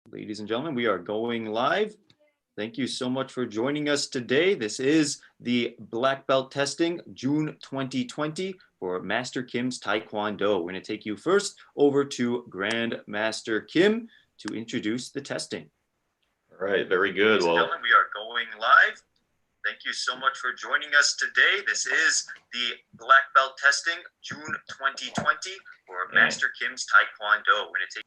Ladies and gentlemen, we are going live. Thank you so much for joining us today. This is the Black Belt Testing June 2020 for Master Kim's Taekwondo. We're going to take you first over to Grand Master Kim to introduce the testing. All right, very good. Well, we are going live. Thank you so much for joining us today. This is the Black Belt Testing June 2020 for Master Kim's Taekwondo. We're going to take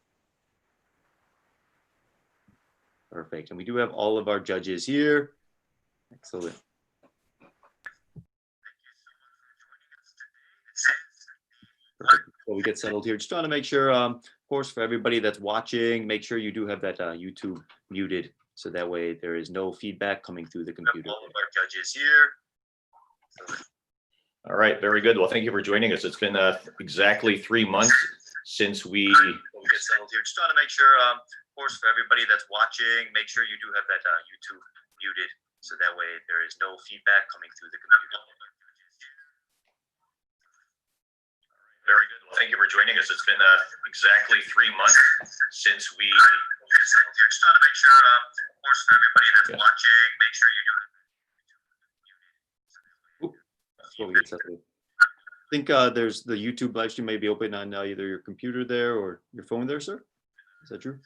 Perfect. And we do have all of our judges here. Excellent. Perfect. Before we get settled here, just trying to make sure, of course, for everybody that's watching, make sure you do have that YouTube muted. So that way there is no feedback coming through the computer. All of our judges here. All right, very good. Well, thank you for joining us. It's been exactly 3 months since we get settled here. Just trying to make sure, of course, for everybody that's watching, make sure you do have that YouTube muted. So that way there is no feedback coming through the computer. Very good. Well, thank you for joining us. It's been exactly 3 months since we get settled here. Just trying to make sure, of course, for everybody that's watching, make sure you do have that YouTube muted. Before we get settled. I think there's the YouTube live stream may be open on either your computer there or your phone there, sir. Is that true?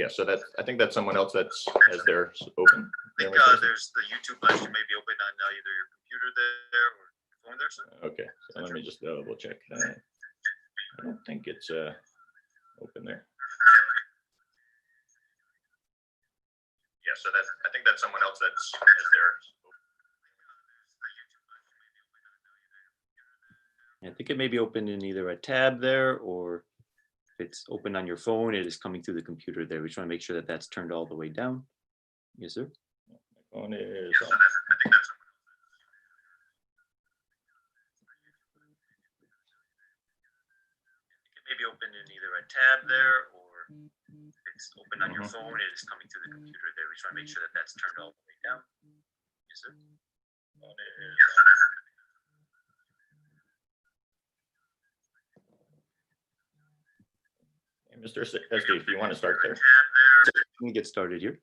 So that I think that's someone else that's has theirs open. I think there's the YouTube live stream may be open on either your computer there or your phone there, sir. Okay, so let me just double check that. I don't think it's open there. Yeah, so that I think that's someone else that's has theirs. I think it may be open in either a tab there, or if it's open on your phone, it is coming through the computer there. We just want to make sure that that's turned all the way down. Yes, sir. My phone is on. It may be open in either a tab there, or if it's open on your phone, it is coming through the computer there. We just want to make sure that that's turned all the way down. Yes, sir. Phone is on. Mr. SD, if you want to start there. Let me get started here.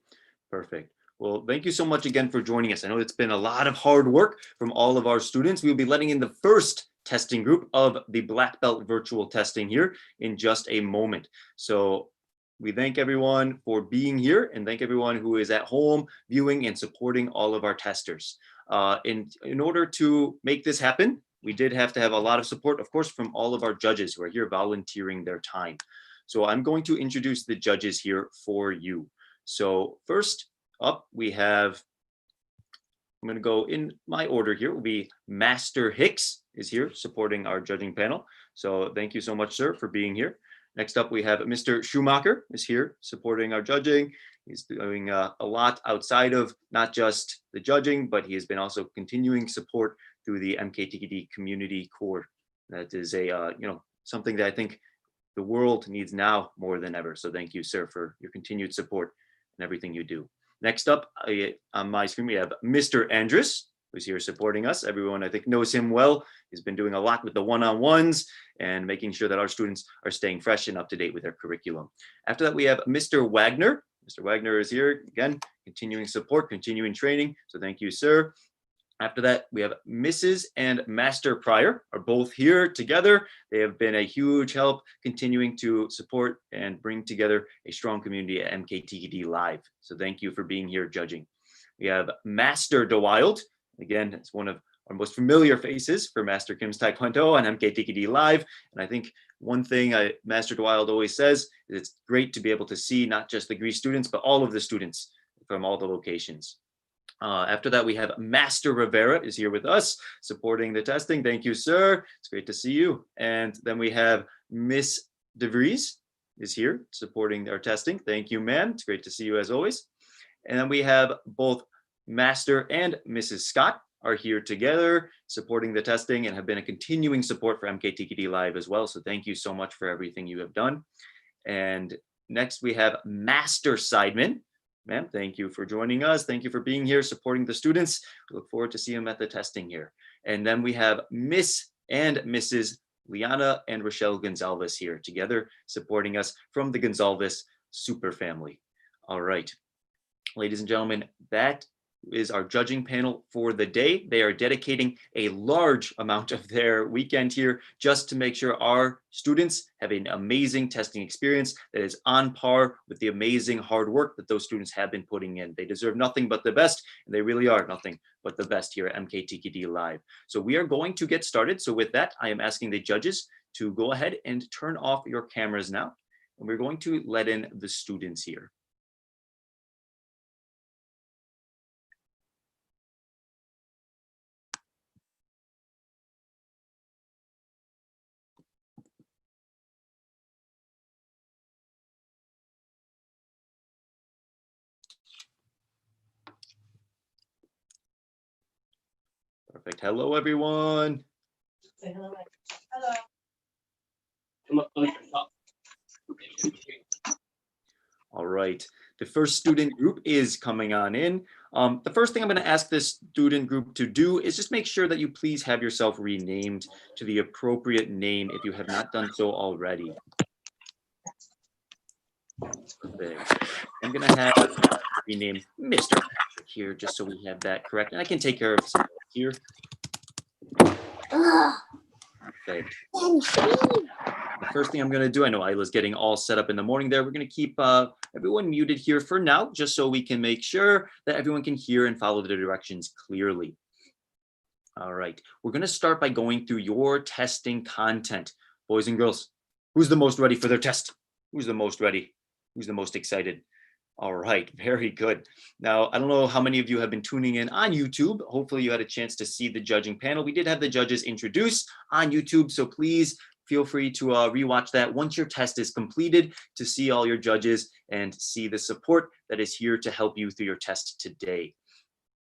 Perfect. Well, thank you so much again for joining us. I know it's been a lot of hard work from all of our students. We'll be letting in the first testing group of the Black Belt virtual testing here in just a moment. So we thank everyone for being here and thank everyone who is at home viewing and supporting all of our testers. In order to make this happen, we did have to have a lot of support, of course, from all of our judges who are here volunteering their time. So I'm going to introduce the judges here for you. So first up, we have, I'm going to go in my order here, will be Master Hicks is here supporting our judging panel. So thank you so much, sir, for being here. Next up, we have Mr. Schumacher is here supporting our judging. He's doing a lot outside of not just the judging, but he has been also continuing support through the MKTKD Community Core. That is a, something that I think the world needs now more than ever. So thank you, sir, for your continued support and everything you do. Next up on my screen, we have Mr. Andrus, who's here supporting us. Everyone, I think, knows him well. He's been doing a lot with the one-on-ones and making sure that our students are staying fresh and up to date with their curriculum. After that, we have Mr. Wagner. Mr. Wagner is here, again, continuing support, continuing training. So thank you, sir. After that, we have Mrs. and Master Pryor are both here together. They have been a huge help continuing to support and bring together a strong community at MKTKD Live. So thank you for being here judging. We have Master DeWild. Again, it's one of our most familiar faces for Master Kim's Taekwondo on MKTKD Live. And I think one thing Master DeWild always says is it's great to be able to see not just the Greece students, but all of the students from all the locations. After that, we have Master Rivera is here with us supporting the testing. Thank you, sir. It's great to see you. And then we have Miss DeVries is here supporting our testing. Thank you, ma'am. It's great to see you as always. And then we have both Master and Mrs. Scott are here together supporting the testing and have been a continuing support for MKTKD Live as well. So thank you so much for everything you have done. And next we have Master Seidman. Ma'am, thank you for joining us. Thank you for being here, supporting the students. We look forward to seeing them at the testing here. And then we have Miss and Mrs. Liana and Rochelle Gonzalez here together, supporting us from the Gonzalez super family. All right, ladies and gentlemen, that is our judging panel for the day. They are dedicating a large amount of their weekend here just to make sure our students have an amazing testing experience that is on par with the amazing hard work that those students have been putting in. They deserve nothing but the best, and they really are nothing but the best here at MKTKD Live. So we are going to get started. So with that, I am asking the judges to go ahead and turn off your cameras now, and we're going to let in the students here. Perfect. Hello, everyone. Say hello. All right. The first student group is coming on in. The first thing I'm going to ask this student group to do is just make sure that you please have yourself renamed to the appropriate name if you have not done so already. Perfect. I'm going to have rename Mr. Patrick here just so we have that correct. And I can take care of some here. Perfect. The first thing I'm going to do, I know Isla's getting all set up in the morning there. We're going to keep everyone muted here for now, just so we can make sure that everyone can hear and follow the directions clearly. All right. We're going to start by going through your testing content. Boys and girls, who's the most ready for their test? Who's the most ready? Who's the most excited? All right, very good. Now, I don't know how many of you have been tuning in on YouTube. Hopefully you had a chance to see the judging panel. We did have the judges introduced on YouTube, so please feel free to rewatch that once your test is completed to see all your judges and see the support that is here to help you through your test today.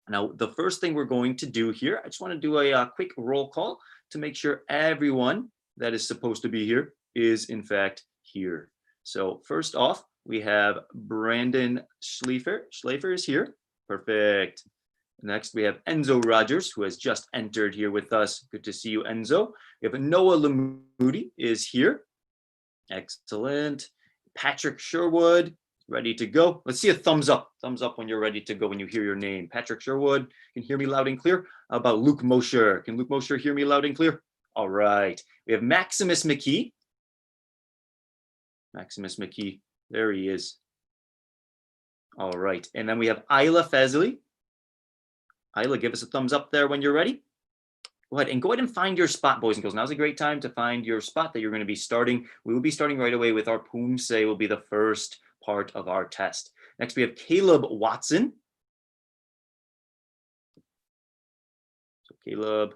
Now, the first thing we're going to do here, I just want to do a quick roll call to make sure everyone that is supposed to be here is in fact here. So first off, we have Brandon Schleifer. Schleifer is here. Perfect. Next, we have Enzo Rogers, who has just entered here with us. Good to see you, Enzo. We have Noah Lamoody is here. Excellent. Patrick Sherwood, ready to go. Let's see a thumbs up. Thumbs up when you're ready to go when you hear your name. Patrick Sherwood, can hear me loud and clear. How about Luke Mosher? Can Luke Mosher hear me loud and clear? All right. We have Maximus McKee. Maximus McKee. There he is. All right. And then we have Isla Fazli. Isla, give us a thumbs up there when you're ready. Go ahead and find your spot, boys and girls. Now's a great time to find your spot that you're going to be starting. We will be starting right away with our Pumsae will be the first part of our test. Next, we have Caleb Watson. So Caleb,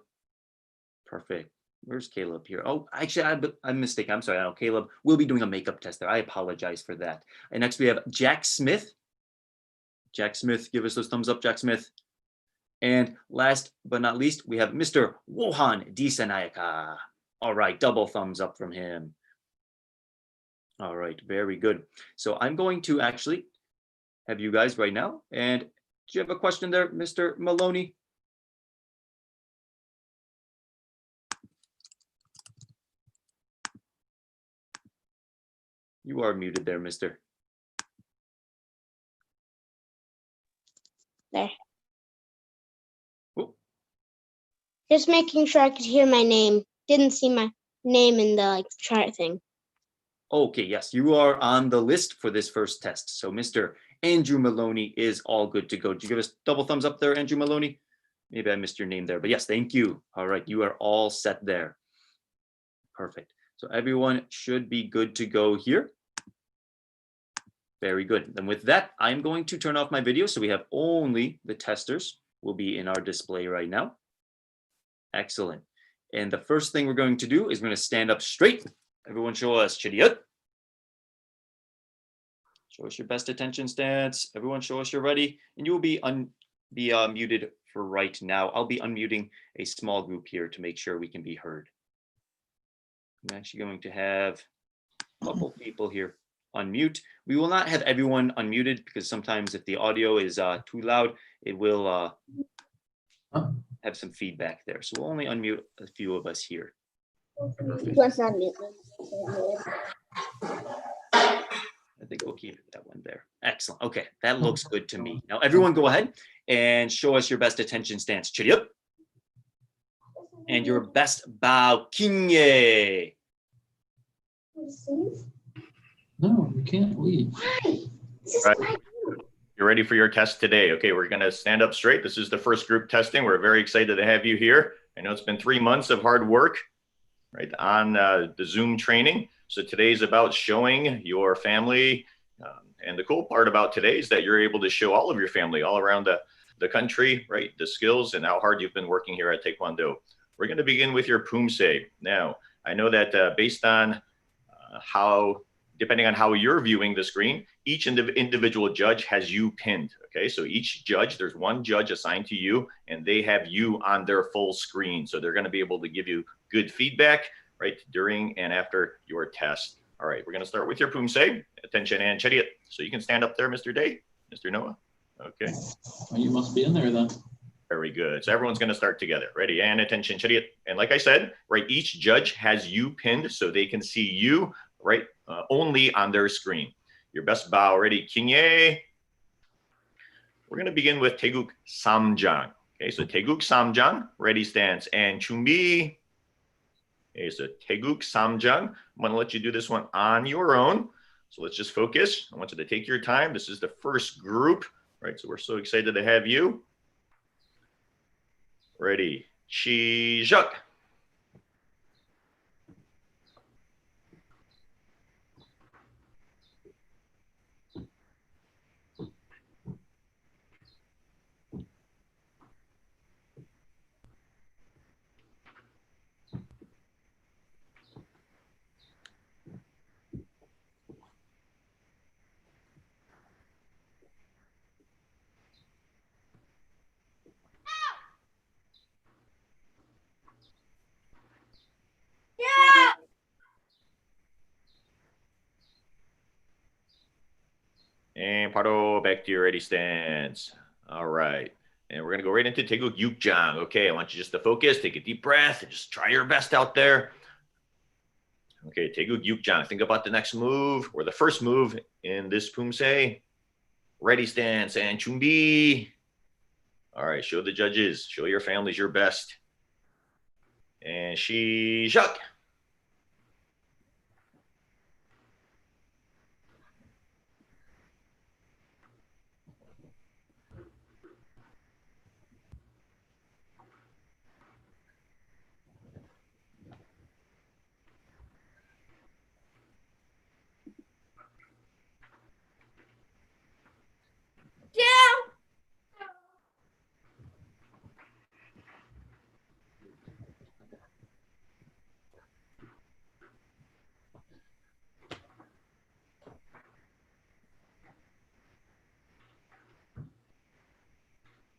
perfect. Where's Caleb here? Oh, actually, I'm mistaken. I'm sorry. I know Caleb will be doing a makeup test there. I apologize for that. And next we have Jack Smith. Jack Smith, give us those thumbs up, Jack Smith. And last but not least, we have Mr. Wohan Disanayaka. All right, double thumbs up from him. All right, very good. So I'm going to actually have you guys right now. And do you have a question there, Mr. Maloney? You are muted there, mister. There. Oh. Just making sure I could hear my name. Didn't see my name in the chart thing. Okay, yes, you are on the list for this first test. So Mr. Andrew Maloney is all good to go. Did you give us double thumbs up there, Andrew Maloney? Maybe I missed your name there, but yes, thank you. All right, you are all set there. Perfect. So everyone should be good to go here. Very good. And with that, I'm going to turn off my video so we have only the testers will be in our display right now. Excellent. And the first thing we're going to do is we're going to stand up straight. Everyone show us chidiyut. Show us your best attention stance. Everyone show us you're ready. And you will be muted for right now. I'll be unmuting a small group here to make sure we can be heard. I'm actually going to have a couple people here unmute. We will not have everyone unmuted because sometimes if the audio is too loud, it will have some feedback there. So we'll only unmute a few of us here. Perfect. Let's not mute them. I think we'll keep that one there. Excellent. Okay, that looks good to me. Now, everyone go ahead and show us your best attention stance. Chiri up. And your best bow. Kinye. No, you can't leave. Right. You're ready for your test today. Okay, we're going to stand up straight. This is the first group testing. We're very excited to have you here. I know it's been 3 months of hard work, right, on the Zoom training. So today's about showing your family. And the cool part about today is that you're able to show all of your family all around the country, right, the skills and how hard you've been working here at Taekwondo. We're going to begin with your Pumsae. Now, I know that based on depending on how you're viewing the screen, each individual judge has you pinned, okay? So each judge, there's one judge assigned to you, and they have you on their full screen. So they're gonna be able to give you good feedback, right, during and after your test. All right, we're gonna start with your Pumsae. Attention and chariot. So you can stand up there, Mr. Day, Mr. Noah. Okay. Well, you must be in there then. Very good. So everyone's going to start together. Ready? And attention, chariot. And like I said, right, each judge has you pinned so they can see you, right, only on their screen. Your best bow. Ready? Kinye. We're going to begin with Taeguk Samjang. Okay, so Taeguk Samjang, ready stance, and Chumbi. Okay, so Taeguk Samjang. I'm going to let you do this one on your own. So let's just focus. I want you to take your time. This is the first group, right? So we're so excited to have you. Ready, Shizhuk. And Paro, back to your ready stance. All right. And we're going to go right into Taeguk Yukjang. Okay, I want you just to focus, take a deep breath, and just try your best out there. Okay, Taeguk Yukjang. Think about the next move or the first move in this Pumsae. Ready stance and Chumbi. All right, show the judges, show your families your best. And Shizhuk.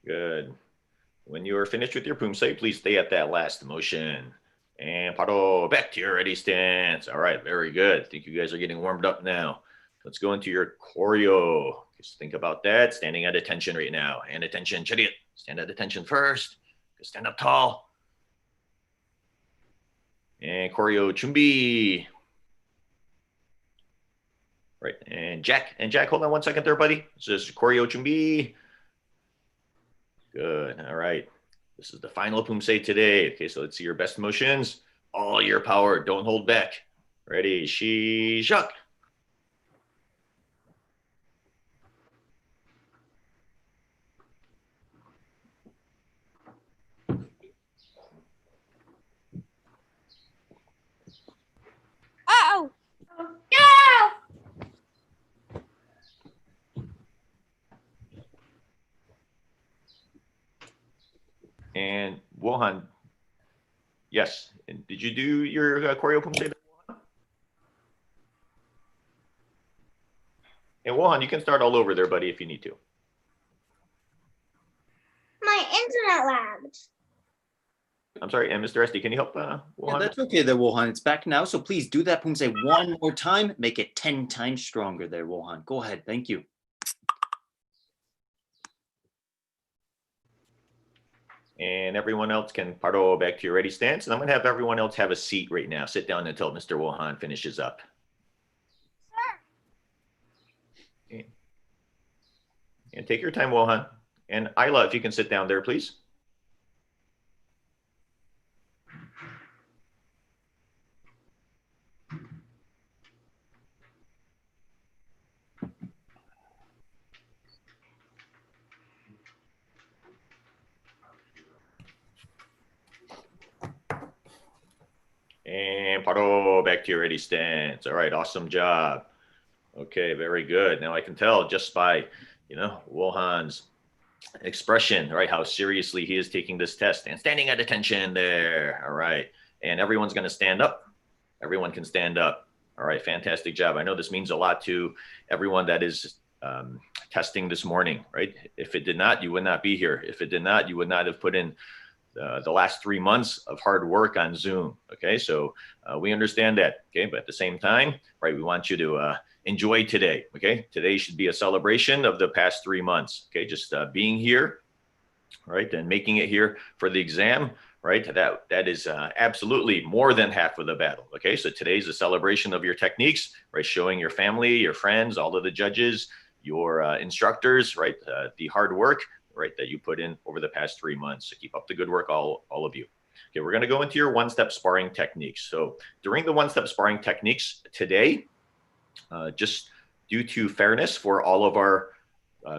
Good. When you are finished with your Pumsae, please stay at that last motion. And Paro, back to your ready stance. All right, very good. I think you guys are getting warmed up now. Let's go into your choreo. Just think about that. Standing at attention right now. And attention, chariot. Stand at attention first. Stand up tall. And choreo, chumbi. Right, and Jack. And Jack, hold on 1 second there, buddy. This is choreo, chumbi. Good. All right. This is the final Pumsae today. Okay, so let's see your best motions. All your power. Don't hold back. Ready? Shizhuk. Oh! And Wohan. Yes. And did you do your choreo Pumsae? And Wohan, you can start all over there, buddy, if you need to. My internet lagged. I'm sorry, and Mr. Esty, can you help Yeah, Wohan? that's okay there, Wohan. It's back now. So please do that Pumsae one more time. Make it 10 times stronger there, Wohan. Go ahead. Thank you. And everyone else can paro back to your ready stance. And I'm going to have everyone else have a seat right now. Sit down until Mr. Wohan finishes up. Okay. And take your time, Wohan. And Isla, if you can sit down there, please. And paro back to your ready stance. All right, awesome job. Okay, very good. Now I can tell just by, Wohan's expression, right, how seriously he is taking this test and standing at attention there. All right, and everyone's going to stand up. Everyone can stand up. All right, fantastic job. I know this means a lot to everyone that is testing this morning, right? If it did not, you would not be here. If it did not, you would not have put in the last 3 months of hard work on Zoom. Okay, so we understand that. Okay, but at the same time, right, we want you to enjoy today. Okay, today should be a celebration of the past 3 months. Okay, just being here, right, and making it here for the exam. Right, that is absolutely more than half of the battle. Okay, so today's a celebration of your techniques, right? Showing your family, your friends, all of the judges, your instructors, right? The hard work, right, that you put in over the past 3 months. So keep up the good work, all of you. Okay, we're going to go into your one-step sparring techniques. So during the one-step sparring techniques today, just due to fairness for all of our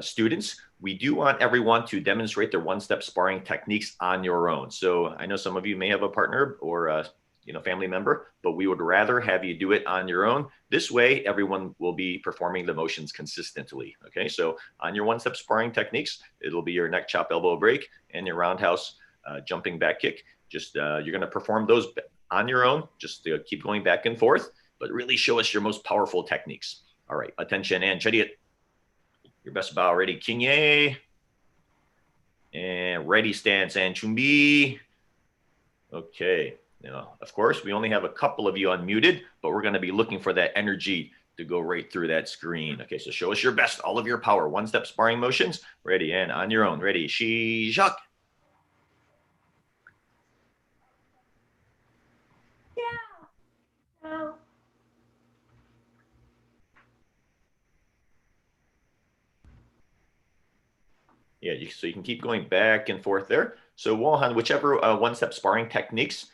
students, we do want everyone to demonstrate their one-step sparring techniques on your own. So I know some of you may have a partner or family member, but we would rather have you do it on your own. This way, everyone will be performing the motions consistently. Okay, so on your one-step sparring techniques, it'll be your neck chop elbow break and your roundhouse jumping back kick. Just you're going to perform those on your own. Just keep going back and forth, but really show us your most powerful techniques. All right, attention and chariot. Your best bow ready, Kinye. And ready stance and chumbi. Okay. Now, of course, we only have a couple of you unmuted, but we're going to be looking for that energy to go right through that screen. Okay, so show us your best, all of your power. One-step sparring motions. Ready and on your own. Ready. Shi Jacques. Yeah, so you can keep going back and forth there. So Wohan, whichever one-step sparring techniques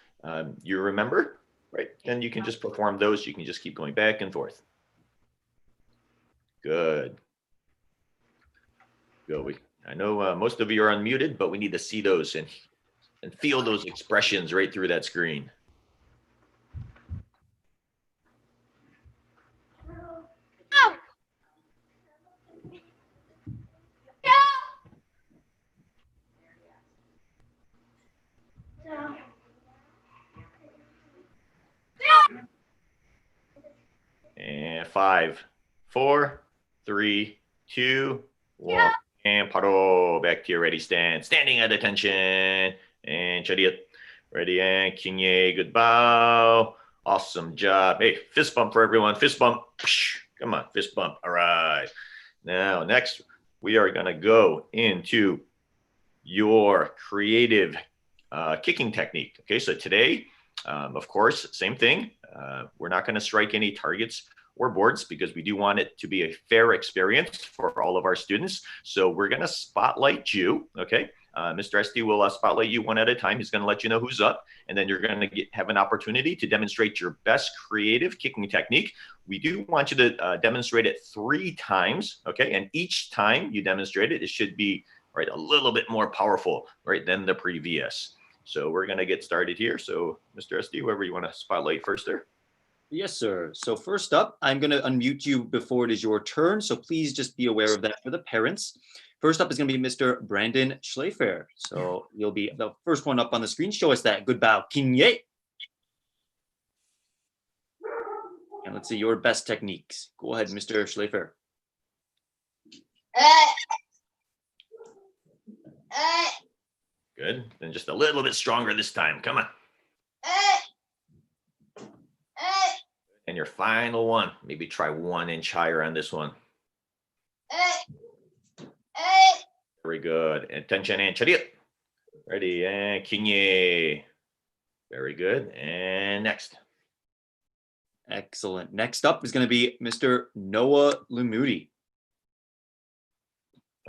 you remember, right? Then you can just perform those. You can just keep going back and forth. Good. Go. I know most of you are unmuted, but we need to see those and feel those expressions right through that screen. And 5, 4, 3, 2, 1. And paro back to your ready stand. Standing at attention. And chariot. Ready and kinye. Good bow. Awesome job. Hey, fist bump for everyone. Fist bump. Come on, fist bump. All right. Now, next, we are going to go into your creative kicking technique. Okay, so today, of course, same thing. We're not going to strike any targets or boards because we do want it to be a fair experience for all of our students. So we're going to spotlight you. Okay, Mr. Esty will spotlight you one at a time. He's going to let you know who's up, and then you're going to have an opportunity to demonstrate your best creative kicking technique. We do want you to demonstrate it 3 times. Okay, and each time you demonstrate it, it should be right a little bit more powerful, right, than the previous. So we're going to get started here. So Mr. SD, whoever you want to spotlight first there. Yes, sir. So first up, I'm going to unmute you before it is your turn. So please just be aware of that for the parents. First up is going to be Mr. Brandon Schleifer. So you'll be the first one up on the screen. Show us that good bow. Kinye. And let's see your best techniques. Go ahead, Mr. Schleifer. Good. Then just a little bit stronger this time. Come on. And your final one. Maybe try 1 inch higher on this one. Very good. Attention and chariot. Ready, and Kinye. Very good. And next. Excellent. Next up is going to be Mr. Noah Lumudi.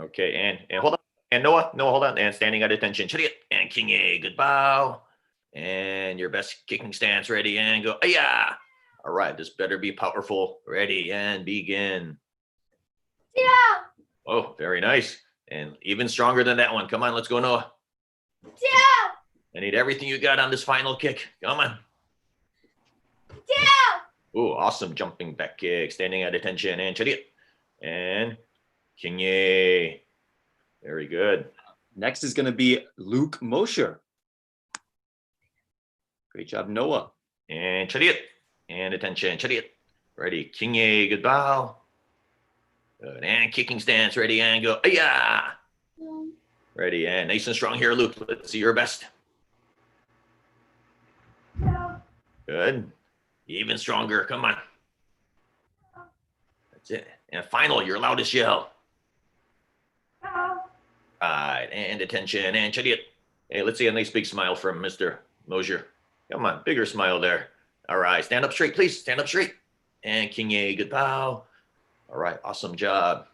Okay, and hold on. And Noah, hold on. And standing at attention. Chariot and Kinye. Good bow. And your best kicking stance. Ready, and go. Yeah. All right, this better be powerful. Ready, and begin. Yeah. Oh, very nice. And even stronger than that one. Come on, let's go, Noah. Yeah. I need everything you got on this final kick. Come on. Yeah. Oh, awesome jumping back kick, standing at attention, and chariot. And Kinye. Very good. Next is going to be Luke Mosher. Great job, Noah. And chariot. And attention, chariot. Ready, Kinye, good bow. Good, and kicking stance, ready, and go. Yeah. Ready, and nice and strong here, Luke. Let's see your best. Good. Even stronger, come on. That's it. And final, your loudest yell. All right, and attention, and chariot. Hey, let's see a nice big smile from Mr. Mosier. Come on, bigger smile there. All right, stand up straight, please. Stand up straight. And Kinye, good bow. All right, awesome job.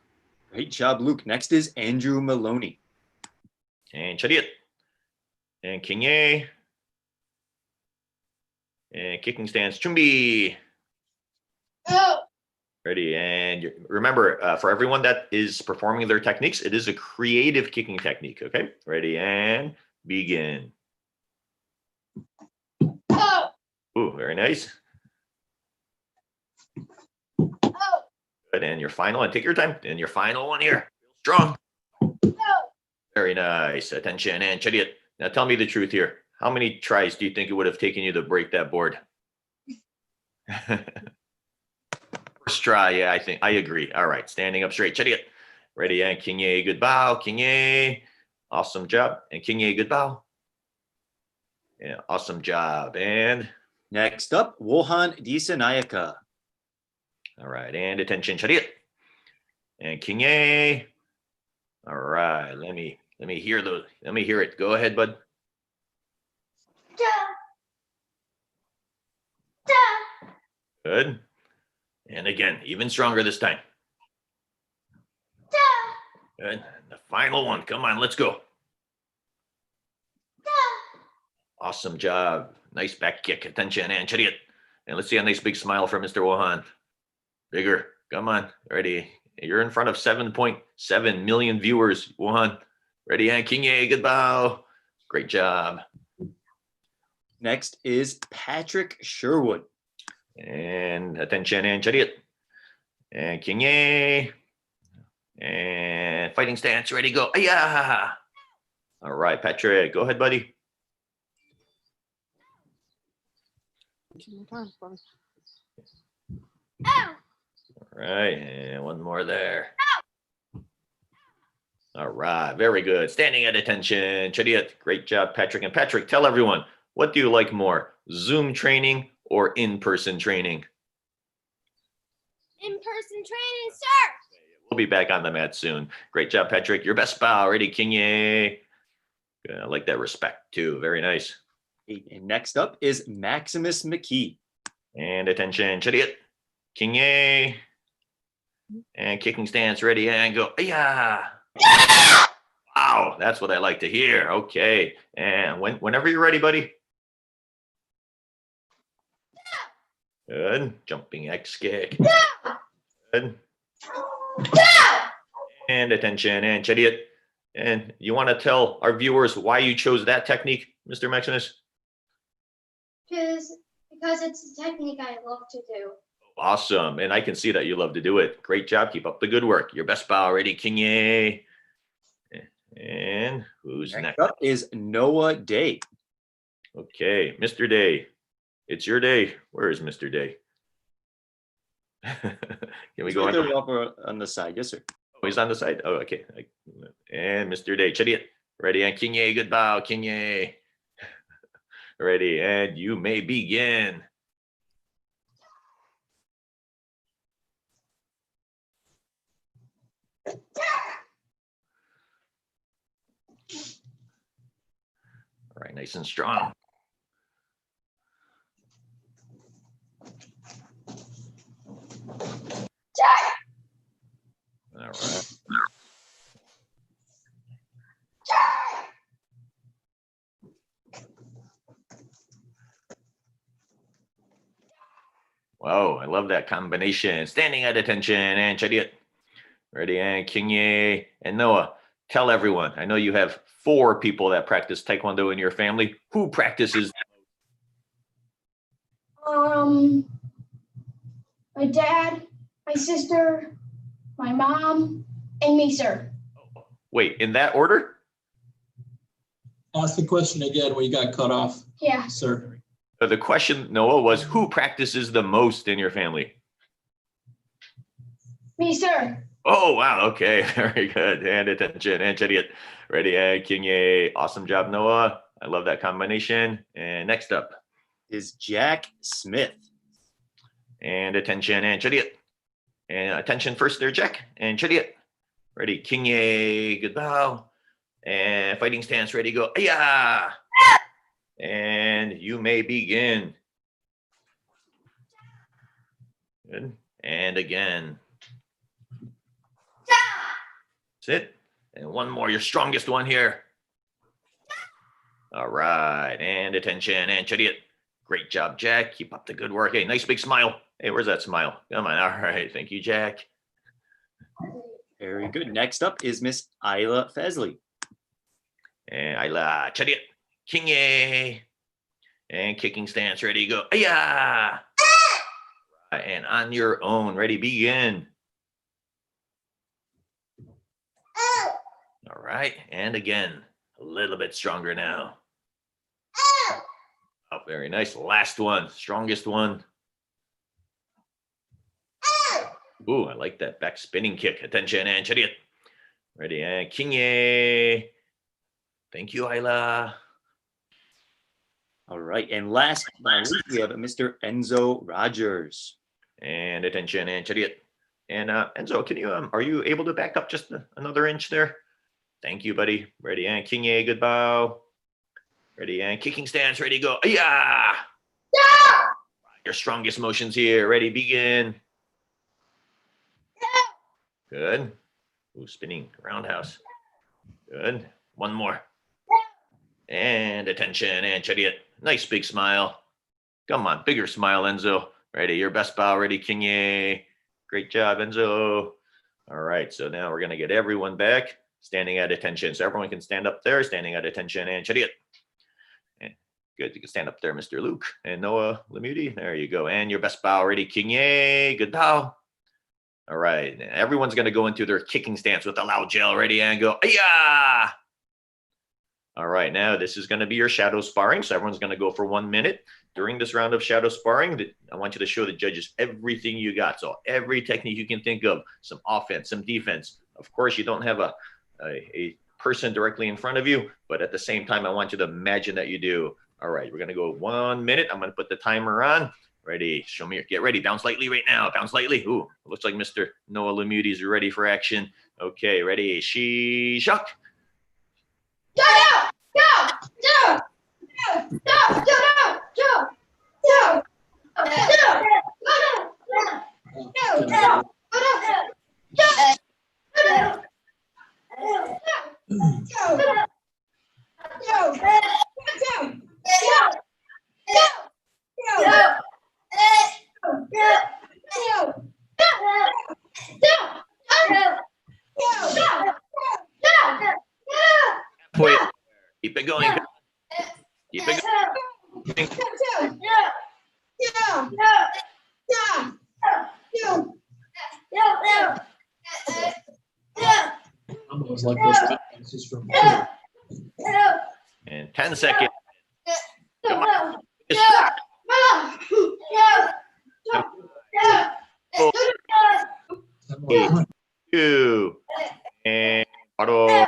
Great job, Luke. Next is Andrew Maloney. And chariot. And Kinye. And kicking stance, Chumbi. Oh. Ready, and remember, for everyone that is performing their techniques, it is a creative kicking technique, okay? Ready, and begin. Oh. Ooh, very nice. Oh. Good, and your final, and take your time, and your final one here. Strong. Oh. Very nice. Attention, and chariot. Now tell me the truth here. How many tries do you think it would have taken you to break that board? First try, yeah, I agree. All right, standing up straight, chariot. Ready, and Kinye, good bow, Kinye. Awesome job, and Kinye, good bow. Yeah, awesome job, and Next up, Wohan Disanayaka. all right, and attention, chariot. And Kinye. All right, let me hear it. Go ahead, bud. Good. And again, even stronger this time. Good. The final one. Come on, let's go. Awesome job. Nice back kick. Attention, and chariot. And let's see a nice big smile from Mr. Wohan. Bigger. Come on. Ready. You're in front of 7.7 million viewers, Wohan. Ready, and Kinye. Good bow. Great job. Next is Patrick Sherwood. And attention, and chariot. And Kinye. And fighting stance, ready, go. Yeah. All right, Patrick, go ahead, buddy. Oh. All right, and one more there. All right, very good. Standing at attention, chariot. Great job, Patrick. And Patrick, tell everyone, what do you like more, Zoom training or in-person training? In-person training, sir. We'll be back on the mat soon. Great job, Patrick. Your best bow. Ready, Kinye. Good. I like that respect too. Very nice. And next up is Maximus McKee. And attention, chariot. Kinye. And kicking stance. Ready, and go. Yeah. Wow, that's what I like to hear. Okay. And whenever you're ready, buddy. Good. Jumping X kick. Good. And attention, and chariot. And you want to tell our viewers why you chose that technique, Mr. Maximus? Because it's a technique I love to do. Awesome. And I can see that you love to do it. Great job. Keep up the good work. Your best bow. Ready, Kinye. And who's Next next? up is Noah Day. Okay, Mr. Day. It's your day. Where is Mr. Day? Can we He's go right on? there off on the side. Yes, sir. Oh, he's on the side. Oh, okay. And Mr. Day, chariot. Ready, and Kinye, good bow, Kinye. Ready, and you may begin. right, nice and strong. All right. Wow, I love that combination. Standing at attention and chariot. Ready, and Kingye and Noah. Tell everyone. I know you have 4 people that practice Taekwondo in your family. Who practices? My dad, my sister, my mom, and me, sir. Wait, in that order? Ask the question again when you got cut off, Yeah. sir. The question, Noah, was who practices the most in your family? Me, sir. Oh, wow. Okay. Very good. And attention and chariot. Ready, and Kingye. Awesome job, Noah. I love that combination. And next up. Is Jack Smith. And attention and chariot. And attention first there, Jack. And chariot. Ready, Kingye. Good bow. And fighting stance. Ready, go. Ayah! And you may begin. Good. And again. Sit. And one more, your strongest one here. All right. And attention and chariot. Great job, Jack. Keep up the good work. Hey, nice big smile. Hey, where's that smile? Come on. All right. Thank you, Jack. Very good. Next up is Miss Isla Fesley. And Isla, chariot. Kingye. And kicking stance. Ready, go. Ayah! And on your own. Ready, begin. All right. And again, a little bit stronger now. Oh, very nice. Last one. Strongest one. Ooh, I like that back spinning kick. Attention and chariot. Ready, and Kingye. Thank you, Isla. All right. And last but not least, we have Mr. Enzo Rogers. And attention and chariot. And Enzo, can you are you able to back up just another inch there? Thank you, buddy. Ready, and Kingye. Good bow. Ready, and kicking stance. Ready, go. Yeah. Your strongest motions here. Ready, begin. Good. Ooh, spinning roundhouse. Good. One more. And attention and chariot. Nice big smile. Come on, bigger smile, Enzo. Ready, your best bow. Ready, Kingye. Great job, Enzo. All right, so now we're gonna get everyone back standing at attention. So everyone can stand up there, standing at attention and chariot. And good, you can stand up there, Mr. Luke and Noah Lemuti. There you go. And your best bow. Ready, Kingye. Good bow. All right, everyone's gonna go into their kicking stance with a loud gel. Ready, and go. Yeah. All right, now this is going to be your shadow sparring. So everyone's going to go for 1 minute. During this round of shadow sparring, I want you to show the judges everything you got. So every technique you can think of, some offense, some defense. Of course, you don't have a person directly in front of you, but at the same time, I want you to imagine that you do. All right, we're going to go 1 minute. I'm going to put the timer on. Ready, show me, get ready. Bounce lightly right now, bounce lightly. Ooh, looks like Mr. Noah Lemuti is ready for action. Okay, ready, she-shuck. Wait, keep it going. Keep it going. Almost like those references from And 10 seconds. Come on. Two. And auto.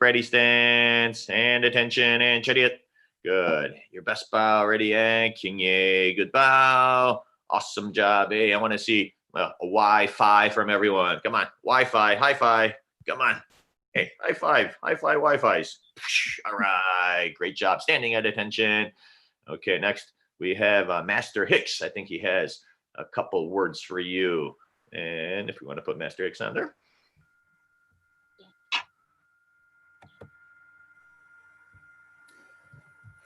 Ready stance. And attention and chariot. Good. Your best bow. Ready, and Kingye. Good bow. Awesome job. Hey, I want to see a Wi-Fi from everyone. Come on. Wi-Fi. High five. Come on. Hey, high five, Wi-Fi's. All right, great job. Standing at attention. Okay, next we have Master Hicks. I think he has a couple words for you. And if we want to put Master Hicks on there.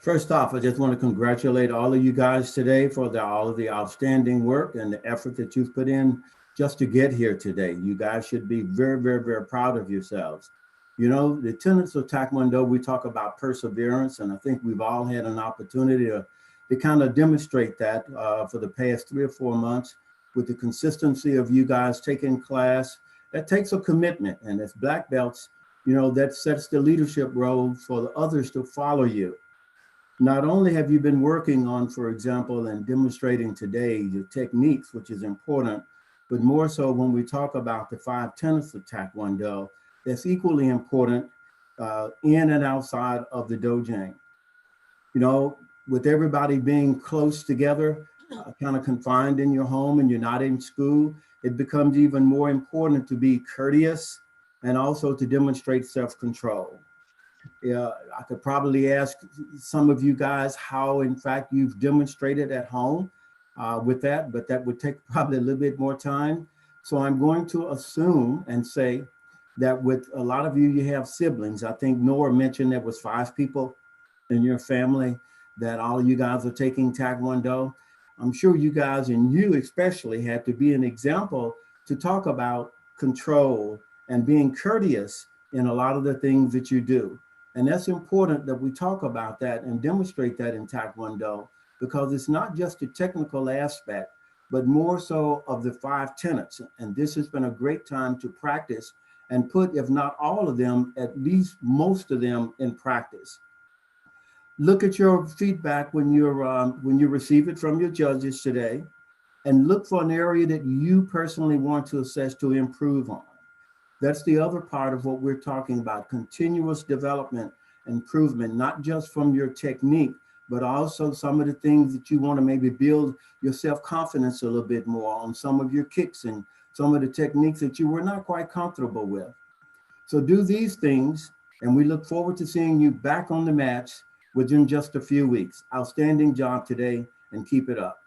First off, I just want to congratulate all of you guys today for all of the outstanding work and the effort that you've put in just to get here today. You guys should be very, very, very proud of yourselves. You know, the tenets of Taekwondo, we talk about perseverance, and I think we've all had an opportunity to kind of demonstrate that for the past 3 or 4 months with the consistency of you guys taking class. That takes a commitment, and as black belts, you know, that sets the leadership role for the others to follow you. Not only have you been working on, for example, and demonstrating today the techniques, which is important, but more so when we talk about the 5 tenets of Taekwondo, that's equally important in and outside of the dojang. You know, with everybody being close together, kind of confined in your home and you're not in school, it becomes even more important to be courteous and also to demonstrate self-control. Yeah, I could probably ask some of you guys how, in fact, you've demonstrated at home with that, but that would take probably a little bit more time. So I'm going to assume and say that with a lot of you, you have siblings. I think Nora mentioned there was 5 people in your family that all of you guys are taking Taekwondo. I'm sure you guys, and you especially, had to be an example to talk about control and being courteous in a lot of the things that you do. And that's important that we talk about that and demonstrate that in Taekwondo, because it's not just the technical aspect, but more so of the 5 tenets. And this has been a great time to practice and put, if not all of them, at least most of them in practice. Look at your feedback when you receive it from your judges today, and look for an area that you personally want to assess to improve on. That's the other part of what we're talking about, continuous development, improvement, not just from your technique, but also some of the things that you want to maybe build your self-confidence a little bit more on, some of your kicks and some of the techniques that you were not quite comfortable with. So do these things, and we look forward to seeing you back on the mats within just a few weeks. Outstanding job today, and keep it up.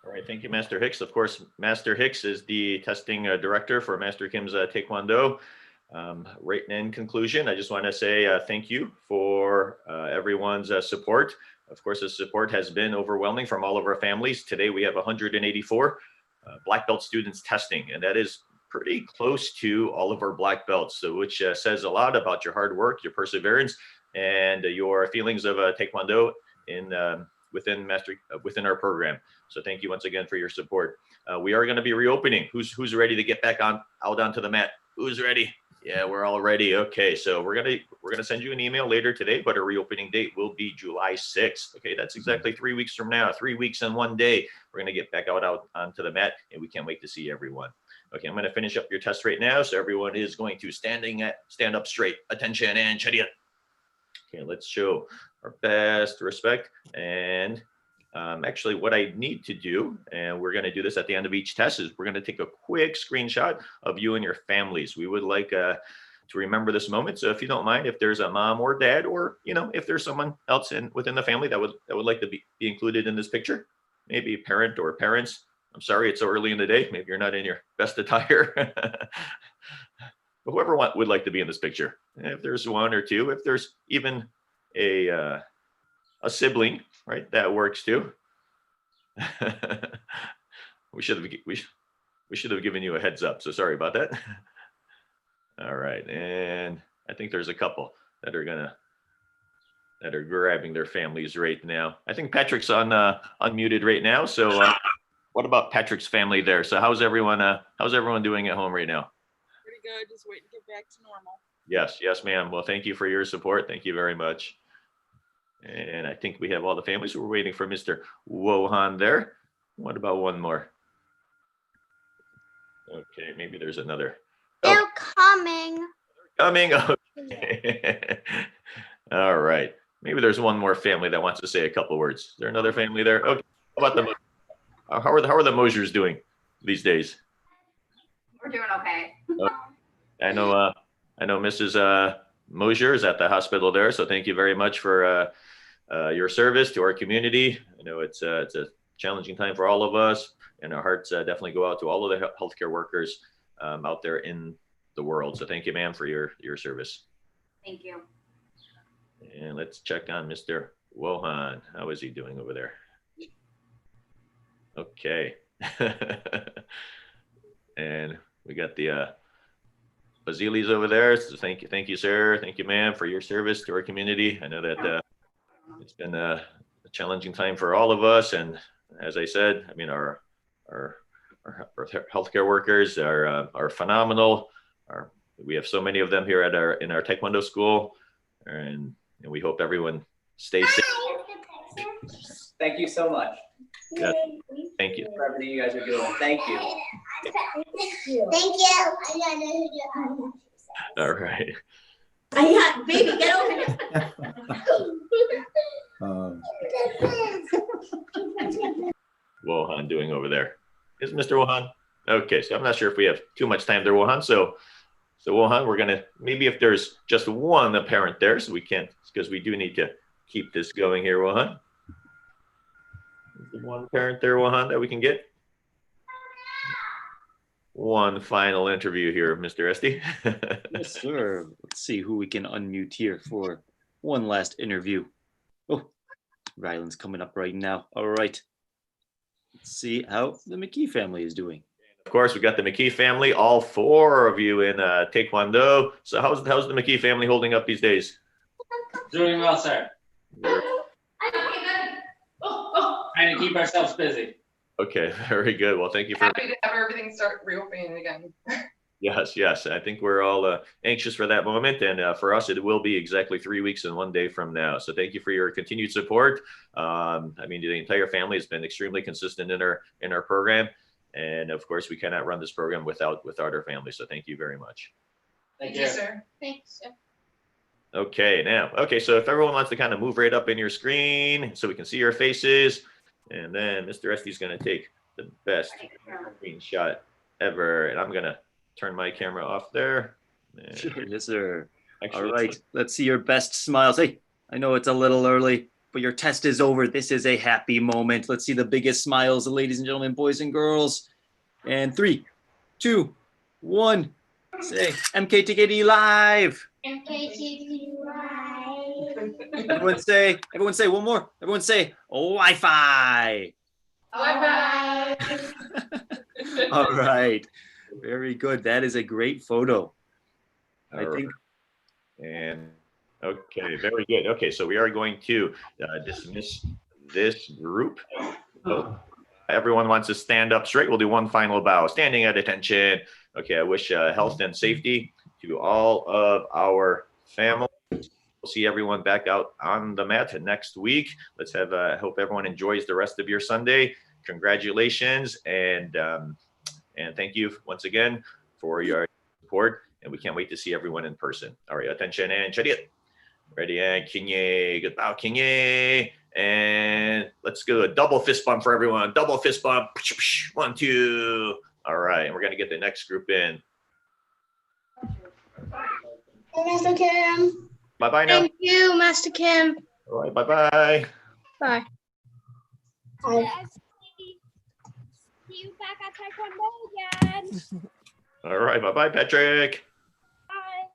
All right, thank you, Master Hicks. Of course, Master Hicks is the testing director for Master Kim's Taekwondo. Right in conclusion, I just want to say thank you for everyone's support. Of course, the support has been overwhelming from all of our families. Today, we have 184 black belt students testing, and that is pretty close to all of our black belts, so which says a lot about your hard work, your perseverance, and your feelings of Taekwondo within our program. So thank you once again for your support. We are going to be reopening. Who's ready to get back out onto the mat? Who's ready? Yeah, we're all ready. Okay, so we're gonna send you an email later today, but our reopening date will be July 6th. Okay, that's exactly 3 weeks from now. 3 weeks and 1 day. We're gonna get back out onto the mat, and we can't wait to see everyone. Okay, I'm gonna finish up your test right now. So everyone is going to stand up straight. Attention and chariot. Okay, let's show our best respect. And actually what I need to do, and we're going to do this at the end of each test, is we're going to take a quick screenshot of you and your families. We would like to remember this moment. So if you don't mind, if there's a mom or dad, or if there's someone else within the family that would like to be included in this picture, maybe a parent or parents. I'm sorry it's so early in the day. Maybe you're not in your best attire. But whoever would like to be in this picture, if there's one or two, if there's even a sibling, right, that works too. we should have given you a heads up, so sorry about that. All right, and I think there's a couple that are grabbing their families right now. I think Patrick's unmuted right now. So what about Patrick's family there? So how's everyone doing at home right now? Pretty good, just waiting to get back to normal. Yes, ma'am. Well, thank you for your support. Thank you very much. And I think we have all the families. We're waiting for Mr. Wohan there. What about one more? Okay, maybe there's another. They're coming. Coming. Okay. All right. Maybe there's one more family that wants to say a couple words. Is there another family there? Okay. How about how are the Mosiers doing these days? We're doing okay. I know I know Mrs. Mosier is at the hospital there, so thank you very much for your service to our community. I know it's a challenging time for all of us, and our hearts definitely go out to all of the healthcare workers out there in the world. So thank you, ma'am, for your service. Thank you. And let's check on Mr. Wohan. How is he doing over there? Okay. And we got the Basilis over there. So thank you, sir. Thank you, ma'am, for your service to our community. I know that it's been a challenging time for all of us. And as I said, I mean, our healthcare workers are phenomenal. We have so many of them here in our Taekwondo school, and we hope everyone stays safe. Thank you so much. Yeah. Thank you. For everything you guys are doing. Thank you. Thank you. All right. Baby, get over here. Wohan doing over there? Is Mr. Wohan? Okay, so I'm not sure if we have too much time there, Wohan. So Wohan, we're gonna, maybe if there's just one apparent there, so we can't, because we do need to keep this going here, Wohan. Is there one parent there, Wohan, that we can get? One final interview here, Mr. Esty. Yes, sir. Let's see who we can unmute here for one last interview. Oh, Ryland's coming up right now. All right. Let's see how the McKee family is doing. Of course, we got the McKee family, all four of you in Taekwondo. So how's the McKee family holding up these days? Doing well, sir. Trying to keep ourselves busy. Okay, very good. Well, thank you for. Happy to have everything start reopening again. Yes. I think we're all anxious for that moment. And for us, it will be exactly 3 weeks and 1 day from now. So thank you for your continued support. I mean, the entire family has been extremely consistent in our program. And of course, we cannot run this program without our family. So thank you very much. Thank you, sir. Thanks, sir. Okay, so if everyone wants to kind of move right up in your screen so we can see your faces. And then Mr. Esty's going to take the best screenshot ever. And I'm going to turn my camera off there. Sure, yes, sir. Actually, All right, let's see your best smiles. Hey, I know it's a little early, but your test is over. This is a happy moment. Let's see the biggest smiles, ladies and gentlemen, boys and girls. And 3, 2, 1. Say MKTKD live. MKTKD live. Everyone say one more. Everyone say Wi-Fi. Bye-bye. All right. Very good. That is a great photo. I think. And okay, very good. Okay, so we are going to dismiss this group. So everyone wants to stand up straight. We'll do one final bow. Standing at attention. Okay, I wish health and safety to all of our families. We'll see everyone back out on the mat next week. Let's have, hope everyone enjoys the rest of your Sunday. Congratulations, and thank you once again for your support. And we can't wait to see everyone in person. All right, attention and chariot. Ready and kinye, good bow, kinye. And let's go a double fist bump for everyone. Double fist bump. 1, 2. All right, and we're gonna get the next group in. Master Kim. Bye-bye now. Thank you, Master Kim. All right, bye-bye. Bye. See you back at Taekwondo again. All right, bye-bye, Patrick. Bye.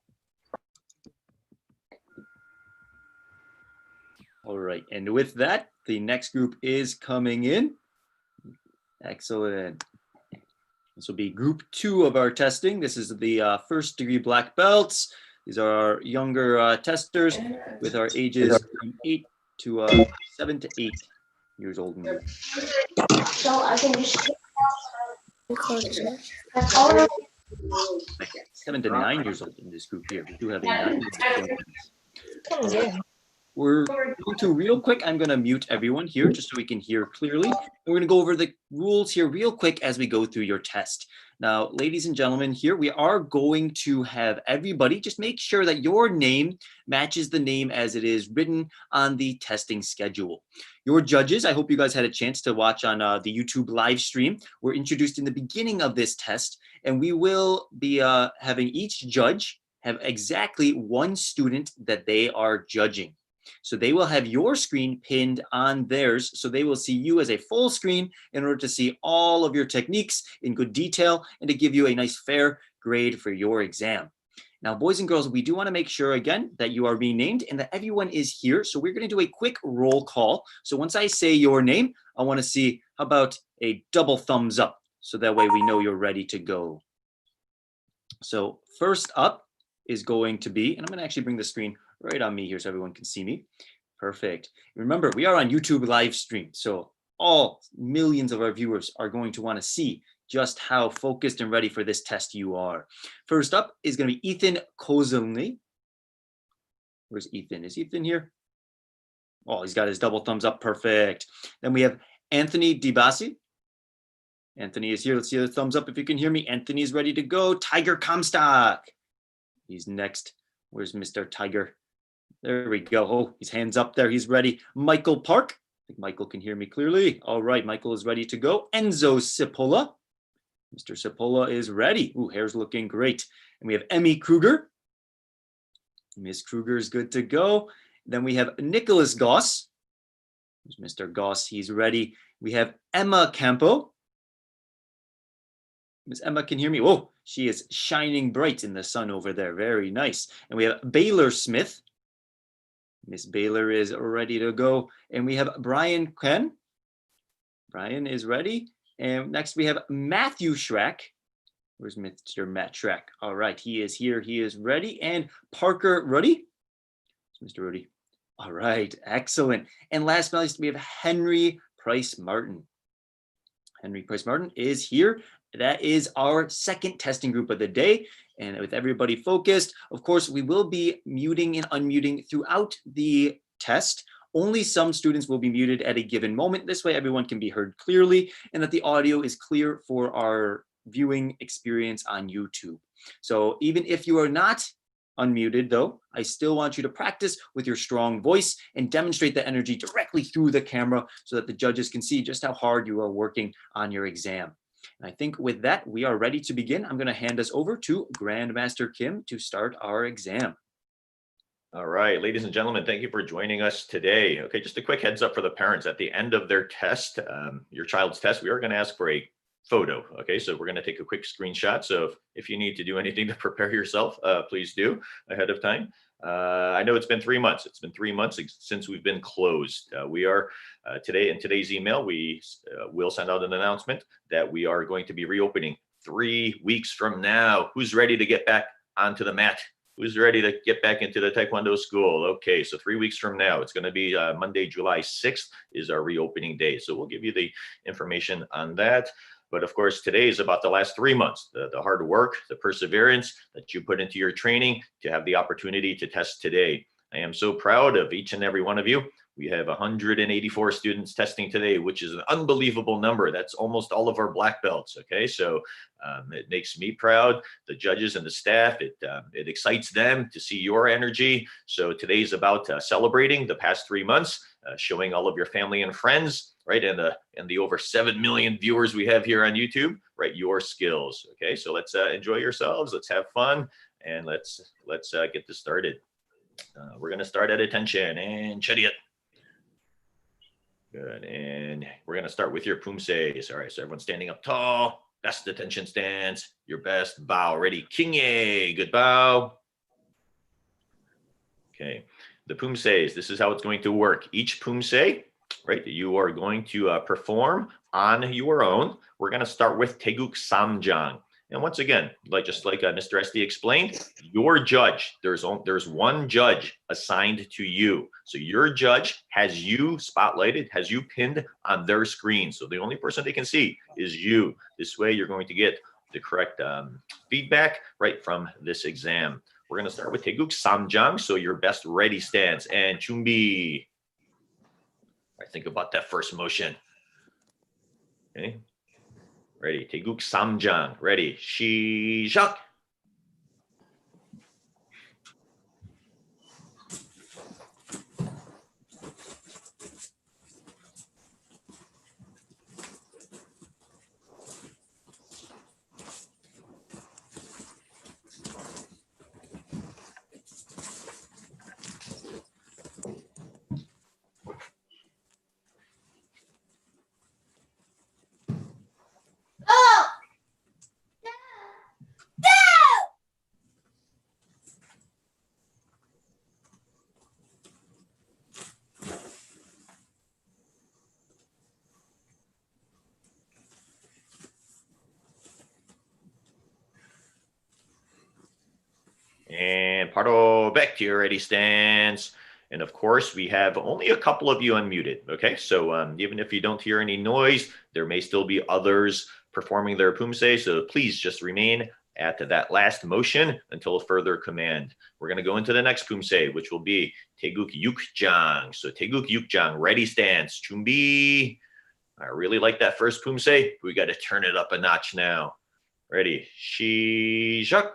All right, and with that, the next group is coming in. Excellent. This will be group 2 of our testing. This is the first degree black belts. These are our younger testers with our ages from 8 to 7 to 8 years old. So I can just 7 to 9 years old in this group here. We do have a 9-year-old. We're going to real quick. I'm going to mute everyone here just so we can hear clearly. And we're going to go over the rules here real quick as we go through your test. Now, ladies and gentlemen, here we are going to have everybody just make sure that your name matches the name as it is written on the testing schedule. Your judges, I hope you guys had a chance to watch on the YouTube live stream, were introduced in the beginning of this test, and we will be having each judge have exactly one student that they are judging. So they will have your screen pinned on theirs. So they will see you as a full screen in order to see all of your techniques in good detail and to give you a nice fair grade for your exam. Now, boys and girls, we do want to make sure again that you are renamed and that everyone is here. So we're going to do a quick roll call. So once I say your name, I want to see how about a double thumbs up. So that way we know you're ready to go. So first up is going to be, and I'm going to actually bring the screen right on me here so everyone can see me. Perfect. Remember, we are on YouTube live stream. So all millions of our viewers are going to want to see just how focused and ready for this test you are. First up is going to be Ethan Kozulny. Where's Ethan? Is Ethan here? Oh, he's got his double thumbs up. Perfect. Then we have Anthony DiBasi. Anthony is here. Let's see the thumbs up if you can hear me. Anthony's ready to go. Tiger Comstock. He's next. Where's Mr. Tiger? There we go. Oh, his hands up there. He's ready. Michael Park. I think Michael can hear me clearly. All right, Michael is ready to go. Enzo Cipolla. Mr. Cipolla is ready. Ooh, hair's looking great. And we have Emmy Kruger. Miss Kruger is good to go. Then we have Nicholas Goss. There's Mr. Goss. He's ready. We have Emma Campo. Miss Emma can hear me. Oh, she is shining bright in the sun over there. Very nice. And we have Baylor Smith. Miss Baylor is ready to go. And we have Brian Ken. Brian is ready. And next we have Matthew Schrack. Where's Mr. Matt Schrack? All right, he is here. He is ready. And Parker Ruddy. Mr. Ruddy. All right, excellent. And last but not least, we have Henry Price Martin. Henry Price Martin is here. That is our second testing group of the day. And with everybody focused, of course, we will be muting and unmuting throughout the test. Only some students will be muted at a given moment. This way everyone can be heard clearly and that the audio is clear for our viewing experience on YouTube. So even if you are not unmuted though, I still want you to practice with your strong voice and demonstrate the energy directly through the camera so that the judges can see just how hard you are working on your exam. And I think with that, we are ready to begin. I'm going to hand us over to Grandmaster Kim to start our exam. All right, ladies and gentlemen, thank you for joining us today. Okay, just a quick heads up for the parents. At the end of their test, your child's test, we are going to ask for a photo. Okay, so we're going to take a quick screenshot. So if you need to do anything to prepare yourself, please do ahead of time. I know it's been 3 months. It's been 3 months since we've been closed. We are today in today's email, we will send out an announcement that we are going to be reopening 3 weeks from now. Who's ready to get back onto the mat? Who's ready to get back into the Taekwondo school? Okay, so 3 weeks from now, it's going to be Monday, July 6th is our reopening day. So we'll give you the information on that. But of course, today is about the last 3 months, the hard work, the perseverance that you put into your training to have the opportunity to test today. I am so proud of each and every one of you. We have 184 students testing today, which is an unbelievable number. That's almost all of our black belts. Okay, so it makes me proud, the judges and the staff. It excites them to see your energy. So today is about celebrating the past 3 months, showing all of your family and friends, right, and the over 7 million viewers we have here on YouTube, right, your skills. Okay, so let's enjoy yourselves. Let's have fun, and let's get this started. We're gonna start at attention and chariot. Good, and we're gonna start with your Pumsae. All right, so everyone's standing up tall. Best attention stance. Your best bow. Ready? Kinye. Good bow. Okay, the Pumsaes. This is how it's going to work. Each Pumsae, right, you are going to perform on your own. We're going to start with Taeguk Samjang. And once again, just like Mr. Esty explained, your judge, there's one judge assigned to you. So your judge has you spotlighted, has you pinned on their screen. So the only person they can see is you. This way you're going to get the correct feedback right from this exam. We're going to start with Taeguk Samjang. So your best ready stance and Chumbi. Right, think about that first motion. Okay. Ready, Taeguk Samjang. Ready, Shishak. And paro, back to your ready stance. And of course, we have only a couple of you unmuted. Okay, so even if you don't hear any noise, there may still be others performing their Pumsae. So please just remain at that last motion until further command. We're going to go into the next Pumsae, which will be Taeguk Yukjang. So Taeguk Yukjang, ready stance, Chumbi. I really like that first Pumsae. We got to turn it up a notch now. Ready, Shizhak.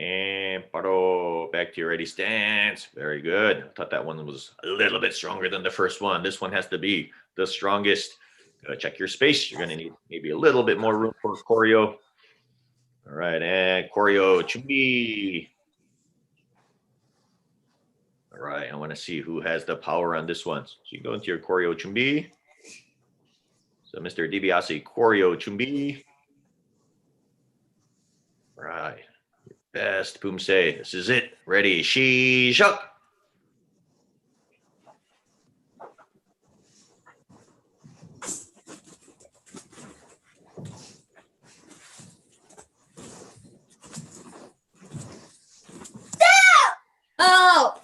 And paro, back to your ready stance. Very good. I thought that one was a little bit stronger than the first one. This one has to be the strongest. Check your space. You're going to need maybe a little bit more room for choreo. All right, and choreo, Chumbi. All right, I want to see who has the power on this one. So you go into your choreo, Chumbi. So Mr. DiBiase, choreo, Chumbi. All right. Best Pumsae. This is it. Ready, Shishak. Oh!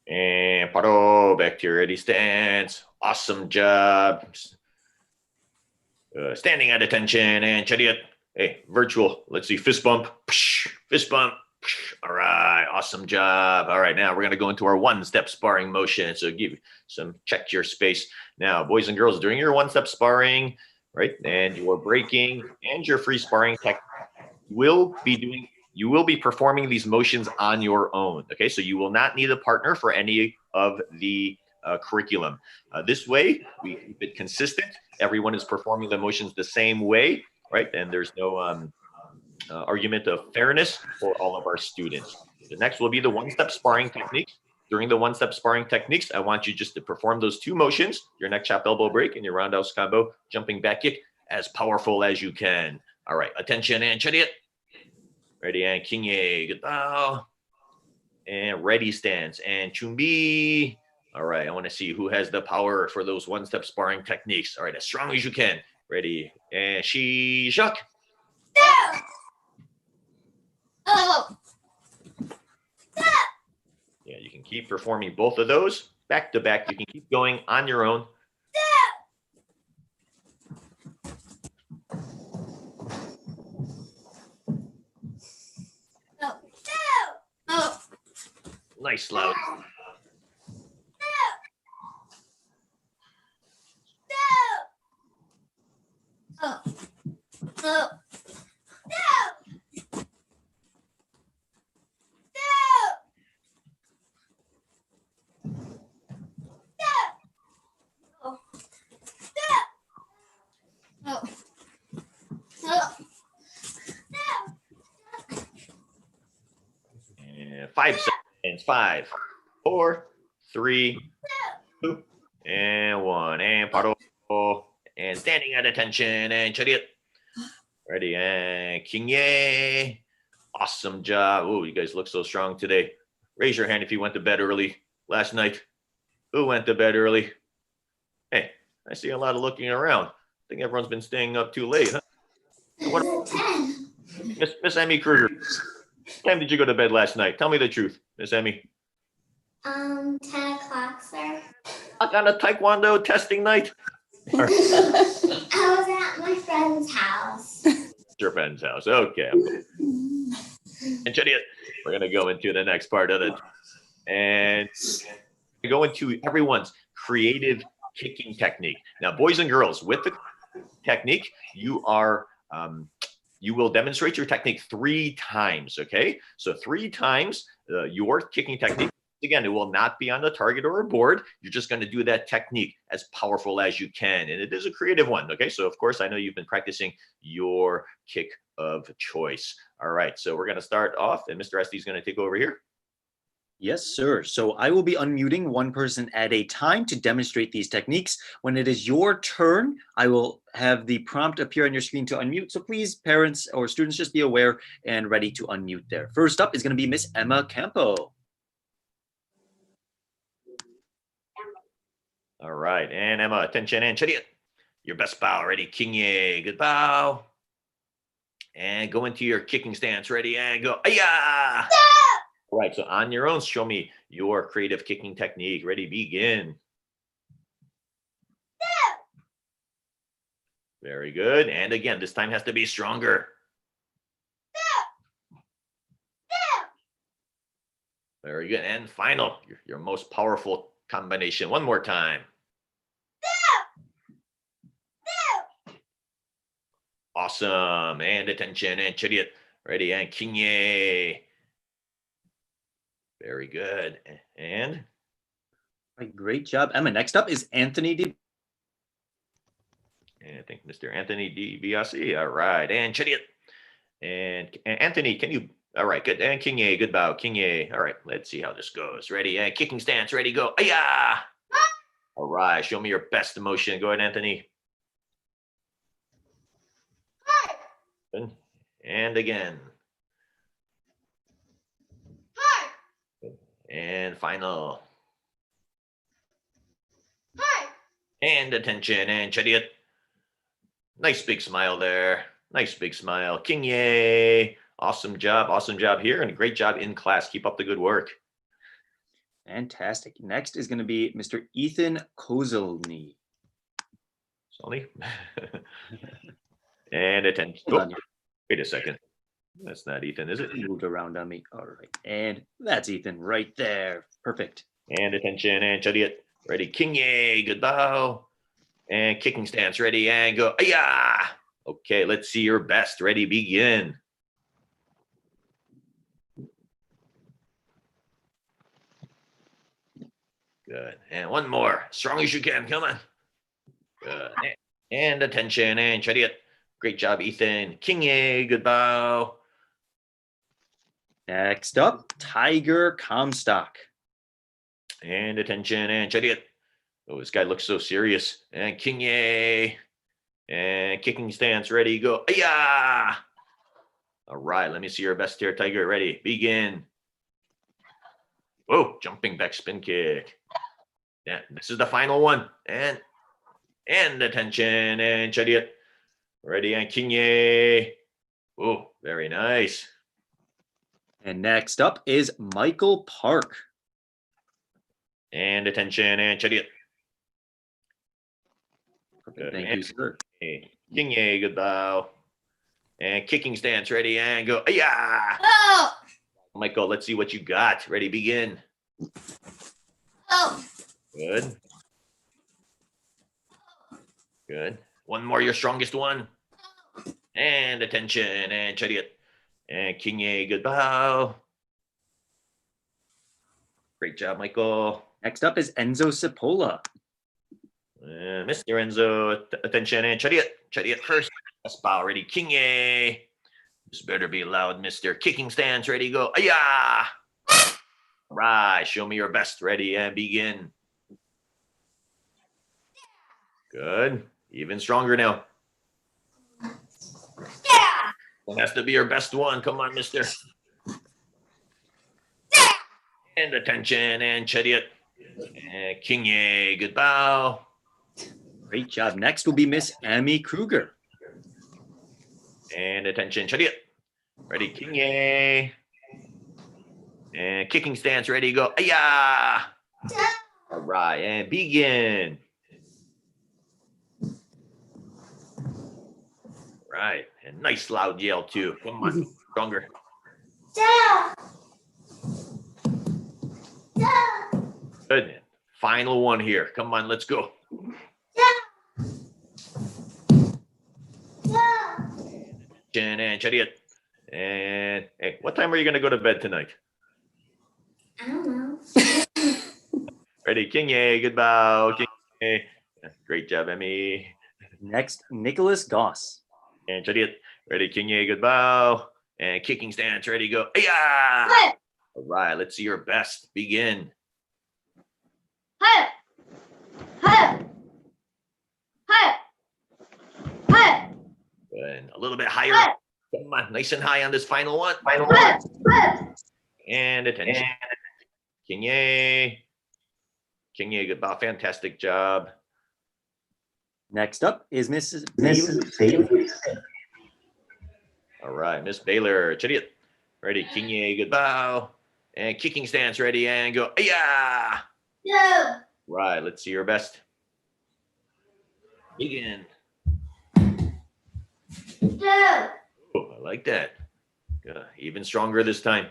And paro, back to your ready stance. Awesome job. Standing at attention and chariot. Hey, virtual. Let's see. Fist bump. Fist bump. All right. Awesome job. All right. Now we're going to go into our one-step sparring motion. So give some, check your space. Now, boys and girls, during your one-step sparring, right, and your breaking and your free sparring technique, you will be performing these motions on your own. Okay. So you will not need a partner for any of the curriculum. This way, we keep it consistent. Everyone is performing the motions the same way, right? And there's no argument of fairness for all of our students. The next will be the one-step sparring techniques. During the one-step sparring techniques, I want you just to perform those two motions, your neck chop elbow break and your roundhouse combo, jumping back kick, as powerful as you can. All right, attention and chariot. Ready and kinye, good bow. And ready stance and chumbi. All right, I want to see who has the power for those one-step sparring techniques. All right, as strong as you can. Ready, and shishak. Oh! Yeah, you can keep performing both of those back to back. You can keep going on your own. Oh! Nice loud. Oh! Oh! And 5 seconds. 5, 4, 3, 2, and 1. And paro. And standing at attention and chariot. Ready and kinye. Awesome job. Oh, you guys look so strong today. Raise your hand if you went to bed early last night. Who went to bed early? Hey, I see a lot of looking around. I think everyone's been staying up too late, huh? What, 10. Miss Emmy Kruger, what time did you go to bed last night? Tell me the truth, Miss Emmy. 10 o'clock, sir. On a Taekwondo testing night? I was at my friend's house. Your friend's house. Okay. And Jenny, we're going to go into the next part of it. And we go into everyone's creative kicking technique. Now, boys and girls, with the technique, you will demonstrate your technique 3 times, okay? So 3 times your kicking technique. Again, it will not be on the target or a board. You're just going to do that technique as powerful as you can. And it is a creative one, okay? So, of course, I know you've been practicing your kick of choice. All right, so we're going to start off, and Mr. Esty is going to take over here. Yes, sir. So I will be unmuting one person at a time to demonstrate these techniques. When it is your turn, I will have the prompt appear on your screen to unmute. So please, parents or students, just be aware and ready to unmute there. First up is going to be Miss Emma Campo. All right, and Emma, attention, and chariot. Your best bow, ready, king ye, good bow. And go into your kicking stance, ready, and go, ayah! All right, so on your own, show me your creative kicking technique. Ready, begin. Very good, and again, this time has to be stronger. Very good, and final, your most powerful combination. One more time. Awesome, and attention, and chariot. Ready, and king ye. Very good, and Right, great job, Emma. Next up is Anthony D. And I think Mr. Anthony DiBiase. All right, and chariot. And Anthony, can you? All right, good. And king ye, good bow, king ye. All right, let's see how this goes. Ready, and kicking stance, ready, go. Ayah! All right, show me your best emotion. Go ahead, Anthony. Good. And again. And final. And attention, and chariot. Nice big smile there. Nice big smile. King ye. Awesome job here, and a great job in class. Keep up the good work. Fantastic. Next is going to be Mr. Ethan Kozelny. Sonny. And attention. Hold on, Wait a second. That's not Ethan, is it? you moved around on me. All right, and that's Ethan right there. Perfect. And attention, and chariot. Ready, king ye, good bow. And kicking stance, ready, and go. Ayah! Okay, let's see your best. Ready, begin. Good. And one more. Strong as you can. Come on. Good. And attention, and chariot. Great job, Ethan. King ye, good bow. Next up, Tiger Comstock. And attention, and chariot. Oh, this guy looks so serious. And king ye. And kicking stance, ready, go. Ayah! All right, let me see your best here, Tiger. Ready, begin. Whoa, jumping back spin kick. Yeah, this is the final one. And attention, and chariot. Ready, and king ye. Oh, very nice. And next up is Michael Park. And attention, and chariot. Perfect. Thank you, sir. King ye, good bow. And kicking stance, ready, and go. Ayah! Oh! Michael, let's see what you got. Ready, begin. Oh! Good. Good. One more, your strongest one. And attention, and chariot. And king ye, good bow. Great job, Michael. Next up is Enzo Cipolla. Mr. Enzo, attention, and chariot. Chariot first. Let's bow, ready, king ye. This better be loud, Mr. Kicking stance, ready, go. Ayah! All right, show me your best. Ready, and begin. Good. Even stronger now. Yeah! It has to be your best one. Come on, mister. And attention, and chariot. And king ye, good bow. Great job. Next will be Miss Amy Kruger. And attention, chariot. Ready, kinye. And kicking stance, ready, go. Ayah! All right, and begin. Right, and nice loud yell too. Come on, stronger. Good. Final one here. Come on, let's go. And chariot. And hey, what time are you gonna go to bed tonight? I don't know. Ready, kinye, good bow. Kinye. Great job, Emmy. Next, Nicholas Goss. And chariot. Ready, kinye, good bow. And kicking stance, ready, go. Ayah! All right, let's see your best. Begin. And a little bit higher. Come on, nice and high on this final one. Final one. And attention. Kinye. Kinye, good bow. Fantastic job. Next up is Mrs. Bailey. All right, Miss Baylor. Chariot. Ready, kinye, good bow. And kicking stance, ready, and go. Ayah! No. Right, let's see your best. Begin. No. Oh, I like that. Even stronger this time.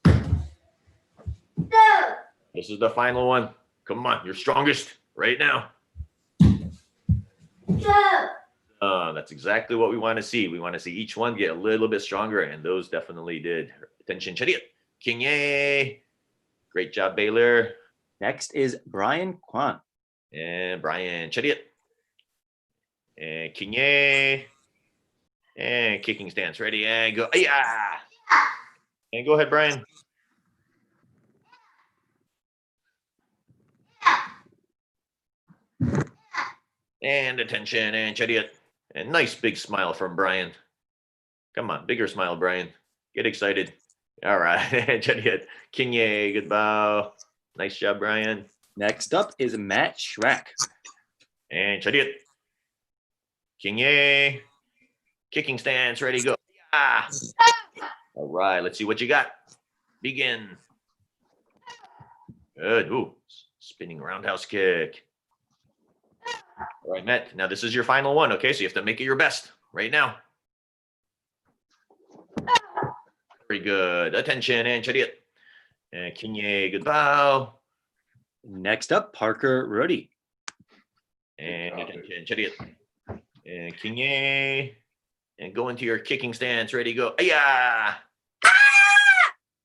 No. This is the final one. Come on, you're strongest right now. No. That's exactly what we want to see. We want to see each one get a little bit stronger, and those definitely did. Attention, chariot. Kinye. Great job, Baylor. Next is Brian Kwan. And Brian, chariot. And kinye. And kicking stance, ready, and go. Yeah. And go ahead, Brian. And attention, and chariot. And nice big smile from Brian. Come on, bigger smile, Brian. Get excited. All right, chariot. Kinye, good bow. Nice job, Brian. Next up is Matt Schrack. And chariot. Kinye. Kicking stance, ready, go. Ah. All right, let's see what you got. Begin. Good. Ooh, spinning roundhouse kick. All right, Matt. Now this is your final one, okay? So you have to make it your best right now. Very good. Attention, and chariot. And kinye, good bow. Next up, Parker Ruddy. And attention, chariot. And kinye. And go into your kicking stance. Ready, go. Ayah!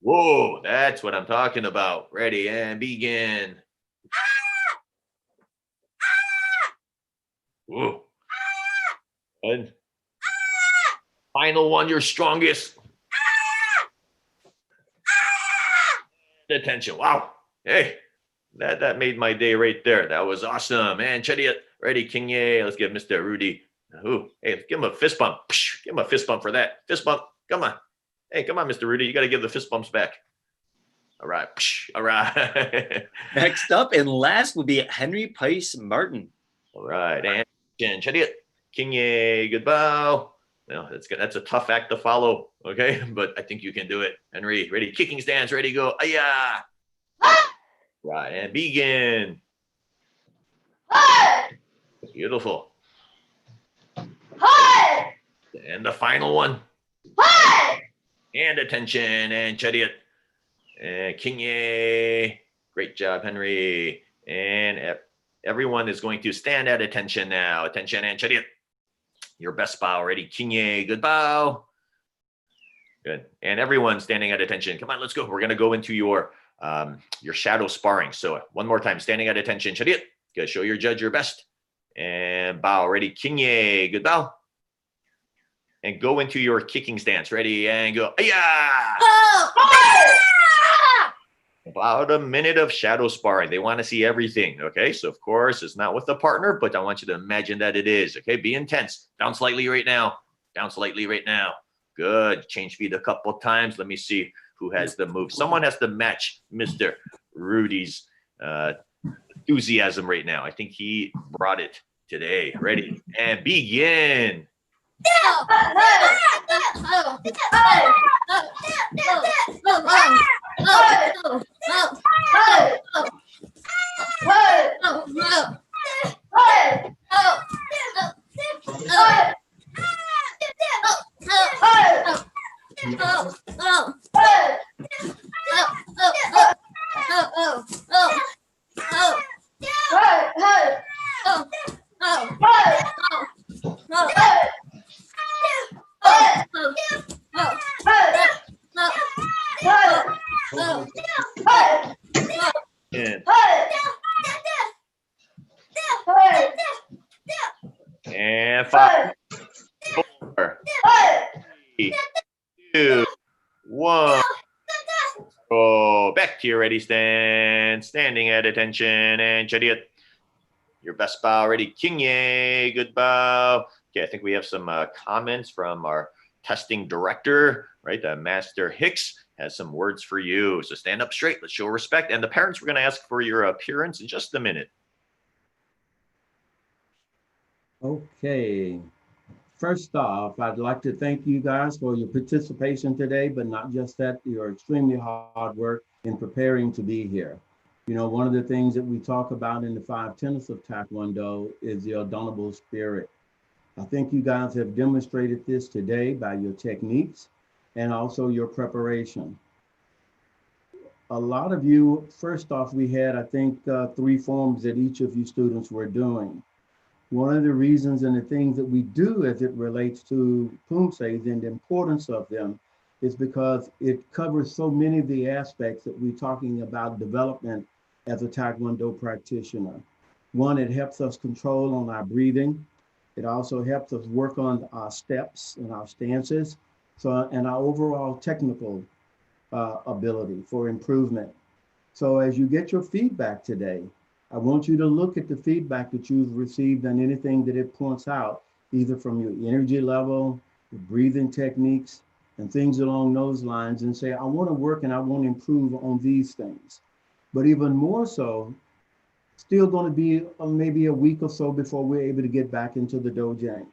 Whoa, that's what I'm talking about. Ready, and begin. Whoa. And final one, your strongest. Attention. Wow. Hey, that made my day right there. That was awesome. And chariot, ready, kinye. Let's give Mr. Rudy. Ooh, hey, give him a fist bump. Give him a fist bump for that. Fist bump. Come on. Hey, come on, Mr. Rudy. You got to give the fist bumps back. All right. All right. Next up and last will be Henry Pice Martin. All right. And chariot, kinye, good bow. Well, that's a tough act to follow. Okay. But I think you can do it. Henry, ready. Kicking stance, ready, go. Ayah. Right. And begin. Beautiful. And the final one. And attention, and chariot. And kinye. Great job, Henry. And everyone is going to stand at attention now. Attention, and chariot. Your best bow. Ready, kinye. Good bow. Good. And everyone standing at attention. Come on, let's go. We're going to go into your shadow sparring. So one more time, standing at attention, chariot. Good. Show your judge your best. And bow. Ready, kinye. Good bow. And go into your kicking stance. Ready, and go. Yeah. About a minute of shadow sparring. They want to see everything. Okay. So of course it's not with the partner, but I want you to imagine that it is. Okay. Be intense. Down slightly right now. Down slightly right now. Good. Change feet a couple times. Let me see who has the move. Someone has to match Mr. Rudy's enthusiasm right now. I think he brought it today. Ready and begin. In. And 5, 4, 3, 2, 1. Go back to your ready stand. Standing at attention and chariot. Your best bow ready. King Ye. Good bow. Okay, I think we have some comments from our testing director, right? Master Hicks has some words for you. So stand up straight. Let's show respect. And the parents, we're going to ask for your appearance in just a minute. Okay. First off, I'd like to thank you guys for your participation today, but not just that, your extremely hard work in preparing to be here. You know, one of the things that we talk about in the 5 tenets of Taekwondo is the adorable spirit. I think you guys have demonstrated this today by your techniques and also your preparation. A lot of you, first off, we had, I think, 3 forms that each of you students were doing. One of the reasons and the things that we do as it relates to Pumsae and the importance of them is because it covers so many of the aspects that we're talking about development as a Taekwondo practitioner. One, it helps us control on our breathing. It also helps us work on our steps and our stances, and our overall technical ability for improvement. So as you get your feedback today, I want you to look at the feedback that you've received and anything that it points out, either from your energy level, your breathing techniques, and things along those lines, and say, I want to work and I want to improve on these things. But even more so, still going to be maybe a week or so before we're able to get back into the dojo.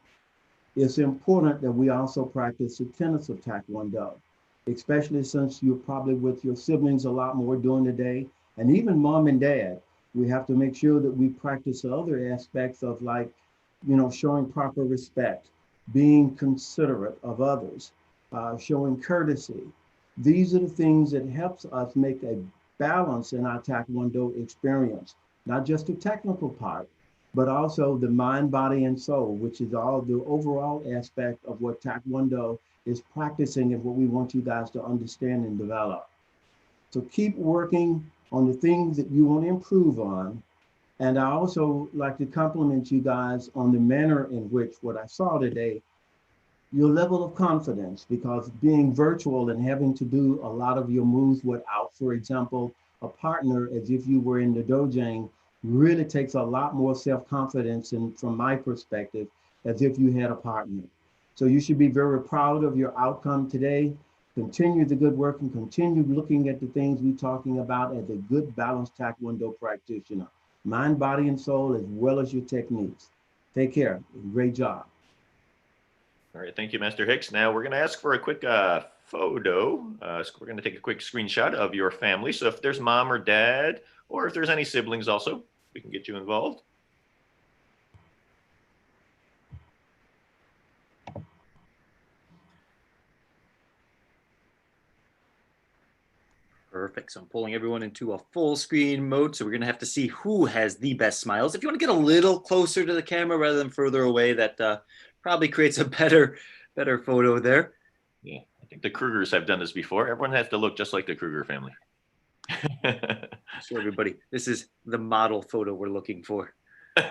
It's important that we also practice the tenets of Taekwondo, especially since you're probably with your siblings a lot more during the day, and even mom and dad. We have to make sure that we practice other aspects of, like, you know, showing proper respect, being considerate of others, showing courtesy. These are the things that helps us make a balance in our Taekwondo experience, not just the technical part, but also the mind, body, and soul, which is all the overall aspect of what Taekwondo is practicing and what we want you guys to understand and develop. So keep working on the things that you want to improve on. And I also like to compliment you guys on the manner in which what I saw today, your level of confidence, because being virtual and having to do a lot of your moves without, for example, a partner, as if you were in the dojo, really takes a lot more self-confidence, and from my perspective, as if you had a partner. So you should be very proud of your outcome today. Continue the good work and continue looking at the things we're talking about as a good balanced Taekwondo practitioner. Mind, body, and soul, as well as your techniques. Take care. Great job. All right, thank you, Master Hicks. Now we're going to ask for a quick photo. So we're going to take a quick screenshot of your family. So if there's mom or dad, or if there's any siblings also, we can get you involved. Perfect. So I'm pulling everyone into a full screen mode. So we're going to have to see who has the best smiles. If you want to get a little closer to the camera rather than further away, that probably creates a better photo there. Yeah, I think the Krugers have done this before. Everyone has to look just like the Kruger family. So everybody, this is the model photo we're looking for. You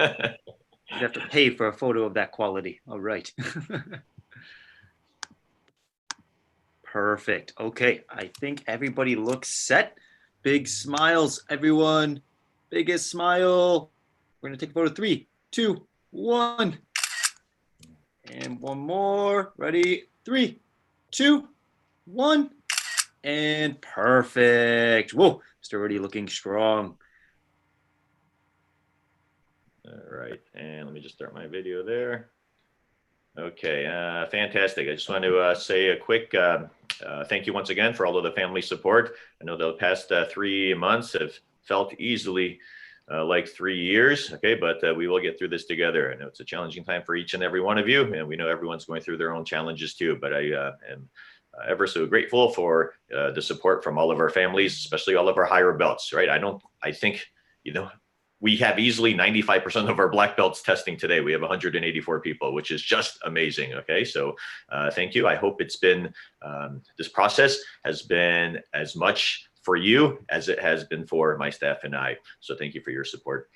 have to pay for a photo of that quality. All right. Perfect. Okay, I think everybody looks set. Big smiles, everyone. Biggest smile. We're gonna take a photo. 3, 2, 1. And one more. Ready? 3, 2, 1. And perfect. Whoa, it's already looking strong. All right, and let me just start my video there. Okay, fantastic. I just want to say a quick thank you once again for all of the family support. I know the past 3 months have felt easily like 3 years, okay, but we will get through this together. I know it's a challenging time for each and every one of you, and we know everyone's going through their own challenges too, but I am ever so grateful for the support from all of our families, especially all of our higher belts, right? I think, you know, we have easily 95% of our black belts testing today. We have 184 people, which is just amazing. Okay, so thank you. I hope it's been, this process has been as much for you as it has been for my staff and I. So thank you for your support.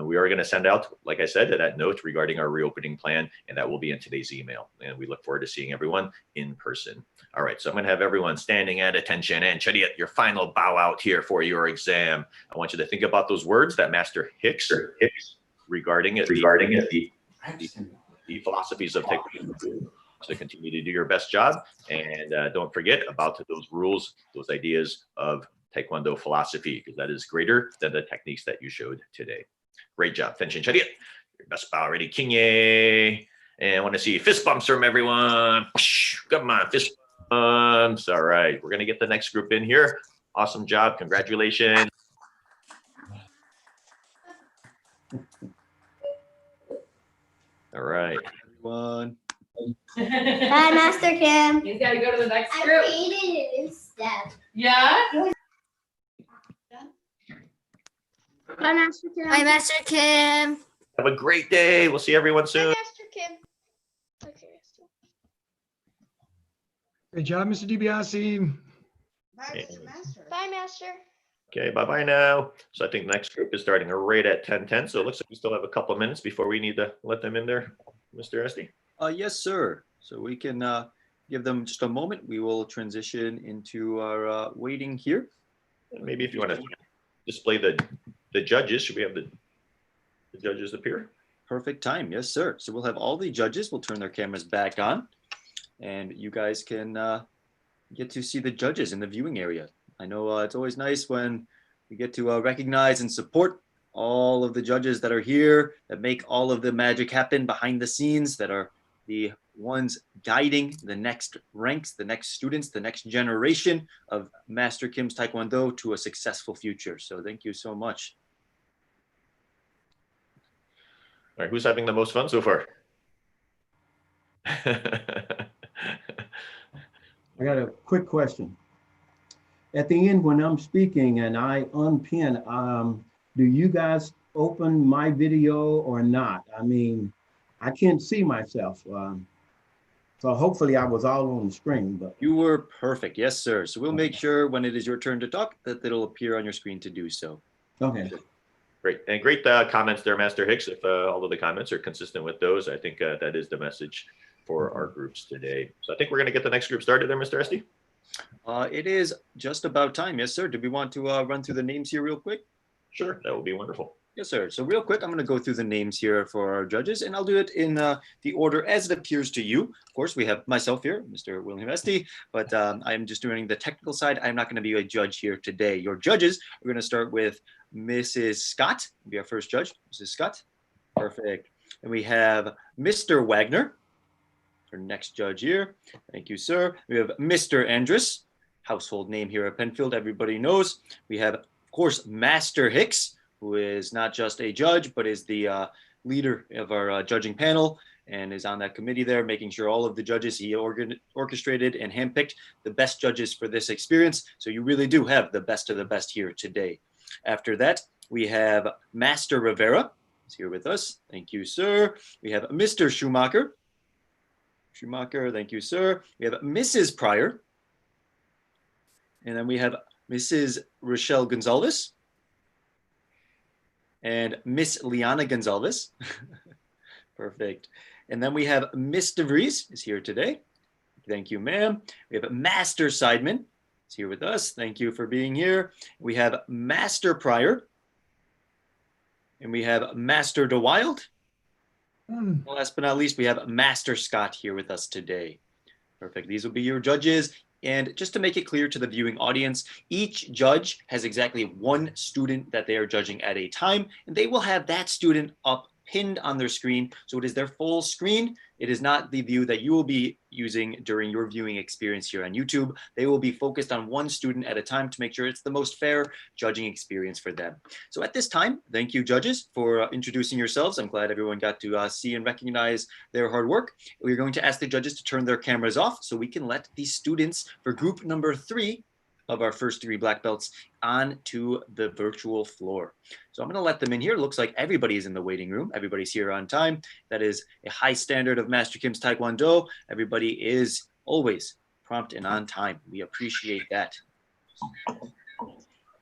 We are going to send out, like I said, that note regarding our reopening plan, and that will be in today's email. And we look forward to seeing everyone in person. All right, so I'm going to have everyone standing at attention, and Chariot, your final bow out here for your exam. I want you to think about those words that Master Hicks regarding the philosophies of Taekwondo. So continue to do your best job, and don't forget about those rules, those ideas of Taekwondo philosophy, because that is greater than the techniques that you showed today. Great job, Fenchin Chariot. Your best bow ready, Kinye. And I want to see fist bumps from everyone. Come on, fist bumps. All right, we're going to get the next group in here. Awesome job. Congratulations. All right, everyone. Bye, Master Kim. He's got to go to the next I group. created a new step. Yeah? Bye, Master Kim. Bye, Master Kim. Have a great day. We'll see everyone soon. Master Kim. Okay. Great job, Mr. DiBiase. Bye, Master. Okay, bye-bye now. So I think the next group is starting right at 10:10. So it looks like we still have a couple of minutes before we need to let them in there, Mr. Esty. Yes, sir. So we can give them just a moment. We will transition into our waiting here. Maybe if you want to display the judges, should we have the judges appear? Perfect time. Yes, sir. So we'll have all the judges. We'll turn their cameras back on, and you guys can get to see the judges in the viewing area. I know it's always nice when we get to recognize and support all of the judges that are here, that make all of the magic happen behind the scenes, that are the ones guiding the next ranks, the next students, the next generation of Master Kim's Taekwondo to a successful future. So thank you so much. All right, who's having the most fun so far? I got a quick question. At the end, when I'm speaking and I unpin, do you guys open my video or not? I mean, I can't see myself. So hopefully I was all on the screen. But You were perfect. Yes, sir. So we'll make sure when it is your turn to talk that it'll appear on your screen to do so. okay. Great, and great comments there, Master Hicks. If all of the comments are consistent with those, I think that is the message for our groups today. So I think we're going to get the next group started there, Mr. Esty. It is just about time. Yes, sir. Do we want to run through the names here real quick? Sure, that would be wonderful. Yes, sir. So real quick, I'm going to go through the names here for our judges, and I'll do it in the order as it appears to you. Of course, we have myself here, Mr. William Esty, but I'm just doing the technical side. I'm not going to be a judge here today. Your judges, we're going to start with Mrs. Scott, will be our first judge. Mrs. Scott, perfect. And we have Mr. Wagner, our next judge here. Thank you, sir. We have Mr. Andrus, household name here at Penfield, everybody knows. We have, of course, Master Hicks, who is not just a judge, but is the leader of our judging panel and is on that committee there, making sure all of the judges he orchestrated and handpicked the best judges for this experience. So you really do have the best of the best here today. After that, we have Master Rivera, who's here with us. Thank you, sir. We have Mr. Schumacher. Schumacher, thank you, sir. We have Mrs. Pryor. And then we have Mrs. Rochelle Gonzalez. And Miss Liana Gonzalez. Perfect. And then we have Miss DeVries is here today. Thank you, ma'am. We have Master Seidman is here with us. Thank you for being here. We have Master Pryor. And we have Master DeWild. And last but not least, we have Master Scott here with us today. Perfect. These will be your judges. And just to make it clear to the viewing audience, each judge has exactly one student that they are judging at a time, and they will have that student up pinned on their screen. So it is their full screen. It is not the view that you will be using during your viewing experience here on YouTube. They will be focused on one student at a time to make sure it's the most fair judging experience for them. So at this time, thank you, judges, for introducing yourselves. I'm glad everyone got to see and recognize their hard work. We're going to ask the judges to turn their cameras off so we can let the students for group number 3 of our first degree black belts onto the virtual floor. So I'm going to let them in here. It looks like everybody is in the waiting room. Everybody's here on time. That is a high standard of Master Kim's Taekwondo. Everybody is always prompt and on time. We appreciate that.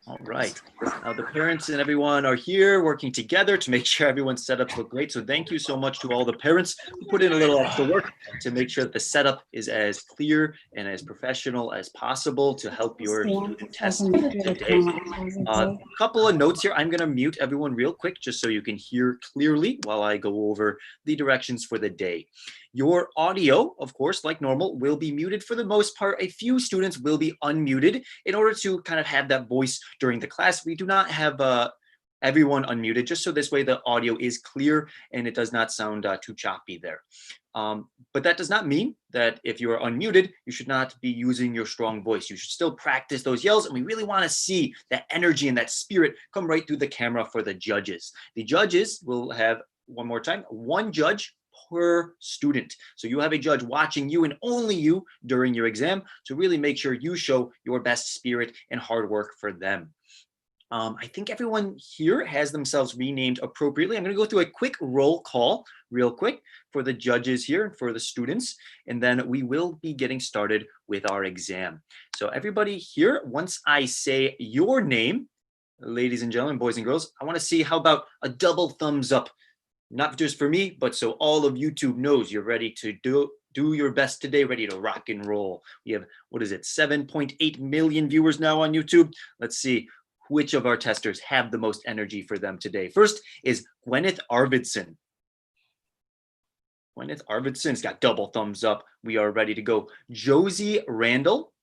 All right. Now the parents and everyone are here working together to make sure everyone's setups look great. So thank you so much to all the parents who put in a little extra work to make sure that the setup is as clear and as professional as possible to help your student test today. A couple of notes here. I'm going to mute everyone real quick just so you can hear clearly while I go over the directions for the day. Your audio, of course, like normal, will be muted for the most part. A few students will be unmuted in order to kind of have that voice during the class. We do not have everyone unmuted, just so this way the audio is clear and it does not sound too choppy there. But that does not mean that if you are unmuted, you should not be using your strong voice. You should still practice those yells, and we really want to see that energy and that spirit come right through the camera for the judges. The judges will have, one more time, one judge per student. So you have a judge watching you and only you during your exam to really make sure you show your best spirit and hard work for them. I think everyone here has themselves renamed appropriately. I'm going to go through a quick roll call real quick for the judges here and for the students, and then we will be getting started with our exam. So everybody here, once I say your name, ladies and gentlemen, boys and girls, I want to see how about a double thumbs up. Not just for me, but so all of YouTube knows you're ready to do your best today, ready to rock and roll. We have, what is it, 7.8 million viewers now on YouTube. Let's see which of our testers have the most energy for them today. First is Gwyneth Arvidsson. Gwyneth Arvidsson's got double thumbs up. We are ready to go. Josie Randall.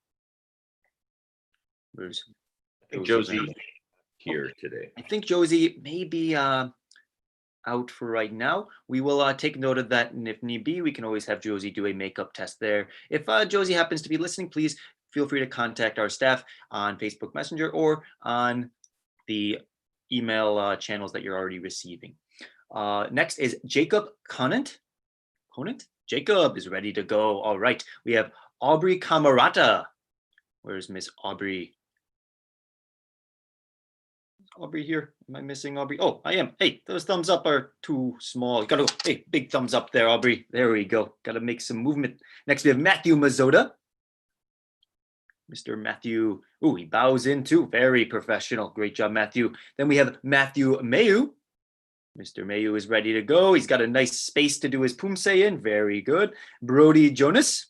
Where's Josie here today? I think Josie may be out for right now. We will take note of that, and if need be, we can always have Josie do a makeup test there. If Josie happens to be listening, please feel free to contact our staff on Facebook Messenger or on the email channels that you're already receiving. Next is Jacob Conant. Jacob is ready to go. All right. We have Aubrey Camerata. Where's Miss Aubrey? Aubrey here? Am I missing Aubrey? Oh, I am. Hey, those thumbs up are too small. You gotta go. Hey, big thumbs up there, Aubrey. There we go. Gotta make some movement. Next, we have Matthew Mazzotta. Mr. Matthew. Ooh, he bows in too. Very professional. Great job, Matthew. Then we have Matthew Mayu. Mr. Mayu is ready to go. He's got a nice space to do his Pumsae in. Very good. Brody Jonas.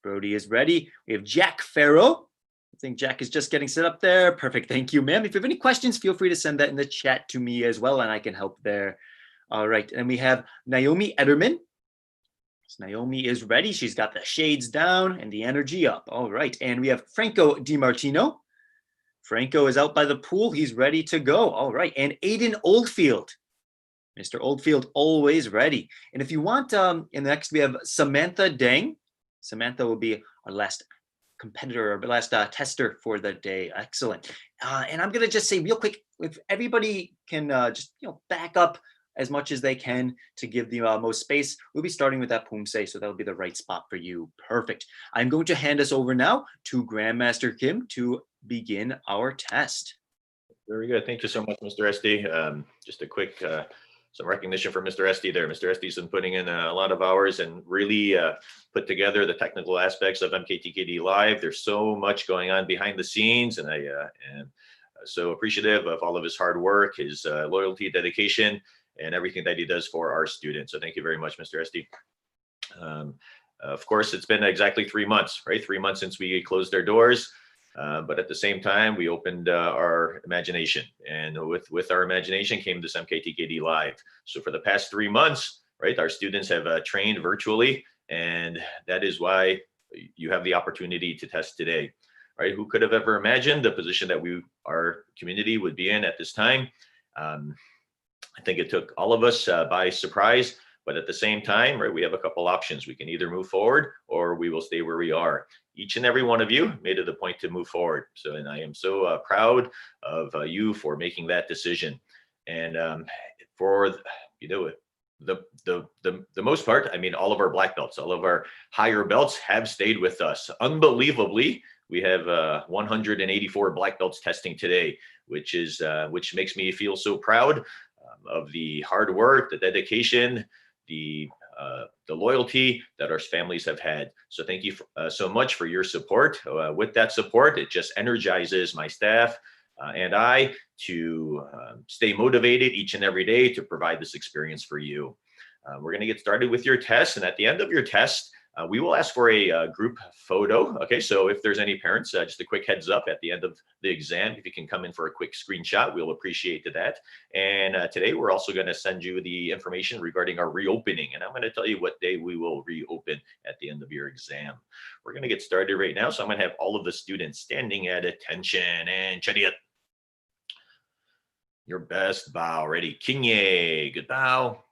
Brody is ready. We have Jack Farrow. I think Jack is just getting set up there. Perfect. Thank you, ma'am. If you have any questions, feel free to send that in the chat to me as well, and I can help there. All right. And we have Naomi Ederman. So Naomi is ready. She's got the shades down and the energy up. All right. And we have Franco DiMartino. Franco is out by the pool. He's ready to go. All right. And Aiden Oldfield. Mr. Oldfield, always ready. And if you want, and next we have Samantha Dang. Samantha will be our last competitor or last tester for the day. Excellent. And I'm going to just say real quick, if everybody can just back up as much as they can to give the most space, we'll be starting with that Pumsae, so that'll be the right spot for you. Perfect. I'm going to hand us over now to Grandmaster Kim to begin our test. Very good. Thank you so much, Mr. Esty. Just a quick some recognition for Mr. Esty there. Mr. Esty's been putting in a lot of hours and really put together the technical aspects of MKTKD Live. There's so much going on behind the scenes, and I am so appreciative of all of his hard work, his loyalty, dedication, and everything that he does for our students. So thank you very much, Mr. Esty. Of course, it's been exactly 3 months, right? 3 months since we closed our doors. But at the same time, we opened our imagination, and with our imagination came this MKTKD Live. So for the past 3 months, right, our students have trained virtually, and that is why you have the opportunity to test today, right? Who could have ever imagined the position that our community would be in at this time? I think it took all of us by surprise, but at the same time, right, we have a couple options. We can either move forward or we will stay where we are. Each and every one of you made it a point to move forward. So, and I am so proud of you for making that decision. And for, you know, the most part, I mean, all of our black belts, all of our higher belts have stayed with us. Unbelievably, we have 184 black belts testing today, which makes me feel so proud of the hard work, the dedication, the loyalty that our families have had. So thank you so much for your support. With that support, it just energizes my staff and I to stay motivated each and every day to provide this experience for you. We're going to get started with your test. And at the end of your test, we will ask for a group photo. Okay, so if there's any parents, just a quick heads up at the end of the exam, if you can come in for a quick screenshot, we'll appreciate that. And today we're also going to send you the information regarding our reopening. And I'm going to tell you what day we will reopen at the end of your exam. We're going to get started right now. So I'm going to have all of the students standing at attention and chariot. Your best bow. Ready? Kinye. Good bow.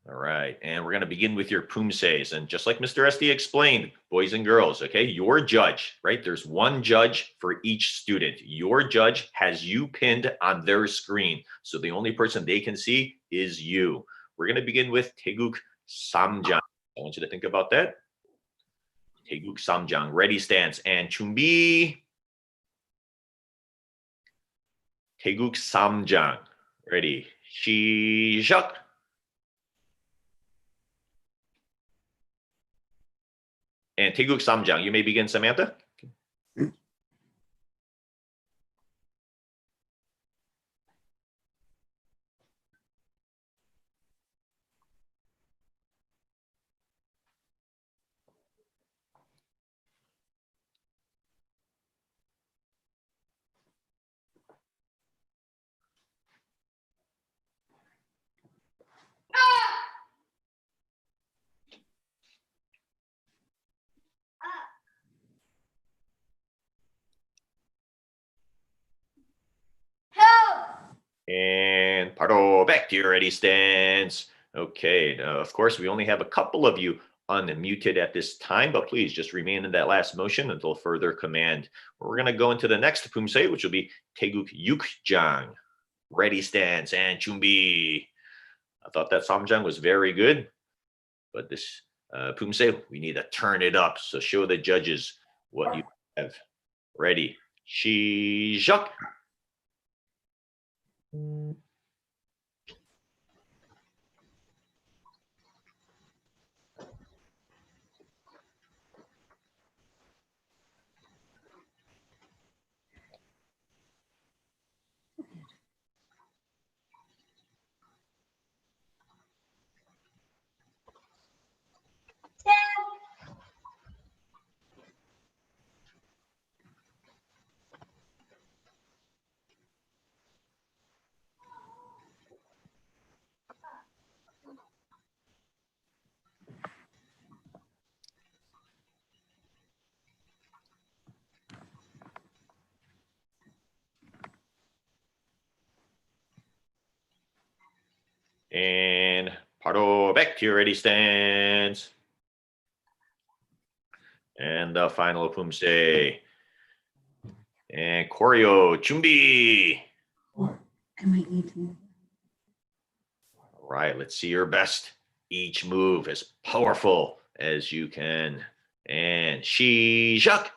All right, and we're going to begin with your Pumsaes. And just like Mr. SD explained, boys and girls, okay, your judge, right? There's one judge for each student. Your judge has you pinned on their screen. So the only person they can see is you. We're going to begin with Taeguk Samjang. I want you to think about that. Taeguk Samjang. Ready, stance, and 준비. Taeguk Samjang. Ready, 시작. And Taeguk Samjang, you may begin, Samantha. And 바로 back to your ready stance. Okay, of course, we only have a couple of you unmuted at this time, but please just remain in that last motion until further command. We're going to go into the next Pumsae, which will be Taeguk Yukjang. Ready stance and 준비. I thought that Samjang was very good, but this Pumsae, we need to turn it up. So show the judges what you have. Ready, 시작. And 바로 back to your ready stance. And the final Pumsae. And choreo 준비. I might need to move. All right, let's see your best. Each move as powerful as you can. And 시작.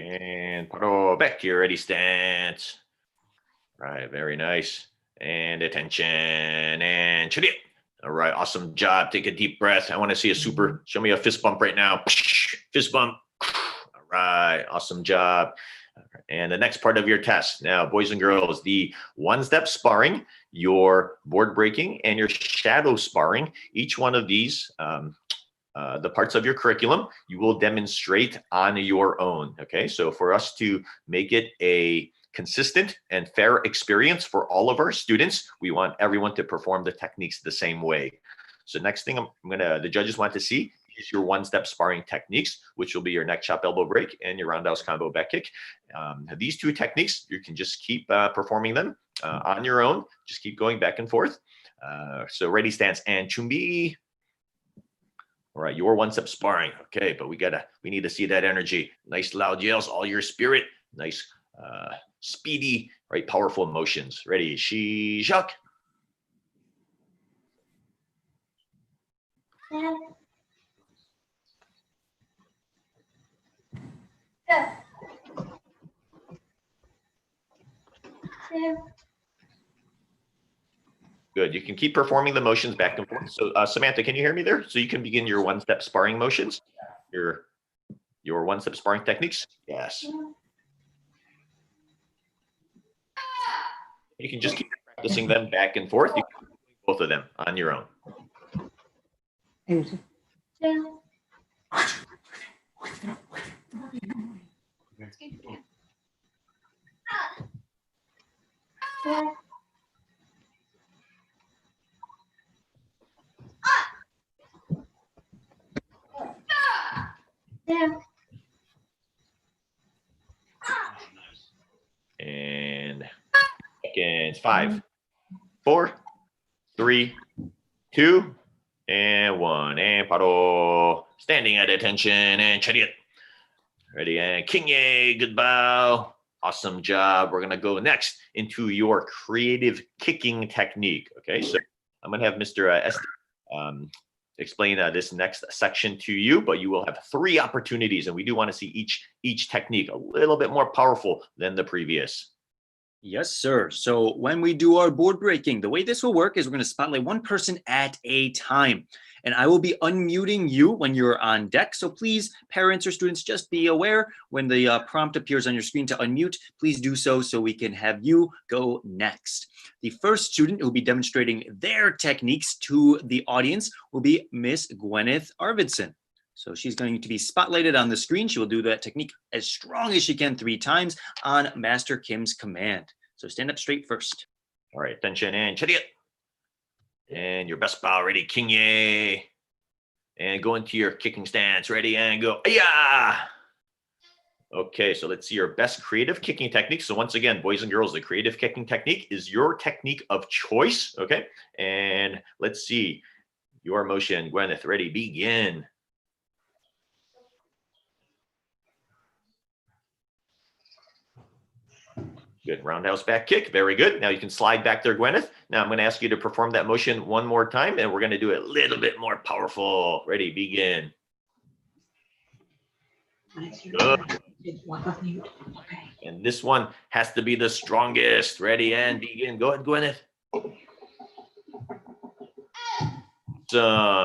And paro, back to your ready stance. Right, very nice. And attention and chariot. All right, awesome job. Take a deep breath. I want to see a super, show me a fist bump right now. Fist bump. All right, awesome job. And the next part of your test. Now, boys and girls, the one-step sparring, your board breaking, and your shadow sparring, each one of these, the parts of your curriculum, you will demonstrate on your own, okay? So for us to make it a consistent and fair experience for all of our students, we want everyone to perform the techniques the same way. So next thing the judges want to see is your one-step sparring techniques, which will be your neck chop elbow break and your roundhouse combo back kick. These two techniques, you can just keep performing them on your own. Just keep going back and forth. So ready, stance, and chumbi. All right, your one-step sparring. Okay, but we need to see that energy. Nice loud yells, all your spirit. Nice speedy, right, powerful motions. Ready, shishak. Good. You can keep performing the motions back and forth. So Samantha, can you hear me there? So you can begin your one-step sparring motions, your one-step sparring techniques. Yes. You can just keep practicing them back and forth. You can do both of them on your own. And seconds, 5, 4, 3, 2, and 1. And paro. Standing at attention and chariot. Ready, and kinye, good bow. Awesome job. We're going to go next into your creative kicking technique. Okay, so I'm going to have Mr. Explain this next section to you, but you will have 3 opportunities, and we do want to see each technique a little bit more powerful than the previous. Yes, sir. So when we do our board breaking, the way this will work is we're going to spotlight one person at a time. And I will be unmuting you when you're on deck. So please, parents or students, just be aware when the prompt appears on your screen to unmute, please do so we can have you go next. The first student who will be demonstrating their techniques to the audience will be Miss Gwyneth Arvidsson. So she's going to be spotlighted on the screen. She will do that technique as strong as she can 3 times on Master Kim's command. So stand up straight first. All right, attention and chariot. And your best bow, ready, kinye. And go into your kicking stance, ready, and go, ayah! Okay, so let's see your best creative kicking technique. So once again, boys and girls, the creative kicking technique is your technique of choice, okay? And let's see your motion, Gwyneth, ready, begin. Good, roundhouse back kick, very good. Now you can slide back there, Gwyneth. Now I'm going to ask you to perform that motion one more time, and we're going to do it a little bit more powerful. Ready, begin. Good. And this one has to be the strongest. Ready, and begin. Go ahead, Gwyneth.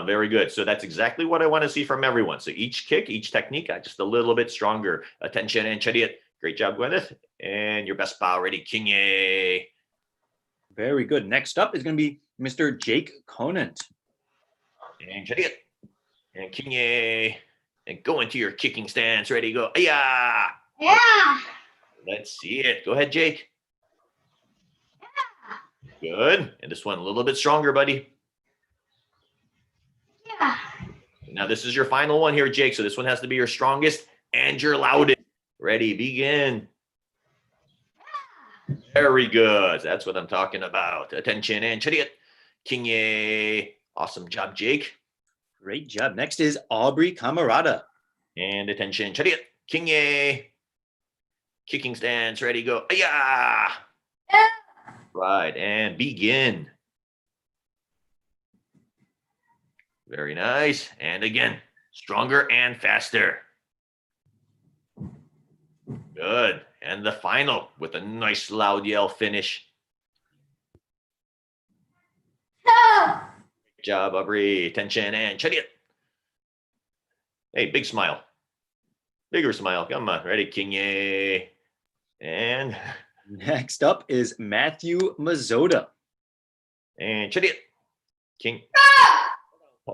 Very good. So that's exactly what I want to see from everyone. So each kick, each technique, just a little bit stronger. Attention and chariot. Great job, Gwyneth. And your best bow, ready, kinye. Very good. Next up is going to be Mr. Jake Conant. And chariot. And kinye. And go into your kicking stance. Ready, go. Ayah! Yeah. Let's see it. Go ahead, Jake. Good. And this one a little bit stronger, buddy. Yeah. Now this is your final one here, Jake. So this one has to be your strongest and your loudest. Ready, begin. Very good. That's what I'm talking about. Attention and chariot. Kinye. Awesome job, Jake. Great job. Next is Aubrey Camarada. And attention, chariot. Kinye. Kicking stance. Ready, go. Ayah! Right, and begin. Very nice. And again, stronger and faster. Good. And the final with a nice loud yell finish. Good job, Aubrey. Attention and chariot. Hey, big smile. Bigger smile. Come on. Ready? Kinye. And Next up is Matthew Mazzotta. and chariot. King.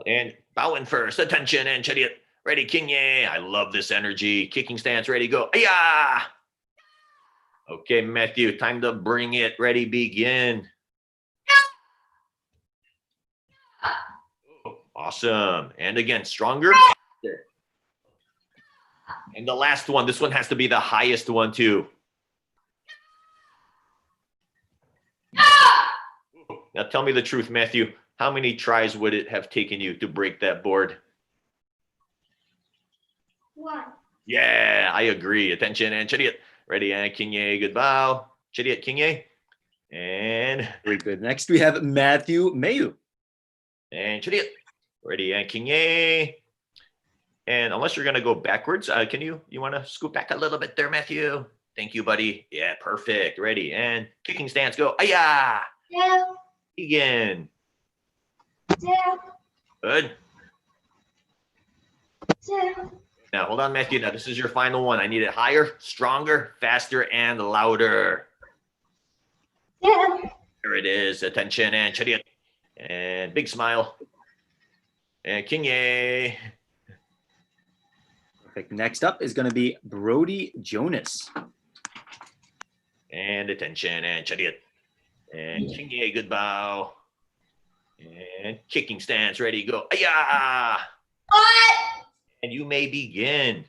And bowing first. Attention and chariot. Ready, Kinye. I love this energy. Kicking stance. Ready, go. Ayah! Okay, Matthew. Time to bring it. Ready, begin. Awesome. And again, stronger. And the last one. This one has to be the highest one, too. Now tell me the truth, Matthew. How many tries would it have taken you to break that board? 1. Yeah, I agree. Attention and chariot. Ready and Kinye. Good bow. Chariot, Kinye. And Very good. Next, we have Matthew Mayu. and chariot. Ready and Kinye. And unless you're going to go backwards, can you want to scoot back a little bit there, Matthew? Thank you, buddy. Yeah, perfect. Ready and kicking stance. Go. Ayah! 2. Begin. 2. Good. 2. Now, hold on, Matthew. Now, this is your final one. I need it higher, stronger, faster, and louder. 2. There it is. Attention and chariot. And big smile. And Kinye. Perfect. Next up is going to be Brody Jonas. And attention and chariot. And Kinye. Good bow. And kicking stance. Ready, go. Ayah! What? And you may begin.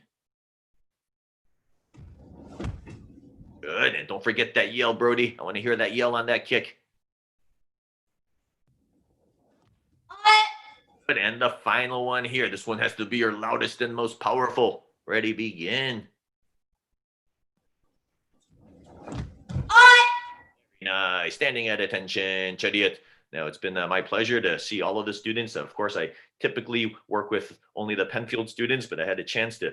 Good. And don't forget that yell, Brody. I want to hear that yell on that kick. What? Good. And the final one here. This one has to be your loudest and most powerful. Ready, begin. What? Nice. Standing at attention, chariot. Now, it's been my pleasure to see all of the students. Of course, I typically work with only the Penfield students, but I had a chance to,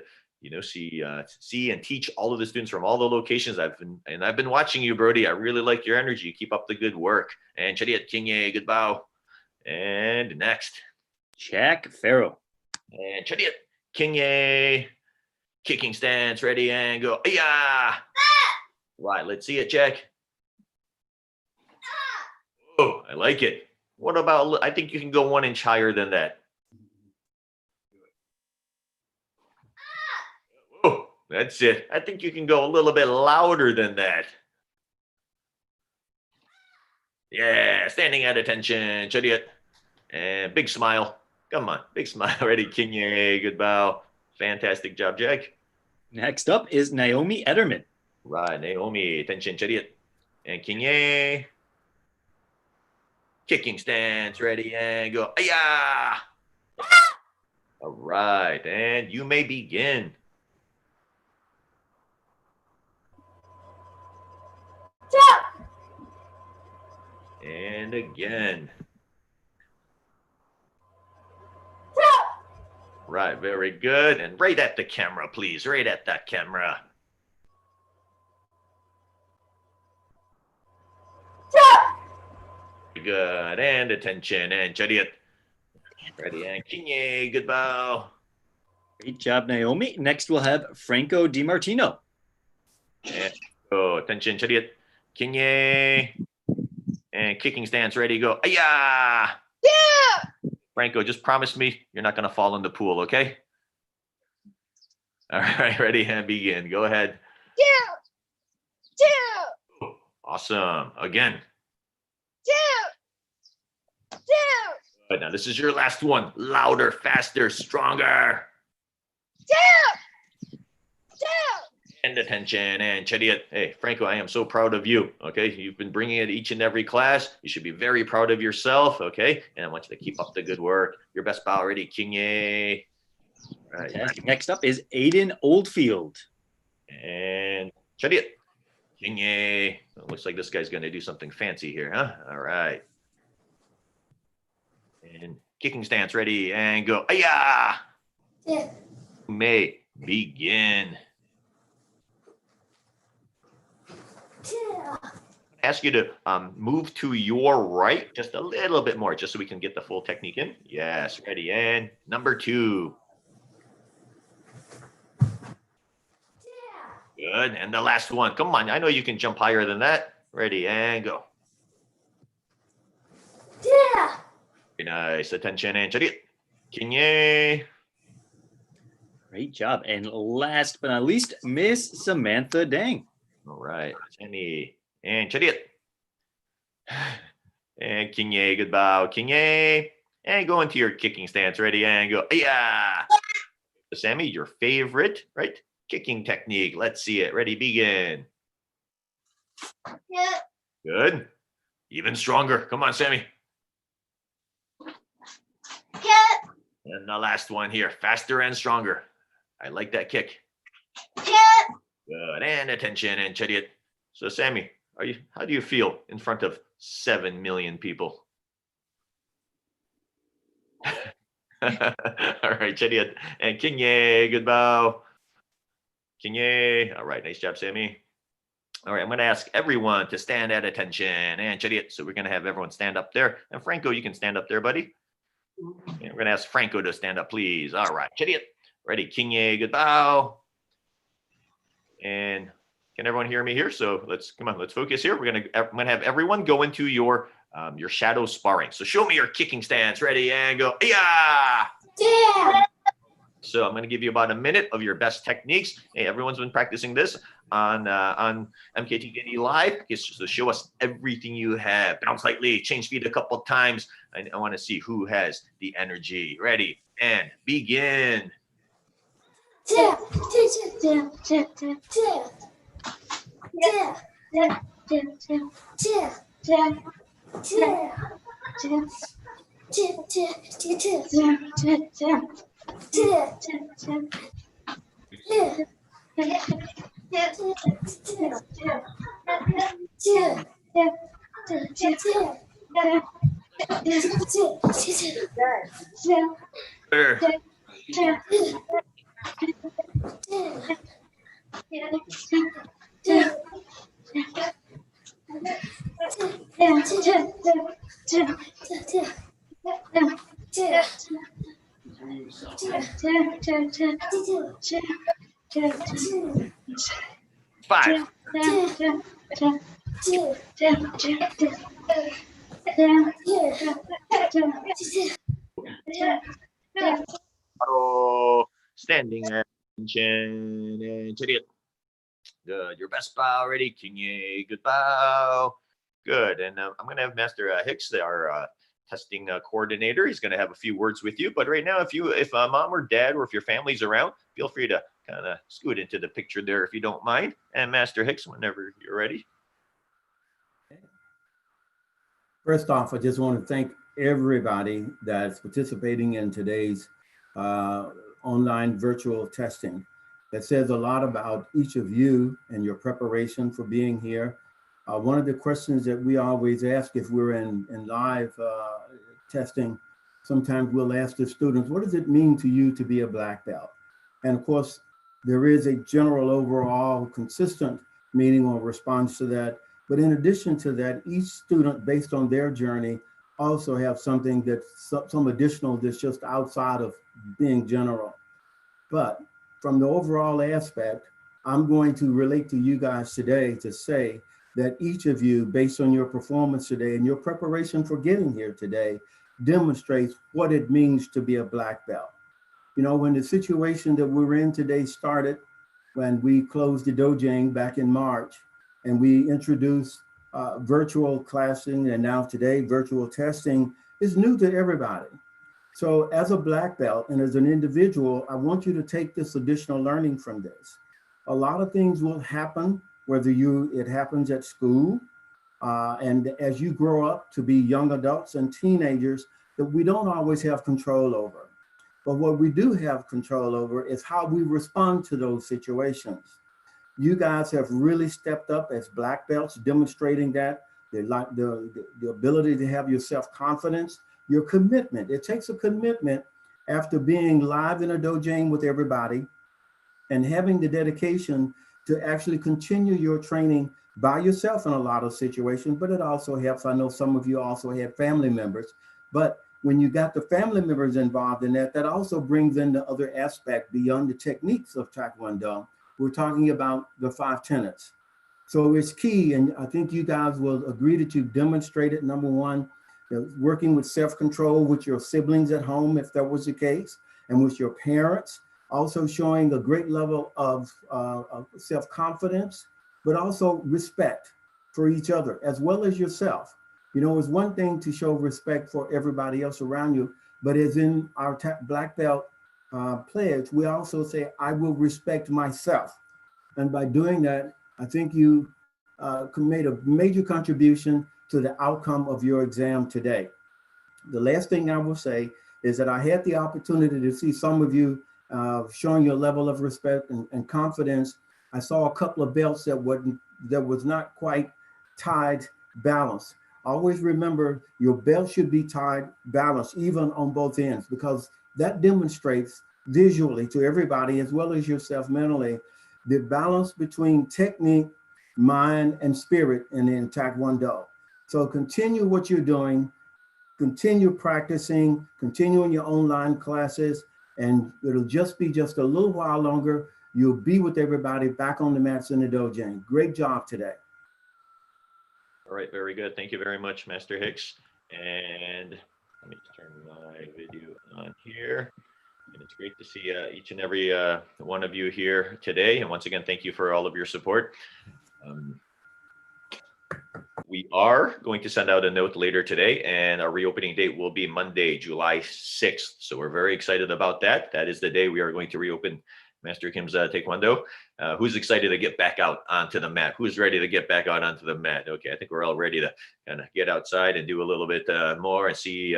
see and teach all of the students from all the locations. I've been watching you, Brody. I really like your energy. Keep up the good work. And chariot, Kinye, good bow. And next, Jack Farrow. and chariot, Kinye, kicking stance, ready and go. Yeah. Right. Let's see it, Jack. Oh, I like it. What about, I think you can go 1 inch higher than that. Oh, that's it. I think you can go a little bit louder than that. Yeah, standing at attention, chariot. And big smile. Come on, big smile. Ready, Kinye, good bow. Fantastic job, Jack. Next up is Naomi Ederman. Right, Naomi, attention, chariot. And Kinye. Kicking stance, ready and go. Ayah! All right, and you may begin. And again. Right, very good. And right at the camera, please. Right at that camera. Good. And attention and chariot. Ready and Kinye. Good bow. Great job, Naomi. Next, we'll have Franco DiMartino. And go. Attention, chariot. Kinye. And kicking stance. Ready, go. Ayah! Yeah. Franco, just promise me you're not going to fall in the pool, okay? All right, ready and begin. Go ahead. Yeah. Yeah. Awesome. Again. Yeah. Yeah. But now this is your last one. Louder, faster, stronger. Yeah. Yeah. And attention and chariot. Hey, Franco, I am so proud of you. Okay, you've been bringing it each and every class. You should be very proud of yourself. Okay, and I want you to keep up the good work. Your best bow ready, Kinye. Right. Fantastic. Next up is Aiden Oldfield. And chariot. Kinye. Looks like this guy's going to do something fancy here, huh? All right. And kicking stance, ready and go. Ayah! Yeah. May begin. Ask you to move to your right just a little bit more, just so we can get the full technique in. Yes, ready, and number 2. Good, and the last one. Come on, I know you can jump higher than that. Ready, and go. Very nice. Attention, and chariot. Kinye. Great job. And last but not least, Miss Samantha Dang. All right, Jenny, and chariot. And Kinye, good bow. Kinye, and go into your kicking stance. Ready, and go. Yeah. Sammy, your favorite, right? Kicking technique. Let's see it. Ready, begin. Good. Even stronger. Come on, Sammy. And the last one here. Faster and stronger. I like that kick. Good. And attention and chariot. So, Sammy, how do you feel in front of 7 million people? All right, chariot and Kinye. Good bow. Kinye. All right, nice job, Sammy. All right, I'm going to ask everyone to stand at attention and chariot. So we're going to have everyone stand up there. And Franco, you can stand up there, buddy. And we're going to ask Franco to stand up, please. All right, chariot. Ready, Kinye. Good bow. And can everyone hear me here? So let's focus here. I'm going to have everyone go into your shadow sparring. So show me your kicking stance. Ready, and go. Yeah. So I'm going to give you about a minute of your best techniques. Hey, everyone's been practicing this on MKTKD Live. So show us everything you have. Bounce lightly, change feet a couple times. I want to see who has the energy. Ready, and begin. Five. Standing attention and chariot. Good. Your best bow. Ready, Kinye. Good bow. Good. And I'm going to have Master Hicks, our testing coordinator. He's going to have a few words with you. But right now, if mom or dad or if your family's around, feel free to kind of scoot into the picture there if you don't mind. And Master Hicks, whenever you're ready. First off, I just want to thank everybody that's participating in today's online virtual testing. That says a lot about each of you and your preparation for being here. One of the questions that we always ask if we're in live testing, sometimes we'll ask the students, what does it mean to you to be a black belt? And of course, there is a general overall consistent meaning or response to that. But in addition to that, each student, based on their journey, also have something that's some additional that's just outside of being general. But from the overall aspect, I'm going to relate to you guys today to say that each of you, based on your performance today and your preparation for getting here today, demonstrates what it means to be a black belt. You know, when the situation that we're in today started, when we closed the dojang back in March, and we introduced virtual classing, and now today virtual testing is new to everybody. So as a black belt and as an individual, I want you to take this additional learning from this. A lot of things will happen, whether it happens at school, and as you grow up to be young adults and teenagers, that we don't always have control over. But what we do have control over is how we respond to those situations. You guys have really stepped up as black belts, demonstrating that the ability to have your self-confidence, your commitment. It takes a commitment after being live in a dojang with everybody and having the dedication to actually continue your training by yourself in a lot of situations, but it also helps. I know some of you also have family members, but when you got the family members involved in that, that also brings in the other aspect beyond the techniques of Taekwondo. We're talking about the 5 tenets. So it's key, and I think you guys will agree that you've demonstrated, number one, working with self-control with your siblings at home, if that was the case, and with your parents, also showing a great level of self-confidence, but also respect for each other, as well as yourself. You know, it's one thing to show respect for everybody else around you, but as in our black belt pledge, we also say, I will respect myself. And by doing that, I think you made a major contribution to the outcome of your exam today. The last thing I will say is that I had the opportunity to see some of you showing your level of respect and confidence. I saw a couple of belts that was not quite tied balanced. Always remember your belt should be tied balanced, even on both ends, because that demonstrates visually to everybody, as well as yourself mentally, the balance between technique, mind, and spirit in Taekwondo. So continue what you're doing, continue practicing, continue in your online classes, and it'll just be just a little while longer. You'll be with everybody back on the mats in the dojo. Great job today. All right, very good. Thank you very much, Master Hicks. And let me just turn my video on here. And it's great to see each and every one of you here today. And once again, thank you for all of your support. We are going to send out a note later today, and our reopening date will be Monday, July 6th. So we're very excited about that. That is the day we are going to reopen Master Kim's Taekwondo. Who's excited to get back out onto the mat? Who's ready to get back out onto the mat? Okay, I think we're all ready to kind of get outside and do a little bit more and see,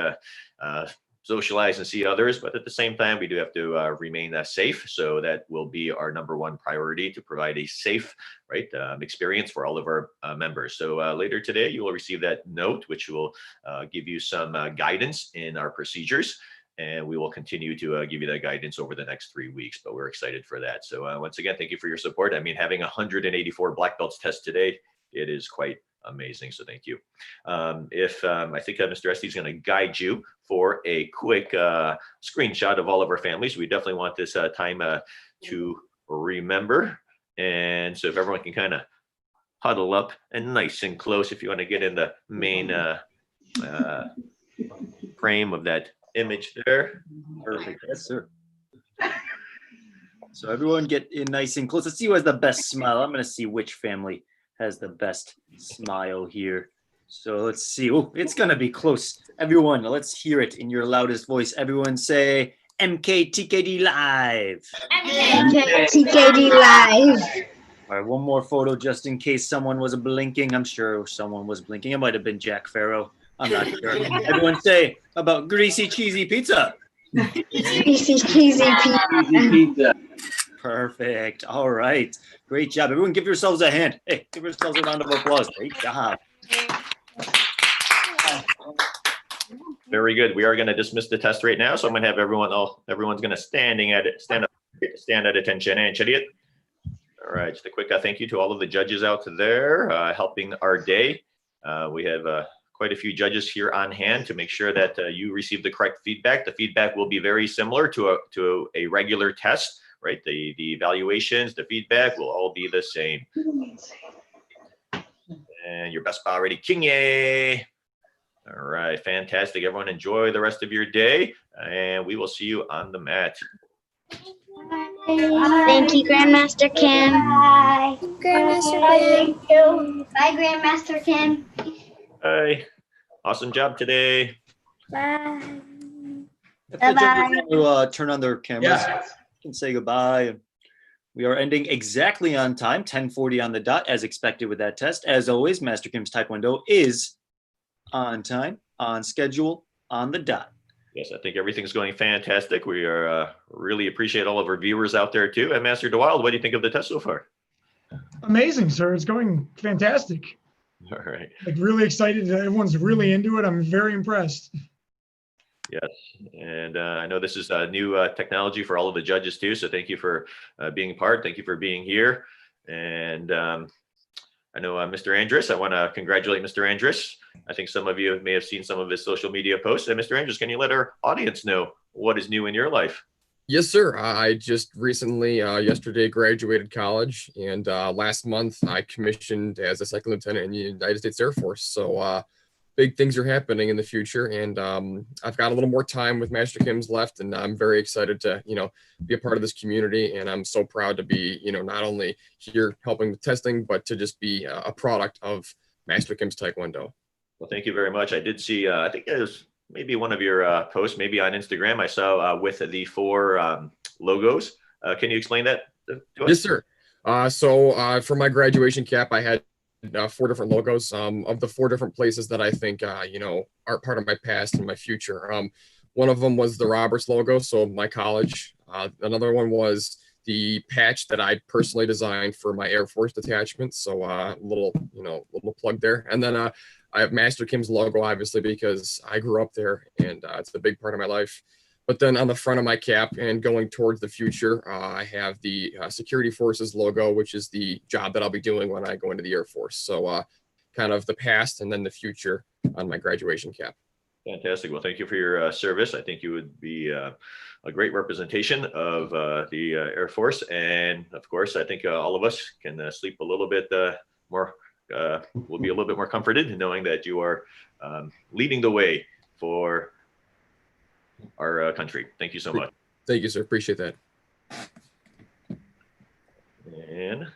socialize and see others. But at the same time, we do have to remain safe. So that will be our number one priority, to provide a safe, experience for all of our members. So later today, you will receive that note, which will give you some guidance in our procedures. And we will continue to give you that guidance over the next 3 weeks, but we're excited for that. So once again, thank you for your support. I mean, having 184 black belts test today, it is quite amazing. So thank you. I think Mr. Esty is going to guide you for a quick screenshot of all of our families. We definitely want this time to remember. And so if everyone can kind of huddle up and nice and close, if you want to get in the main frame of that image there. Perfect. Yes, sir. So everyone get in nice and close. Let's see who has the best smile. I'm going to see which family has the best smile here. So let's see. Oh, it's going to be close. Everyone, let's hear it in your loudest voice. Everyone say MKTKD live. MKTKD live. All right, one more photo just in case someone was blinking. I'm sure someone was blinking. It might have been Jack Farrow. I'm not sure. Everyone say about greasy, cheesy pizza. Greasy, cheesy pizza. Perfect. All right. Great job. Everyone give yourselves a hand. Hey, give yourselves a round of applause. Great job. Very good. We are going to dismiss the test right now. So I'm going to have everyone's going to stand at attention. And Chariot. All right. Just a quick thank you to all of the judges out there helping our day. We have quite a few judges here on hand to make sure that you receive the correct feedback. The feedback will be very similar to a regular test, right? The evaluations, the feedback will all be the same. And your best bow already, Kinye. All right, fantastic. Everyone enjoy the rest of your day, and we will see you on the mat. Thank you, Grandmaster Kim. Bye. Grandmaster Kim. Thank you. Bye, Grandmaster Kim. Bye. Awesome job today. Bye. If the judges want to turn on their cameras, Yeah. you can say goodbye. We are ending exactly on time, 10:40 on the dot, as expected with that test. As always, Master Kim's Taekwondo is on time, on schedule, on the dot. Yes, I think everything's going fantastic. We are really appreciate all of our viewers out there too. And Master DeWild, what do you think of the test so far? Amazing, sir. It's going fantastic. All right. Like really excited. Everyone's really into it. I'm very impressed. Yes, and I know this is new technology for all of the judges too. So thank you for being part. Thank you for being here. And I know Mr. Andrus. I want to congratulate Mr. Andrus. I think some of you may have seen some of his social media posts. And Mr. Andrus, can you let our audience know what is new in your life? Yes, sir. I just recently, yesterday, graduated college, and last month I commissioned as a second lieutenant in the United States Air Force. So big things are happening in the future, and I've got a little more time with Master Kim's left, and I'm very excited to, be a part of this community. And I'm so proud to be, not only here helping with testing, but to just be a product of Master Kim's Taekwondo. Well, thank you very much. I did see, I think it was maybe one of your posts, maybe on Instagram, I saw with the 4 logos. Can you explain that to us? Yes, sir. So for my graduation cap, I had 4 different logos of the 4 different places that I think, are part of my past and my future. One of them was the Roberts logo, so my college. Another one was the patch that I personally designed for my Air Force detachment. So little plug there. And then I have Master Kim's logo, obviously, because I grew up there and it's a big part of my life. But then on the front of my cap and going towards the future, I have the Security Forces logo, which is the job that I'll be doing when I go into the Air Force. So kind of the past and then the future on my graduation cap. Fantastic. Well, thank you for your service. I think you would be a great representation of the Air Force. And of course, I think all of us can sleep a little bit more. We'll be a little bit more comforted knowing that you are leading the way for our country. Thank you so much. Thank you, sir. Appreciate that. And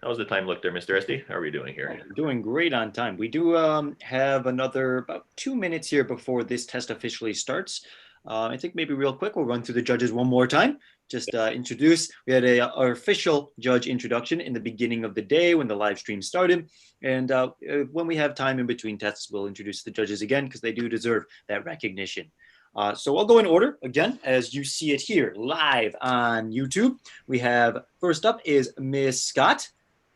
how's the time look there, Mr. Esty? How are we doing here? We're doing great on time. We do have another about 2 minutes here before this test officially starts. I think maybe real quick, we'll run through the judges one more time. Just introduce, we had our official judge introduction in the beginning of the day when the live stream started. And when we have time in between tests, we'll introduce the judges again because they do deserve that recognition. So I'll go in order again, as you see it here live on YouTube. We have first up is Miss Scott.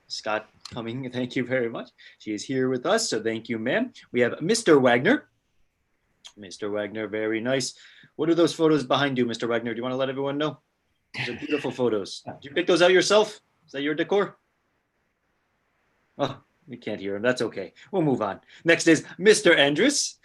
Scott coming, thank you very much. She is here with us, so thank you, ma'am. We have Mr. Wagner. Mr. Wagner, very nice. What are those photos behind you, Mr. Wagner? Do you want to let everyone know? Those are beautiful photos. Did you pick those out yourself? Is that your decor? Oh, we can't hear him. That's okay. We'll move on. Next is Mr. Andrus.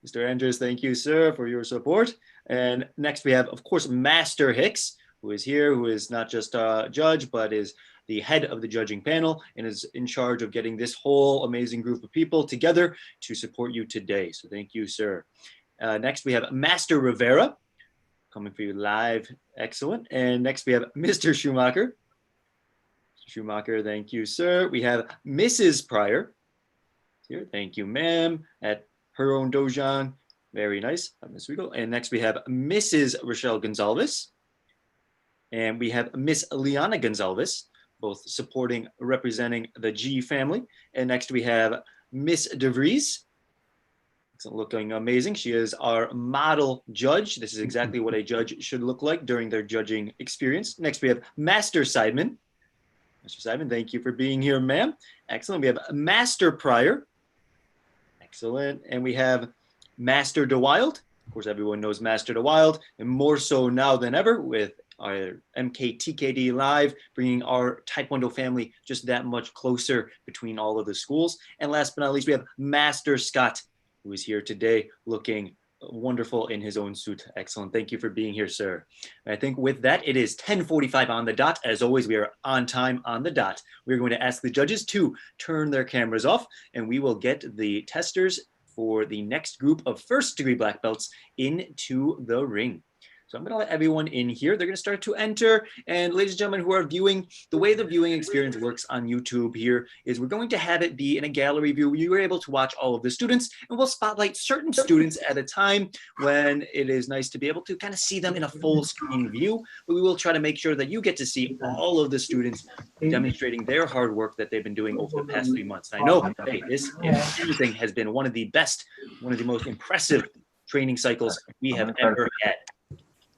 Mr. Andrus, thank you, sir, for your support. And next we have, of course, Master Hicks, who is here, who is not just a judge, but is the head of the judging panel and is in charge of getting this whole amazing group of people together to support you today. So thank you, sir. Next, we have Master Rivera coming for you live. Excellent. And next, we have Mr. Schumacher. Schumacher, thank you, sir. We have Mrs. Pryor here. Thank you, ma'am. At her own dojan. Very nice. Miss Regal. And next, we have Mrs. Rochelle Gonzalez. And we have Miss Liana Gonzalez, both supporting, representing the G family. And next, we have Miss DeVries. Looking amazing. She is our model judge. This is exactly what a judge should look like during their judging experience. Next, we have Master Seidman. Master Seidman, thank you for being here, ma'am. Excellent. We have Master Pryor. Excellent. And we have Master DeWild. Of course, everyone knows Master DeWild, and more so now than ever with our MKTKD Live, bringing our Taekwondo family just that much closer between all of the schools. And last but not least, we have Master Scott, who is here today looking wonderful in his own suit. Excellent. Thank you for being here, sir. And I think with that, it is 10:45 on the dot. As always, we are on time on the dot. We're going to ask the judges to turn their cameras off, and we will get the testers for the next group of first-degree black belts into the ring. So I'm going to let everyone in here. They're going to start to enter. And ladies and gentlemen who are viewing, the way the viewing experience works on YouTube here is we're going to have it be in a gallery view where you are able to watch all of the students, and we'll spotlight certain students at a time when it is nice to be able to kind of see them in a full screen view. But we will try to make sure that you get to see all of the students demonstrating their hard work that they've been doing over the past 3 months. And I know, hey, this, if anything, has been one of the best, one of the most impressive training cycles we have ever had.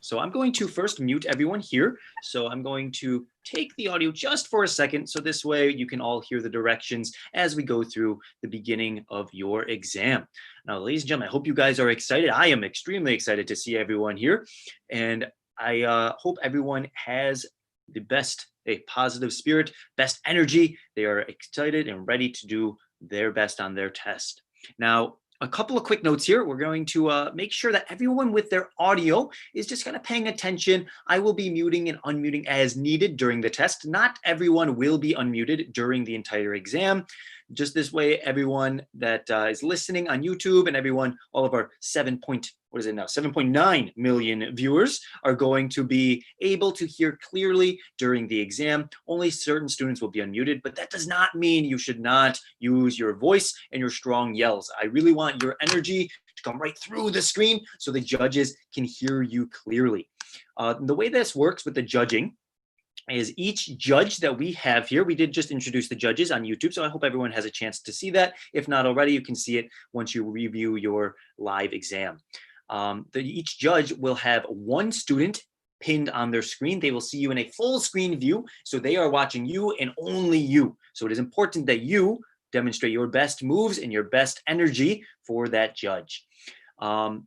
So I'm going to first mute everyone here. So I'm going to take the audio just for a second. So this way you can all hear the directions as we go through the beginning of your exam. Now, ladies and gentlemen, I hope you guys are excited. I am extremely excited to see everyone here. And I hope everyone has the best a positive spirit, best energy. They are excited and ready to do their best on their test. Now, a couple of quick notes here. We're going to make sure that everyone with their audio is just kind of paying attention. I will be muting and unmuting as needed during the test. Not everyone will be unmuted during the entire exam. Just this way, everyone that is listening on YouTube and everyone, all of our 7.9 million viewers are going to be able to hear clearly during the exam. Only certain students will be unmuted, but that does not mean you should not use your voice and your strong yells. I really want your energy to come right through the screen so the judges can hear you clearly. The way this works with the judging is each judge that we have here, we did just introduce the judges on YouTube, so I hope everyone has a chance to see that. If not already, you can see it once you review your live exam. Each judge will have one student pinned on their screen. They will see you in a full screen view, so they are watching you and only you. So it is important that you demonstrate your best moves and your best energy for that judge.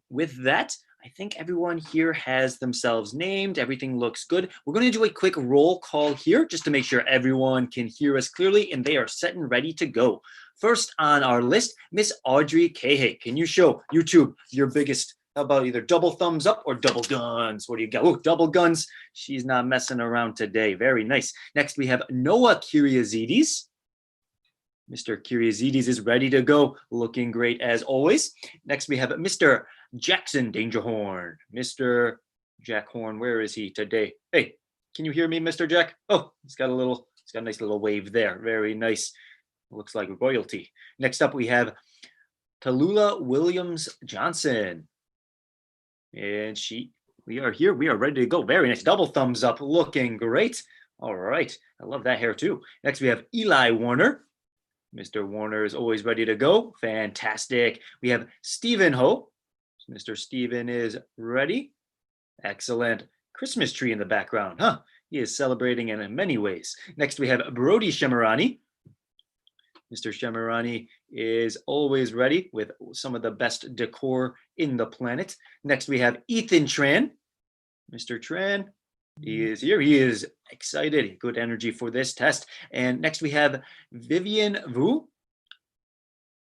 With that, I think everyone here has themselves named. Everything looks good. We're going to do a quick roll call here just to make sure everyone can hear us clearly and they are set and ready to go. First on our list, Miss Audrey Cahay. Can you show YouTube your biggest, how about either double thumbs up or double guns? What do you got? Oh, double guns. She's not messing around today. Very nice. Next, we have Noah Kyriazides. Mr. Kyriazides is ready to go, looking great as always. Next, we have Mr. Jackson Dangerhorn. Mr. Jack Horn, where is he today? Hey, can you hear me, Mr. Jack? Oh, he's got a nice little wave there. Very nice. Looks like royalty. Next up, we have Tallulah Williams Johnson. And we are here. We are ready to go. Very nice. Double thumbs up. Looking great. All right. I love that hair too. Next, we have Eli Warner. Mr. Warner is always ready to go. Fantastic. We have Stephen Ho. Mr. Stephen is ready. Excellent. Christmas tree in the background, huh? He is celebrating in many ways. Next, we have Brody Shemirani. Mr. Shemirani is always ready with some of the best decor in the planet. Next, we have Ethan Tran. Mr. Tran, he is here. He is excited. Good energy for this test. And next, we have Vivian Vu.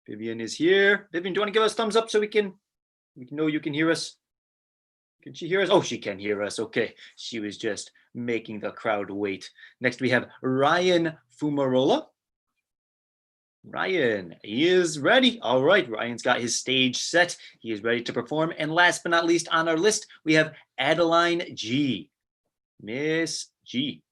Vivian is here. Vivian, do you want to give us a thumbs up so we can know you can hear us? Can she hear us? Oh, she can hear us. Okay. She was just making the crowd wait. Next, we have Ryan Fumarola. Ryan, he is ready. All right, Ryan's got his stage set. He is ready to perform. And last but not least on our list, we have Adeline G. Miss G.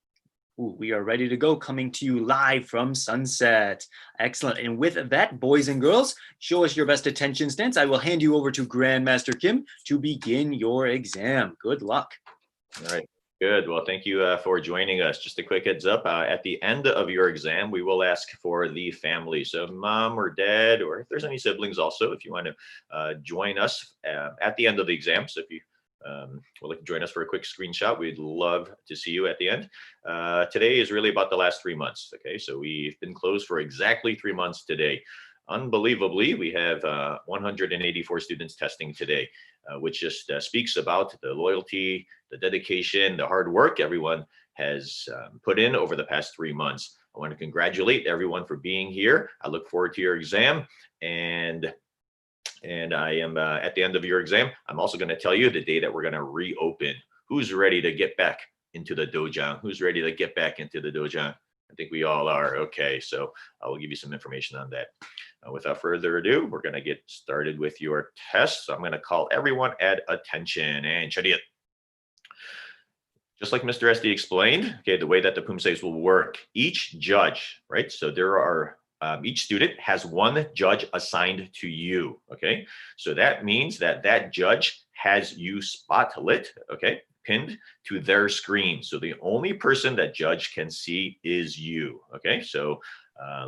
Ooh, we are ready to go, coming to you live from Sunset. Excellent. And with that, boys and girls, show us your best attention stance. I will hand you over to Grandmaster Kim to begin your exam. Good luck. All right. Good. Well, thank you for joining us. Just a quick heads up, at the end of your exam, we will ask for the family. So mom or dad, or if there's any siblings also, if you want to join us at the end of the exam. So if you would like to join us for a quick screenshot, we'd love to see you at the end. Today is really about the last 3 months. Okay, so we've been closed for exactly 3 months today. Unbelievably, we have 184 students testing today, which just speaks about the loyalty, the dedication, the hard work everyone has put in over the past 3 months. I want to congratulate everyone for being here. I look forward to your exam, and I am at the end of your exam. I'm also going to tell you the day that we're going to reopen. Who's ready to get back into the dojang? Who's ready to get back into the dojang? I think we all are. Okay, so I will give you some information on that. Without further ado, we're going to get started with your test. So I'm going to call everyone at attention and chariot. Just like Mr. SD explained, okay, the way that the Pumsaes will work, each judge, right? So there are each student has one judge assigned to you, okay? So that means that that judge has you spotlit, okay, pinned to their screen. So the only person that judge can see is you, okay? So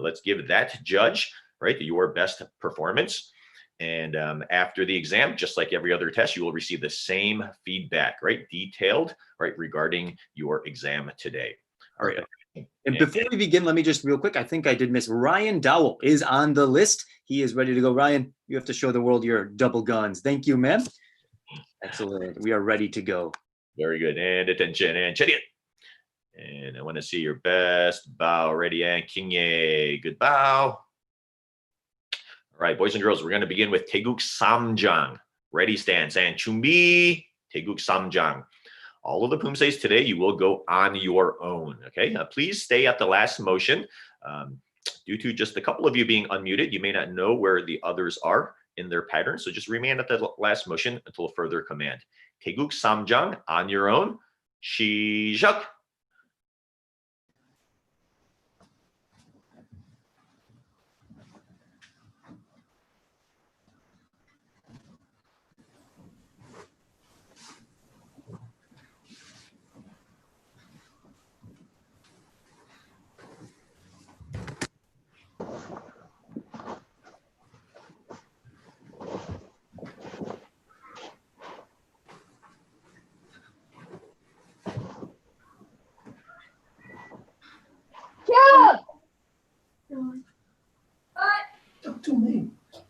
let's give that judge, right, your best performance. And after the exam, just like every other test, you will receive the same feedback, right, detailed, right, regarding your exam today. All right. And before we begin, let me just real quick, I think I did miss Ryan Dowell is on the list. He is ready to go. Ryan, you have to show the world your double guns. Thank you, ma'am. Excellent. We are ready to go. Very good. And attention and chariot. And I want to see your best bow. Ready and Kingye. Good bow. All right, boys and girls, we're going to begin with Taeguk Samjang. Ready stance and Chumbi, Taeguk Samjang. All of the Pumsaes today, you will go on your own, okay? Please stay at the last motion. Due to just a couple of you being unmuted, you may not know where the others are in their pattern, so just remain at the last motion until further command. Taeguk Samjang on your own. Shijak. Talk to me. What are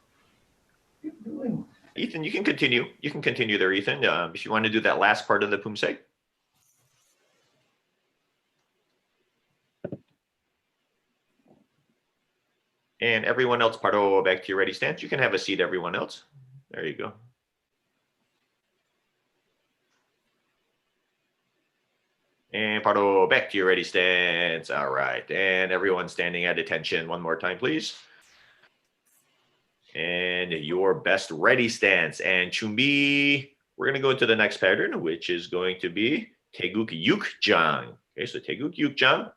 you doing? Ethan, you can continue. You can continue there, Ethan, if you want to do that last part of the Pumsae. And everyone else, Paro, back to your ready stance. You can have a seat, everyone else. There you go. And Paro, back to your ready stance. All right. And everyone standing at attention one more time, please. And your best ready stance. And Chumbi, we're going to go into the next pattern, which is going to be Taeguk Yukjang. Okay, so Taeguk Yukjang.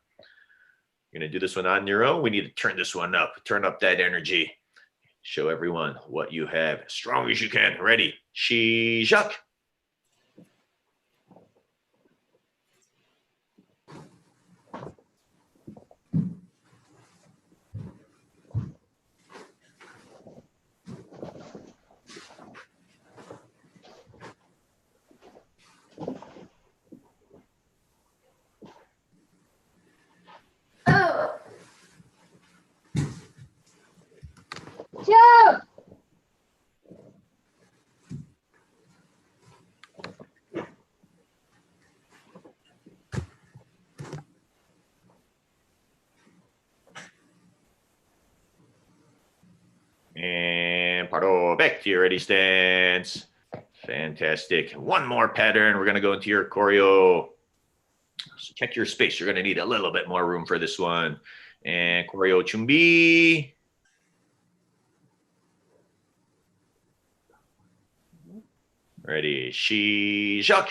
You're going to do this one on your own. We need to turn this one up. Turn up that energy. Show everyone what you have. As strong as you can. Ready. Shijak. Jump! And Paro, back to your ready stance. Fantastic. One more pattern. We're going to go into your choreo. So check your space. You're going to need a little bit more room for this one. And choreo Chumbi. Ready. Shijak.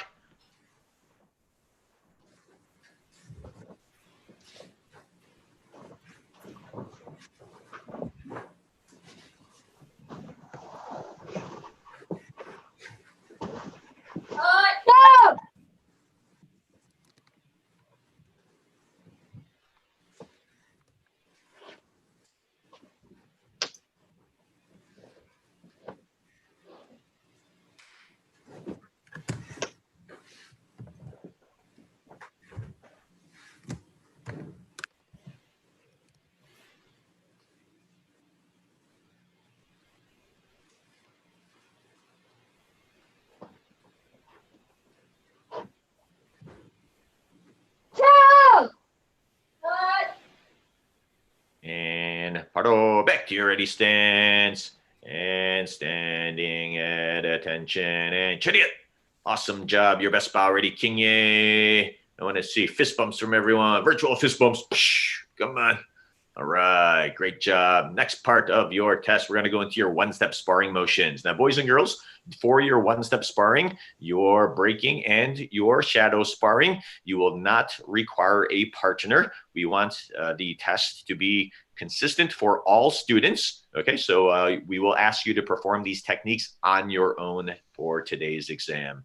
Jump! Jump! And Paro, back to your ready stance. And standing at attention. And Chariot. Awesome job. Your best bow ready, Kingye. I want to see fist bumps from everyone. Virtual fist bumps. Come on. All right. Great job. Next part of your test, we're going to go into your one-step sparring motions. Now, boys and girls, for your one-step sparring, your breaking and your shadow sparring, you will not require a partner. We want the test to be consistent for all students. Okay, so we will ask you to perform these techniques on your own for today's exam.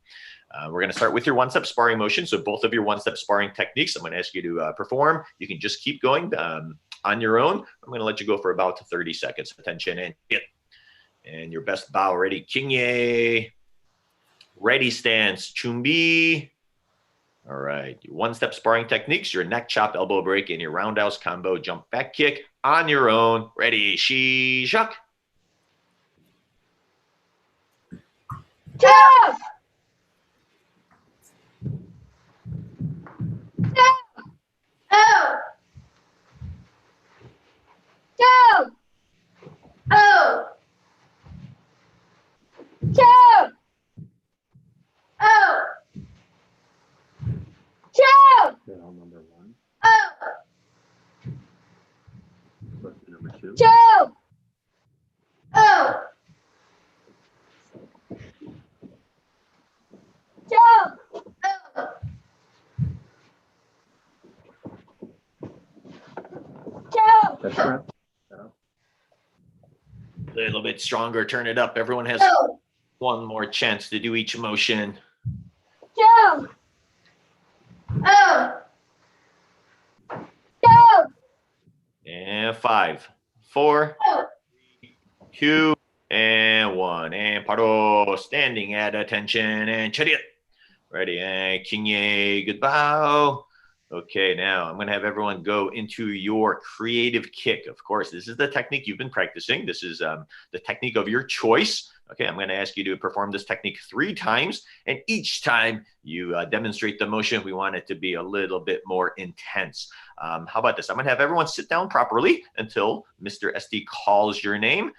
We're going to start with your one-step sparring motion. So both of your one-step sparring techniques, I'm going to ask you to perform. You can just keep going on your own. I'm going to let you go for about 30 seconds. Attention and hit. And your best bow ready, Kingye. Ready stance, Chumbi. All right, your one-step sparring techniques, your neck chop, elbow break, and your roundhouse combo jump back kick on your own. Ready, Shijak. Jump! Jump! That's right. A little bit stronger. Turn it up. Everyone has one more chance to do each motion. Go. Oh. Go. And 5, 4, 2, and 1. And paro. Standing at attention and chariot. Ready, and kinye. Good bow. Okay, now I'm going to have everyone go into your creative kick. Of course, this is the technique you've been practicing. This is the technique of your choice. Okay, I'm going to ask you to perform this technique 3 times. And each time you demonstrate the motion, we want it to be a little bit more intense. How about this? I'm going to have everyone sit down properly until Mr. SD calls your name.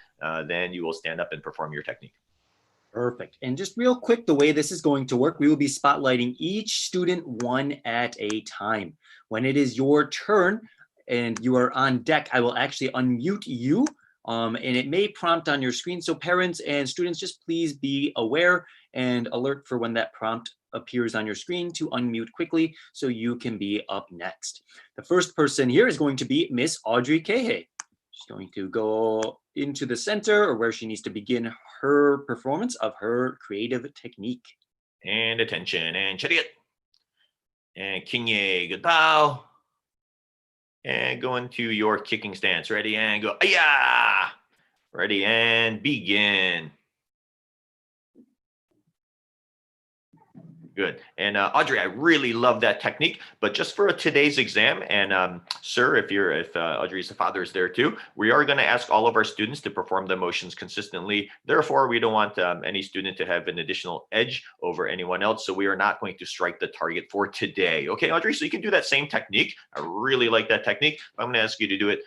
Then you will stand up and perform your technique. Perfect. And just real quick, the way this is going to work, we will be spotlighting each student one at a time. When it is your turn and you are on deck, I will actually unmute you. And it may prompt on your screen. So parents and students, just please be aware and alert for when that prompt appears on your screen to unmute quickly so you can be up next. The first person here is going to be Miss Audrey Kehe. She's going to go into the center or where she needs to begin her performance of her creative technique. And attention and chariot. And kinye, good bow. And go into your kicking stance. Ready, and go. Ayah! Ready, and begin. Good. And Audrey, I really love that technique, but just for today's exam, and sir, if Audrey's father is there too, we are going to ask all of our students to perform the motions consistently. Therefore, we don't want any student to have an additional edge over anyone else. So we are not going to strike the target for today. Okay, Audrey, so you can do that same technique. I really like that technique. I'm going to ask you to do it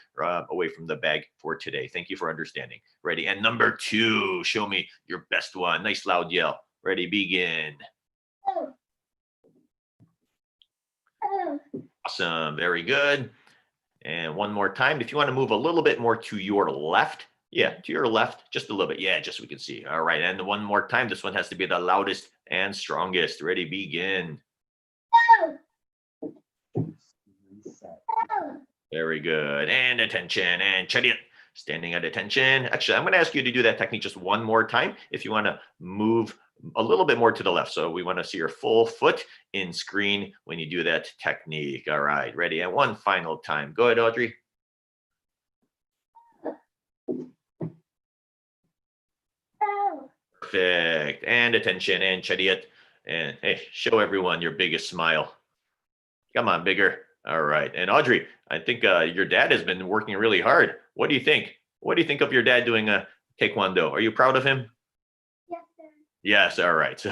away from the bag for today. Thank you for understanding. Ready? And number 2, show me your best one. Nice loud yell. Ready, begin. Awesome, very good. And one more time, if you want to move a little bit more to your left, yeah, to your left, just a little bit, yeah, just so we can see. All right, and one more time, this one has to be the loudest and strongest. Ready, begin. Very good, and attention, and chariot, standing at attention. Actually, I'm going to ask you to do that technique just one more time if you want to move a little bit more to the left. So we want to see your full foot in screen when you do that technique. All right, ready? And one final time. Go ahead, Audrey. Perfect. And attention and chariot. And hey, show everyone your biggest smile. Come on, bigger. All right. And Audrey, I think your dad has been working really hard. What do you think? What do you think of your dad doing Taekwondo? Are you proud of him? Yes, all right.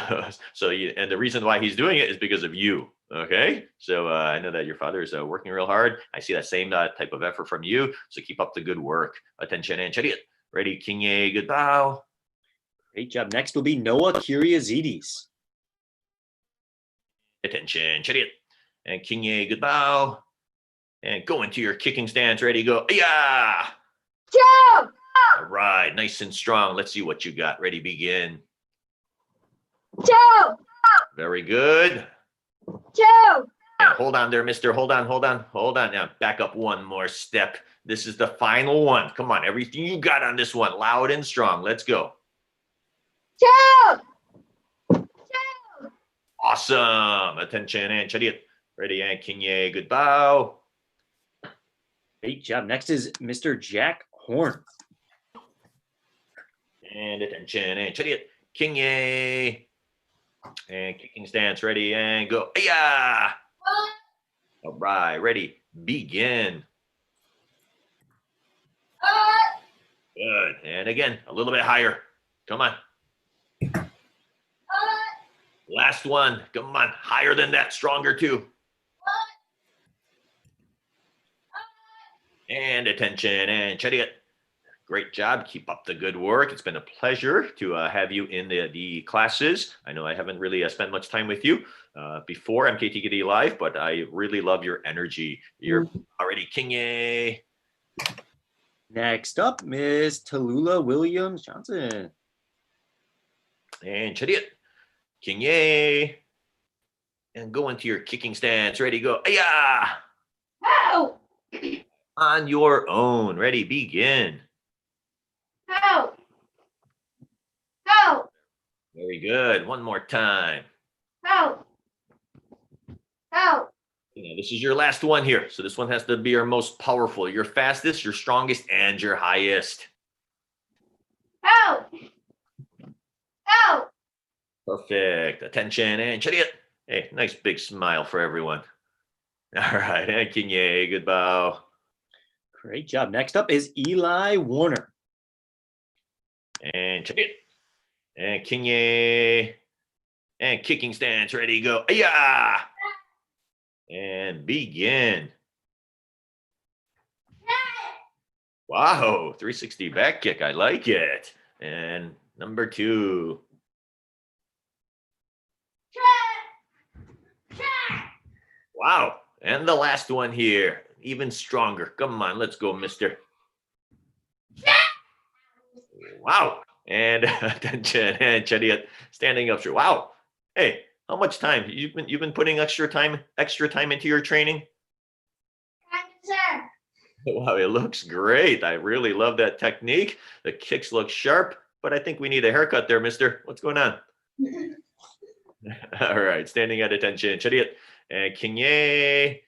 So you, and the reason why he's doing it is because of you. Okay, so I know that your father is working real hard. I see that same type of effort from you. So keep up the good work. Attention and chariot. Ready, kinye, good bow. Great job. Next will be Noah Kyriazides. Attention, chariot. And kinye, good bow. And go into your kicking stance. Ready, go. Yeah. Go. All right, nice and strong. Let's see what you got. Ready, begin. Go. Very good. Go. And hold on there, mister. Hold on. Now back up one more step. This is the final one. Come on, everything you got on this one. Loud and strong. Let's go. Go. Awesome. Attention and chariot. Ready and kinye. Good bow. Great job. Next is Mr. Jack Horn. And attention and chariot. Kinye. And kicking stance. Ready and go. Yeah. All right. Ready. Begin. Good. And again, a little bit higher. Come on. Last one. Come on. Higher than that. Stronger too. And attention and chariot. Great job. Keep up the good work. It's been a pleasure to have you in the classes. I know I haven't really spent much time with you before MKTKD Live, but I really love your energy. You're already kinye. Next up, Miss Tallulah Williams Johnson. And chariot. Kinye. And go into your kicking stance. Ready, go. Yeah. Go. On your own. Ready, begin. Ho. Ho. Very good. One more time. Ho. Ho. This is your last one here. So this one has to be your most powerful, your fastest, your strongest, and your highest. Ho. Ho. Perfect. Attention and chariot. Hey, nice big smile for everyone. All right. And Kinye, good bow. Great job. Next up is Eli Warner. And chariot. And Kinye. And kicking stance. Ready, go. Yeah. And begin. Wow. 360 back kick. I like it. And number 2. Wow. And the last one here. Even stronger. Come on. Let's go, mister. Wow. And attention and chariot standing up straight. Wow. Hey, how much time? You've been putting extra time into your training? Sir. Wow, it looks great. I really love that technique. The kicks look sharp, but I think we need a haircut there, mister. What's going on? All right, standing at attention. Chariot and Kinye.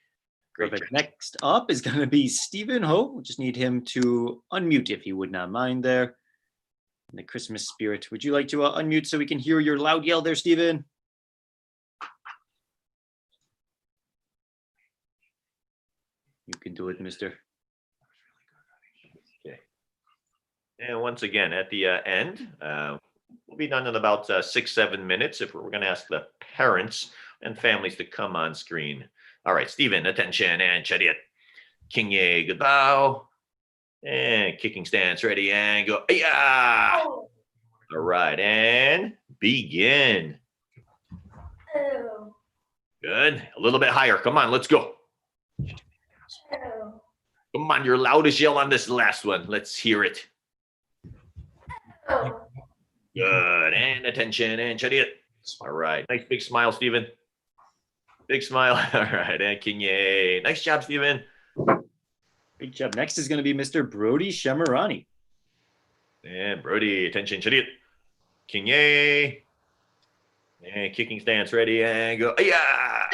Great. Perfect. Next up is going to be Stephen Ho. We just need him to unmute if you would not mind there. In the Christmas spirit, would you like to unmute so we can hear your loud yell there, Stephen? You can do it, mister. Okay. And once again, at the end, we'll be done in about 6-7 minutes if we're going to ask the parents and families to come on screen. All right, Stephen, attention and chariot. Kinye, good bow. And kicking stance, ready, and go. Yeah. All right, and begin. Oh. Good. A little bit higher. Come on, let's go. Oh. Come on, your loudest yell on this last one. Let's hear it. Oh. Good. And attention and chariot. All right. Nice big smile, Stephen. Big smile. All right. And Kinye. Nice job, Stephen. Great job. Next is going to be Mr. Brody Shemirani. And Brody, attention, chariot. Kinye. And kicking stance, ready, and go. Yeah.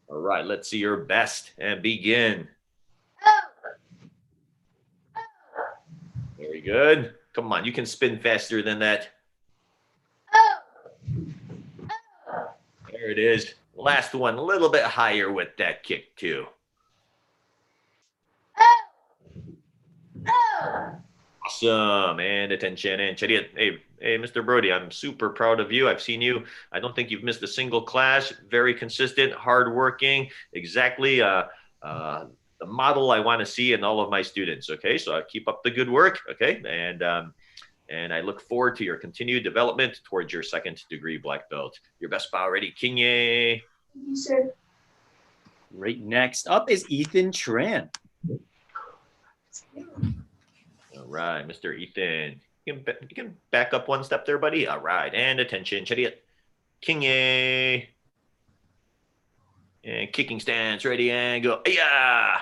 All right. Let's see your best and begin. Very good. Come on. You can spin faster than that. There it is. Last one, a little bit higher with that kick too. Awesome. And attention and chariot. Hey, Mr. Brody, I'm super proud of you. I've seen you. I don't think you've missed a single class. Very consistent, hardworking. Exactly the model I want to see in all of my students. Okay, so I keep up the good work. Okay, and I look forward to your continued development towards your 2nd degree black belt. Your best bow ready, Kinye. Thank you, sir. Right next up is Ethan Tran. All right, Mr. Ethan. You can back up one step there, buddy. All right, and attention, chariot. Kinye. And kicking stance, ready, and go. Yeah.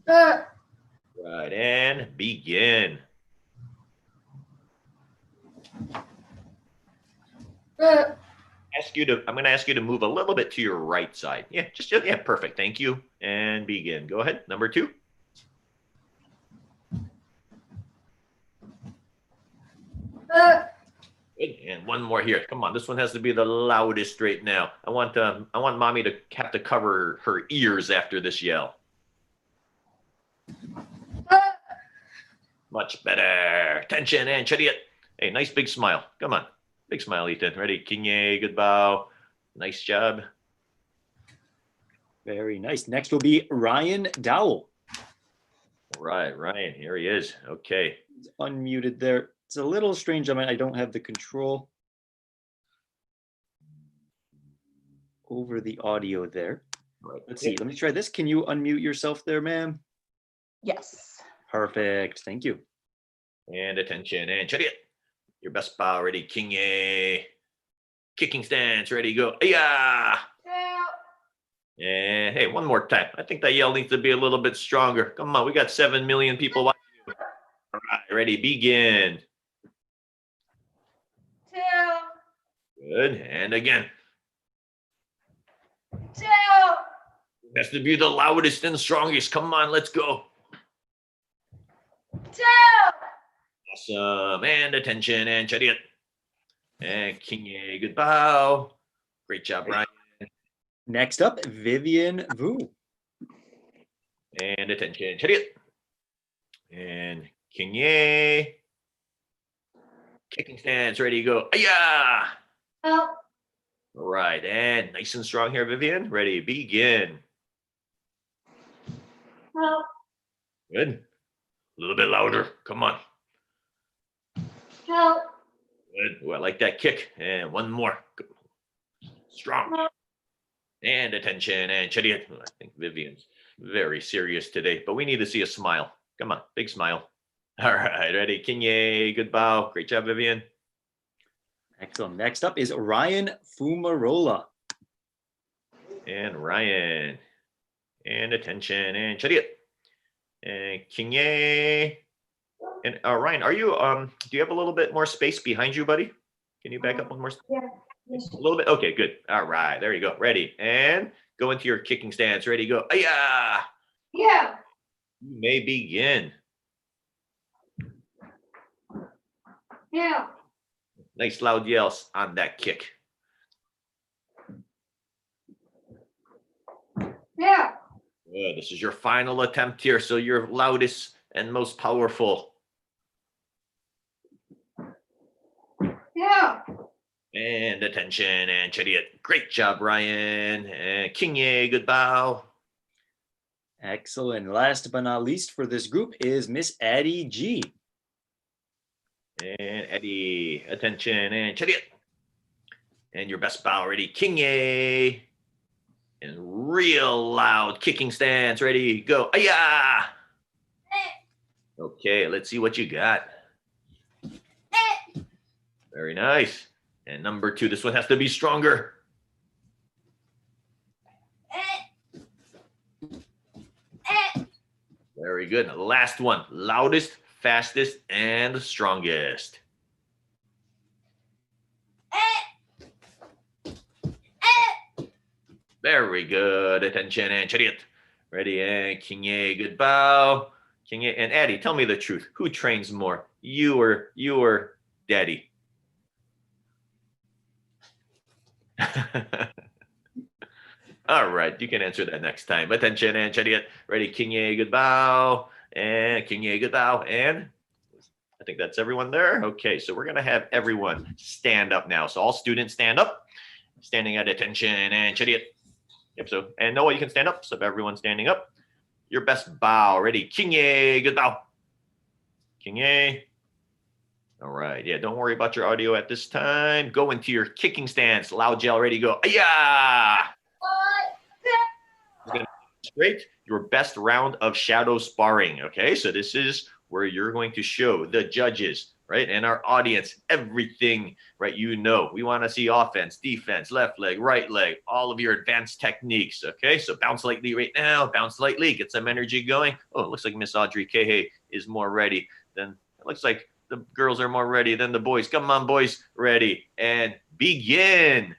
Right, and begin. I'm going to ask you to move a little bit to your right side. Yeah, yeah, perfect. Thank you. And begin. Go ahead. Number 2. Good. And one more here. Come on, this one has to be the loudest right now. I want mommy to have to cover her ears after this yell. Much better. Tension and chariot. Hey, nice big smile. Come on. Big smile, Ethan. Ready? Kinye, good bow. Nice job. Very nice. Next will be Ryan Dowell. All right, Ryan, here he is. Okay. He's unmuted there. It's a little strange. I don't have the control over the audio there. Right. Let's see. Let me try this. Can you unmute yourself there, ma'am? Yes. Perfect. Thank you. And attention and chariot. Your best bow ready, Kinye. Kicking stance, ready, go. Yeah. And hey, one more time. I think that yell needs to be a little bit stronger. Come on, we got 7 million people watching. All right, ready, begin. 2, Good, and again. 2, Has to be the loudest and strongest. Come on, let's go. 2. Awesome, and attention, and chariot. And King, good bow. Great job, Ryan. Next up, Vivian Vu. And attention, chariot. And King Ye. Kicking stance, ready to go. Ayah! Help. All right, and nice and strong here, Vivian. Ready, begin. Help. Good. A little bit louder. Come on. Help. Good. Ooh, I like that kick. And one more. Good. Strong. And attention and chariot. I think Vivian's very serious today, but we need to see a smile. Come on, big smile. All right, ready? Kinye, good bow. Great job, Vivian. Excellent. Next up is Ryan Fumarola. And Ryan. And attention and chariot. And Kinye. And Ryan, are you do you have a little bit more space behind you, buddy? Can you back up one more? Yeah. A little bit. Okay, good. All right, there you go. Ready. And go into your kicking stance. Ready, go. Ayah! Yeah. You may begin. Yeah. Nice loud yells on that kick. Yeah. Good. This is your final attempt here, so your loudest and most powerful. Yeah. And attention and chariot. Great job, Ryan. And Kinye, good bow. Excellent. Last but not least for this group is Miss Addie G. And Eddie, attention and chariot. And your best bow, ready, Kinye. And real loud kicking stance, ready, go. Ayah! Okay, let's see what you got. Very nice. And number 2, this one has to be stronger. Very good. Last one, loudest, fastest, and strongest. Very good. Attention and chariot. Ready and Kinye, good bow. Kinye and Addie, tell me the truth. Who trains more? You or Daddy? All right, you can answer that next time. Attention and chariot. Ready, Kinye, good bow. And Kinye, good bow. And I think that's everyone there. Okay, so we're gonna have everyone stand up now. So all students stand up, standing at attention and chariot. Yep, so, and Noah, you can stand up. So if everyone's standing up, your best bow. Ready, Kinye, good bow. Kinye. All right, yeah, don't worry about your audio at this time. Go into your kicking stance. Loud yell, ready, go. Ayah! Straight, your best round of shadow sparring. Okay, so this is where you're going to show the judges, right, and our audience everything, right? You know, we want to see offense, defense, left leg, right leg, all of your advanced techniques. Okay, so bounce lightly right now, bounce lightly, get some energy going. Oh, it looks like Miss Audrey Kehe is more ready than, it looks like the girls are more ready than the boys. Come on, boys, ready, and begin.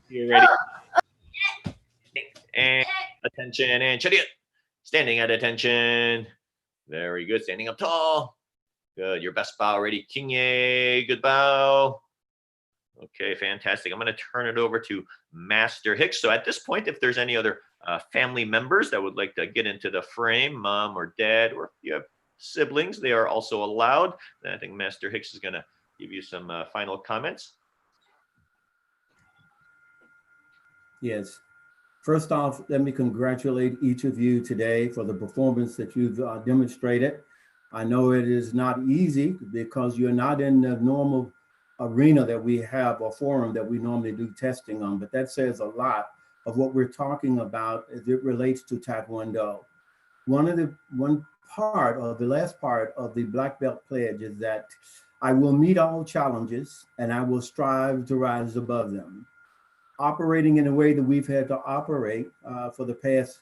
You're ready. And attention and chariot. Standing at attention. Very good. Standing up tall. Good. Your best bow ready. Kinye. Good bow. Okay, fantastic. I'm going to turn it over to Master Hicks. So at this point, if there's any other family members that would like to get into the frame, mom or dad, or if you have siblings, they are also allowed. And I think Master Hicks is going to give you some final comments. Yes. First off, let me congratulate each of you today for the performance that you've demonstrated. I know it is not easy because you're not in the normal arena that we have or forum that we normally do testing on, but that says a lot of what we're talking about as it relates to Taekwondo. One part of the last part of the Black Belt Pledge is that I will meet all challenges and I will strive to rise above them. Operating in a way that we've had to operate for the past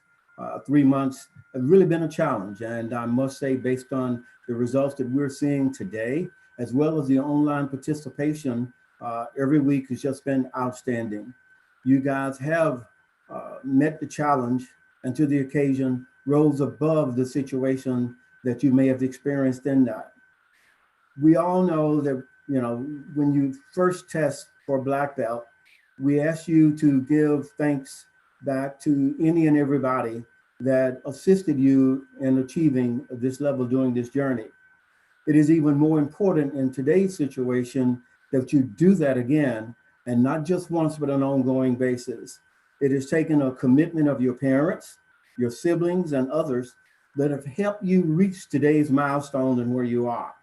3 months has really been a challenge. And I must say, based on the results that we're seeing today, as well as the online participation every week, has just been outstanding. You guys have met the challenge and to the occasion rose above the situation that you may have experienced in that. We all know that, you know, when you first test for Black Belt, we ask you to give thanks back to any and everybody that assisted you in achieving this level during this journey. It is even more important in today's situation that you do that again, and not just once, but on an ongoing basis. It has taken a commitment of your parents, your siblings, and others that have helped you reach today's milestone and where you are.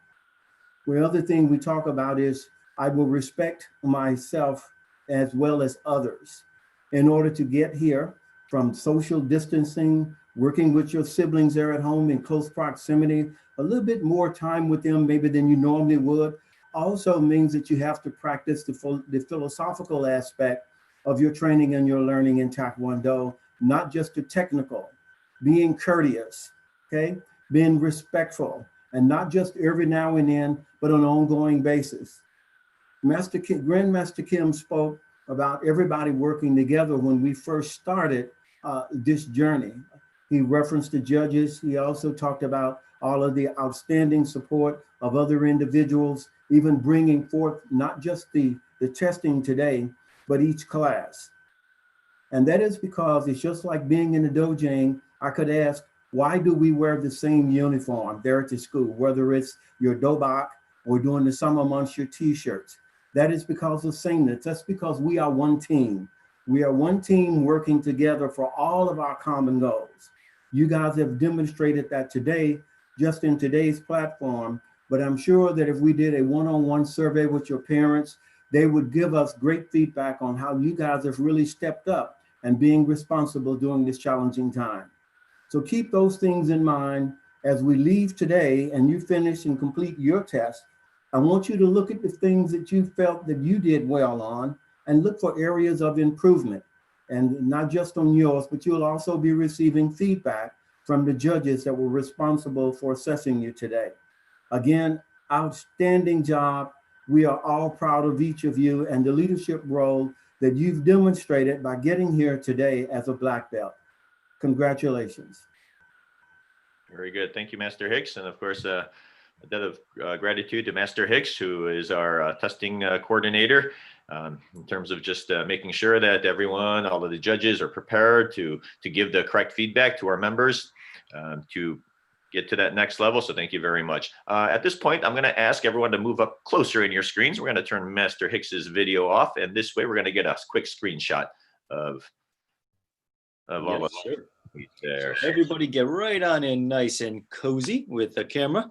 The other thing we talk about is I will respect myself as well as others in order to get here, from social distancing, working with your siblings there at home in close proximity, a little bit more time with them maybe than you normally would, also means that you have to practice the philosophical aspect of your training and your learning in Taekwondo, not just the technical, being courteous, okay? Being respectful, and not just every now and then, but on an ongoing basis. Grandmaster Kim spoke about everybody working together when we first started this journey. He referenced the judges. He also talked about all of the outstanding support of other individuals, even bringing forth not just the testing today, but each class. And that is because it's just like being in the dojo. I could ask, why do we wear the same uniform there at the school, whether it's your dobak or during the summer months, your t-shirts? That is because of sameness. That's because we are one team. We are one team working together for all of our common goals. You guys have demonstrated that today, just in today's platform, but I'm sure that if we did a one-on-one survey with your parents, they would give us great feedback on how you guys have really stepped up and being responsible during this challenging time. So keep those things in mind as we leave today and you finish and complete your test. I want you to look at the things that you felt that you did well on and look for areas of improvement, and not just on yours, but you'll also be receiving feedback from the judges that were responsible for assessing you today. Again, outstanding job. We are all proud of each of you and the leadership role that you've demonstrated by getting here today as a Black Belt. Congratulations. Very good. Thank you, Master Hicks. And of course, a debt of gratitude to Master Hicks, who is our testing coordinator, in terms of just making sure that everyone, all of the judges are prepared to give the correct feedback to our members to get to that next level. So thank you very much. At this point, I'm going to ask everyone to move up closer in your screens. We're going to turn Master Hicks's video off, and this way we're going to get a quick screenshot of all of Sure. there. Everybody get right on in nice and cozy with the camera.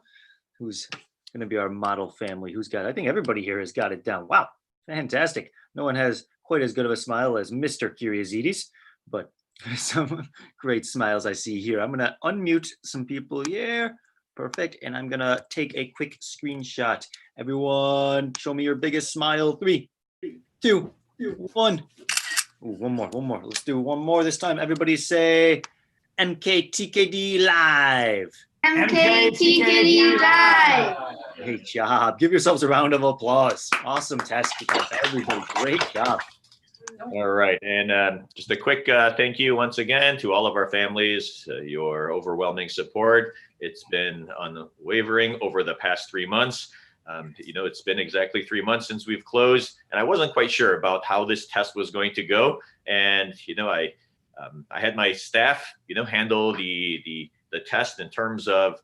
Who's going to be our model family? Who's got, I think everybody here has got it down. Wow, fantastic. No one has quite as good of a smile as Mr. Kyriazides, but some great smiles I see here. I'm going to unmute some people here. Perfect. And I'm going to take a quick screenshot. Everyone, show me your biggest smile. 3, 2, 1. Ooh, one more. Let's do one more this time. Everybody say MKTKD live. MKTKD live. Great job. Give yourselves a round of applause. Awesome test, everybody. Great job. All right. And just a quick thank you once again to all of our families, your overwhelming support. It's been unwavering over the past 3 months. You know, it's been exactly 3 months since we've closed, and I wasn't quite sure about how this test was going to go. And, you know, I had my staff, you know, handle the test in terms of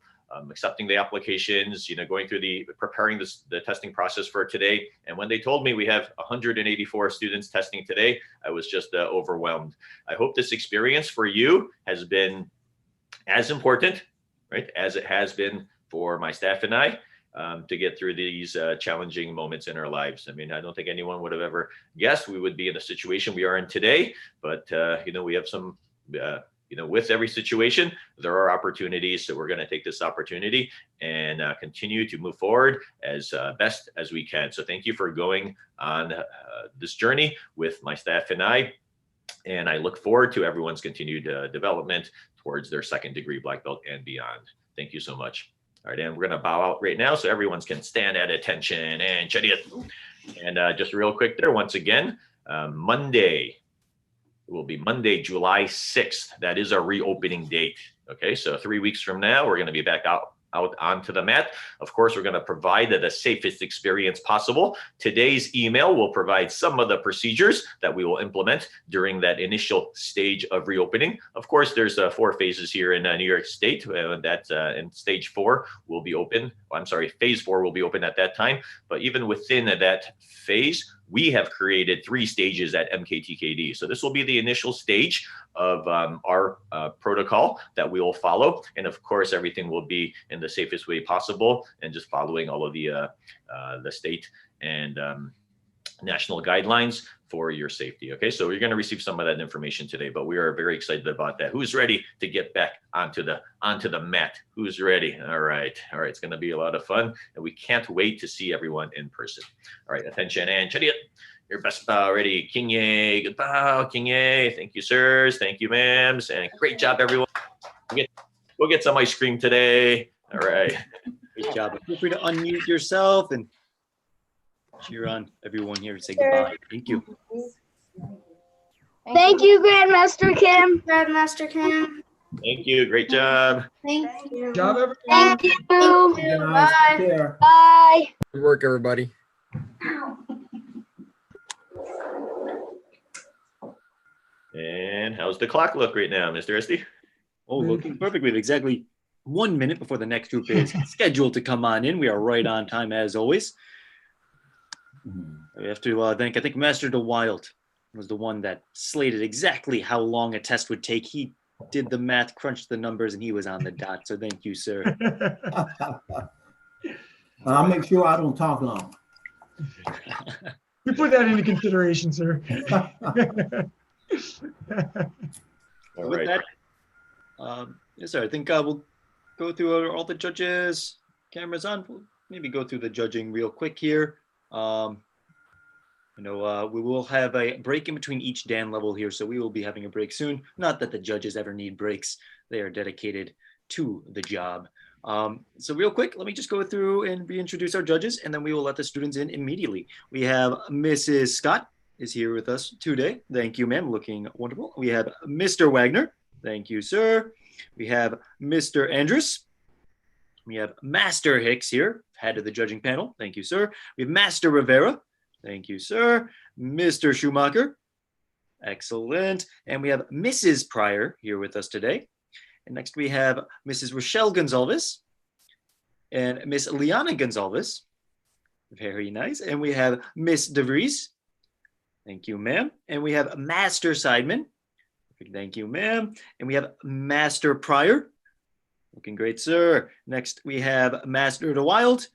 accepting the applications, you know, going through preparing the testing process for today. And when they told me we have 184 students testing today, I was just overwhelmed. I hope this experience for you has been as important, right, as it has been for my staff and I, to get through these challenging moments in our lives. I mean, I don't think anyone would have ever guessed we would be in the situation we are in today, but you know, we have some, you know, with every situation, there are opportunities. So we're going to take this opportunity and continue to move forward as best as we can. So thank you for going on this journey with my staff and I look forward to everyone's continued development towards their second degree black belt and beyond. Thank you so much. All right, and we're going to bow out right now so everyone can stand at attention and chariot. And just real quick there, once again, Monday, it will be Monday, July 6th. That is our reopening date. Okay, so 3 weeks from now, we're going to be back out onto the mat. Of course, we're going to provide the safest experience possible. Today's email will provide some of the procedures that we will implement during that initial stage of reopening. Of course, there's 4 phases here in New York State that in stage 4 will be open. I'm sorry, phase 4 will be open at that time. But even within that phase, we have created 3 stages at MKTKD. So this will be the initial stage of our protocol that we will follow. And of course, everything will be in the safest way possible and just following all of the state and national guidelines for your safety. Okay, so you're going to receive some of that information today, but we are very excited about that. Who's ready to get back onto the mat? Who's ready? All right, it's going to be a lot of fun, and we can't wait to see everyone in person. All right, attention and chariot. Your best bow ready. King Ye, good bow, King Ye. Thank you, sirs. Thank you, ma'ams, and great job, everyone. We'll get some ice cream today. All right. Great job. Feel free to unmute yourself and cheer on everyone here and say goodbye. Thank you. Thank you, Grandmaster Kim. Grandmaster Kim. Thank you. Great job. Thank you. Good job, everyone. Thank you. Guys, take care. Bye. Good work, everybody. And how's the clock look right now, Mr. Esty? Oh, looking perfect. We have exactly 1 minute before the next group is scheduled to come on in. We are right on time as always. We have to thank, I think, Master DeWild was the one that slated exactly how long a test would take. He did the math, crunched the numbers, and he was on the dot. So thank you, sir. I'll make sure I don't talk long. We put that into consideration, sir. All With right. that, yes, sir. I think we'll go through all the judges. Cameras on. We'll maybe go through the judging real quick here. We will have a break in between each Dan level here, so we will be having a break soon. Not that the judges ever need breaks. They are dedicated to the job. So real quick, let me just go through and reintroduce our judges, and then we will let the students in immediately. We have Mrs. Scott is here with us today. Thank you, ma'am. Looking wonderful. We have Mr. Wagner. Thank you, sir. We have Mr. Andrus. We have Master Hicks here, head of the judging panel. Thank you, sir. We have Master Rivera. Thank you, sir. Mr. Schumacher. Excellent. And we have Mrs. Pryor here with us today. And next we have Mrs. Rochelle Gonzalez and Miss Liana Gonzalez. Very nice. And we have Miss DeVries. Thank you, ma'am. And we have Master Seidman. Thank you, ma'am. And we have Master Pryor. Looking great, sir. Next, we have Master DeWild.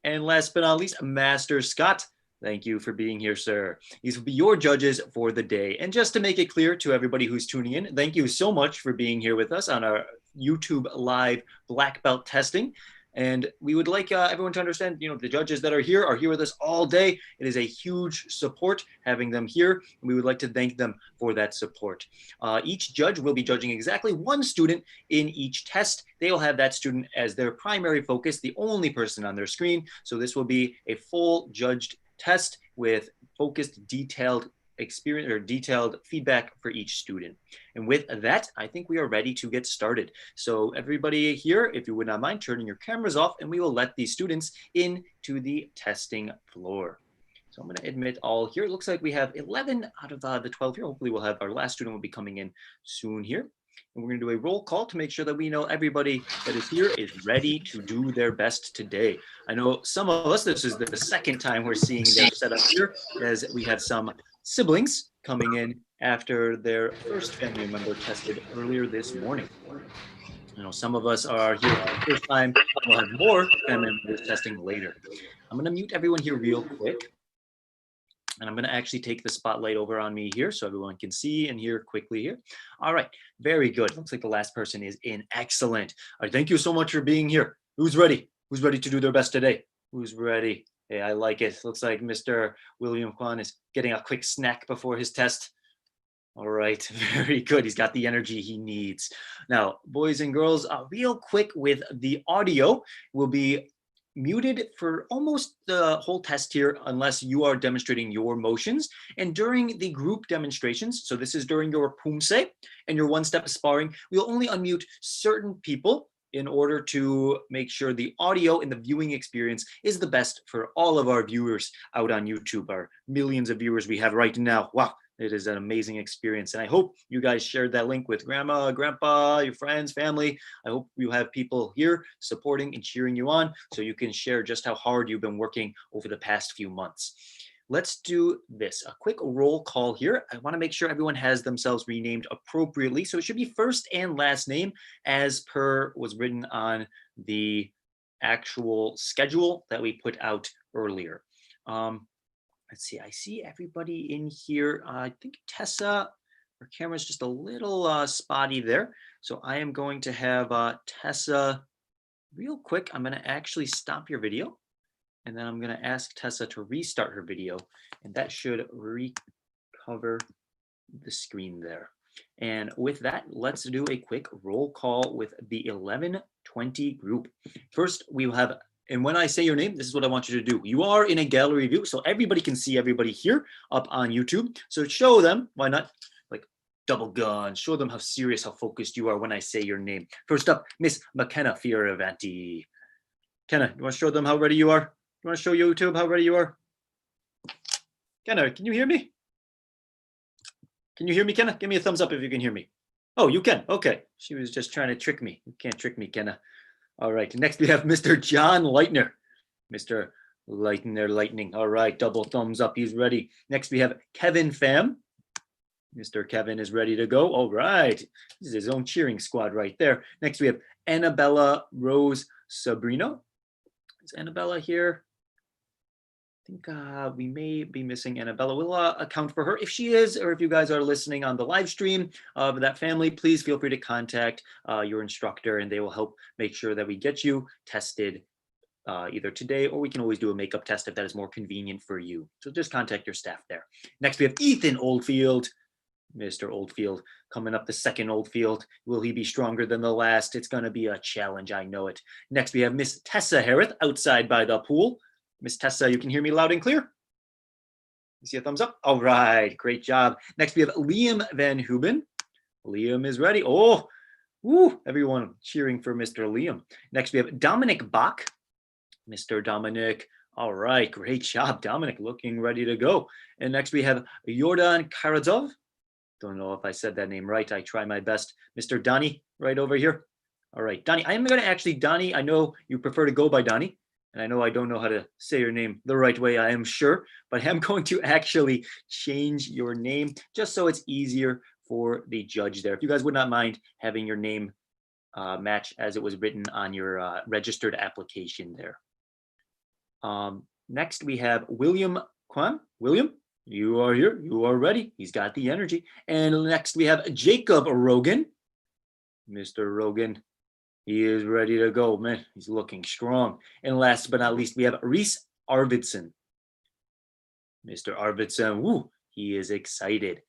And last but not least, Master Scott. Thank you for being here, sir. These will be your judges for the day. And just to make it clear to everybody who's tuning in, thank you so much for being here with us on our YouTube live black belt testing. And we would like everyone to understand, the judges that are here with us all day. It is a huge support having them here. And we would like to thank them for that support. Each judge will be judging exactly one student in each test. They will have that student as their primary focus, the only person on their screen. So this will be a full judged test with focused, detailed experience or detailed feedback for each student. And with that, I think we are ready to get started. So everybody here, if you would not mind turning your cameras off, and we will let these students into the testing floor. So I'm going to admit all here. It looks like we have 11 out of the 12 here. Hopefully we'll have our last student will be coming in soon here. And we're going to do a roll call to make sure that we know everybody that is here is ready to do their best today. I know some of us, this is the second time we're seeing their setup here, as we have some siblings coming in after their first family member tested earlier this morning. You know, some of us are here for the first time. We'll have more family members testing later. I'm going to mute everyone here real quick. And I'm going to actually take the spotlight over on me here so everyone can see and hear quickly here. All right, very good. Looks like the last person is in. Excellent. All right, thank you so much for being here. Who's ready? Who's ready to do their best today? Who's ready? Hey, I like it. Looks like Mr. William Kwan is getting a quick snack before his test. All right, very good. He's got the energy he needs. Now, boys and girls, real quick with the audio, will be muted for almost the whole test here unless you are demonstrating your motions. And during the group demonstrations, so this is during your Pumsae and your one-step sparring, we'll only unmute certain people in order to make sure the audio and the viewing experience is the best for all of our viewers out on YouTube, our millions of viewers we have right now. Wow. It is an amazing experience. And I hope you guys shared that link with grandma, grandpa, your friends, family. I hope you have people here supporting and cheering you on so you can share just how hard you've been working over the past few months. Let's do this, a quick roll call here. I want to make sure everyone has themselves renamed appropriately. So it should be first and last name as per was written on the actual schedule that we put out earlier. Let's see, I see everybody in here. I think Tessa, her camera's just a little spotty there. So I am going to have Tessa, real quick, I'm gonna actually stop your video. And then I'm gonna ask Tessa to restart her video. And that should recover the screen there. And with that, let's do a quick roll call with the 1120 group. First, we will have, and when I say your name, this is what I want you to do. You are in a gallery view, so everybody can see everybody here up on YouTube. So show them, why not, like double gun, show them how serious, how focused you are when I say your name. First up, Miss McKenna Fioravanti. Kenna, you want to show them how ready you are? You want to show YouTube how ready you are? Kenna, can you hear me? Can you hear me, Kenna? Give me a thumbs up if you can hear me. Oh, you can, okay. She was just trying to trick me. You can't trick me, Kenna. All right, next we have Mr. John Leitner. Mr. Leitner, Lightning. All right, double thumbs up, he's ready. Next we have Kevin Pham. Mr. Kevin is ready to go. All right, this is his own cheering squad right there. Next we have Annabella Rose Sabrino. Is Annabella here? I think we may be missing Annabella. We'll account for her. If she is, or if you guys are listening on the live stream of that family, please feel free to contact your instructor and they will help make sure that we get you tested either today, or we can always do a makeup test if that is more convenient for you. So just contact your staff there. Next, we have Ethan Oldfield. Mr. Oldfield coming up the second Oldfield. Will he be stronger than the last? It's going to be a challenge, I know it. Next, we have Miss Tessa Harrith outside by the pool. Miss Tessa, you can hear me loud and clear? You see a thumbs up? All right, great job. Next, we have Liam Van Huben. Liam is ready. Oh, woo, everyone cheering for Mr. Liam. Next, we have Dominic Bach. Mr. Dominic, all right, great job, Dominic, looking ready to go. And next, we have Yordan Karazov. Don't know if I said that name right. I try my best. Mr. Donnie, right over here. All right, Donnie, I am going to actually, Donnie, I know you prefer to go by Donnie. And I know I don't know how to say your name the right way, I am sure, but I'm going to actually change your name just so it's easier for the judge there. If you guys would not mind having your name match as it was written on your registered application there. Next, we have William Kwan. William, you are here. You are ready. He's got the energy. And next, we have Jacob Rogan. Mr. Rogan. He is ready to go, man. He's looking strong. And last but not least, we have Reese Arvidsson. Mr. Arvidsson, woo, he is excited.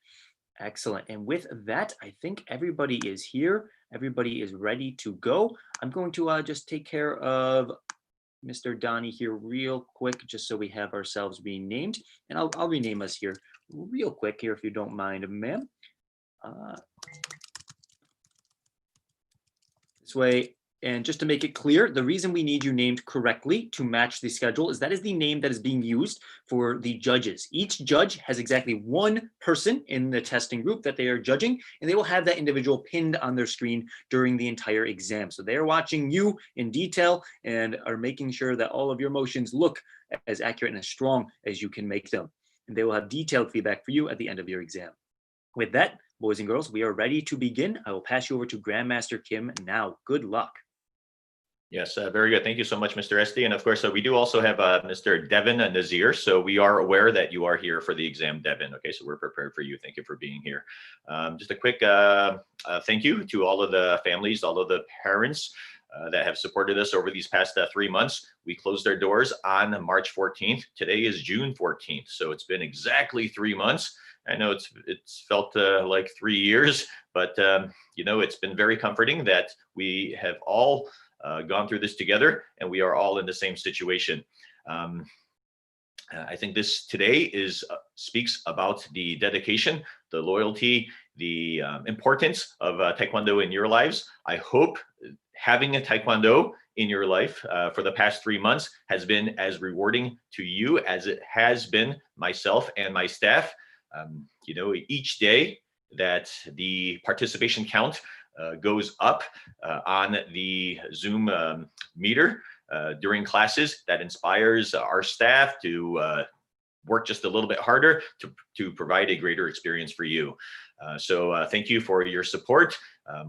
Excellent. And with that, I think everybody is here. Everybody is ready to go. I'm going to just take care of Mr. Donnie here real quick, just so we have ourselves renamed. And I'll rename us here real quick here, if you don't mind, ma'am. This way, and just to make it clear, the reason we need you named correctly to match the schedule is that is the name that is being used for the judges. Each judge has exactly one person in the testing group that they are judging, and they will have that individual pinned on their screen during the entire exam. So they're watching you in detail and are making sure that all of your motions look as accurate and as strong as you can make them. And they will have detailed feedback for you at the end of your exam. With that, boys and girls, we are ready to begin. I will pass you over to Grandmaster Kim now. Good luck. Yes, very good. Thank you so much, Mr. Esty. And of course, we do also have Mr. Devin Nazir. So we are aware that you are here for the exam, Devin. Okay, so we're prepared for you. Thank you for being here. Just a quick thank you to all of the families, all of the parents that have supported us over these past 3 months. We closed our doors on March 14th. Today is June 14th. So it's been exactly 3 months. I know it's felt like 3 years, but you know, it's been very comforting that we have all gone through this together, and we are all in the same situation. I think this today speaks about the dedication, the loyalty, the importance of Taekwondo in your lives. I hope having a Taekwondo in your life for the past 3 months has been as rewarding to you as it has been myself and my staff. You know, each day that the participation count goes up on the Zoom meter during classes, that inspires our staff to work just a little bit harder to provide a greater experience for you. So thank you for your support.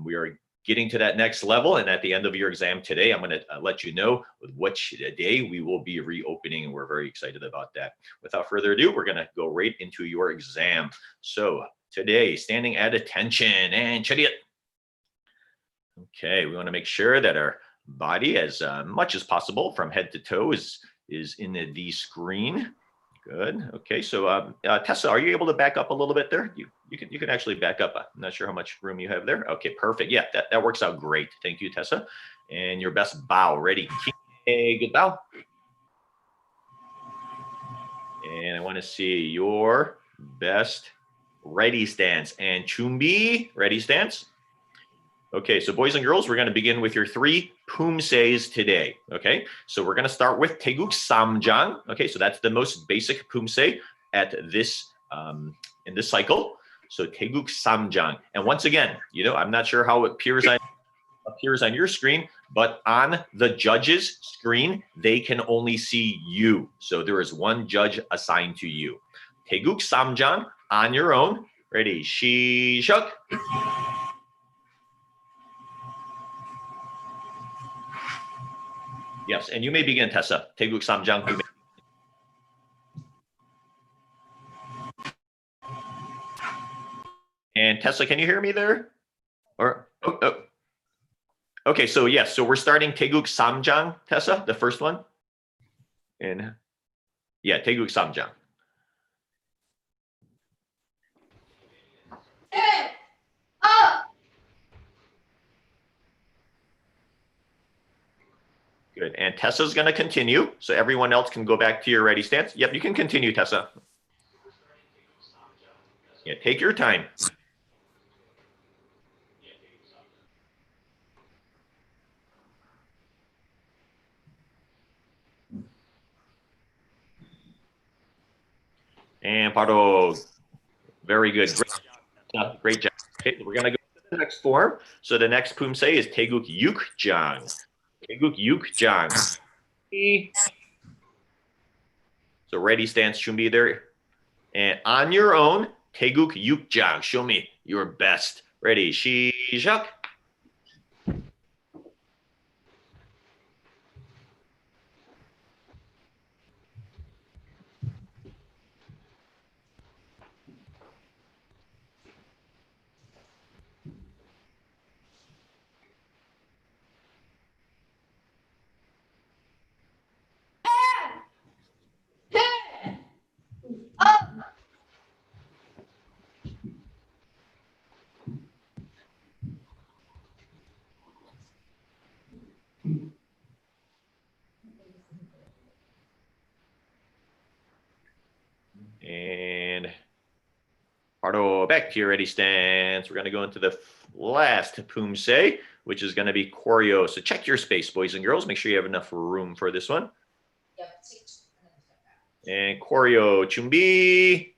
We are getting to that next level, and at the end of your exam today, I'm going to let you know which day we will be reopening, and we're very excited about that. Without further ado, we're going to go right into your exam. So today, standing at attention and chariot. Okay, we want to make sure that our body, as much as possible from head to toe, is in the screen. Good. Okay, so Tessa, are you able to back up a little bit there? You can actually back up. I'm not sure how much room you have there. Okay, perfect. Yeah, that works out great. Thank you, Tessa. And your best bow. Ready? Okay, good bow. And I want to see your best ready stance. And Chumbi, ready stance. Okay, so boys and girls, we're going to begin with your 3 Pumsaes today. Okay, so we're going to start with Taeguk Samjang. Okay, so that's the most basic Pumsae at this in this cycle. So Taeguk Samjang, and once again, you know, I'm not sure how it appears on your screen, but on the judge's screen, they can only see you. So there is one judge assigned to you. Taeguk Samjang on your own. Ready? Shishak. Yes, and you may begin, Tessa. Taeguk Samjang. And Tessa, can you hear me there? Or okay, so yes, so we're starting Taeguk Samjang, Tessa, the first one. And yeah, Taeguk Samjang. Good. And Tessa's going to continue. So everyone else can go back to your ready stance. Yep, you can continue, Tessa. Yeah, take your time. And Paro. Very good. Great job. Okay, we're going to go to the next form. So the next Pumsae is Taeguk Yukjang. Taeguk Yukjang. So ready stance, Chumbi there. And on your own, Taeguk Yukjang. Show me your best. Ready, Shishak. And paro, back to your ready stance. We're going to go into the last Pumsae, which is going to be choreo. So check your space, boys and girls. Make sure you have enough room for this one. And choreo, 준비.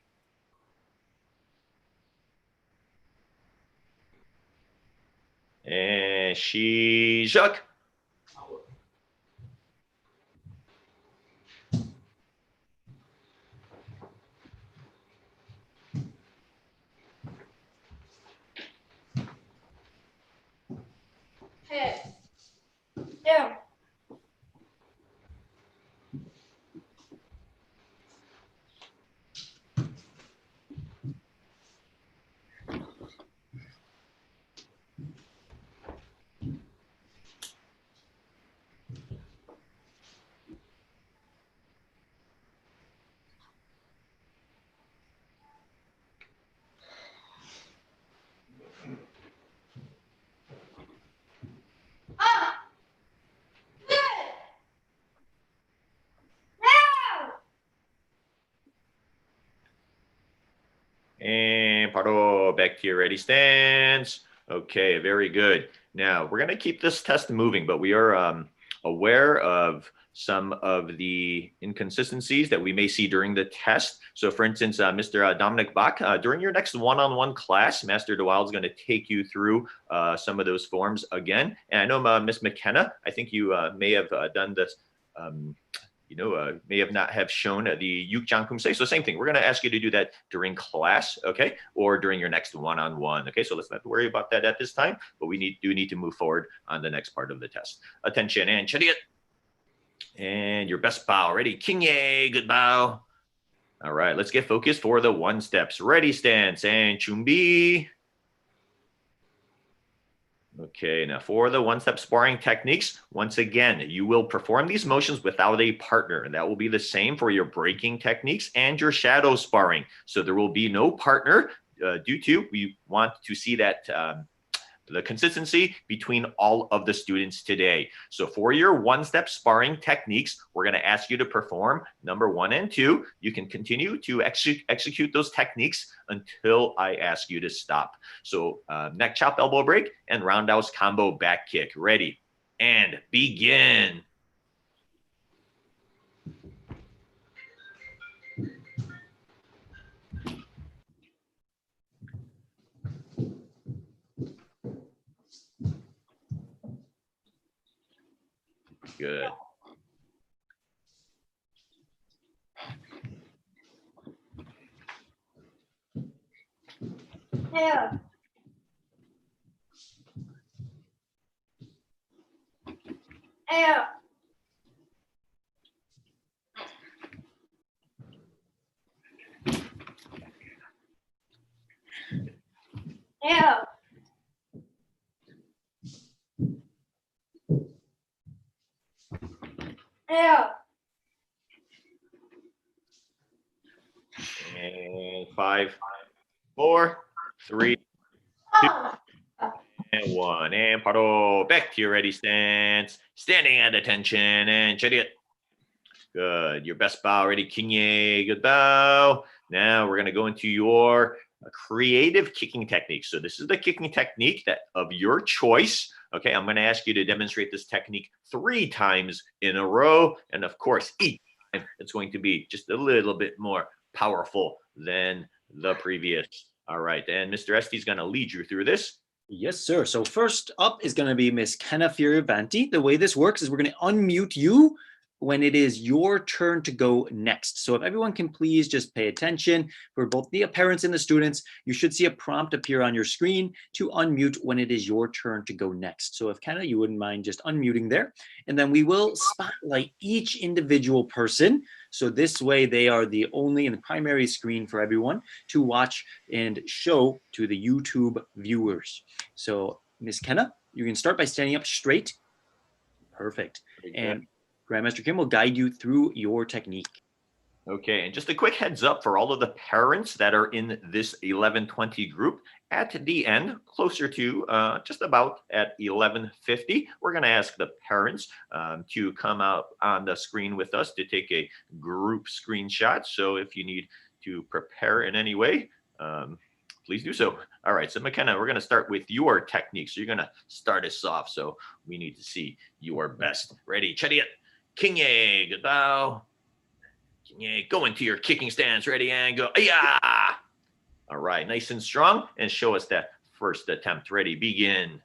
And 시작. Head. Down. Up. Good. Down. And paro, back to your ready stance. Okay, very good. Now we're going to keep this test moving, but we are aware of some of the inconsistencies that we may see during the test. So for instance, Mr. Dominic Bach, during your next one-on-one class, Master DeWild is going to take you through some of those forms again. And I know Miss McKenna, I think you may have done this, may have not have shown the Yukjang Pumsae. So same thing, we're going to ask you to do that during class, okay? Or during your next one-on-one, okay? So let's not worry about that at this time, but we do need to move forward on the next part of the test. Attention and chariot. And your best bow. Ready? Kingye. Good bow. All right. Let's get focused for the one steps. Ready stance and 준비. Okay. Now for the one step sparring techniques, once again, you will perform these motions without a partner. And that will be the same for your breaking techniques and your shadow sparring. So there will be no partner due to we want to see that the consistency between all of the students today. So for your one-step sparring techniques, we're going to ask you to perform number 1 and 2. You can continue to execute those techniques until I ask you to stop. So neck chop, elbow break, and roundhouse combo back kick. Ready and begin. Good. Down. Out. Out. Out. And 5, 4, 3, 2, and 1. And paro, back to your ready stance. Standing at attention and chariot. Good. Your best bow. Ready, kingye. Good bow. Now we're going to go into your creative kicking technique. So this is the kicking technique that of your choice. Okay, I'm going to ask you to demonstrate this technique 3 times in a row. And of course, each time it's going to be just a little bit more powerful than the previous. All right, and Mr. Esty is going to lead you through this. Yes, sir. So first up is going to be Miss Kenna Fioravanti. The way this works is we're going to unmute you when it is your turn to go next. So if everyone can please just pay attention for both the parents and the students, you should see a prompt appear on your screen to unmute when it is your turn to go next. So if Kenna, you wouldn't mind just unmuting there, and then we will spotlight each individual person. So this way they are the only and primary screen for everyone to watch and show to the YouTube viewers. So Miss Kenna, you can start by standing up straight. Perfect. And Grandmaster Kim will guide you through your technique. Okay, and just a quick heads up for all of the parents that are in this 11:20 group. At the end, closer to just about at 11:50, we're going to ask the parents to come out on the screen with us to take a group screenshot. So if you need to prepare in any way, please do so. All right, so McKenna, we're going to start with your technique. So you're going to start us off. So we need to see your best. Ready, chariot, king ye, good bow. King ye, go into your kicking stance. Ready, and go. Ayah! All right, nice and strong. And show us that first attempt. Ready, begin.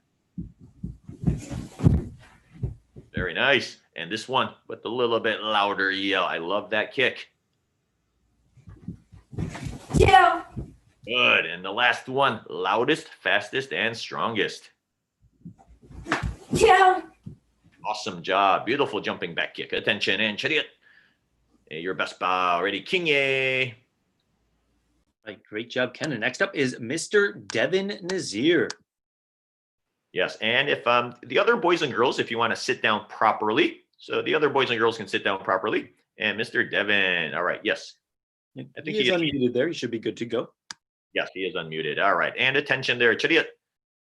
Very nice. And this one with a little bit louder yell. I love that kick. Yeah. Good. And the last one, loudest, fastest, and strongest. Yeah. Awesome job. Beautiful jumping back kick. Attention and chariot. Hey, your best bow. Ready, king ye. Right, great job, Ken. And next up is Mr. Devin Nazir. Yes, and if the other boys and girls, if you want to sit down properly, so the other boys and girls can sit down properly. And Mr. Devin, all right, yes. I think he is unmuted there. He should be good to go. Yes, he is unmuted. All right, and attention there, chariot.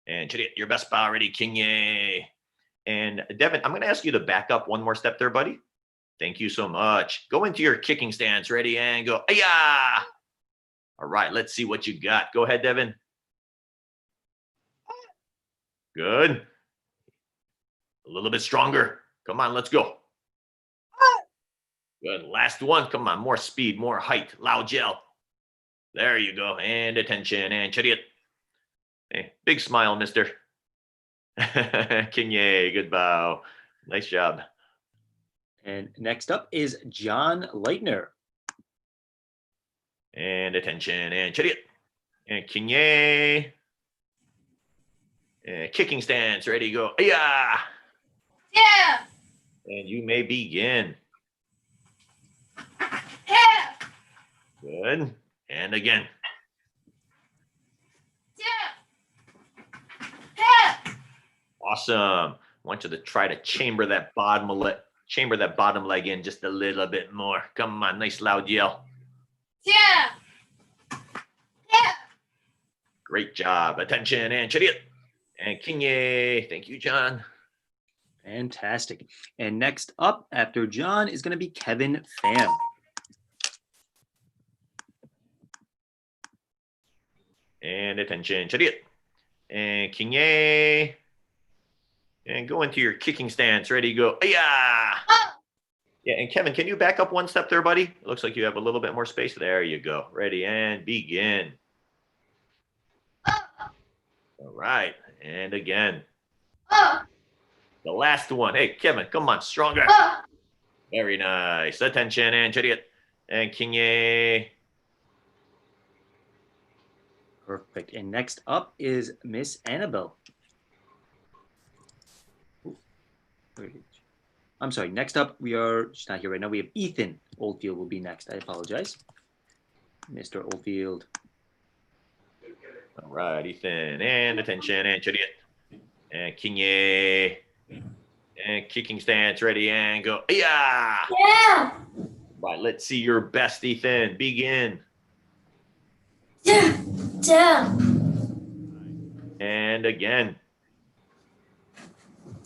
And chariot, your best bow. Ready, king ye. And Devin, I'm going to ask you to back up one more step there, buddy. Thank you so much. Go into your kicking stance. Ready, and go. Ayah! All right, let's see what you got. Go ahead, Devin. Good. A little bit stronger. Come on, let's go. Good. Last one. Come on, more speed, more height. Loud yell. There you go. And attention and chariot. Hey, big smile, mister. King ye, good bow. Nice job. And next up is John Leitner. And attention and chariot. And king ye. And kicking stance. Ready, go. Yeah. Yeah. And you may begin. Yeah. Good. And again. Yeah. Yeah. Awesome. I want you to try to chamber that bottom leg in just a little bit more. Come on, nice loud yell. Yeah. Yeah. Great job. Attention and chariot. And king ye. Thank you, John. Fantastic. And next up after John is going to be Kevin Pham. And attention, chariot. And king ye. And go into your kicking stance. Ready, go. Yeah. Yeah, and Kevin, can you back up one step there, buddy? It looks like you have a little bit more space. There you go. Ready, and begin. All right, and again. The last one. Hey, Kevin, come on, stronger. Very nice. Attention and chariot. And king ye. Perfect. And next up is Miss Annabelle. I'm sorry. Next up, she's not here right now. We have Ethan Oldfield will be next. I apologize. Mr. Oldfield. All right, Ethan. And attention and chariot. And king ye. And kicking stance. Ready, and go. Yeah. Yeah. Right, let's see your best, Ethan. Begin. Yeah. Yeah. And again.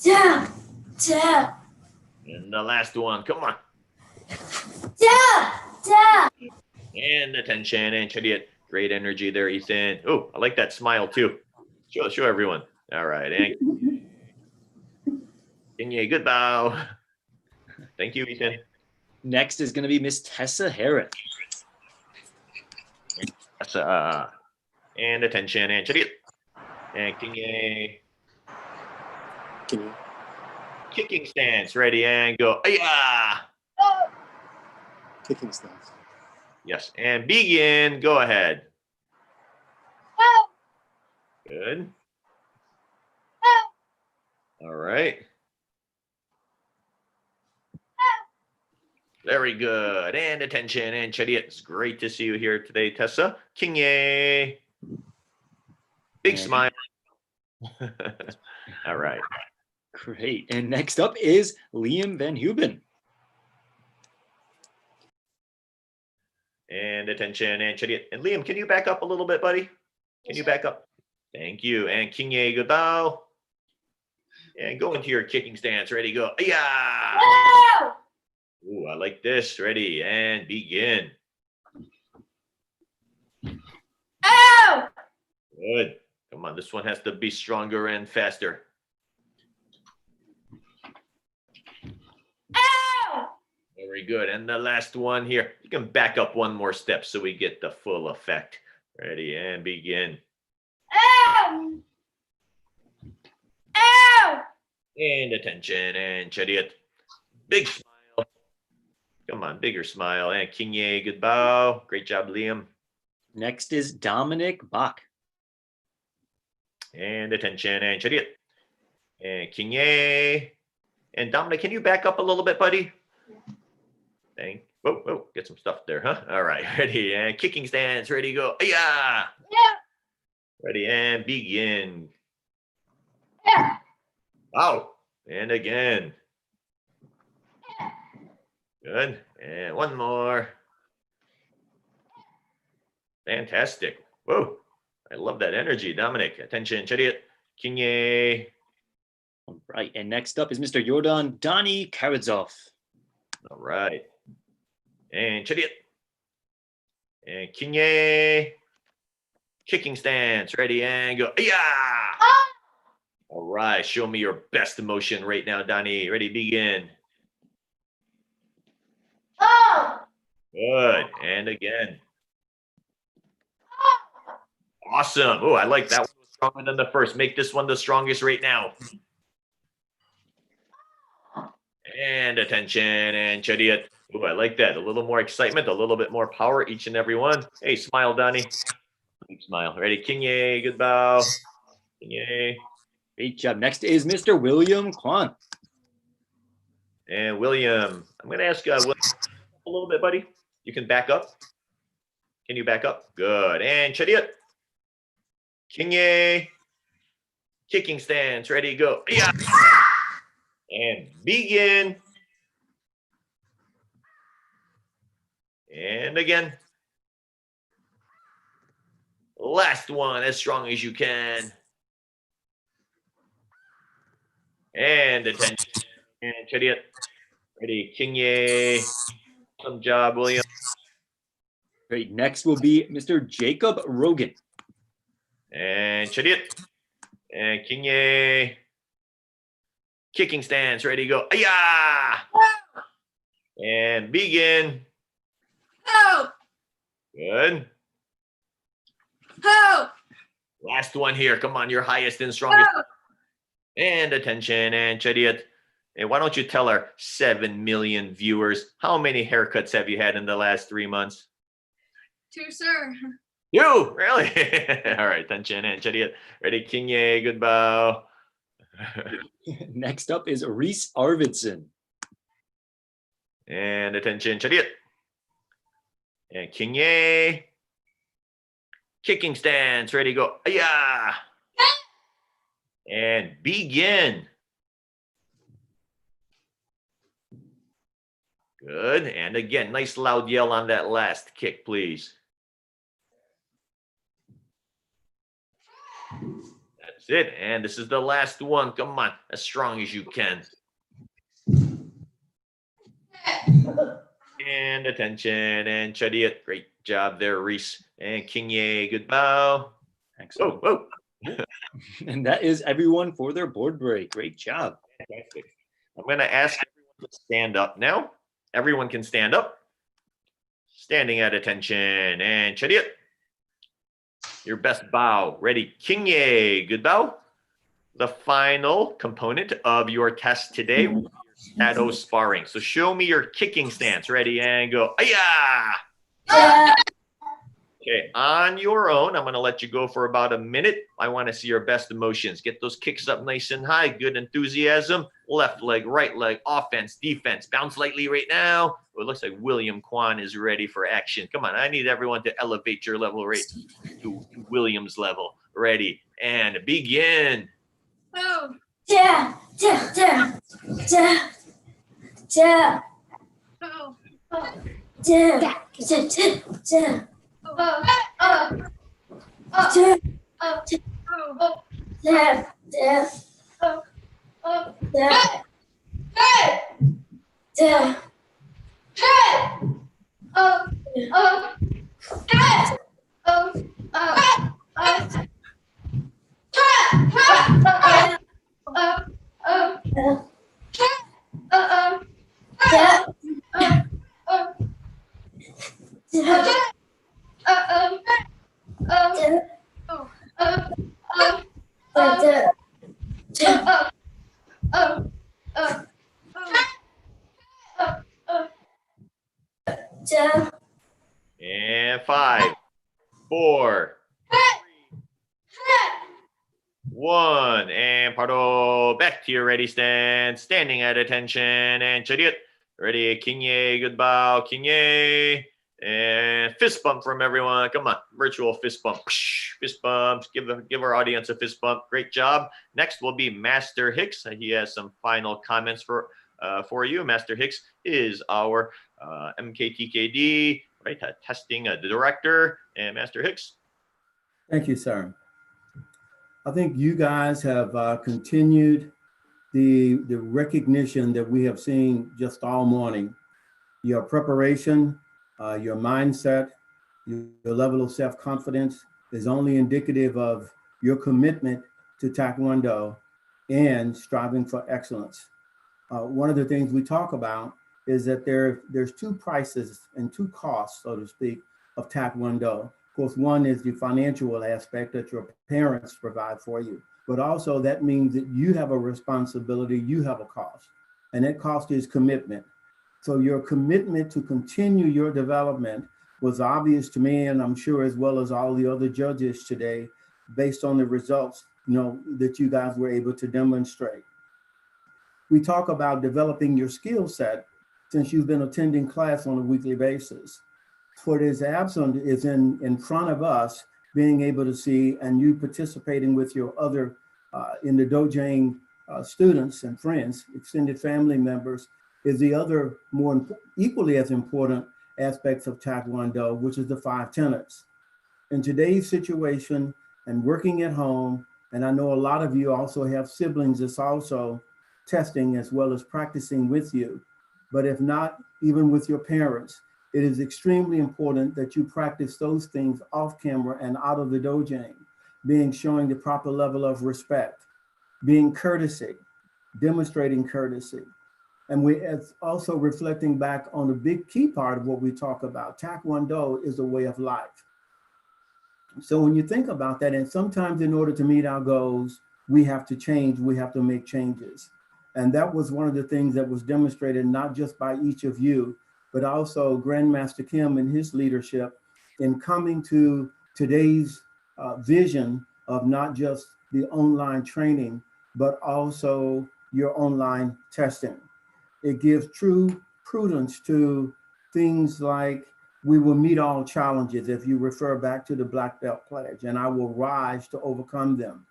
Yeah. Yeah. And the last one. Come on. Yeah. Yeah. And attention and chariot. Great energy there, Ethan. Oh, I like that smile too. Show everyone. All right. And king ye, good bow. Thank you, Ethan. Next is going to be Miss Tessa Herrick. Tessa. And attention and chariot. And king ye. Kicking stance. Ready, and go. Yeah. Kicking stance. Yes, and begin. Go ahead. Good. All right. Very good. And attention and chariot. It's great to see you here today, Tessa. King ye. Big smile. All right. Great. And next up is Liam Van Huben. And attention and chariot. And Liam, can you back up a little bit, buddy? Can you back up? Thank you. And king ye, good bow. And go into your kicking stance. Ready, go. Yeah. Ooh, I like this. Ready, and begin. Oh. Good. Come on, this one has to be stronger and faster. Ow! Very good. And the last one here. You can back up one more step so we get the full effect. Ready and begin. Ow! Ow! And attention and chariot. Big smile. Come on, bigger smile. And Kinye, good bow. Great job, Liam. Next is Dominic Bach. And attention and chariot. And Kinye. And Dominic, can you back up a little bit, buddy? Dang. Whoa, whoa, get some stuff there, huh? All right, ready and kicking stance, ready, go. Yeah. Yeah. Ready and begin. Yeah. Out. And again. Good. And one more. Fantastic. Whoa. I love that energy, Dominic. Attention, chariot. Kinye. All right. And next up is Mr. Yordan Donny Karadzoff. All right. And chariot. And Kinye. Kicking stance. Ready and go. Yeah. All right. Show me your best emotion right now, Donnie. Ready, begin. Oh! Good. And again. Awesome. Oh, I like that one. Stronger than the first. Make this one the strongest right now. And attention and chariot. Oh, I like that. A little more excitement, a little bit more power, each and every one. Hey, smile, Donnie. Big smile. Ready? Kinye, good bow. Kinye. Great job. Next is Mr. William Kwan. And William, I'm going to ask William a little bit, buddy. You can back up. Can you back up? Good. And chariot. Kinye. Kicking stance. Ready, go. Yeah. And begin. And again. Last one, as strong as you can. And attention. And chariot. Ready, Kinye. Awesome job, William. Great. Next will be Mr. Jacob Rogan. And chariot. And Kinye. Kicking stance, ready, go. Yeah. And begin. Oh! Good. Oh! Last one here. Come on, your highest and strongest. Oh! And attention and chariot. And why don't you tell our 7 million viewers, how many haircuts have you had in the last 3 months? 2, sir. You, really? All right, attention and chariot. Ready, Kinye, good bow. Next up is Reese Arvidsson. And attention, chariot. And Kinye. Kicking stance, ready, go. Yeah. And begin. Good. And again, nice loud yell on that last kick, please. That's it. And this is the last one. Come on, as strong as you can. And attention and chariot. Great job there, Reese. And Kinye, good bow. Excellent. Whoa, whoa. And that is everyone for their board break. Great job. Fantastic. I'm going to ask everyone to stand up now. Everyone can stand up. Standing at attention and chariot. Your best bow. Ready, Kinye, good bow. The final component of your test today will be your shadow sparring. So show me your kicking stance. Ready and go. Ayah! Okay, on your own, I'm going to let you go for about a minute. I want to see your best emotions. Get those kicks up nice and high. Good enthusiasm. Left leg, right leg, offense, defense. Bounce lightly right now. Well, it looks like William Kwan is ready for action. Come on, I need everyone to elevate your level right to William's level. Ready and begin. Oh! Yeah! Yeah! Yeah! Yeah! Yeah! Oh! Yeah! Yeah! And 5, 4, 1, and paro, back to your ready stand, standing at attention, and chariot, ready, kinye, good bow, kinye, and fist bump from everyone, come on, virtual fist bump, fist bumps, give our audience a fist bump, great job. Next will be Master Hicks, he has some final comments for you. Master Hicks is our MKTKD, right, testing director, and Master Hicks. Thank you, sir. I think you guys have continued the recognition that we have seen just all morning. Your preparation, your mindset, your level of self-confidence is only indicative of your commitment to Taekwondo and striving for excellence. One of the things we talk about is that there's two prices and two costs, so to speak, of Taekwondo. Of course, one is the financial aspect that your parents provide for you, but also that means that you have a responsibility, you have a cost, and that cost is commitment. So your commitment to continue your development was obvious to me, and I'm sure as well as all the other judges today, based on the results, that you guys were able to demonstrate. We talk about developing your skill set since you've been attending class on a weekly basis. What is absent is in front of us being able to see, and you participating with your other in the dojang students and friends, extended family members, is the other more equally as important aspects of Taekwondo, which is the 5 tenets. In today's situation and working at home, and I know a lot of you also have siblings that's also testing as well as practicing with you, but if not, even with your parents, it is extremely important that you practice those things off camera and out of the dojang, showing the proper level of respect, being courtesy, demonstrating courtesy. And it's also reflecting back on the big key part of what we talk about. Taekwondo is a way of life. So when you think about that, and sometimes in order to meet our goals, we have to change, we have to make changes. And that was one of the things that was demonstrated not just by each of you, but also Grandmaster Kim and his leadership in coming to today's vision of not just the online training, but also your online testing. It gives true prudence to things like we will meet all challenges if you refer back to the Black Belt Pledge, and I will rise to overcome them.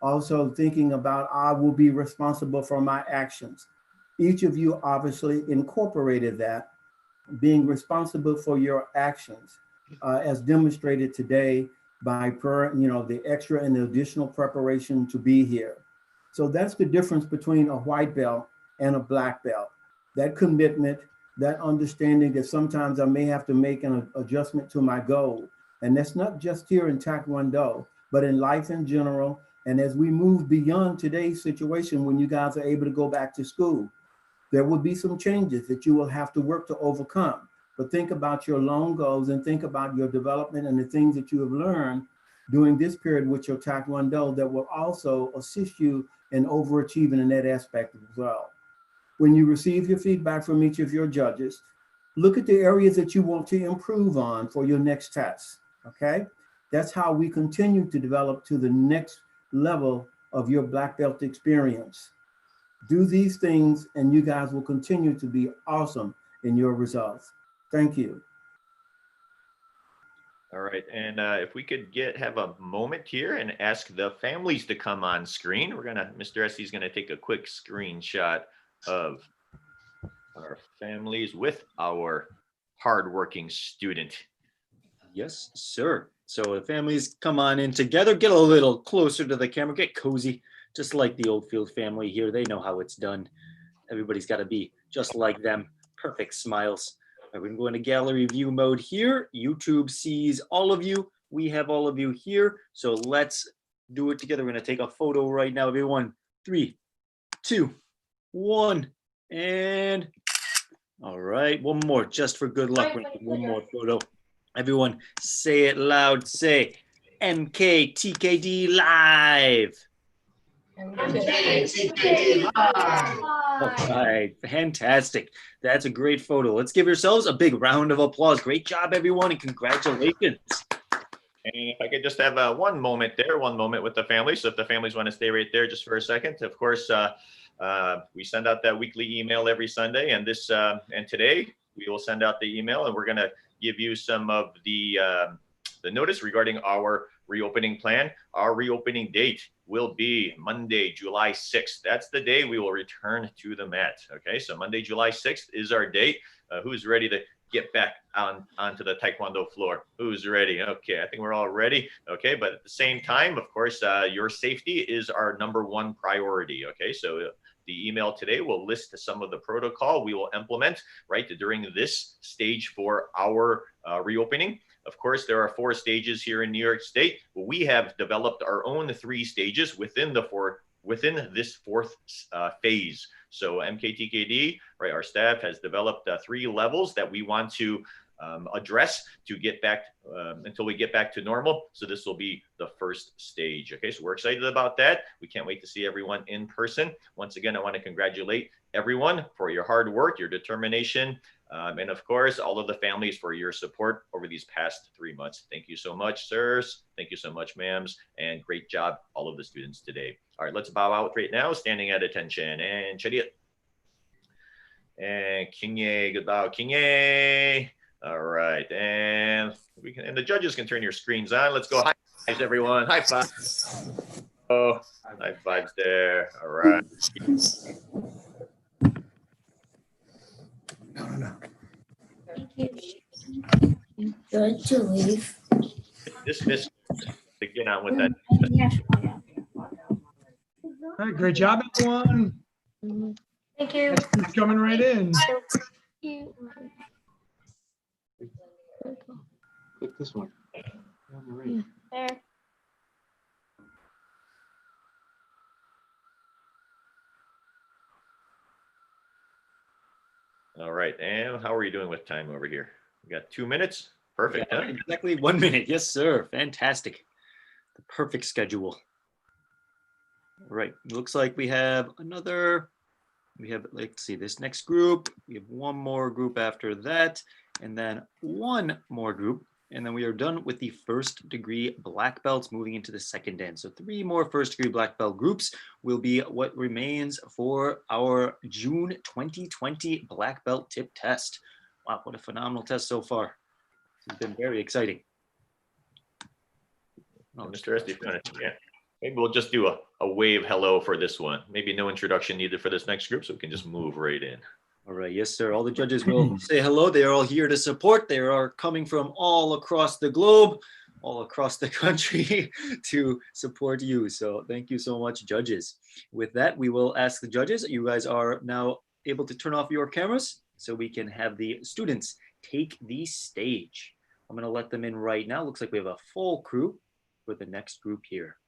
Also thinking about I will be responsible for my actions. Each of you obviously incorporated that, being responsible for your actions, as demonstrated today by the extra and the additional preparation to be here. So that's the difference between a white belt and a black belt. That commitment, that understanding that sometimes I may have to make an adjustment to my goal. And that's not just here in Taekwondo, but in life in general. And as we move beyond today's situation, when you guys are able to go back to school, there will be some changes that you will have to work to overcome. But think about your long goals and think about your development and the things that you have learned during this period with your Taekwondo that will also assist you in overachieving in that aspect as well. When you receive your feedback from each of your judges, look at the areas that you want to improve on for your next test, okay? That's how we continue to develop to the next level of your black belt experience. Do these things and you guys will continue to be awesome in your results. Thank you. All right, and if we could have a moment here and ask the families to come on screen. Mr. Essie's gonna take a quick screenshot of our families with our hardworking student. Yes, sir. So the families come on in together, get a little closer to the camera, get cozy, just like the Oldfield family here. They know how it's done. Everybody's got to be just like them. Perfect smiles. All right, we're going to go into gallery view mode here. YouTube sees all of you. We have all of you here. So let's do it together. We're gonna take a photo right now, everyone. 3, 2, 1, and all right, one more, just for good luck. One more photo. Everyone, say it loud. Say MKTKD live. MKTKD live. All right, fantastic. That's a great photo. Let's give yourselves a big round of applause. Great job, everyone, and congratulations. And if I could just have one moment with the family. So if the families want to stay right there just for a second, of course, we send out that weekly email every Sunday, and today we will send out the email, and we're going to give you some of the notice regarding our reopening plan. Our reopening date will be Monday, July 6th. That's the day we will return to the mat. Okay, so Monday, July 6th is our date. Who's ready to get back onto the Taekwondo floor? Who's ready? Okay, I think we're all ready. Okay, but at the same time, of course, your safety is our #1 priority. Okay, so the email today will list some of the protocol we will implement right during this stage for our reopening. Of course, there are 4 stages here in New York State. We have developed our own 3 stages within this 4th phase. So MKTKD, right, our staff has developed 3 levels that we want to address to get back until we get back to normal. So this will be the 1st stage. Okay, so we're excited about that. We can't wait to see everyone in person. Once again, I want to congratulate everyone for your hard work, your determination, and of course, all of the families for your support over these past 3 months. Thank you so much, sirs. Thank you so much, ma'ams, and great job, all of the students today. All right, let's bow out right now, standing at attention, and chariot. And Kingye, good bow, Kingye. All right, and the judges can turn your screens on. Let's go. High fives, everyone. High fives. Oh, high fives there. All right. No. Good to leave. Dismiss to get on with that. All right, great job, everyone. Thank you. It's coming right in. Click this one. There. All right, and how are you doing with time over here? We got 2 minutes. Perfect. Yeah, Huh? exactly 1 minute. Yes, sir. Fantastic. The perfect schedule. All right. Looks like we have let's see, this next group. We have 1 more group after that, and then 1 more group. And then we are done with the 1st degree black belts, moving into the 2nd dan. So 3 more 1st degree black belt groups will be what remains for our June 2020 black belt tip test. Wow, what a phenomenal test so far. It's been very exciting. Mr. Esty, yeah. Maybe we'll just do a wave hello for this one. Maybe no introduction needed for this next group, so we can just move right in. All right, yes, sir. All the judges will say hello. They are all here to support. They are coming from all across the globe, all across the country to support you. So thank you so much, judges. With that, we will ask the judges. You guys are now able to turn off your cameras so we can have the students take the stage. I'm going to let them in right now. Looks like we have a full crew for the next group here.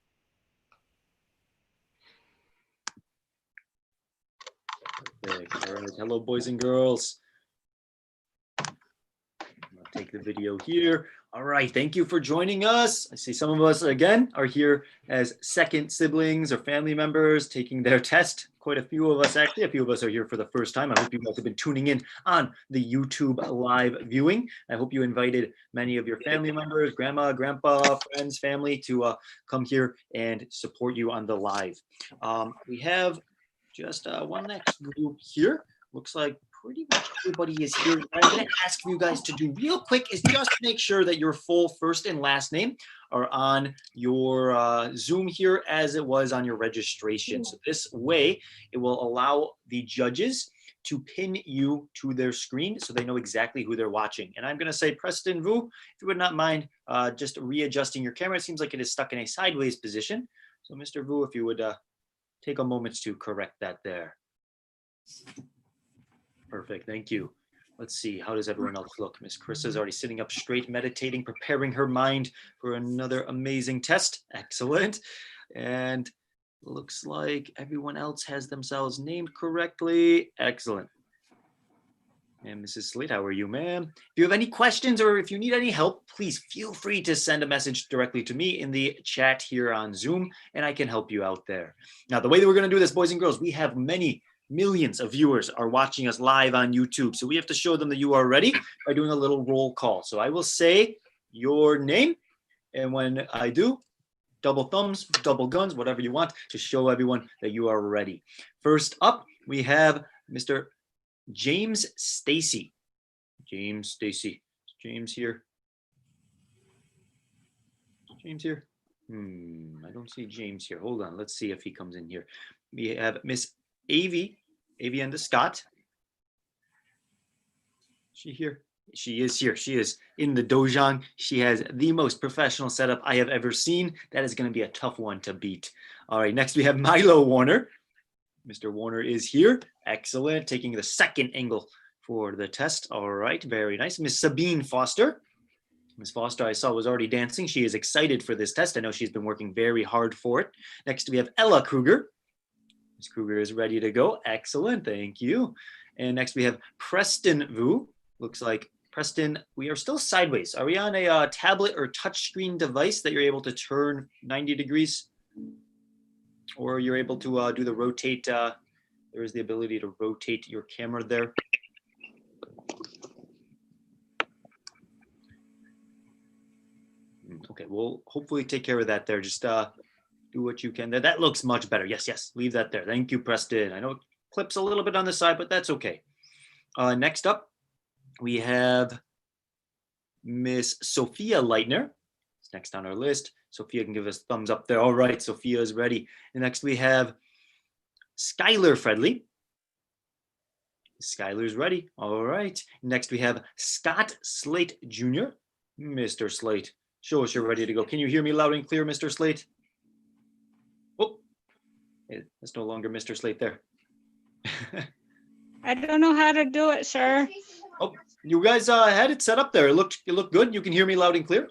Perfect. All right. Hello, boys and girls. I'll take the video here. All right. Thank you for joining us. I see some of us, again, are here as 2nd siblings or family members taking their test. Quite a few of us, actually. A few of us are here for the first time. I hope you guys have been tuning in on the YouTube live viewing. I hope you invited many of your family members, grandma, grandpa, friends, family to come here and support you on the live. We have just 1 next group here. Looks like pretty much everybody is here. What I'm going to ask you guys to do real quick is just make sure that your full first and last name are on your Zoom here as it was on your registration. So this way, it will allow the judges to pin you to their screen so they know exactly who they're watching. And I'm going to say, Preston Vu, if you would not mind just readjusting your camera. It seems like it is stuck in a sideways position. So Mr. Vu, if you would take a moment to correct that there. Perfect, thank you. Let's see, how does everyone else look? Miss Chris's already sitting up straight, meditating, preparing her mind for another amazing test. Excellent. And looks like everyone else has themselves named correctly. Excellent. And Mrs. Slate, how are you, ma'am? If you have any questions or if you need any help, please feel free to send a message directly to me in the chat here on Zoom, and I can help you out there. Now, the way that we're going to do this, boys and girls, we have many millions of viewers are watching us live on YouTube. So we have to show them that you are ready by doing a little roll call. So I will say your name, and when I do, double thumbs, double guns, whatever you want to show everyone that you are ready. First up, we have Mr. James Stacy. James Stacy. James here. James here. I don't see James here. Hold on. Let's see if he comes in here. We have Miss Avi and the Scott. She here? She is here. She is in the dojang. She has the most professional setup I have ever seen. That is going to be a tough one to beat. All right, next we have Milo Warner. Mr. Warner is here. Excellent. Taking the second angle for the test. All right, very nice. Miss Sabine Foster. Miss Foster, I saw, was already dancing. She is excited for this test. I know she's been working very hard for it. Next, we have Ella Kruger. Miss Kruger is ready to go. Excellent. Thank you. And next, we have Preston Vu. Looks like, Preston, we are still sideways. Are we on a tablet or touchscreen device that you're able to turn 90 degrees? Or you're able to do the rotate? There is the ability to rotate your camera there. Okay, we'll hopefully take care of that there. Just do what you can there. That looks much better. Yes, yes, leave that there. Thank you, Preston. I know it clips a little bit on the side, but that's okay. Next up, we have Miss Sophia Leitner. It's next on our list. Sophia can give us thumbs up there. All right, Sophia is ready. And next we have Skylar Fredley. Skylar's ready. All right. Next we have Scott Slate Jr. Mr. Slate, show us you're ready to go. Can you hear me loud and clear, Mr. Slate? Oh, it's no longer Mr. Slate there. I don't know how to do it, sir. Oh, you guys had it set up there. It looked good. You can hear me loud and clear?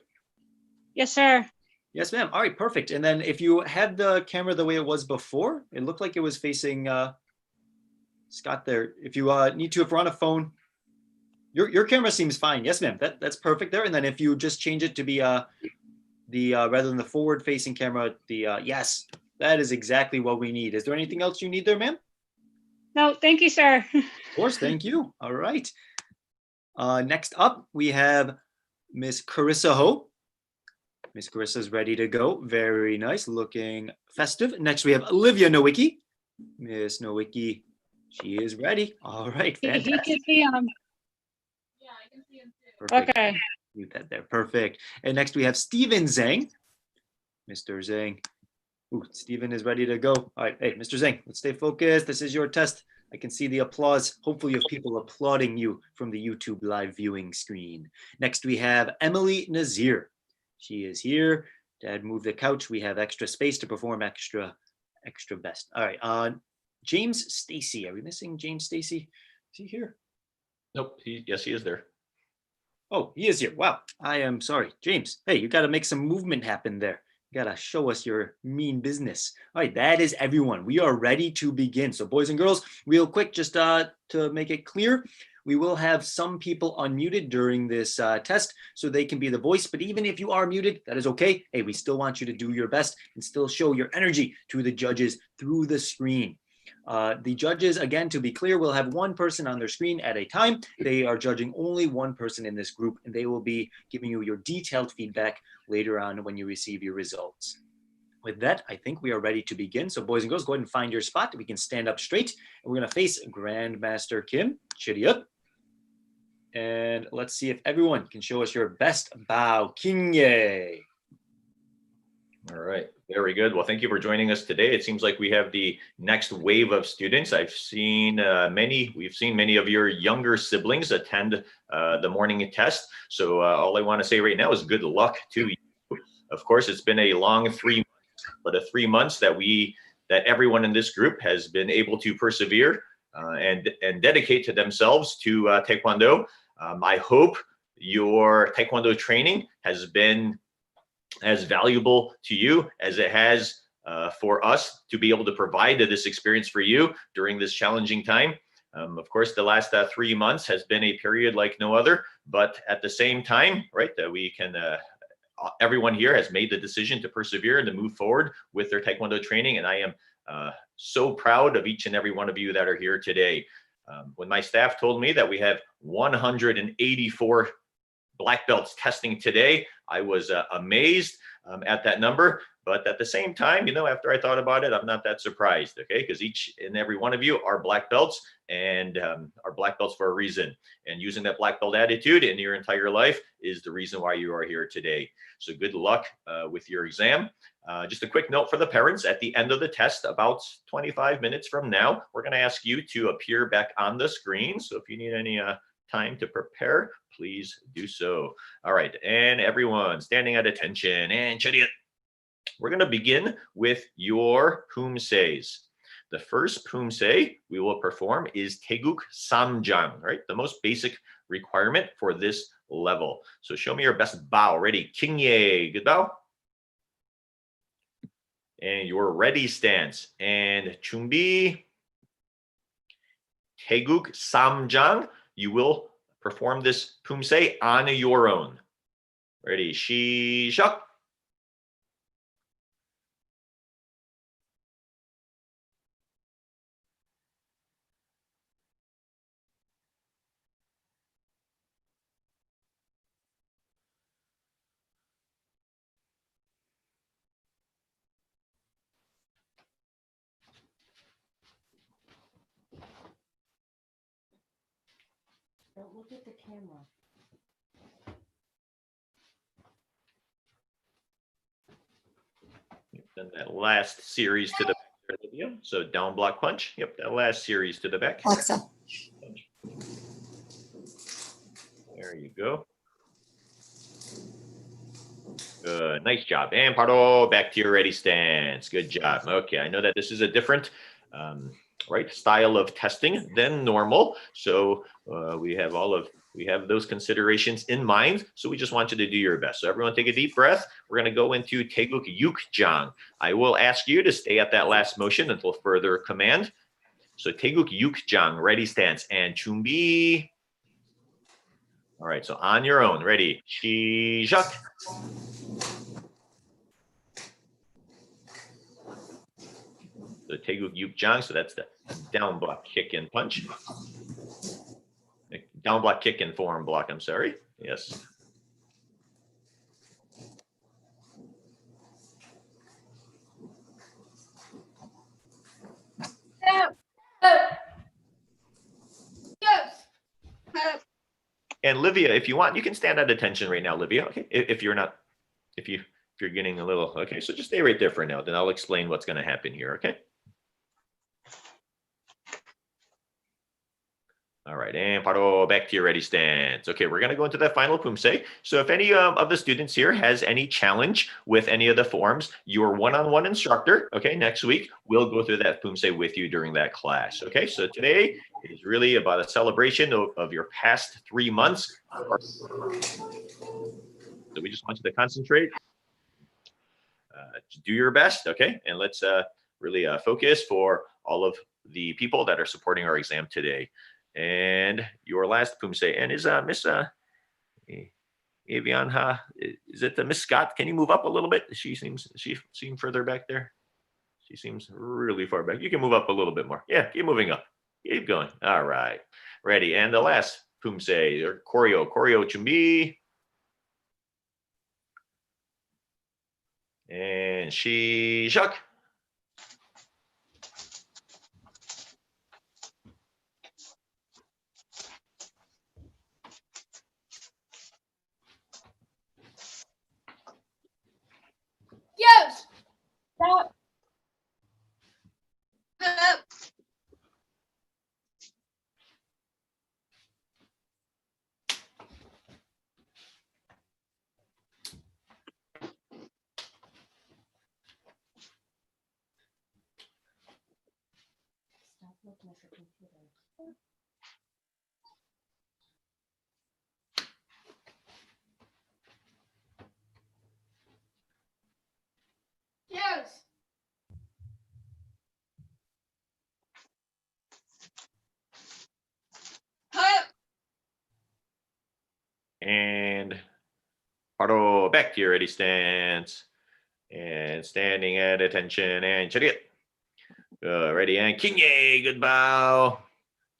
Yes, sir. Yes, ma'am. All right, perfect. And then if you had the camera the way it was before, it looked like it was facing Scott there. If you need to, if we're on a phone, your camera seems fine. Yes, ma'am. That's perfect there. And then if you just change it to be the rather than the forward-facing camera, the yes, that is exactly what we need. Is there anything else you need there, ma'am? No, thank you, sir. Of course, thank you. All right. Next up, we have Miss Carissa Ho. Miss Carissa is ready to go. Very nice, looking festive. Next, we have Olivia Nowicki. Miss Nowicki, she is ready. All right, fantastic. He can see him. Yeah, I can see him too. Perfect. Okay. Leave that there. Perfect. And next, we have Steven Zhang. Mr. Zhang. Ooh, Steven is ready to go. All right, hey, Mr. Zhang, let's stay focused. This is your test. I can see the applause. Hopefully you have people applauding you from the YouTube live viewing screen. Next, we have Emily Nazir. She is here. Dad moved the couch. We have extra space to perform extra best. All right, James Stacy. Are we missing James Stacy? Is he here? Nope. Yes, he is there. Oh, he is here. Wow. I am sorry. James, hey, you got to make some movement happen there. You got to show us your mean business. All right, that is everyone. We are ready to begin. So boys and girls, real quick, just to make it clear, we will have some people unmuted during this test so they can be the voice. But even if you are muted, that is okay. Hey, we still want you to do your best and still show your energy to the judges through the screen. The judges, again, to be clear, will have one person on their screen at a time. They are judging only one person in this group, and they will be giving you your detailed feedback later on when you receive your results. With that, I think we are ready to begin. So boys and girls, go ahead and find your spot. We can stand up straight, and we're going to face Grandmaster Kim. Chitty up. And let's see if everyone can show us your best bow. Kinye. All right, very good. Well, thank you for joining us today. It seems like we have the next wave of students. We've seen many of your younger siblings attend the morning test. So all I want to say right now is good luck to you. Of course, it's been a long 3 months, but 3 months that everyone in this group has been able to persevere and dedicate to themselves to Taekwondo. I hope your Taekwondo training has been as valuable to you as it has for us to be able to provide this experience for you during this challenging time. Of course, the last 3 months has been a period like no other, but at the same time, right, that we can, everyone here has made the decision to persevere and to move forward with their Taekwondo training. And I am so proud of each and every one of you that are here today. When my staff told me that we have 184 black belts testing today, I was amazed at that number. But at the same time, you know, after I thought about it, I'm not that surprised, okay? Because each and every one of you are black belts and are black belts for a reason. And using that black belt attitude in your entire life is the reason why you are here today. So good luck with your exam. Just a quick note for the parents, at the end of the test, about 25 minutes from now, we're gonna ask you to appear back on the screen. So if you need any time to prepare, please do so. All right, and everyone standing at attention and chariot. We're going to begin with your Pumsaes. The first Pumsae we will perform is Taeguk Samjang, right? The most basic requirement for this level. So show me your best bow. Ready? Kingye. Good bow. And your ready stance. And Chumbi. Taeguk Samjang. You will perform this Pumsae on your own. Ready? Shishak. Don't look at the camera. Then that last series to the back. So down block punch. Yep, that last series to the back. Alexa. There you go. Good, nice job. And paro, back to your ready stance. Good job. Okay, I know that this is a different right style of testing than normal. So we have those considerations in mind. So we just want you to do your best. So everyone take a deep breath. We're going to go into Taeguk Yukjang. I will ask you to stay at that last motion until further command. So Taeguk Yukjang, ready stance, and Chumbi. All right, so on your own, ready, Shizak. So Taeguk Yukjang, so that's the down block kick and punch. Down block kick and forearm block, I'm sorry. Yes. And Livia, if you want, you can stand at attention right now, Livia. Okay, if you're getting a little, okay, so just stay right there for now. Then I'll explain what's going to happen here. Okay. All right, and paro, back to your ready stance. Okay, we're going to go into that final Pumsae. So if any of the students here has any challenge with any of the forms, your one-on-one instructor, okay, next week, we'll go through that Pumsae with you during that class. Okay, so today is really about a celebration of your past 3 months. So we just want you to concentrate, do your best, okay? And let's really focus for all of the people that are supporting our exam today. And your last Pumsae, and is Miss Avianha, is it Miss Scott? Can you move up a little bit? She seems further back there. She seems really far back. You can move up a little bit more. Yeah, keep moving up. Keep going. All right, ready. And the last Pumsae, or choreo Chumbi. And Shishak. Yes. Yes. Up. And paro, back to your ready stance. And standing at attention and chariot. Ready and kinye, good bow.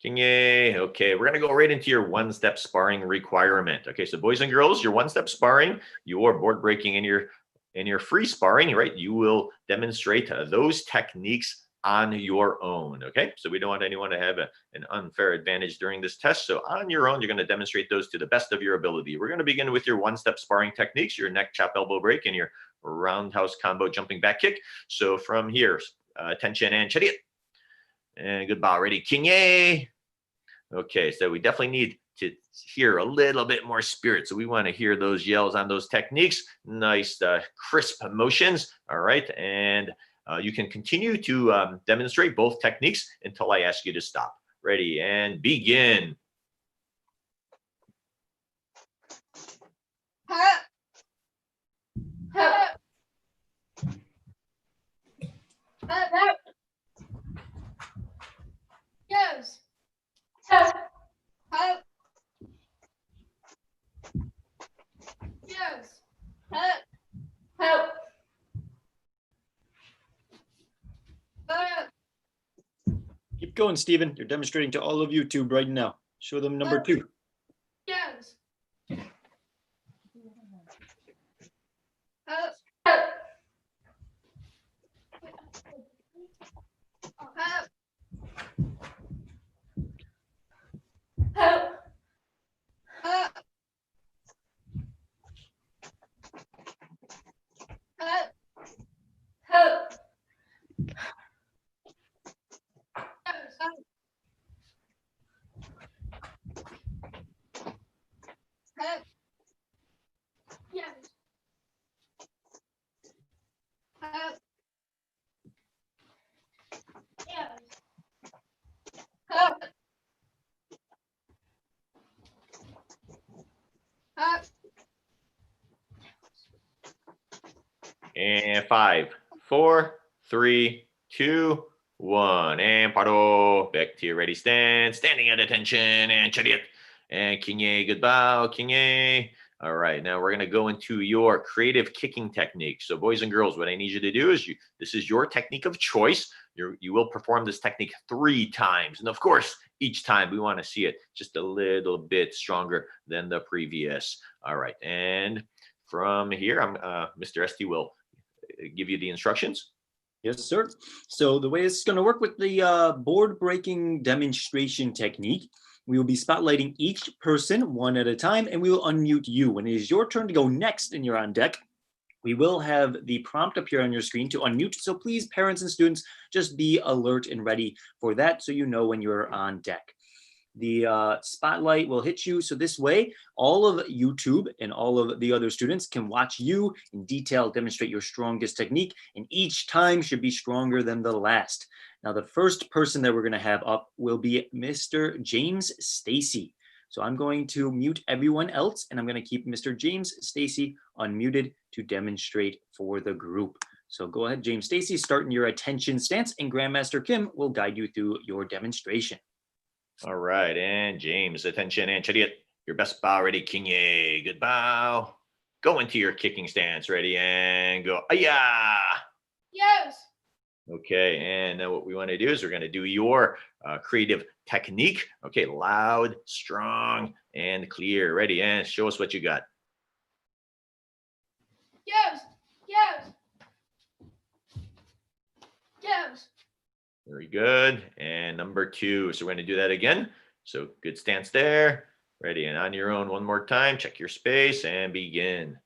Kinye. Okay, we're gonna go right into your one-step sparring requirement. Okay, so boys and girls, your one-step sparring, your board breaking and your free sparring, right? You will demonstrate those techniques on your own. Okay, so we don't want anyone to have an unfair advantage during this test. So on your own, you're going to demonstrate those to the best of your ability. We're going to begin with your one-step sparring techniques, your neck chop elbow break and your roundhouse combo jumping back kick. So from here, attention and chariot. And good bow, ready, kinye. Okay, so we definitely need to hear a little bit more spirit. So we want to hear those yells on those techniques. Nice, crisp motions. All right, and you can continue to demonstrate both techniques until I ask you to stop. Ready and begin. Up. Up. Up. Yes. Up. Up. Yes. Up. Up. Up. Keep going, Stephen. You're demonstrating to all of YouTube right now. Show them number 2. Yes. Up. Up. Up. Up. Up. Up. Up. Yes. Up. Up. Yes. Up. Yes. Up. Up. And 5, 4, 3, 2, 1. And paro, back to your ready stand, standing at attention and chariot. And kinye, good bow, kinye. All right, now we're going to go into your creative kicking technique. So boys and girls, what I need you to do is this is your technique of choice. You will perform this technique 3 times. And of course, each time we want to see it just a little bit stronger than the previous. All right, and from here, Mr. Esty will give you the instructions. Yes, sir. So the way it's going to work with the board breaking demonstration technique, we will be spotlighting each person one at a time, and we will unmute you. When it is your turn to go next and you're on deck, we will have the prompt appear on your screen to unmute. So please, parents and students, just be alert and ready for that so you know when you're on deck. The spotlight will hit you. So this way, all of YouTube and all of the other students can watch you in detail demonstrate your strongest technique, and each time should be stronger than the last. Now, the first person that we're going to have up will be Mr. James Stacy. So I'm going to mute everyone else, and I'm going to keep Mr. James Stacy unmuted to demonstrate for the group. So go ahead, James Stacy, start in your attention stance, and Grandmaster Kim will guide you through your demonstration. All right, and James, attention and chariot. Your best bow, ready, kinye, good bow. Go into your kicking stance, ready, and go, ayah. Yes. Okay, and now what we want to do is we're going to do your creative technique. Okay, loud, strong, and clear. Ready, and show us what you got. Yes. Yes. Yes. Very good. And number 2. So we're going to do that again. So good stance there. Ready, and on your own one more time. Check your space and begin.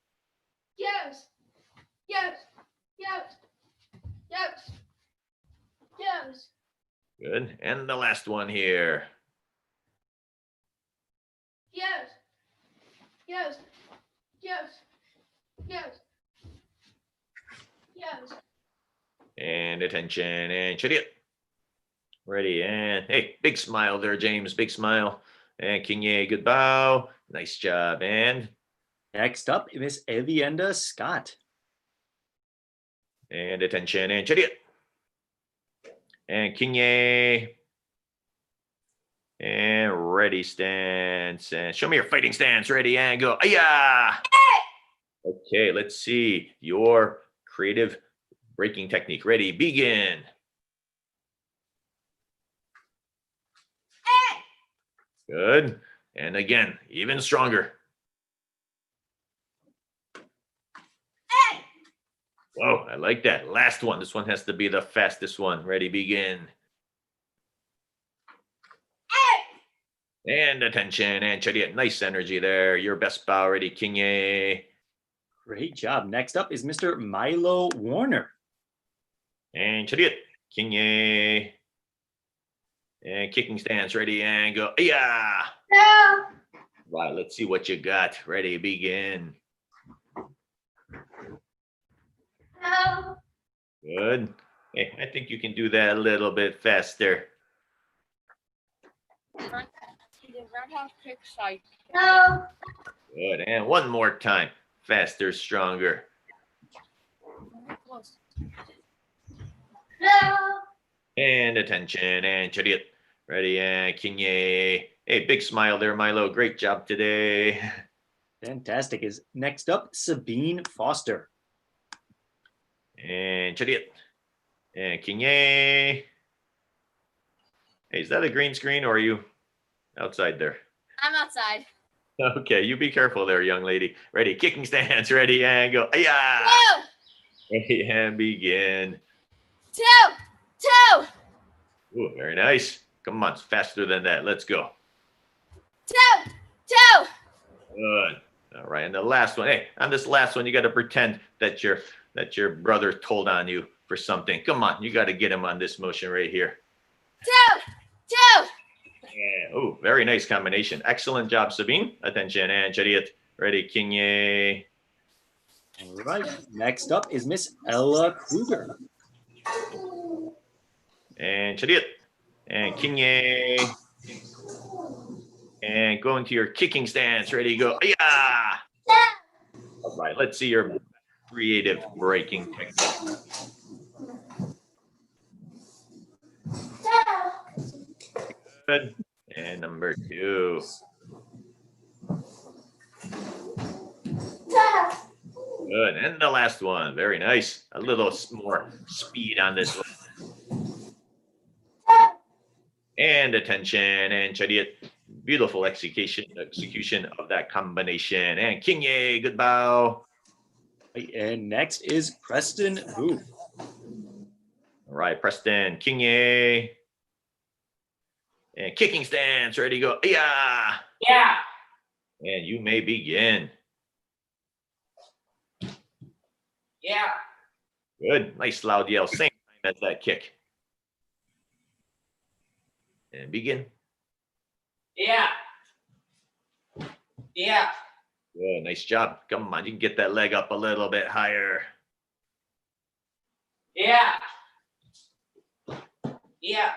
Yes. Yes. Yes. Yes. Yes. Good. And the last one here. Yes. Yes. Yes. Yes. Yes. And attention and chariot. Ready, and hey, big smile there, James. Big smile. And King Ye, good bow. Nice job. And Next up, Miss Evienda Scott. attention and chariot. And King Ye. And ready stance. And show me your fighting stance. Ready and go. Ayah! Okay, let's see your creative breaking technique. Ready, begin. Good. And again, even stronger. Whoa, I like that. Last one. This one has to be the fastest one. Ready, begin. And attention and chariot. Nice energy there. Your best bow. Ready, King Ye. Great job. Next up is Mr. Milo Warner. And chariot. King Ye. And kicking stance. Ready and go. Yeah. No. Right, let's see what you got. Ready, begin. No. Good. Hey, I think you can do that a little bit faster. No. Good. And one more time. Faster, stronger. No. And attention and chariot. Ready and King Ye. Hey, big smile there, Milo. Great job today. Fantastic. Is next up Sabine Foster. And chariot. And King Ye. Hey, is that a green screen or are you outside there? I'm outside. Okay, you be careful there, young lady. Ready, kicking stance. Ready and go. Yeah. Ready and begin. Two. Ooh, very nice. Come on, faster than that. Let's go. Two. Good. All right, and the last one. Hey, on this last one, you got to pretend that your brother told on you for something. Come on, you got to get him on this motion right here. Two. Yeah. Oh, very nice combination. Excellent job, Sabine. Attention and chariot. Ready, King Ye. All right. Next up is Miss Ella Kruger. And chariot. And King Ye. And go into your kicking stance. Ready, go. Yeah. All right, let's see your creative breaking technique. Good. And number 2. Good. And the last one. Very nice. A little more speed on this one. And attention and chariot. Beautiful execution of that combination. And King Ye, good bow. And next is Preston Hu. All right, Preston, King Ye. And kicking stance, ready, go. Yeah. Yeah. And you may begin. Yeah. Good. Nice loud yell. Same time as that kick. And begin. Yeah. Yeah. Good. Nice job. Come on. You can get that leg up a little bit higher. Yeah. Yeah.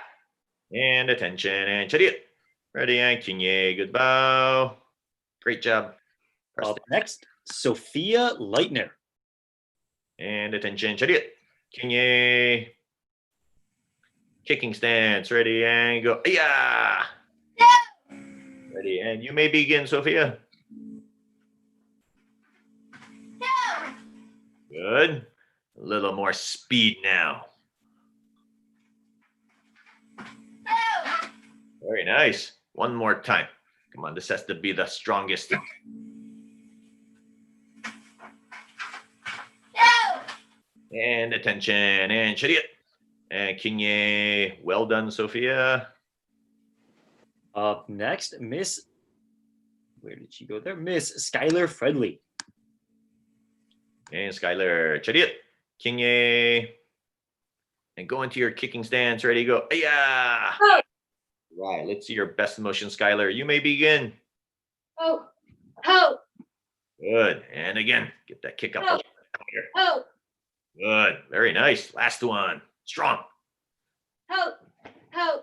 And attention and chariot. Ready and King Ye. Good bow. Great job. Up next, Sophia Leitner. And attention, chariot. King Ye. Kicking stance. Ready and go. Yeah. Ready and you may begin, Sophia. Good. A little more speed now. Very nice. One more time. Come on, this has to be the strongest. And attention and chariot. And King Ye. Well done, Sophia. Up next, where did she go there? Miss Skylar Fredley. And Skylar, chariot. King Ye. And go into your kicking stance. Ready, go. Yeah. Right, let's see your best motion, Skylar. You may begin. Oh. Good. And again, get that kick up. A little bit higher. Good. Very nice. Last one. Strong. Ho.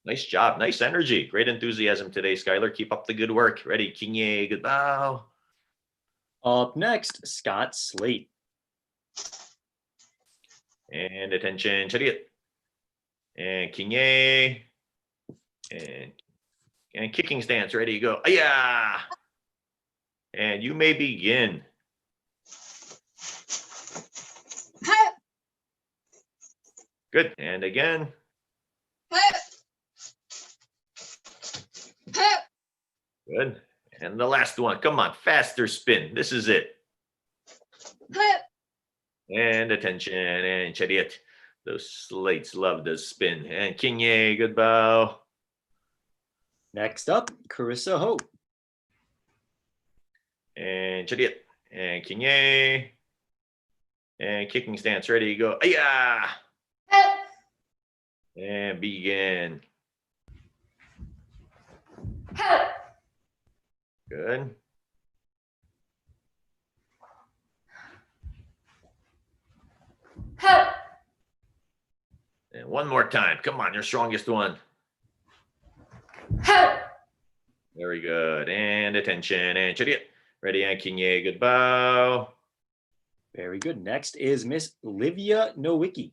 Nice job. Nice energy. Great enthusiasm today, Skylar. Keep up the good work. Ready? Kinye, good bow. Up next, Scott Slate. And attention, chariot. And kinye. And kicking stance. Ready, go. Aya! And you may begin. Ho. Good. And again. Ho. Ho. Good. And the last one. Come on. Faster spin. This is it. Ho. And attention. And chariot. Those slates love to spin. And kinye, good bow. Next up, Carissa Ho. And chariot. And kinye. And kicking stance. Ready, go. Aya! Ho. And begin. Ho. Good. Ho. And one more time. Come on, your strongest one. Ho. Very good. And attention. And chariot. Ready, and kinye, good bow. Very good. Next is Miss Livia Nowicki.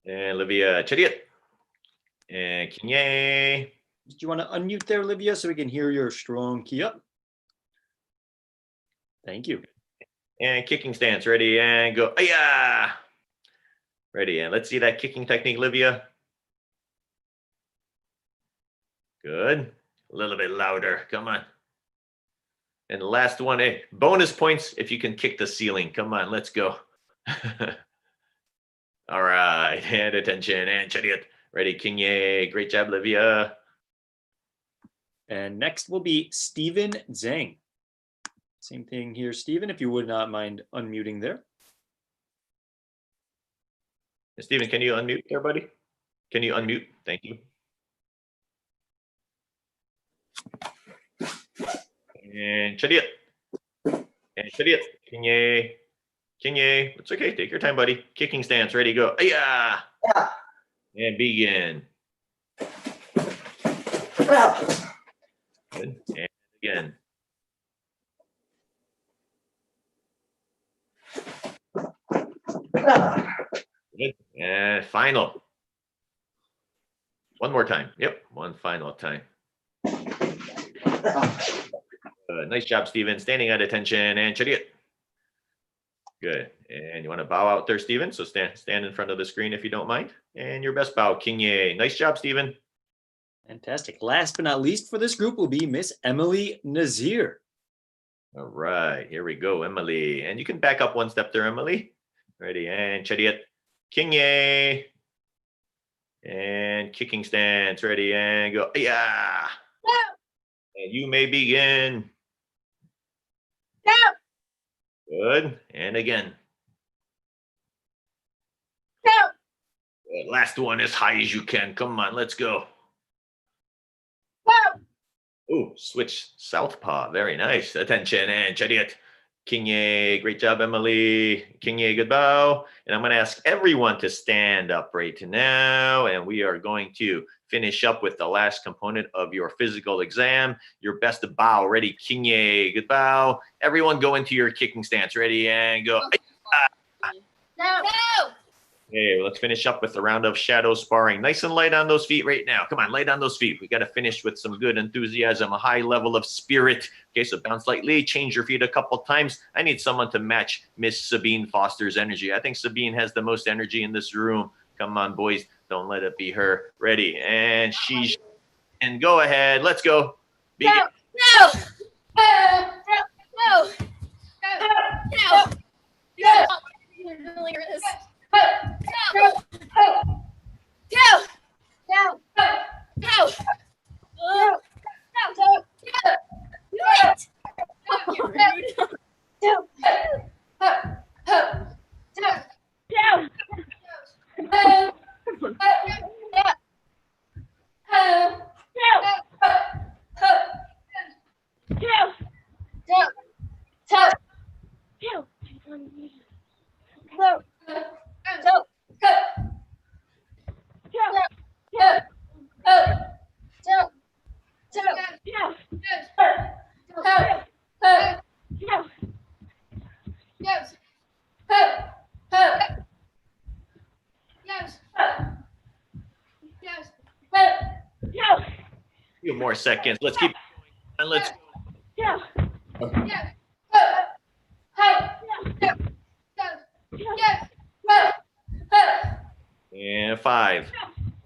And Olivia, chariot. And kinye. Do you want to unmute there, Livia, so we can hear your strong key up? Thank you. And kicking stance. Ready, and go. Aya! Ready, and let's see that kicking technique, Livia. Good. A little bit louder. Come on. And the last one, hey, bonus points if you can kick the ceiling. Come on, let's go. All right, and attention, and chariot. Ready, kinye. Great job, Livia. And next will be Stephen Zhang. Same thing here, Stephen, if you would not mind unmuting there. Stephen, can you unmute there, buddy? Can you unmute? Thank you. And chariot. And chariot. Kinye. Kinye. It's okay. Take your time, buddy. Kicking stance. Ready, go. Aya! Yeah. And begin. Good. And again. Good. And final. One more time. Yep. One final time. Nice job, Stephen. Standing at attention and chariot. Good. And you want to bow out there, Stephen? So stand in front of the screen if you don't mind. And your best bow, kinye. Nice job, Stephen. Fantastic. Last but not least for this group will be Miss Emily Nazir. All right, here we go, Emily. And you can back up one step there, Emily. Ready, and chariot. Kinye. And kicking stance. Ready, and go. Yeah. And you may begin. Good. And again. Good. Last one as high as you can. Come on, let's go. Ooh, switch southpaw. Very nice. Attention and chariot. Kinye. Great job, Emily. Kinye, good bow. And I'm going to ask everyone to stand up right now. And we are going to finish up with the last component of your physical exam. Your best bow. Ready, kinye, good bow. Everyone go into your kicking stance. Ready, and go. No. Okay, let's finish up with a round of shadow sparring. Nice and light on those feet right now. Come on, light on those feet. We got to finish with some good enthusiasm, a high level of spirit. Okay, so bounce lightly, change your feet a couple times. I need someone to match Miss Sabine Foster's energy. I think Sabine has the most energy in this room. Come on, boys. Don't let it be her. Ready, and she's, and go ahead. Let's go. Begin. No. No. You're really nervous. more seconds. Let's keep and let's Yeah. go. Yeah. Ho. Ho. Yeah. Go. Yeah. Ho. Ho. And 5,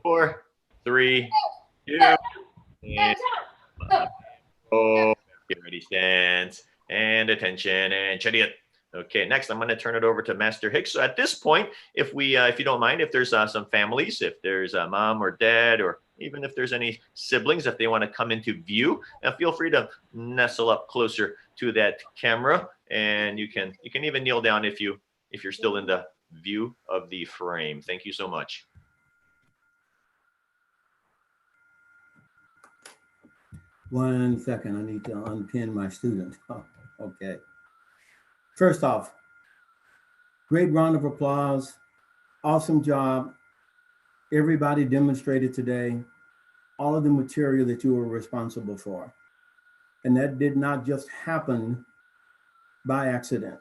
4, 3, 2, Go. and Go. oh, get ready, stance, and attention, and chariot. Okay, next I'm going to turn it over to Master Hicks. So at this point, if you don't mind, if there's some families, if there's a mom or dad, or even if there's any siblings, if they want to come into view, feel free to nestle up closer to that camera, and you can even kneel down if you're still in the view of the frame. Thank you so much. One second, I need to unpin my student. Okay. First off, great round of applause. Awesome job. Everybody demonstrated today all of the material that you were responsible for. And that did not just happen by accident.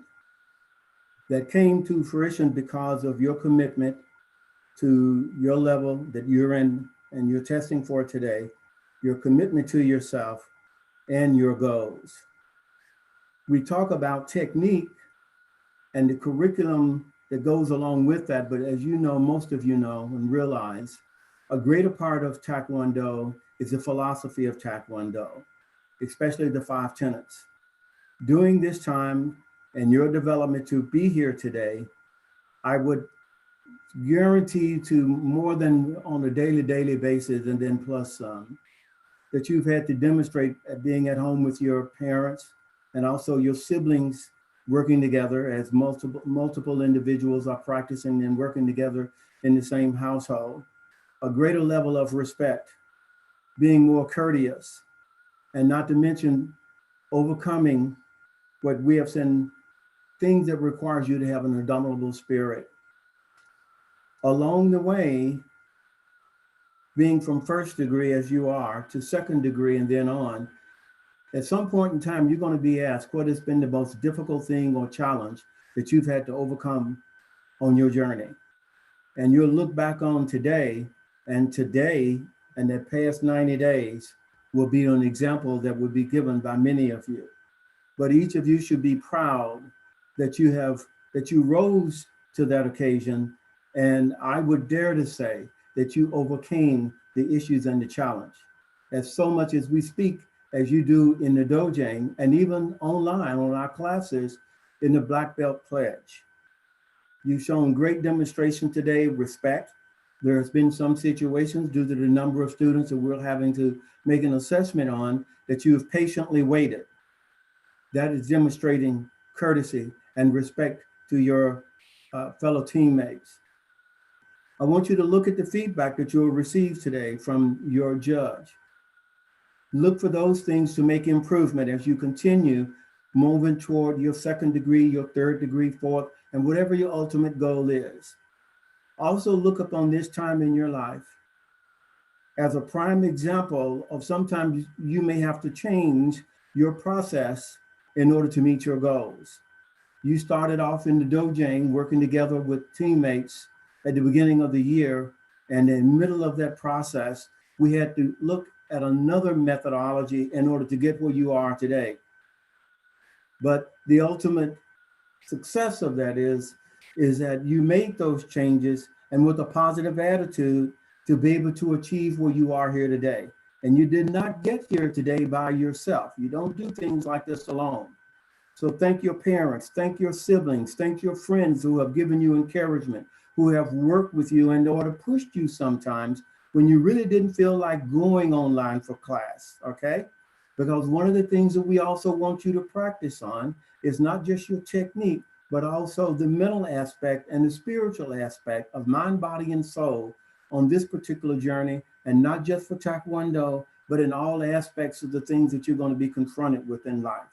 That came to fruition because of your commitment to your level that you're in and you're testing for today, your commitment to yourself and your goals. We talk about technique and the curriculum that goes along with that, but as you know, most of you know and realize, a greater part of Taekwondo is the philosophy of Taekwondo, especially the 5 tenets. During this time and your development to be here today, I would guarantee to more than on a daily basis and then plus some, that you've had to demonstrate at being at home with your parents and also your siblings working together as multiple individuals are practicing and working together in the same household. A greater level of respect, being more courteous, and not to mention overcoming what we have seen, things that requires you to have an indomitable spirit. Along the way, being from first degree as you are to second degree and then on, at some point in time, you're going to be asked what has been the most difficult thing or challenge that you've had to overcome on your journey. And you'll look back on today and the past 90 days will be an example that will be given by many of you. But each of you should be proud that you rose to that occasion. And I would dare to say that you overcame the issues and the challenge. As so much as we speak, as you do in the dojang and even online on our classes in the Black Belt Pledge. You've shown great demonstration today, respect. There has been some situations due to the number of students that we're having to make an assessment on that you have patiently waited. That is demonstrating courtesy and respect to your fellow teammates. I want you to look at the feedback that you'll receive today from your judge. Look for those things to make improvement as you continue moving toward your second degree, your third degree, fourth, and whatever your ultimate goal is. Also look upon this time in your life as a prime example of sometimes you may have to change your process in order to meet your goals. You started off in the dojang working together with teammates at the beginning of the year, and in the middle of that process, we had to look at another methodology in order to get where you are today. But the ultimate success of that is that you made those changes and with a positive attitude to be able to achieve where you are here today. And you did not get here today by yourself. You don't do things like this alone. So thank your parents, thank your siblings, thank your friends who have given you encouragement, who have worked with you in order to push you sometimes when you really didn't feel like going online for class, okay? Because one of the things that we also want you to practice on is not just your technique, but also the mental aspect and the spiritual aspect of mind, body, and soul on this particular journey, and not just for Taekwondo, but in all aspects of the things that you're going to be confronted with in life.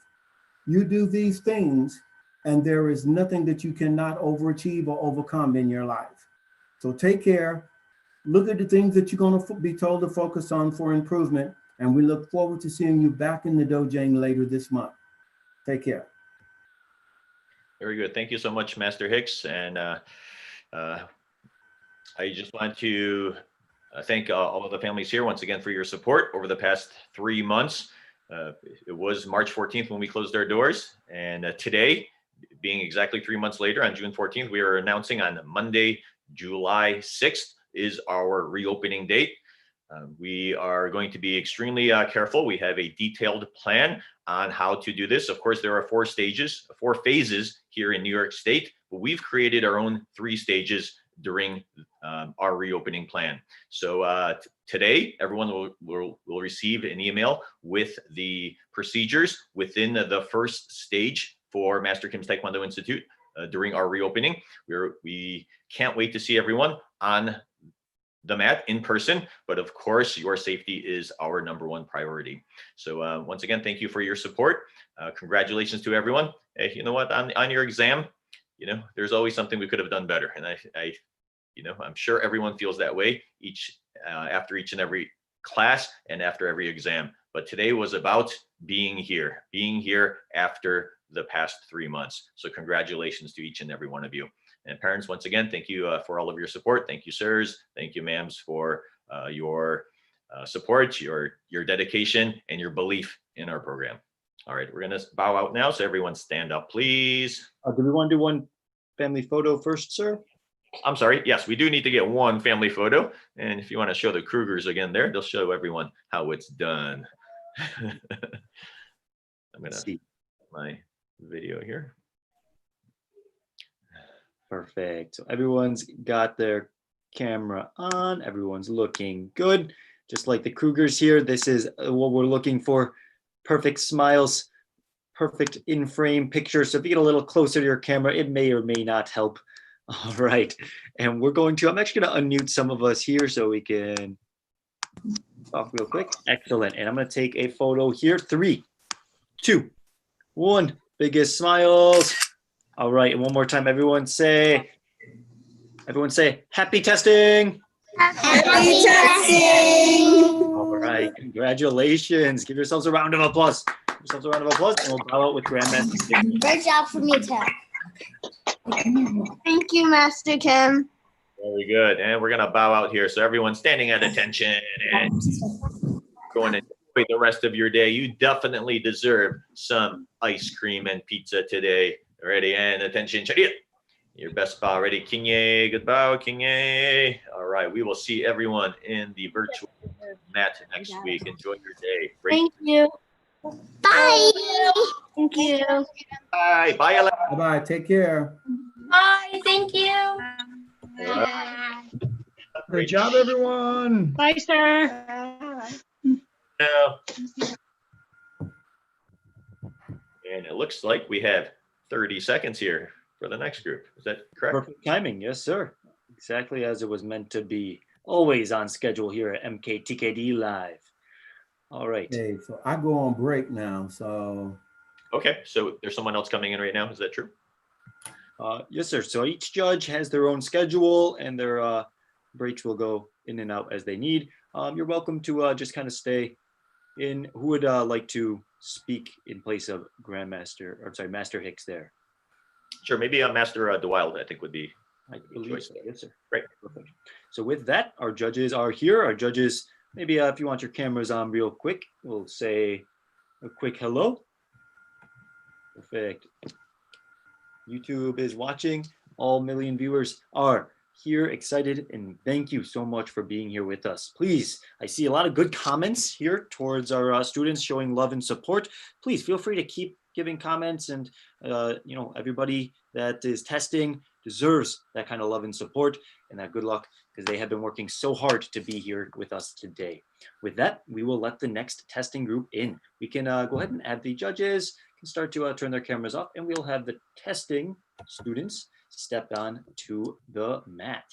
You do these things, and there is nothing that you cannot overachieve or overcome in your life. So take care. Look at the things that you're going to be told to focus on for improvement, and we look forward to seeing you back in the dojang later this month. Take care. Very good. Thank you so much, Master Hicks. And I just want to thank all of the families here once again for your support over the past 3 months. It was March 14th when we closed our doors, and today, being exactly 3 months later, on June 14th, we are announcing on Monday, July 6th is our reopening date. We are going to be extremely careful. We have a detailed plan on how to do this. Of course, there are 4 phases here in New York State, but we've created our own 3 stages during our reopening plan. So today, everyone will receive an email with the procedures within the first stage for Master Kim's Taekwondo Institute during our reopening. We can't wait to see everyone on the mat in person, but of course, your safety is our #1 priority. So once again, thank you for your support. Congratulations to everyone. Hey, you know what? On your exam, there's always something we could have done better, and I'm sure everyone feels that way after each and every class and after every exam. But today was about being here after the past 3 months. So congratulations to each and every one of you. And parents, once again, thank you for all of your support. Thank you, sirs. Thank you, ma'ams, for your support, your dedication, and your belief in our program. All right, we're going to bow out now. So everyone stand up, please. Do we want to do one family photo first, sir? I'm sorry. Yes, we do need to get one family photo. And if you want to show the Krugers again there, they'll show everyone how it's done. I'm going to see my video here. Perfect. So everyone's got their camera on. Everyone's looking good. Just like the Krugers here, this is what we're looking for. Perfect smiles, perfect in-frame picture. So if you get a little closer to your camera, it may or may not help. All right. And I'm actually going to unmute some of us here so we can talk real quick. Excellent. And I'm going to take a photo here. 3, 2, 1. Biggest smiles. All right, and one more time, everyone say happy testing. Happy testing. All right, congratulations. Give yourselves a round of applause. And we'll bow out with Grandmaster. Great job for me, too. Thank you, Master Kim. Very good. And we're going to bow out here. So everyone's standing at attention and going to enjoy the rest of your day. You definitely deserve some ice cream and pizza today. Ready and attention. Your best bow. Ready. Kinye. Good bow. Kinye. All right. We will see everyone in the virtual mat next week. Enjoy your day. Thank you. Bye. Thank you. Bye. Bye, Ella. Bye-bye. Take care. Bye. Thank you. Great job, everyone. Bye, sir. Now. And it looks like we have 30 seconds here for the next group. Is that correct? Perfect timing. Yes, sir. Exactly as it was meant to be. Always on schedule here at MKTKD Live. All right. Okay, so I go on break now, so. Okay, so there's someone else coming in right now. Is that true? Yes, sir. So each judge has their own schedule and their breaks will go in and out as they need. You're welcome to just kind of stay in. Who would like to speak in place of Master Hicks there? Sure, maybe Master DeWild, I think would be I believe so. Yes, sir. Great. Perfect. So with that, our judges are here. Our judges, maybe if you want your cameras on real quick, we'll say a quick hello. Perfect. YouTube is watching. All million viewers are here, excited, and thank you so much for being here with us. Please, I see a lot of good comments here towards our students showing love and support. Please feel free to keep giving comments, and everybody that is testing deserves that kind of love and support and that good luck, because they have been working so hard to be here with us today. With that, we will let the next testing group in. We can go ahead and add the judges, can start to turn their cameras off, and we'll have the testing students step on to the mat.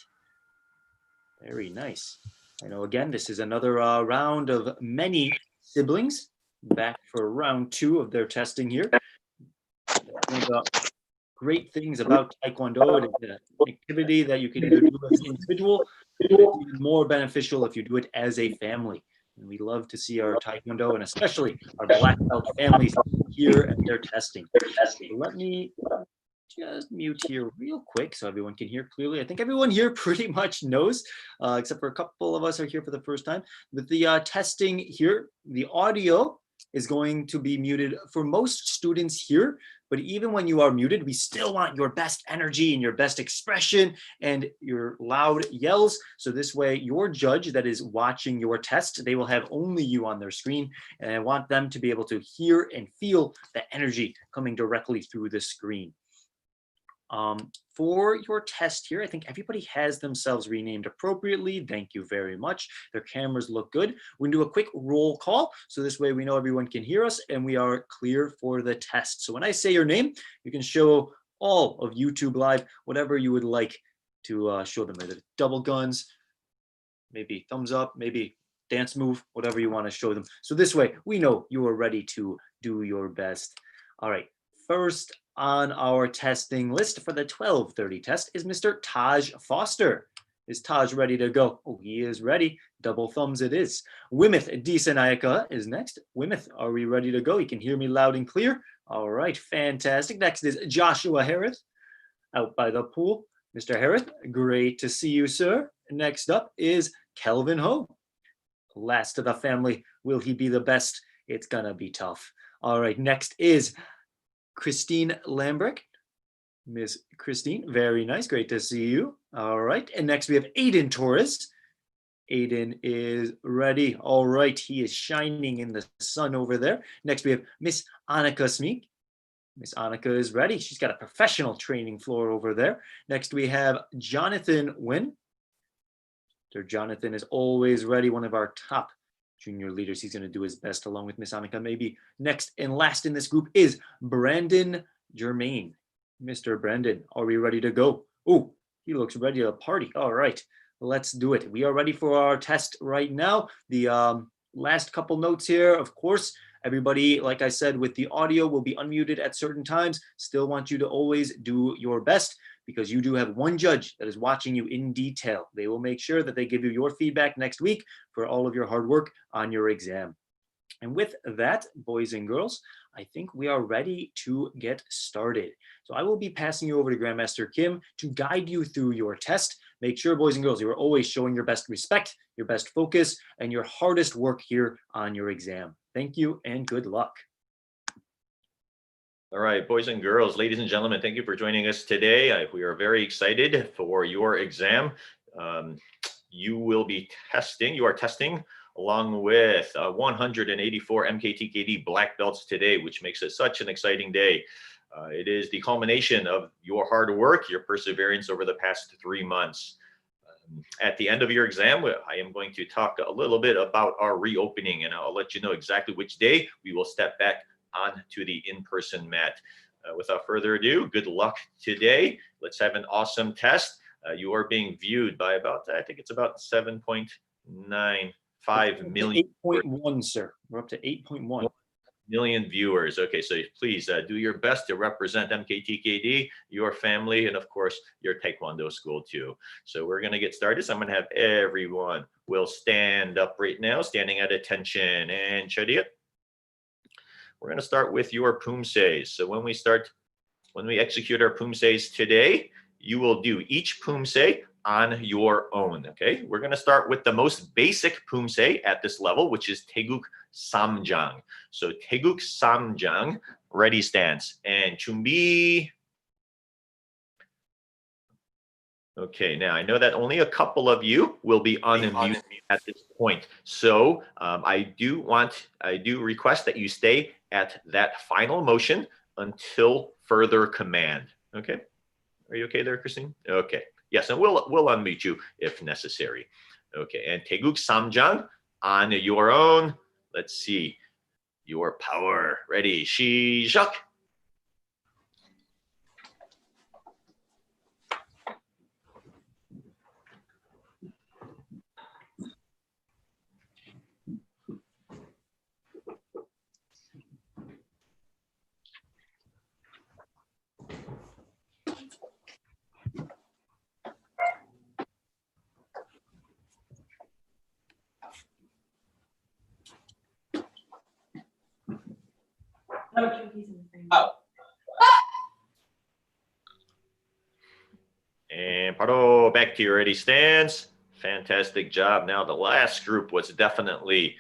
Very nice. I know, again, this is another round of many siblings back for round 2 of their testing here. One of the great things about Taekwondo, it is an activity that you can either do as an individual, but it's even more beneficial if you do it as a family. And we love to see our Taekwondo and especially our black belt families here at their testing. So let me just mute here real quick so everyone can hear clearly. I think everyone here pretty much knows, except for a couple of us are here for the first time. With the testing here, the audio is going to be muted for most students here, but even when you are muted, we still want your best energy and your best expression and your loud yells. So this way, your judge that is watching your test, they will have only you on their screen, and I want them to be able to hear and feel the energy coming directly through the screen. For your test here, I think everybody has themselves renamed appropriately. Thank you very much. Their cameras look good. We're gonna do a quick roll call. So this way we know everyone can hear us and we are clear for the test. So when I say your name, you can show all of YouTube Live, whatever you would like to show them, either double guns, maybe thumbs up, maybe dance move, whatever you want to show them. So this way we know you are ready to do your best. All right, first on our testing list for the 12:30 test is Mr. Taj Foster. Is Taj ready to go? Oh, he is ready. Double thumbs it is. Wimith Desanayaka is next. Wimith, are we ready to go? You can hear me loud and clear. All right, fantastic. Next is Joshua Harris out by the pool. Mr. Harris, great to see you, sir. Next up is Kelvin Ho. Last of the family. Will he be the best? It's gonna be tough. All right, next is Christine Lambrecht. Miss Christine, very nice. Great to see you. All right. And next we have Aiden Torres. Aiden is ready. All right. He is shining in the sun over there. Next we have Miss Annika Smeek. Miss Annika is ready. She's got a professional training floor over there. Next we have Jonathan Wynn. Sir Jonathan is always ready. One of our top junior leaders. He's going to do his best along with Miss Annika. Maybe next and last in this group is Brandon Germain. Mr. Brandon, are we ready to go? Oh, he looks ready to party. All right, let's do it. We are ready for our test right now. The last couple notes here, of course, everybody, like I said, with the audio will be unmuted at certain times. Still want you to always do your best, because you do have one judge that is watching you in detail. They will make sure that they give you your feedback next week for all of your hard work on your exam. And with that, boys and girls, I think we are ready to get started. So I will be passing you over to Grandmaster Kim to guide you through your test. Make sure, boys and girls, you are always showing your best respect, your best focus, and your hardest work here on your exam. Thank you and good luck. All right, boys and girls, ladies and gentlemen, thank you for joining us today. We are very excited for your exam. You are testing along with 184 MKTKD black belts today, which makes it such an exciting day. It is the culmination of your hard work, your perseverance over the past 3 months. At the end of your exam, I am going to talk a little bit about our reopening, and I'll let you know exactly which day we will step back onto the in-person mat. Without further ado, good luck today. Let's have an awesome test. You are being viewed by about, I think it's about 7.95 million. 8.1, sir. We're up to 8.1 million viewers. Okay, so please do your best to represent MKTKD, your family, and of course, your Taekwondo school too. So we're gonna get started. So I'm gonna have everyone will stand up right now, standing at attention, and Chariot. We're going to start with your Pumsaes. So when we execute our Pumsaes today, you will do each Pumsae on your own, okay? We're going to start with the most basic Pumsae at this level, which is Taeguk Samjang. So Taeguk Samjang, ready stance, and 준비. Okay, now I know that only a couple of you will be unmuted at this point. So I do request that you stay at that final motion until further command. Okay, are you okay there, Christine? Okay, yes, and we'll unmute you if necessary. Okay, and Taeguk Samjang on your own. Let's see your power. Ready, 시작. paro, back to your ready stance. Fantastic job. Now the last group was definitely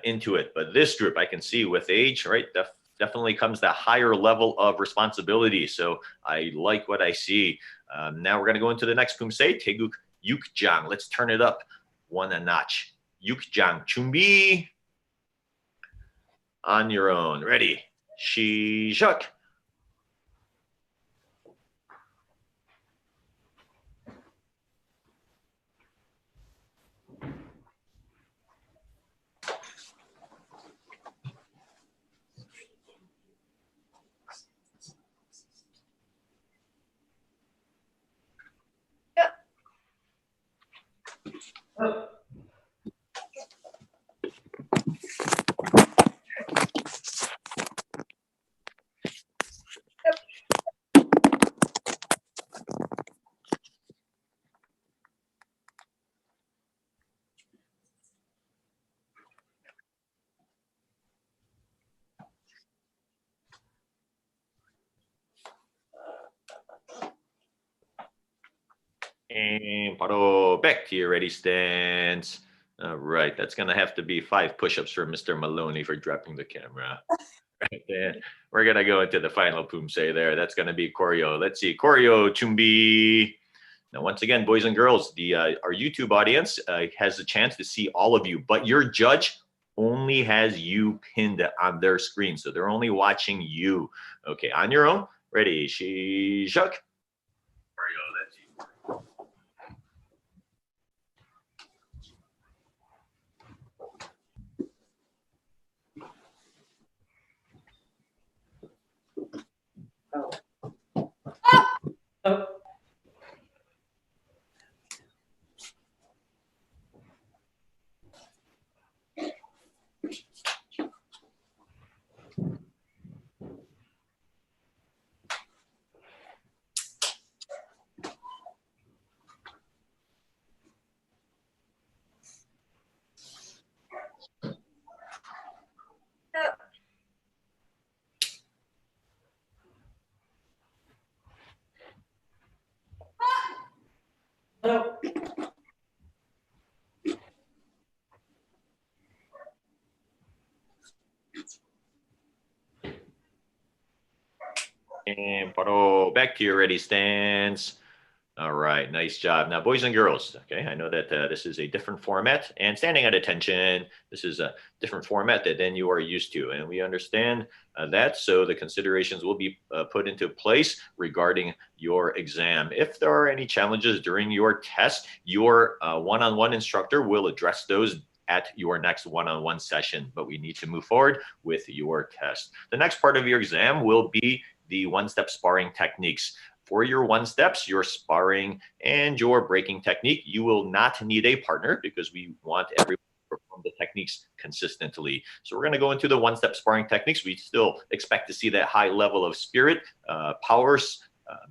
into it, but this group I can see with age, right, definitely comes that higher level of responsibility. So I like what I see. Now we're going to go into the next Pumsae, Taeguk Yukjang. Let's turn it up one a notch. Yukjang, 준비. On your own. Ready? 시작. And 바로 back to your ready stance. All right, that's gonna have to be 5 push-ups for Mr. Maloney for dropping the camera. Right there. We're gonna go into the final Pumsae there. That's gonna be choreo. Let's see, choreo, 준비. Now, once again, boys and girls, our YouTube audience has a chance to see all of you, but your judge only has you pinned on their screen, so they're only watching you. Okay, on your own. Ready? 시작. Choreo. Let's see. And 바로 back to your ready stance. All right, nice job. Now, boys and girls, okay, I know that this is a different format, and standing at attention, this is a different format than you are used to, and we understand that, so the considerations will be put into place regarding your exam. If there are any challenges during your test, your one-on-one instructor will address those at your next one-on-one session, but we need to move forward with your test. The next part of your exam will be the one-step sparring techniques. For your one steps, your sparring, and your breaking technique, you will not need a partner because we want everyone to perform the techniques consistently. So we're going to go into the one-step sparring techniques. We still expect to see that high level of spirit, power,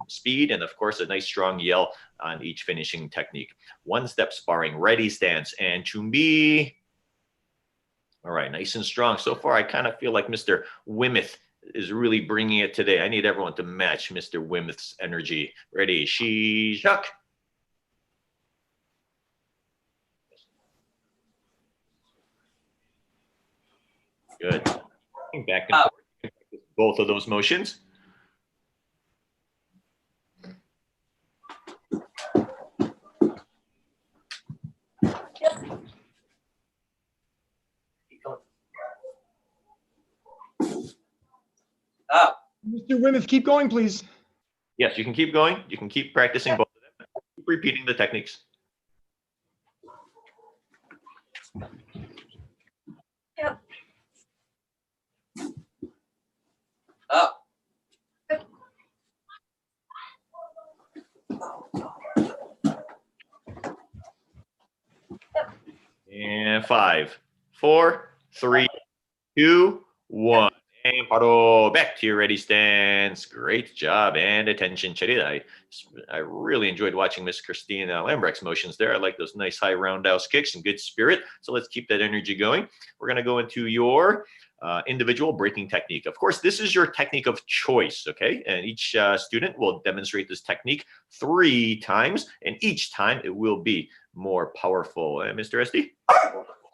speed, and of course, a nice strong yell on each finishing technique. One-step sparring, ready stance, and 준비. All right, nice and strong. So far, I kind of feel like Mr. Wimeth is really bringing it today. I need everyone to match Mr. Wimeth's energy. Ready? 시작. Good. Back and forth. Both of those motions. Mr. Wimeth, keep going, please. Yes, you can keep going. You can keep practicing both of them. Keep repeating the techniques. Yep. Up. And 5, 4, 3, 2, 1. And paro, back to your ready stance. Great job. And attention, Charita. I really enjoyed watching Miss Christina Lambrecht's motions there. I like those nice high roundhouse kicks and good spirit. So let's keep that energy going. We're going to go into your individual breaking technique. Of course, this is your technique of choice, okay? And each student will demonstrate this technique 3 times, and each time it will be more powerful. Mr. SD?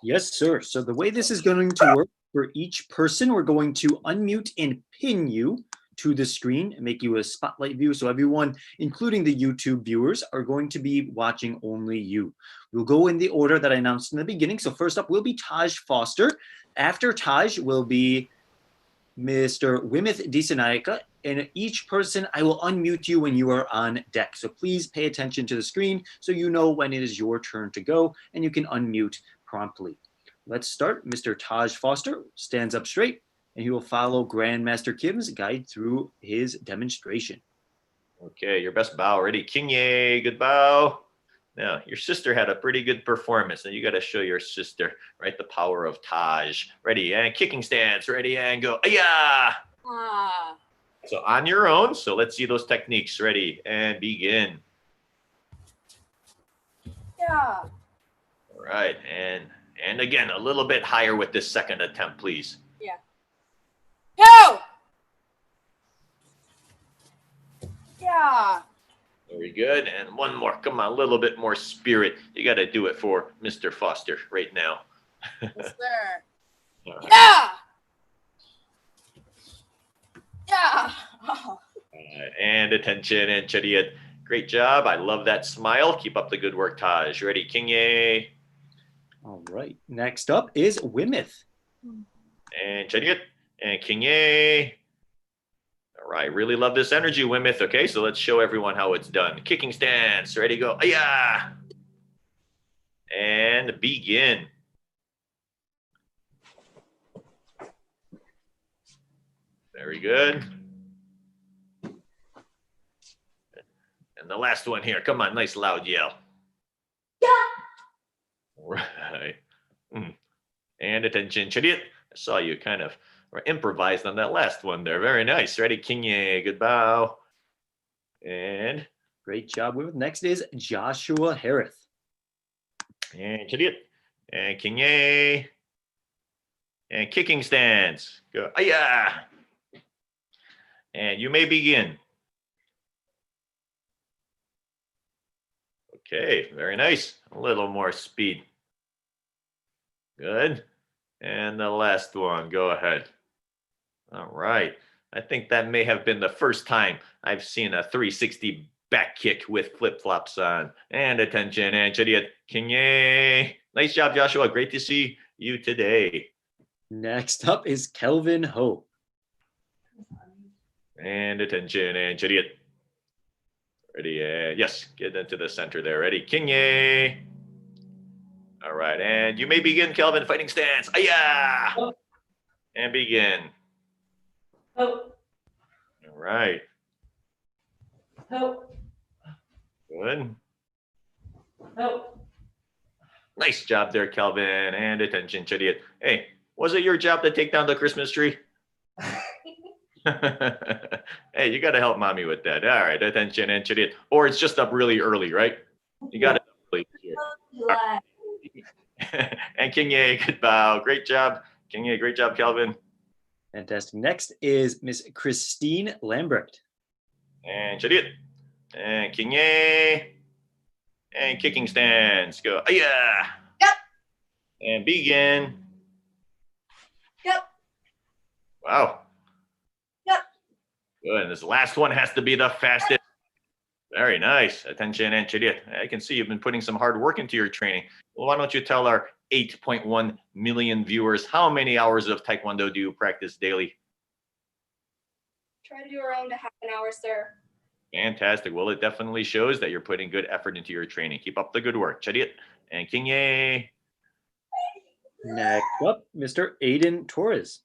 Yes, sir. So the way this is going to work, for each person, we're going to unmute and pin you to the screen and make you a spotlight view. So everyone, including the YouTube viewers, are going to be watching only you. We'll go in the order that I announced in the beginning. So first up will be Taj Foster. After Taj will be Mr. Wimith Disanaika. And each person, I will unmute you when you are on deck. So please pay attention to the screen so you know when it is your turn to go and you can unmute promptly. Let's start. Mr. Taj Foster stands up straight and he will follow Grandmaster Kim's guide through his demonstration. Okay, your best bow. Ready? Kinye, good bow. Now, your sister had a pretty good performance, and you got to show your sister, right, the power of Taj. Ready, and kicking stance. Ready, and go. Ayah! Ah. So on your own, so let's see those techniques. Ready, and begin. Yeah. All right, and again, a little bit higher with this second attempt, please. Yeah. Go! Yeah. Very good. And one more. Come on, a little bit more spirit. You got to do it for Mr. Foster right now. Yes, sir. All right. Yeah. Yeah. Oh. And attention and Chariot. Great job. I love that smile. Keep up the good work, Taj. Ready, Kinye. All right. Next up is Wimith. And Chariot. And Kinye. All right. Really love this energy, Wimith. Okay, so let's show everyone how it's done. Kicking stance. Ready, go. Ayah. And begin. Very good. And the last one here. Come on, nice loud yell. Yeah. All right. And attention, Chariot. I saw you kind of improvised on that last one there. Very nice. Ready, Kinye. Good bow. And Great job, Wimith. Next is Joshua Harris. And Chariot. And Kinye. And kicking stance. Go. Ayah. And you may begin. Okay, very nice. A little more speed. Good. And the last one, go ahead. All right. I think that may have been the first time I've seen a 360 back kick with flip-flops on. And attention, and Chariot. Kinye. Nice job, Joshua. Great to see you today. Next up is Kelvin Ho. And attention, and Chariot. Ready, yes, get into the center there. Ready, Kinye. All right, and you may begin, Kelvin, fighting stance. Ayah! Oh. And begin. Oh. All right, Oh. good. Oh. Nice job there, Kelvin, and attention, Chariot. Hey, was it your job to take down the Christmas tree? Hey, you got to help mommy with that. All right, attention, and Chariot. Or it's just up really early, right? You got it up really here. And Kinye, good bow. Great job. Kinye, great job, Kelvin. Fantastic. Next is Miss Christine Lambrecht. And Chariot. And Kinye. And kicking stance. Go. Yeah. Yep. And begin. Yep. Wow. Yep. Good. And this last one has to be the fastest. Very nice. Attention, and Chariot. I can see you've been putting some hard work into your training. Well, why don't you tell our 8.1 million viewers how many hours of Taekwondo do you practice daily? Try to do around a half an hour, sir. Fantastic. Well, it definitely shows that you're putting good effort into your training. Keep up the good work. Chariot and Kinye. Next up, Mr. Aiden Torres.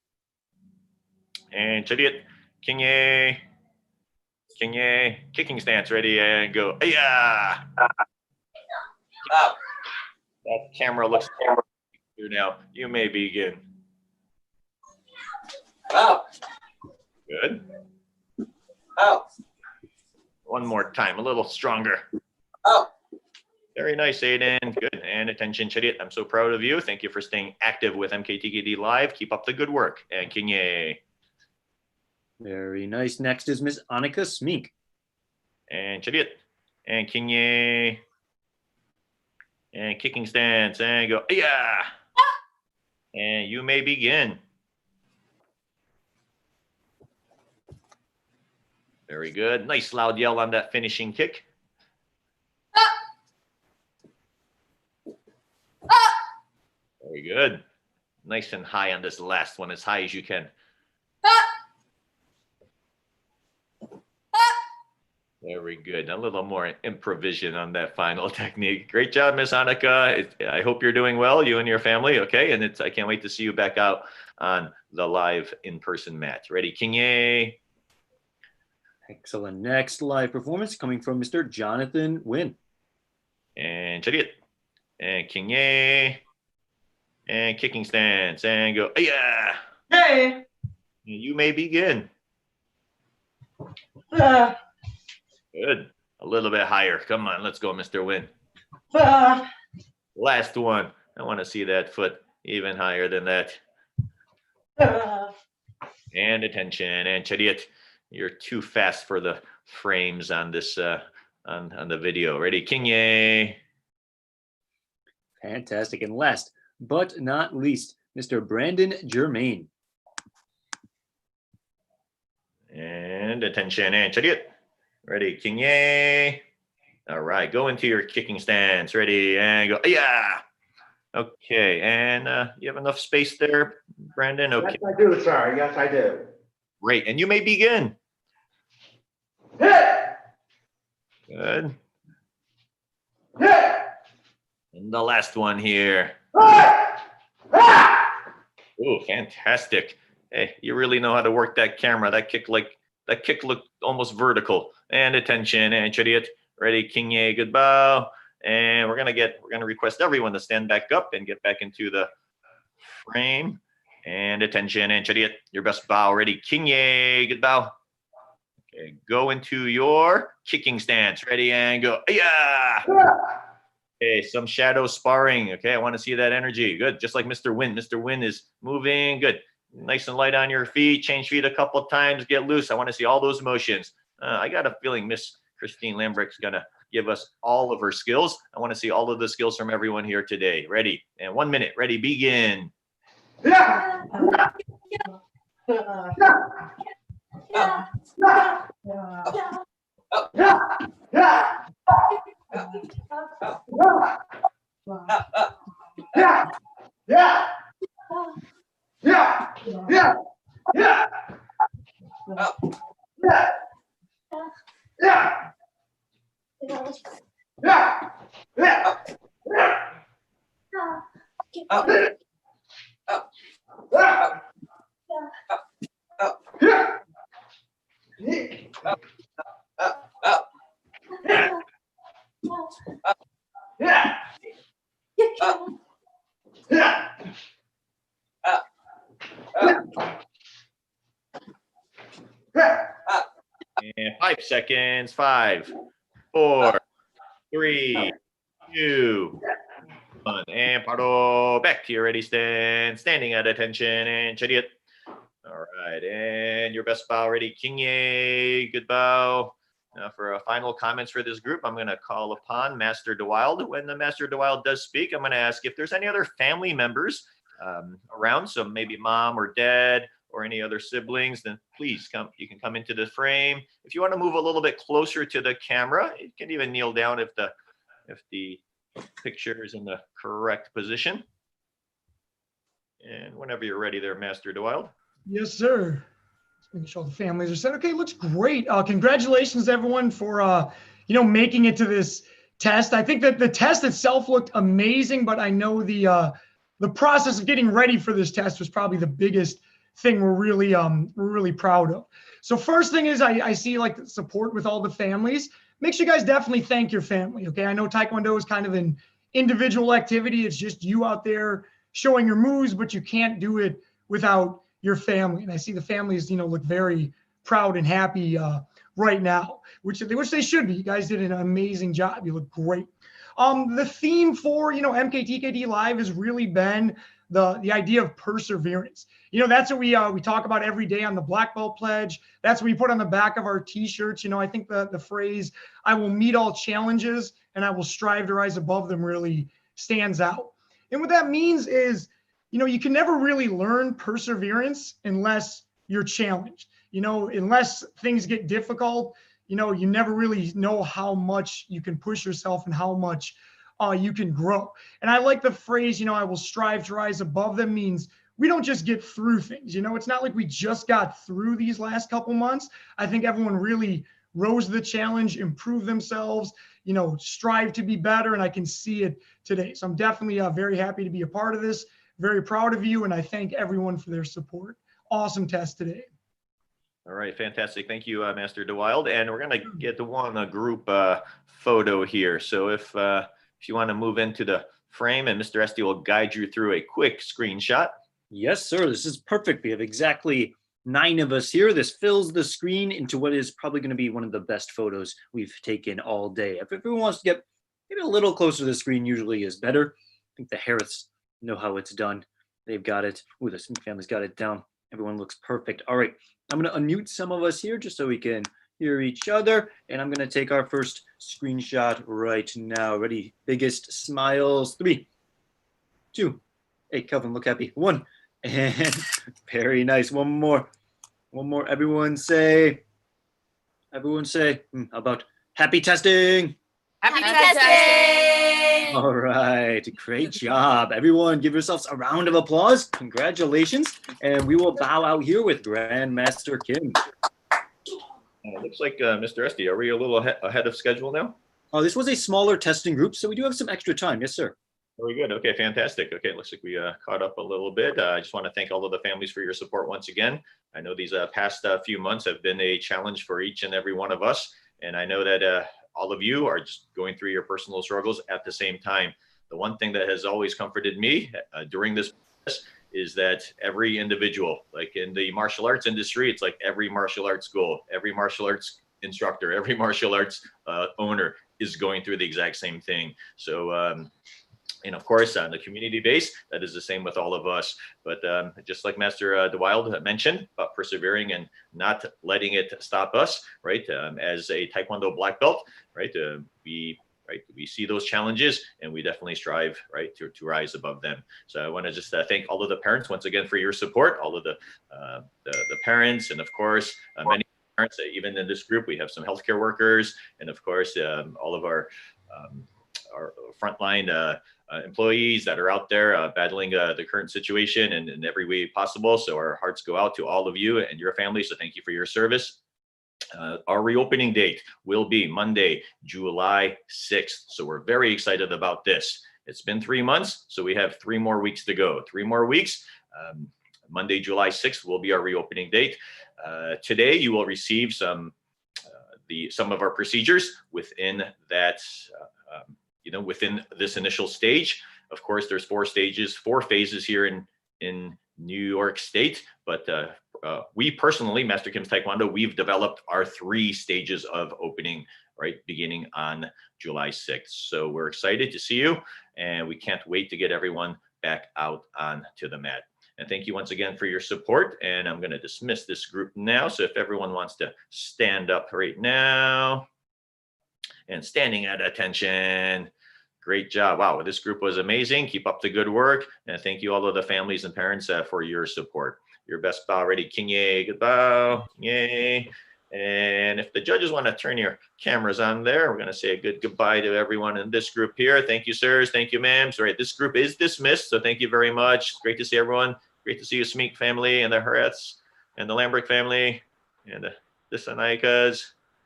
And Chariot, Kinye. Kinye. Kicking stance. Ready and go. Yeah. Oh. That camera looks here now. You may begin. Up. Good. Up. One more time, a little stronger. Up. Very nice, Aiden. Good. And attention, Chariot. I'm so proud of you. Thank you for staying active with MKTKD Live. Keep up the good work. And Kinye. Very nice. Next is Miss Annika Smink. And Chariot. And Kinye. And kicking stance. And go. Yeah. And you may begin. Very good. Nice loud yell on that finishing kick. Very good. Nice and high on this last one, as high as you can. Very good. A little more improvisation on that final technique. Great job, Miss Annika. I hope you're doing well, you and your family. Okay, and I can't wait to see you back out on the live in-person match. Ready, Kinye? Excellent. Next live performance coming from Mr. Jonathan Wynn. And Chariot. And Kinye. And kicking stance. And go. Yeah. Hey. You may begin. Ah. Good. A little bit higher. Come on, let's go, Mr. Wynn. Ah. Last one. I want to see that foot even higher than that. Ah. And attention. And Chariot, you're too fast for the frames on this on the video. Ready, Kinye? Fantastic. And last but not least, Mr. Brandon Germain. And attention, and Chariot. Ready, Kinye? All right, go into your kicking stance. Ready, and go. Yeah. Okay, and you have enough space there, Brandon? Okay. Yes, I do, sir. Yes, I do. Great, and you may begin. Good. And the last one here. Oh, fantastic. Hey, you really know how to work that camera. That kick looked almost vertical. And attention, and Chariot. Ready, Kinye, good bow. And we're gonna request everyone to stand back up and get back into the frame. And attention, and Chariot, your best bow. Ready, Kinye, good bow. Okay, go into your kicking stance. Ready, and go. Yeah. Okay, some shadow sparring. Okay, I want to see that energy. Good, just like Mr. Wynn. Mr. Wynn is moving. Good, nice and light on your feet. Change feet a couple of times. Get loose. I want to see all those motions. I got a feeling Miss Christine Lambrecht's gonna give us all of her skills. I want to see all of the skills from everyone here today. Ready? And 1 minute. Ready? Begin. Yeah. And 5 seconds. 5, 4, 3, 2, 1. And paro. Back to your ready stand. Standing at attention, and Chariot. All right. And your best bow. Ready, Kinye. Good bow. Now for final comments for this group, I'm going to call upon Master DeWild. When the Master DeWild does speak, I'm going to ask if there's any other family members around, so maybe mom or dad or any other siblings, then please come. You can come into the frame. If you want to move a little bit closer to the camera, you can even kneel down if the picture is in the correct position. And whenever you're ready there, Master DeWild. Yes, sir. Just making sure all the families are set. Okay, looks great. Congratulations, everyone, for making it to this test. I think that the test itself looked amazing, but I know the process of getting ready for this test was probably the biggest thing we're really proud of. So first thing is I see like the support with all the families. Make sure you guys definitely thank your family. Okay, I know Taekwondo is kind of an individual activity. It's just you out there showing your moves, but you can't do it without your family. And I see the families, look very proud and happy right now, which they should be. You guys did an amazing job. You look great. The theme for, MKTKD Live has really been the idea of perseverance. That's what we talk about every day on the Black Belt Pledge. That's what we put on the back of our t-shirts. I think the phrase, I will meet all challenges and I will strive to rise above them, really stands out. And what that means is, you can never really learn perseverance unless you're challenged. Unless things get difficult, you never really know how much you can push yourself and how much you can grow. And I like the phrase, I will strive to rise above them, means we don't just get through things. It's not like we just got through these last couple months. I think everyone really rose to the challenge, improved themselves, strive to be better. And I can see it today. So I'm definitely very happy to be a part of this, very proud of you. And I thank everyone for their support. Awesome test today. All right, fantastic. Thank you, Master DeWild. And we're going to get to one group photo here. So if you want to move into the frame, and Mr. Esty will guide you through a quick screenshot. Yes, sir. This is perfect. We have exactly 9 of us here. This fills the screen into what is probably going to be one of the best photos we've taken all day. If everyone wants to get maybe a little closer to the screen, usually is better. I think the Harris know how it's done. They've got it. Ooh, the Smith family's got it down. Everyone looks perfect. All right. I'm going to unmute some of us here just so we can hear each other. And I'm going to take our first screenshot right now. Ready? Biggest smiles. 3, 2. Hey, Kelvin, look happy. 1. And very nice. One more. Everyone say about happy testing. Happy testing! All right, great job. Everyone give yourselves a round of applause. Congratulations. And we will bow out here with Grandmaster Kim. It looks like, Mr. Esty, are we a little ahead of schedule now? Oh, this was a smaller testing group, so we do have some extra time. Yes, sir. Very good. Okay, fantastic. Okay, looks like we caught up a little bit. I just want to thank all of the families for your support once again. I know these past few months have been a challenge for each and every one of us. And I know that all of you are just going through your personal struggles at the same time. The one thing that has always comforted me during this process is that every individual, like in the martial arts industry, it's like every martial arts school, every martial arts instructor, every martial arts owner is going through the exact same thing. So, and of course, on the community base, that is the same with all of us. But just like Master DeWild mentioned about persevering and not letting it stop us, right? As a Taekwondo black belt, right? We see those challenges and we definitely strive, right, to rise above them. So I want to just thank all of the parents once again for your support, all of the parents, and of course, many parents, even in this group, we have some healthcare workers, and of course, all of our frontline employees that are out there battling the current situation in every way possible. So our hearts go out to all of you and your families. So thank you for your service. Our reopening date will be Monday, July 6th. So we're very excited about this. It's been 3 months, so we have 3 more weeks to go. 3 more weeks. Monday, July 6th will be our reopening date. Today, you will receive some of our procedures within that, within this initial stage. Of course, there's 4 phases here in New York State, but we personally, Master Kim's Taekwondo, we've developed our 3 stages of opening, right, beginning on July 6th. So we're excited to see you, and we can't wait to get everyone back out onto the mat. And thank you once again for your support. And I'm going to dismiss this group now. So if everyone wants to stand up right now, and standing at attention. Great job. Wow, this group was amazing. Keep up the good work. And thank you all of the families and parents for your support. Your best bow ready. King Yay, good bow. Yay. And if the judges want to turn your cameras on there, we're going to say a good goodbye to everyone in this group here. Thank you, sirs. Thank you, ma'ams. All right, this group is dismissed. So thank you very much. Great to see everyone. Great to see you, Smeek family and the Hurets and the Lambrick family and the Sanaikas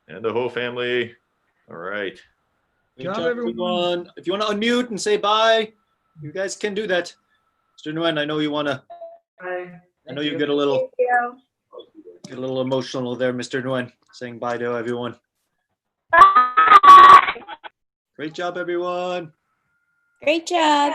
and the whole family. All right. Good job, everyone. If you want to unmute and say bye, you guys can do that. Mr. Nguyen, I know you want to. Bye. I know you get a little emotional there, Mr. Nguyen, saying bye to everyone. Bye. Great job, everyone. Great job.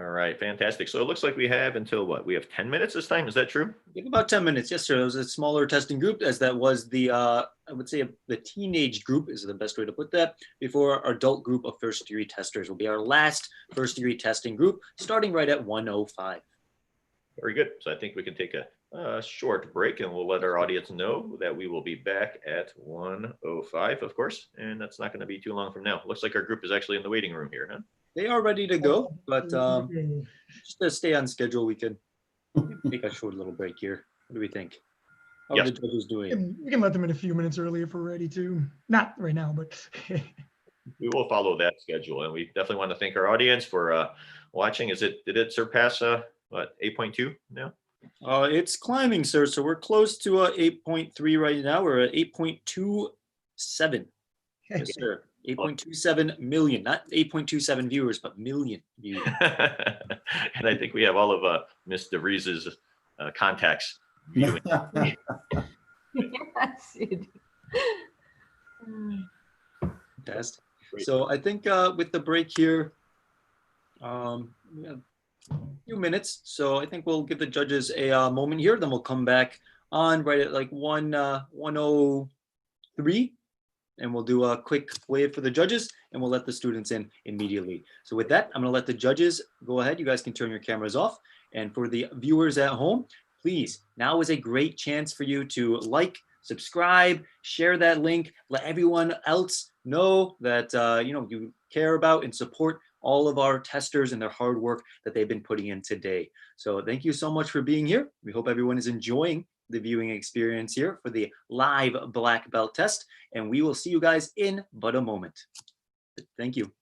All right, fantastic. So it looks like we have until what? We have 10 minutes this time. Is that true? We have about 10 minutes. Yes, sir. It was a smaller testing group, as that was the, I would say, the teenage group is the best way to put that, before our adult group of first degree testers will be our last first degree testing group, starting right at 1:05. Very good. So I think we can take a short break, and we'll let our audience know that we will be back at 1:05, of course. And that's not going to be too long from now. Looks like our group is actually in the waiting room here, huh? They are ready to go, but just to stay on schedule, we could take a short little break here. What do we think? How are the judges doing? We can let them in a few minutes early if we're ready to. Not right now, but. We will follow that schedule, and we definitely want to thank our audience for watching. Did it surpass what, 8.2 now? It's climbing, sir. So we're close to 8.3 right now. We're at 8.27. Yes, sir. 8.27 million, not 8.27 viewers, but million viewers. And I think we have all of Ms. DeVries's contacts viewing. Yes, you do. Fantastic. So I think with the break here, we have a few minutes. So I think we'll give the judges a moment here. Then we'll come back on right at like 1:03. And we'll do a quick wave for the judges, and we'll let the students in immediately. So with that, I'm gonna let the judges go ahead. You guys can turn your cameras off. And for the viewers at home, please, now is a great chance for you to like, subscribe, share that link, let everyone else know that you care about and support all of our testers and their hard work that they've been putting in today. So thank you so much for being here. We hope everyone is enjoying the viewing experience here for the live black belt test, and we will see you guys in but a moment. Thank you.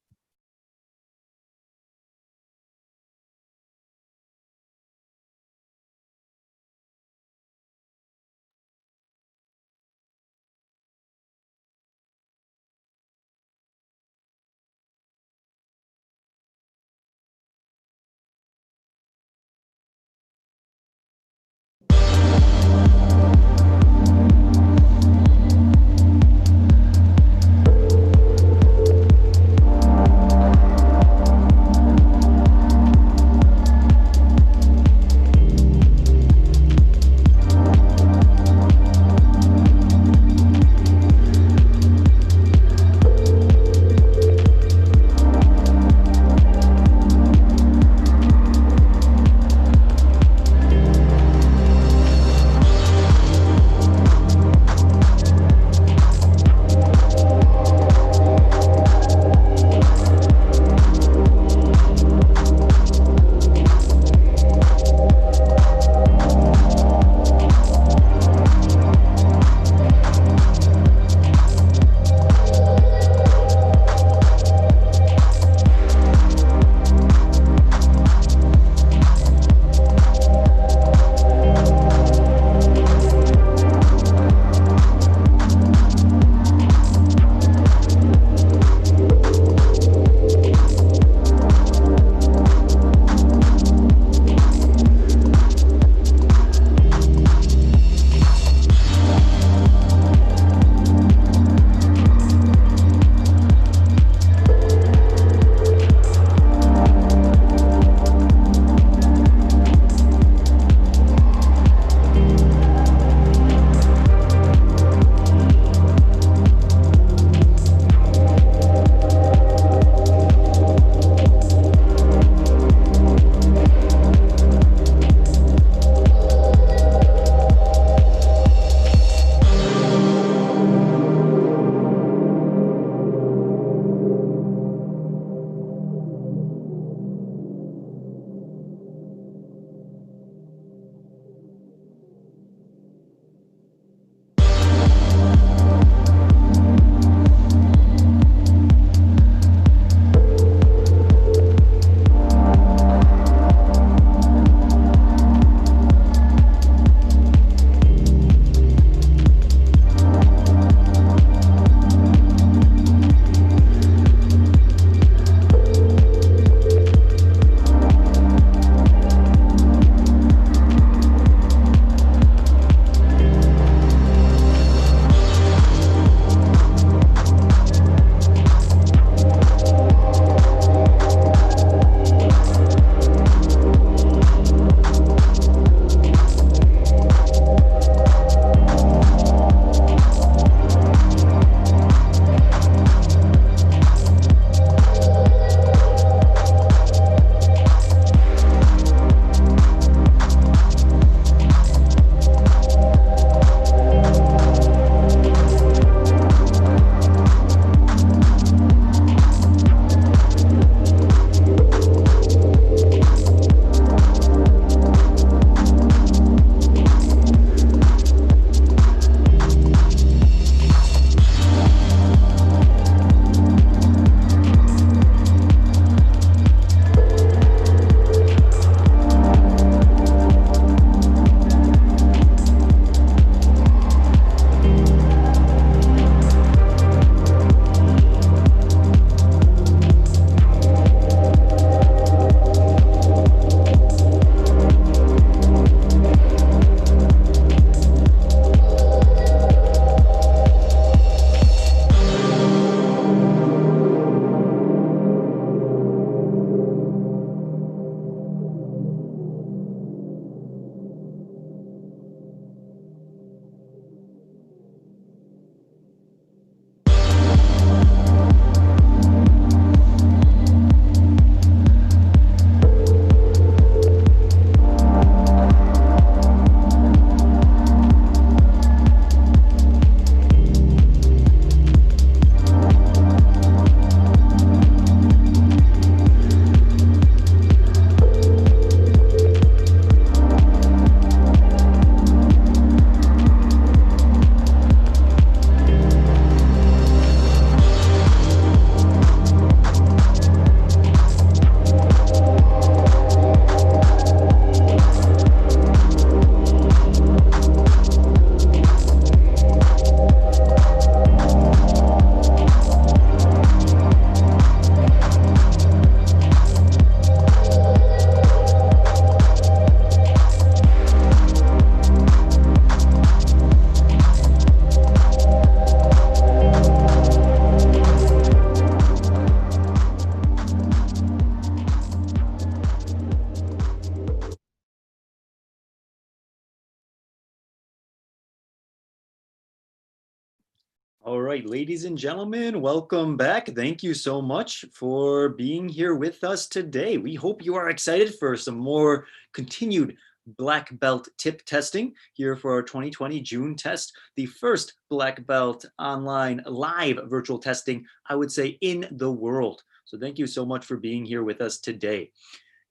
All right, ladies and gentlemen, welcome back. Thank you so much for being here with us today. We hope you are excited for some more continued black belt tip testing here for our 2020 June test, the first black belt online live virtual testing, I would say, in the world. So thank you so much for being here with us today.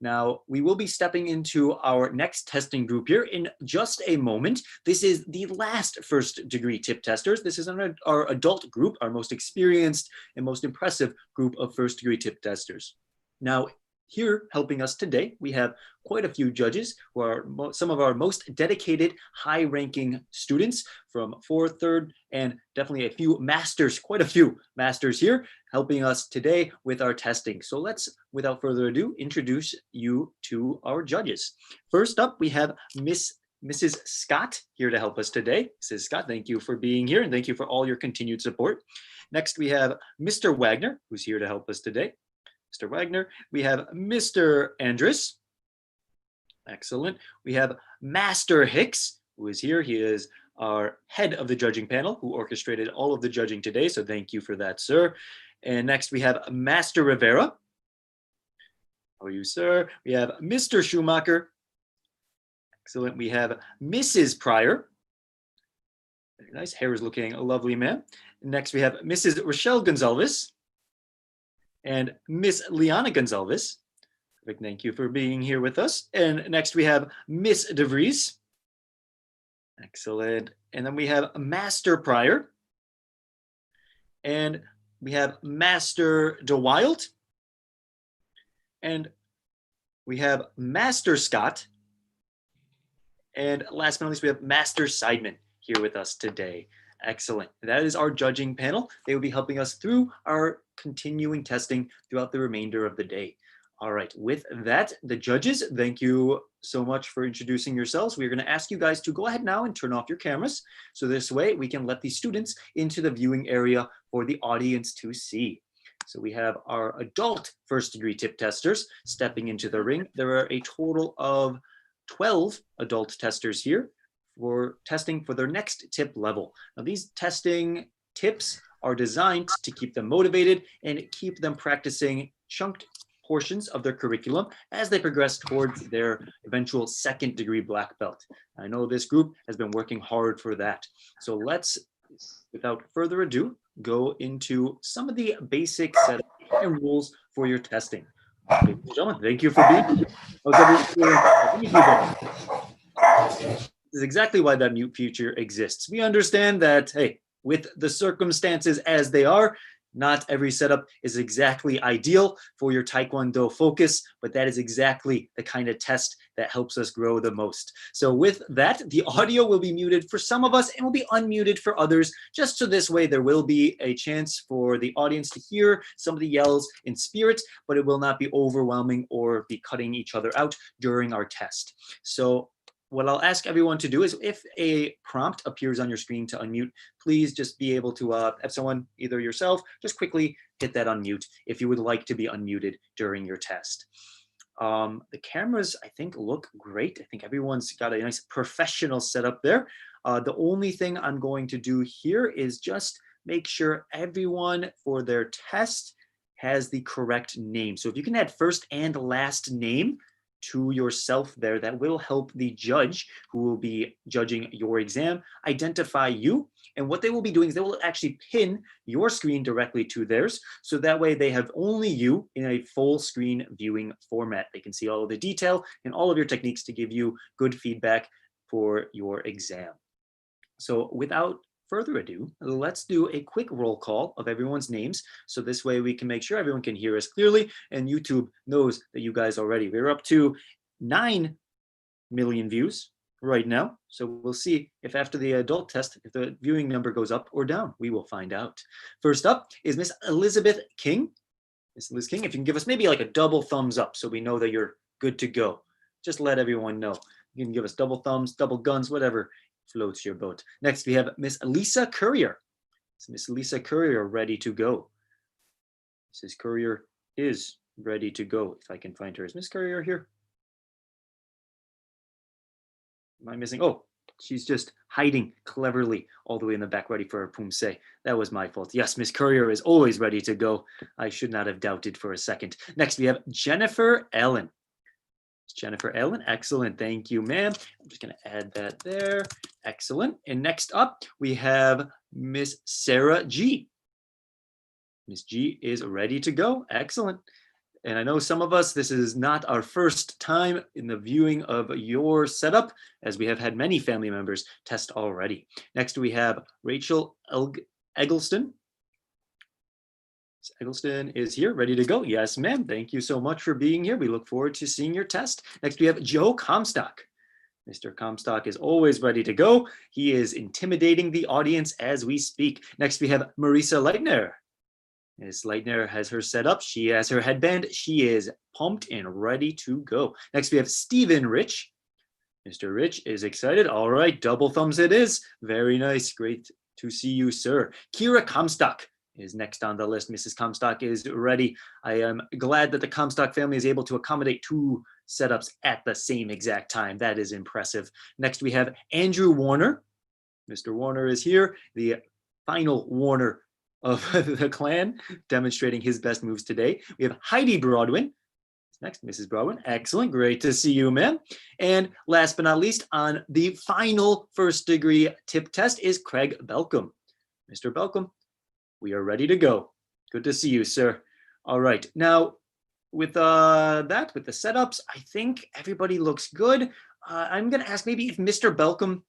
Now, we will be stepping into our next testing group here in just a moment. This is the last first degree tip testers. This is our adult group, our most experienced and most impressive group of first degree tip testers. Now, here helping us today, we have quite a few judges who are some of our most dedicated, high-ranking students from 4th, 3rd, and definitely a few masters, quite a few masters here, helping us today with our testing. So let's, without further ado, introduce you to our judges. First up, we have Mrs. Scott here to help us today. Mrs. Scott, thank you for being here, and thank you for all your continued support. Next, we have Mr. Wagner, who's here to help us today. Mr. Wagner. We have Mr. Andrus. Excellent. We have Master Hicks, who is here. He is our head of the judging panel, who orchestrated all of the judging today. So thank you for that, sir. And next we have Master Rivera. How are you, sir? We have Mr. Schumacher. Excellent. We have Mrs. Pryor. Very nice. Hair is looking lovely, ma'am. Next we have Mrs. Rochelle Gonzalez. And Miss Liana Gonzalez. Perfect. Thank you for being here with us. And next we have Miss DeVries. Excellent. And then we have Master Pryor. And we have Master DeWild. And we have Master Scott. And last but not least, we have Master Seidman here with us today. Excellent. That is our judging panel. They will be helping us through our continuing testing throughout the remainder of the day. All right, with that, the judges, thank you so much for introducing yourselves. We're going to ask you guys to go ahead now and turn off your cameras. So this way we can let the students into the viewing area for the audience to see. So we have our adult first degree tip testers stepping into the ring. There are a total of 12 adult testers here for testing for their next tip level. Now these testing tips are designed to keep them motivated and keep them practicing chunked portions of their curriculum as they progress towards their eventual second degree black belt. I know this group has been working hard for that. So let's, without further ado, go into some of the basic setup and rules for your testing. Ladies and gentlemen, thank you for being here. This is exactly why that mute feature exists. We understand that, hey, with the circumstances as they are, not every setup is exactly ideal for your Taekwondo focus, but that is exactly the kind of test that helps us grow the most. So with that, the audio will be muted for some of us and will be unmuted for others, just so this way there will be a chance for the audience to hear some of the yells in spirit, but it will not be overwhelming or be cutting each other out during our test. So what I'll ask everyone to do is if a prompt appears on your screen to unmute, please just be able to have someone, either yourself, just quickly hit that unmute if you would like to be unmuted during your test. The cameras, I think, look great. I think everyone's got a nice professional setup there. The only thing I'm going to do here is just make sure everyone for their test has the correct name. So if you can add first and last name to yourself there, that will help the judge who will be judging your exam identify you. And what they will be doing is they will actually pin your screen directly to theirs. So that way they have only you in a full screen viewing format. They can see all of the detail and all of your techniques to give you good feedback for your exam. So without further ado, let's do a quick roll call of everyone's names. So this way we can make sure everyone can hear us clearly and YouTube knows that you guys are ready. We're up to 9 million views right now. So we'll see if after the adult test, if the viewing number goes up or down, we will find out. First up is Miss Elizabeth King. Miss Liz King, if you can give us maybe like a double thumbs up so we know that you're good to go. Just let everyone know. You can give us double thumbs, double guns, whatever floats your boat. Next, we have Miss Lisa Courier. Is Miss Lisa Courier ready to go? Mrs. Courier is ready to go. If I can find her. Is Miss Courier here? Am I missing? Oh, she's just hiding cleverly all the way in the back, ready for her Pumsae. That was my fault. Yes, Miss Courier is always ready to go. I should not have doubted for a second. Next, we have Jennifer Ellen. Jennifer Ellen, excellent. Thank you, ma'am. I'm just going to add that there. Excellent. And next up, we have Miss Sarah G. Miss G is ready to go. Excellent. And I know some of us, this is not our first time in the viewing of your setup, as we have had many family members test already. Next, we have Rachel Eggleston. Eggleston is here, ready to go. Yes, ma'am. Thank you so much for being here. We look forward to seeing your test. Next, we have Joe Comstock. Mr. Comstock is always ready to go. He is intimidating the audience as we speak. Next, we have Marisa Leitner. Ms. Leitner has her set up. She has her headband. She is pumped and ready to go. Next, we have Stephen Rich. Mr. Rich is excited. All right, double thumbs it is. Very nice. Great to see you, sir. Kira Comstock is next on the list. Mrs. Comstock is ready. I am glad that the Comstock family is able to accommodate 2 setups at the same exact time. That is impressive. Next, we have Andrew Warner. Mr. Warner is here, the final Warner of the clan, demonstrating his best moves today. We have Heidi Broadwin. Next, Mrs. Broadwin. Excellent. Great to see you, ma'am. And last but not least, on the final first degree tip test is Craig Belcom. Mr. Belcom, we are ready to go. Good to see you, sir. All right. Now, with the setups, I think everybody looks good. I'm going to ask maybe if Mr. Belcom,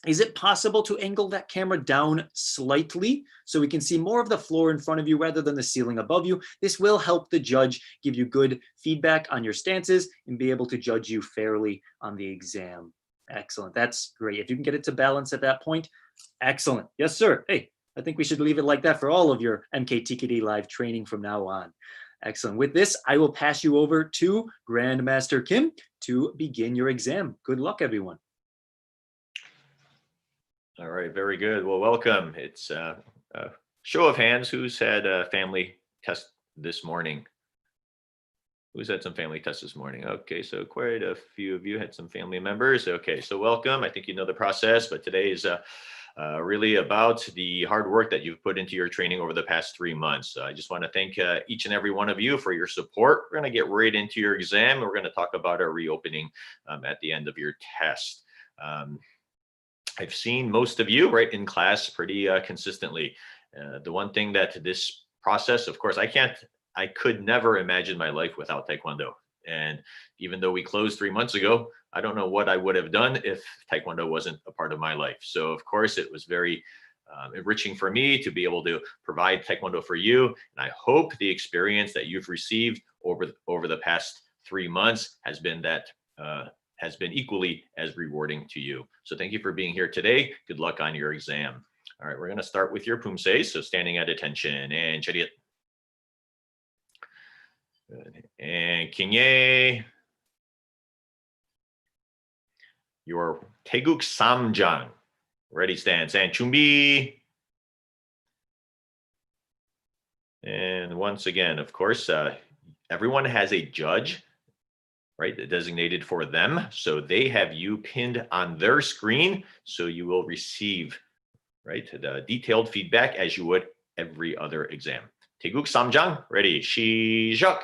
is it possible to angle that camera down slightly so we can see more of the floor in front of you rather than the ceiling above you? This will help the judge give you good feedback on your stances and be able to judge you fairly on the exam. Excellent. That's great. If you can get it to balance at that point, excellent. Yes, sir. Hey, I think we should leave it like that for all of your MKTKD live training from now on. Excellent. With this, I will pass you over to Grandmaster Kim to begin your exam. Good luck, everyone. All right, very good. Well, welcome. It's a show of hands. Who's had a family test this morning? Who's had some family tests this morning? Okay, so quite a few of you had some family members. Okay, so welcome. I think you know the process, but today is really about the hard work that you've put into your training over the past 3 months. I just want to thank each and every one of you for your support. We're going to get right into your exam. We're going to talk about our reopening at the end of your test. I've seen most of you right in class pretty consistently. The one thing that this process, of course, I could never imagine my life without Taekwondo. And even though we closed 3 months ago, I don't know what I would have done if Taekwondo wasn't a part of my life. So of course it was very enriching for me to be able to provide Taekwondo for you. And I hope the experience that you've received over the past 3 months has been equally as rewarding to you. So thank you for being here today. Good luck on your exam. All right, we're going to start with your Pumsae. So standing at attention and chariot. Good. And Kingye. Your Taeguk Samjang. Ready, stance, and Chumbi. And once again, of course, everyone has a judge, right, designated for them. So they have you pinned on their screen. So you will receive, right, the detailed feedback as you would every other exam. Taeguk Samjang, ready, 시작.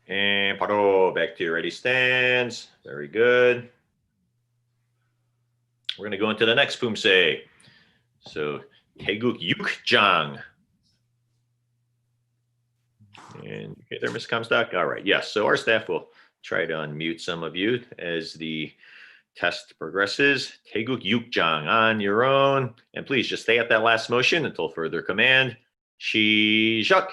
And 바로 back to your ready stance. Very good. We're going to go into the next Pumsae. So Taeguk Yukjang. And okay, there, Ms. Comstock. All right. Yes. So our staff will try to unmute some of you as the test progresses. Taeguk Yukjang on your own. And please just stay at that last motion until further command. 시작.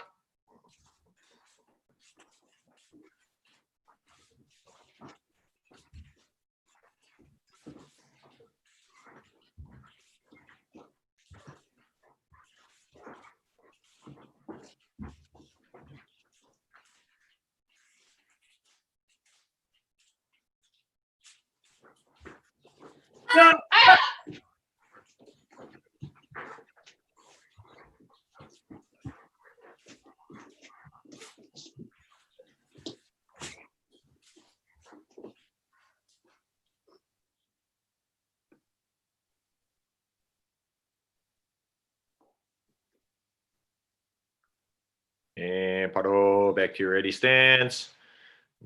And paro, back to your ready stance.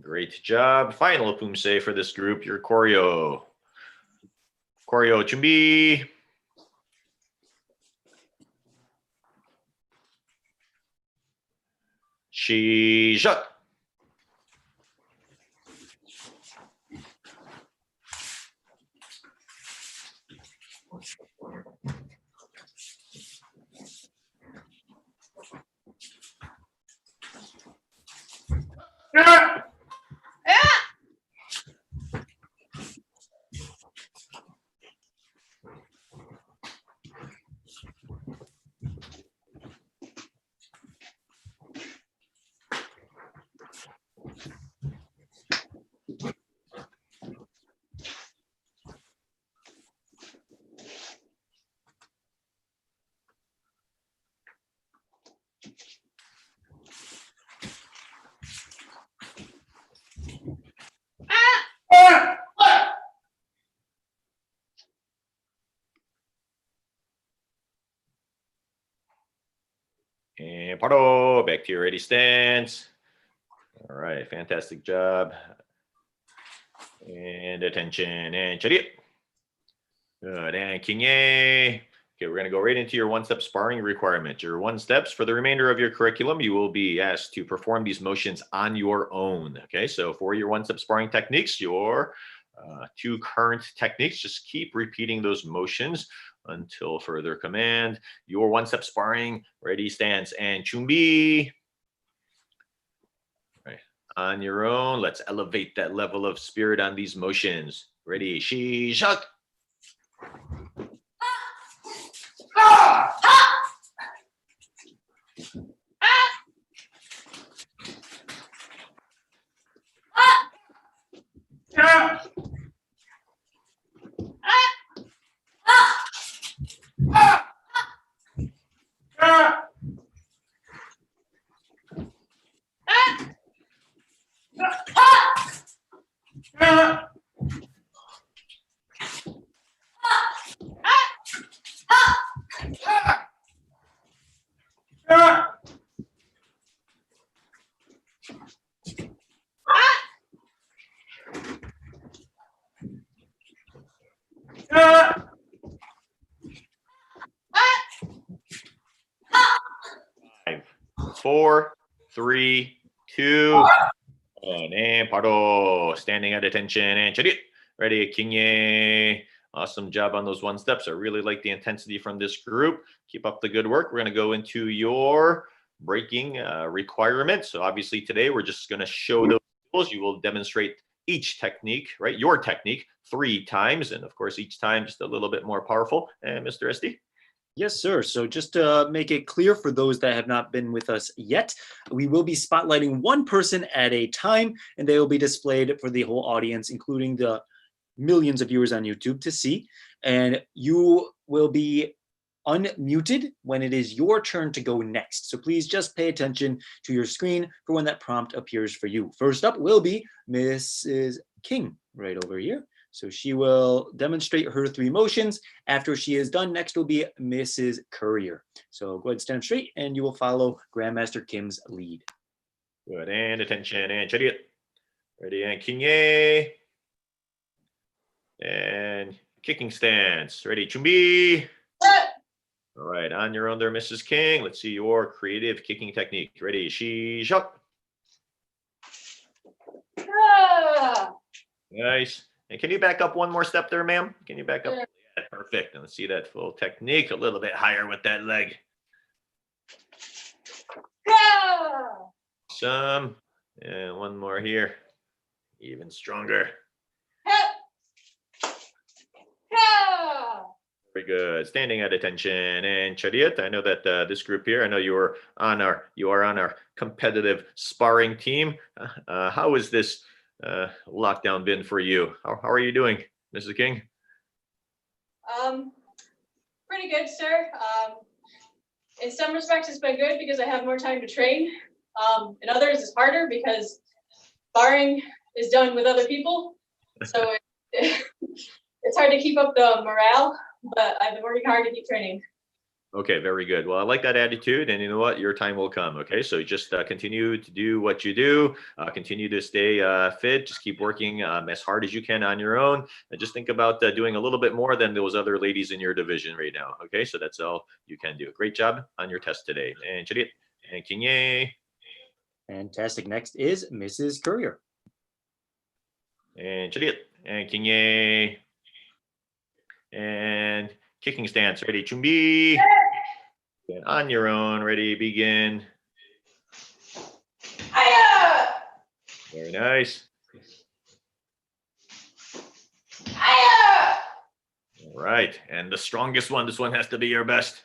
Great job. Final Pumsae for this group, your choreo. Choreo, 준비. 시작. And paro, back to your ready stance. All right, fantastic job. And attention, and chariot. Good, and kinye. Okay, we're gonna go right into your one-step sparring requirement. Your one steps for the remainder of your curriculum, you will be asked to perform these motions on your own. Okay, so for your one-step sparring techniques, your two current techniques, just keep repeating those motions until further command. Your one-step sparring, ready, stance, and 준비. Right. On your own, let's elevate that level of spirit on these motions. Ready, 시작. Five, 4, 3, 2, 1. And paro, standing at attention and chariot. Ready, kinye. Awesome job on those one steps. I really like the intensity from this group. Keep up the good work. We're going to go into your breaking requirement. So obviously today we're just going to show those tools. You will demonstrate each technique, right? Your technique 3 times. And of course, each time just a little bit more powerful. And Mr. SD? Yes, sir. So just to make it clear for those that have not been with us yet, we will be spotlighting one person at a time, and they will be displayed for the whole audience, including the millions of viewers on YouTube to see. And you will be unmuted when it is your turn to go next. So please just pay attention to your screen for when that prompt appears for you. First up will be Mrs. King right over here. So she will demonstrate her 3 motions. After she is done, next will be Mrs. Courier. So go ahead and stand straight and you will follow Grandmaster Kim's lead. Good, and attention and chariot. Ready, and kinye. And kicking stance. Ready, 준비. All right, on your own there, Mrs. King. Let's see your creative kicking technique. Ready, 시작. Nice. And can you back up one more step there, ma'am? Can you back up? Yeah, perfect. And let's see that full technique a little bit higher with that leg. Awesome. And one more here. Even stronger. Very good. Standing at attention. And Chariot, I know that this group here, I know you are on our competitive sparring team. How has this lockdown been for you? How are you doing, Mrs. King? Pretty good, sir. In some respects, it's been good because I have more time to train. In others, it's harder because sparring is done with other people. So it's hard to keep up the morale, but I've been working hard to keep training. Okay, very good. Well, I like that attitude, and you know what? Your time will come. Okay, so just continue to do what you do. Continue to stay fit. Just keep working as hard as you can on your own. And just think about doing a little bit more than those other ladies in your division right now. Okay, so that's all you can do. Great job on your test today. And Chariot and Kinye. Fantastic. Next is Mrs. Courier. And Chariot and Kinye. And kicking stance. Ready, Chumbi. And on your own, ready, begin. Hiya! Very nice. Hiya! All right, and the strongest one, this one has to be your best.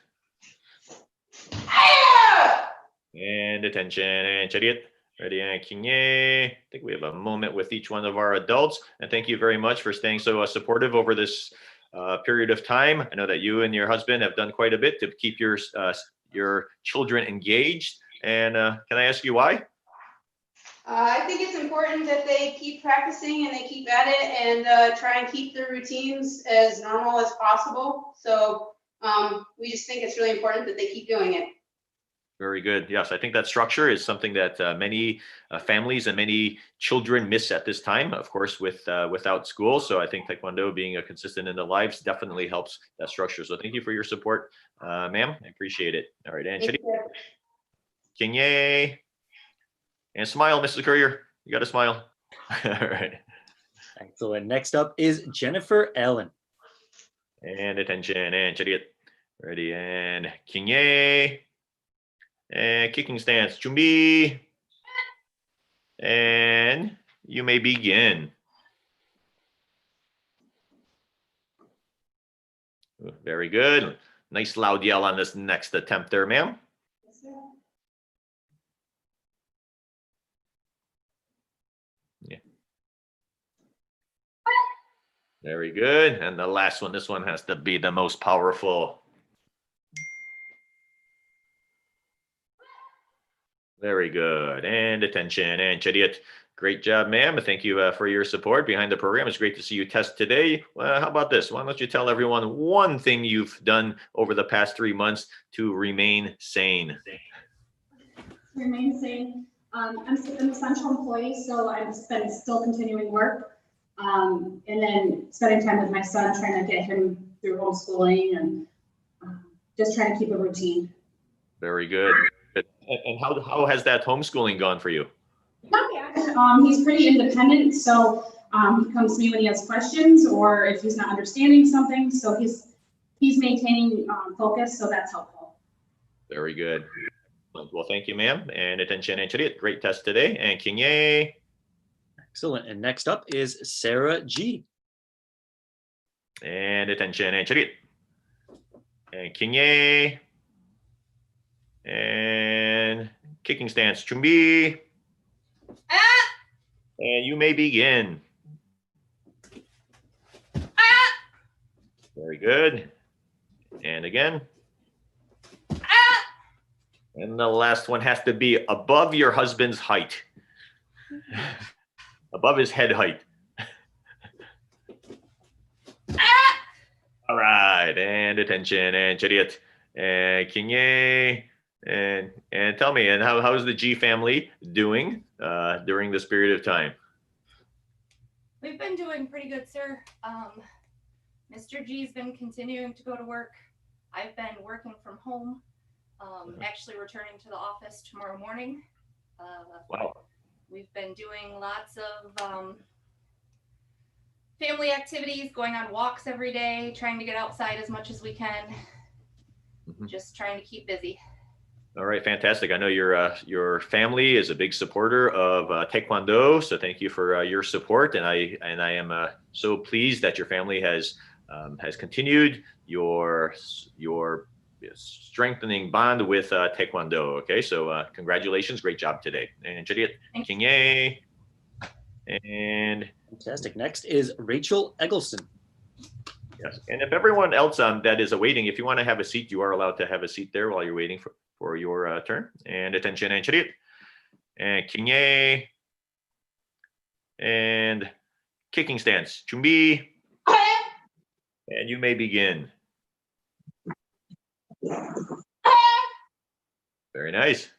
Hiya! And attention, and Chariot. Ready, and Kinye. I think we have a moment with each one of our adults. And thank you very much for staying so supportive over this period of time. I know that you and your husband have done quite a bit to keep your children engaged. And can I ask you why? I think it's important that they keep practicing and they keep at it and try and keep their routines as normal as possible. So we just think it's really important that they keep doing it. Very good. Yes, I think that structure is something that many families and many children miss at this time, of course, without school. So I think Taekwondo being consistent in their lives definitely helps that structure. So thank you for your support, ma'am. I appreciate it. All right, and Kinye. And smile, Mrs. Courier. You got to smile. All right. Excellent. Next up is Jennifer Ellen. And attention, and Chariot. Ready, and Kinye. And kicking stance, Chumbi. And you may begin. Very good. Nice loud yell on this next attempt there, ma'am. Yes, sir. Yeah. Very good. And the last one, this one has to be the most powerful. Very good. And attention, and Chariot. Great job, ma'am. Thank you for your support behind the program. It's great to see you test today. Well, how about this? Why don't you tell everyone one thing you've done over the past 3 months to remain sane? Remain sane. I'm an essential employee, so I've been still continuing work. And then spending time with my son, trying to get him through homeschooling and just trying to keep a routine. Very good. And how has that homeschooling gone for you? He's pretty independent, so he comes to me when he has questions or if he's not understanding something. So he's maintaining focus, so that's helpful. Very good. Well, thank you, ma'am. And attention, and Chariot. Great test today. And Kinye. Excellent. And next up is Sarah G. And attention, and Chariot. And Kinye. And kicking stance, Chumbi. And you may begin. Very good. And again. And the last one has to be above your husband's height. Above his head height. All right. And attention, and Chariot. And Kinye. And tell me, and how is the G family doing during this period of time? We've been doing pretty good, sir. Mr. G's been continuing to go to work. I've been working from home, actually returning to the office tomorrow morning. Wow. We've been doing lots of family activities, going on walks every day, trying to get outside as much as we can. Just trying to keep busy. All right, fantastic. I know your family is a big supporter of Taekwondo, so thank you for your support. And I am so pleased that your family has continued your strengthening bond with Taekwondo. Okay, so congratulations, great job today. And Juliet Kinye. And fantastic. Next is Rachel Eggleston. Yes, and if everyone else that is awaiting, if you want to have a seat, you are allowed to have a seat there while you're waiting for your turn. And attention, and Chariot, and Kinye, and kicking stance, Chumbi, and you may begin. Very nice.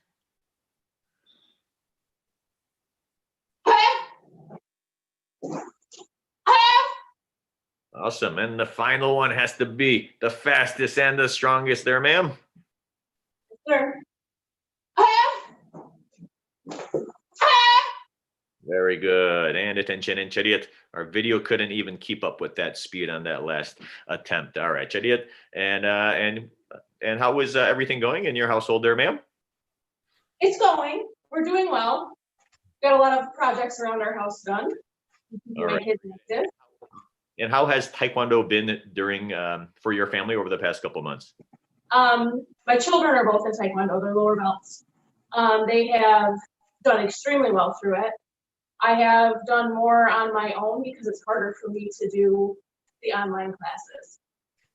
Awesome. And the final one has to be the fastest and the strongest there, ma'am. Sir. Very good. And attention, and Chariot. Our video couldn't even keep up with that speed on that last attempt. All right, Chariot. And how is everything going in your household there, ma'am? It's going. We're doing well. Got a lot of projects around our house done. All right. Kids active. And how has Taekwondo been during for your family over the past couple months? My children are both in Taekwondo. They're lower belts. They have done extremely well through it. I have done more on my own because it's harder for me to do the online classes.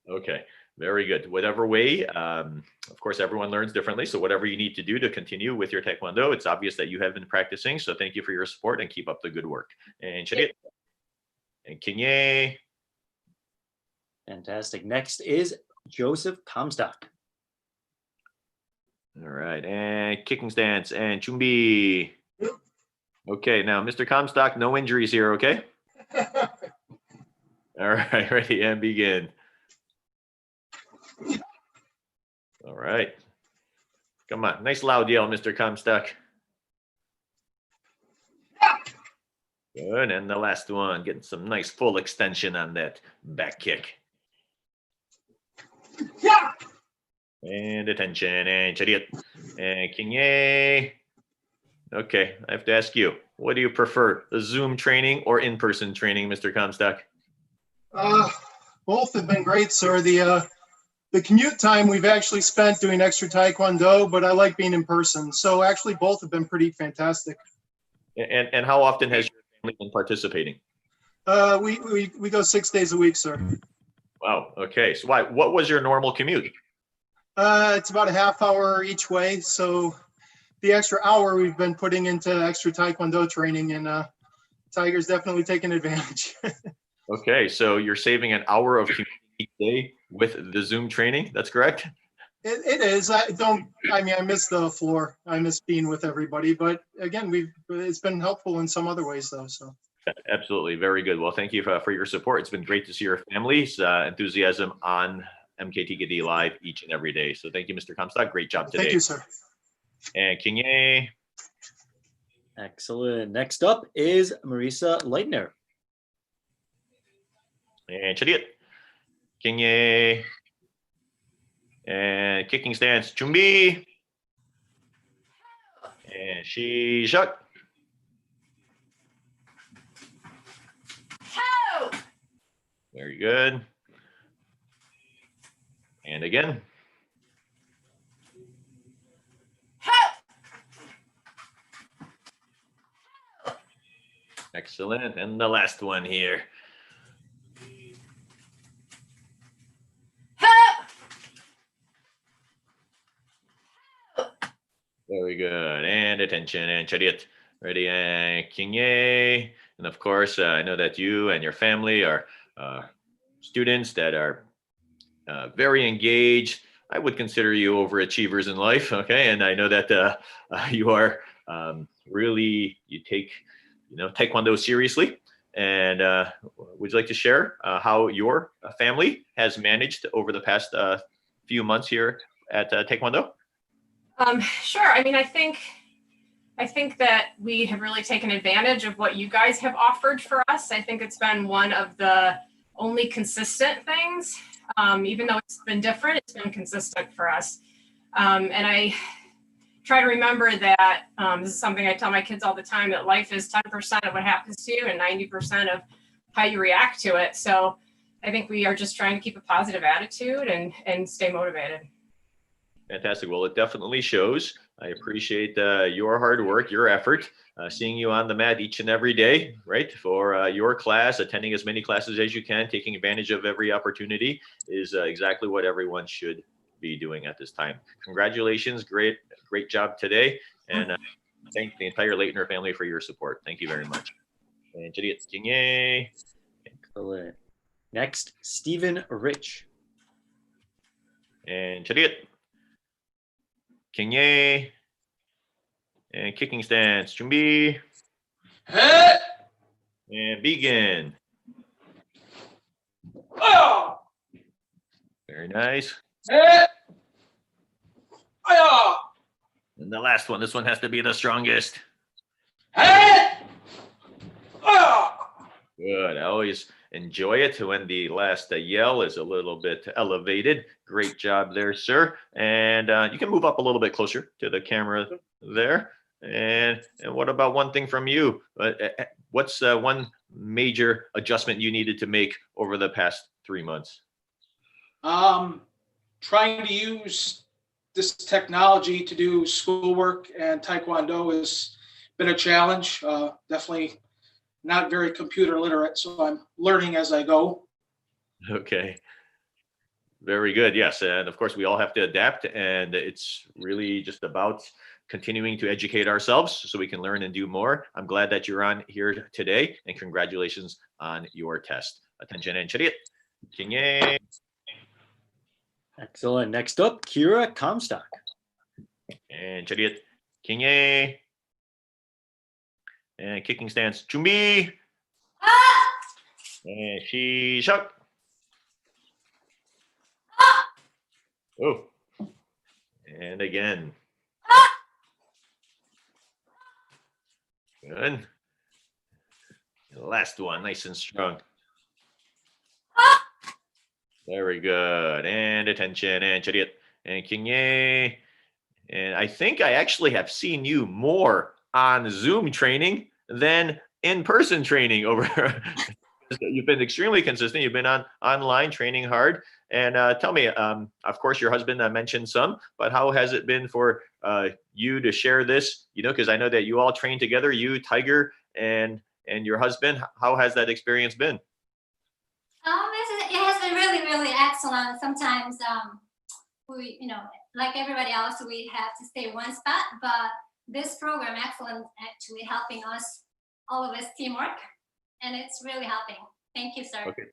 Okay, very good. Whatever way, of course, everyone learns differently. So whatever you need to do to continue with your Taekwondo, it's obvious that you have been practicing. So thank you for your support and keep up the good work. And Chariot. And Kinye. Fantastic. Next is Joseph Comstock. All right, and kicking stance and Chumbi. Okay, now Mr. Comstock, no injuries here, okay? All right, ready and begin. All right. Come on, nice loud yell, Mr. Comstock. Good, and the last one, getting some nice full extension on that back kick. Yeah. And attention, and Chariot, and Kinye. Okay, I have to ask you, what do you prefer, the Zoom training or in-person training, Mr. Comstock? Both have been great, sir. The commute time we've actually spent doing extra Taekwondo, but I like being in person. So actually both have been pretty fantastic. And how often has your family been participating? We go 6 days a week, sir. Wow, okay. So what was your normal commute? It's about a half hour each way. So the extra hour we've been putting into extra Taekwondo training, and Tiger's definitely taking advantage. Okay, so you're saving an hour of commute each day with the Zoom training, that's correct? It is. I miss the floor. I miss being with everybody, but again, it's been helpful in some other ways though, so. Absolutely, very good. Well, thank you for your support. It's been great to see your family's enthusiasm on MKTKD Live each and every day. So thank you, Mr. Comstock. Great job today. Thank you, sir. And Kinye. Excellent. Next up is Marisa Leitner. And Chariot. Kinye. And kicking stance, Chumbi. And she shot. Very good. And again. Excellent. And the last one here. Very good. And attention, and Chariot. Ready, and Kinye. And of course, I know that you and your family are students that are very engaged. I would consider you overachievers in life, okay? And I know that you are really, you take, Taekwondo seriously. And would you like to share how your family has managed over the past few months here at Taekwondo? Sure. I mean, I think that we have really taken advantage of what you guys have offered for us. I think it's been one of the only consistent things. Even though it's been different, it's been consistent for us. And try to remember that this is something I tell my kids all the time, that life is 10% of what happens to you and 90% of how you react to it. So I think we are just trying to keep a positive attitude and stay motivated. Fantastic. Well, it definitely shows. I appreciate your hard work, your effort, seeing you on the mat each and every day, right? For your class, attending as many classes as you can, taking advantage of every opportunity is exactly what everyone should be doing at this time. Congratulations. Great job today. And thank the entire Leitner family for your support. Thank you very much. And excellent. Next, Stephen Rich. And Chariot. Kinye. And kicking stance. Chumbi. And begin. Very nice. And the last one, this one has to be the strongest. Good. I always enjoy it when the last yell is a little bit elevated. Great job there, sir. And you can move up a little bit closer to the camera there. And what about one thing from you? What's one major adjustment you needed to make over the past 3 months? Trying to use this technology to do schoolwork and Taekwondo has been a challenge. Definitely not very computer literate, so I'm learning as I go. Okay. Very good. Yes. And of course, we all have to adapt, and it's really just about continuing to educate ourselves so we can learn and do more. I'm glad that you're on here today, and congratulations on your test. Attention and Chariot. Kinye. Excellent. Next up, Kira Comstock. And Chariot. Kinye. And kicking stance. Chumbi. And she shuk. Oh. And again. Good. Last one, nice and strong. Very good. And attention and Chariot and Kinye. And I think I actually have seen you more on Zoom training than in-person training over. You've been extremely consistent. You've been online training hard. And tell me, of course, your husband mentioned some, but how has it been for you to share this? You know, because I know that you all train together, you, Tiger, and your husband. How has that experience been? It has been really, really excellent. Sometimes we, like everybody else, we have to stay one spot, but this program, excellent, actually helping us, all of us teamwork, and it's really helping. Thank you, sir. Okay.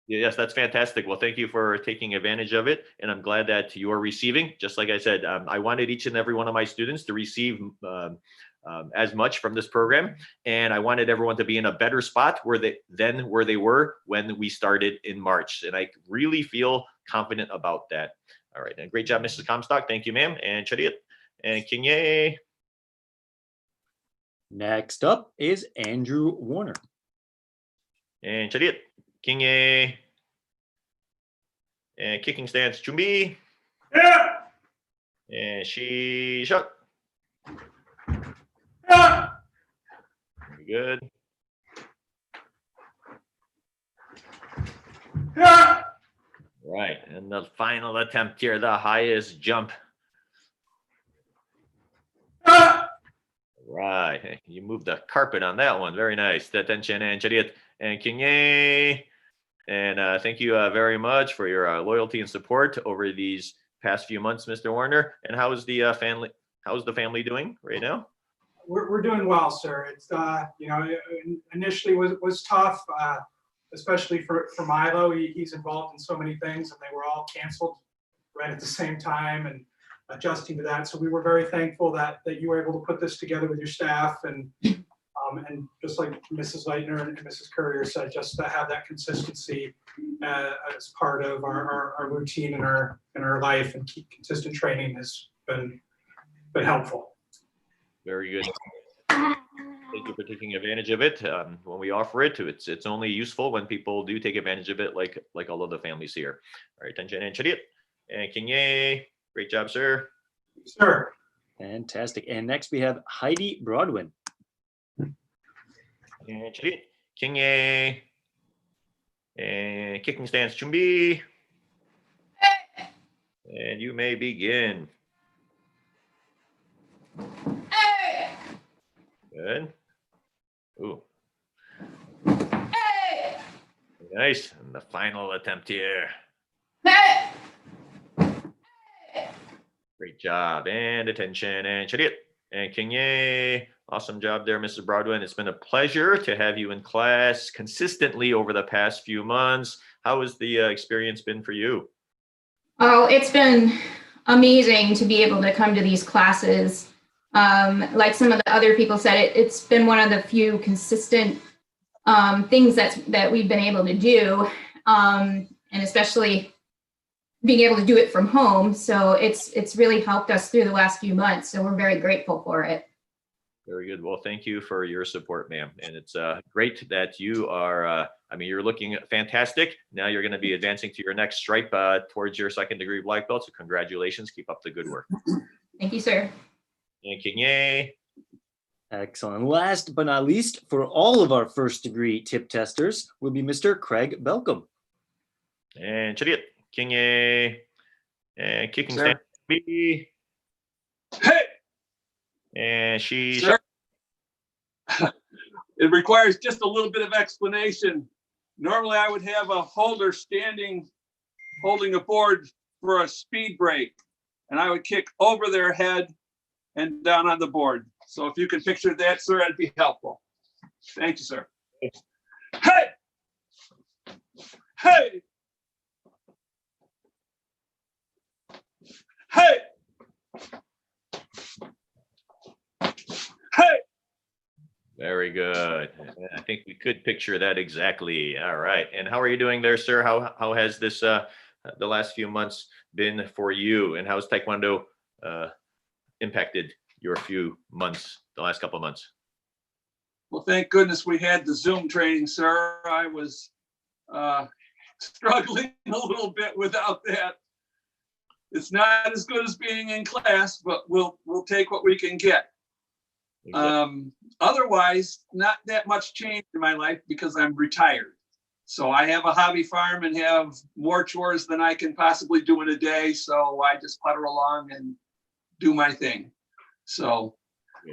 Yes, that's fantastic. Well, thank you for taking advantage of it. And I'm glad that you're receiving. Just like I said, I wanted each and every one of my students to receive as much from this program. And I wanted everyone to be in a better spot where they were when we started in March. And I really feel confident about that. All right. And great job, Mrs. Comstock. Thank you, ma'am. And Chariot and Kinye. Next up is Andrew Warner. And Chariot. Kinye. And kicking stance, Chumbi. Yeah. And she shut. Yeah. Very good. Yeah. Right. And the final attempt here, the highest jump. Yeah. Right. You moved the carpet on that one. Very nice. Attention and Chariot and Kinye. And thank you very much for your loyalty and support over these past few months, Mr. Warner. And how is the family? How's the family doing right now? We're doing well, sir. It's initially was tough, especially for Milo. He's involved in so many things, and they were all canceled right at the same time, and adjusting to that. So we were very thankful that you were able to put this together with your staff, and just like Mrs. Leitner and Mrs. Courier said, just to have that consistency as part of our routine in our life, and keep consistent training has been helpful. Very good. Thank you for taking advantage of it. When we offer it, it's only useful when people do take advantage of it, like all of the families here. All right, attention and Chariot and Kinye. Great job, sir. Sir. Fantastic. And next we have Heidi Broadwin. And chariot, 킹예. And kicking stance, 준비. And you may begin. Good. Ooh. Nice. And the final attempt here. Great job. And attention and chariot. And 킹예. Awesome job there, Mrs. Broadwin. It's been a pleasure to have you in class consistently over the past few months. How has the experience been for you? Oh, it's been amazing to be able to come to these classes. Like some of the other people said, it's been one of the few consistent things that we've been able to do, and especially being able to do it from home. So it's really helped us through the last few months. So we're very grateful for it. Very good. Well, thank you for your support, ma'am. And it's great that you are, you're looking fantastic. Now you're going to be advancing to your next stripe towards your second degree black belt. So congratulations. Keep up the good work. Thank you, sir. And 킹예. Excellent. Last but not least, for all of our first degree tip testers will be Mr. Craig Belcom. And chariot, 킹예. And kicking Sir. stance, B. Hey! And she. Sir. It requires just a little bit of explanation. Normally I would have a holder standing, holding a board for a speed break, and I would kick over their head and down on the board. So if you can picture that, sir, that'd be helpful. Thank you, sir. Hey! Hey! Hey! Hey! Very good. I think we could picture that exactly. All right. And how are you doing there, sir? How has this the last few months been for you? And how's Taekwondo impacted your few months, the last couple of months? Well, thank goodness we had the Zoom training, sir. I was struggling a little bit without that. It's not as good as being in class, but we'll take what we can get. Exactly. Otherwise, not that much change in my life because I'm retired. So I have a hobby farm and have more chores than I can possibly do in a day. So I just putter along and do my thing. So,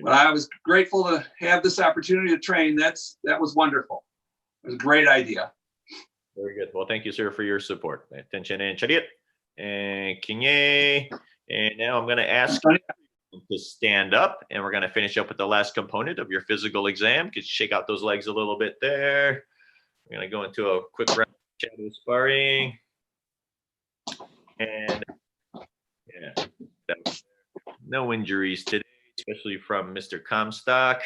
but I was grateful to have this opportunity to train. That was wonderful. It was a great idea. Very good. Well, thank you, sir, for your support. Attention and chariot. And 킹예. And now I'm going to ask you to stand up, and we're going to finish up with the last component of your physical exam. Just shake out those legs a little bit there. We're going to go into a quick round of shadow sparring. And yeah, no injuries today, especially from Mr. Comstock.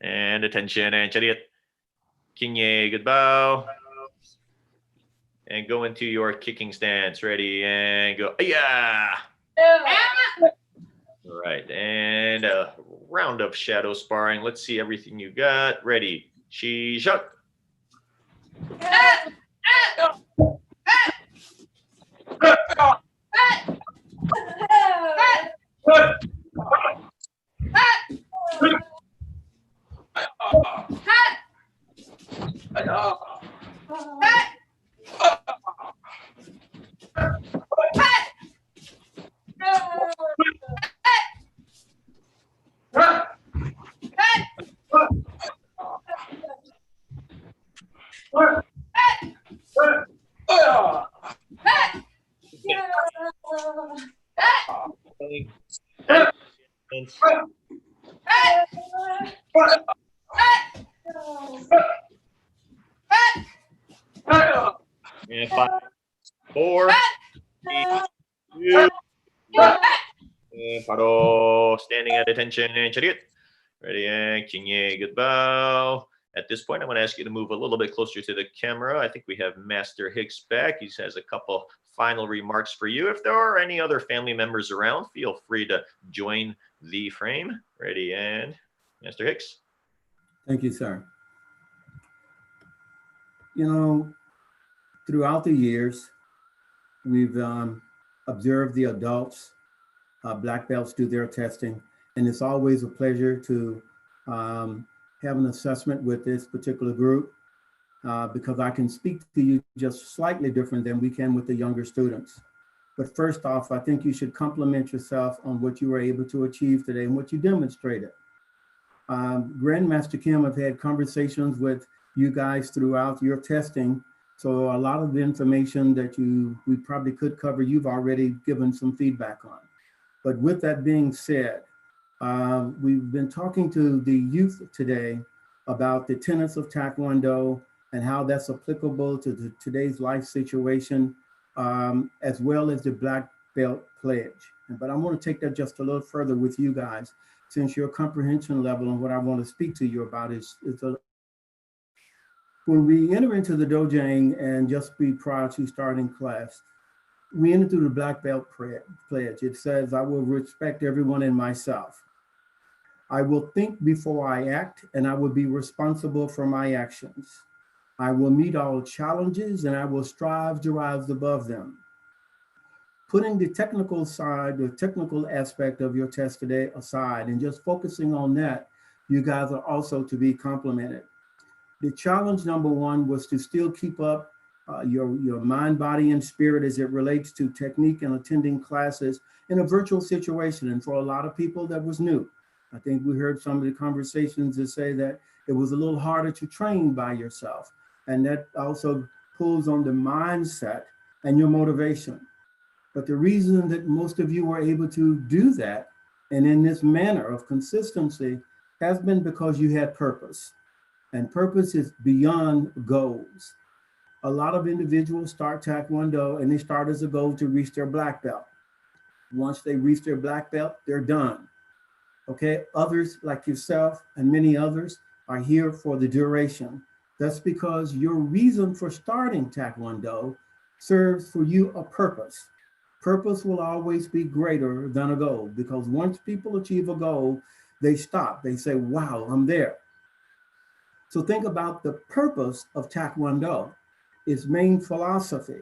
And attention and chariot. 킹예, good bow. And go into your kicking stance. Ready and go. Yeah. All right. And a round of shadow sparring. Let's see everything you got. Ready. She shot. And 5, 4, 3, 2, and paro. Standing at attention and chariot. Ready and 킹예, good bow. At this point, I'm going to ask you to move a little bit closer to the camera. I think we have Master Hicks back. He has a couple final remarks for you. If there are any other family members around, feel free to join the frame. Ready and Master Hicks. Thank you, sir. You know, throughout the years, we've observed the adults black belts do their testing. And it's always a pleasure to have an assessment with this particular group because I can speak to you just slightly different than we can with the younger students. But first off, I think you should compliment yourself on what you were able to achieve today and what you demonstrated. Grandmaster Kim, I've had conversations with you guys throughout your testing. So a lot of the information that we probably could cover, you've already given some feedback on. But with that being said, we've been talking to the youth today about the tenets of Taekwondo and how that's applicable to today's life situation, as well as the Black Belt Pledge. But I want to take that just a little further with you guys, since your comprehension level and what I want to speak to you about is when we enter into the dojang and just be prior to starting class, we enter through the Black Belt Pledge. It says, I will respect everyone and myself. I will think before I act, and I will be responsible for my actions. I will meet all challenges, and I will strive to rise above them. Putting the technical side, the technical aspect of your test today aside, and just focusing on that, you guys are also to be complimented. The challenge number one was to still keep up your mind, body, and spirit as it relates to technique and attending classes in a virtual situation. And for a lot of people, that was new. I think we heard some of the conversations that say that it was a little harder to train by yourself. And that also pulls on the mindset and your motivation. But the reason that most of you were able to do that, and in this manner of consistency, has been because you had purpose. And purpose is beyond goals. A lot of individuals start Taekwondo and they start as a goal to reach their black belt. Once they reach their black belt, they're done. Okay, others like yourself and many others are here for the duration. That's because your reason for starting Taekwondo serves for you a purpose. Purpose will always be greater than a goal, because once people achieve a goal, they stop. They say, wow, I'm there. So think about the purpose of Taekwondo, its main philosophy,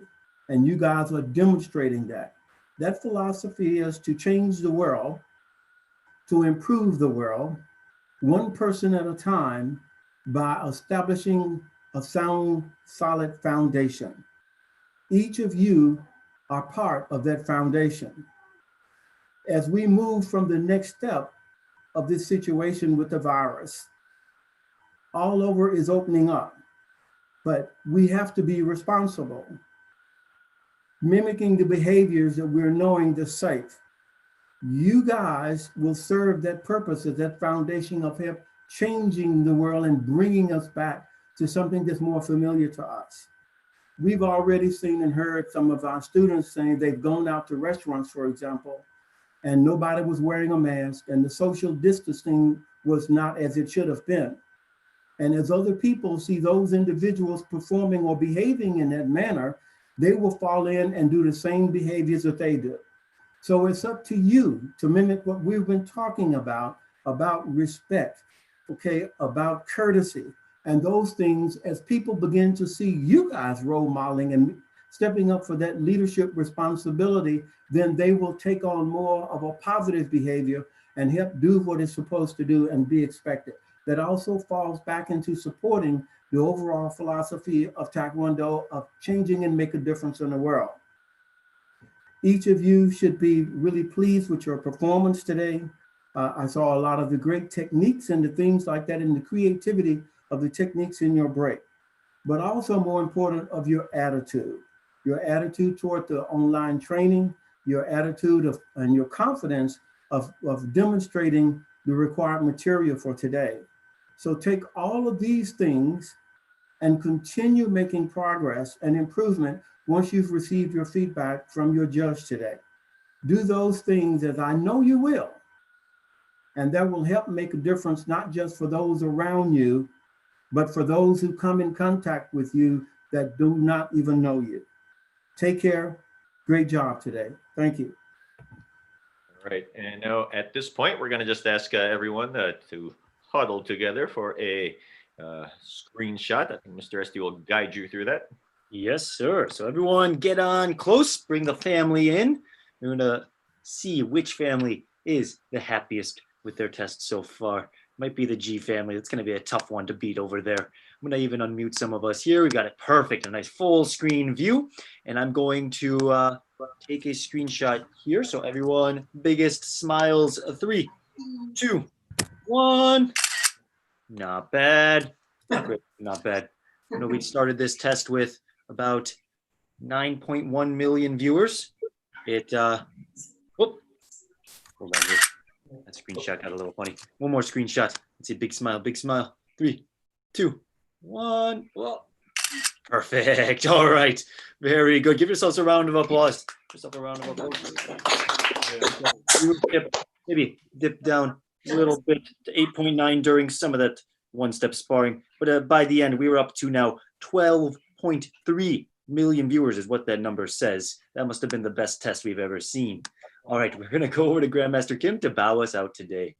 and you guys are demonstrating that. That philosophy is to change the world, to improve the world, one person at a time, by establishing a sound, solid foundation. Each of you are part of that foundation. As we move from the next step of this situation with the virus, all over is opening up, but we have to be responsible, mimicking the behaviors that we're knowing is safe. You guys will serve that purpose as that foundation of him changing the world and bringing us back to something that's more familiar to us. We've already seen and heard some of our students saying they've gone out to restaurants, for example, and nobody was wearing a mask and the social distancing was not as it should have been. And as other people see those individuals performing or behaving in that manner, they will fall in and do the same behaviors that they do. So it's up to you to mimic what we've been talking about respect, okay, about courtesy. And those things, as people begin to see you guys role modeling and stepping up for that leadership responsibility, then they will take on more of a positive behavior and help do what it's supposed to do and be expected. That also falls back into supporting the overall philosophy of Taekwondo of changing and make a difference in the world. Each of you should be really pleased with your performance today. I saw a lot of the great techniques and the things like that and the creativity of the techniques in your break, but also more important of your attitude toward the online training, your attitude of and your confidence of demonstrating the required material for today. So take all of these things and continue making progress and improvement once you've received your feedback from your judge today. Do those things as I know you will, and that will help make a difference, not just for those around you, but for those who come in contact with you that do not even know you. Take care. Great job today. Thank you. All right, and now at this point, we're going to just ask everyone to huddle together for a screenshot. I think Mr. Esty will guide you through that. Yes, sir. So everyone get on close, bring the family in. We're going to see which family is the happiest with their test so far. Might be the G family. It's going to be a tough one to beat over there. I'm going to even unmute some of us here. We got it perfect, a nice full screen view. And I'm going to take a screenshot here. So everyone, biggest smiles. 3, 2, 1. Not bad. Great, not bad. You know, we started this test with about 9.1 million viewers. It, whoop, hold on here. That screenshot got a little funny. One more screenshot. Let's see, big smile, big smile. 3, 2, 1. Well, perfect. All right. Very good. Give yourselves a round of applause. Give yourself a round of applause. Maybe dip down a little bit to 8.9 during some of that one-step sparring. But by the end, we were up to now 12.3 million viewers is what that number says. That must have been the best test we've ever seen. All right, we're going to go over to Grandmaster Kim to bow us out today.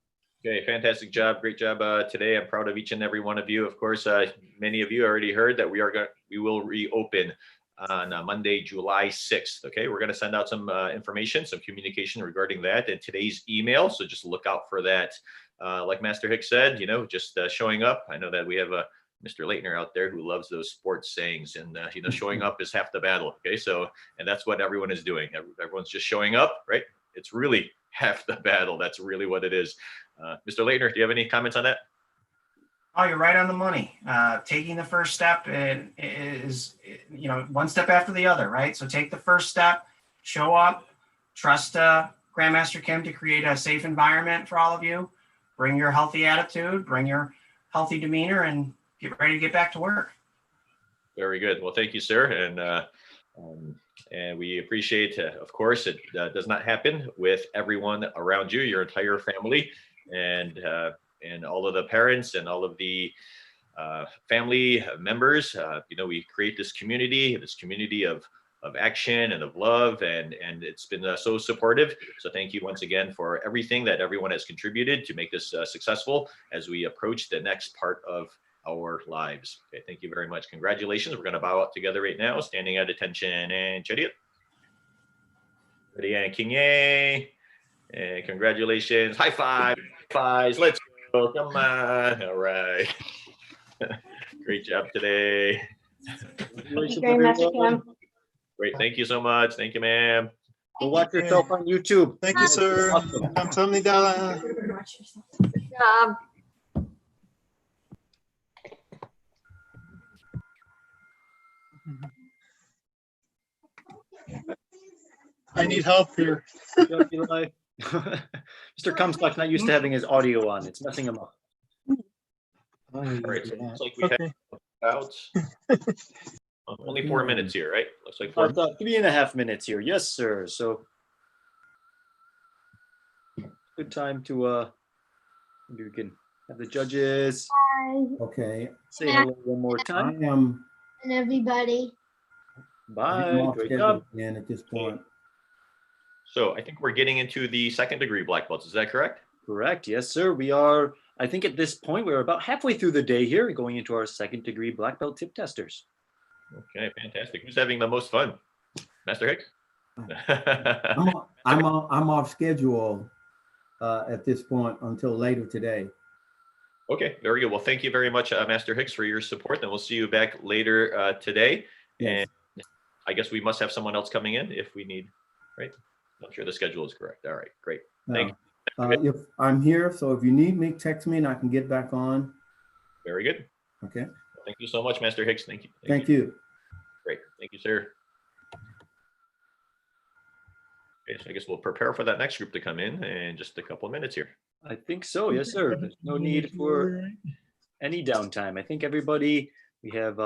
Okay, fantastic job. Great job today. I'm proud of each and every one of you. Of course, many of you already heard that we will reopen on Monday, July 6th. Okay, we're going to send out some information, some communication regarding that in today's email. So just look out for that. Like Master Hicks said, you know, just showing up. I know that we have Mr. Leitner out there who loves those sports sayings, and you know, showing up is half the battle. Okay, so and that's what everyone is doing. Everyone's just showing up, right? It's really half the battle. That's really what it is. Mr. Leitner, do you have any comments on that? Oh, you're right on the money. Taking the first step is, you know, one step after the other, right? So take the first step, show up, trust Grandmaster Kim to create a safe environment for all of you. Bring your healthy attitude, bring your healthy demeanor, and get ready to get back to work. Very good. Well, thank you, sir. And we appreciate, of course, it does not happen with everyone around you, your entire family, and all of the parents and all of the family members. You know, we create this community of action and of love, and it's been so supportive. So thank you once again for everything that everyone has contributed to make this successful as we approach the next part of our lives. Okay, thank you very much. Congratulations. We're going to bow out together right now, standing at attention and chariot. Ready and kinye. And congratulations. High five. Fives. Let's go. Come on. All right. Great job today. Great. Thank you so much. Thank you, ma'am. Go watch yourself on YouTube. Thank you, sir. 감사합니다. Good job. I need help here. Mr. Comstock's not used to having his audio on. It's messing him up. All right. So it looks like we have about only 4 minutes here, right? Looks like 4 About 3.5 minutes here. Yes, sir. So good time to maybe we can have the judges Okay. say hello one more time. I am. And everybody. Bye. Great job. And at this point. So I think we're getting into the second degree black belts. Is that correct? Correct. Yes, sir. We are, I think at this point, we're about halfway through the day here, going into our second degree black belt tip testers. Okay, fantastic. Who's having the most fun? Master Hicks? I'm off schedule at this point until later today. Okay, very good. Well, thank you very much, Master Hicks, for your support. And we'll see you back later today. Yes. And I guess we must have someone else coming in if we need, right? I'm sure the schedule is correct. All right, great. Thank you. If I'm here, so if you need me, text me and I can get back on. Very good. Okay. Thank you so much, Master Hicks. Thank you. Thank you. Great. Thank you, sir. Okay, so I guess we'll prepare for that next group to come in just a couple of minutes here. I think so. Yes, sir. There's no need for any downtime. I think everybody, we have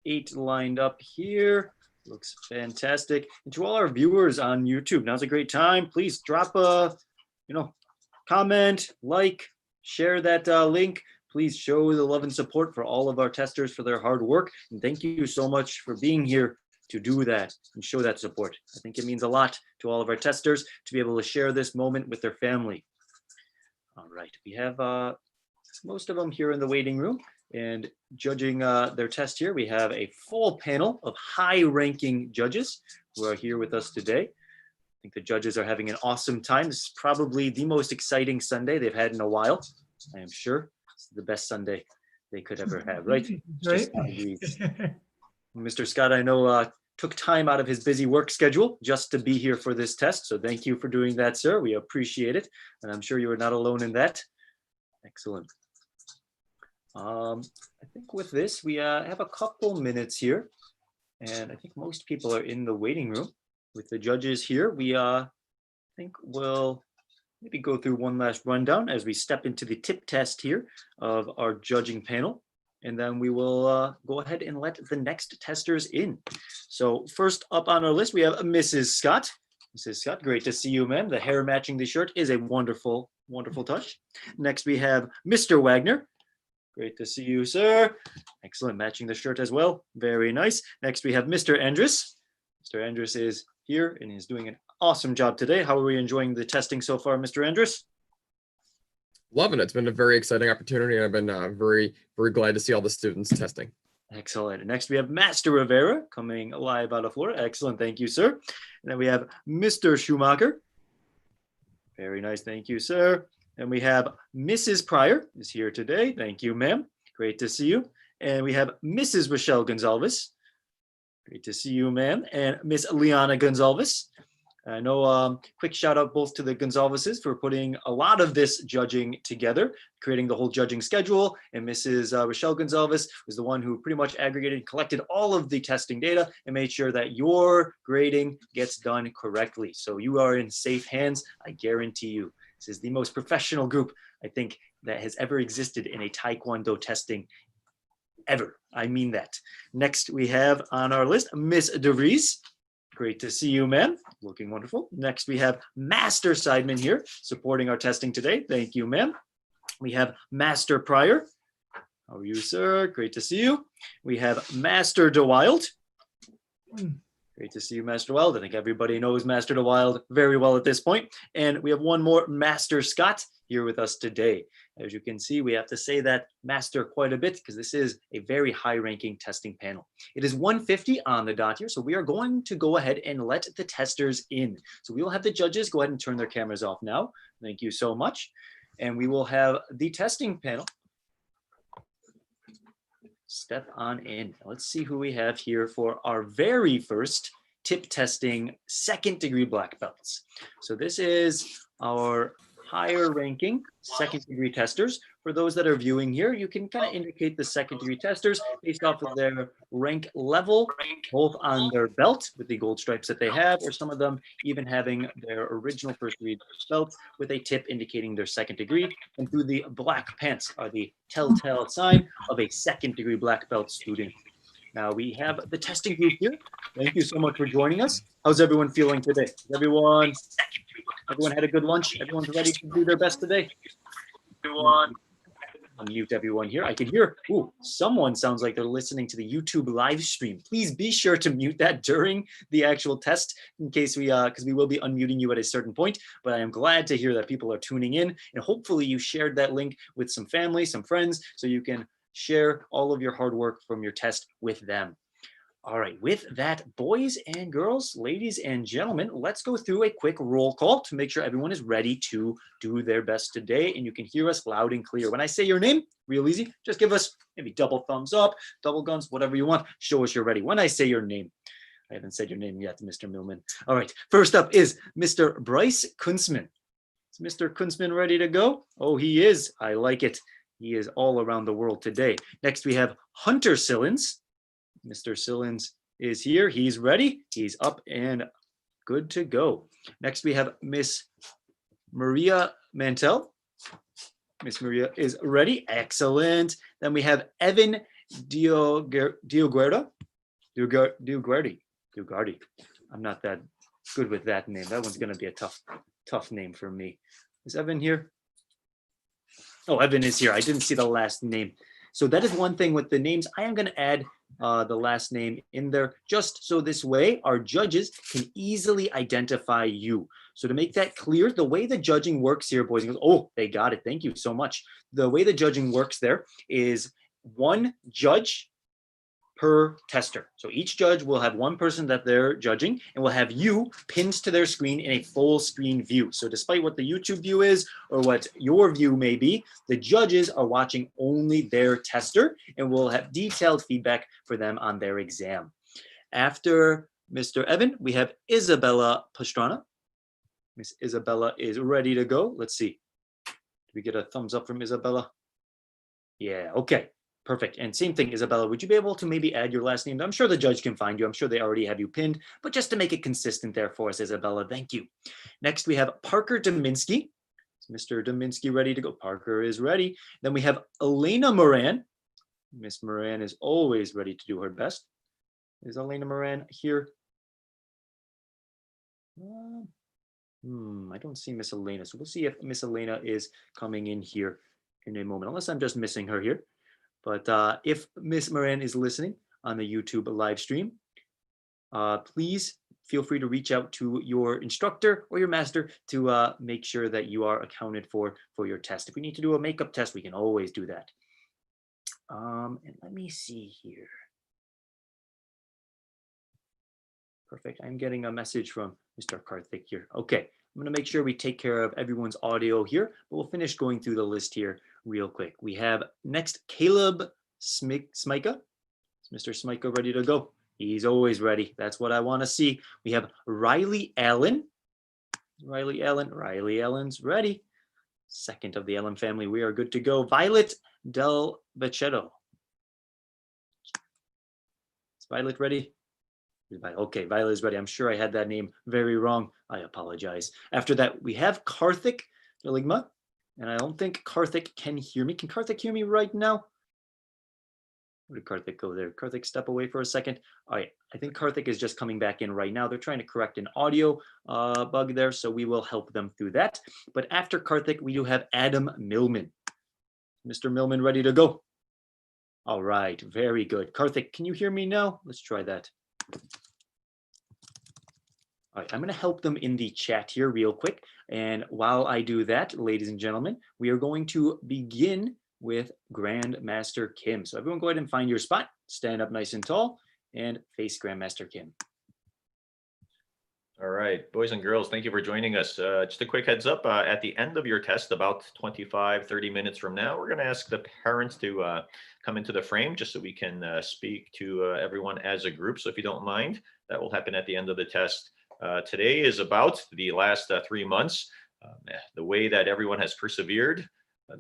8 lined up here. Looks fantastic. And to all our viewers on YouTube, now's a great time. Please drop a, comment, like, share that link. Please show the love and support for all of our testers for their hard work. And thank you so much for being here to do that and show that support. I think it means a lot to all of our testers to be able to share this moment with their family. All right, we have most of them here in the waiting room, and judging their test here, we have a full panel of high-ranking judges who are here with us today. think the judges are having an awesome time. This is probably the most exciting Sunday they've had in a while. I am sure it's the best Sunday they could ever have, right? Right. Mr. Scott, I know took time out of his busy work schedule just to be here for this test. So thank you for doing that, sir. We appreciate it. And I'm sure you are not alone in that. Excellent. I think with this, we have a couple minutes here. And I think most people are in the waiting room. With the judges here, we think we'll maybe go through one last rundown as we step into the tip test here of our judging panel. And then we will go ahead and let the next testers in. So first up on our list, we have Mrs. Scott. Mrs. Scott, great to see you, ma'am. The hair matching the shirt is a wonderful, wonderful touch. Next, we have Mr. Wagner. Great to see you, sir. Excellent, matching the shirt as well. Very nice. Next, we have Mr. Andrus. Mr. Andrus is here and he's doing an awesome job today. How are we enjoying the testing so far, Mr. Andrus? Loving it. It's been a very exciting opportunity, and I've been very, very glad to see all the students testing. Excellent. Next, we have Master Rivera coming live out of Florida. Excellent. Thank you, sir. And then we have Mr. Schumacher. Very nice. Thank you, sir. And we have Mrs. Pryor is here today. Thank you, ma'am. Great to see you. And we have Mrs. Rochelle Gonzalez. Great to see you, ma'am. And Miss Liana Gonzalez. I know, quick shout out both to the Gonzaleses for putting a lot of this judging together, creating the whole judging schedule. And Mrs. Rochelle Gonzalez was the one who pretty much aggregated and collected all of the testing data and made sure that your grading gets done correctly. So you are in safe hands, I guarantee you. This is the most professional group, I think, that has ever existed in a Taekwondo testing ever. I mean that. Next, we have on our list, Miss DeVries. Great to see you, ma'am. Looking wonderful. Next, we have Master Seidman here supporting our testing today. Thank you, ma'am. We have Master Pryor. How are you, sir? Great to see you. We have Master DeWild. Great to see you, Master DeWild. I think everybody knows Master DeWild very well at this point. And we have one more, Master Scott, here with us today. As you can see, we have to say that master quite a bit because this is a very high-ranking testing panel. It is 1:50 on the dot here, so we are going to go ahead and let the testers in. So we will have the judges go ahead and turn their cameras off now. Thank you so much. And we will have the testing panel step on in. Let's see who we have here for our very first tip testing second-degree black belts. So this is our higher ranking second degree testers. For those that are viewing here, you can kind of indicate the second degree testers based off of their rank level, both on their belt with the gold stripes that they have, or some of them even having their original first degree belt with a tip indicating their second degree. And through the black pants are the telltale sign of a second degree black belt student. Now we have the testing group here. Thank you so much for joining us. How's everyone feeling today? Everyone had a good lunch? Everyone's ready to do their best today? Unmute everyone here. I can hear, ooh, someone sounds like they're listening to the YouTube live stream. Please be sure to mute that during the actual test in case because we will be unmuting you at a certain point. But I am glad to hear that people are tuning in, and hopefully you shared that link with some family, some friends, so you can share all of your hard work from your test with them. All right, with that, boys and girls, ladies and gentlemen, let's go through a quick roll call to make sure everyone is ready to do their best today and you can hear us loud and clear. When I say your name, real easy, just give us maybe double thumbs up, double guns, whatever you want. Show us you're ready. When I say your name, I haven't said your name yet, Mr. Millman. All right, first up is Mr. Bryce Kunzman. Is Mr. Kunzman ready to go? Oh, he is. I like it. He is all around the world today. Next, we have Hunter Sillins. Mr. Sillins is here. He's ready. He's up and good to go. Next, we have Miss Maria Mantel. Miss Maria is ready. Excellent. Then we have Evan Dioguardi. I'm not that good with that name. That one's going to be a tough name for me. Is Evan here? Oh, Evan is here. I didn't see the last name. So that is one thing with the names. I am going to add the last name in there just so this way our judges can easily identify you. So to make that clear, the way the judging works here, boys and girls, oh, they got it. Thank you so much. The way the judging works there is one judge per tester. So each judge will have one person that they're judging and will have you pinned to their screen in a full screen view. So despite what the YouTube view is or what your view may be, the judges are watching only their tester and will have detailed feedback for them on their exam. After Mr. Evan, we have Isabella Pastrana. Miss Isabella is ready to go. Let's see. Did we get a thumbs up from Isabella? Yeah, okay. Perfect. And same thing, Isabella, would you be able to maybe add your last name? I'm sure the judge can find you. I'm sure they already have you pinned, but just to make it consistent there for us, Isabella, thank you. Next, we have Parker Dominski. Is Mr. Dominski ready to go? Parker is ready. Then we have Elena Moran. Miss Moran is always ready to do her best. Is Elena Moran here? I don't see Miss Elena. So we'll see if Miss Elena is coming in here in a moment, unless I'm just missing her here. But if Miss Moran is listening on the YouTube live stream, please feel free to reach out to your instructor or your master to make sure that you are accounted for your test. If we need to do a makeup test, we can always do that. And let me see here. Perfect. I'm getting a message from Mr. Karthik here. Okay, I'm going to make sure we take care of everyone's audio here, but we'll finish going through the list here real quick. We have next Caleb Smika. Is Mr. Smika ready to go? He's always ready. That's what I want to see. We have Riley Allen. Riley Allen's ready. Second of the Allen family. We are good to go. Violet Del Vechetto. Is Violet ready? Okay, Violet is ready. I'm sure I had that name very wrong. I apologize. After that, we have Karthik Deligma. And I don't think Karthik can hear me. Can Karthik hear me right now? Where did Karthik go there? Karthik, step away for a second. All right, I think Karthik is just coming back in right now. They're trying to correct an audio bug there, so we will help them through that. But after Karthik, we do have Adam Millman. Mr. Millman ready to go? All right, very good. Karthik, can you hear me now? Let's try that. All right, I'm going to help them in the chat here real quick. And while I do that, ladies and gentlemen, we are going to begin with Grandmaster Kim. So everyone go ahead and find your spot, stand up nice and tall, and face Grandmaster Kim. All right, boys and girls, thank you for joining us. Just a quick heads up, at the end of your test, about 25, 30 minutes from now, we're going to ask the parents to come into the frame just so we can speak to everyone as a group. So if you don't mind, that will happen at the end of the test. Today is about the last 3 months, the way that everyone has persevered,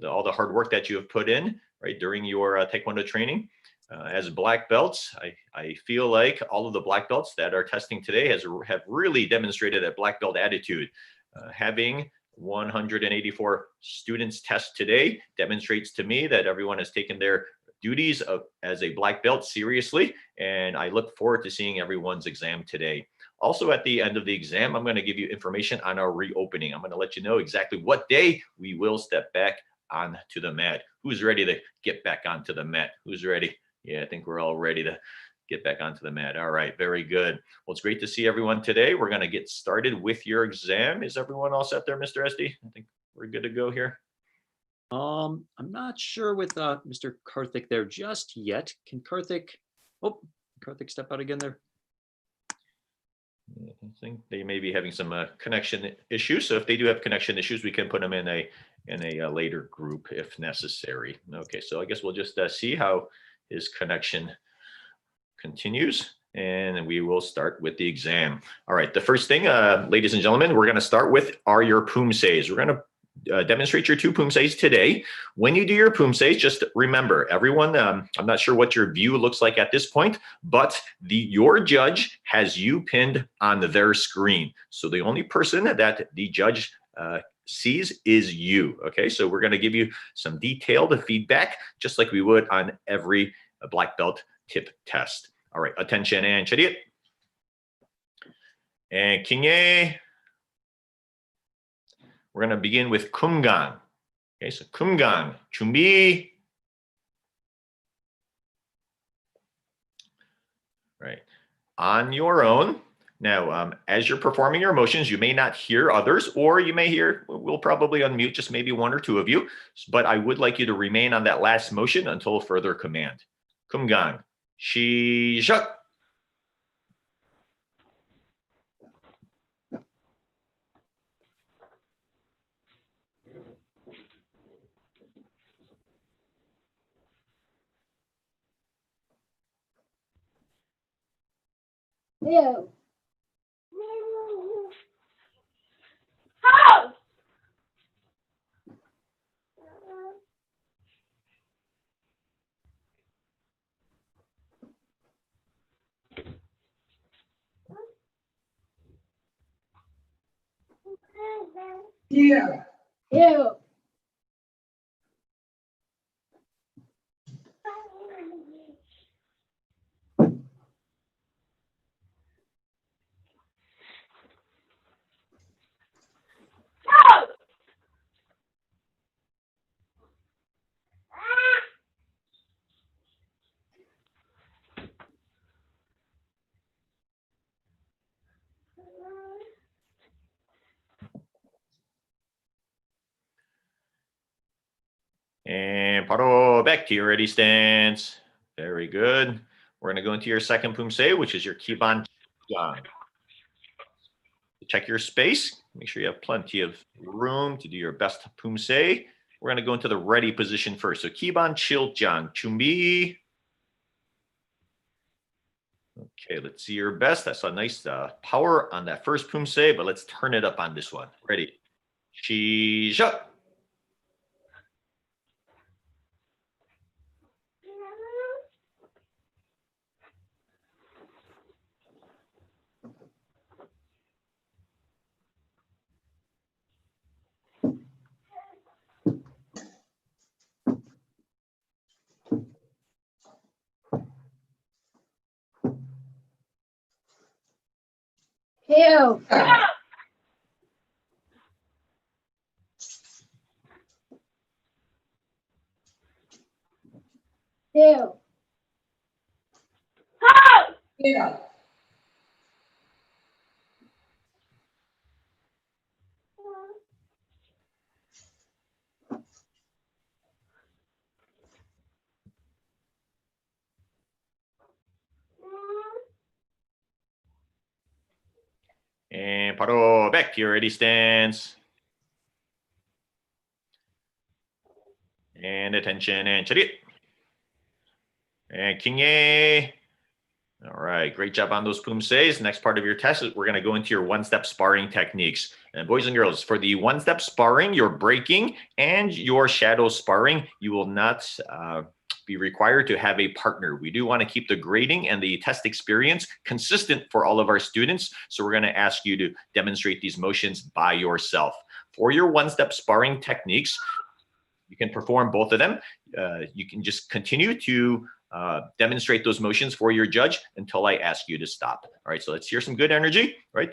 all the hard work that you have put in right during your Taekwondo training. As black belts, I feel like all of the black belts that are testing today have really demonstrated a black belt attitude. Having 184 students test today demonstrates to me that everyone has taken their duties as a black belt seriously, and I look forward to seeing everyone's exam today. Also, at the end of the exam, I'm going to give you information on our reopening. I'm going to let you know exactly what day we will step back onto the mat. Who's ready to get back onto the mat? Who's ready? Yeah, I think we're all ready to get back onto the mat. All right, very good. Well, it's great to see everyone today. We're going to get started with your exam. Is everyone all set there, Mr. SD? I think we're good to go here. I'm not sure with Mr. Karthik there just yet. Can Karthik, Karthik step out again there? I think they may be having some connection issues. So if they do have connection issues, we can put them in a later group if necessary. Okay, so I guess we'll just see how his connection continues, and we will start with the exam. All right, the first thing, ladies and gentlemen, we're going to start with are your Pumsaes. We're going to demonstrate your 2 Pumsaes today. When you do your Pumsaes, just remember, everyone, I'm not sure what your view looks like at this point, but your judge has you pinned on their screen. So the only person that the judge sees is you. Okay, so we're going to give you some detailed feedback, just like we would on every black belt tip test. All right, attention and chariot. And Kingye. We're going to begin with Kumgang. Okay, so Kumgang, 준비. Right, on your own. Now, as you're performing your motions, you may not hear others, or you may hear, we'll probably unmute just maybe 1 or 2 of you, but I would like you to remain on that last motion until further command. Kumgang, 시작. Ew. Yeah. Ew. And 바로 back to your ready stance. Very good. We're going to go into your second Pumsae, which is your Kiban Chiljan. Check your space. Make sure you have plenty of room to do your best Pumsae. We're going to go into the ready position first. So Kiban Chiljan. 준비. Okay, let's see your best. That's a nice power on that first Pumsae, but let's turn it up on this one. Ready? 시작. Ew. Ew. Yeah. And 바로 back to your ready stance. And attention and 차렷. And 킹예. All right, great job on those Pumsaes. Next part of your test is we're going to go into your one-step sparring techniques. And boys and girls, for the one-step sparring, your breaking and your shadow sparring, you will not be required to have a partner. We do want to keep the grading and the test experience consistent for all of our students. So we're going to ask you to demonstrate these motions by yourself. For your one-step sparring techniques, you can perform both of them. You can just continue to demonstrate those motions for your judge until I ask you to stop. All right, so let's hear some good energy, right?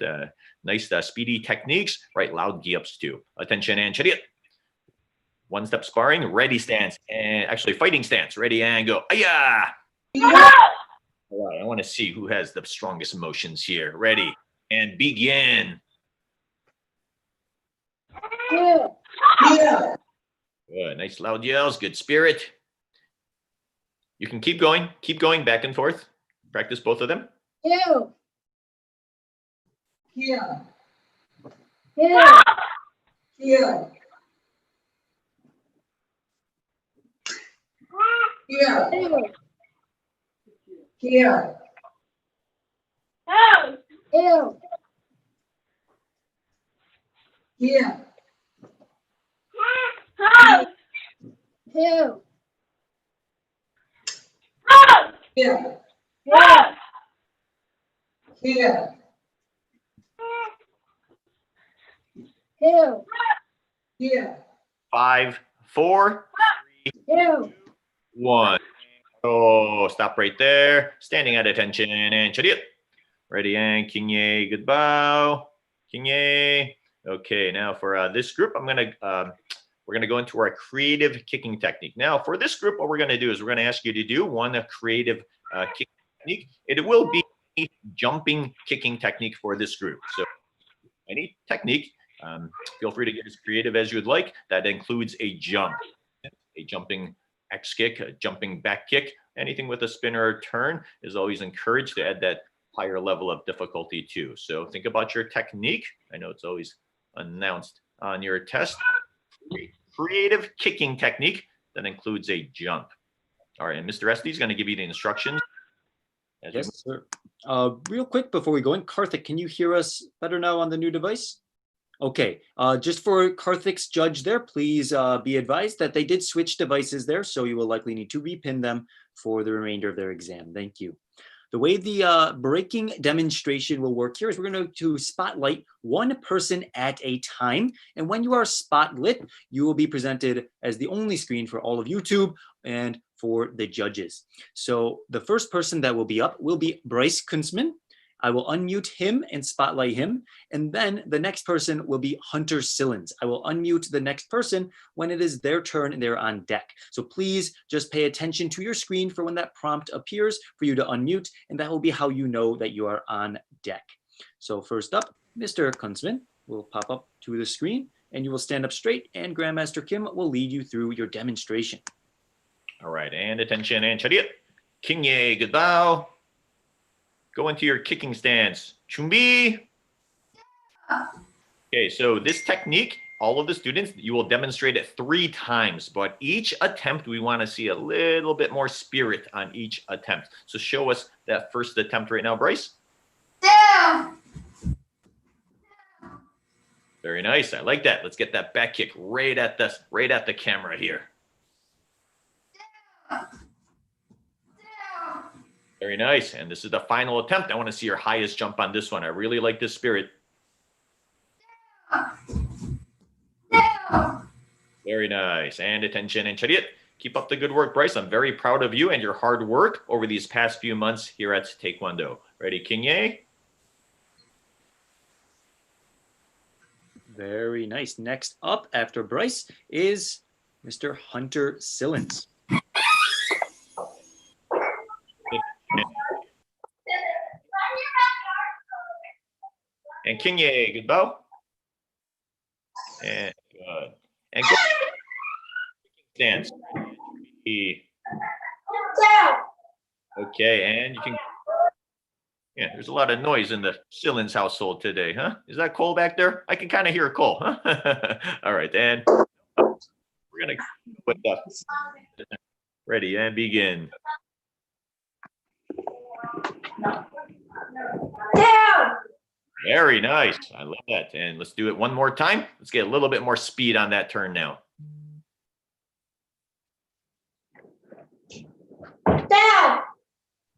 Nice speedy techniques, right? Loud gi-ups too. Attention and 차렷. One-step sparring, ready stance, and actually fighting stance. Ready and go. Ayah! All right, I want to see who has the strongest motions here. Ready and begin. Ew. Yeah. Good, nice loud yells, good spirit. You can keep going back and forth. Practice both of them. Ew. Yeah. Ew. Yeah. Yeah. Ew. Yeah. Ew. Yeah. Ew. Yeah. Yeah. Ew. Yeah. 5, 4, Ew. 1. Oh, stop right there. Standing at attention and 차렷. Ready and 킹예, good bow. 킹예. Okay, now for this group, we're gonna go into our creative kicking technique. Now, for this group, what we're gonna do is we're gonna ask you to do a creative kicking technique. It will be a jumping kicking technique for this group. So, any technique, feel free to get as creative as you would like. That includes a jump, a jumping X kick, a jumping back kick, anything with a spin or a turn is always encouraged to add that higher level of difficulty too. So think about your technique. I know it's always announced on your test. Creative kicking technique that includes a jump. All right, and Mr. Esty is going to give you the instructions. Yes, sir. Real quick before we go in, Karthik, can you hear us better now on the new device? Okay, just for Karthik's judge there, please be advised that they did switch devices there, so you will likely need to repin them for the remainder of their exam. Thank you. The way the breaking demonstration will work here is we're going to spotlight one person at a time. And when you are spotlit, you will be presented as the only screen for all of YouTube and for the judges. So the first person that will be up will be Bryce Kunzman. I will unmute him and spotlight him. And then the next person will be Hunter Sillins. I will unmute the next person when it is their turn and they're on deck. So please just pay attention to your screen for when that prompt appears for you to unmute, and that will be how you know that you are on deck. So first up, Mr. Kunzman will pop up to the screen and you will stand up straight, and Grandmaster Kim will lead you through your demonstration. All right, and attention and chariot. King Ye, good bow. Go into your kicking stance. Chumbi. Okay, so this technique, all of the students, you will demonstrate it 3 times, but each attempt, we want to see a little bit more spirit on each attempt. So show us that first attempt right now, Bryce. Down. Very nice. I like that. Let's get that back kick right at the camera here. Very nice. And this is the final attempt. I want to see your highest jump on this one. I really like this spirit. Very nice. And attention and chariot. Keep up the good work, Bryce. I'm very proud of you and your hard work over these past few months here at Taekwondo. Ready, King Ye? Very nice. Next up after Bryce is Mr. Hunter Sillins. And King Ye, good bow. And good. And go. Stance. Okay, and you can. Yeah, there's a lot of noise in the Sillins household today, huh? Is that Cole back there? I can kind of hear Cole, huh? All right, and we're gonna put that. Ready and begin. Down. Very nice. I love that. And let's do it one more time. Let's get a little bit more speed on that turn now. Down.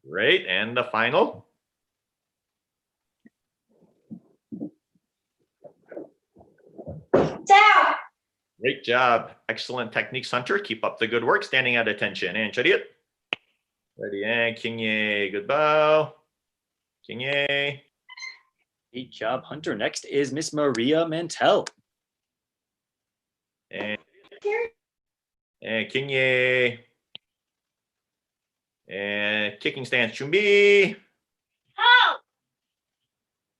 Great. And the final. Down. Great job. Excellent techniques, Hunter. Keep up the good work. Standing at attention. And chariot. Ready and King Ye. Good bow. King Ye. Great job, Hunter. Next is Miss Maria Mantell. And King Ye. And kicking stance, Chumbi. Help.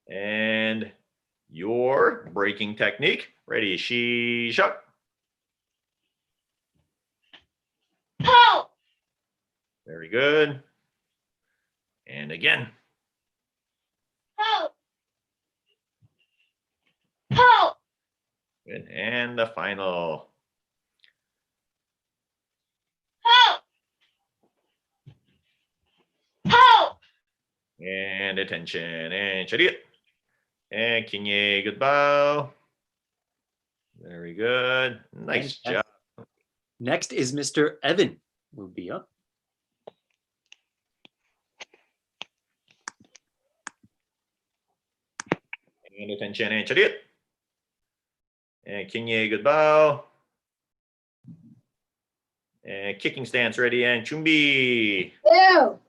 And your breaking technique. Ready, she shuck. Help. Very good. And again. Help. Help. Good. And the final. Help. Help. And attention. And chariot. And King Ye, good bow. Very good. Nice job. Next is Mr. Evan. Will be up. And attention and chariot. And King Ye, good bow. And kicking stance ready and Chumbi. Ew.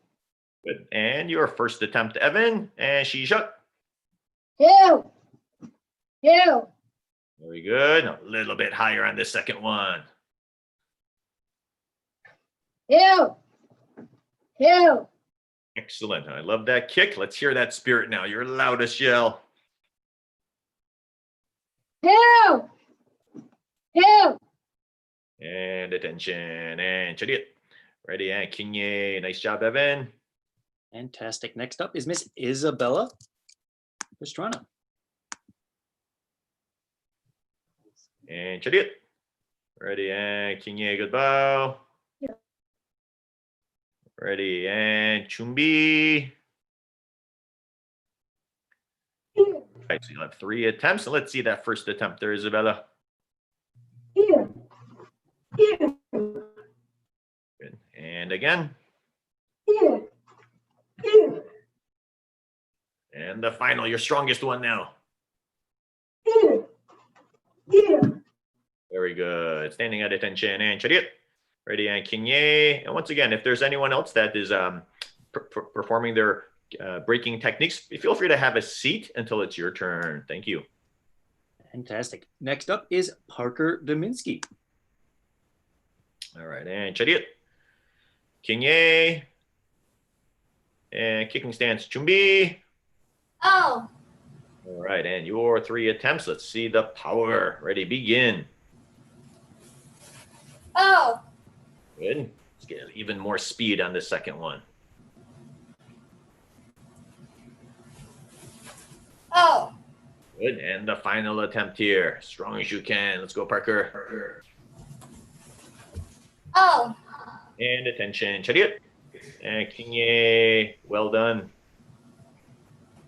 Good. And your first attempt, Evan. And she shut. Ew. Ew. Very good. A little bit higher on the second one. Ew. Ew. Excellent. I love that kick. Let's hear that spirit now. Your loudest yell. Ew. Ew. And attention, and chariot. Ready, and Kinye. Nice job, Evan. Fantastic. Next up is Miss Isabella Pastrana. And chariot. Ready, and Kinye. Good bow. Ready, and Chumbi. Right, so you'll have 3 attempts. So let's see that first attempt there, Isabella. Here. Here. Good. And again. Here. Here. And the final, your strongest one now. Here. Here. Very good. Standing at attention and chariot. Ready, and Kinye. And once again, if there's anyone else that is performing their breaking techniques, feel free to have a seat until it's your turn. Thank you. Fantastic. Next up is Parker Dominski. All right, and chariot. Kinye. And kicking stance, Chumbi. Oh. All right, and your 3 attempts. Let's see the power. Ready, begin. Oh. Good. Let's get even more speed on the second one. Oh. Good. And the final attempt here. Strong as you can. Let's go, Parker. Oh. And attention, chariot. And Kinye. Well done.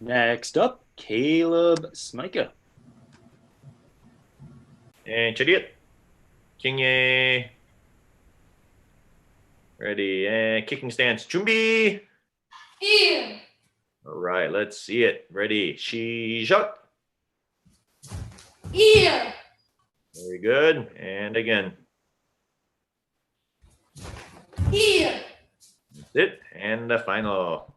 Next up, Caleb Smika. And chariot. Kinye. Ready, and kicking stance, Chumbi. Here. All right, let's see it. Ready, Shijak. Here. Very good, and again. Here. That's it, and the final.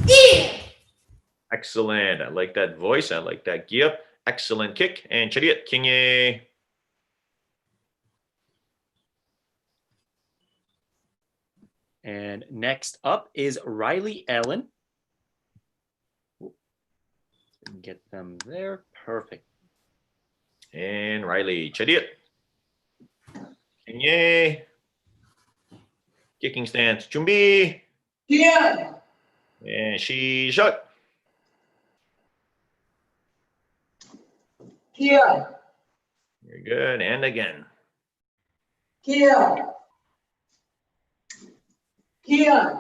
Here. Excellent, I like that voice, I like that gear. Excellent kick, and chariot, Kinye. And next up is Riley Allen. Get them there. Perfect. And Riley, chariot. Kinye. Kicking stance, Chumbi. Here. And she shot. Here. Very good, and again. Here. Here.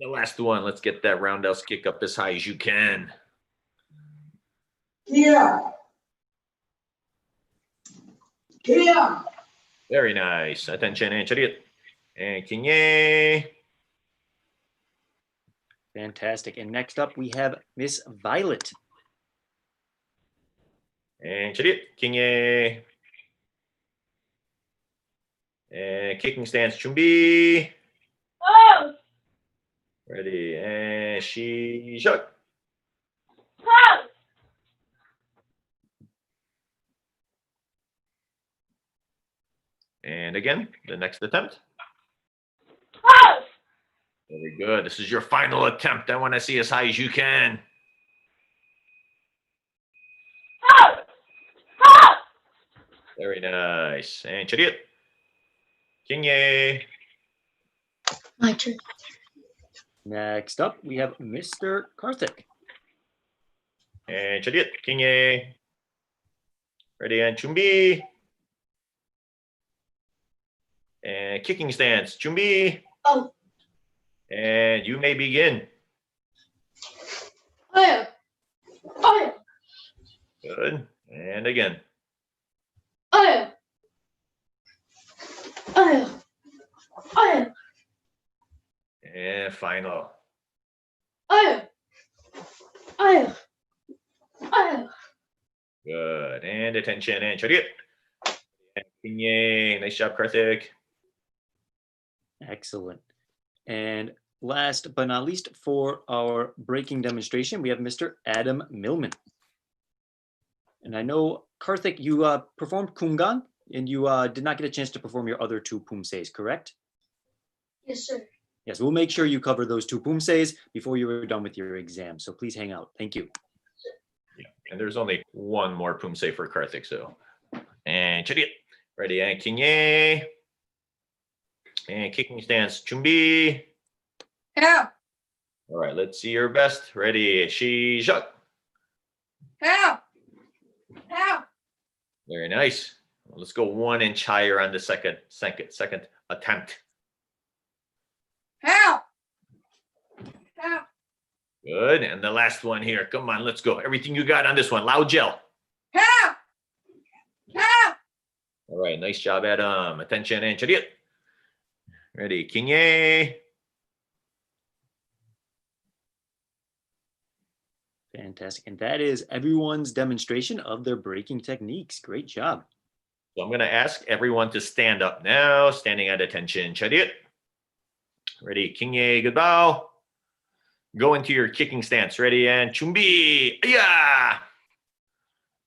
The last one, let's get that roundhouse kick up as high as you can. Here. Here. Very nice. Attention, and chariot. And Kinye. Fantastic. And next up, we have Miss Violet. And chariot, Kinye. And kicking stance, Chumbi. Oh. Ready, and she shot. Oh. And again, the next attempt. Oh. Very good. This is your final attempt. I want to see as high as you can. Oh. Oh. Very nice. And chariot. Kinye. My turn. Next up, we have Mr. Karthik. And chariot. Kinye. Ready, and Chumbi. And kicking stance, Chumbi. Oh. And you may begin. Oh. Oh. Good. And again. Oh. Oh. Oh. And final. Oh. Oh. Oh. Good. And attention, and chariot. And Kinye. Nice job, Karthik. Excellent. And last but not least, for our breaking demonstration, we have Mr. Adam Millman. And I know, Karthik, you performed Kungan, and you did not get a chance to perform your other 2 Pumsaes, correct? Yes, sir. Yes, we'll make sure you cover those 2 Pumsaes before you are done with your exam. So please hang out. Thank you. Yeah. And there's only one more Pumsae for Karthik, so And chariot. Ready, and kinye. And kicking stance, 준비. Help. All right, let's see your best. Ready, 시작. Help. Help. Very nice. Well, let's go 1 inch higher on the second attempt. Help. Help. Good. And the last one here. Come on, let's go. Everything you got on this one. Loud gel. Help. Help. All right, nice job, Adam. Attention and chariot. Ready, kinye. Fantastic. And that is everyone's demonstration of their breaking techniques. Great job. So I'm going to ask everyone to stand up now, standing at attention, chariot. Ready, kinye, good bow. Go into your kicking stance. Ready, and 준비. Yeah.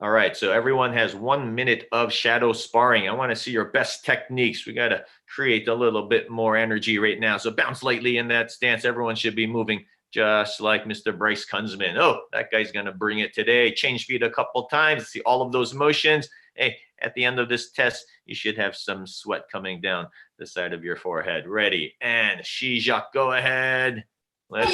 All right, so everyone has 1 minute of shadow sparring. I want to see your best techniques. We got to create a little bit more energy right now. So bounce lightly in that stance. Everyone should be moving just like Mr. Bryce Kunzman. Oh, that guy's going to bring it today. Change feet a couple times. See all of those motions. Hey, at the end of this test, you should have some sweat go down the side of your forehead. Ready, and 시작. Go ahead. Let's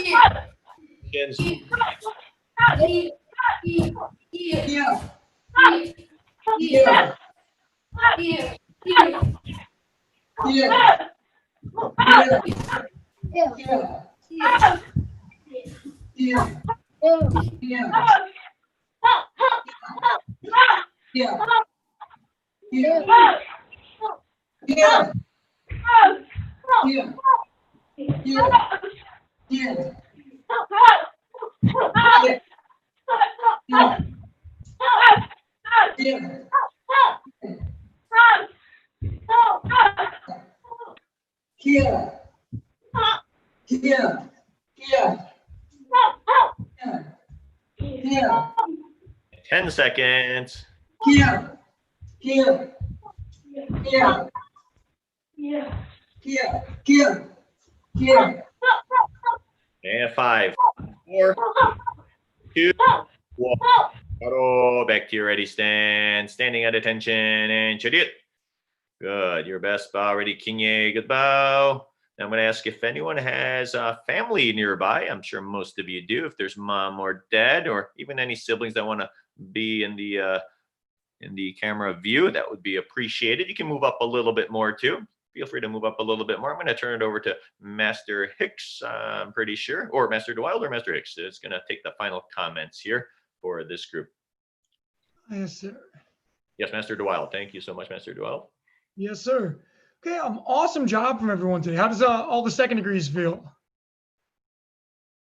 Here. 10 seconds. Here. And 5, 4, 2, 1. Auto, back to your ready stand. Standing at attention and chariot. Good. Your best bow. Ready, kinye. Good bow. Now I'm going to ask if anyone has a family nearby. I'm sure most of you do. If there's mom or dad, or even any siblings that want to be in the camera view, that would be appreciated. You can move up a little bit more too. Feel free to move up a little bit more. I'm going to turn it over to Master Hicks, I'm pretty sure, or Master DeWild or Master Hicks is going to take the final comments here for this group. Yes, sir. Yes, Master DeWild. Thank you so much, Master DeWild. Yes, sir. Okay, awesome job from everyone today. How does all the second degrees feel?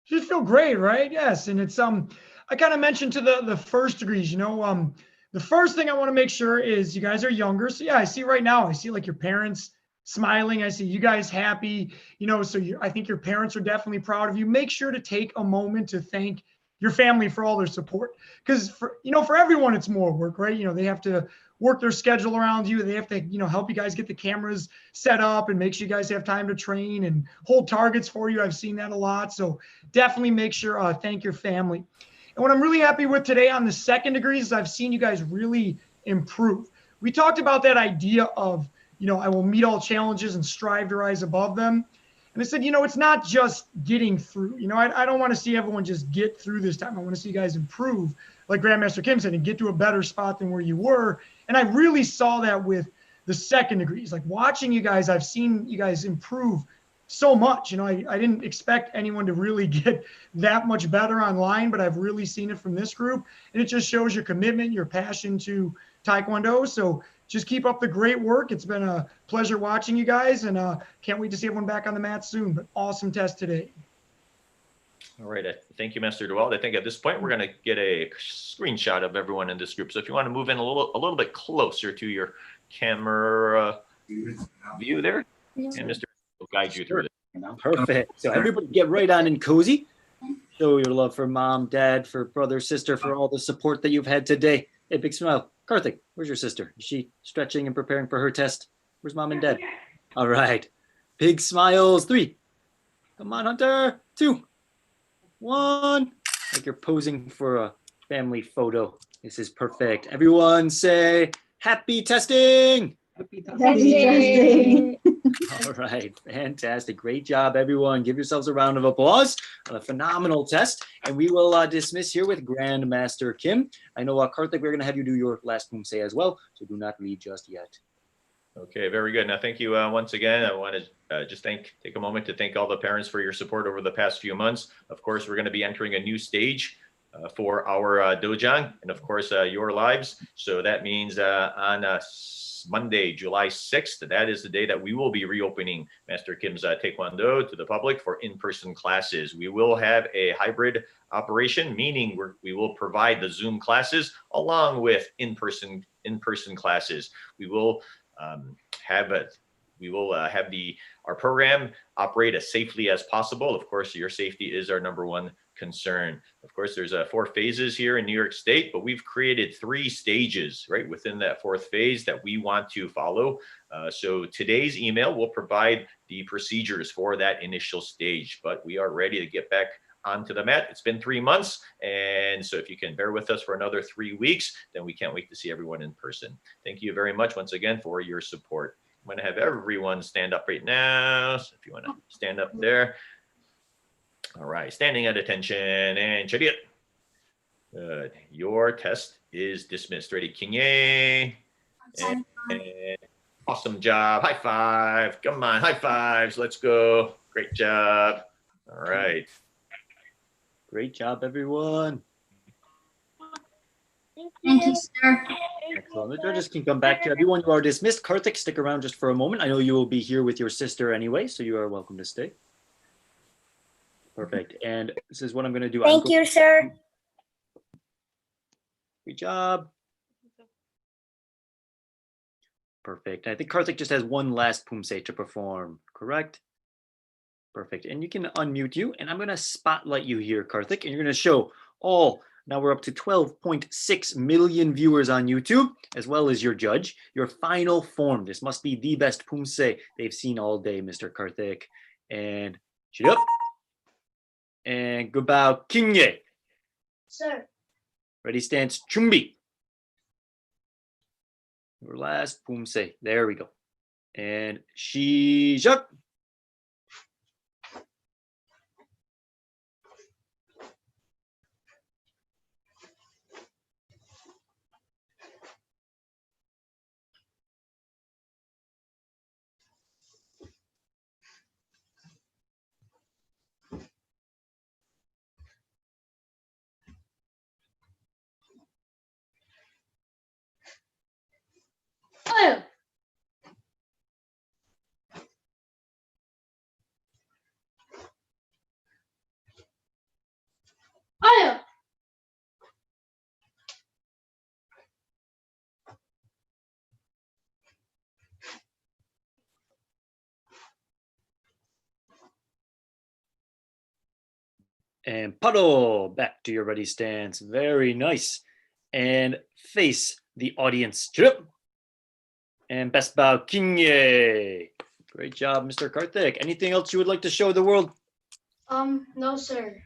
Should feel great, right? Yes, and it's I kind of mentioned to the first degrees, the first thing I want to make sure is you guys are younger. So yeah, I see right now, I see like your parents smiling. I see you guys happy, so I think your parents are definitely proud of you. Make sure to take a moment to thank your family for all their support, because for everyone it's more work, right? They have to work their schedule around you. They have to help you guys get the cameras set up and make sure you guys have time to train and hold targets for you. I've seen that a lot, so definitely make sure thank your family. And what I'm really happy with today on the second degrees is I've seen you guys really improve. We talked about that idea of I will meet all challenges and strive to rise above them. And I said, it's not just getting through. I don't want to see everyone just get through this time. I want to see you guys improve, like Grandmaster Kim said, and get to a better spot than where you were. And I really saw that with the second degrees. Like watching you guys, I've seen you guys improve so much. I didn't expect anyone to really get that much better online, but I've really seen it from this group. And it just shows your commitment, your passion to Taekwondo. So just keep up the great work. It's been a pleasure watching you guys, and can't wait to see everyone back on the mat soon. But awesome test today. All right. Thank you, Master DeWild. I think at this point, we're going to get a screenshot of everyone in this group. So if you want to move in a little bit closer to your camera view there, and Mr. will guide you through it. Perfect. So everybody get right on and cozy. Show your love for mom, dad, for brother, sister, for all the support that you've had today. Hey, big smile. Karthik, where's your sister? Is she stretching and preparing for her test? Where's mom and dad? All right. Big smiles. 3. Come on, Hunter. 2. 1. Like you're posing for a family photo. This is perfect. Everyone say Happy testing. Happy testing. All right, fantastic. Great job, everyone. Give yourselves a round of applause on a phenomenal test. And we will dismiss here with Grandmaster Kim. I know, Karthik, we're going to have you do your last Pumsae as well, so do not leave just yet. Okay, very good. Now, thank you once again. I want to just take a moment to thank all the parents for your support over the past few months. Of course, we're going to be entering a new stage for our dojang and, of course, your lives. So that means on Monday, July 6th, that is the day that we will be reopening Master Kim's Taekwondo to the public for in-person classes. We will have a hybrid operation, meaning we will provide the Zoom classes along with in-person classes. We will have our program operate as safely as possible. Of course, your safety is our number one concern. Of course, there's 4 phases here in New York State, but we've created 3 stages right within that 4th phase that we want to follow. So today's email will provide the procedures for that initial stage, but we are ready to get back onto the mat. It's been 3 months, and so if you can bear with us for another 3 weeks, then we can't wait to see everyone in person. Thank you very much once again for your support. I'm going to have everyone stand up right now. So if you want to stand up there. All right, standing at attention and chariot. Good. Your test is dismissed. Ready, Kinye? And awesome job. High five. Come on, high fives. Let's go. Great job. All right. Great job, everyone. Thank you, sir. Excellent. The judges can come back to everyone. You are dismissed. Karthik, stick around just for a moment. I know you will be here with your sister anyway, so you are welcome to stay. Perfect. And this is what I'm going to do. Thank you, sir. Good job. Perfect. I think Karthik just has one last Pumsae to perform, correct? Perfect. And you can unmute you, and I'm going to spotlight you here, Karthik, and you're going to show all. Now we're up to 12.6 million viewers on YouTube, as well as your judge. Your final form. This must be the best Pumsae they've seen all day, Mr. Karthik. And chit up. And goodbye, Kinye. Sir. Ready, stance, chumbi. Your last Pumsae. There we go. And shijak. Oh. Oh. And paddle back to your ready stance. Very nice. And face the audience. Chirp. And best bow, Kinye. Great job, Mr. Karthik. Anything else you would like to show the world? No, sir.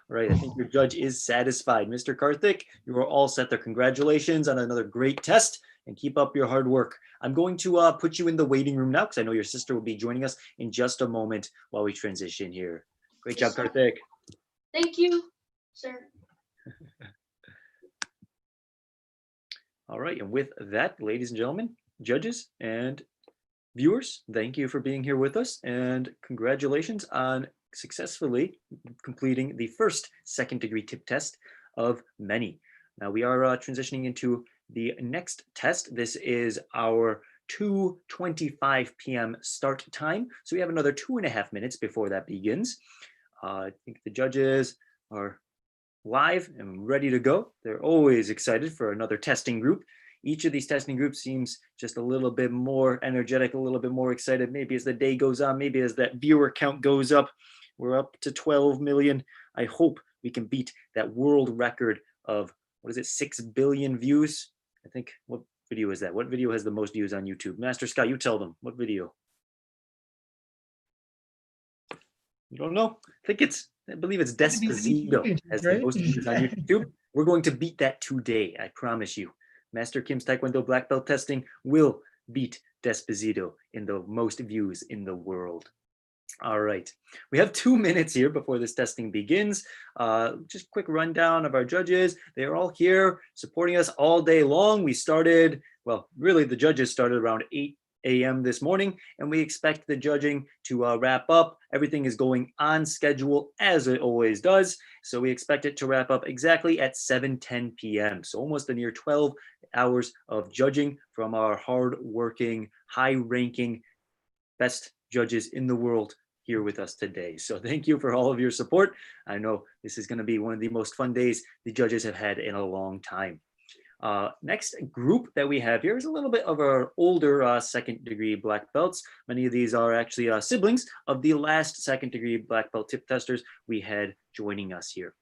Right, I think your judge is satisfied. Mr. Karthik, you are all set there. Congratulations on another great test, and keep up your hard work. I'm going to put you in the waiting room now because I know your sister will be joining us in just a moment while we transition here. Great job, Karthik. Thank you, sir. All right, and with that, ladies and gentlemen, judges and viewers, thank you for being here with us, and congratulations on successfully completing the first second-degree tip test of many. Now we are transitioning into the next test. This is our 2:25 p.m. start time, so we have another 2.5 minutes before that begins. I think the judges are live and ready to go. They're always excited for another testing group. Each of these testing groups seems just a little bit more energetic, a little bit more excited. Maybe as the day goes on, maybe as that viewer count goes up. We're up to 12 million. I hope we can beat that world record of, what is it, 6 billion views? I think, what video is that? What video has the most views on YouTube? Master Scott, you tell them. What video? You don't know? I believe it's Despacito has the most views on YouTube. We're going to beat that today, I promise you. Master Kim's Taekwondo black belt testing will beat Despacito in the most views in the world. All right, we have 2 minutes here before this testing begins. Just quick rundown of our judges. They are all here supporting us all day long. We started, well, really the judges started around 8 a.m. this morning, and we expect the judging to wrap up. Everything is going on schedule as it always does. So we expect it to wrap up exactly at 7:10 p.m. So almost a near 12 hours of judging from our hard-working, high-ranking, best judges in the world here with us today. So thank you for all of your support. I know this is going to be one of the most fun days the judges have had in a long time. Next group that we have here is a little bit of our older second degree black belts. Many of these are actually siblings of the last second degree black belt tip testers we had joining us here.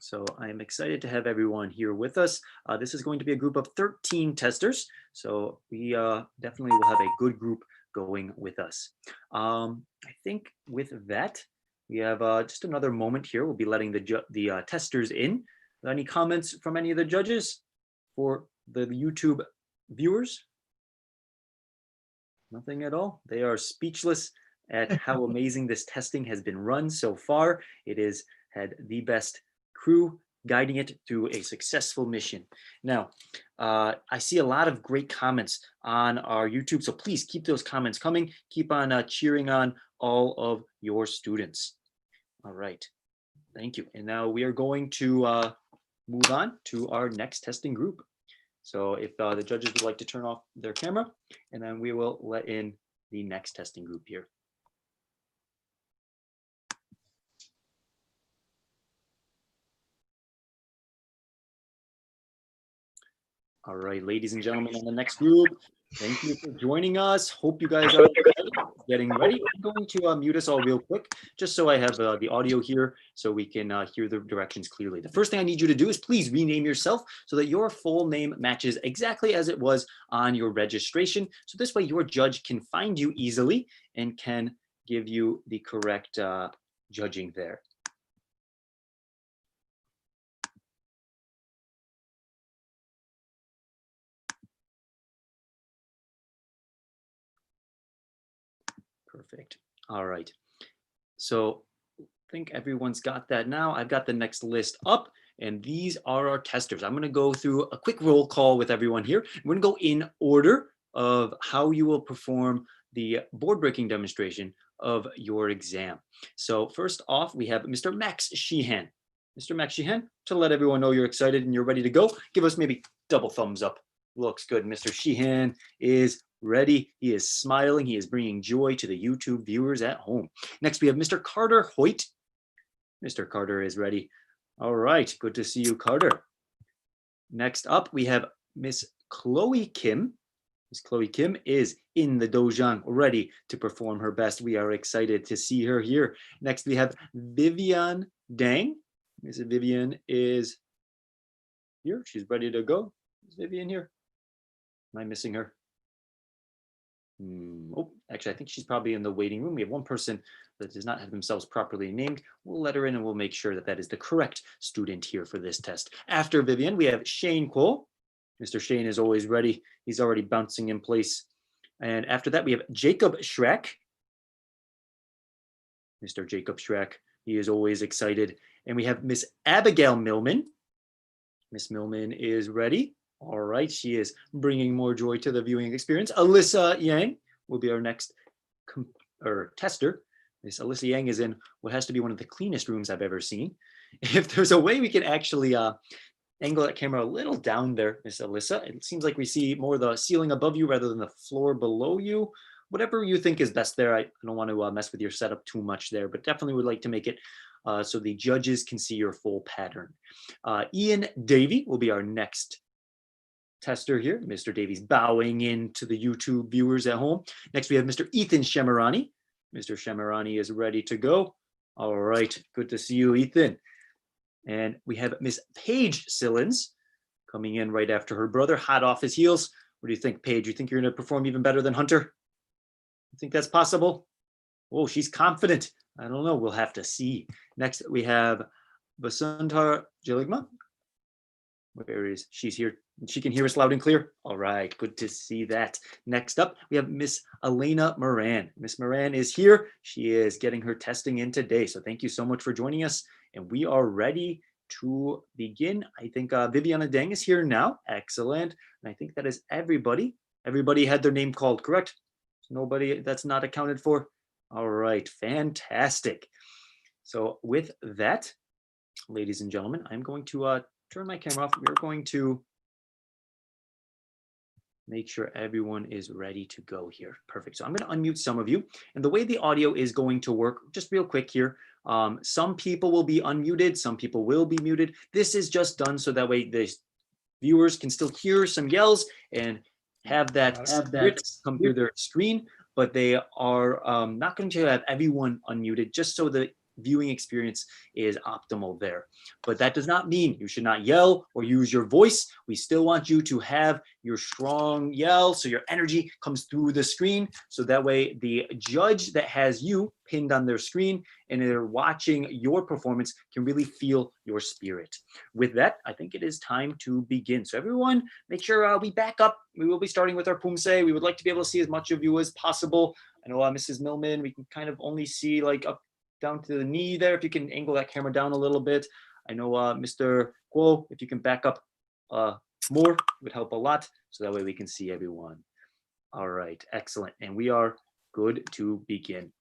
So I'm excited to have everyone here with us. This is going to be a group of 13 testers. So we definitely will have a good group going with us. I think with that, we have just another moment here. We'll be letting the testers in. Any comments from any of the judges for the YouTube viewers? Nothing at all. They are speechless at how amazing this testing has been run so far. It has had the best crew guiding it through a successful mission. Now, I see a lot of great comments on our YouTube, so please keep those comments coming. Keep on cheering on all of your students. All right, thank you. And now we are going to move on to our next testing group. So if the judges would like to turn off their camera, and then we will let in the next testing group here. All right, ladies and gentlemen, on the next group, thank you for joining us. Hope you guys are getting ready. I'm going to mute us all real quick, just so I have the audio here so we can hear the directions clearly. The first thing I need you to do is please rename yourself so that your full name matches exactly as it was on your registration. So this way your judge can find you easily and can give you the correct judging there. Perfect. All right. So I think everyone's got that now. I've got the next list up, and these are our testers. I'm going to go through a quick roll call with everyone here. We're going to go in order of how you will perform the board breaking demonstration of your exam. So first off, we have Mr. Max Sheehan. Mr. Max Sheehan, to let everyone know you're excited and you're ready to go, give us maybe double thumbs up. Looks good. Mr. Sheehan is ready. He is smiling. He is bringing joy to the YouTube viewers at home. Next, we have Mr. Carter Hoyt. Mr. Carter is ready. All right. Good to see you, Carter. Next up, we have Miss Chloe Kim. Miss Chloe Kim is in the dojang, ready to perform her best. We are excited to see her here. Next, we have Vivian Dang. Miss Vivian is here. She's ready to go. Is Vivian here? Am I missing her? Oh, actually, I think she's probably in the waiting room. We have one person that does not have themselves properly named. We'll let her in and we'll make sure that that is the correct student here for this test. After Vivian, we have Shane Cole. Mr. Shane is always ready. He's already bouncing in place. And after that, we have Jacob Schreck. Mr. Jacob Schreck, he is always excited. And we have Miss Abigail Millman. Miss Millman is ready. All right, she is bringing more joy to the viewing experience. Alyssa Yang will be our next tester. Miss Alyssa Yang is in what has to be one of the cleanest rooms I've ever seen. If there's a way we can actually angle that camera a little down there, Miss Alyssa, it seems like we see more of the ceiling above you rather than the floor below you. Whatever you think is best there. I don't want to mess with your setup too much there, but definitely would like to make it so the judges can see your full pattern. Ian Davey will be our next tester here. Mr. Davies bowing in to the YouTube viewers at home. Next, we have Mr. Ethan Shemirani. Mr. Shemirani is ready to go. All right, good to see you, Ethan. And we have Miss Paige Sillins coming in right after her brother, hot off his heels. What do you think, Paige? You think you're going to perform even better than Hunter? You think that's possible? Oh, she's confident. I don't know. We'll have to see. Next, we have Basuntar Jiligma. Where is she's here? She can hear us loud and clear. All right, good to see that. Next up, we have Miss Elena Moran. Miss Moran is here. She is getting her testing in today. So thank you so much for joining us. And we are ready to begin. I think Viviana Deng is here now. Excellent. And I think that is everybody. Everybody had their name called, correct? Nobody that's not accounted for? All right, fantastic. So with that, ladies and gentlemen, I'm going to turn my camera off. We're going to make sure everyone is ready to go here. Perfect. So I'm going to unmute some of you. And the way the audio is going to work, just real quick here, some people will be unmuted, some people will be muted. This is just done so that way the viewers can still hear some yells and have that come through their screen, but they are not going to have everyone unmuted just so the viewing experience is optimal there. But that does not mean you should not yell or use your voice. We still want you to have your strong yell so your energy comes through the screen, so that way the judge that has you pinned on their screen and they're watching your performance can really feel your spirit. With that, I think it is time to begin. So everyone, make sure we back up. We will be starting with our Pumsae. We would like to be able to see as much of you as possible. I know Mrs. Millman, we can kind of only see like up down to the knee there. If you can angle that camera down a little bit. I know Mr. Guo, if you can back up more, would help a lot. So that way we can see everyone. All right, excellent. And we are good to begin.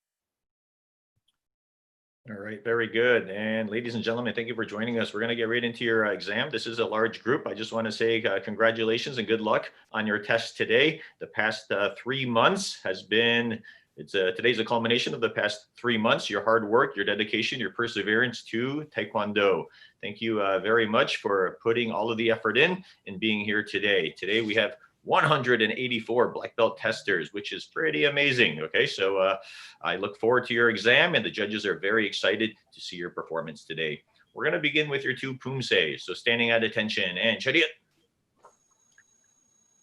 All right, very good. And ladies and gentlemen, thank you for joining us. We're going to get right into your exam. This is a large group. I just want to say congratulations and good luck on your test today. The past 3 months has been today's a culmination of the past 3 months, your hard work, your dedication, your perseverance to Taekwondo. Thank you very much for putting all of the effort in and being here today. Today we have 184 black belt testers, which is pretty amazing. Okay, so I look forward to your exam and the judges are very excited to see your performance today. We're going to begin with your 2 Pumsae. So standing at attention and Chariot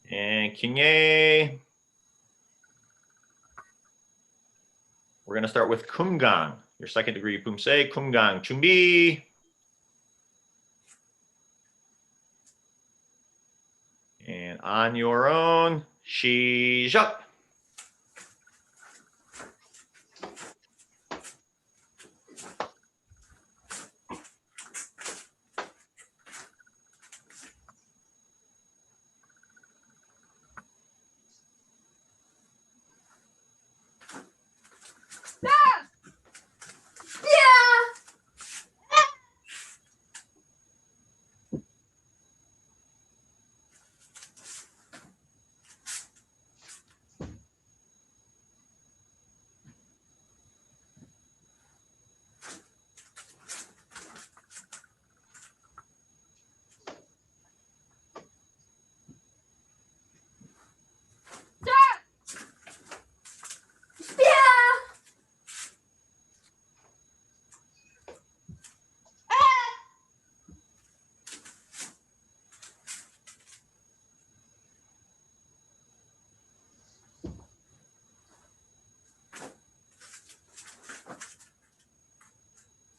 and Kinye. We're going to start with Kumgang, your 2nd degree Pumsae. Kumgang, Chumbi. And on your own, Shizhak.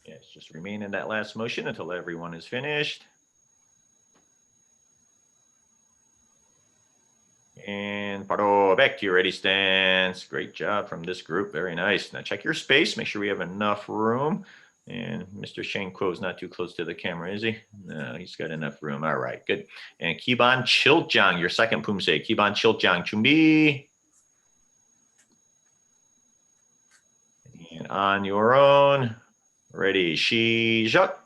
Yes, just remain in that last motion until everyone is finished. And paro, back to your ready stance. Great job from this group. Very nice. Now check your space. Make sure we have enough room. And Mr. Shane Kuo is not too close to the camera, is he? No, he's got enough room. All right, good. And Kiban Chiltjang, your 2nd Pumsae. Kiban Chiltjang, Chumbi. And on your own. Ready, Shizhak.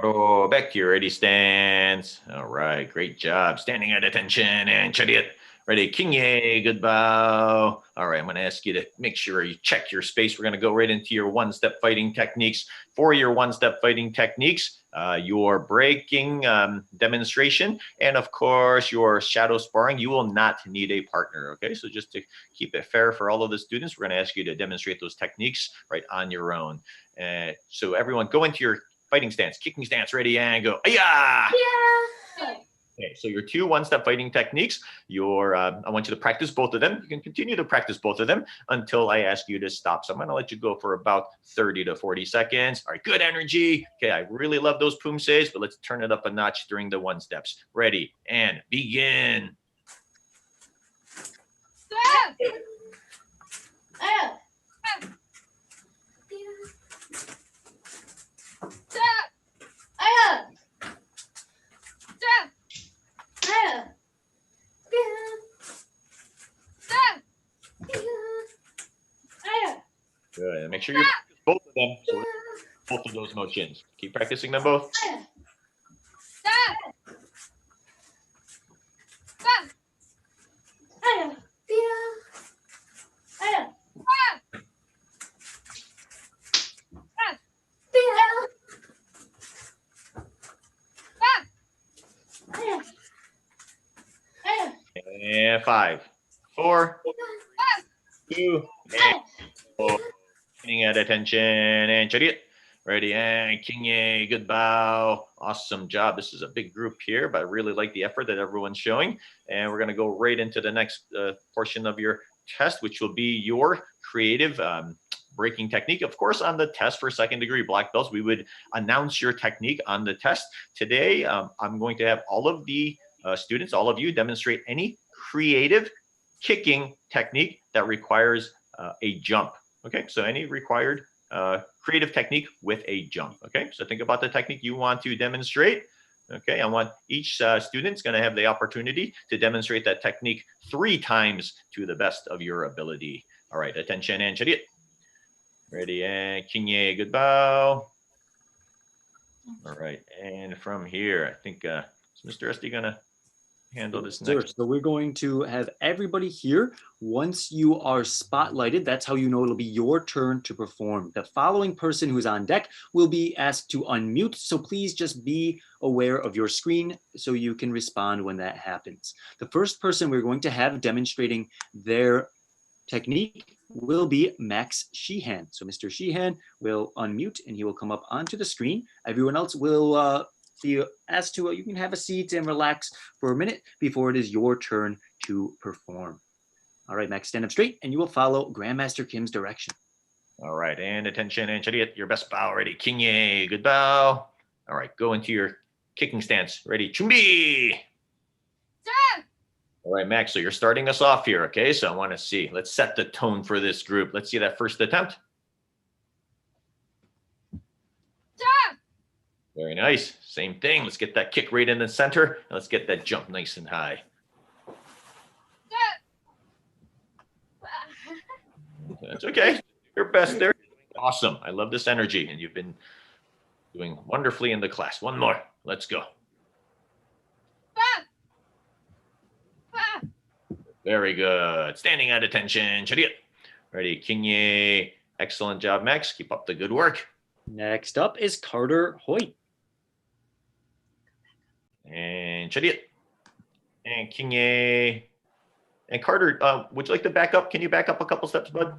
Paro, back to your ready stance. All right, great job. Standing at attention and chariot. Ready, king ye, good bow. All right, I'm going to ask you to make sure you check your space. We're going to go right into your one-step fighting techniques. For your one-step fighting techniques, your breaking demonstration, and of course, your shadow sparring, you will not need a partner, okay? So just to keep it fair for all of the students, we're going to ask you to demonstrate those techniques right on your own. So everyone go into your fighting stance, kicking stance, ready, and go. Yeah. Okay, so your two one-step fighting techniques, I want you to practice both of them. You can continue to practice both of them until I ask you to stop. So I'm going to let you go for about 30 to 40 seconds. All right, good energy. Okay, I really love those Pumsaes, but let's turn it up a notch during the one steps. Ready, and begin. Good. Make sure you practice both of them. So both of those motions. Keep practicing them both. And 5, 4, 2, and 4. Standing at attention and chariot. Ready, and king ye, good bow. Awesome job. This is a big group here, but I really like the effort that everyone's showing. And we're going to go right into the next portion of your test, which will be your creative breaking technique. Of course, on the test for second degree black belts, we would announce your technique on the test. Today, I'm going to have all of the students, all of you, demonstrate any creative kicking technique that requires a jump. Okay, so any required creative technique with a jump. Okay, so think about the technique you want to demonstrate. Okay, I want each student's going to have the opportunity to demonstrate that technique 3 times to the best of your ability. All right, attention and chariot. Ready, and king ye, good bow. All right, and from here, I think is Mr. Esty going to handle this next? So we're going to have everybody here. Once you are spotlighted, that's how you know it'll be your turn to perform. The following person who's on deck will be asked to unmute. So please just be aware of your screen so you can respond when that happens. The first person we're going to have demonstrating their technique will be Max Sheehan. So Mr. Sheehan will unmute and he will come up onto the screen. Everyone else will be asked to, you can have a seat and relax for a minute before it is your turn to perform. All right, Max, stand up straight and you will follow Grandmaster Kim's direction. All right, and attention and chariot, your best bow, ready, king ye, good bow. All right, go into your kicking stance, ready, chumbi. All right, Max, so you're starting us off here, okay? So I want to see, let's set the tone for this group. Let's see that first attempt. Very nice. Same thing. Let's get that kick right in the center. And let's get that jump nice and high. That's okay. Your best there. Awesome. I love this energy. And you've been doing wonderfully in the class. One more. Let's go. Very good. Standing at attention. Chariot. Ready. King ye. Excellent job, Max. Keep up the good work. Next up is Carter Hoyt. And chariot. And king ye. And Carter, would you like to back up? Can you back up a couple steps, bud?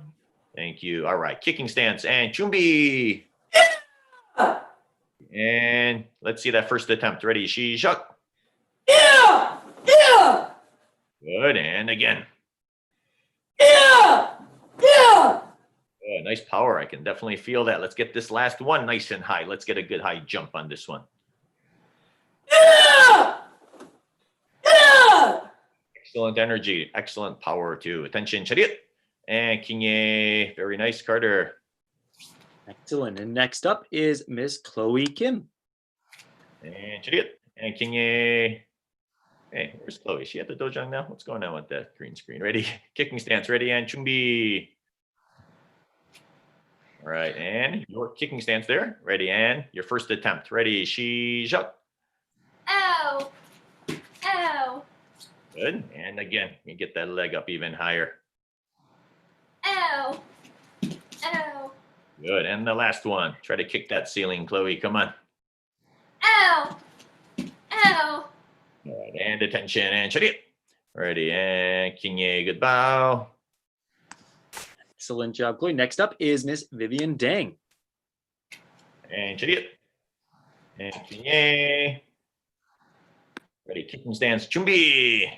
Thank you. All right. Kicking stance and chumbi. Yeah. And let's see that first attempt. Ready? She shuck. Yeah. Yeah. Good. And again. Yeah. Yeah. Good. Nice power. I can definitely feel that. Let's get this last one nice and high. Let's get a good high jump on this one. Yeah. Yeah. Excellent energy. Excellent power too. Attention, chariot. And king ye. Very nice, Carter. Excellent. And next up is Miss Chloe Kim. And chariot. And king ye. Hey, where's Chloe? Is she at the dojo now? What's going on with that green screen? Ready? Kicking stance. Ready and chumbi. All right, and your kicking stance there. Ready, and your first attempt. Ready, she shot. Ow. Ow. Good. And again, you get that leg up even higher. Ow. Ow. Good. And the last one. Try to kick that ceiling, Chloe. Come on. Ow. Ow. All right, and attention, and shut it. Ready, and Kinye, good bow. Excellent job, Chloe. Next up is Miss Vivian Dang. And shut it. And Kinye. Ready, kicking stance, Chumbi.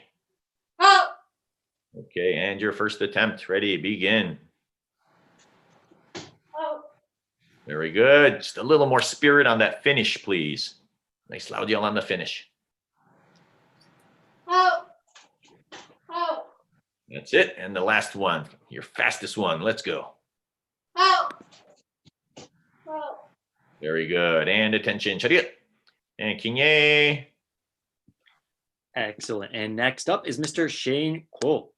Oh. Okay, and your first attempt. Ready, begin. Oh. Very good. Just a little more spirit on that finish, please. Nice loud yell on the finish. Oh. Oh. That's it. And the last one, your fastest one. Let's go. Oh. Oh. Very good. And attention, Chariot. And Kinye. Excellent. And next up is Mr. Shane Cole.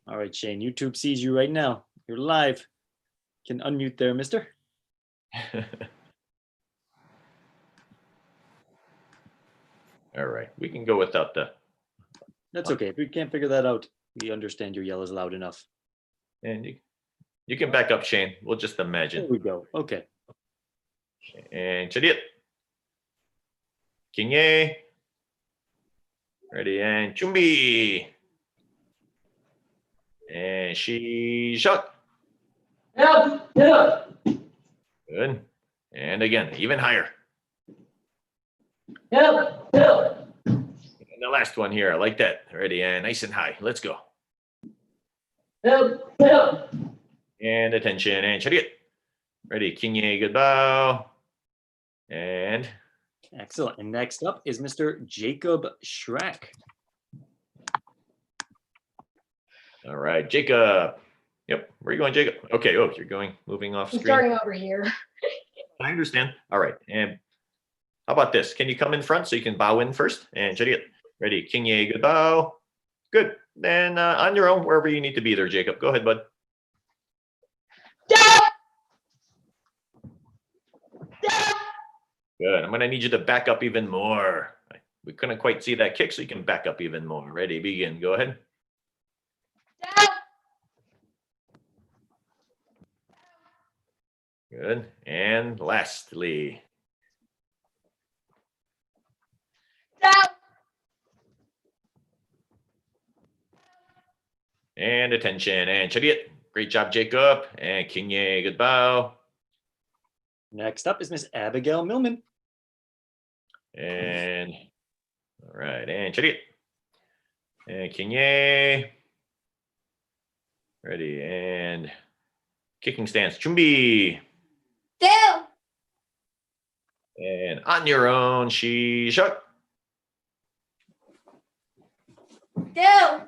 All right, Shane, YouTube sees you right now. You're live. Can unmute there, mister. All right, we can go without the. That's okay. If we can't figure that out, we understand your yell is loud enough. And you can back up, Shane. We'll just imagine. There we go. Okay. And Chariot. Kinye. Ready, and Chumbi. And she shot. Help! Help! Good. And again, even higher. Help! Help! And the last one here, I like that. Ready, and nice and high. Let's go. Help! Help! And attention, and Chariot. Ready, Kinye, good bow. And excellent. And next up is Mr. Jacob Schreck. All right, Jacob. Yep, where are you going, Jacob? Okay, oh, you're going, moving off I'm screen. starting over here. I understand. All right, and how about this? Can you come in front so you can bow in first? And Chariot, ready, Kinye, good bow. Good. Then on your own, wherever you need to be there, Jacob. Go ahead, bud. Good. I'm going to need you to back up even more. We couldn't quite see that kick, so you can back up even more. Ready, begin. Go ahead. Good. And lastly. And attention, and Chariot. Great job, Jacob. And Kinye, good bow. Next up is Miss Abigail Millman. And all right, and Chariot. And Kinye. Ready, and kicking stance, Chumbi. Down. And on your own, she shot. Down.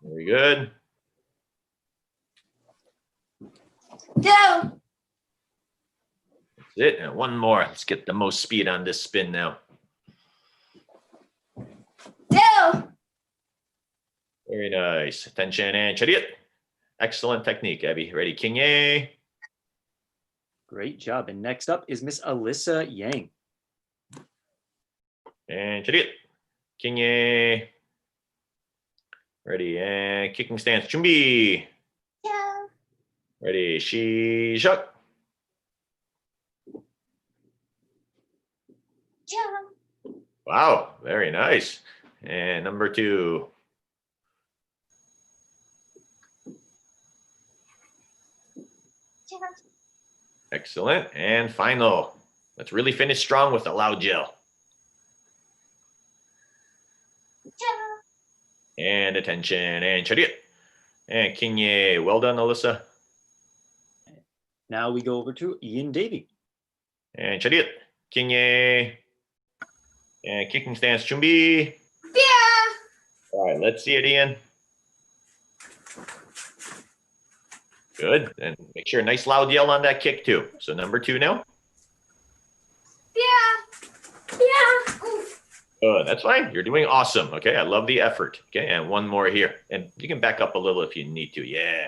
Very good. Down. That's it. And one more. Let's get the most speed on this spin now. Down. Very nice. Attention, and Chariot. Excellent technique, Abby. Ready, Kinye. Great job. And next up is Miss Alyssa Yang. And Chariot. Kinye. Ready, and kicking stance, Chumbi. Down. Ready, she shot. Down. Wow, very nice. And number two. Down. Excellent. And final. Let's really finish strong with a loud yell. Down. And attention, and Chariot. And Kinye. Well done, Alyssa. Now we go over to Ian Davey. And Chariot. Kinye. And kicking stance, Chumbi. Yeah. All right, let's see it, Ian. Good. And make sure nice loud yell on that kick too. So number two now. Yeah. Yeah. Oof. Good. That's fine. You're doing awesome. Okay. I love the effort. Okay. And one more here. And you can back up a little if you need to. Yeah.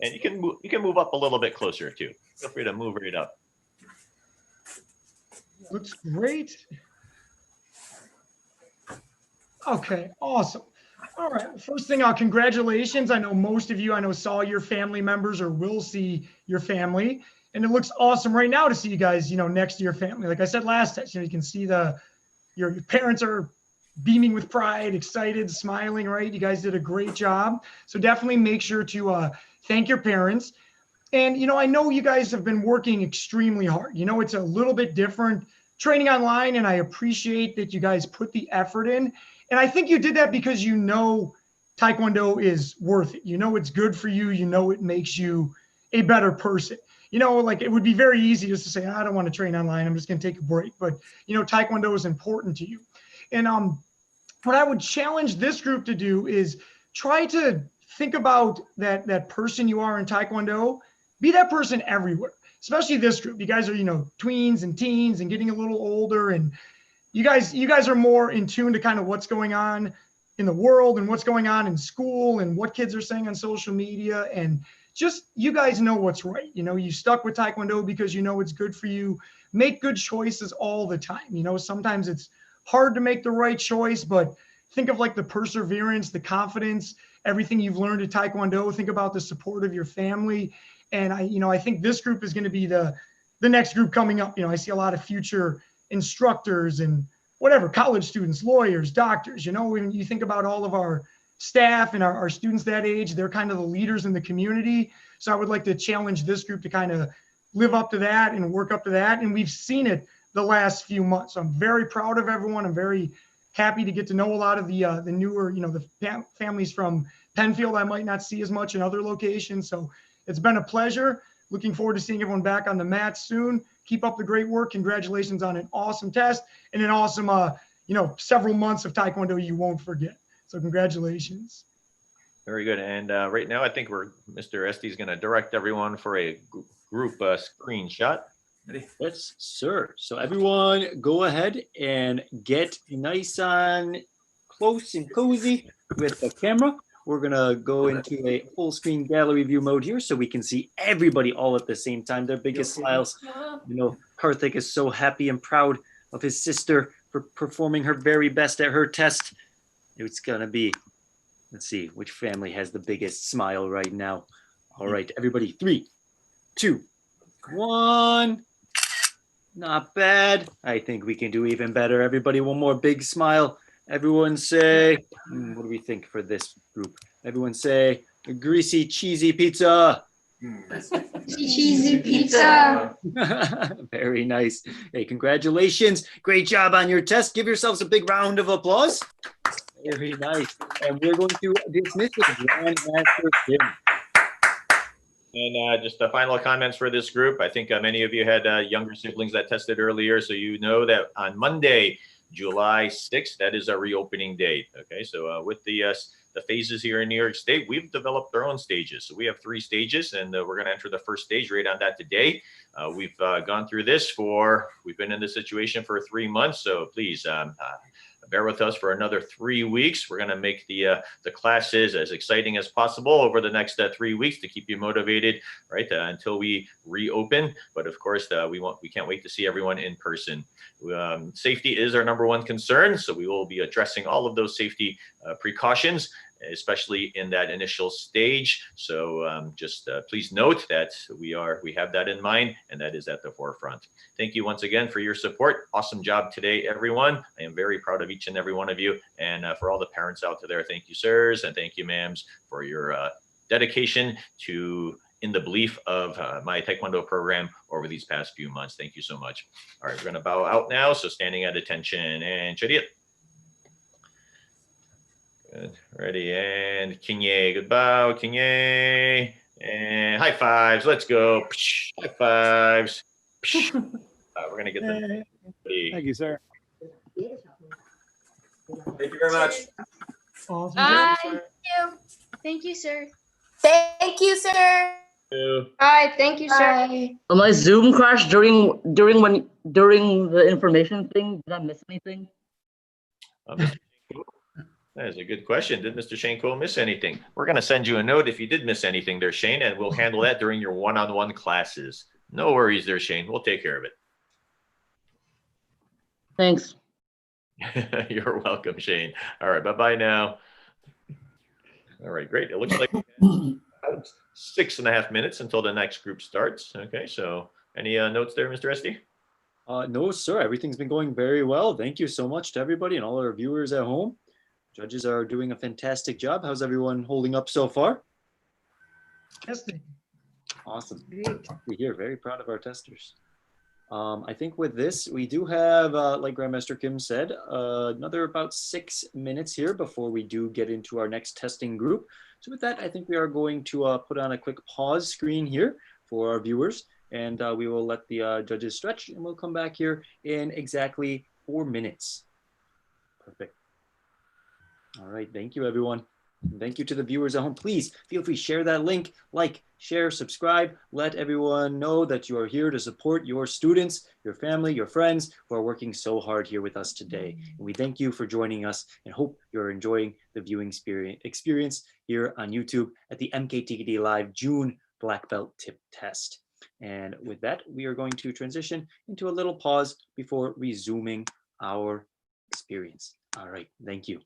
And you can move up a little bit closer too. Feel free to move right up. Looks great. Okay, awesome. All right, first thing, congratulations. I know most of you, saw your family members or will see your family. And it looks awesome right now to see you guys, next to your family. Like I said last test, you can see your parents are beaming with pride, excited, smiling, right? You guys did a great job. So definitely make sure to thank your parents. And, I know you guys have been working extremely hard. It's a little bit different training online, and I appreciate that you guys put the effort in. And I think you did that because Taekwondo is worth it. It's good for you. It makes you a better person. Like it would be very easy just to say, I don't want to train online. I'm just going to take a break. But, Taekwondo is important to you. And what I would challenge this group to do is try to think about that person you are in Taekwondo. Be that person everywhere, especially this group. You guys are, tweens and teens and getting a little older. And you guys are more in tune to kind of what's going on in the world and what's going on in school and what kids are saying on social media. And just, you guys know what's right. You stuck with Taekwondo because it's good for you. Make good choices all the time. Sometimes it's hard to make the right choice, but think of like the perseverance, the confidence, everything you've learned at Taekwondo. Think about the support of your family. And I think this group is going to be the next group coming up. I see a lot of future instructors and whatever, college students, lawyers, doctors. When you think about all of our staff and our students that age, they're kind of the leaders in the community. So I would like to challenge this group to kind of live up to that and work up to that. And we've seen it the last few months. So I'm very proud of everyone. I'm very happy to get to know a lot of the newer, the families from Penfield I might not see as much in other locations. So it's been a pleasure. Looking forward to seeing everyone back on the mat soon. Keep up the great work. Congratulations on an awesome test and an awesome, several months of Taekwondo you won't forget. So congratulations. Very good. And right now, I think Mr. Esty is going to direct everyone for a group screenshot. Ready? Yes, sir. So everyone go ahead and get nice and close and cozy with the camera. We're going to go into a full screen gallery view mode here so we can see everybody all at the same time. Their biggest smiles. Karthik is so happy and proud of his sister for performing her very best at her test. It's going to be, let's see, which family has the biggest smile right now. All right, everybody, 3, 2, 1. Not bad. I think we can do even better. Everybody, one more big smile. Everyone say, what do we think for this group? Everyone say, a greasy, cheesy pizza. Cheesy pizza. Very nice. Hey, congratulations. Great job on your test. Give yourselves a big round of applause. Very nice. And we're going to dismiss with Grandmaster Kim. And just the final comments for this group. I think many of you had younger siblings that tested earlier, so you know that on Monday, July 6th, that is our reopening date. Okay, so with the phases here in New York State, we've developed our own stages. So we have 3 stages, and we're going to enter the first stage right on that today. We've gone through this we've been in this situation for 3 months, so please bear with us for another 3 weeks. We're going to make the classes as exciting as possible over the next 3 weeks to keep you motivated, right, until we reopen. But of course, we can't wait to see everyone in person. Safety is our #1 concern, so we will be addressing all of those safety precautions, especially in that initial stage. So just please note that we have that in mind, and that is at the forefront. Thank you once again for your support. Awesome job today, everyone. I am very proud of each and every one of you. And for all the parents out there, thank you, sirs, and thank you, ma'ams, for your dedication in the belief of my Taekwondo program over these past few months. Thank you so much. All right, we're gonna bow out now. So standing at attention and chariot. Good. Ready, and Kinye, good bow, Kinye, and high fives, let's go. High fives. We're gonna get them. Thank you, sir. Thank you very much. Awesome. Thank you, sir. Thank you, sir. Bye. Thank you, sir. My Zoom crashed during the information thing. Did I miss anything? That is a good question. Did Mr. Shane Cole miss anything? We're going to send you a note if you did miss anything there, Shane, and we'll handle that during your one-on-one classes. No worries there, Shane. We'll take care of it. Thanks. You're welcome, Shane. All right, bye-bye now. All right, great. It looks like about 6.5 minutes until the next group starts. Okay, so any notes there, Mr. Esty? No, sir. Everything's been going very well. Thank you so much to everybody and all our viewers at home. Judges are doing a fantastic job. How's everyone holding up so far? Testing. Awesome. We hear very proud of our testers. I think with this, we do have, like Grandmaster Kim said, another about 6 minutes here before we do get into our next testing group. So with that, I think we are going to put on a quick pause screen here for our viewers, and we will let the judges stretch, and we'll come back here in exactly 4 minutes. Perfect. All right, thank you, everyone. And thank you to the viewers at home. Please feel free to share that link, like, share, subscribe. Let everyone know that you are here to support your students, your family, your friends who are working so hard here with us today. And we thank you for joining us and hope you're enjoying the viewing experience here on YouTube at the MKTKD Live June Black Belt Tip Test. And with that, we are going to transition into a little pause before resuming our experience. All right, thank you.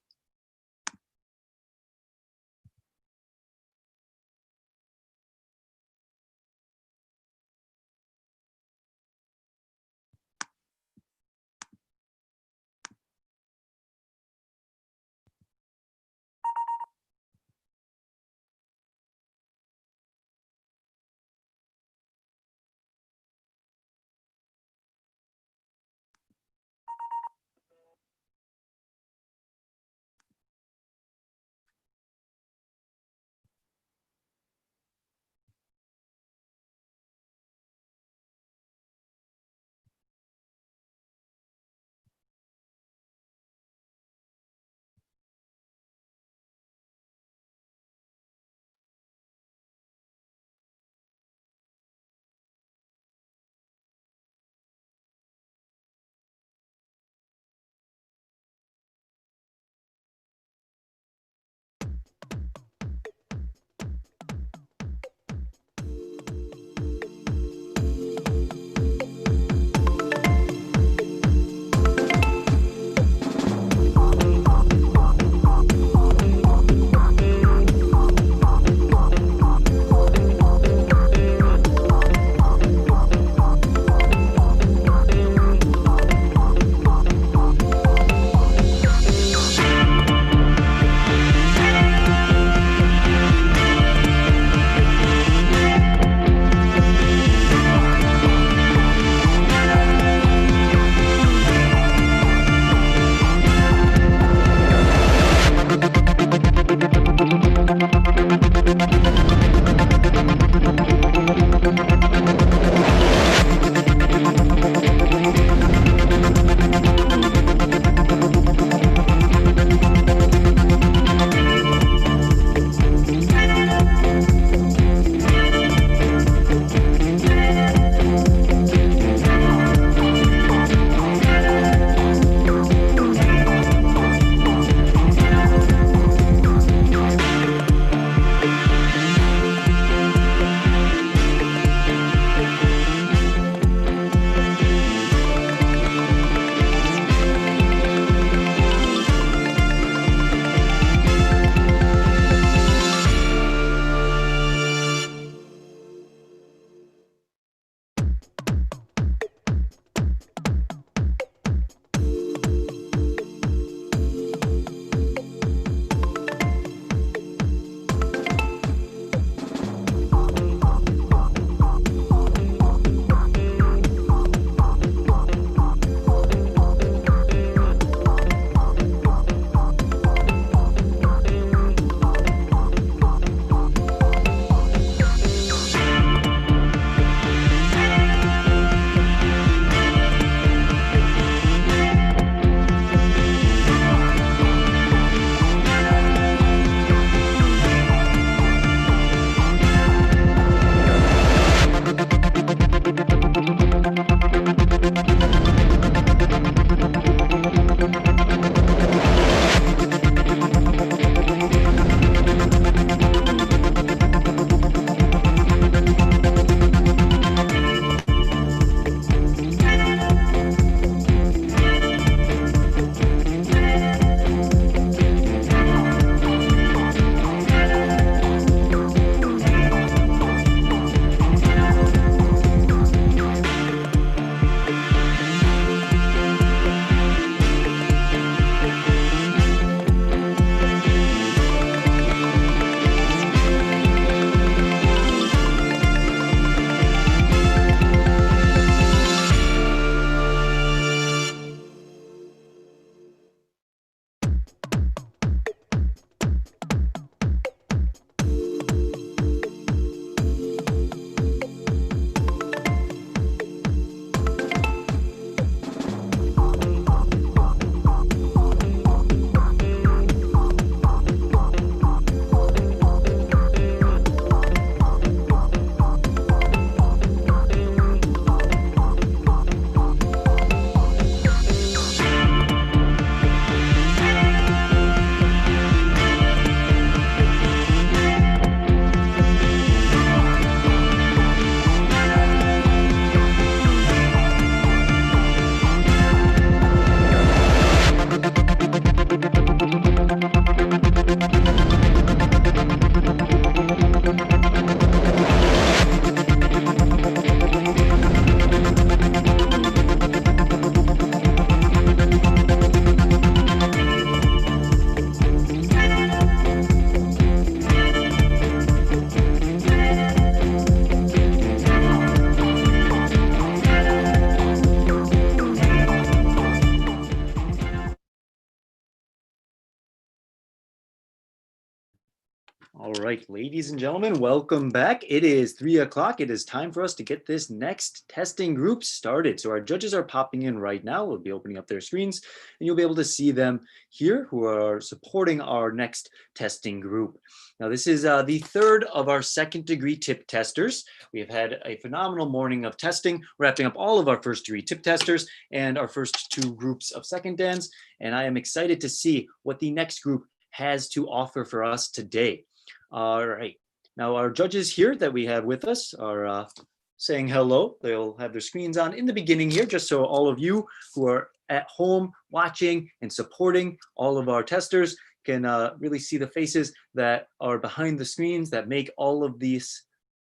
All right, ladies and gentlemen, welcome back. It is 3 o'clock. It is time for us to get this next testing group started. So our judges are popping in right now. We'll be opening up their screens and you'll be able to see them here who are supporting our next testing group. Now, this is the third of our second degree tip testers. We have had a phenomenal morning of testing, wrapping up all of our first degree tip testers and our first two groups of second dans. And I am excited to see what the next group has to offer for us today. All right, now our judges here that we have with us are saying hello. They'll have their screens on in the beginning here, just so all of you who are at home watching and supporting all of our testers can really see the faces that are behind the screens that make all of these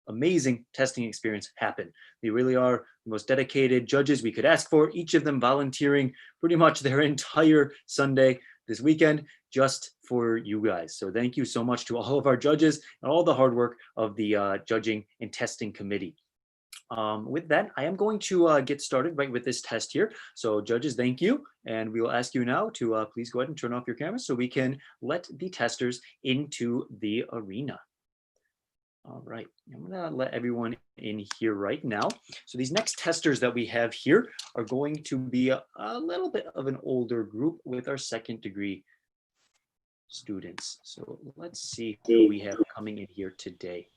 amazing testing experience happen. They really are the most dedicated judges we could ask for, each of them volunteering pretty much their entire Sunday this weekend just for you guys. So thank you so much to all of our judges and all the hard work of the judging and testing committee. With that, I am going to get started right with this test here. So judges, thank you. And we will ask you now to please go ahead and turn off your cameras so we can let the testers into the arena. All right, I'm gonna let everyone in here right now. So these next testers that we have here are going to be a little bit of an older group with our second degree students. So let's see who we have coming in here today.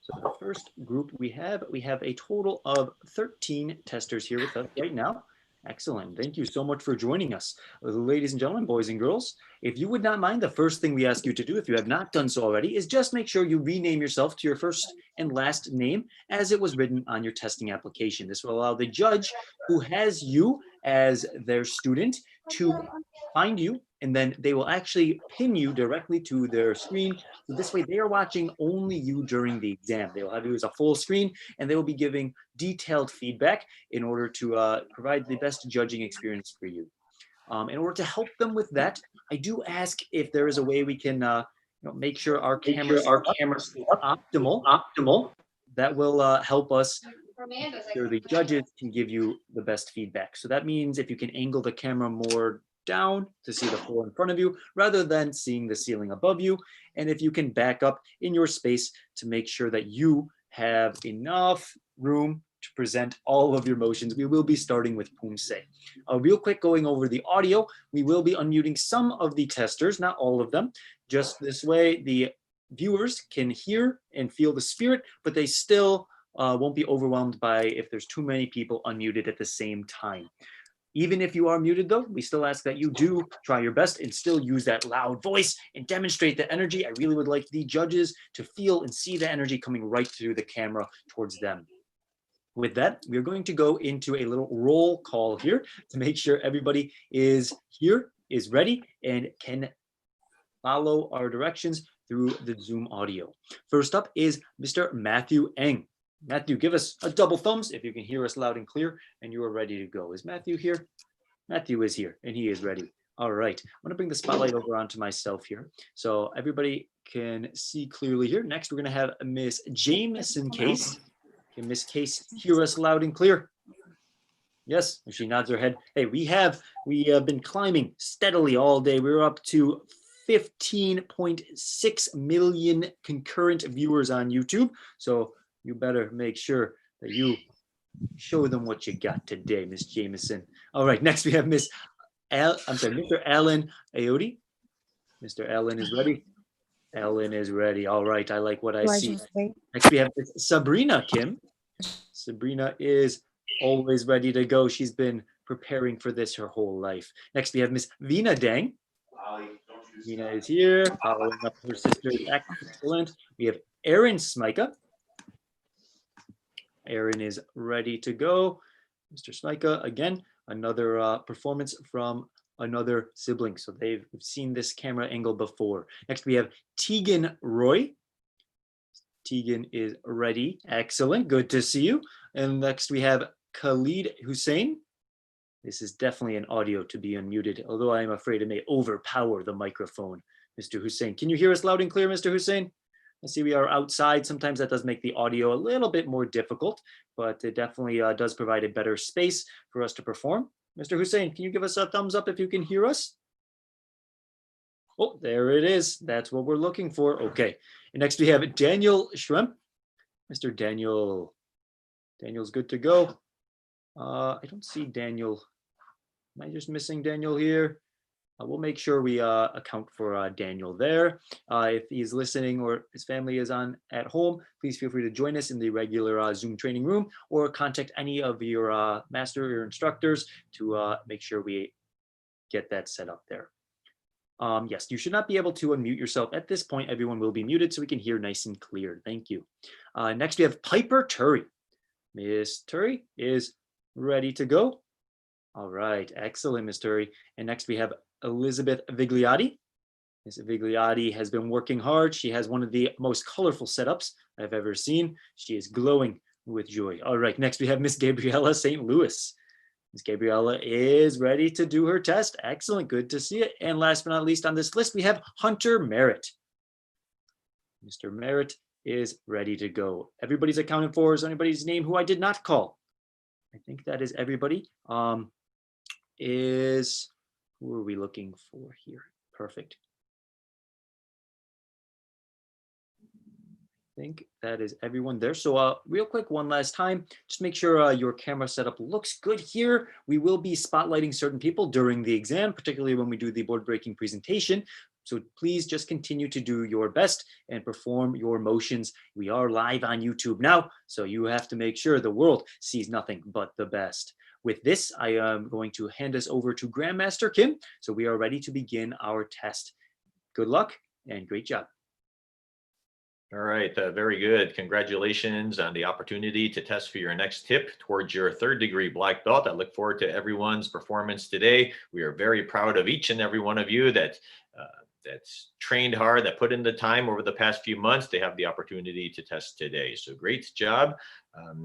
So the first group we have a total of 13 testers here with us right now. Excellent. Thank you so much for joining us. Ladies and gentlemen, boys and girls, if you would not mind, the first thing we ask you to do, if you have not done so already, is just make sure you rename yourself to your first and last name as it was written on your testing application. This will allow the judge who has you as their student to find you, and then they will actually pin you directly to their screen. So this way they are watching only you during the exam. They will have you as a full screen and they will be giving detailed feedback in order to provide the best judging experience for you. In order to help them with that, I do ask if there is a way we can make sure our cameras are optimal. That will help us sure the judges can give you the best feedback. So that means if you can angle the camera more down to see the floor in front of you rather than seeing the ceiling above you, and if you can back up in your space to make sure that you have enough room to present all of your motions. We will be starting with Pumsae. Real quick, going over the audio, we will be unmuting some of the testers, not all of them. Just this way the viewers can hear and feel the spirit, but they still won't be overwhelmed by if there's too many people unmuted at the same time. Even if you are muted though, we still ask that you do try your best and still use that loud voice and demonstrate the energy. I really would like the judges to feel and see the energy coming right through the camera towards them. With that, we are going to go into a little roll call here to make sure everybody is here, is ready, and can follow our directions through the Zoom audio. First up is Mr. Matthew Eng. Matthew, give us a double thumbs if you can hear us loud and clear and you are ready to go. Is Matthew here? Matthew is here and he is ready. All right, I'm gonna bring the spotlight over onto myself here so everybody can see clearly here. Next, we're gonna have Miss Jameson Case. Can Miss Case hear us loud and clear? Yes, she nods her head. Hey, we have been climbing steadily all day. We're up to 15.6 million concurrent viewers on YouTube. So you better make sure that you show them what you got today, Miss Jameson. All right, next we have Mr. Alan Ayotti. Mr. Alan is ready. Alan is ready. All right, I like what I see. Next we have Miss Sabrina Kim. Sabrina is always ready to go. She's been preparing for this her whole life. Next we have Miss Vina Dang. Vina is here, following up her sister. Excellent. We have Erin Smika. Erin is ready to go. Mr. Smika, again, another performance from another sibling. So they've seen this camera angle before. Next, we have Tegan Roy. Tegan is ready. Excellent. Good to see you. And next, we have Khalid Hussein. This is definitely an audio to be unmuted, although I am afraid it may overpower the microphone. Mr. Hussein, can you hear us loud and clear, Mr. Hussein? I see we are outside. Sometimes that does make the audio a little bit more difficult, but it definitely does provide a better space for us to perform. Mr. Hussein, can you give us a thumbs up if you can hear us? Oh, there it is. That's what we're looking for. Okay. And next we have Daniel Schremp. Mr. Daniel. Daniel's good to go. I don't see Daniel. Am I just missing Daniel here? We'll make sure we account for Daniel there. If he's listening or his family is on at home, please feel free to join us in the regular Zoom training room or contact any of your master or instructors to make sure we get that set up there. Yes, you should not be able to unmute yourself at this point. Everyone will be muted so we can hear nice and clear. Thank you. Next, we have Piper Turry. Miss Turry is ready to go. All right, excellent, Miss Turry. And next we have Elizabeth Vigliotti. Miss Vigliotti has been working hard. She has one of the most colorful setups I've ever seen. She is glowing with joy. All right, next we have Miss Gabriella St. Louis. Miss Gabriella is ready to do her test. Excellent, good to see it. And last but not least on this list, we have Hunter Merritt. Mr. Merritt is ready to go. Everybody's accounted for. Is anybody's name who I did not call? I think that is everybody. Who are we looking for here? Perfect. I think that is everyone there. So real quick, one last time, just make sure your camera setup looks good here. We will be spotlighting certain people during the exam, particularly when we do the board breaking presentation. So please just continue to do your best and perform your motions. We are live on YouTube now, so you have to make sure the world sees nothing but the best. With this, I am going to hand us over to Grandmaster Kim. So we are ready to begin our test. Good luck and great job. All right, very good. Congratulations on the opportunity to test for your next tip towards your 3rd degree black belt. I look forward to everyone's performance today. We are very proud of each and every one of you that's trained hard, that put in the time over the past few months to have the opportunity to test today. So great job.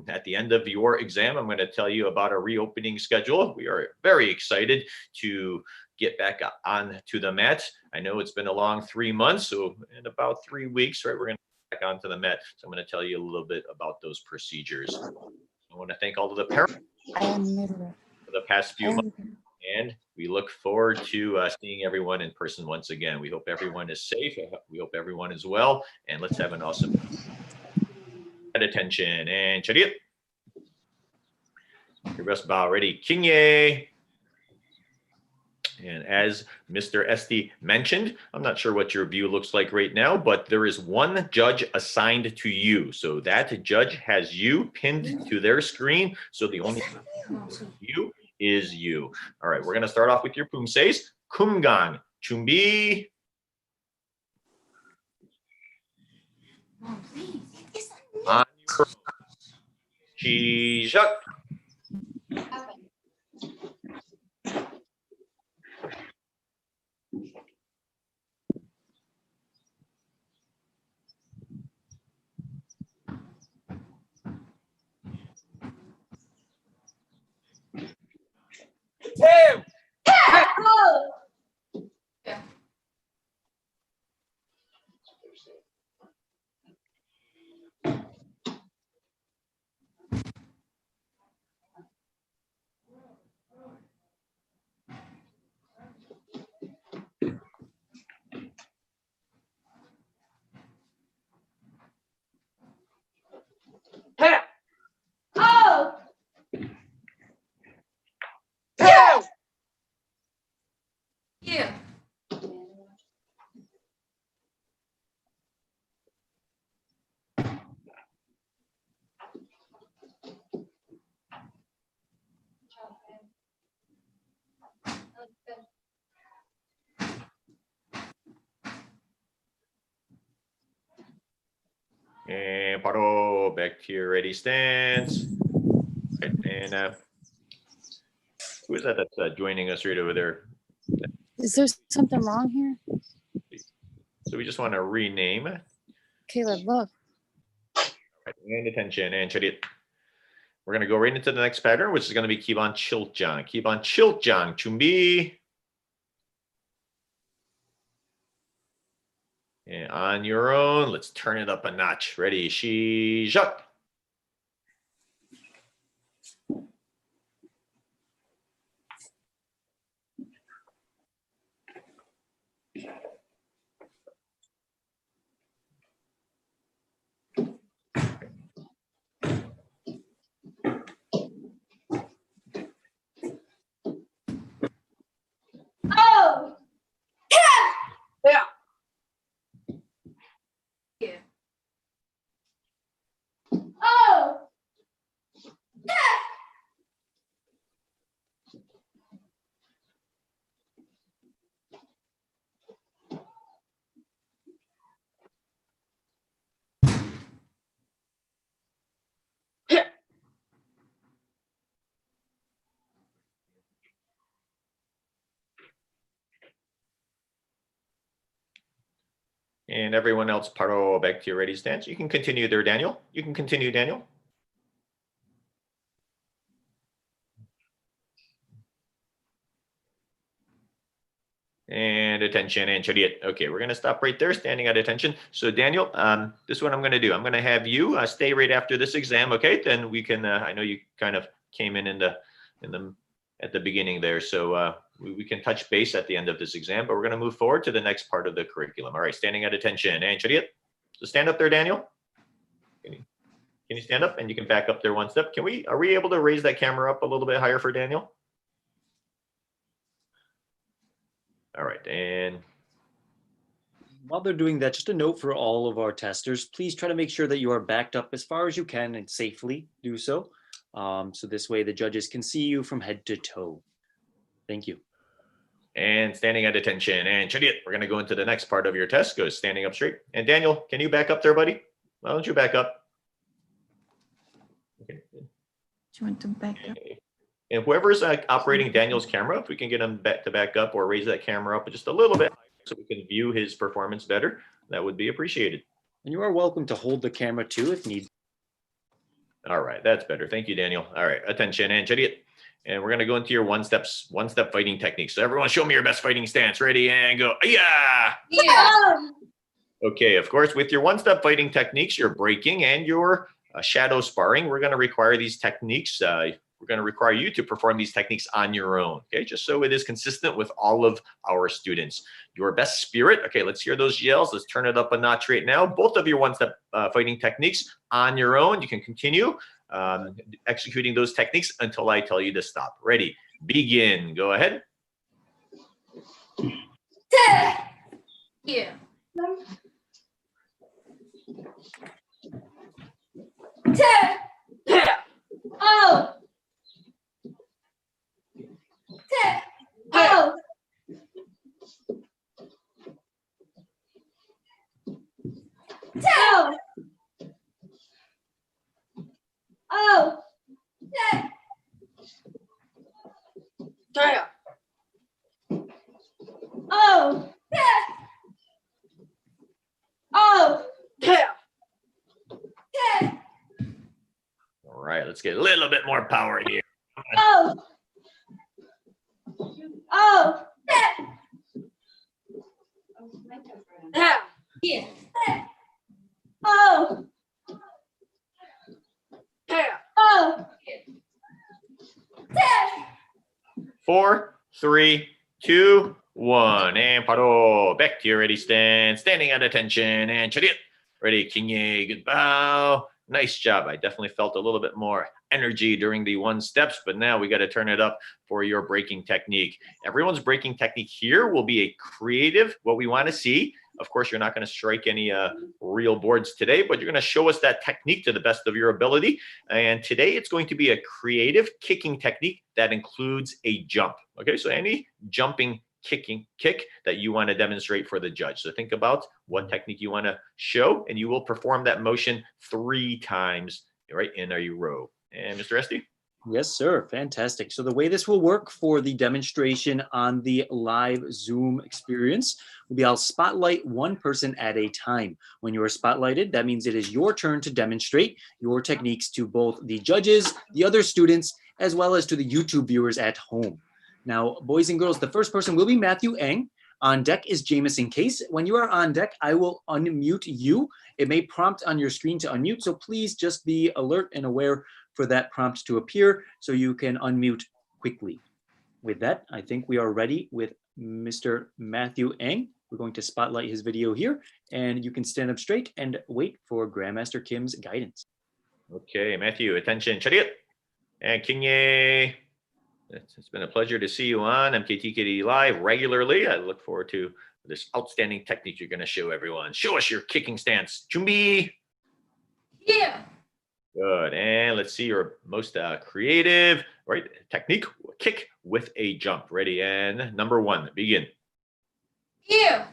At the end of your exam, I'm going to tell you about a reopening schedule. We are very excited to get back on to the mat. I know it's been a long 3 months, so in about 3 weeks, right, we're going to get back onto the mat. So I'm going to tell you a little bit about those procedures. I want to thank all of the parents for the past few months, and we look forward to seeing everyone in person once again. We hope everyone is safe. We hope everyone is well, and let's have an awesome attention. And chariot, your best bow. Ready, Kinye. And as Mr. Esty mentioned, I'm not sure what your view looks like right now, but there is one judge assigned to you. So that judge has you pinned to their screen. So the only you is you. All right, we're going to start off with your Pumsaes. Kumgang, Chumbi. On your Shijak. Yeah. And paro, back to your ready stance. Right, and who is that that's joining us right over there? Is there something wrong here? So we just want to rename. Caleb, look. Right, and attention, and chariot. We're going to go right into the next pattern, which is going to be Kiban Chiltjang. Kiban Chiltjang, Chumbi. And on your own, let's turn it up a notch. Ready, Shijak. And everyone else, paro, back to your ready stance. You can continue there, Daniel. You can continue, Daniel. And attention and chariot. Okay, we're gonna stop right there, standing at attention. So Daniel, this is what I'm gonna do. I'm gonna have you stay right after this exam, okay? Then we can, I know you kind of came in at the beginning there. So we can touch base at the end of this exam, but we're gonna move forward to the next part of the curriculum. All right, standing at attention and chariot. So stand up there, Daniel. Can you stand up and you can back up there one step? Are we able to raise that camera up a little bit higher for Daniel? All right, and while they're doing that, just a note for all of our testers, please try to make sure that you are backed up as far as you can and safely do so. So this way the judges can see you from head to toe. Thank you. And standing at attention and chariot. We're gonna go into the next part of your test. Go standing up straight. And Daniel, can you back up there, buddy? Why don't you back up? Okay. Do you want to back up? And whoever's operating Daniel's camera, if we can get him to back up or raise that camera up just a little bit so we can view his performance better, that would be appreciated. And you are welcome to hold the camera too if need. All right, that's better. Thank you, Daniel. All right, attention and chariot. And we're gonna go into your one-step fighting technique. So everyone show me your best fighting stance. Ready and go. Yeah. Okay, of course, with your one-step fighting techniques, your breaking and your shadow sparring, we're gonna require these techniques. We're going to require you to perform these techniques on your own, okay? Just so it is consistent with all of our students. Your best spirit, okay, let's hear those yells. Let's turn it up a notch right now. Both of your one-step fighting techniques on your own. You can continue executing those techniques until I tell you to stop. Ready, begin, go ahead. Yeah. Oh. Oh. Oh. Oh. Oh. Oh. All right, let's get a little bit more power here. Oh. Oh. Yeah. Oh. Oh. 4, 3, 2, 1, and paro. Back to your ready stand. Standing at attention and chariot. Ready, kinye, good bow. Nice job. I definitely felt a little bit more energy during the one steps, but now we got to turn it up for your breaking technique. Everyone's breaking technique here will be a creative, what we want to see. Of course, you're not going to strike any real boards today, but you're going to show us that technique to the best of your ability. And today it's going to be a creative kicking technique that includes a jump. Okay, so any jumping kick that you want to demonstrate for the judge. So think about what technique you want to show, and you will perform that motion 3 times right in a row. And Mr. Esty? Yes, sir. Fantastic. So the way this will work for the demonstration on the live Zoom experience will be I'll spotlight one person at a time. When you are spotlighted, that means it is your turn to demonstrate your techniques to both the judges, the other students, as well as to the YouTube viewers at home. Now, boys and girls, the first person will be Matthew Eng. On deck is Jamison Case. When you are on deck, I will unmute you. It may prompt on your screen to unmute, so please just be alert and aware for that prompt to appear so you can unmute quickly. With that, I think we are ready with Mr. Matthew Eng. We're going to spotlight his video here, and you can stand up straight and wait for Grandmaster Kim's guidance. Okay, Matthew, attention, chariot. And Kinye. It's been a pleasure to see you on MKTKD Live regularly. I look forward to this outstanding technique you're going to show everyone. Show us your kicking stance. Chumbi. Yeah. Good. And let's see your most creative, right, technique. Kick with a jump. Ready, and number 1, begin. Yeah.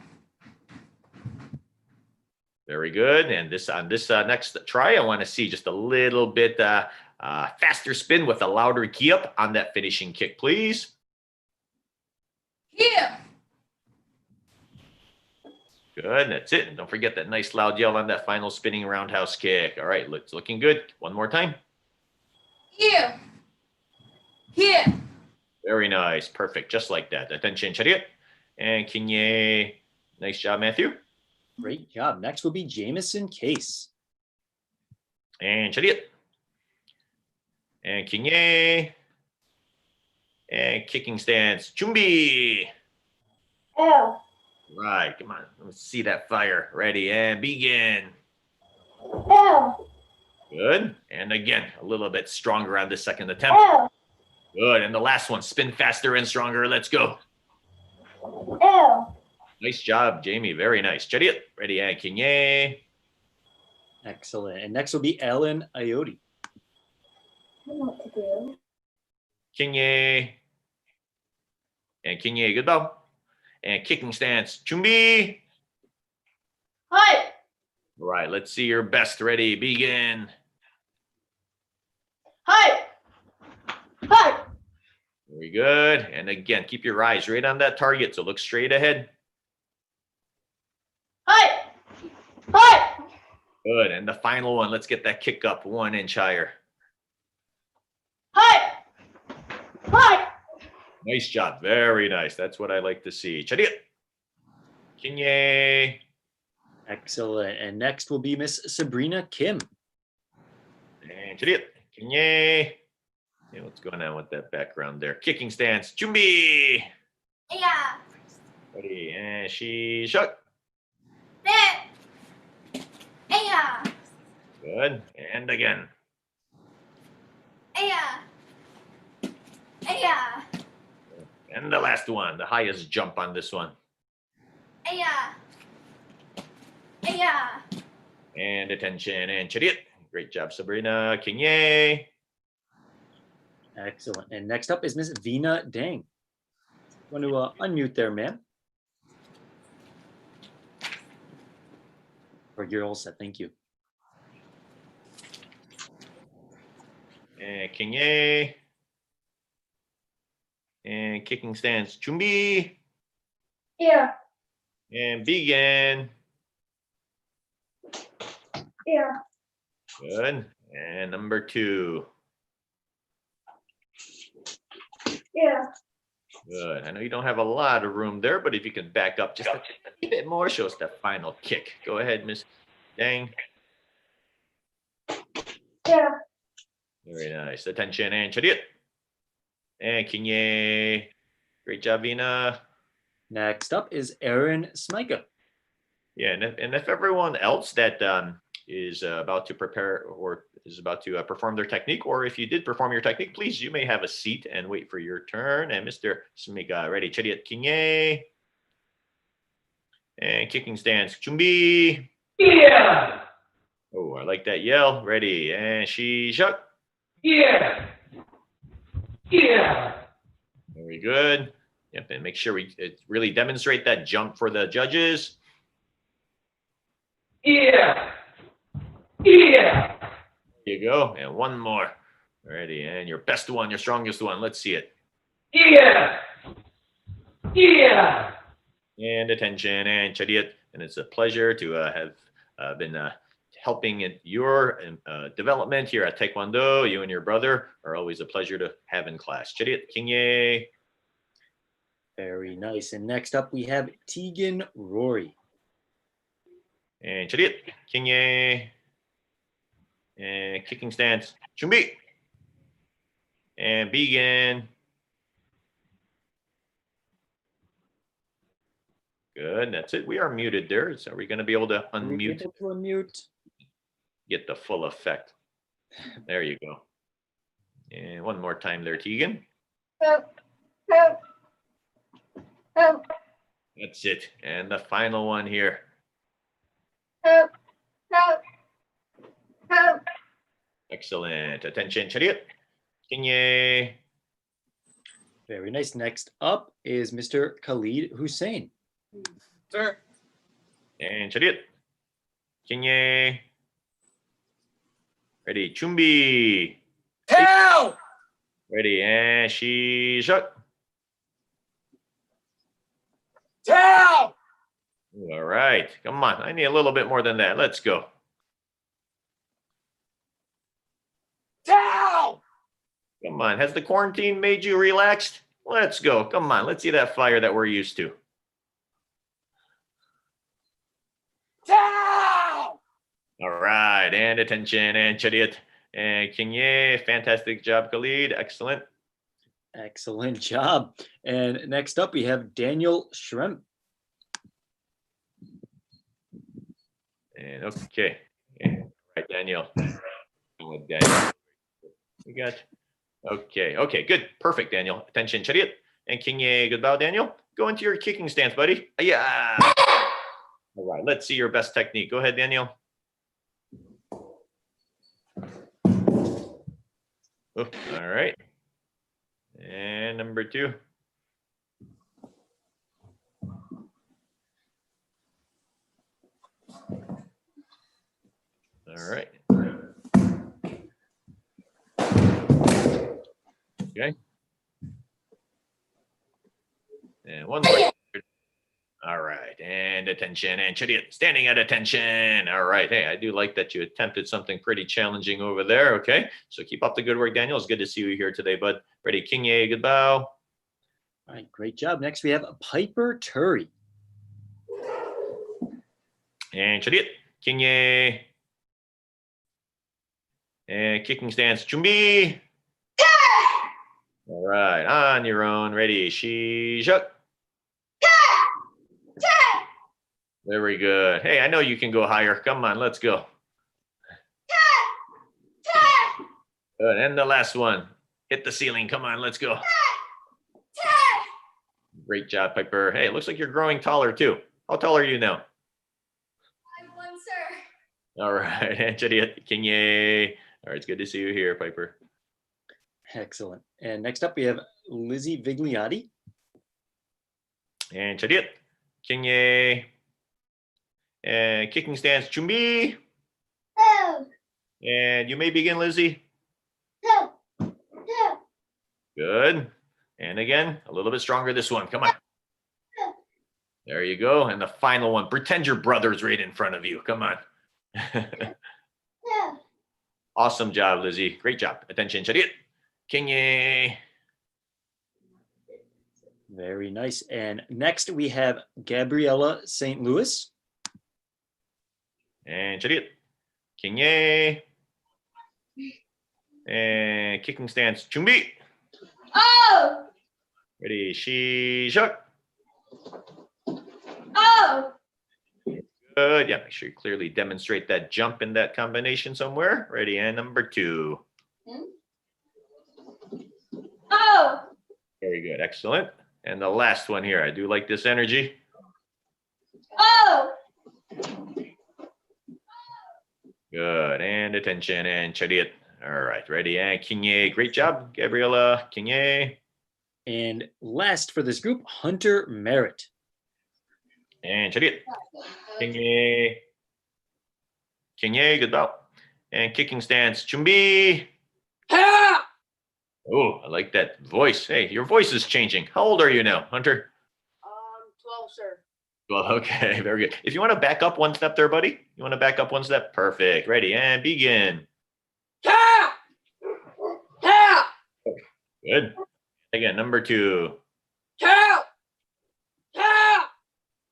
Very good. And this on this next try, I want to see just a little bit faster spin with a louder key up on that finishing kick, please. Yeah. Good. That's it. Don't forget that nice loud yell on that final spinning roundhouse kick. All right. It's looking good. One more time. Here. Here. Very nice. Perfect. Just like that. Attention, chariot. And Kinye. Nice job, Matthew. Great job. Next will be Jameson Case. And chariot. And Kinye. And kicking stance. Chumbi. L. Right. Come on. Let's see that fire. Ready and begin. L. Good. And again, a little bit stronger on the second attempt. L. Good. And the last one. Spin faster and stronger. Let's go. L. Nice job, Jamie. Very nice. Chariot. Ready and Kinye. Excellent. And next will be Ellen Ioti. I don't know what to do. Kinye. And Kinye. Good bow. And kicking stance. Chumbi. Hi. All right. Let's see your best. Ready. Begin. Hi. Hi. Very good. And again, keep your eyes right on that target. So look straight ahead. Hi. Hi. Good. And the final one. Let's get that kick up 1 inch higher. Hi. Hi. Nice job. Very nice. That's what I like to see. Chariot. Kinye. Excellent. And next will be Miss Sabrina Kim. And chariot. Kinye. Yeah, what's going on with that background there? Kicking stance. Chumbi. Yeah. Ready. And she shut. There. Yeah. Good. And again. Yeah. Yeah. And the last one. The highest jump on this one. Yeah. Yeah. And attention and chariot. Great job, Sabrina. Kinye. Excellent. And next up is Miss Vina Dang. Want to unmute there, ma'am? Or you're all set. Thank you. And Kinye. And kicking stance. Chumbi. Yeah. And begin. Yeah. Good. And number 2. Yeah. Good. I know you don't have a lot of room there, but if you can back up just a bit more, show us that final kick. Go ahead, Miss Dang. Yeah. Very nice. Attention and chariot. And Kinye. Great job, Vina. Next up is Aaron Smika. Yeah, and if everyone else that is about to prepare or is about to perform their technique, or if you did perform your technique, please, you may have a seat and wait for your turn. And Mr. Smika, ready? Chariot, Kinye. And kicking stance, Chumbi. Yeah. Oh, I like that yell. Ready? And she shut. Yeah. Yeah. Very good. Yep, and make sure we really demonstrate that jump for the judges. Yeah. Yeah. There you go. And one more. Ready? And your best one, your strongest one. Let's see it. Yeah. Yeah. And attention and chariot. And it's a pleasure to have been helping in your development here at Taekwondo. You and your brother are always a pleasure to have in class. Chariot, Kinye. Very nice. And next up, we have Tegan Rory. And chariot, Kinye. And kicking stance, Chumbi. And begin. Good. That's it. We are muted there. So are we going to be able to unmute? Able to unmute. Get the full effect. There you go. And one more time there, Tegan. Help. Help. Help. That's it. And the final one here. Help. Help. Help. Excellent. Attention, chariot. Kinye. Very nice. Next up is Mr. Khalid Hussein. Sir. And chariot. Kinye. Ready, Chumbi. Help. Ready, and she shut. Help. All right, come on. I need a little bit more than that. Let's go. Down. Come on. Has the quarantine made you relaxed? Let's go. Come on. Let's see that fire that we're used to. Down. All right. And attention. And Chariot. And Kinye. Fantastic job, Khalid. Excellent. Excellent job. And next up, we have Daniel Schremp. And okay. All right, Daniel. With Daniel. We got. Okay. Okay. Good. Perfect, Daniel. Attention, Chariot. And Kinye. Good bow, Daniel. Go into your kicking stance, buddy. Yeah. All right. Let's see your best technique. Go ahead, Daniel. Oh, all right. And number 2. All right. Okay. And one more. All right. And attention. And Chariot, standing at attention. All right. Hey, I do like that you attempted something pretty challenging over there. Okay. So keep up the good work, Daniel. It's good to see you here today, bud. Ready? Kinye, good bow. All right, great job. Next, we have Piper Turi. And Chariot, Kinye. And kicking stance, Chumbi. All right, on your own. Ready, Shishak. Very good. Hey, I know you can go higher. Come on, let's go. Good, and the last one. Hit the ceiling. Come on, let's go. Great job, Piper. Hey, it looks like you're growing taller too. How tall are you now? 5'1", sir. All right, and Chariot, Kinye. All right, it's good to see you here, Piper. Excellent. And next up, we have Lizzie Vigliotti. And Chariot, Kinye. And kicking stance, Chumbi. And you may begin, Lizzie. Good. And again, a little bit stronger this one. Come on. There you go. And the final one. Pretend your brother's right in front of you. Come on. Awesome job, Lizzie. Great job. Attention, Chariot. Kinye. Very nice. And next, we have Gabriella St. Louis. And Chariot. Kinye. And kicking stance, Chumbi. Oh! Ready, Shishak. Oh! Good. Yeah, make sure you clearly demonstrate that jump in that combination somewhere. Ready, and number 2. Oh! Very good. Excellent. And the last one here. I do like this energy. Oh! Good. And attention and Chariot. All right. Ready, and Kinye. Great job, Gabriella. Kinye. And last for this group, Hunter Merritt. And Chariot. Kinye. Kinye, good bow. And kicking stance, Chumbi. Oh, I like that voice. Hey, your voice is changing. How old are you now, Hunter? 12, sir. Well, okay, very good. If you want to back up one step there, buddy. You want to back up one step? Perfect. Ready, and begin. Good. Again, number 2.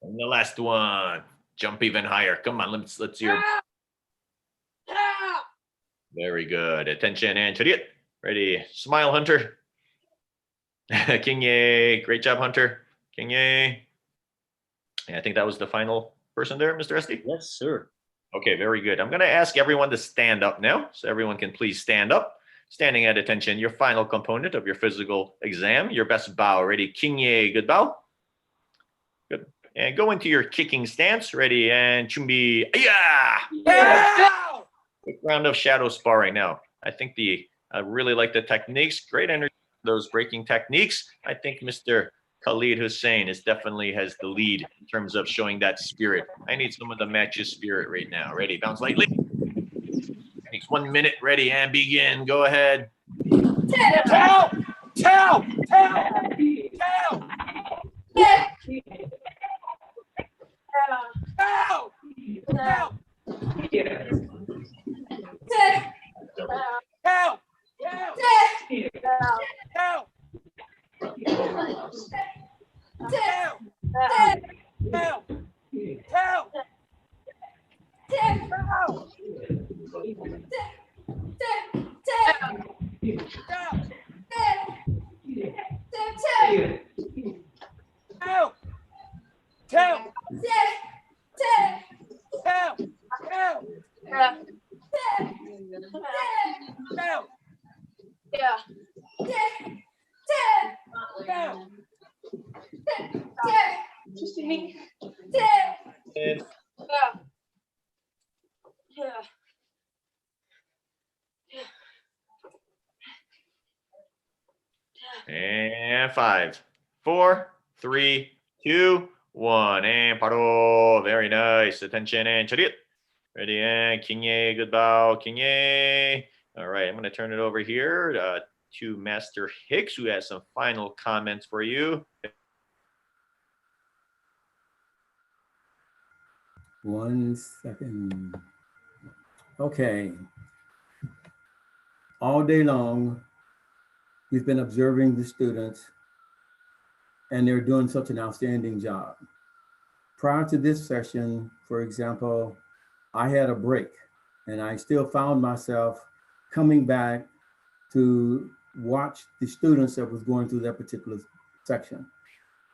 And the last one. Jump even higher. Come on, let's hear. Very good. Attention and Chariot. Ready. Smile, Hunter. Kinye. Great job, Hunter. Kinye. And I think that was the final person there, Mr. Esty? Yes, sir. Okay, very good. I'm going to ask everyone to stand up now. So everyone can please stand up. Standing at attention, your final component of your physical exam, your best bow. Ready, Kinye, good bow. Good. And go into your kicking stance. Ready, and Chumbi, yeah! Quick round of shadow sparring now. I think I really like the techniques. Great energy, those breaking techniques. I think Mr. Khalid Hussein definitely has the lead in terms of showing that spirit. I need someone to match his spirit right now. Ready, bounce lightly. Takes 1 minute. Ready, and begin. Go ahead. Tell! Help! Help! Help! Help! Help! Help! Help! Help! Help! Help! Help! And 5, 4, 3, 2, 1. And paro. Very nice. Attention and charit. Ready and kinye. Good bow. Kinye. All right. I'm going to turn it over here to Master Hicks, who has some final comments for you. 1 second. Okay. All day long, we've been observing the students, and they're doing such an outstanding job. Prior to this session, for example, I had a break, and I still found myself coming back to watch the students that was going through that particular section.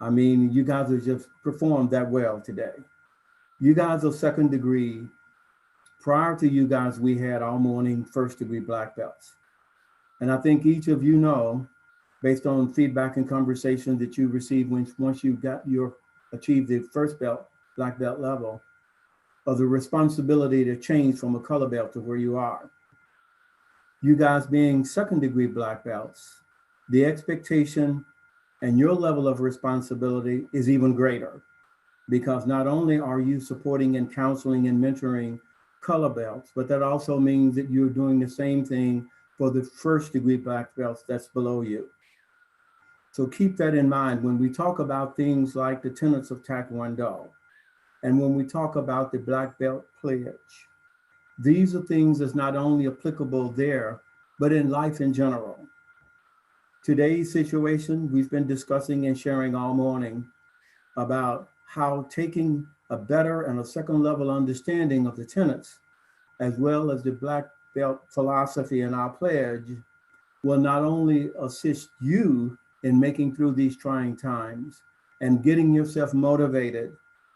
I mean, you guys have just performed that well today. You guys are second degree. Prior to you guys, we had all morning first degree black belts. And I think each of you know, based on feedback and conversation that you received once you achieved the first belt, black belt level, of the responsibility to change from a color belt to where you are. You guys being second degree black belts, the expectation and your level of responsibility is even greater, because not only are you supporting and counseling and mentoring color belts, but that also means that you're doing the same thing for the first degree black belts that's below you. So keep that in mind when we talk about things like the tenets of Taekwondo, and when we talk about the black belt pledge. These are things that's not only applicable there, but in life in general. Today's situation, we've been discussing and sharing all morning about how taking a better and a second level understanding of the tenets, as well as the black belt philosophy in our pledge, will not only assist you in making through these trying times and getting yourself motivated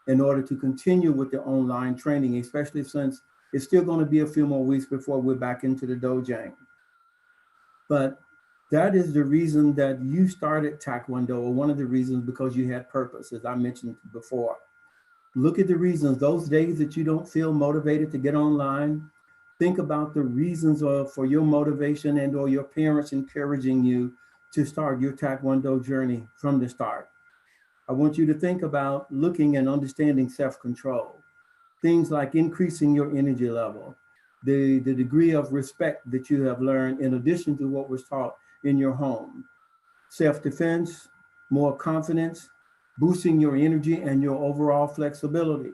in order to continue with the online training, especially since it's still going to be a few more weeks before we're back into the dojang. But that is the reason that you started Taekwondo, or one of the reasons, because you had purpose, as I mentioned before. Look at the reasons. Those days that you don't feel motivated to get online, think about the reasons for your motivation and or your parents encouraging you to start your Taekwondo journey from the start. I want you to think about looking and understanding self-control. Things like increasing your energy level, the degree of respect that you have learned in addition to what was taught in your home. Self-defense, more confidence, boosting your energy and your overall flexibility.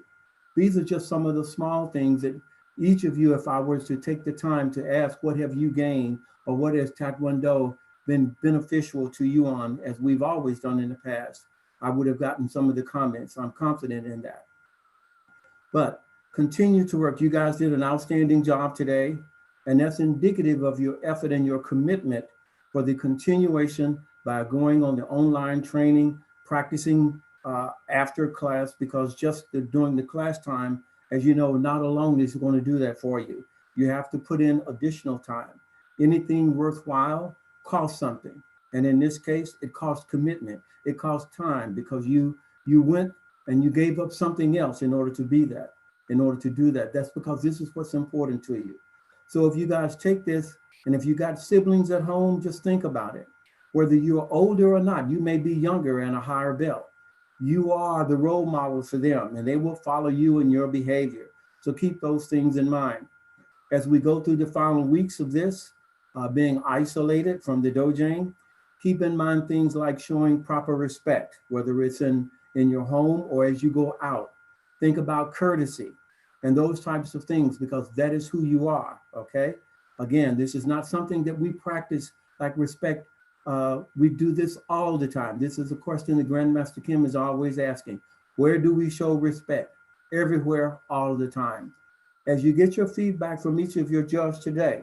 These are just some of the small things that each of you, if I were to take the time to ask, what have you gained, or what has Taekwondo been beneficial to you on, as we've always done in the past, I would have gotten some of the comments. I'm confident in that. But continue to work. You guys did an outstanding job today, and that's indicative of your effort and your commitment for the continuation by going on the online training, practicing after class, because just during the class time, as you know, not alone is going to do that for you. You have to put in additional time. Anything worthwhile costs something. And in this case, it costs commitment. It costs time, because you went and you gave up something else in order to be that, in order to do that. That's because this is what's important to you. So if you guys take this, and if you got siblings at home, just think about it. Whether you're older or not, you may be younger and a higher belt. You are the role model for them, and they will follow you in your behavior. So keep those things in mind. As we go through the final weeks of this, being isolated from the dojang, keep in mind things like showing proper respect, whether it's in your home or as you go out. Think about courtesy and those types of things, because that is who you are, okay? Again, this is not something that we practice like respect. We do this all the time. This is a question that Grandmaster Kim is always asking. Where do we show respect? Everywhere, all the time. As you get your feedback from each of your judges today,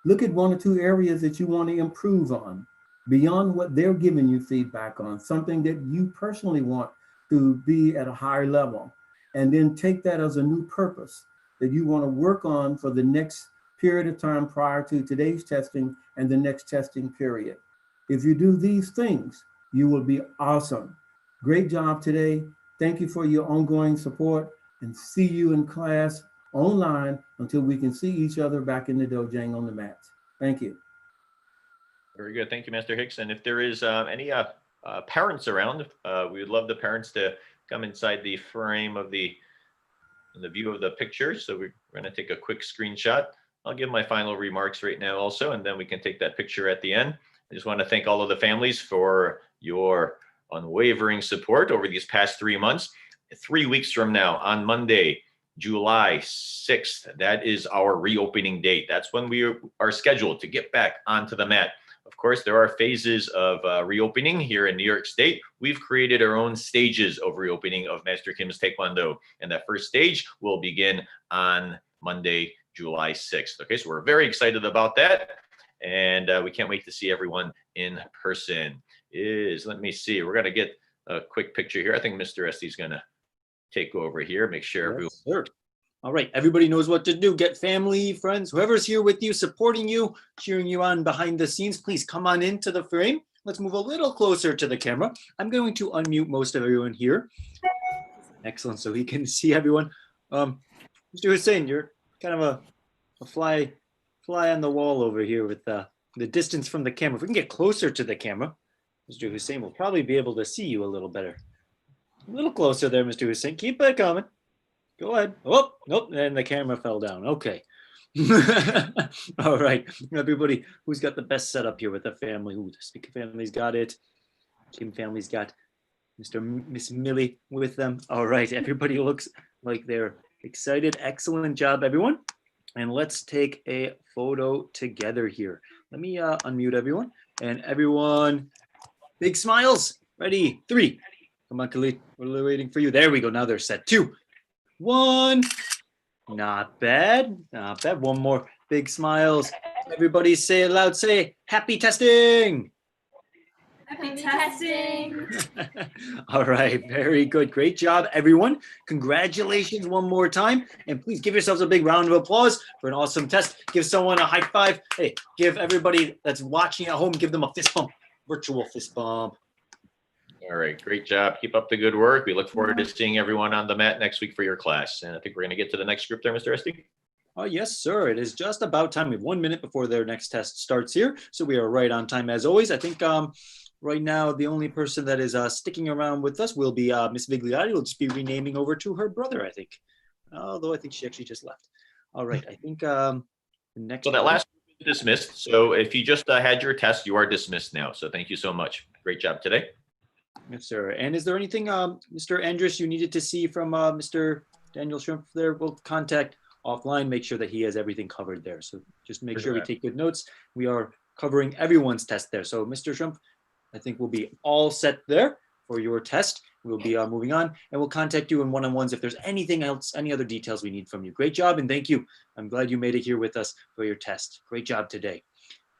look at 1 or 2 areas that you want to improve on beyond what they're giving you feedback on, something that you personally want to be at a higher level. And then take that as a new purpose that you want to work on for the next period of time prior to today's testing and the next testing period. If you do these things, you will be awesome. Great job today. Thank you for your ongoing support, and see you in class online until we can see each other back in the dojang on the mats. Thank you. Very good. Thank you, Master Hicks. And if there is any parents around, we would love the parents to come inside the frame of the view of the picture. So we're going to take a quick screenshot. I'll give my final remarks right now also, and then we can take that picture at the end. I just want to thank all of the families for your unwavering support over these past 3 months. 3 weeks from now, on Monday, July 6th, that is our reopening date. That's when we are scheduled to get back onto the mat. Of course, there are phases of reopening here in New York State. We've created our own stages of reopening of Master Kim's Taekwondo. And that first stage will begin on Monday, July 6th. Okay, so we're very excited about that. And we can't wait to see everyone in person. Let me see, we're going to get a quick picture here. I think Mr. Esty is going to take over here, make sure everyone. Yes, sir. All right, everybody knows what to do. Get family, friends, whoever's here with you, supporting you, cheering you on behind the scenes. Please come on into the frame. Let's move a little closer to the camera. I'm going to unmute most of everyone here. Excellent, so we can see everyone. Mr. Hussein, you're kind of a fly on the wall over here with the distance from the camera. If we can get closer to the camera, Mr. Hussein will probably be able to see you a little better. A little closer there, Mr. Hussein. Keep it coming. Go ahead. Oh, nope, and the camera fell down. Okay. All right. Everybody who's got the best setup here with the family. Ooh, the Speaker family's got it. Kim family's got Miss Millie with them. All right. Everybody looks like they're excited. Excellent job, everyone. And let's take a photo together here. Let me unmute everyone. And everyone, big smiles. Ready? 3. Come on, Khalid. We're waiting for you. There we go. Now they're set. 2, 1. Not bad. Not bad. One more. Big smiles. Everybody say it loud. Say happy testing. Happy testing. All right. Very good. Great job, everyone. Congratulations one more time. And please give yourselves a big round of applause for an awesome test. Give someone a high five. Hey, give everybody that's watching at home, give them a fist bump. Virtual fist bump. All right, great job. Keep up the good work. We look forward to seeing everyone on the mat next week for your class. And I think we're going to get to the next group there, Mr. Esty. Oh, yes, sir. It is just about time. We have 1 minute before their next test starts here. So we are right on time as always. I think right now the only person that is sticking around with us will be Miss Vigliotti. We'll just be renaming over to her brother, I think. Although I think she actually just left. All right, I think the next. So that last group is dismissed. So if you just had your test, you are dismissed now. So thank you so much. Great job today. Yes, sir. And is there anything, Mr. Andrus, you needed to see from Mr. Daniel Shrimp there? We'll contact offline, make sure that he has everything covered there. So just make sure we take good notes. We are covering everyone's test there. So Mr. Shrimp, I think we'll be all set there for your test. We'll be moving on, and we'll contact you in one-on-ones if there's anything else, any other details we need from you. Great job, and thank you. I'm glad you made it here with us for your test. Great job today.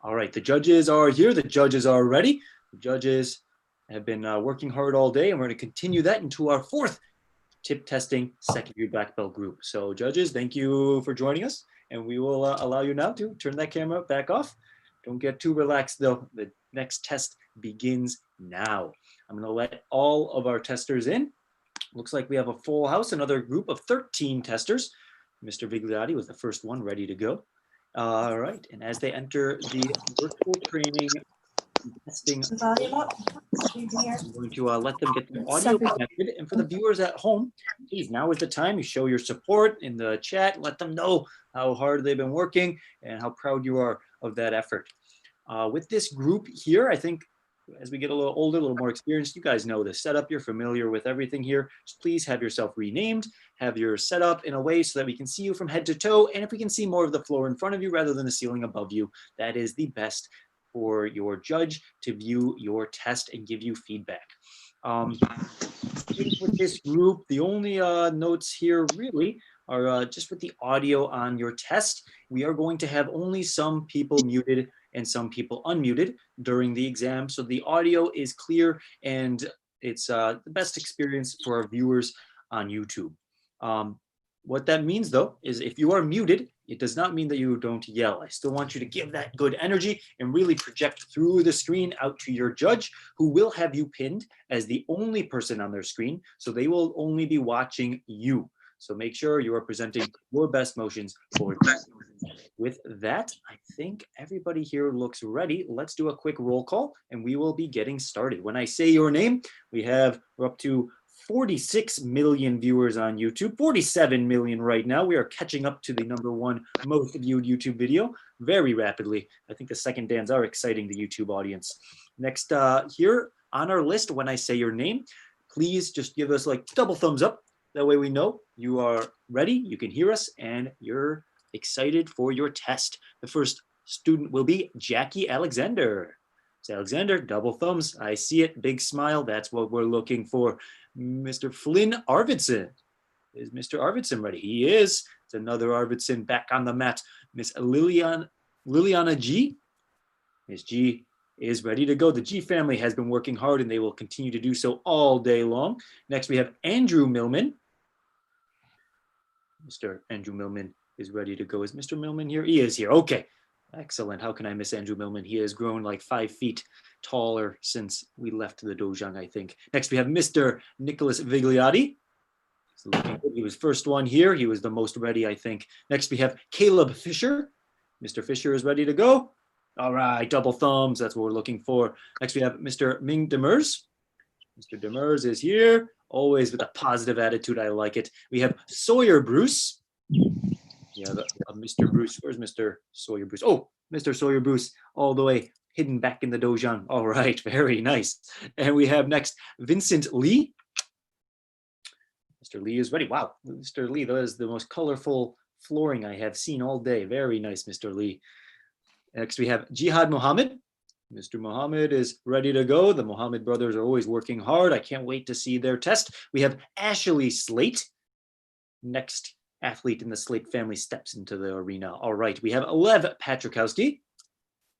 All right, the judges are here. The judges are ready. The judges have been working hard all day, and we're going to continue that into our 4th tip testing secondary black belt group. So judges, thank you for joining us, and we will allow you now to turn that camera back off. Don't get too relaxed though. The next test begins now. I'm going to let all of our testers in. Looks like we have a full house, another group of 13 testers. Mr. Vigliotti was the first one ready to go. All right, and as they enter the virtual training testing, I'm going to let them get their audio connected. And for the viewers at home, please, now is the time you show your support in the chat. Let them know how hard they've been working and how proud you are of that effort. With this group here, I think as we get a little older, a little more experienced, you guys know the setup. You're familiar with everything here. Just please have yourself renamed, have your setup in a way so that we can see you from head to toe. And if we can see more of the floor in front of you rather than the ceiling above you, that is the best for your judge to view your test and give you feedback. With this group, the only notes here really are just with the audio on your test. We are going to have only some people muted and some people unmuted during the exam. So the audio is clear and it's the best experience for our viewers on YouTube. What that means though, is if you are muted, it does not mean that you don't yell. I still want you to give that good energy and really project through the screen out to your judge, who will have you pinned as the only person on their screen. So they will only be watching you. So make sure you are presenting your best motions for them. With that, I think everybody here looks ready. Let's do a quick roll call and we will be getting started. When I say your name, we're up to 46 million viewers on YouTube, 47 million right now. We are catching up to the #1 most viewed YouTube video very rapidly. I think the second dans are exciting the YouTube audience. Next here on our list, when I say your name, please just give us like double thumbs up. That way we know you are ready, you can hear us, and you're excited for your test. The first student will be Jackie Alexander. It's Alexander, double thumbs. I see it, big smile. That's what we're looking for. Mr. Flynn Arvidsson. Is Mr. Arvidsson ready? He is. It's another Arvidsson back on the mat. Miss Liliana G. Miss G is ready to go. The G family has been working hard and they will continue to do so all day long. Next, we have Andrew Millman. Mr. Andrew Millman is ready to go. Is Mr. Millman here? He is here. Okay. Excellent. How can I miss Andrew Millman? He has grown like 5 feet taller since we left the dojang, I think. Next, we have Mr. Nicholas Vigliotti. He was first one here. He was the most ready, I think. Next, we have Caleb Fisher. Mr. Fisher is ready to go. All right, double thumbs. That's what we're looking for. Next, we have Mr. Ming Demers. Mr. Demers is here, always with a positive attitude. I like it. We have Sawyer Bruce. Yeah, Mr. Bruce. Where's Mr. Sawyer Bruce? Oh, Mr. Sawyer Bruce, all the way hidden back in the dojang. All right, very nice. And we have next Vincent Lee. Mr. Lee is ready. Wow, Mr. Lee, that is the most colorful flooring I have seen all day. Very nice, Mr. Lee. Next, we have Jihad Mohammed. Mr. Mohammed is ready to go. The Mohammed brothers are always working hard. I can't wait to see their test. We have Ashley Slate. Next athlete in the Slate family steps into the arena. All right, we have Lev Patrikowski.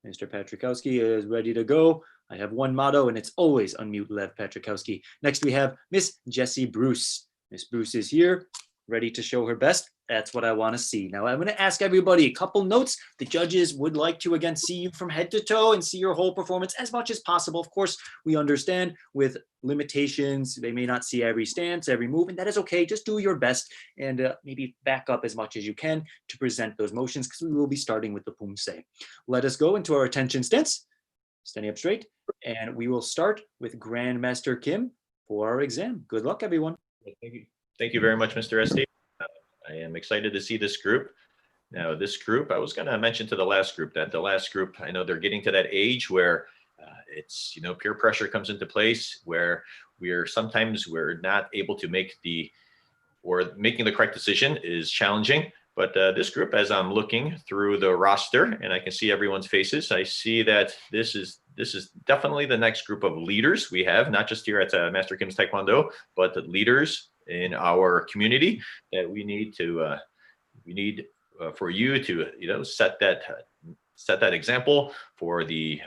Mr. Patrikowski is ready to go. I have one motto, and it's always unmute Lev Patrikowski. Next, we have Miss Jessie Bruce. Miss Bruce is here, ready to show her best. That's what I want to see. Now, I'm going to ask everybody a couple notes. The judges would like to, again, see you from head to toe and see your whole performance as much as possible. Of course, we understand with limitations, they may not see every stance, every move, and that is okay. Just do your best and maybe back up as much as you can to present those motions, because we will be starting with the Pumsae. Let us go into our attention stance, standing up straight, and we will start with Grandmaster Kim for our exam. Good luck, everyone. Thank you. Thank you very much, Mr. SD. I am excited to see this group. Now, this group, I was going to mention to the last group that the last group, I know they're getting to that age where it's, peer pressure comes into place, where sometimes we're not able to making the correct decision is challenging. But this group, as I'm looking through the roster and I can see everyone's faces, I see that this is definitely the next group of leaders we have, not just here at Master Kim's Taekwondo, but the leaders in our community that we need for you to set that example for the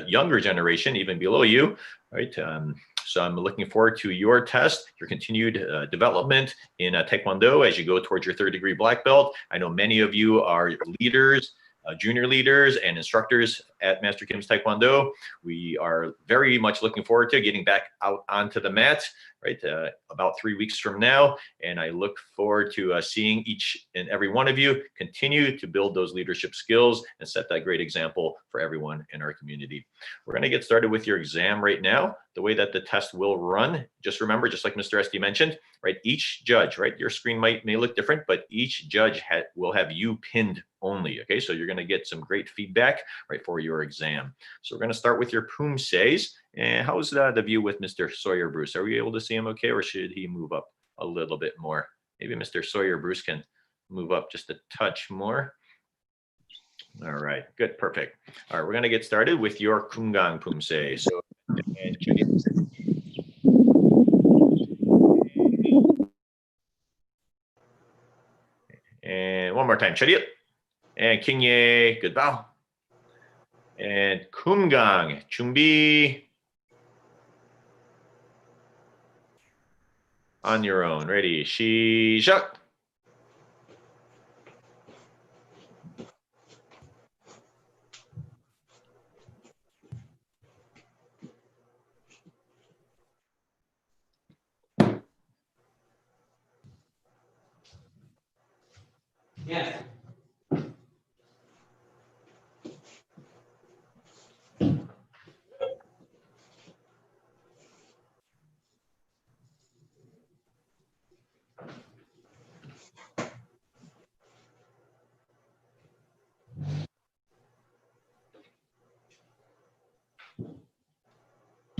younger generation, even below you, right? So I'm looking forward to your test, your continued development in Taekwondo as you go towards your 3rd degree black belt. I know many of you are leaders, junior leaders and instructors at Master Kim's Taekwondo. We are very much looking forward to getting back out onto the mat, right, about 3 weeks from now. And I look forward to seeing each and every one of you continue to build those leadership skills and set that great example for everyone in our community. We're going to get started with your exam right now. The way that the test will run, just remember, just like Mr. Esty mentioned, right, each judge, right, your screen may look different, but each judge will have you pinned only. Okay, so you're going to get some great feedback, right, for your exam. So we're going to start with your Pumsaes. And how's the view with Mr. Sawyer Bruce? Are we able to see him okay, or should he move up a little bit more? Maybe Mr. Sawyer Bruce can move up just a touch more. All right, good, perfect. All right, we're going to get started with your Kumgang Pumsae. So, and one more time, Chariot. And Kingye, good bow. And Kumgang, Chumbi. On your own, ready, Shishak. Yes.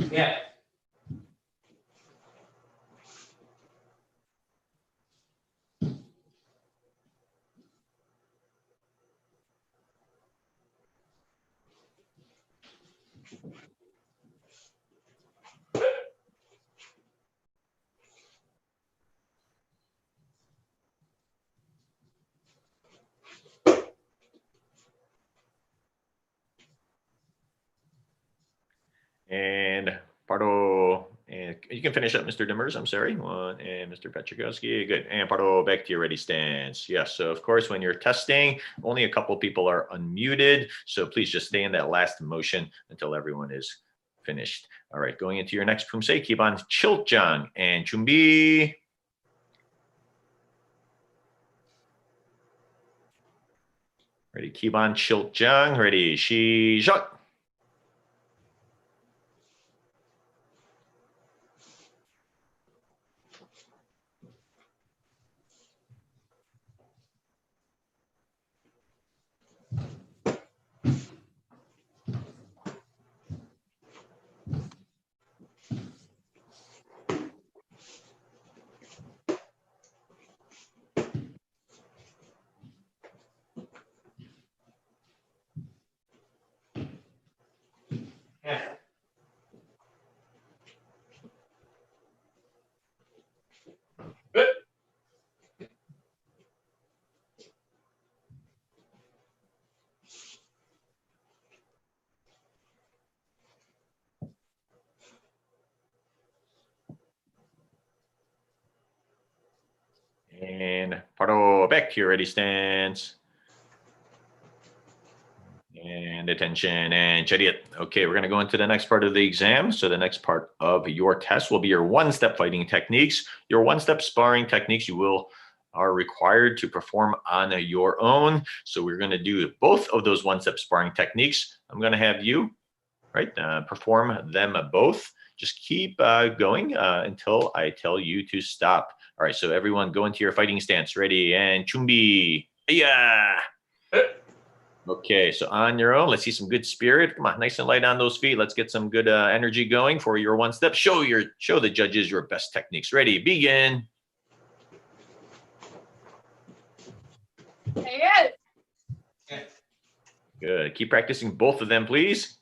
Yeah. And Pardo, and you can finish up, Mr. Demers. I'm sorry. One, and Mr. Petrikowski. Good. And Pardo, back to your ready stance. Yes. So, of course, when you're testing, only a couple people are unmuted. So please just stay in that last motion until everyone is finished. All right. Going into your next Pumsae, keep on Chiltjang and Chumbi. Ready. Keep on Chiltjang. Ready. Shishak. Yeah. And Pardo, back to your ready stance. And attention and Chariot. Okay, we're going to go into the next part of the exam. So the next part of your test will be your one-step fighting techniques. Your one-step sparring techniques are required to perform on your own. So we're going to do both of those one-step sparring techniques. I'm going to have you, perform them both. Just keep going until I tell you to stop. All right, so everyone go into your fighting stance. Ready, and Chumbi. Yeah. Okay, so on your own, let's see some good spirit. Come on, nice and light on those feet. Let's get some good energy going for your one step. Show the judges your best techniques. Ready, begin. Hey, Good. Keep practicing both of them, please.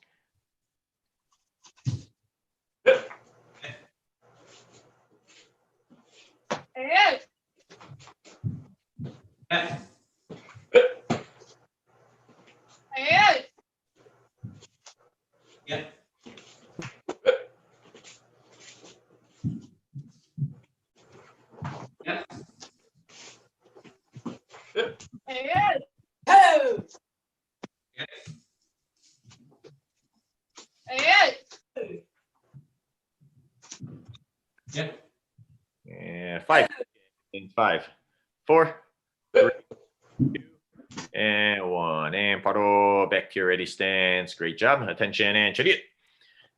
hey. Yeah. Hey. Yeah. Yeah. Hey. Ho! Hey. Yeah. And 5. And 5, 4, 3, 2, and 1. And Paro, back to your ready stance. Great job. Attention and Chariot.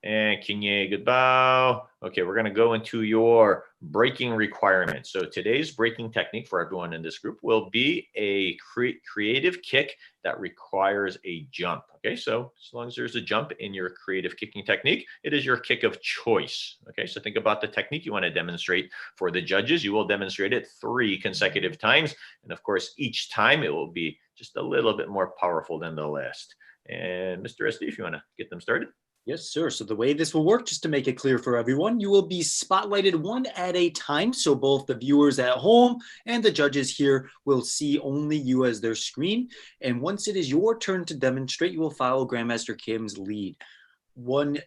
And Kingye, good bow. Okay, we're going to go into your breaking requirements. So today's breaking technique for everyone in this group will be a creative kick that requires a jump. Okay, so as long as there's a jump in your creative kicking technique, it is your kick of choice. Okay, so think about the technique you want to demonstrate for the judges. You will demonstrate it 3 consecutive times. And of course, each time it will be just a little bit more powerful than the last. And Mr. SD, if you want to get them started. Yes, sir. So the way this will work, just to make it clear for everyone, you will be spotlighted one at a time. So both the viewers at home and the judges here will see only you as their screen. And once it is your turn to demonstrate, you will follow Grandmaster Kim's lead. One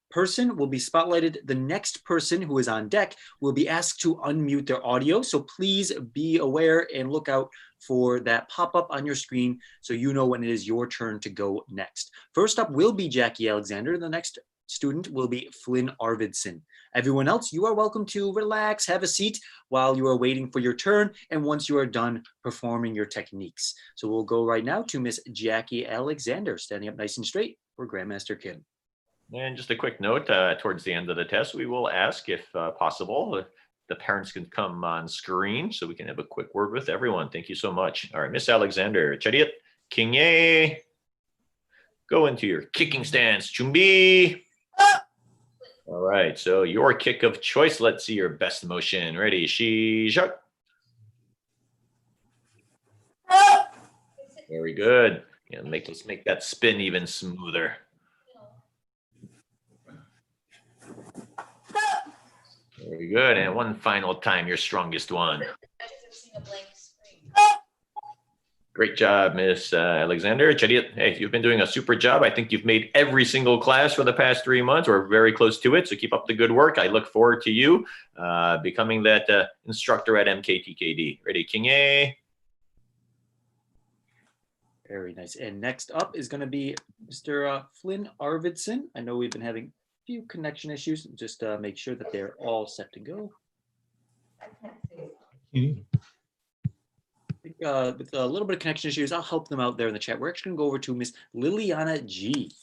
person will be spotlighted. The next person who is on deck will be asked to unmute their audio. So please be aware and look out for that pop-up on your screen so you know when it is your turn to go next. First up will be Jackie Alexander. The next student will be Flynn Arvidsson. Everyone else, you are welcome to relax, have a seat while you are waiting for your turn, and once you are done performing your techniques. So we'll go right now to Miss Jackie Alexander, standing up nice and straight for Grandmaster Kim. And just a quick note, towards the end of the test, we will ask if possible, the parents can come on screen so we can have a quick word with everyone. Thank you so much. All right, Miss Alexander, chariot, kingye, go into your kicking stance, chumbi. All right, so your kick of choice. Let's see your best motion. Ready, shi shak. Very good. Yeah, let's make that spin even smoother. Very good. And one final time, your strongest one. Great job, Miss Alexander. Chariot, hey, you've been doing a super job. I think you've made every single class for the past 3 months. We're very close to it. So keep up the good work. I look forward to you becoming that instructor at MKTKD. Ready, King A? Very nice. And next up is going to be Mr. Flynn Arvidsson. I know we've been having few connection issues. Just make sure that they're all set to go. With a little bit of connection issues, I'll help them out there in the chat. We're actually going to go over to Miss Liliana G.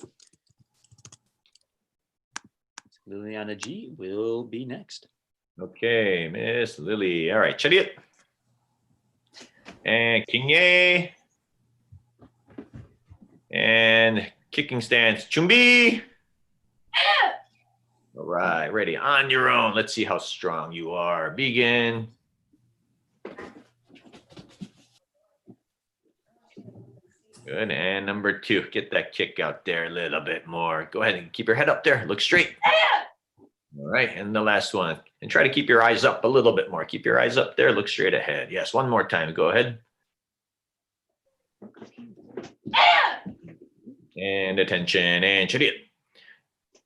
Liliana G will be next. Okay, Miss Lily. All right, chariot. And kingye. And kicking stance, chumbi. All right, ready, on your own. Let's see how strong you are. Begin. Good, and number 2, get that kick out there a little bit more. Go ahead and keep your head up there, look straight. All right, and the last one. And try to keep your eyes up a little bit more. Keep your eyes up there, look straight ahead. Yes, one more time, go ahead. And attention, and chariot.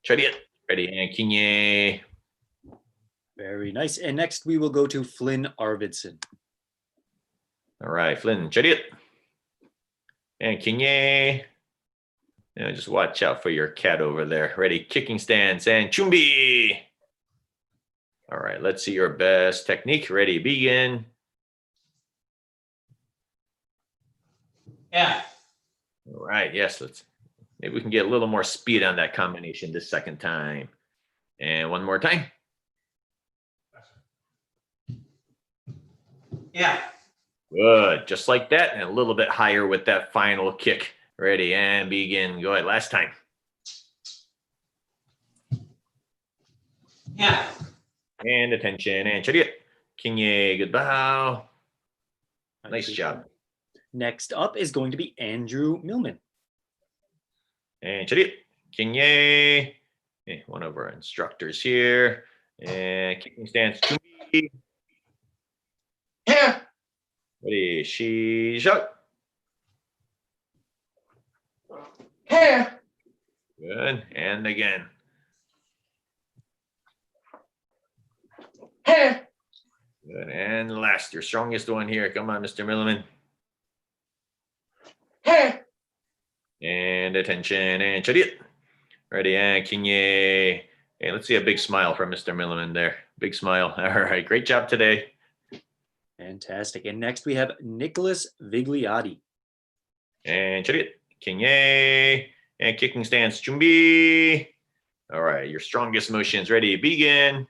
Chariot. Ready, and kingye. Very nice. And next we will go to Flynn Arvidsson. All right, Flynn, chariot. And kingye. Now just watch out for your cat over there. Ready, kicking stance, and chumbi. All right, let's see your best technique. Ready, begin. Yeah. All right, yes, maybe we can get a little more speed on that combination this second time. And one more time. Yeah. Good, just like that, and a little bit higher with that final kick. Ready, and begin. Go ahead, last time. Yeah. And attention, and chariot. Kingye, good bow. Nice job. Next up is going to be Andrew Millman. And chariot, kingye. Okay, one of our instructors here. And kicking stance, chumbi. Yeah. Ready, shi shak. Yeah. Good, and again. Yeah. Good, and last, your strongest one here. Come on, Mr. Milliman. Yeah. And attention, and chariot. Ready, and kingye. Hey, let's see a big smile from Mr. Milliman there. Big smile. All right, great job today. Fantastic. And next we have Nicholas Vigliotti. And chariot, kingye, and kicking stance, chumbi. All right, your strongest motions. Ready, begin.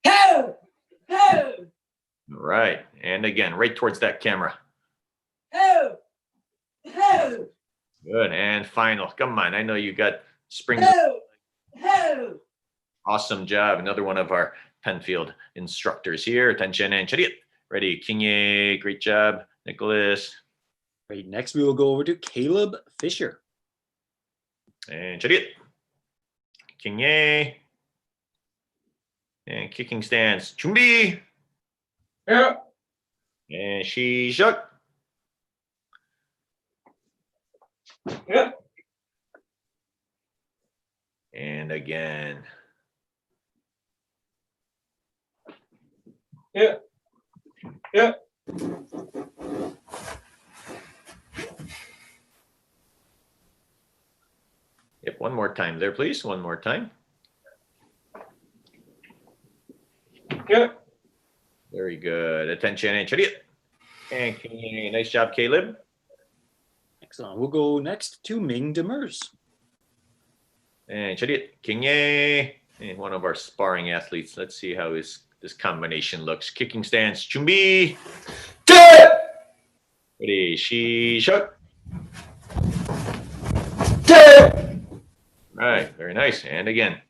Ho! Ho! All right. And again, right towards that camera. Ho! Ho! Good. And final. Come on. I know you got springs. Ho! Ho! Awesome job. Another one of our Penfield instructors here. Attention and chariot. Ready. Kinye. Great job. Nicholas. Great. Next, we will go over to Caleb Fisher. And chariot. Kinye. And kicking stance. Chumbi. Yeah. And shishak. Yeah. And again. Yeah. Yeah. Yep, one more time there, please. One more time. Yeah. Very good. Attention and chariot. And Kinye. Nice job, Caleb. Excellent. We'll go next to Ming Demers. And chariot. Kinye. And one of our sparring athletes. Let's see how this combination looks. Kicking stance. Chumbi. Ready. Shishak. Right. Very nice. And again.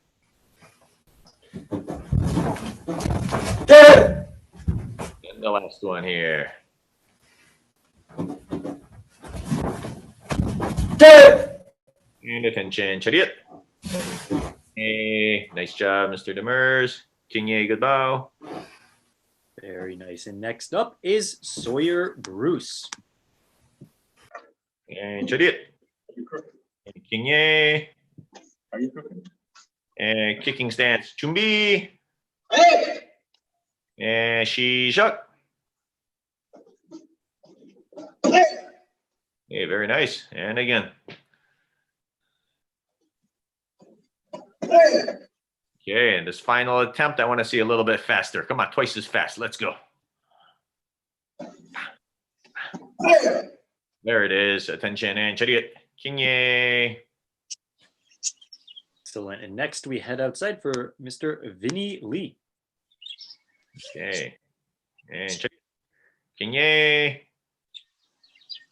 And the last one here. And attention, chariot. Hey, nice job, Mr. Demers. Kinye, good bow. Very nice. And next up is Sawyer Bruce. And chariot. And Kinye. Are you cooking? And kicking stance, Chumbi. And Shishak. Hey, very nice. And again. Okay, and this final attempt, I want to see a little bit faster. Come on, twice as fast. Let's go. There it is. Attention and chariot. Kinye. Excellent. And next, we head outside for Mr. Vinny Lee. Okay. And chariot. Kinye.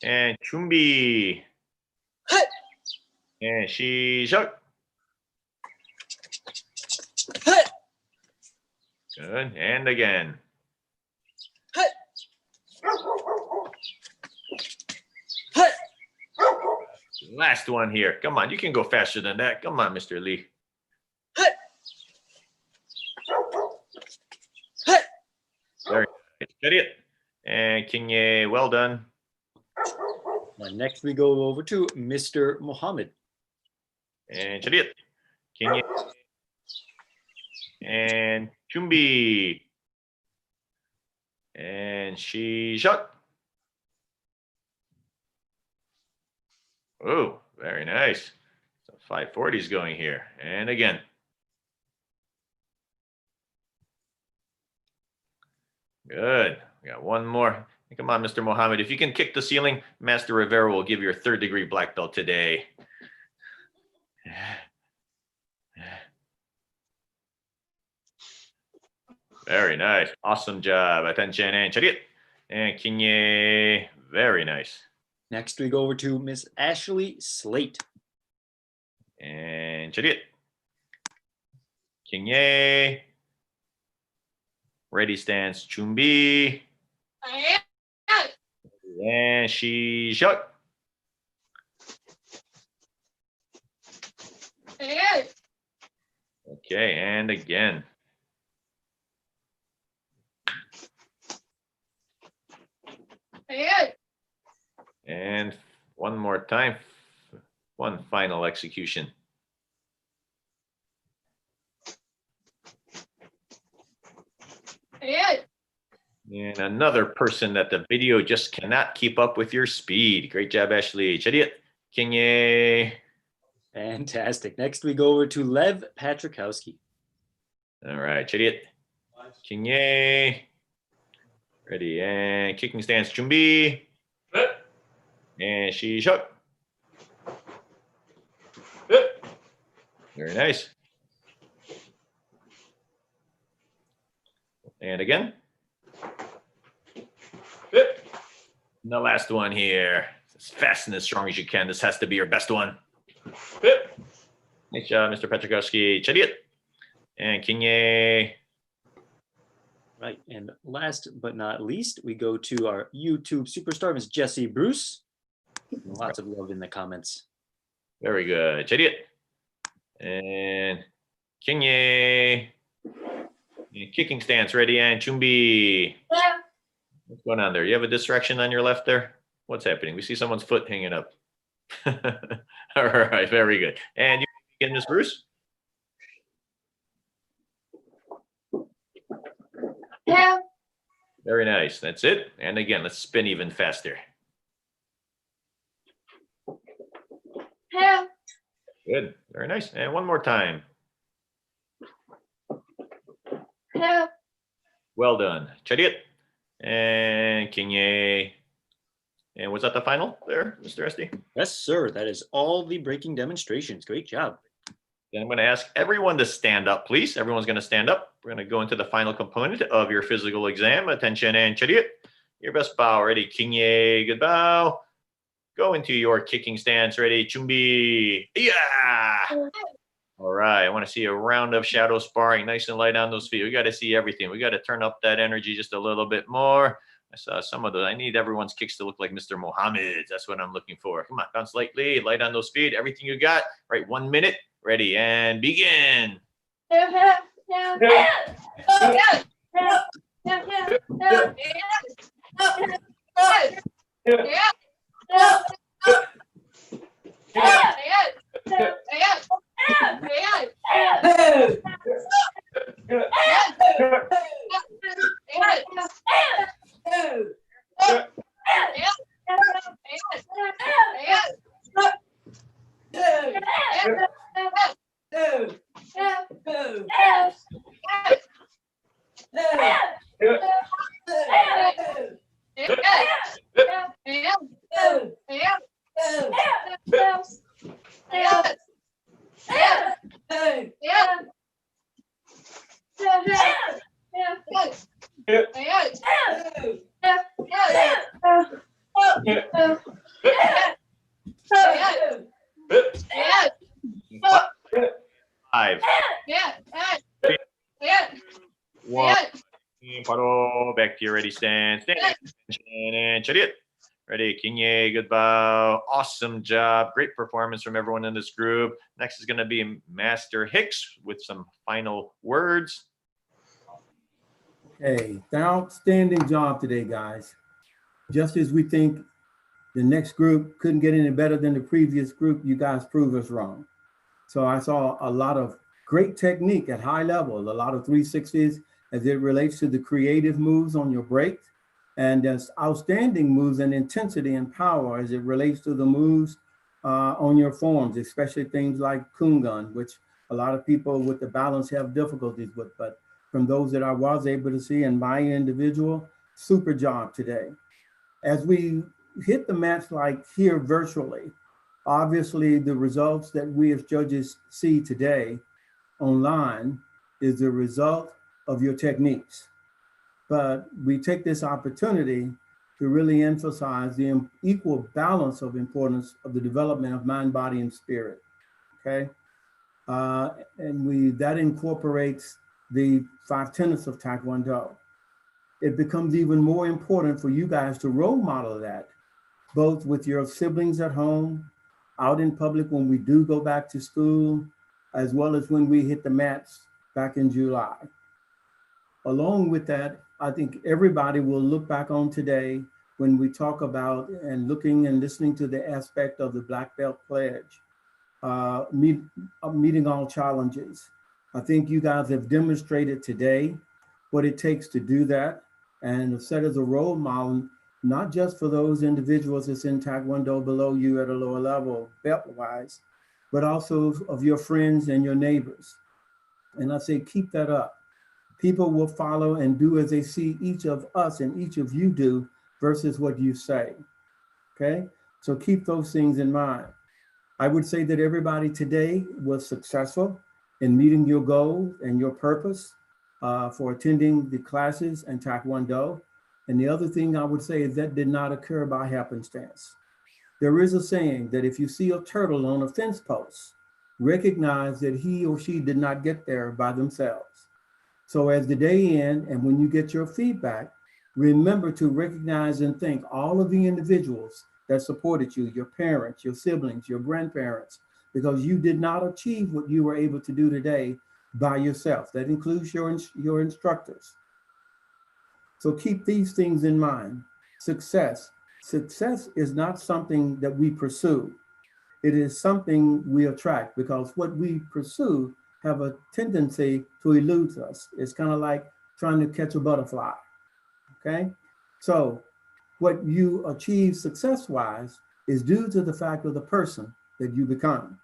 And Chumbi. And Shishak. Good. And again. Last one here. Come on, you can go faster than that. Come on, Mr. Lee. Very good. Chariot. And Kinye, well done. Next, we go over to Mr. Mohammed. And chariot. Kinye. And Chumbi. And Shishak. Oh, very nice. So 540 is going here. And again. Good. We got one more. Come on, Mr. Mohammed. If you can kick the ceiling, Master Rivera will give you your 3rd degree black belt today. Very nice. Awesome job. Attention and chariot. And Kinye. Very nice. Next, we go over to Miss Ashley Slate. And chariot. Kinye. Ready stance. Chumbi. And Shishak. Okay, and again. And one more time. One final execution. And another person that the video just cannot keep up with your speed. Great job, Ashley. Chariot. Kinye. Fantastic. Next, we go over to Lev Patrikowski. All right, chariot. Kinye. Ready, and kicking stance, Chumbi. And Shishak. Very nice. And again. Good. And the last one here. As fast and as strong as you can. This has to be your best one. Good. Nice job, Mr. Petrikowski. Chariot. And Kinye. Right, and last but not least, we go to our YouTube superstar, Miss Jessie Bruce. Lots of love in the comments. Very good. Chariot. And Kinye. And kicking stance ready and Chumbi. What's going on there? You have a distraction on your left there? What's happening? We see someone's foot hanging up. All right, very good. And you begin, Miss Bruce? Yeah. Very nice. That's it. And again, let's spin even faster. Yeah. Good. Very nice. And one more time. Yeah. Well done. Chariot. And Kinye. And was that the final there, Mr. Esty? Yes, sir. That is all the breaking demonstrations. Great job. Then I'm going to ask everyone to stand up, please. Everyone's going to stand up. We're going to go into the final component of your physical exam. Attention and Chariot. Your best bow. Ready? Kinye. Good bow. Go into your kicking stance. Ready? Chumbi. Yeah. All right. I want to see a round of shadow sparring. Nice and light on those feet. We got to see everything. We got to turn up that energy just a little bit more. I saw some of those. I need everyone's kicks to look like Mr. Mohammed. That's what I'm looking for. Come on, bounce lightly, light on those feet. Everything you got. Right, 1 minute. Ready and begin. Five. One. Paro. Back to your ready stance. And Chariot. Ready, Kinye, good bow. Awesome job. Great performance from everyone in this group. Next is going to be Master Hicks with some final words. Hey, outstanding job today, guys. Just as we think the next group couldn't get any better than the previous group, you guys proved us wrong. So I saw a lot of great technique at high level, a lot of 360s as it relates to the creative moves on your breaks, and there's outstanding moves and intensity and power as it relates to the moves on your forms, especially things like Kungan, which a lot of people with the balance have difficulties with, but from those that I was able to see in my individual, super job today. As we hit the match like here virtually, obviously the results that we as judges see today online is the result of your techniques. But we take this opportunity to really emphasize the equal balance of importance of the development of mind, body, and spirit, okay? And that incorporates the 5 tenets of Taekwondo. It becomes even more important for you guys to role model that, both with your siblings at home, out in public when we do go back to school, as well as when we hit the mats back in July. Along with that, I think everybody will look back on today when we talk about and looking and listening to the aspect of the Black Belt Pledge, meeting all challenges. I think you guys have demonstrated today what it takes to do that and have set as a role model, not just for those individuals that's in Taekwondo below you at a lower level, belt-wise, but also of your friends and your neighbors. And I say, keep that up. People will follow and do as they see each of us and each of you do versus what you say, okay? So keep those things in mind. I would say that everybody today was successful in meeting your goal and your purpose. for attending the classes and Taekwondo. And the other thing I would say is that did not occur by happenstance. There is a saying that if you see a turtle on a fence post, recognize that he or she did not get there by themselves. So as the day ends and when you get your feedback, remember to recognize and thank all of the individuals that supported you, your parents, your siblings, your grandparents, because you did not achieve what you were able to do today by yourself. That includes your instructors. So keep these things in mind. Success is not something that we pursue. It is something we attract, because what we pursue have a tendency to elude us. It's kind of like trying to catch a butterfly, okay? So what you achieve success-wise is due to the fact of the person that you become.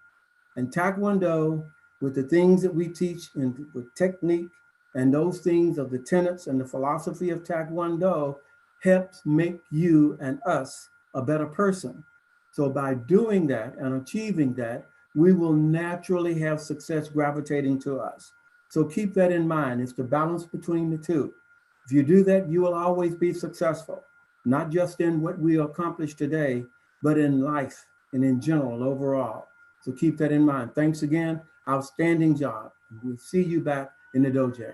And Taekwondo, with the things that we teach and with technique and those things of the tenets and the philosophy of Taekwondo, helps make you and us a better person. So by doing that and achieving that, we will naturally have success gravitating to us. So keep that in mind. It's the balance between the two. If you do that, you will always be successful, not just in what we accomplish today, but in life and in general overall. So keep that in mind. Thanks again. Outstanding job. We'll see you back in the dojo.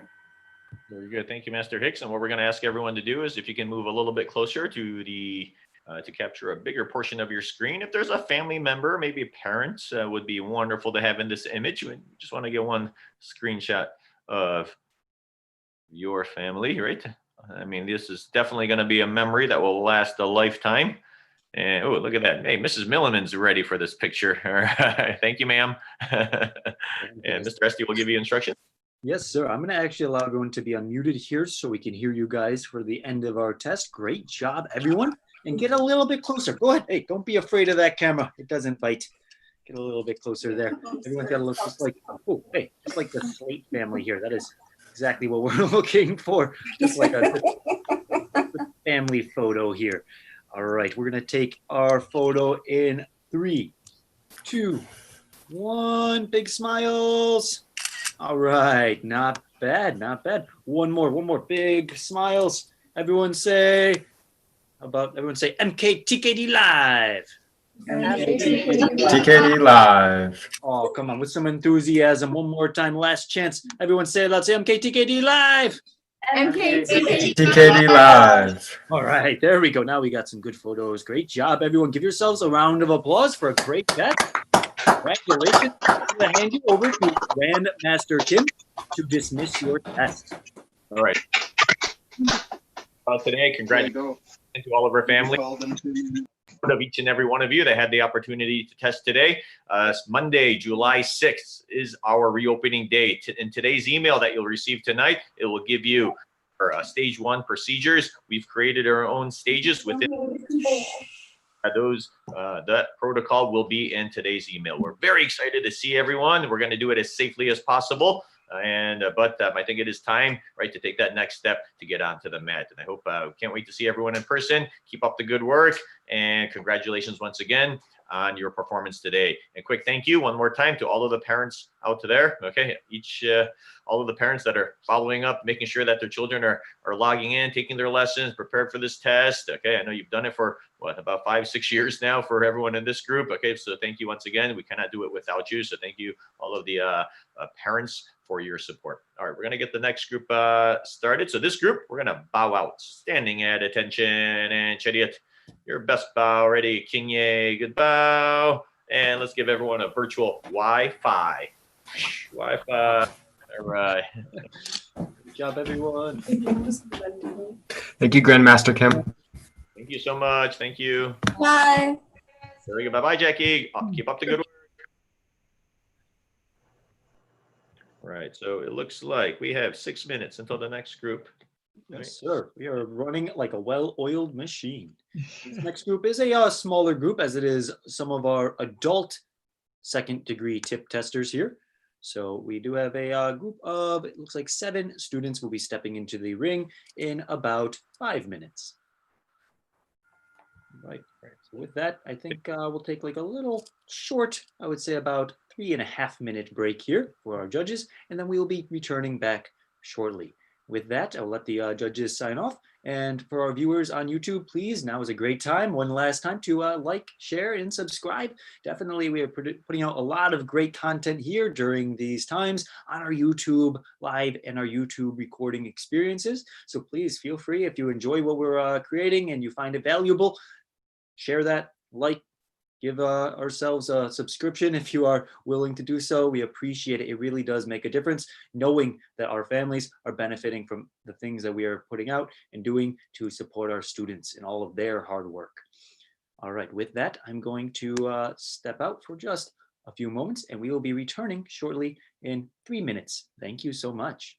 Very good. Thank you, Master Hicks. And what we're going to ask everyone to do is if you can move a little bit closer to the to capture a bigger portion of your screen. If there's a family member, maybe a parent, would be wonderful to have in this image. We just want to get one screenshot of your family, right? I mean, this is definitely going to be a memory that will last a lifetime. And oh, look at that. Hey, Mrs. Milliman's ready for this picture. All right. Thank you, ma'am. And Mr. Esty will give you instructions. Yes, sir. I'm going to actually allow everyone to be unmuted here so we can hear you guys for the end of our test. Great job, everyone. And get a little bit closer. Go ahead. Hey, don't be afraid of that camera. It doesn't bite. Get a little bit closer there. Everyone's got to look just like, oh, hey, just like the Slate family here. That is exactly what we're looking for. Just like a family photo here. All right, we're going to take our photo in 3, 2, 1. Big smiles. All right, not bad, not bad. One more. Big smiles. Everyone say, how about everyone say MKTKD live. TKD live. Oh, come on, with some enthusiasm. One more time, last chance. Everyone say it loud. Say MKTKD live. TKD live. All right, there we go. Now we got some good photos. Great job, everyone. Give yourselves a round of applause for a great test. Congratulations. I'm going to hand you over to Grandmaster Kim to dismiss your test. All right. Today, congratulations to all of our family. Of each and every one of you that had the opportunity to test today. Monday, July 6th is our reopening day. In today's email that you'll receive tonight, it will give you our stage 1 procedures. We've created our own stages within those. That protocol will be in today's email. We're very excited to see everyone. We're going to do it as safely as possible. But I think it is time, right, to take that next step to get onto the mat. And I hope, can't wait to see everyone in person. Keep up the good work, and congratulations once again on your performance today. And quick thank you one more time to all of the parents out there. Okay, all of the parents that are following up, making sure that their children are logging in, taking their lessons, prepared for this test. Okay, I know you've done it for what, about 5-6 years now for everyone in this group. Okay, so thank you once again. We cannot do it without you. So thank you all of the parents for your support. All right, we're gonna get the next group started. So this group, we're gonna bow out, standing at attention, and Chariot, your best bow. Ready, Kinye, good bow. And let's give everyone a virtual Wi-Fi. Wi-Fi, all right. Good job, everyone. Thank you, Grandmaster Kim. Thank you so much, thank you. Bye. Very good, bye-bye, Jackie. Keep up the good work. Right, so it looks like we have 6 minutes until the next group. Yes, sir. We are running like a well-oiled machine. This next group is a smaller group, as it is some of our adult second-degree tip testers here. So we do have a group of, it looks like 7 students will be stepping into the ring in about 5 minutes. Right. So with that, I think we'll take like a little short, I would say about 3.5 minute break here for our judges, and then we will be returning back shortly. With that, I'll let the judges sign off. And for our viewers on YouTube, please, now is a great time, one last time, to like, share, and subscribe. Definitely, we are putting out a lot of great content here during these times on our YouTube live and our YouTube recording experiences. So please feel free, if you enjoy what we're creating and you find it valuable, share that, like, give ourselves a subscription if you are willing to do so. We appreciate it. It really does make a difference knowing that our families are benefiting from the things that we are putting out and doing to support our students in all of their hard work. All right, with that, I'm going to step out for just a few moments and we will be returning shortly in 3 minutes. Thank you so much.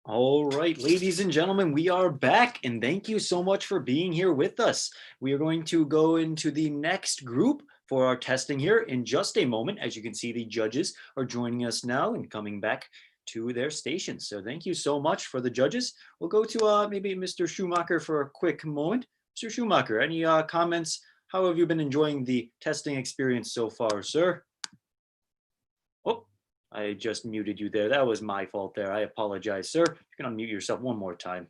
All right, ladies and gentlemen, we are back and thank you so much for being here with us. We are going to go into the next group for our testing here in just a moment. As you can see, the judges are joining us now and coming back to their stations. So thank you so much for the judges. We'll go to maybe Mr. Schumacher for a quick moment. Mr. Schumacher, any comments? How have you been enjoying the testing experience so far, sir? Oh, I just muted you there. That was my fault there. I apologize, sir. You can unmute yourself one more time.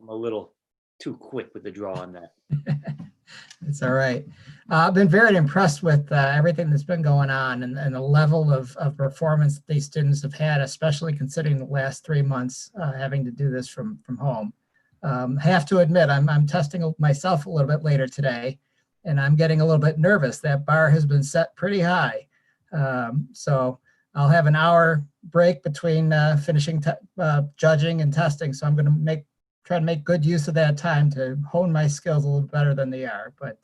I'm a little too quick with the draw on that. It's all right. I've been very impressed with everything that's been going on and the level of performance these students have had, especially considering the last 3 months having to do this from home. Have to admit, I'm testing myself a little bit later today, and I'm getting a little bit nervous. That bar has been set pretty high. So I'll have an hour break between finishing judging and testing. So I'm going to try to make good use of that time to hone my skills a little better than they are. But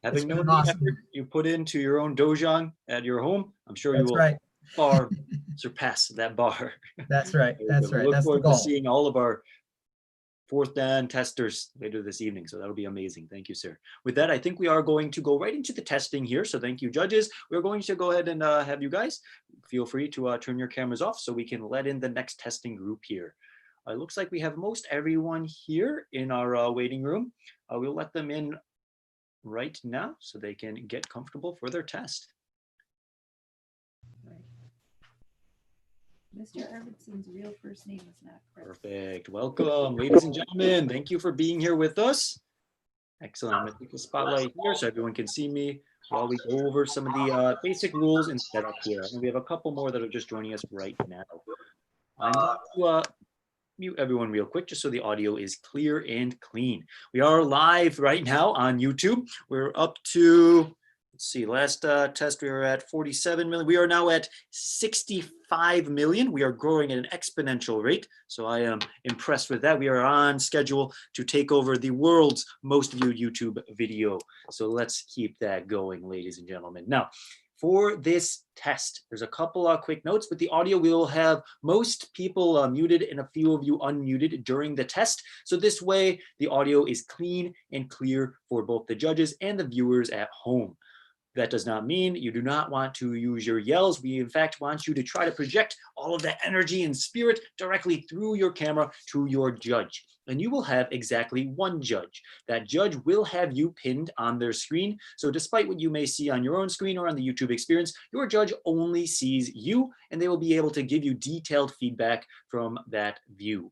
having known the effort you put into your own dojang at your home, I'm sure you will far surpass that bar. That's right. That's right. Look That's the forward to goal. seeing all of our 4th Dan testers later this evening. So that'll be amazing. Thank you, sir. With that, I think we are going to go right into the testing here. So thank you, judges. We're going to go ahead and have you guys feel free to turn your cameras off so we can let in the next testing group here. It looks like we have most everyone here in our waiting room. We'll let them in right now so they can get comfortable for their test. Mr. Arvidsson's real first name is not correct. Perfect. Welcome, ladies and gentlemen. Thank you for being here with us. Excellent. I'm going to take the spotlight here so everyone can see me while we go over some of the basic rules and setup here. And we have a couple more that are just joining us right now. I'm going to mute everyone real quick just so the audio is clear and clean. We are live right now on YouTube. We're up to, let's see, last test we were at 47 million. We are now at 65 million. We are growing at an exponential rate. So I am impressed with that. We are on schedule to take over the world's most viewed YouTube video. So let's keep that going, ladies and gentlemen. Now, for this test, there's a couple quick notes. With the audio, we will have most people muted and a few of you unmuted during the test. So this way, the audio is clean and clear for both the judges and the viewers at home. That does not mean you do not want to use your yells. We, in fact, want you to try to project all of that energy and spirit directly through your camera to your judge. And you will have exactly one judge. That judge will have you pinned on their screen. So despite what you may see on your own screen or on the YouTube experience, your judge only sees you, and they will be able to give you detailed feedback from that view.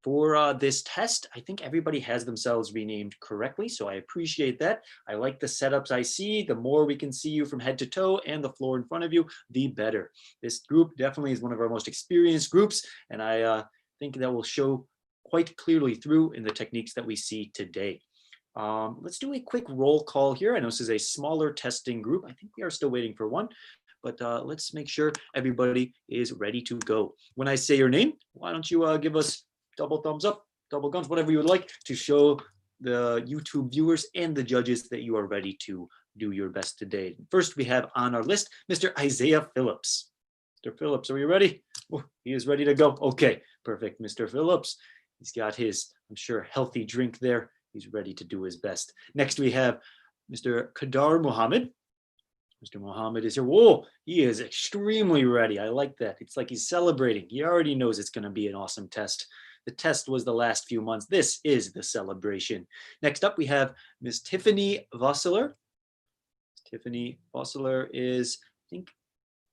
For this test, I think everybody has themselves renamed correctly, so I appreciate that. I like the setups I see. The more we can see you from head to toe and the floor in front of you, the better. This group definitely is one of our most experienced groups, and I think that will show quite clearly through in the techniques that we see today. Let's do a quick roll call here. I know this is a smaller testing group. I think we are still waiting for one, but let's make sure everybody is ready to go. When I say your name, why don't you give us double thumbs up, double guns, whatever you would like to show the YouTube viewers and the judges that you are ready to do your best today. First, we have on our list, Mr. Isaiah Phillips. Mr. Phillips, are you ready? Oh, he is ready to go. Okay, perfect, Mr. Phillips. He's got his, I'm sure, healthy drink there. He's ready to do his best. Next, we have Mr. Kadar Muhammad. Mr. Muhammad is here. Whoa, he is extremely ready. I like that. It's like he's celebrating. He already knows it's going to be an awesome test. The test was the last few months. This is the celebration. Next up, we have Ms. Tiffany Vossler. Tiffany Vossler is, I think,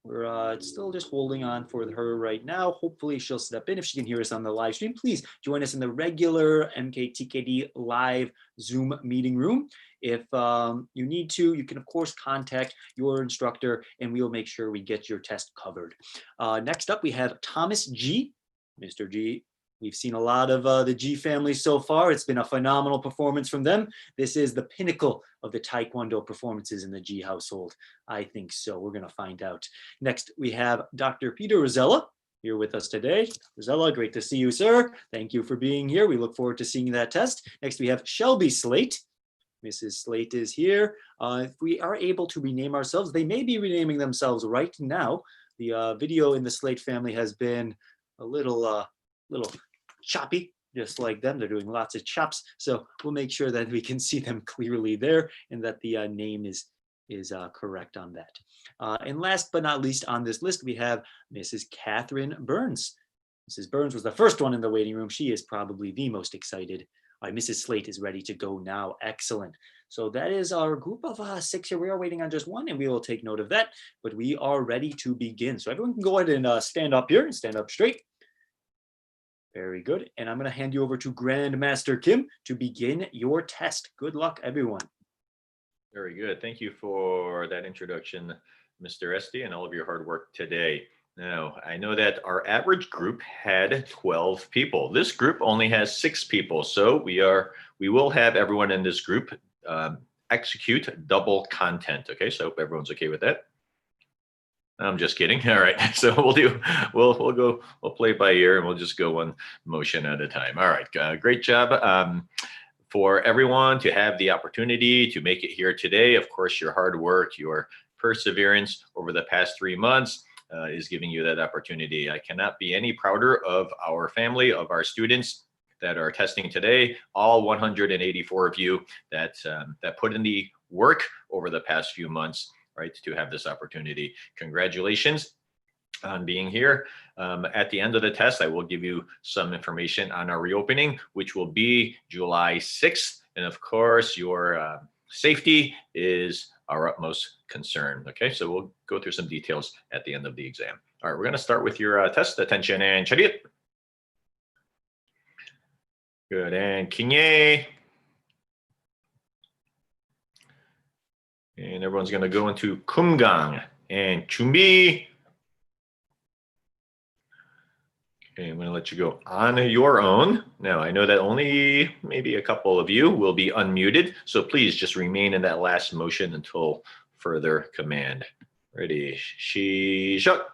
we're still just holding on for her right now. Hopefully she'll step in. If she can hear us on the live stream, please join us in the regular MKTKD live Zoom meeting room. If you need to, you can of course contact your instructor and we will make sure we get your test covered. Next up, we have Thomas G. Mr. G. We've seen a lot of the G family so far. It's been a phenomenal performance from them. This is the pinnacle of the Taekwondo performances in the G household. I think so. We're going to find out. Next, we have Dr. Peter Rosella here with us today. Rosella, great to see you, sir. Thank you for being here. We look forward to seeing that test. Next, we have Shelby Slate. Mrs. Slate is here. If we are able to rename ourselves, they may be renaming themselves right now. The video in the Slate family has been a little choppy, just like them. They're doing lots of chops. So we'll make sure that we can see them clearly there and that the name is correct on that. And last but not least on this list, we have Mrs. Catherine Burns. Mrs. Burns was the first one in the waiting room. She is probably the most excited. All right, Mrs. Slate is ready to go now. Excellent. So that is our group of 6 here. We are waiting on just one and we will take note of that, but we are ready to begin. So everyone can go ahead and stand up here and stand up straight. Very good. And I'm going to hand you over to Grandmaster Kim to begin your test. Good luck, everyone. Very good. Thank you for that introduction, Mr. Esty, and all of your hard work today. Now, I know that our average group had 12 people. This group only has 6 people, so we will have everyone in this group execute double content. Okay, so I hope everyone's okay with that. I'm just kidding. All right, so we'll play by ear, and we'll just go one motion at a time. All right, great job. For everyone to have the opportunity to make it here today. Of course, your hard work, your perseverance over the past 3 months is giving you that opportunity. I cannot be any prouder of our family, of our students that are testing today, all 184 of you that put in the work over the past few months, right, to have this opportunity. Congratulations on being here. At the end of the test, I will give you some information on our reopening, which will be July 6th. And of course, your safety is our utmost concern. Okay, so we'll go through some details at the end of the exam. All right, we're going to start with your test. Attention and chariot. Good, and Kinye. And everyone's going to go into Kumgang and Chumbi. Okay, I'm going to let you go on your own. Now, I know that only maybe a couple of you will be unmuted, so please just remain in that last motion until further command. Ready? Shishak.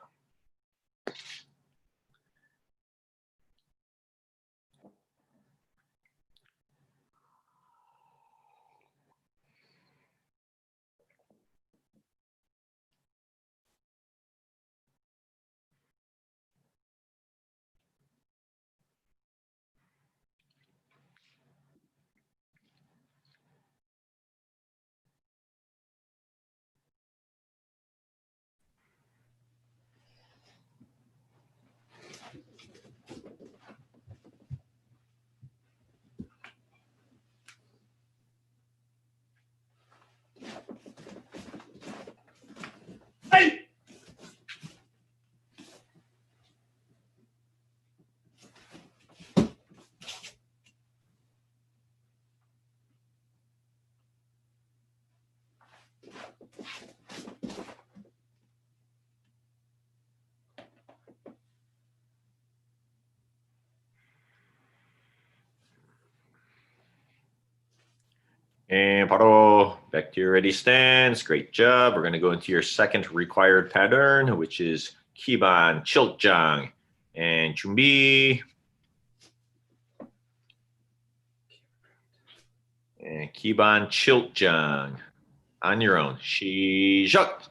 And Paro, back to your ready stance. Great job. We're going to go into your second required pattern, which is Kiban Chiltjang. And Chumbi. And Kiban Chiltjang. On your own. Shishak.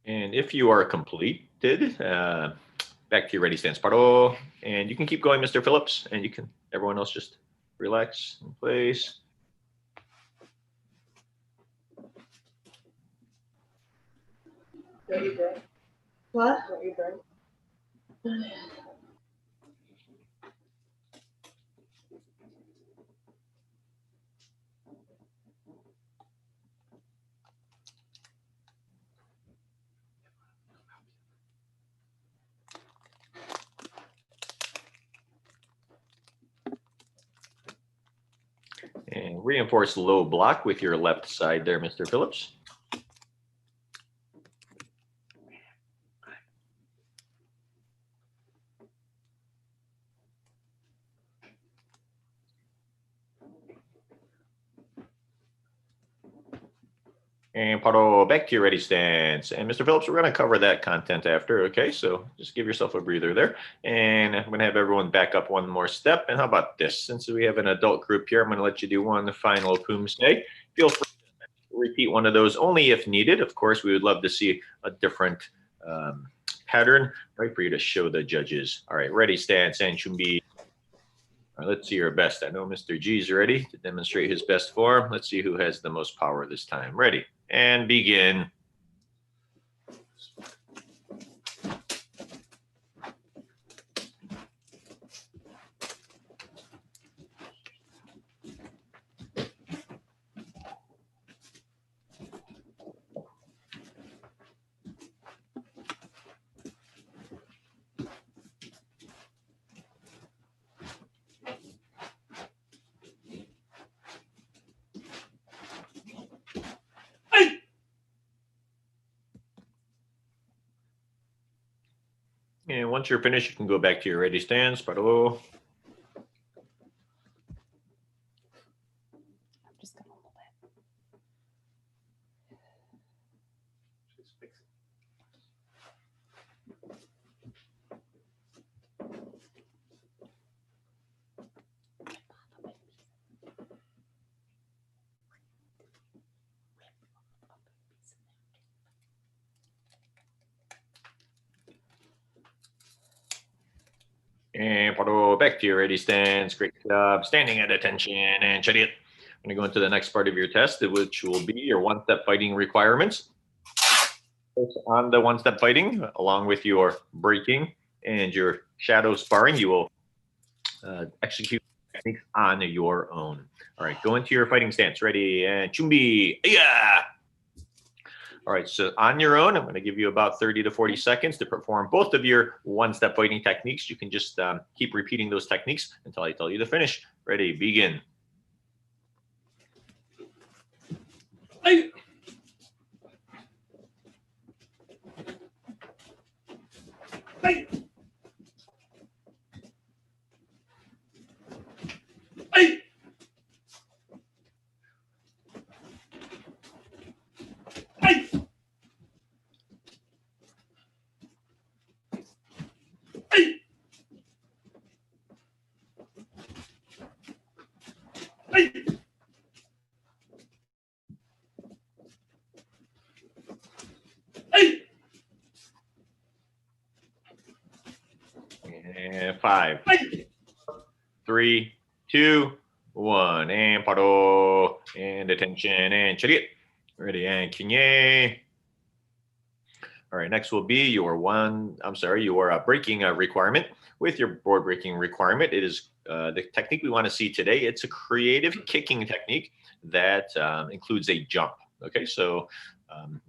And if you are completed, back to your ready stance, Paro. And you can keep going, Mr. Phillips, and you can, everyone else just relax in place. Don't you drink? What? Don't you drink? And reinforce low block with your left side there, Mr. Phillips. And Paro, back to your ready stance. And Mr. Phillips, we're going to cover that content after. Okay, so just give yourself a breather there. And I'm going to have everyone back up one more step. And how about this? Since we have an adult group here, I'm going to let you do one final Pumsae. Feel free to repeat one of those only if needed. Of course, we would love to see a different pattern, right, for you to show the judges. All right, ready stance and chumbi. All right, let's see your best. I know Mr. G is ready to demonstrate his best form. Let's see who has the most power this time. Ready and begin. And once you're finished, you can go back to your ready stance. Paro. And Paro, back to your ready stance. Great job. Standing at attention and chariot. I'm going to go into the next part of your test, which will be your one-step fighting requirements. On the one-step fighting, along with your breaking and your shadow sparring, you will execute techniques on your own. All right, go into your fighting stance. Ready and chumbi. Yeah. All right, so on your own, I'm going to give you about 30 to 40 seconds to perform both of your one-step fighting techniques. You can just keep repeating those techniques until I tell you to finish. Ready, begin. Hey. Hey. Hey. Hey. Hey. Hey. Hey. And 5, 3, 2, 1. And paro. And attention and chariot. Ready and kinye. All right, next will be your breaking requirement. With your board breaking requirement, it is the technique we want to see today. It's a creative kicking technique that includes a jump. Okay, so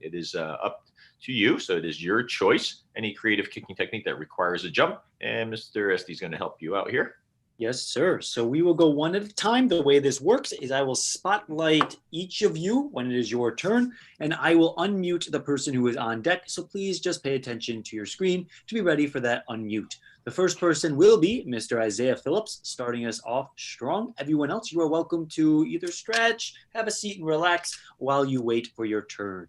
it is up to you. So it is your choice. Any creative kicking technique that requires a jump. And Mr. Esty is going to help you out here. Yes, sir. So we will go one at a time. The way this works is I will spotlight each of you when it is your turn, and I will unmute the person who is on deck. So please just pay attention to your screen to be ready for that unmute. The first person will be Mr. Isaiah Phillips, starting us off strong. Everyone else, you are welcome to either stretch, have a seat, and relax while you wait for your turn.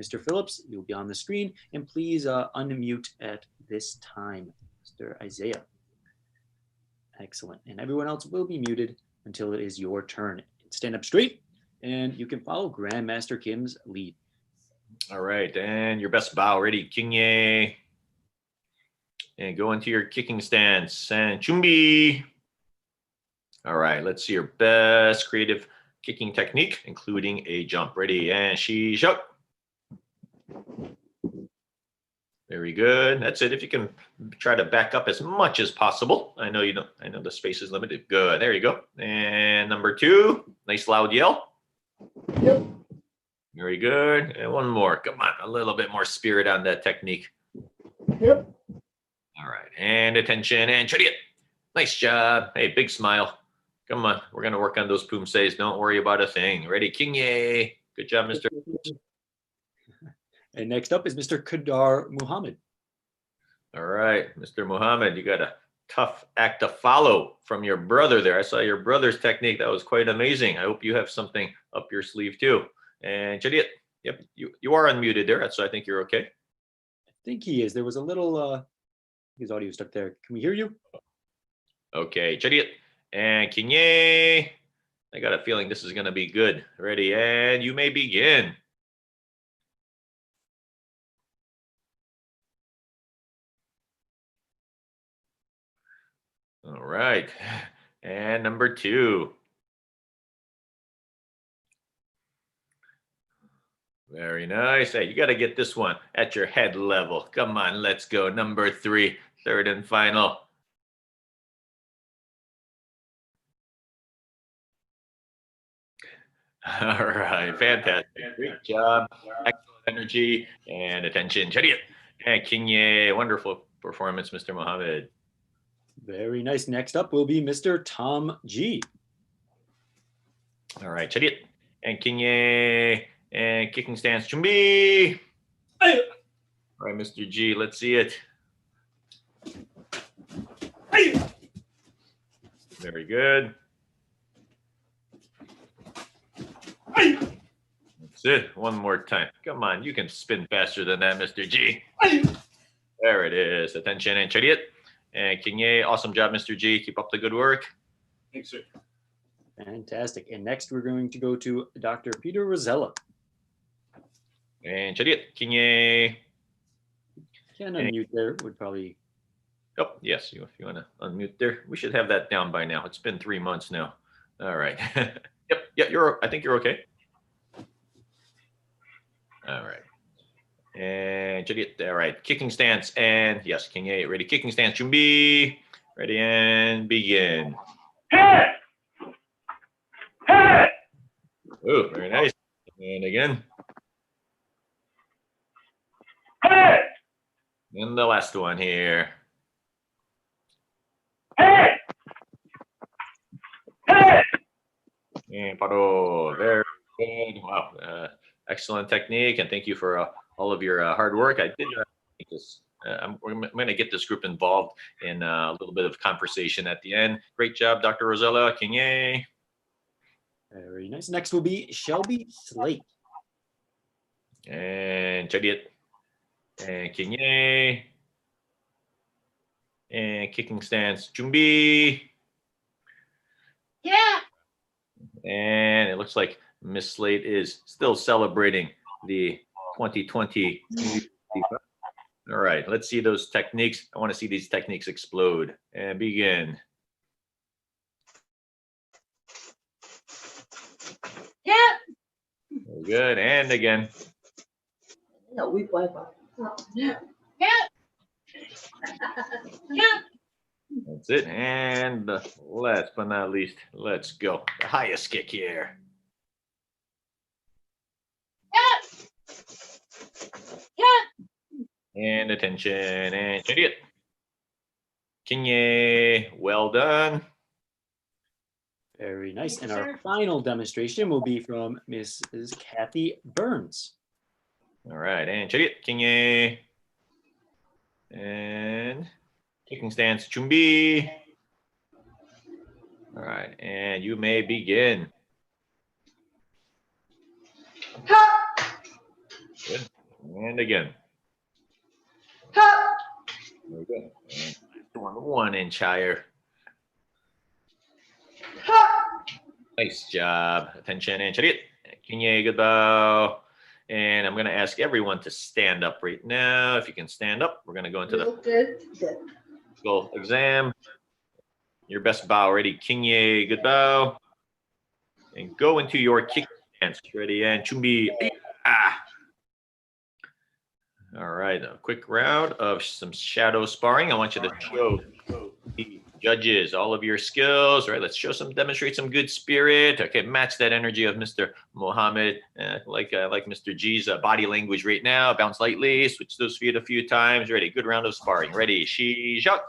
Mr. Phillips, you'll be on the screen, and please unmute at this time. Mr. Isaiah. Excellent. And everyone else will be muted until it is your turn. Stand up straight, and you can follow Grandmaster Kim's lead. All right, and your best bow. Ready, kinye. And go into your kicking stance. And chumbi. All right, let's see your best creative kicking technique, including a jump. Ready, and shisho. Very good. That's it. If you can try to back up as much as possible. I know you don't. I know the space is limited. Good. There you go. And number 2, nice loud yell. Yep. Very good. And one more. Come on, a little bit more spirit on that technique. Yep. All right. And attention and chariot. Nice job. Hey, big smile. Come on. We're gonna work on those Pumsaes. Don't worry about a thing. Ready, kinye. Good job, Mr. And next up is Mr. Kadar Muhammad. All right, Mr. Muhammad, you got a tough act to follow from your brother there. I saw your brother's technique. That was quite amazing. I hope you have something up your sleeve too. And chariot, Yep, you are unmuted there, so I think you're okay. I think he is. There was a little, his audio stuck there. Can we hear you? Okay, Chariot and Kinye. I got a feeling this is going to be good. Ready, and you may begin. All right, and number 2. Very nice. Hey, you got to get this one at your head level. Come on, let's go. Number 3, third and final. All right, fantastic. Great job. Excellent energy and attention. Chariot and Kinye. Wonderful performance, Mr. Mohammed. Very nice. Next up will be Mr. Tom G. All right, Chariot and Kinye and kicking stance. Chumbi. All right, Mr. G, let's see it. Very good. That's it. One more time. Come on, you can spin faster than that, Mr. G. There it is. Attention and Chariot. And Kinye, awesome job, Mr. G. Keep up the good work. Thanks, sir. Fantastic. And next we're going to go to Dr. Peter Rosella. And Chariot, Kinye. Can unmute there would probably. Oh, yes. If you want to unmute there, we should have that down by now. It's been 3 months now. All right. Yep. Yeah, I think you're okay. All right. And Chariot, all right. Kicking stance and yes, Kinye, ready. Kicking stance, Chumbi. Ready and begin. Hey! Hey! Oh, very nice. And again. Hey! And the last one here. Hey! Hey! And paro. Very good. Wow. Excellent technique. And thank you for all of your hard work. I did this. I'm going to get this group involved in a little bit of conversation at the end. Great job, Dr. Rosella. Kinye. Very nice. Next will be Shelby Slate. And Chariot. And Kinye. And kicking stance, Chumbi. Yeah. And it looks like Miss Slate is still celebrating the 2020. All right, let's see those techniques. I want to see these techniques explode and begin. Yeah. Very good. And again. No, we play. Yeah. Yeah. Yeah. That's it. And last but not least, let's go. The highest kick here. Yeah. Yeah. And attention and Chariot. Kinye, well done. Very nice. Thank And you, our sir. final demonstration will be from Mrs. Kathy Burns. All right, and Chariot, Kinye. And kicking stance, Chumbi. All right, and you may begin. Good. And again. Very good. And last one, 1 inch higher. Nice job. Attention and Chariot. Kinye, good bow. And I'm going to ask everyone to stand up right now. If you can stand up, we're going to go into the physical exam. Your best bow. Ready? Kinye, good bow. And go into your kick stance. Ready? And Chumbi. Ah. All right. A quick round of some shadow sparring. I want you to show the judges all of your skills. All right. Let's demonstrate some good spirit. Okay. Match that energy of Mr. Mohammed, like Mr. G's body language right now. Bounce lightly. Switch those feet a few times. Ready? Good round of sparring. Ready? Shijak.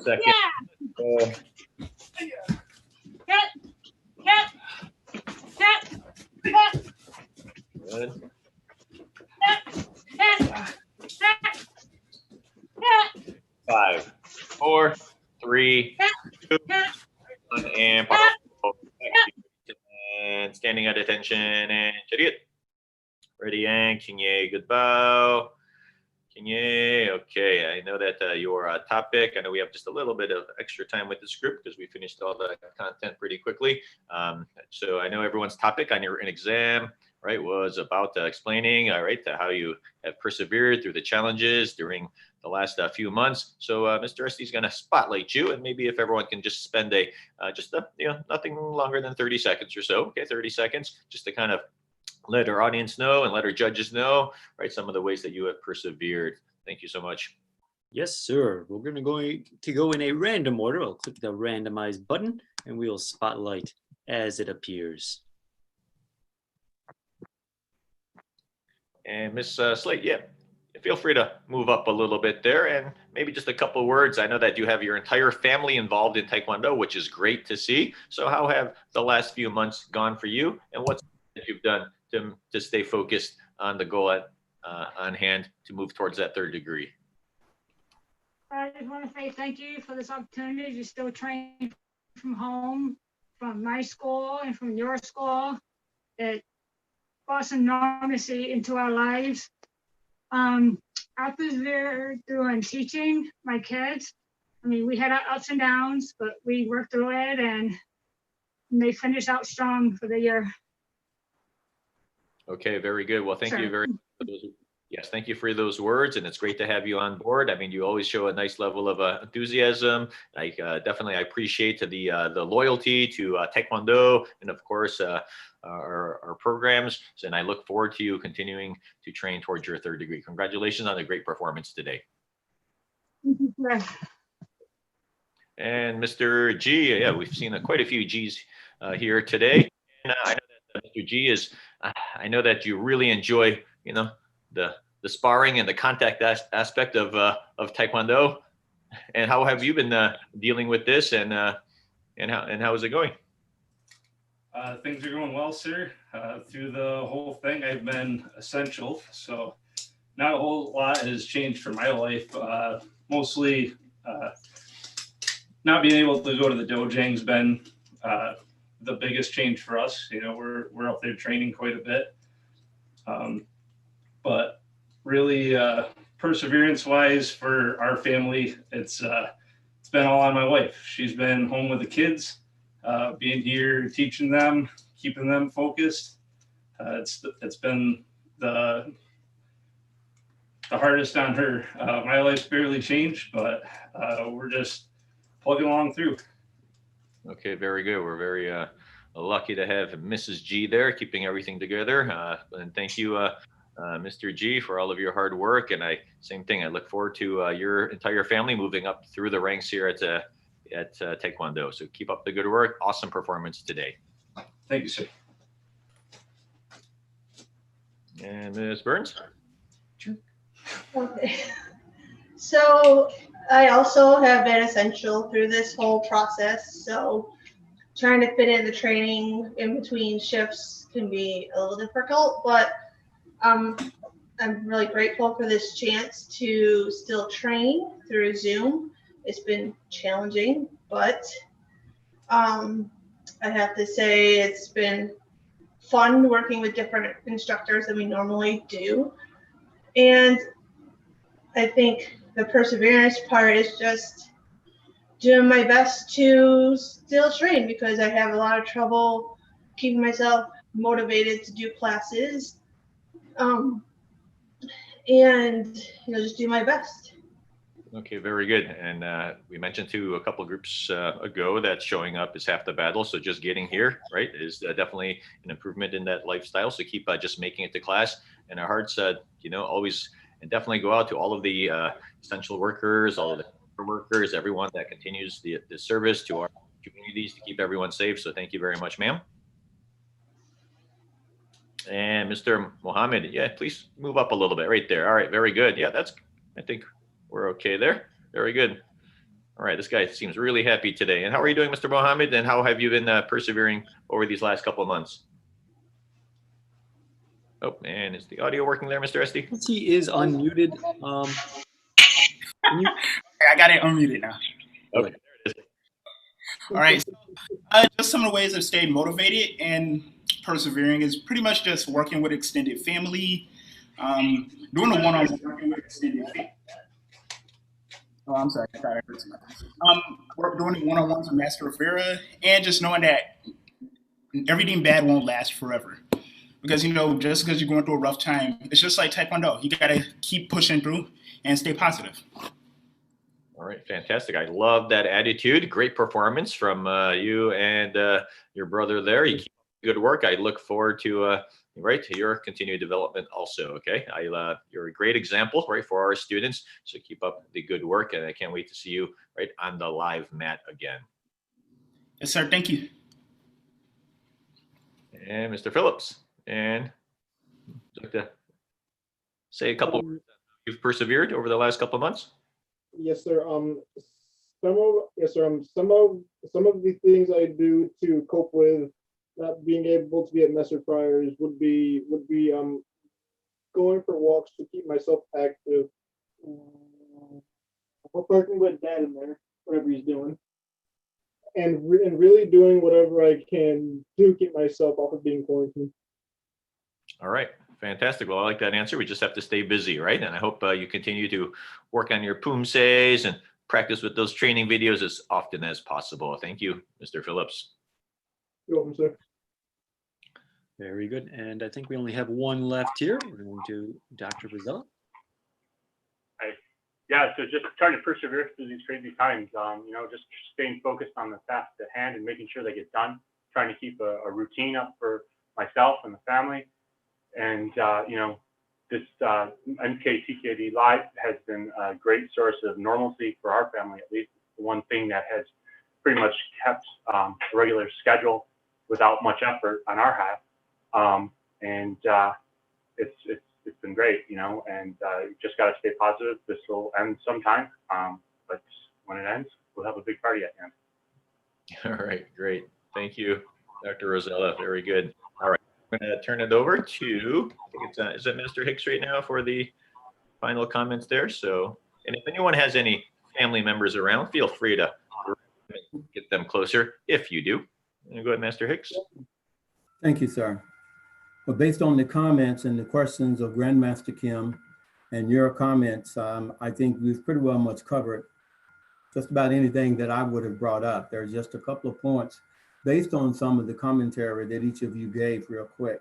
second. Good. 5, 4, 3, 2, 1, and pop. And standing at attention and chariot. Ready and kinye, good bow. Kinye, okay. I know that your topic, I know we have just a little bit of extra time with this group because we finished all the content pretty quickly. So I know everyone's topic on your exam, right, was about explaining, right, how you have persevered through the challenges during the last few months. So Mr. Esty is going to spotlight you, and maybe if everyone can just spend nothing longer than 30 seconds or so, okay, 30 seconds, just to kind of let our audience know and let our judges know, right, some of the ways that you have persevered. Thank you so much. Yes, sir. We're going to go in a random order. I'll click the randomize button and we'll spotlight as it appears. And Miss Slate, yeah, feel free to move up a little bit there and maybe just a couple of words. I know that you have your entire family involved in Taekwondo, which is great to see. So how have the last few months gone for you, and what's that you've done to stay focused on the goal on hand to move towards that 3rd degree? I just want to say thank you for this opportunity to still train from home, from my school and from your school. It brought some normalcy into our lives. After through teaching my kids, I mean, we had our ups and downs, but we worked through it and they finished out strong for the year. Okay, very good. Well, thank you very much for those. Yes, thank you for those words, and it's great to have you on board. I mean, you always show a nice level of enthusiasm. I definitely appreciate the loyalty to Taekwondo, and of course our programs. And I look forward to you continuing to train towards your 3rd degree. Congratulations on a great performance today. And Mr. G, yeah, we've seen quite a few Gs here today. And I know that Mr. G is. I know that you really enjoy, the sparring and the contact aspect of Taekwondo. And how have you been dealing with this, and how is it going? Things are going well, sir. Through the whole thing, I've been essential. So not a whole lot has changed for my life. Mostly not being able to go to the dojang's been the biggest change for us. We're out there training quite a bit. But really, perseverance-wise for our family, it's been all on my wife. She's been home with the kids, being here, teaching them, keeping them focused. It's been the hardest on her. My life's barely changed, but we're just plugging along through. Okay, very good. We're very lucky to have Mrs. G there, keeping everything together. And thank you, Mr. G, for all of your hard work. And same thing. I look forward to your entire family moving up through the ranks here at Taekwondo. So keep up the good work. Awesome performance today. Thank you, sir. And Ms. Burns. Okay. So I also have been essential through this whole process. So trying to fit in the training in between shifts can be a little difficult, but I'm really grateful for this chance to still train through Zoom. It's been challenging, but I have to say it's been fun working with different instructors than we normally do. And I think the perseverance part is just doing my best to still train, because I have a lot of trouble keeping myself motivated to do classes. And just do my best. Okay, very good. And we mentioned too a couple of groups ago that showing up is half the battle. So just getting here, right, is definitely an improvement in that lifestyle. So keep just making it to class. And our hearts, always and definitely go out to all of the essential workers, all of the workers, everyone that continues the service to our communities to keep everyone safe. So thank you very much, ma'am. And Mr. Mohammed, yeah, please move up a little bit right there. All right, very good. Yeah, I think we're okay there. Very good. All right, this guy seems really happy today. And how are you doing, Mr. Mohammed? And how have you been persevering over these last couple of months? Oh, and is the audio working there, Mr. Esty? He is unmuted. I got it unmuted now. Okay. All right. So, just some of the ways I've stayed motivated and persevering is pretty much just working with extended family, doing the one-on-one. Oh, I'm sorry. I thought I heard somebody. Doing the one-on-ones with Master Rivera, and just knowing that everything bad won't last forever. Because, you know, just because you're going through a rough time, it's just like Taekwondo. You got to keep pushing through and stay positive. All right, fantastic. I love that attitude. Great performance from you and your brother there. You keep up good work. I look forward to to your continued development also. Okay, you're a great example, right, for our students. So keep up the good work, and I can't wait to see you right on the live mat again. Yes, sir. Thank you. And Mr. Phillips, and I'd like to say a couple. You've persevered over the last couple of months. Yes, sir. Some of the things I do to cope with not being able to be at Messer Friars would be going for walks to keep myself active, or working with Dad in there, whatever he's doing, and really doing whatever I can to keep myself off of being quarantined. All right. Fantastic. Well, I like that answer. We just have to stay busy, right? And I hope you continue to work on your Pumsaes and practice with those training videos as often as possible. Thank you, Mr. Phillips. You're welcome, sir. Very good. And I think we only have one left here. We're going to Dr. Brazella. Yeah, so just trying to persevere through these crazy times, you know, just staying focused on the task at hand and making sure they get done, trying to keep a routine up for myself and the family. And, you know, this MKTKD Live has been a great source of normalcy for our family, at least. It's the one thing that has pretty much kept a regular schedule without much effort on our half. It's been great, you know, and you just got to stay positive. This will end sometime, but when it ends, we'll have a big party at the end. All right, great. Thank you, Dr. Rosella. Very good. All right. I'm going to turn it over to, I think it's, is it Mr. Hicks right now for the final comments there? So, and if anyone has any family members around, feel free to get them closer if you do. Go ahead, Master Hicks. Thank you, sir. Well, based on the comments and the questions of Grandmaster Kim and your comments, I think we've pretty well much covered just about anything that I would have brought up. There's just a couple of points based on some of the commentary that each of you gave real quick.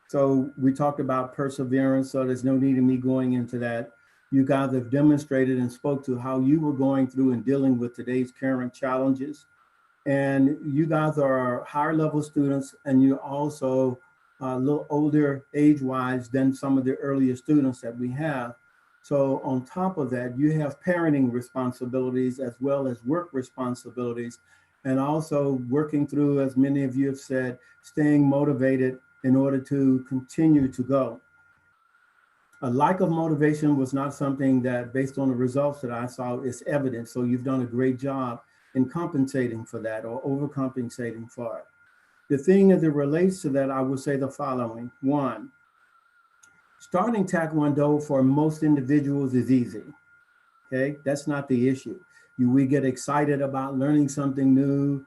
So we talked about perseverance, so there's no need in me going into that. You guys have demonstrated and spoke to how you were going through and dealing with today's current challenges. And you guys are higher level students, and you're also a little older age-wise than some of the earlier students that we have. So on top of that, you have parenting responsibilities as well as work responsibilities, and also working through, as many of you have said, staying motivated in order to continue to go. A lack of motivation was not something that, based on the results that I saw, is evident. So you've done a great job in compensating for that or overcompensating for it. The thing as it relates to that, I would say the following. One, starting Taekwondo for most individuals is easy, okay? That's not the issue. We get excited about learning something new,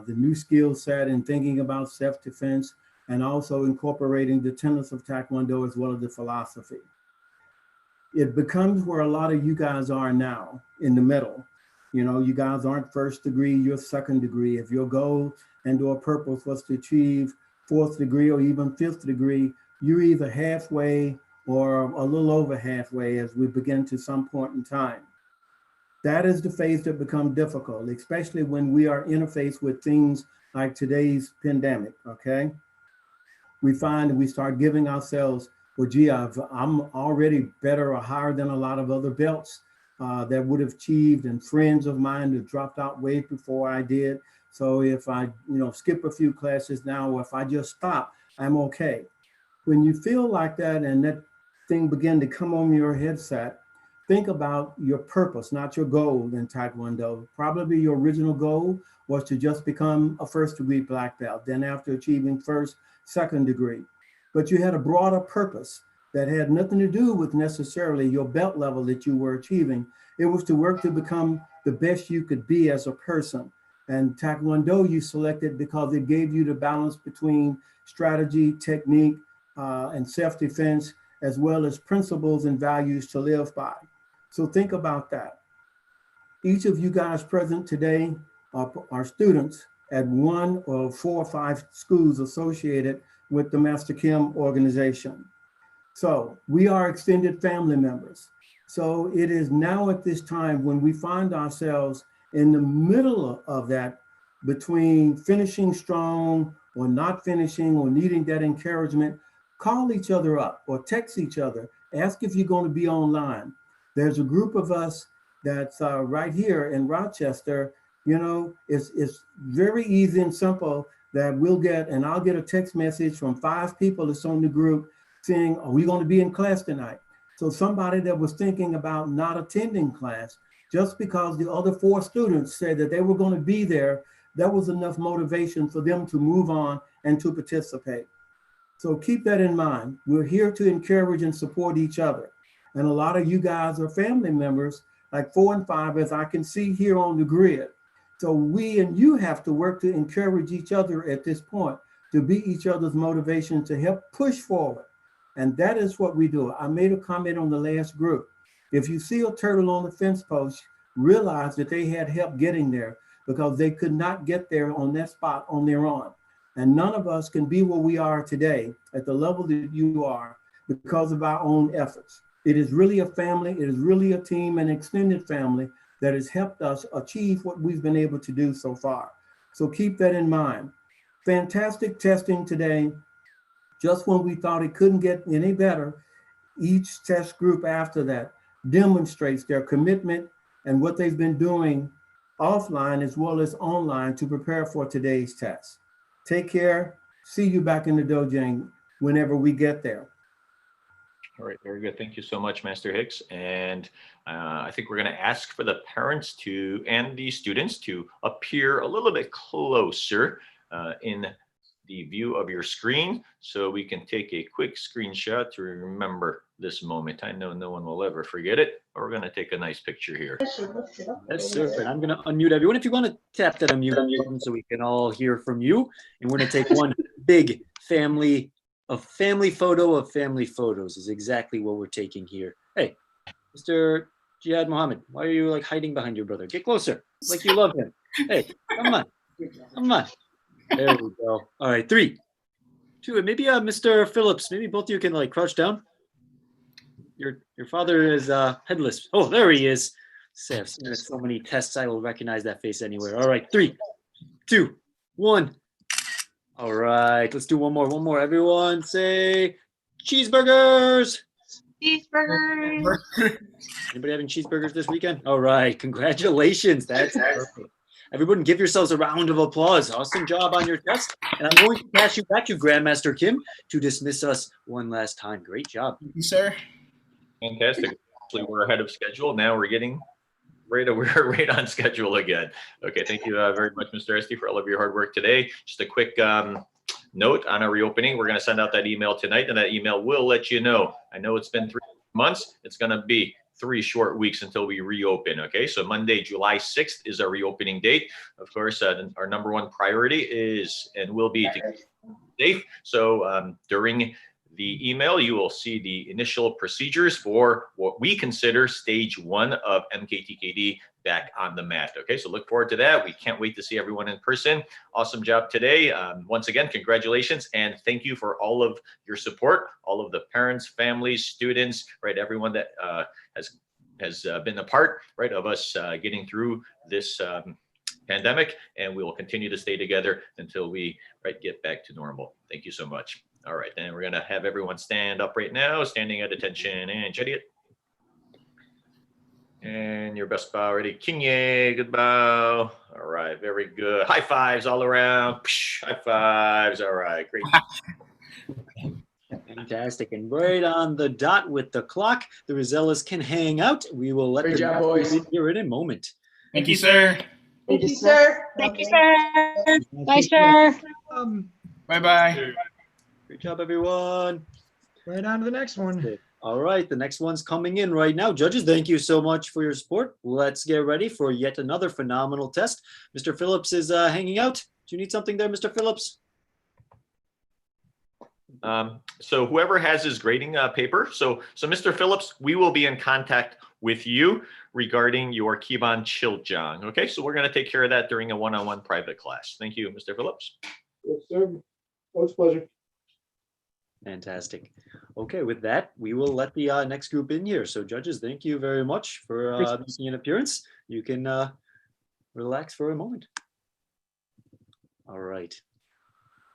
the new skill set, and thinking about self-defense, and also incorporating the tenets of Taekwondo as well as the philosophy. It becomes where a lot of you guys are now, in the middle. You know, you guys aren't first degree, you're second degree. If your goal and or purpose was to achieve fourth degree or even fifth degree, you're either halfway or a little over halfway as we begin to some point in time. That is the phase that becomes difficult, especially when we are interfaced with things like today's pandemic, okay? We find we start giving ourselves, well, gee, I'm already better or higher than a lot of other belts that would have achieved, and friends of mine that dropped out way before I did. So if I, skip a few classes now, or if I just stop, I'm okay. When you feel like that and that thing begin to come on your headset, think about your purpose, not your goal in Taekwondo. Probably your original goal was to just become a first degree black belt, then after achieving first, second degree. But you had a broader purpose that had nothing to do with necessarily your belt level that you were achieving. It was to work to become the best you could be as a person. And Taekwondo you selected because it gave you the balance between strategy, technique, and self-defense, as well as principles and values to live by. So think about that. Each of you guys present today are students at one or 4 or 5 schools associated with the Master Kim organization. So we are extended family members. So it is now at this time when we find ourselves in the middle of that, between finishing strong or not finishing or needing that encouragement, call each other up or text each other, ask if you're going to be online. There's a group of us that's right here in Rochester. You know, it's very easy and simple that we'll get, and I'll get a text message from 5 people that's on the group saying, are we going to be in class tonight? So somebody that was thinking about not attending class, just because the other 4 students said that they were going to be there, that was enough motivation for them to move on and to participate. So keep that in mind. We're here to encourage and support each other. And a lot of you guys are family members, like 4 and 5, as I can see here on the grid. So we and you have to work to encourage each other at this point, to be each other's motivation to help push forward. And that is what we do. I made a comment on the last group. If you see a turtle on the fence post, realize that they had help getting there because they could not get there on that spot on their own. And none of us can be where we are today at the level that you are because of our own efforts. It is really a family, it is really a team, an extended family that has helped us achieve what we've been able to do so far. So keep that in mind. Fantastic testing today. Just when we thought it couldn't get any better, each test group after that demonstrates their commitment and what they've been doing offline as well as online to prepare for today's test. Take care. See you back in the dojo whenever we get there. All right, very good. Thank you so much, Master Hicks. And I think we're going to ask for the parents to and the students to appear a little bit closer in the view of your screen so we can take a quick screenshot to remember this moment. I know no one will ever forget it, but we're going to take a nice picture here. That's perfect. I'm going to unmute everyone. If you want to tap that unmute button so we can all hear from you. And we're going to take one big family photo of family photos is exactly what we're taking here. Hey, Mr. Jihad Mohammed, why are you like hiding behind your brother? Get closer, like you love him. Hey, come on, come on. There we go. All right, 3, 2, and maybe Mr. Phillips, maybe both of you can like crouch down. Your father is headless. Oh, there he is. Say, I've seen so many tests, I will recognize that face anywhere. All right, 3, 2, 1. All right, let's do one more. Everyone say cheeseburgers. Cheeseburgers. Anybody having cheeseburgers this weekend? All right, congratulations. That's perfect. Everyone give yourselves a round of applause. Awesome job on your test. And I'm going to pass you back to Grandmaster Kim to dismiss us one last time. Great job. Thank you, sir. Fantastic. Actually, we're ahead of schedule. Now we're getting we're right on schedule again. Okay, thank you very much, Mr. Esty, for all of your hard work today. Just a quick note on our reopening. We're going to send out that email tonight, and that email will let you know. I know it's been 3 months. It's going to be 3 short weeks until we reopen. Okay, so Monday, July 6th is our reopening date. Of course, our number 1 priority is and will be to keep safe. So during the email, you will see the initial procedures for what we consider stage 1 of MKTKD back on the mat. Okay, so look forward to that. We can't wait to see everyone in person. Awesome job today. Once again, congratulations and thank you for all of your support, all of the parents, families, students, right? Everyone that has been a part, right, of us getting through this pandemic, and we will continue to stay together until we get back to normal. Thank you so much. All right, then we're gonna have everyone stand up right now, standing at attention, and Chariot. And your best bow ready, Kinye, good bow. All right, very good. High fives all around. Psh, high fives. All right, great. Fantastic. And right on the dot with the clock, the Rosellas can hang out. We will let Great them job, boys. be here in a moment. Thank you, sir. Thank you, sir. Thank you, sir. Bye, sir. Bye-bye. Great job, everyone. Right on to the next one. All right, the next one's coming in right now. Judges, thank you so much for your support. Let's get ready for yet another phenomenal test. Mr. Phillips is hanging out. Do you need something there, Mr. Phillips? So whoever has his grading paper, so Mr. Phillips, we will be in contact with you regarding your Kiban Chiljang. Okay, so we're going to take care of that during a one-on-one private class. Thank you, Mr. Phillips. Yes, sir. Always a pleasure. Fantastic. Okay, with that, we will let the next group in here. So judges, thank you very much for making an appearance. You can relax for a moment. All right.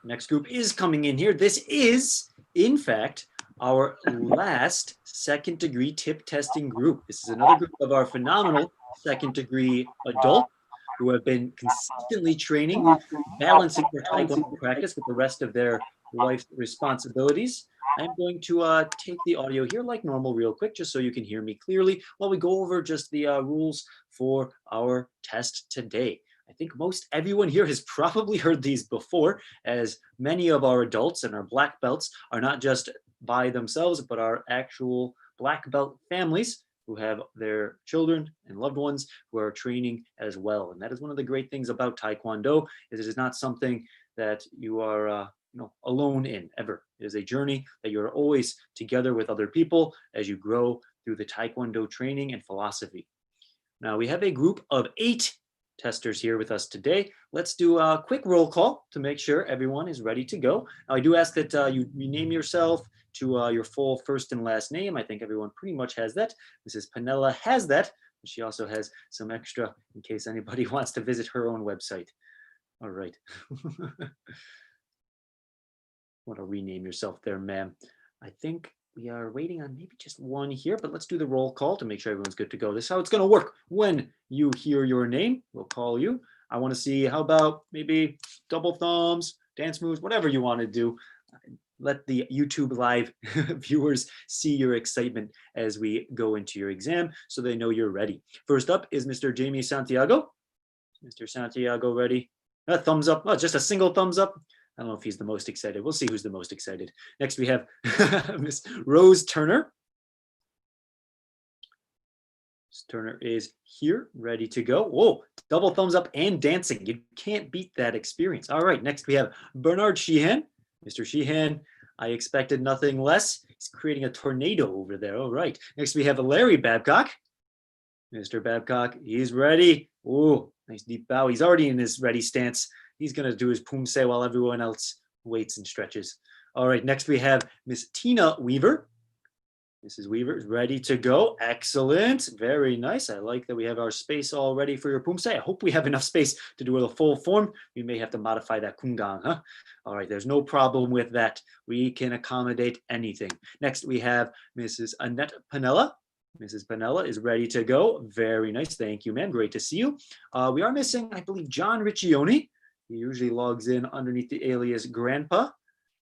Next group is coming in here. This is, in fact, our last second degree tip testing group. This is another group of our phenomenal second degree adults who have been consistently training, balancing their Taekwondo practice with the rest of their life's responsibilities. I'm going to take the audio here like normal real quick, just so you can hear me clearly while we go over just the rules for our test today. I think most everyone here has probably heard these before, as many of our adults and our black belts are not just by themselves, but are actual black belt families who have their children and loved ones who are training as well. And that is one of the great things about Taekwondo, is it is not something that you are alone in ever. It is a journey that you're always together with other people as you grow through the Taekwondo training and philosophy. Now we have a group of 8 testers here with us today. Let's do a quick roll call to make sure everyone is ready to go. Now I do ask that you rename yourself to your full first and last name. I think everyone pretty much has that. Mrs. Panella has that, but she also has some extra in case anybody wants to visit her own website. All right. Want to rename yourself there, ma'am. I think we are waiting on maybe just one here, but let's do the roll call to make sure everyone's good to go. This is how it's going to work. When you hear your name, we'll call you. I want to see, how about maybe double thumbs, dance moves, whatever you want to do. Let the YouTube live viewers see your excitement as we go into your exam so they know you're ready. First up is Mr. Jamie Santiago. Mr. Santiago ready? A thumbs up. Oh, just a single thumbs up. I don't know if he's the most excited. We'll see who's the most excited. Next, we have Miss Rose Turner. Miss Turner is here, ready to go. Whoa, double thumbs up and dancing. You can't beat that experience. All right, next we have Bernard Sheehan. Mr. Sheehan, I expected nothing less. He's creating a tornado over there. All right, next we have Larry Babcock. Mr. Babcock, he's ready. Oh, nice deep bow. He's already in his ready stance. He's going to do his Pumsae while everyone else waits and stretches. All right, next we have Miss Tina Weaver. Mrs. Weaver is ready to go. Excellent. Very nice. I like that we have our space all ready for your Pumsae. I hope we have enough space to do a full form. We may have to modify that kungang, huh? All right, there's no problem with that. We can accommodate anything. Next, we have Mrs. Annette Panella. Mrs. Panella is ready to go. Very nice. Thank you, ma'am. Great to see you. We are missing, I believe, John Riccioni. He usually logs in underneath the alias Grandpa.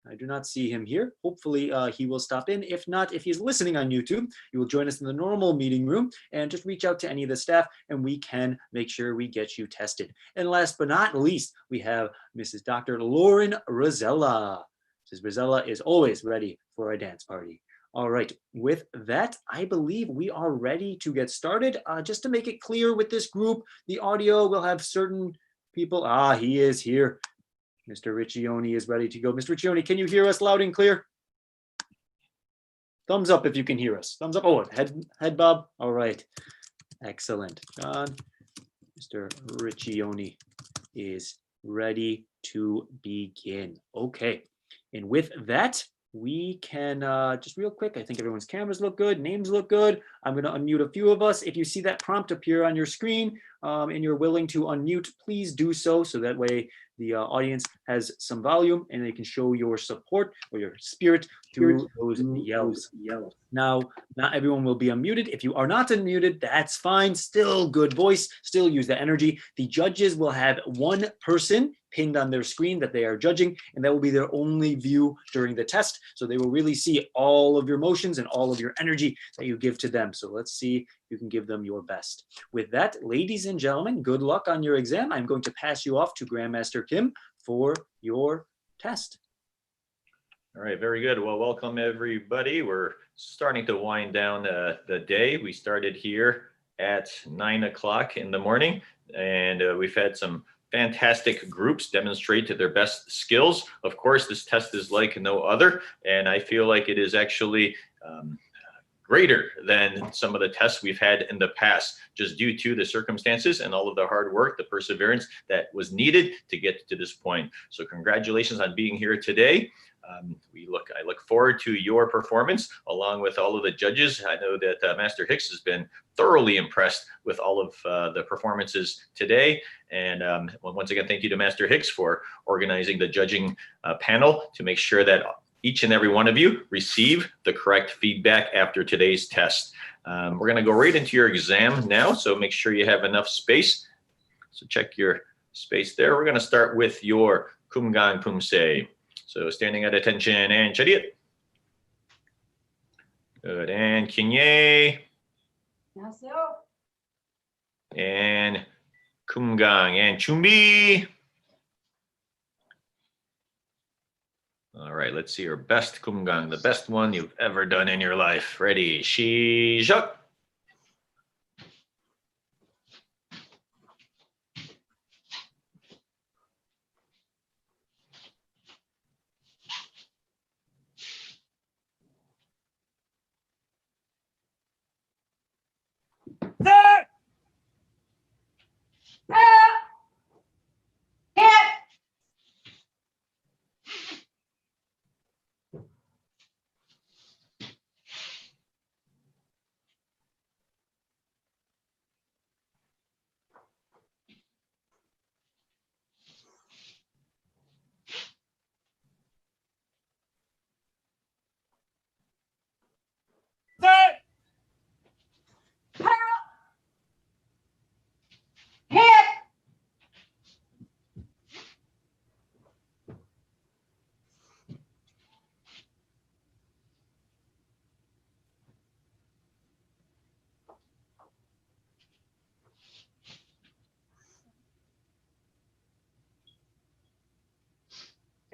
I do not see him here. Hopefully he will stop in. If not, if he's listening on YouTube, you will join us in the normal meeting room and just reach out to any of the staff and we can make sure we get you tested. And last but not least, we have Mrs. Dr. Lauren Rosella. Mrs. Rosella is always ready for a dance party. All right, with that, I believe we are ready to get started. Just to make it clear with this group, the audio will have certain people. He is here. Mr. Riccioni is ready to go. Mr. Riccioni, can you hear us loud and clear? Thumbs up if you can hear us. Thumbs up. Oh, head bob. All right. Excellent. John, Mr. Riccioni is ready to begin. Okay. And with that, we can just real quick, I think everyone's cameras look good, names look good. I'm going to unmute a few of us. If you see that prompt appear on your screen, and you're willing to unmute, please do so. So that way the audience has some volume and they can show your support or your spirit through those yells. Now, not everyone will be unmuted. If you are not unmuted, that's fine. Still good voice, still use the energy. The judges will have one person pinned on their screen that they are judging, and that will be their only view during the test. So they will really see all of your emotions and all of your energy that you give to them. So let's see if you can give them your best. With that, ladies and gentlemen, good luck on your exam. I'm going to pass you off to Grandmaster Kim for your test. All right, very good. Well, welcome everybody. We're starting to wind down the day. We started here at 9 o'clock in the morning, and we've had some fantastic groups demonstrate their best skills. Of course, this test is like no other, and I feel like it is actually greater than some of the tests we've had in the past, just due to the circumstances and all of the hard work, the perseverance that was needed to get to this point. So congratulations on being here today. I look forward to your performance along with all of the judges. I know that Master Hicks has been thoroughly impressed with all of the performances today. And once again, thank you to Master Hicks for organizing the judging panel to make sure that each and every one of you receive the correct feedback after today's test. We're going to go right into your exam now, so make sure you have enough space. So check your space there. We're going to start with your Kumgang Pumsae. So standing at attention and chariot. Good, and Kinye. And Kumgang and Chumbi. All right, let's see your best Kumgang, the best one you've ever done in your life. Ready, Shijak.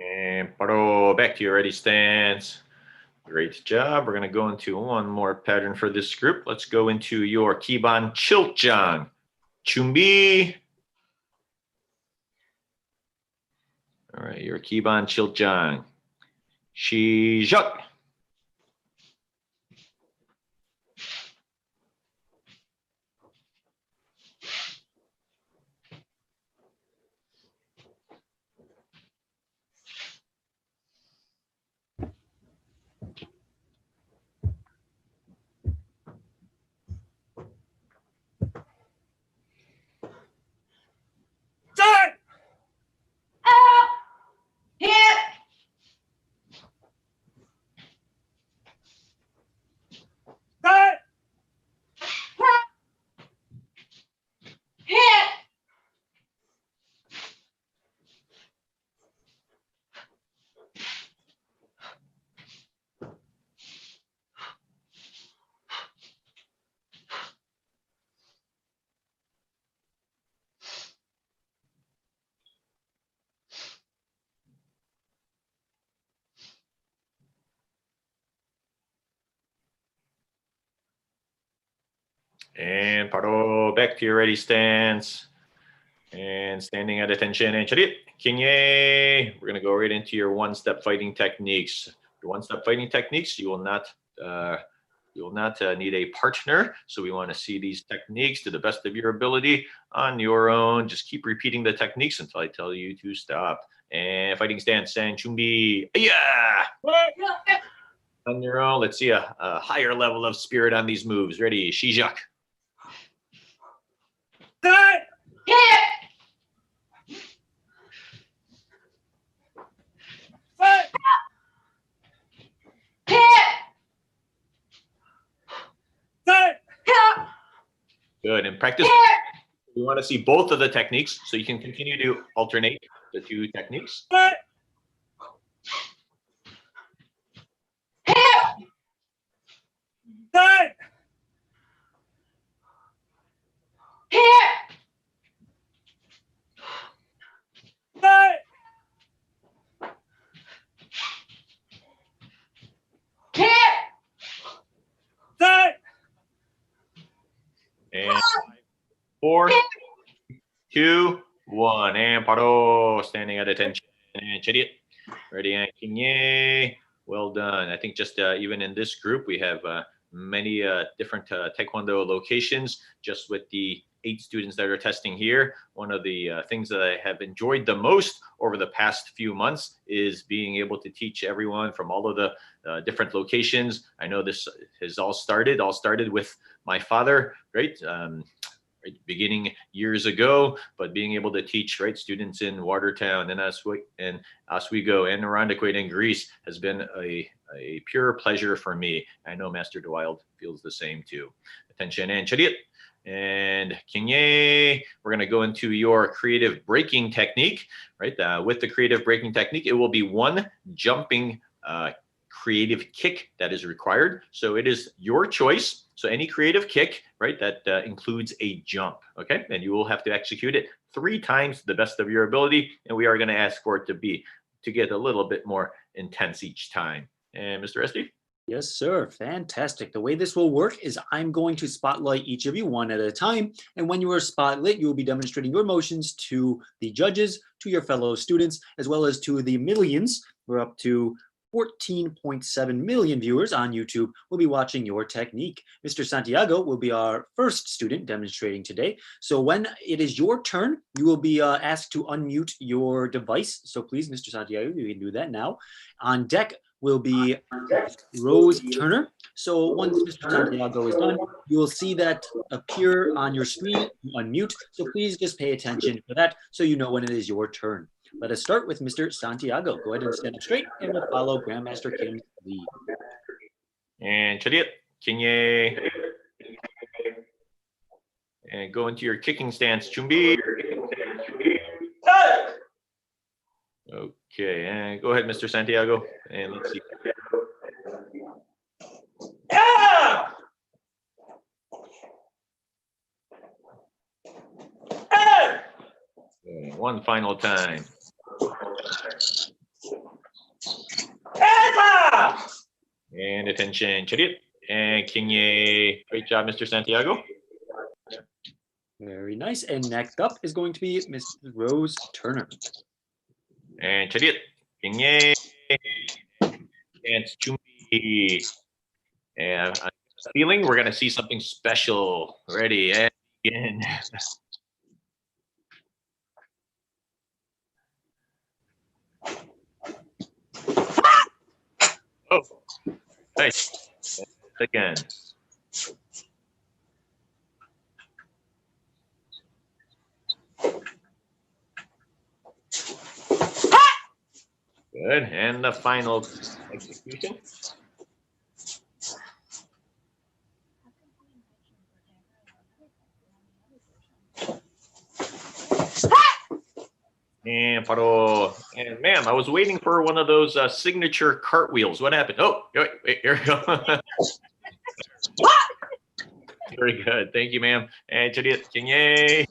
And paro, back to your ready stance. Great job. We're going to go into one more pattern for this group. Let's go into your Kiban Chiltjang. Chumbi. All right, your Kiban Chiltjang. Shijak. And paro, back to your ready stance. And standing at attention and chariot. Kinye. We're going to go right into your one-step fighting techniques. Your one-step fighting techniques, you will not need a partner. So we want to see these techniques to the best of your ability on your own. Just keep repeating the techniques until I tell you to stop. And fighting stance, and chumbi. Yeah. On your own, let's see a higher level of spirit on these moves. Ready, Shijak. Set. Hit. Set. Hit. Set. Good. And practice. We want to see both of the techniques, so you can continue to alternate the two techniques. Set. Set. Hit. Set. Hit. Set. And 4, 2, 1. And paro. Standing at attention. And chariot. Ready and kinye. Well done. I think just even in this group, we have many different Taekwondo locations. Just with the 8 students that are testing here, one of the things that I have enjoyed the most over the past few months is being able to teach everyone from all of the different locations. I know this has all started with my father, right? Right, beginning years ago, but being able to teach students in Watertown and Oswego and Irondequoit in Greece has been a pure pleasure for me. I know Master DeWild feels the same too. Attention and chariot and kinye. We're going to go into your creative breaking technique, right? With the creative breaking technique, it will be one jumping creative kick that is required. So it is your choice. So any creative kick, right, that includes a jump, okay? And you will have to execute it 3 times to the best of your ability. And we are going to ask for it to get a little bit more intense each time. And Mr. Esty? Yes, sir. Fantastic. The way this will work is I'm going to spotlight each of you one at a time. And when you are spotlit, you will be demonstrating your motions to the judges, to your fellow students, as well as to the millions. We're up to 14.7 million viewers on YouTube will be watching your technique. Mr. Santiago will be our first student demonstrating today. So when it is your turn, you will be asked to unmute your device. So please, Mr. Santiago, you can do that now. On deck will be Rose Turner. So once Mr. Santiago is done, you will see that appear on your screen, unmute. So please just pay attention for that so you know when it is your turn. Let us start with Mr. Santiago. Go ahead and stand up straight and we'll follow Grandmaster Kim's lead. And chariot, kinye. And go into your kicking stance, chumbi. Okay, and go ahead, Mr. Santiago. And let's see. Okay, one final time. And attention, chariot and kinye. Great job, Mr. Santiago. Very nice. And next up is going to be Miss Rose Turner. And chariot, kinye. And chumbi. And I'm feeling we're gonna see something special. Ready and begin. Oh, nice. Again. Good. And the final execution. And paro. And ma'am, I was waiting for one of those signature cartwheels. What happened? Oh, wait, here we go. Very good. Thank you, ma'am. And chariot, kinye.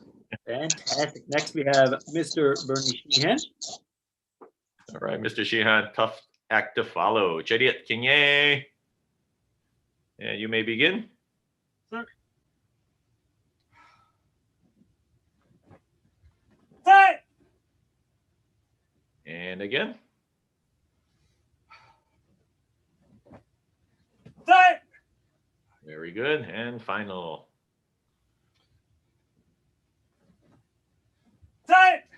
Fantastic. Next we have Mr. Bernie Sheehan. All right, Mr. Sheehan, tough act to follow. Chariot, kinye. And you may begin. Sir. Set. And again. Set. Very good. And final. Set.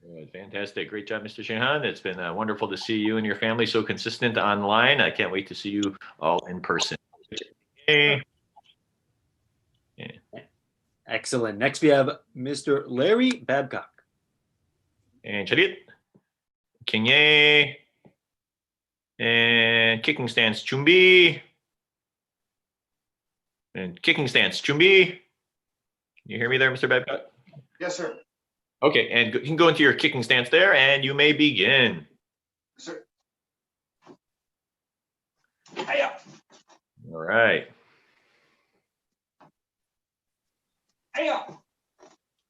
Good. Fantastic. Great job, Mr. Sheehan. It's been wonderful to see you and your family so consistent online. I can't wait to see you all in person. Hey. Yeah. Excellent. Next, we have Mr. Larry Babcock. And chariot. Kingye. And kicking stance. Chumbi. And kicking stance. Chumbi. Can you hear me there, Mr. Babcock? Yes, sir. Okay, and you can go into your kicking stance there, and you may begin. Sir. All right.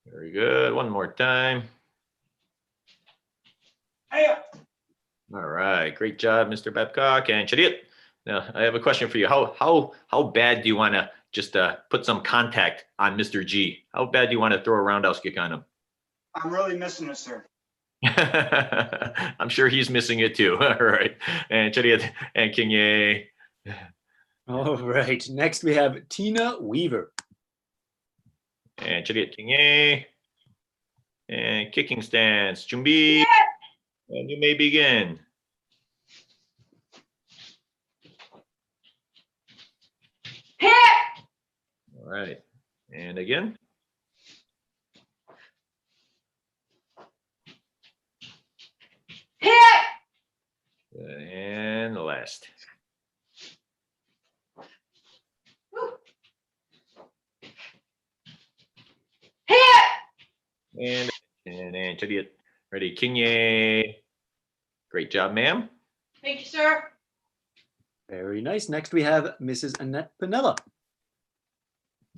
Very good. One more time. All right. Great job, Mr. Babcock. And Chariot, now I have a question for you. How bad do you want to just put some contact on Mr. G? How bad do you want to throw a roundhouse kick on him? I'm really missing it, sir. I'm sure he's missing it too. All right. And Chariot and Kingye. All right. Next, we have Tina Weaver. And Chariot Kingye. And kicking stance. Chumbi. And you may begin. All right. And again. And the last. And Chariot. Ready, Kingye. Great job, ma'am. Thank you, sir. Very nice. Next, we have Mrs. Annette Pinella.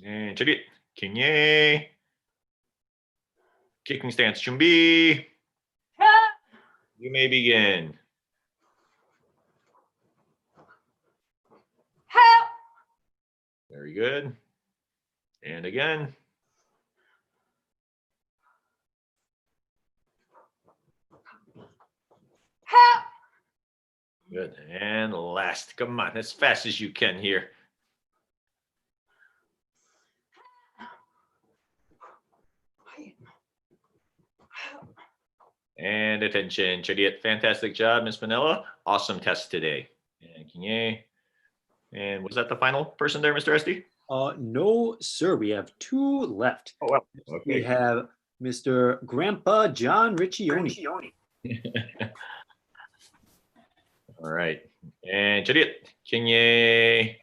And Chariot. Kingye. Kicking stance. Chumbi. You may begin. Very good. And again. Good. And last. Come on, as fast as you can here. And attention, Chariot. Fantastic job, Miss Manila. Awesome test today. And Kingye. And was that the final person there, Mr. Esty? No, sir. We have two left. Oh, well. Okay. We have Mr. Grandpa John Riccioni. All right. And Chariot, Kingye.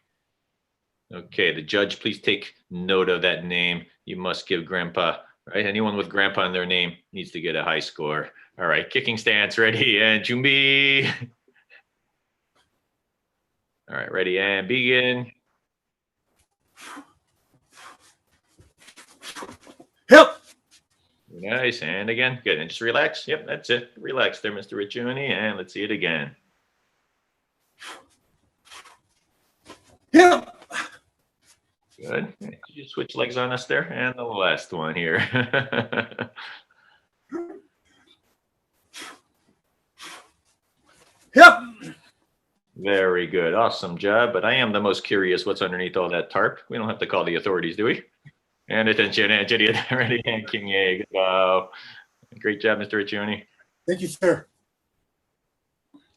Okay, the judge, please take note of that name. You must give Grandpa, right? Anyone with Grandpa in their name needs to get a high score. All right, kicking stance, ready, and Chumbi. All right, ready, and begin. Help! Nice, and again, good, and just relax. Yep, that's it. Relax there, Mr. Riccioni, and let's see it again. Help! Good. You switch legs on us there, and the last one here. Help! Very good. Awesome job. But I am the most curious what's underneath all that tarp. We don't have to call the authorities, do we? And attention, and Chariot, ready, and Kingye. Good job. Great job, Mr. Riccioni. Thank you, sir.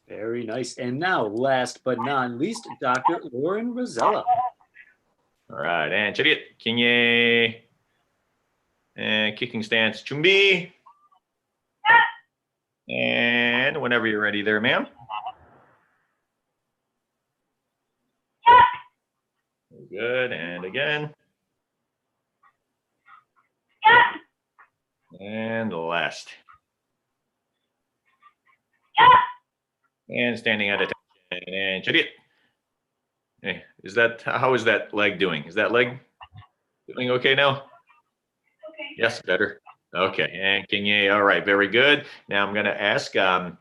Very nice. And now, last but not least, Dr. Lauren Rosella. All right, and Chariot, Kingye. And kicking stance, Chumbi. And whenever you're ready there, ma'am. Good, and again. And last. And standing at attention, and Chariot. Hey, how is that leg doing? Is that leg doing okay now? Okay. Yes, better. Okay, and Kingye, all right, very good. Now I'm gonna ask let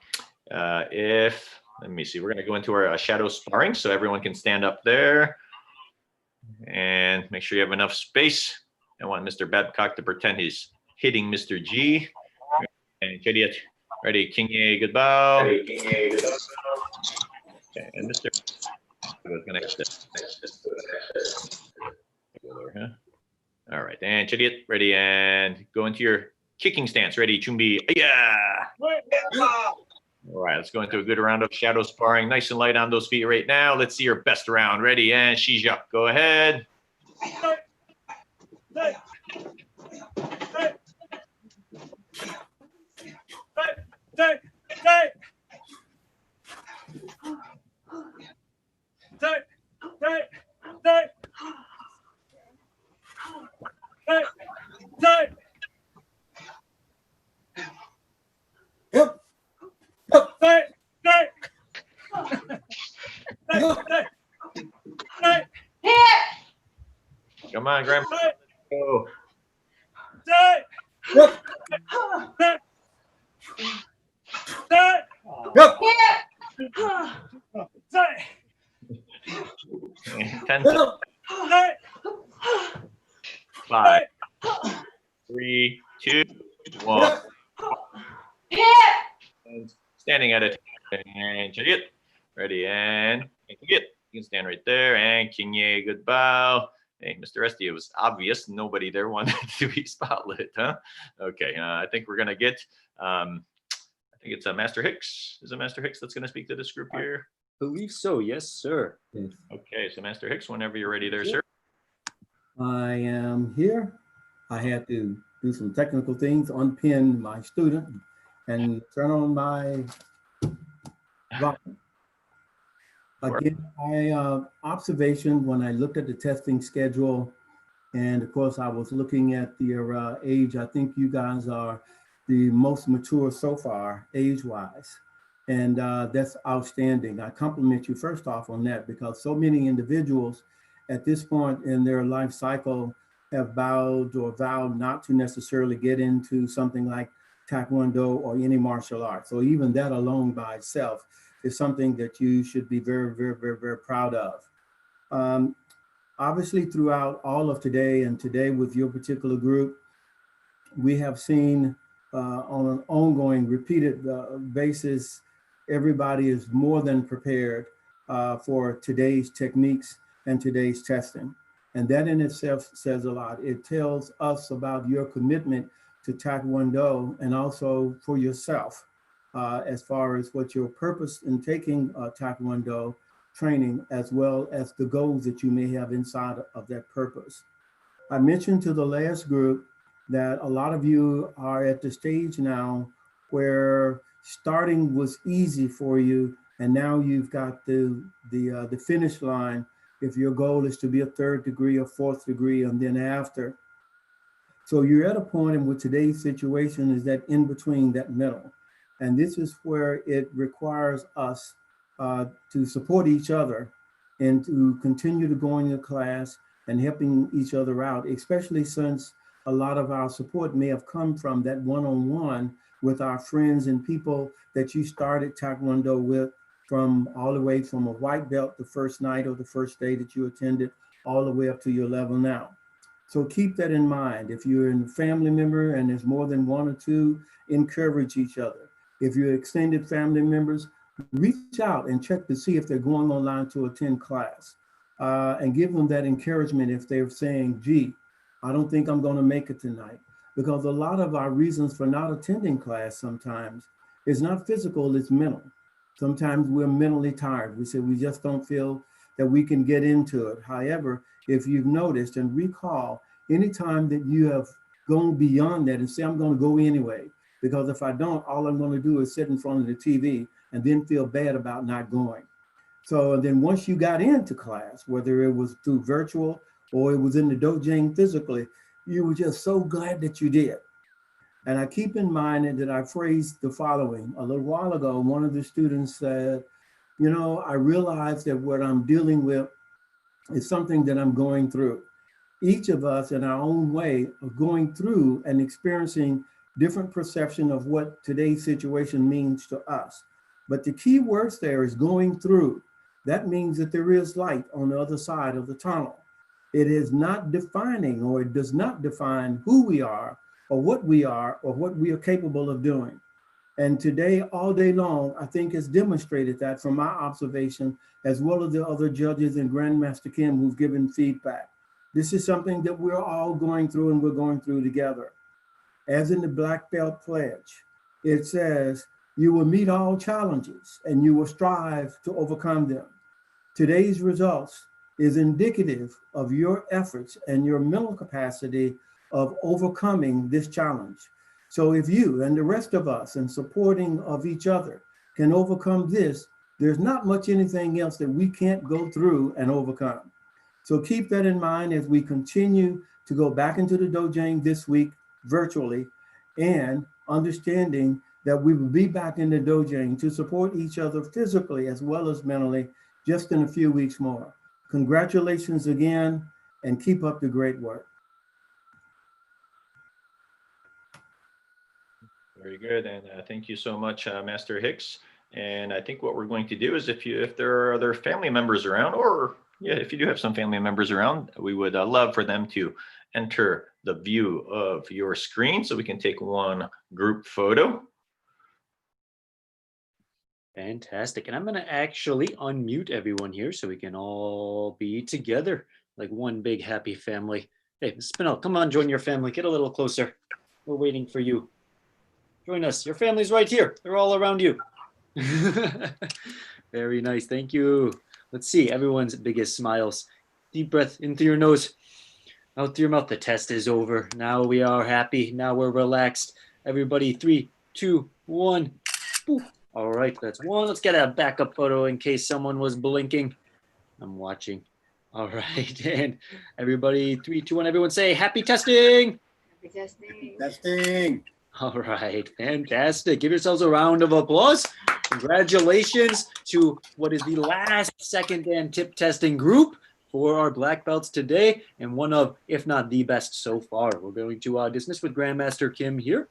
me see, we're gonna go into our shadow sparring, so everyone can stand up there. And make sure you have enough space. I want Mr. Babcock to pretend he's hitting Mr. G. And Chariot, ready, Kingye, good bow. Okay, and Mr. I was gonna hit this. All right, and Chariot, ready, and go into your kicking stance. Ready, Chumbi. Yeah. All right, let's go into a good round of shadow sparring. Nice and light on those feet right now. Let's see your best round. Ready, and Shija, go ahead. Come on, Grandma. Go. Set. Yep. Set. Set. Yep. Set. And 10 Yep. Set. 5, 3, 2, 1. And standing at it. And chariot. Ready and get. You can stand right there. And King Ye, good bow. Hey, Mr. Esty, it was obvious. Nobody there wanted to be spotlit, huh? Okay, I think we're going to get, I think it's Master Hicks. Is it Master Hicks that's going to speak to this group here? Believe so. Yes, sir. Okay, so Master Hicks, whenever you're ready there, sir. I am here. I had to do some technical things, unpin my student and turn on my volume. Again, my observation when I looked at the testing schedule, and of course I was looking at your age, I think you guys are the most mature so far, age-wise. And that's outstanding. I compliment you first off on that, because so many individuals at this point in their life cycle have vowed not to necessarily get into something like Taekwondo or any martial art. So even that alone by itself is something that you should be very, very, very, very proud of. Obviously, throughout all of today and today with your particular group, we have seen on an ongoing, repeated basis, everybody is more than prepared for today's techniques and today's testing. And that in itself says a lot. It tells us about your commitment to Taekwondo and also for yourself as far as what your purpose in taking Taekwondo training, as well as the goals that you may have inside of that purpose. I mentioned to the last group that a lot of you are at the stage now where starting was easy for you, and now you've got the finish line if your goal is to be a 3rd degree or 4th degree and then after. So you're at a point in which today's situation is that in between, that middle. And this is where it requires us to support each other and to continue to go in your class and helping each other out, especially since a lot of our support may have come from that one-on-one with our friends and people that you started Taekwondo with, from all the way from a white belt the first night or the first day that you attended, all the way up to your level now. So keep that in mind. If you're a family member and there's more than 1 or 2, encourage each other. If you're extended family members, reach out and check to see if they're going online to attend class and give them that encouragement if they're saying, gee, I don't think I'm going to make it tonight. Because a lot of our reasons for not attending class sometimes is not physical, it's mental. Sometimes we're mentally tired. We say we just don't feel that we can get into it. However, if you've noticed and recall, anytime that you have gone beyond that and say, I'm going to go anyway, because if I don't, all I'm going to do is sit in front of the TV and then feel bad about not going. So then once you got into class, whether it was through virtual or it was in the dojang physically, you were just so glad that you did. And I keep in mind that I phrased the following. A little while ago, one of the students said, you know, I realize that what I'm dealing with is something that I'm going through. Each of us in our own way are going through and experiencing different perception of what today's situation means to us. But the key words there is going through. That means that there is light on the other side of the tunnel. It is not defining, or it does not define who we are or what we are capable of doing. And today, all day long, I think has demonstrated that from my observation, as well as the other judges and Grandmaster Kim who've given feedback. This is something that we're all going through and we're going through together. As in the Black Belt Pledge, it says, you will meet all challenges and you will strive to overcome them. Today's results is indicative of your efforts and your mental capacity of overcoming this challenge. So if you and the rest of us in supporting of each other can overcome this, there's not much anything else that we can't go through and overcome. So keep that in mind as we continue to go back into the dojang this week virtually, and understanding that we will be back in the dojang to support each other physically as well as mentally just in a few weeks more. Congratulations again, and keep up the great work. Very good, and thank you so much, Master Hicks. And I think what we're going to do is, if there are other family members around, or yeah, if you do have some family members around, we would love for them to enter the view of your screen so we can take one group photo. Fantastic. And I'm going to actually unmute everyone here so we can all be together like one big happy family. Hey, Spinell, come on, join your family. Get a little closer. We're waiting for you. Join us. Your family's right here. They're all around you. Very nice. Thank you. Let's see everyone's biggest smiles. Deep breath in through your nose, out through your mouth. The test is over. Now we are happy. Now we're relaxed. Everybody, 3, 2, 1. Boop. All right, that's one. Let's get a backup photo in case someone was blinking. I'm watching. All right, and everybody, 3, 2, 1. Everyone say happy testing. Happy testing. Testing. All right, fantastic. Give yourselves a round of applause. Congratulations to what is the last second Dan tip testing group for our black belts today, and one of, if not the best so far. We're going to dismiss with Grandmaster Kim here.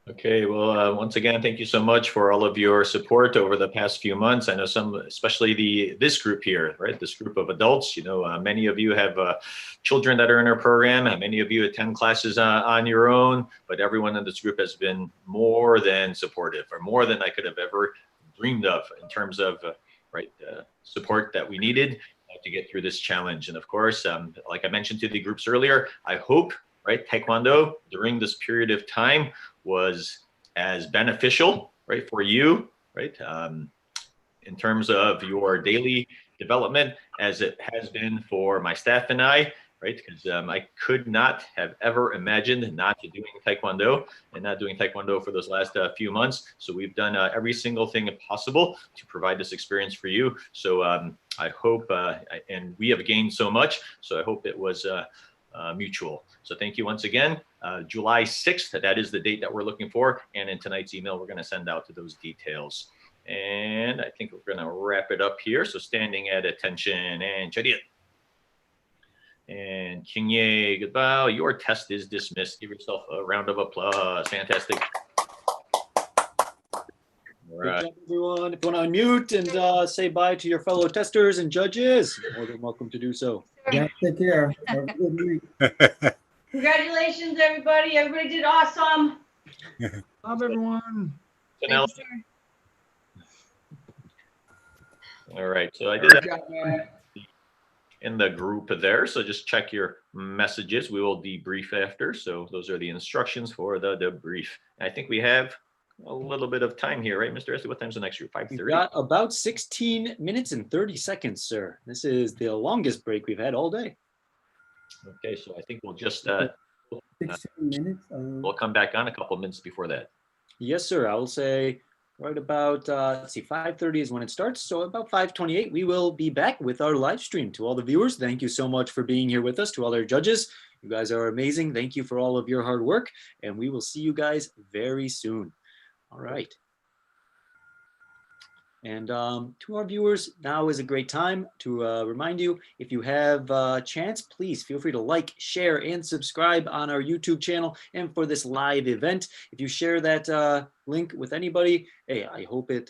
Okay, well, once again, thank you so much for all of your support over the past few months. I know some, especially this group here, right? This group of adults, you know, many of you have children that are in our program, and many of you attend classes on your own, but everyone in this group has been more than supportive, or more than I could have ever dreamed of in terms of support that we needed to get through this challenge. And of course, like I mentioned to the groups earlier, I hope, right, Taekwondo during this period of time was as beneficial, right, for you, right, in terms of your daily development as it has been for my staff and I, right, because I could not have ever imagined not doing Taekwondo and not doing Taekwondo for those last few months. So we've done every single thing possible to provide this experience for you. So I hope, and we have gained so much, so I hope it was mutual. So thank you once again. July 6th, that is the date that we're looking for. And in tonight's email, we're going to send out to those details. And I think we're going to wrap it up here. So standing at attention and Chariot. And Kinye, goodbye. Your test is dismissed. Give yourself a round of applause. Fantastic. All right. Good job, everyone. If you want to unmute and say bye to your fellow testers and judges, you're more than welcome to do so. Yeah, take care. Have a good week. Congratulations, everybody. Everybody did awesome. Love everyone. So now, Thanks, sir. all right. So I did that in the group there. So just check your messages. We will debrief after. So those are the instructions for the debrief. And I think we have a little bit of time here, right, Mr. Esty? What time's the next group? 5:30? We've got about 16 minutes and 30 seconds, sir. This is the longest break we've had all day. Okay, so I think we'll just 16 minutes. we'll come back on a couple of minutes before that. Yes, sir. I will say right about, let's see, 5:30 is when it starts. So about 5:28, we will be back with our live stream. To all the viewers, thank you so much for being here with us. To all our judges, you guys are amazing. Thank you for all of your hard work. And we will see you guys very soon. All right. And to our viewers, now is a great time to remind you, if you have a chance, please feel free to like, share, and subscribe on our YouTube channel. And for this live event, if you share that link with anybody, hey, I hope it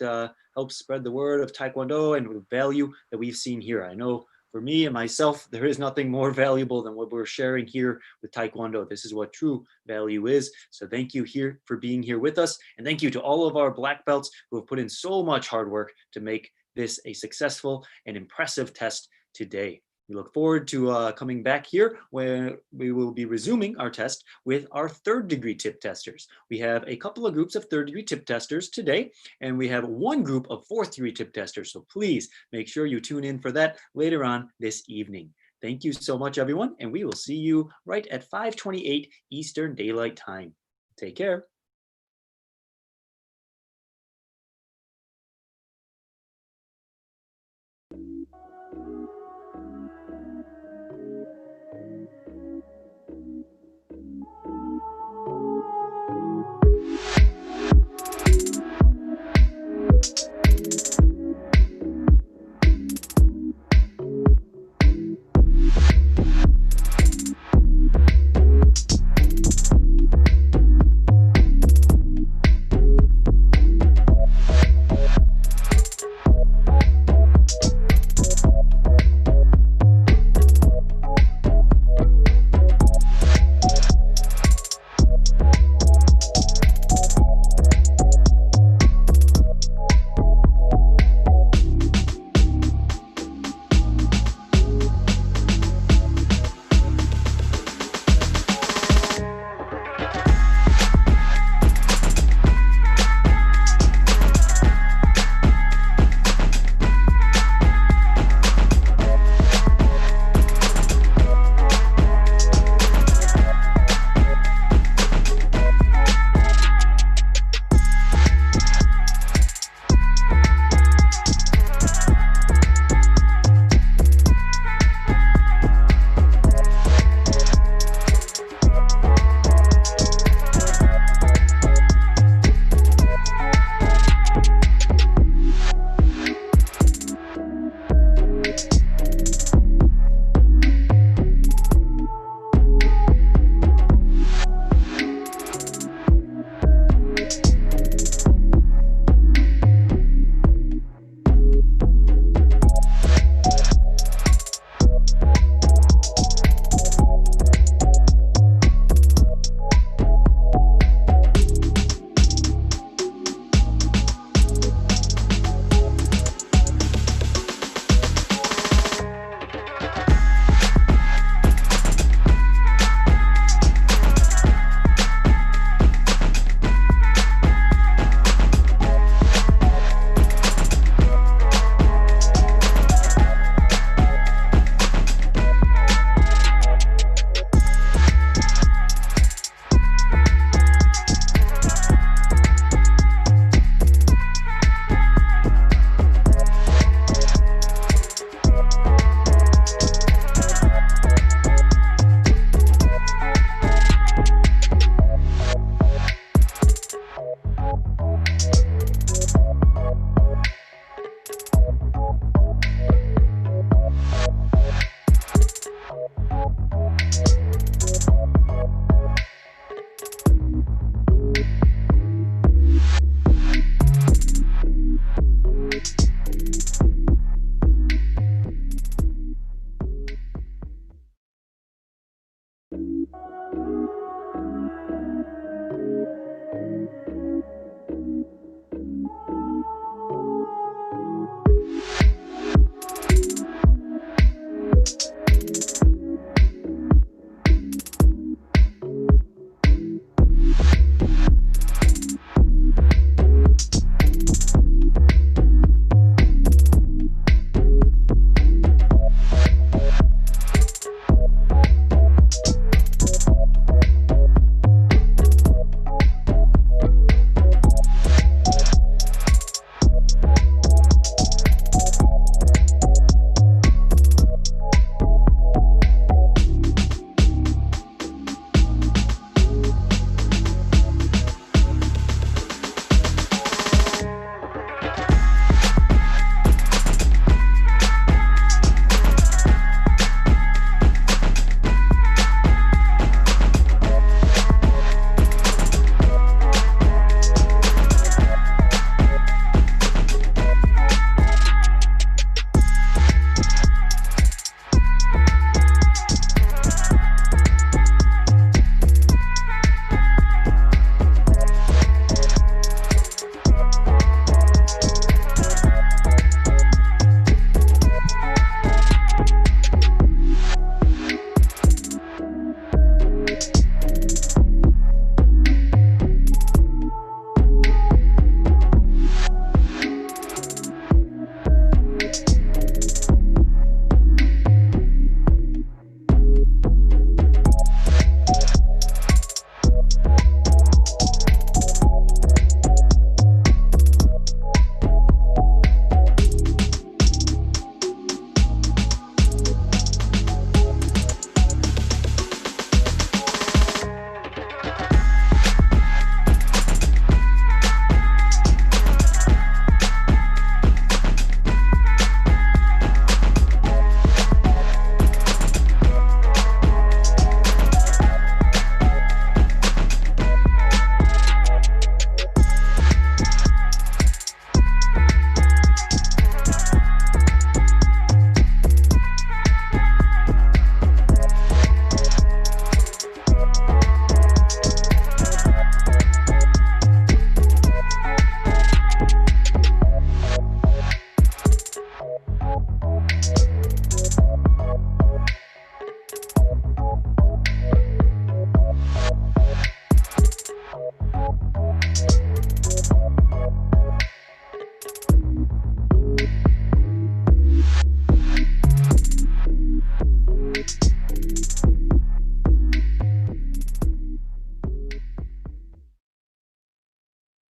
helps spread the word of Taekwondo and the value that we've seen here. I know for me and myself, there is nothing more valuable than what we're sharing here with Taekwondo. This is what true value is. So thank you here for being here with us. And thank you to all of our black belts who have put in so much hard work to make this a successful and impressive test today. We look forward to coming back here where we will be resuming our test with our third degree tip testers. We have a couple of groups of third degree tip testers today, and we have one group of fourth degree tip testers. So please make sure you tune in for that later on this evening. Thank you so much, everyone, and we will see you right at 5:28 Eastern Daylight Time. Take care.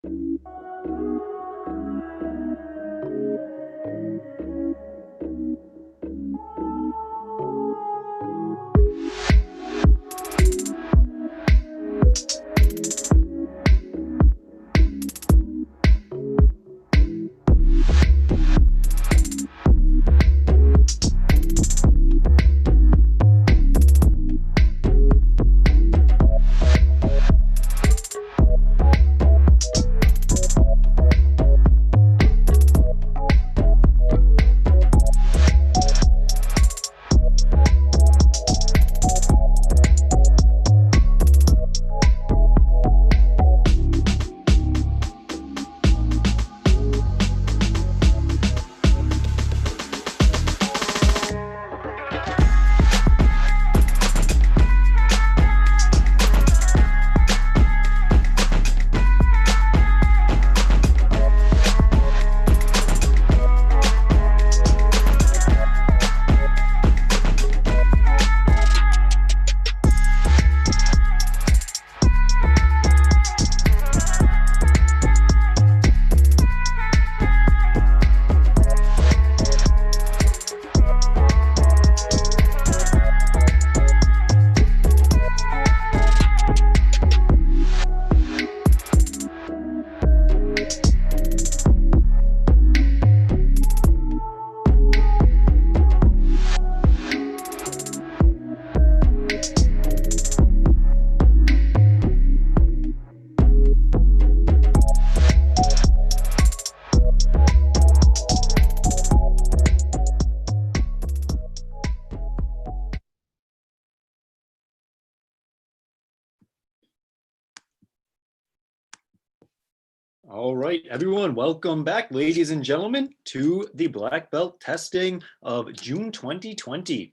All right, everyone, welcome back, ladies and gentlemen, to the Black Belt testing of June 2020.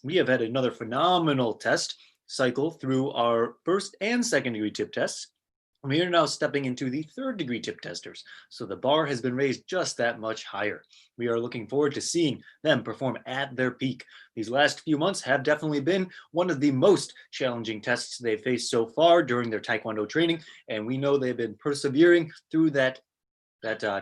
We have had another phenomenal test cycle through our first and second degree tip tests. We are now stepping into the third degree tip testers, so the bar has been raised just that much higher. We are looking forward to seeing them perform at their peak. These last few months have definitely been one of the most challenging tests they've faced so far during their Taekwondo training, and we know they've been persevering through that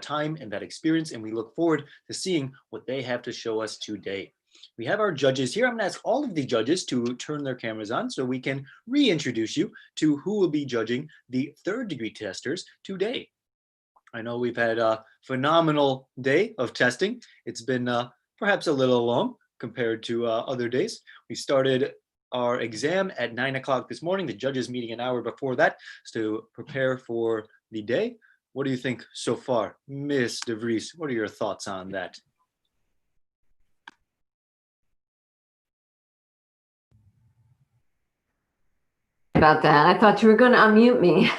time and that experience, and we look forward to seeing what they have to show us today. We have our judges here. I'm going to ask all of the judges to turn their cameras on so we can reintroduce you to who will be judging the third degree testers today. I know we've had a phenomenal day of testing. It's been perhaps a little long compared to other days. We started our exam at 9 o'clock this morning. The judges meeting an hour before that to prepare for the day. What do you think so far? Miss DeVries, what are your thoughts on that? About that. I thought you were going to unmute me.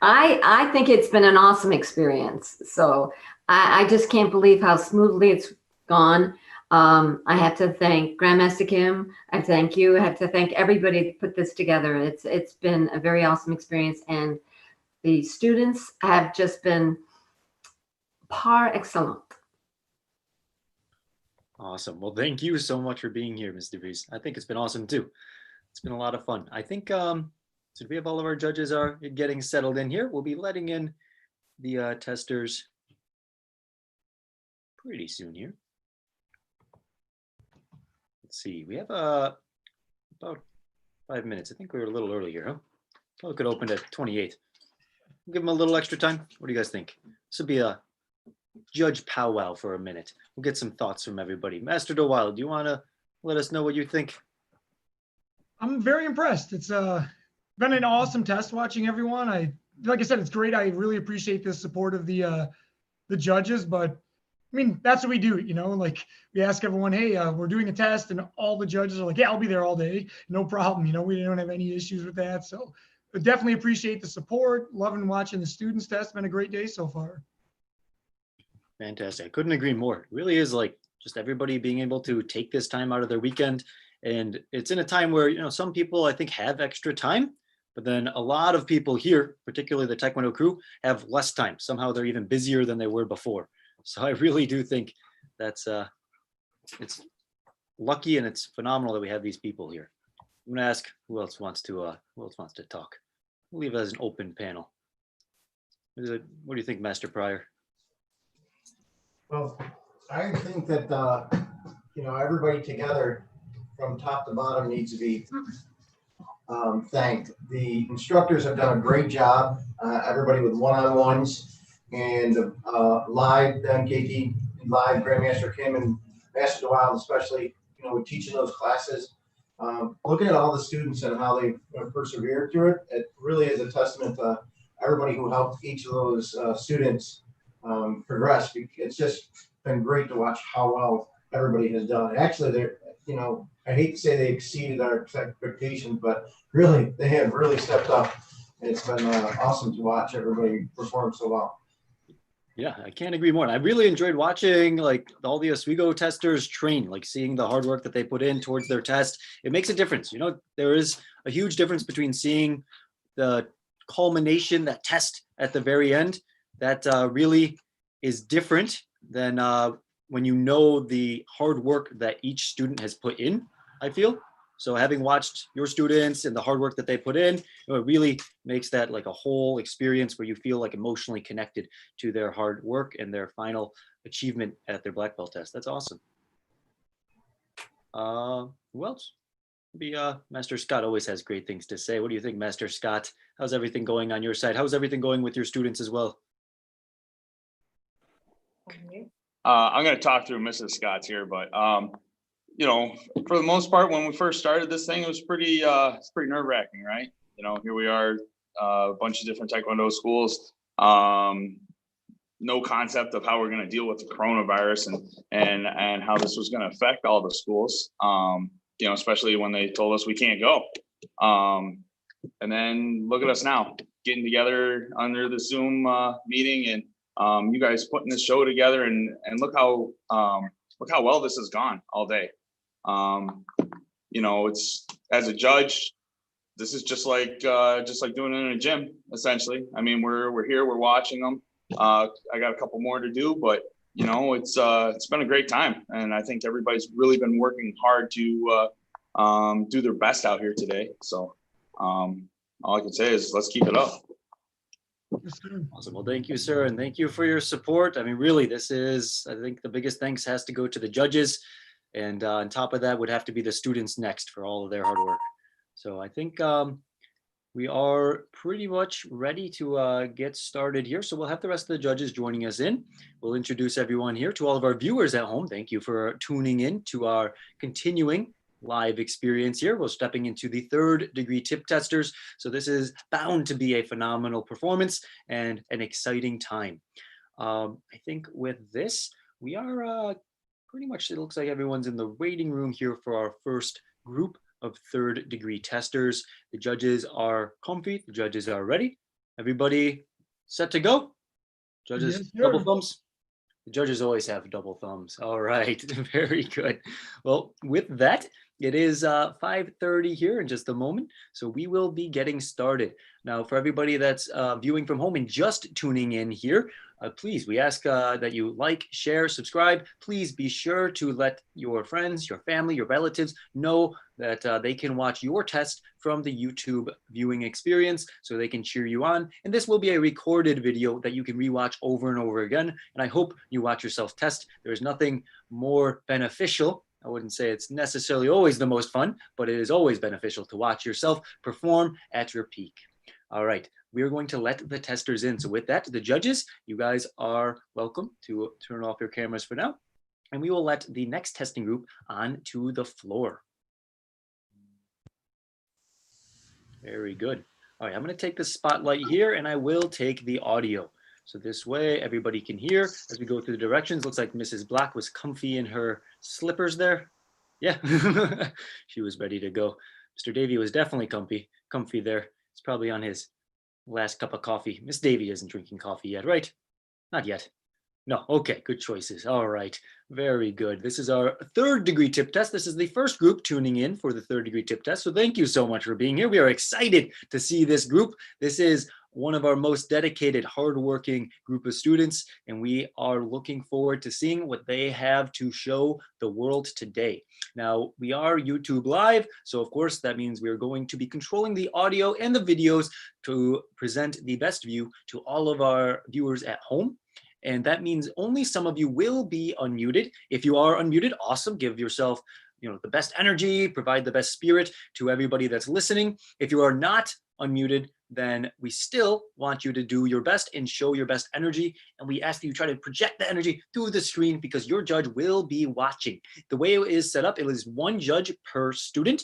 I think it's been an awesome experience. So I just can't believe how smoothly it's gone. I have to thank Grandmaster Kim. I thank you. I have to thank everybody that put this together. It's been a very awesome experience, and the students have just been par excellent. Awesome. Well, thank you so much for being here, Ms. DeVries. I think it's been awesome too. It's been a lot of fun. I think, so we have all of our judges are getting settled in here. We'll be letting in the testers pretty soon here. Let's see, we have about 5 minutes. I think we were a little early here, huh? Probably could open at 28. We'll give them a little extra time. What do you guys think? This will be a judge powwow for a minute. We'll get some thoughts from everybody. Master DeWild, do you want to let us know what you think? I'm very impressed. It's been an awesome test watching everyone. Like I said, it's great. I really appreciate the support of the judges, but I mean, that's what we do, you know, like we ask everyone, hey, we're doing a test, and all the judges are like, yeah, I'll be there all day. No problem. You know, we don't have any issues with that. So I definitely appreciate the support. Loving watching the students test. Been a great day so far. Fantastic. I couldn't agree more. It really is like just everybody being able to take this time out of their weekend. And it's in a time where, you know, some people I think have extra time, but then a lot of people here, particularly the Taekwondo crew, have less time. Somehow they're even busier than they were before. So I really do think that's it's lucky, and it's phenomenal that we have these people here. I'm gonna ask who else wants to talk. We'll leave it as an open panel. What do you think, Master Pryor? Well, I think that, everybody together from top to bottom needs to be thanked. The instructors have done a great job, everybody with one-on-ones and live MKT, live Grandmaster Kim and Master DeWild, especially, with teaching those classes. Looking at all the students and how they persevered through it, it really is a testament to everybody who helped each of those students progress. It's just been great to watch how well everybody has done. Actually, they're, I hate to say they exceeded our expectations, but really, they have really stepped up. It's been awesome to watch everybody perform so well. Yeah, I can't agree more. And I really enjoyed watching like all the Oswego testers train, like seeing the hard work that they put in towards their test. It makes a difference. There is a huge difference between seeing the culmination, that test at the very end, that really is different than when the hard work that each student has put in, I feel. So having watched your students and the hard work that they put in, it really makes that like a whole experience where you feel like emotionally connected to their hard work and their final achievement at their black belt test. That's awesome. Who else? Maybe Master Scott always has great things to say. What do you think, Master Scott? How's everything going on your side? How's everything going with your students as well? I'm going to talk through Mrs. Scott's here, but for the most part, when we first started this thing, it was pretty nerve wracking, right? Here we are, a bunch of different Taekwondo schools, no concept of how we're going to deal with the coronavirus and how this was going to affect all the schools, especially when they told us we can't go. And then look at us now, getting together under the Zoom meeting and you guys putting this show together and look how well this has gone all day. It's, as a judge, this is just like doing it in a gym, essentially. I mean, we're here, we're watching them. I got a couple more to do, but it's been a great time, and I think everybody's really been working hard to do their best out here today. So all I can say is let's keep it up. Awesome. Well, thank you, sir. And thank you for your support. I mean, really, I think the biggest thanks has to go to the judges. And on top of that would have to be the students next for all of their hard work. So I think we are pretty much ready to get started here. So we'll have the rest of the judges joining us in. We'll introduce everyone here. To all of our viewers at home, thank you for tuning in to our continuing live experience here. We're stepping into the 3rd degree tip testers. So this is bound to be a phenomenal performance and an exciting time. I think with this, we are pretty much, it looks like everyone's in the waiting room here for our first group of 3rd degree testers. The judges are comfy, the judges are ready. Everybody set to go? Judges, Yes, double sir. thumbs? The judges always have double thumbs. All right, very good. Well, with that, it is 5:30 here in just a moment, so we will be getting started. Now, for everybody that's viewing from home and just tuning in here, please, we ask that you like, share, subscribe. Please be sure to let your friends, your family, your relatives know that they can watch your test from the YouTube viewing experience so they can cheer you on. And this will be a recorded video that you can rewatch over and over again. And I hope you watch yourself test. There's nothing more beneficial. I wouldn't say it's necessarily always the most fun, but it is always beneficial to watch yourself perform at your peak. All right, we are going to let the testers in. So with that, the judges, you guys are welcome to turn off your cameras for now. And we will let the next testing group on to the floor. Very good. All right, I'm going to take the spotlight here and I will take the audio. So this way everybody can hear as we go through the directions. Looks like Mrs. Black was comfy in her slippers there. Yeah, she was ready to go. Mr. Davey was definitely comfy there. It's probably on his last cup of coffee. Miss Davey isn't drinking coffee yet, right? Not yet. No, okay, good choices. All right, very good. This is our 3rd degree tip test. This is the first group tuning in for the 3rd degree tip test. So thank you so much for being here. We are excited to see this group. This is one of our most dedicated, hardworking group of students, and we are looking forward to seeing what they have to show the world today. Now, we are YouTube Live, so of course that means we're going to be controlling the audio and the videos to present the best view to all of our viewers at home. And that means only some of you will be unmuted. If you are unmuted, awesome, give yourself the best energy, provide the best spirit to everybody that's listening. If you are not unmuted, then we still want you to do your best and show your best energy. And we ask that you try to project the energy through the screen because your judge will be watching. The way it is set up, it is one judge per student.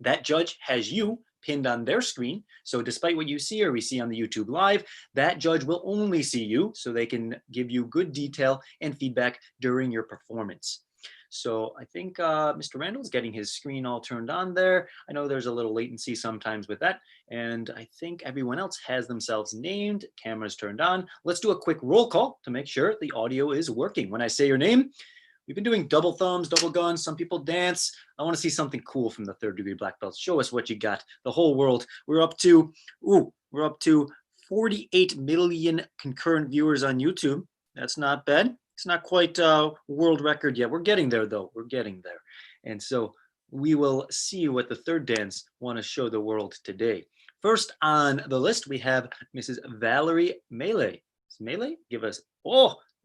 That judge has you pinned on their screen. So despite what you see or we see on the YouTube Live, that judge will only see you so they can give you good detail and feedback during your performance. So I think Mr. Randall's getting his screen all turned on there. I know there's a little latency sometimes with that. And I think everyone else has themselves named, cameras turned on. Let's do a quick roll call to make sure the audio is working. When I say your name, we've been doing double thumbs, double guns. Some people dance. I want to see something cool from the 3rd degree black belts. Show us what you got. The whole world. We're up to 48 million concurrent viewers on YouTube. That's not bad. It's not quite a world record yet. We're getting there, though. We're getting there. And so we will see what the 3rd dans want to show the world today. First on the list, we have Mrs. Valerie Melee. Melee, give us,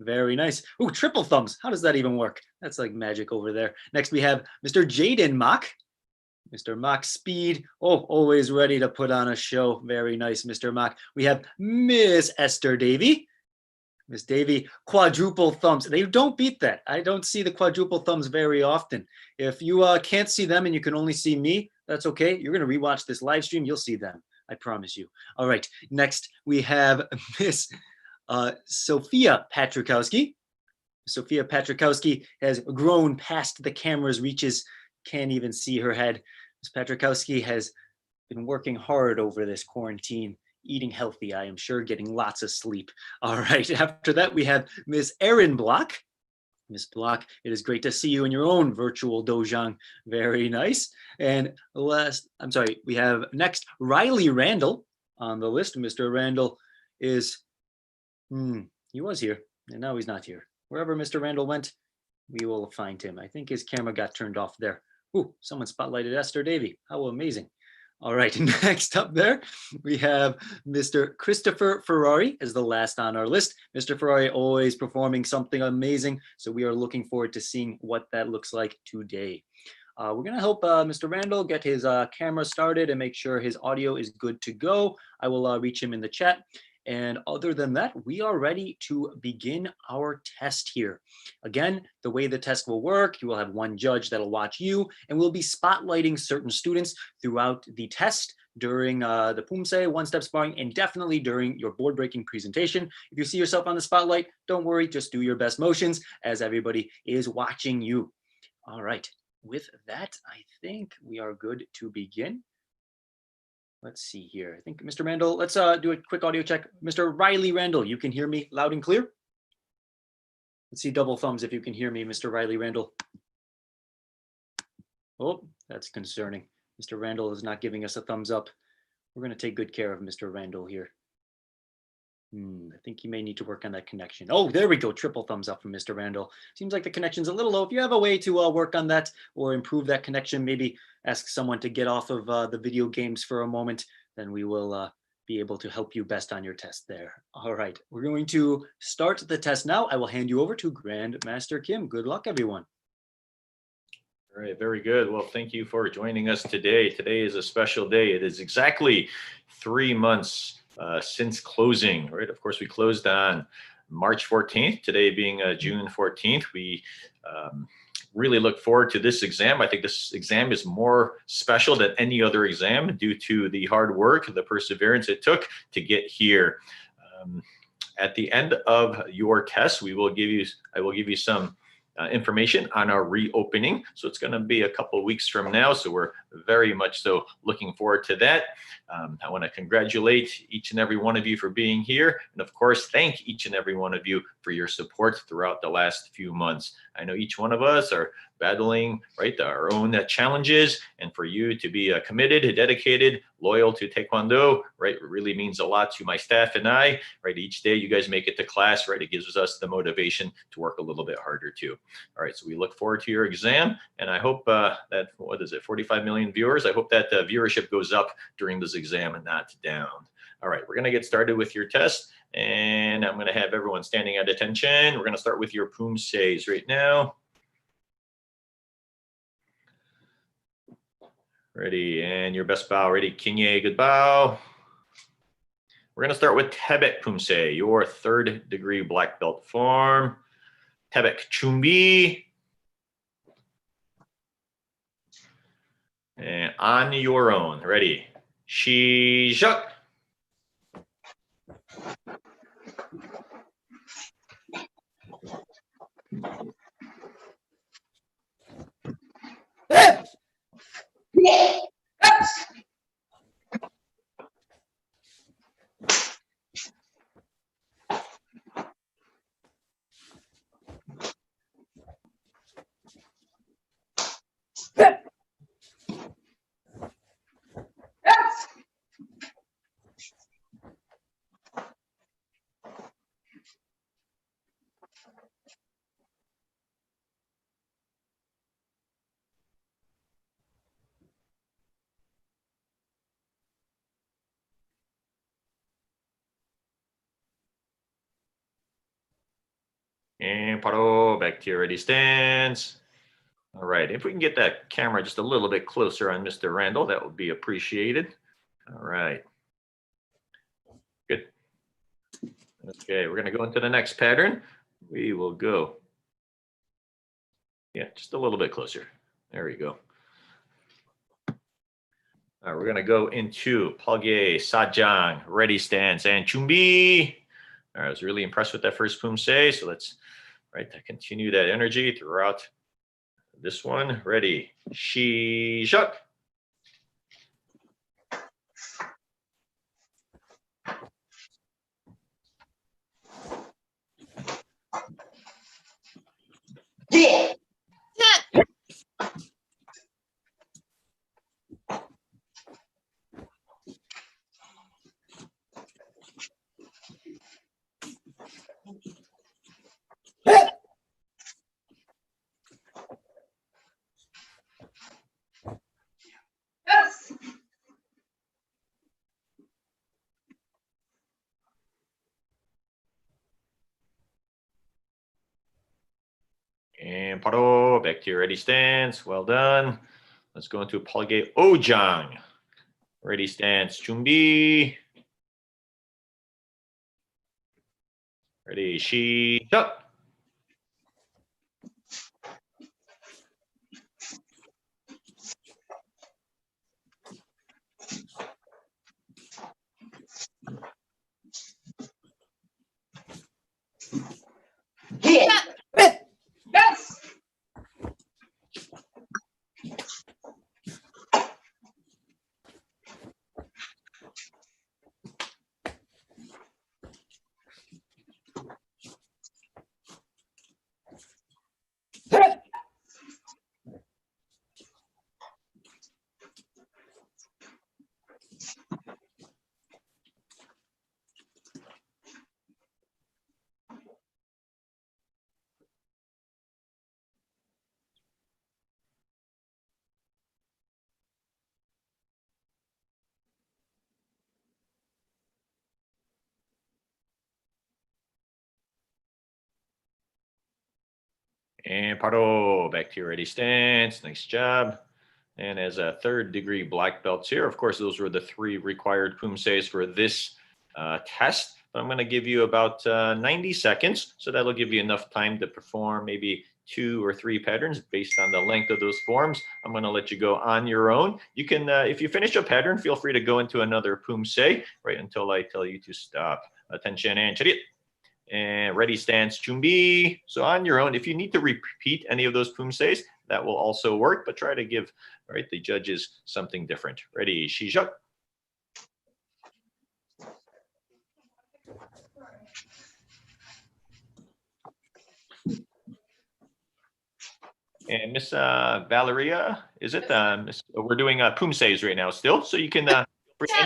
very nice. Ooh, triple thumbs. How does that even work? That's like magic over there. Next, we have Mr. Jaden Mock. Mr. Mock Speed. Always ready to put on a show. Very nice, Mr. Mock. We have Miss Esther Davy. Miss Davy, quadruple thumbs. They don't beat that. I don't see the quadruple thumbs very often. If you can't see them and you can only see me, that's okay. You're going to rewatch this live stream. You'll see them. I promise you. All right. Next, we have Miss Sophia Patrikowski. Sophia Patrikowski has grown past the camera's reaches. Can't even see her head. Miss Patrikowski has been working hard over this quarantine. Eating healthy, I am sure, getting lots of sleep. All right, after that, we have Miss Erin Block. Miss Block, it is great to see you in your own virtual dojang. Very nice. And we have next Riley Randall on the list. Mr. Randall is, he was here, and now he's not here. Wherever Mr. Randall went, we will find him. I think his camera got turned off there. Ooh, someone spotlighted Esther Davy. How amazing. All right, next up there, we have Mr. Christopher Ferrari as the last on our list. Mr. Ferrari always performing something amazing, so we are looking forward to seeing what that looks like today. We're going to help Mr. Randall get his camera started and make sure his audio is good to go. I will reach him in the chat. And other than that, we are ready to begin our test here. Again, the way the test will work, you will have one judge that'll watch you, and we'll be spotlighting certain students throughout the test during the Pumsae, one-step sparring, and definitely during your board-breaking presentation. If you see yourself on the spotlight, don't worry, just do your best motions as everybody is watching you. All right, with that, I think we are good to begin. Let's see here. I think Mr. Randall, let's do a quick audio check. Mr. Riley Randall, you can hear me loud and clear? Let's see double thumbs if you can hear me, Mr. Riley Randall. Oh, that's concerning. Mr. Randall is not giving us a thumbs up. We're going to take good care of Mr. Randall here. I think you may need to work on that connection. Oh, there we go. Triple thumbs up from Mr. Randall. Seems like the connection's a little low. If you have a way to work on that or improve that connection, maybe ask someone to get off of the video games for a moment, then we will be able to help you best on your test there. All right, we're going to start the test now. I will hand you over to Grandmaster Kim. Good luck, everyone. All right, very good. Well, thank you for joining us today. Today is a special day. It is exactly 3 months since closing, right? Of course, we closed on March 14th, today being June 14th. We really look forward to this exam. I think this exam is more special than any other exam due to the hard work, the perseverance it took to get here. At the end of your test, I will give you some information on our reopening. So it's going to be a couple of weeks from now. So we're very much so looking forward to that. I want to congratulate each and every one of you for being here. And of course, thank each and every one of you for your support throughout the last few months. I know each one of us are battling our own challenges, and for you to be committed, dedicated, loyal to Taekwondo, right? It really means a lot to my staff and I, right? Each day you guys make it to class, right? It gives us the motivation to work a little bit harder too. All right, so we look forward to your exam, and I hope that, what is it, 45 million viewers? I hope that the viewership goes up during this exam and not down. All right, we're gonna get started with your test, and I'm gonna have everyone standing at attention. We're gonna start with your Pumsaes right now. Ready, and your best bow. Ready, Kinye, good bow. We're gonna start with Tebek Pumsae, your 3rd degree black belt form. Tebek Chumbi. And on your own, ready, Shishak. And paro, back to your ready stance. All right, if we can get that camera just a little bit closer on Mr. Randall, that would be appreciated. All right. Good. Okay, we're gonna go into the next pattern. We will go. Yeah, just a little bit closer. There we go. All right, we're gonna go into Palge, Sajang, ready stance, and Chumbi. All right, I was really impressed with that first Pumsae, so let's continue that energy throughout this one. Ready, Shishak. Yeah. Yes. And paro, back to your ready stance. Well done. Let's go into Palge Ojang. Ready stance, Chumbi. Ready, Shishak. Yeah. Yes. And paro, back to your ready stance. Nice job. And as a 3rd degree black belts here, of course, those were the 3 required Pumsaes for this test. But I'm going to give you about 90 seconds. So that'll give you enough time to perform maybe 2 or 3 patterns based on the length of those forms. I'm going to let you go on your own. You can, if you finish a pattern, feel free to go into another Pumsae, right, until I tell you to stop. Attention and chariot. And ready stance, Chumbi. So on your own, if you need to repeat any of those Pumsaes, that will also work, but try to give the judges something different. Ready, Shishak. And Miss Valeria, is it? We're doing Pumsaes right now still, so you can feel For any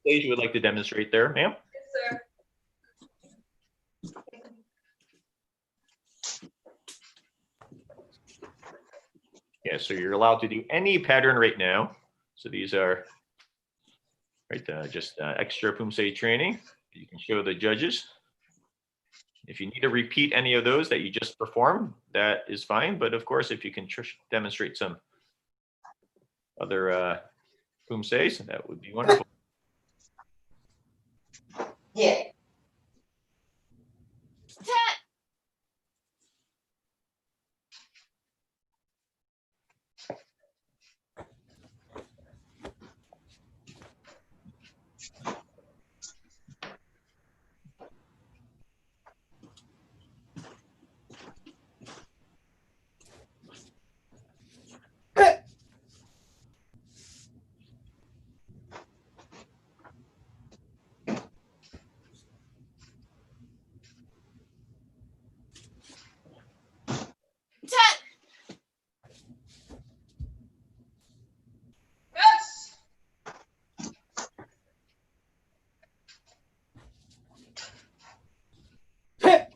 stage you would like to demonstrate there, ma'am? Yes, sir. Yeah, so you're allowed to do any pattern right now. So these are just extra Pumsae training. You can show the judges. If you need to repeat any of those that you just performed, that is fine. But of course, if you can demonstrate some other Pumsaes, that would be wonderful. Yeah. Yes. Yeah.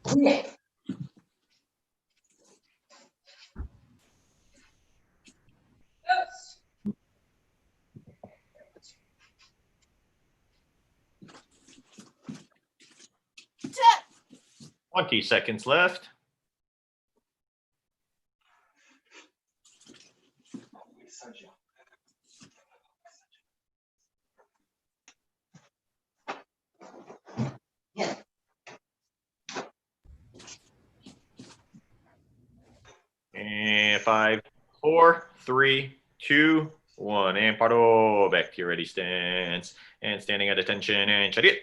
Yes. 20 seconds left. Yeah. And 5, 4, 3, 2, 1. And paro. Back to your ready stance. And standing at attention and chariot.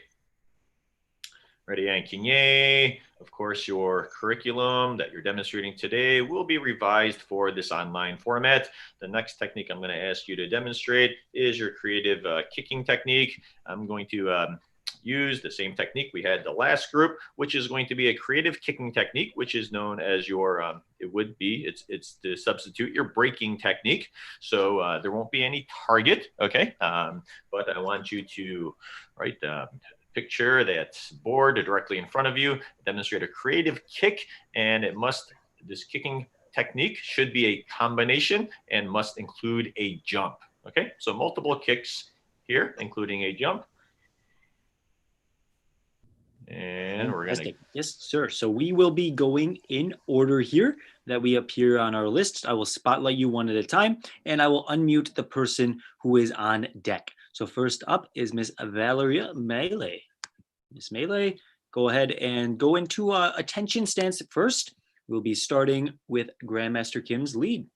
Ready and kinye. Of course, your curriculum that you're demonstrating today will be revised for this online format. The next technique I'm going to ask you to demonstrate is your creative kicking technique. I'm going to use the same technique we had the last group, which is going to be a creative kicking technique, which is known as your, it's to substitute your breaking technique. So there won't be any target, okay? But I want you to, picture that board directly in front of you, demonstrate a creative kick, and this kicking technique should be a combination and must include a jump, okay? So multiple kicks here, including a jump. And we're gonna. Yes, sir. So we will be going in order here that we appear on our list. I will spotlight you one at a time, and I will unmute the person who is on deck. So first up is Miss Valeria Melee. Miss Melee, go ahead and go into attention stance first. We'll be starting with Grandmaster Kim's lead.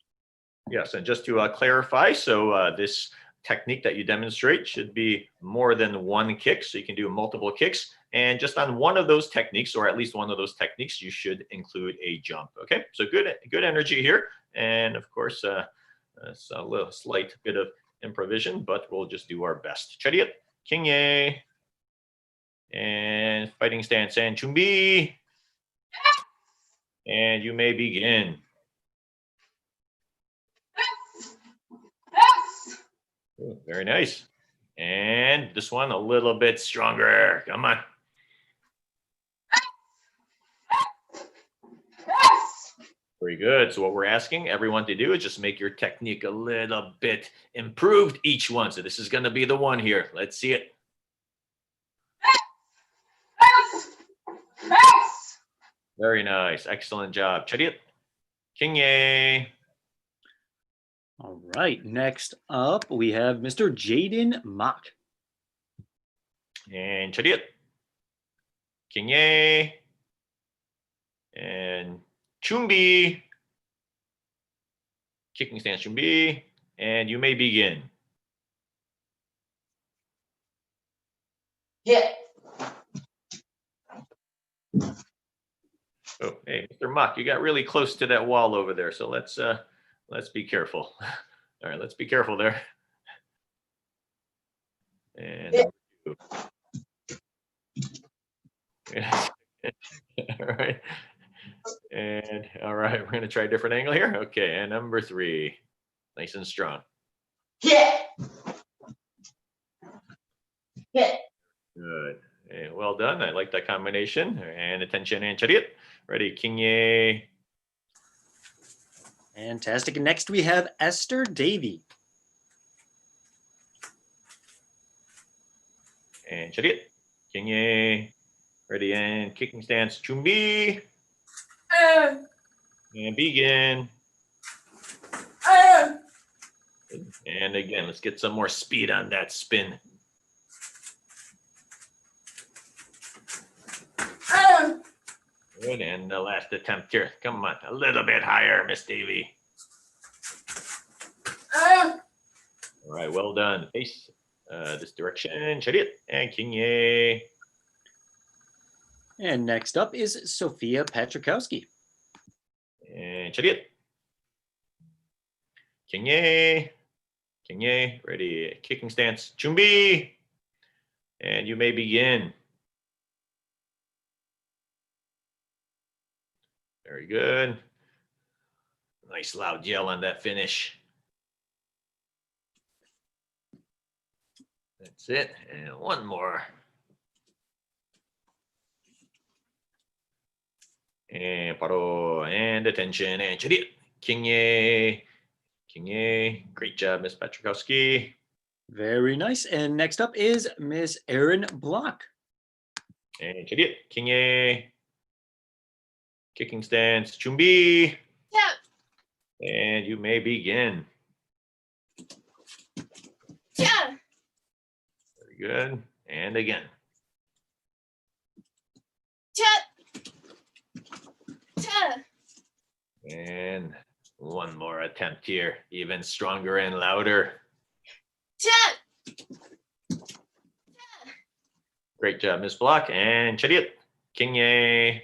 Yes, and just to clarify, so this technique that you demonstrate should be more than one kick, so you can do multiple kicks. And just on one of those techniques, or at least one of those techniques, you should include a jump. Okay, so good energy here, and of course, it's a little slight bit of improvisation, but we'll just do our best. Chariot, Kingye, and fighting stance and Chumbi, and you may begin. Ooh, very nice. And this one a little bit stronger. Come on. Very good. So what we're asking everyone to do is just make your technique a little bit improved each one. So this is going to be the one here. Let's see it. Very nice. Excellent job. Chariot. Kingye. All right. Next up, we have Mr. Jaden Mock. And Chariot. Kingye. And Chumbi. Kicking stance Chumbi. And you may begin. Yeah. Oh, hey, Mr. Mock, you got really close to that wall over there. So let's be careful. All right, let's be careful there. And yeah. All right. And all right, we're gonna try a different angle here. Okay, and number 3. Nice and strong. Yeah. Yeah. Good. And well done. I like that combination. And attention and chariot. Ready, Kinye. Fantastic. And next we have Esther Davy. And chariot. Kinye. Ready and kicking stance. Chumbi. And begin. And again, let's get some more speed on that spin. Good, and the last attempt here. Come on, a little bit higher, Miss Davy. All right, well done. Face this direction, chariot, and Kinye. And next up is Sophia Patrikowski. And chariot. Kinye. Kinye, ready, kicking stance, Chumbi. And you may begin. Very good. Nice loud yell on that finish. That's it. And one more. And paro and attention and chariot. Kinye. Kinye. Great job, Miss Patrikowski. Very nice. And next up is Miss Erin Block. And chariot. Kinye. Kicking stance, Chumbi. Yeah. And you may begin. Yeah. Very good. And again. And one more attempt here, even stronger and louder. Great job, Miss Block. And chariot, Kinye.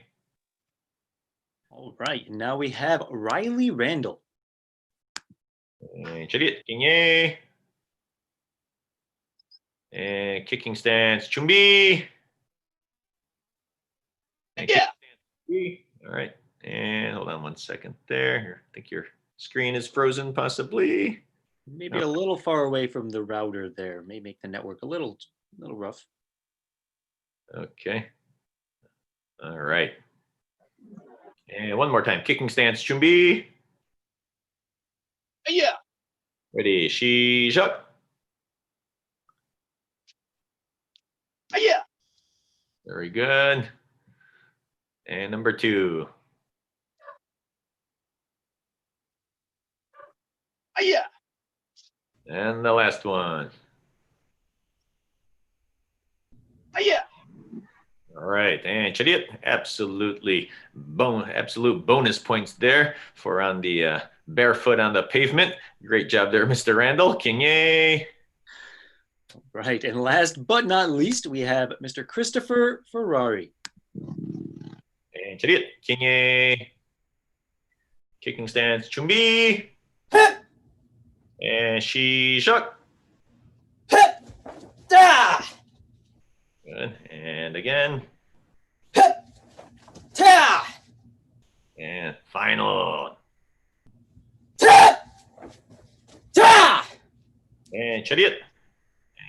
All right, now we have Riley Randall. And chariot, Kinye. And kicking stance, Chumbi. And yeah. All right. And hold on one second there. I think your screen is frozen, possibly. Maybe a little far away from the router there. May make the network a little rough. Okay. All right. And one more time. Kicking stance, Chumbi. Yeah. Ready, Shijak. Yeah. Very good. And number 2. Yeah. And the last one. Yeah. All right, and chariot, absolute bonus points there for on the barefoot on the pavement. Great job there, Mr. Randall. Kinye. Right, and last but not least, we have Mr. Christopher Ferrari. And chariot, Kinye. Kicking stance, Chumbi. And Shijak. Good. And again. And final. And chariot.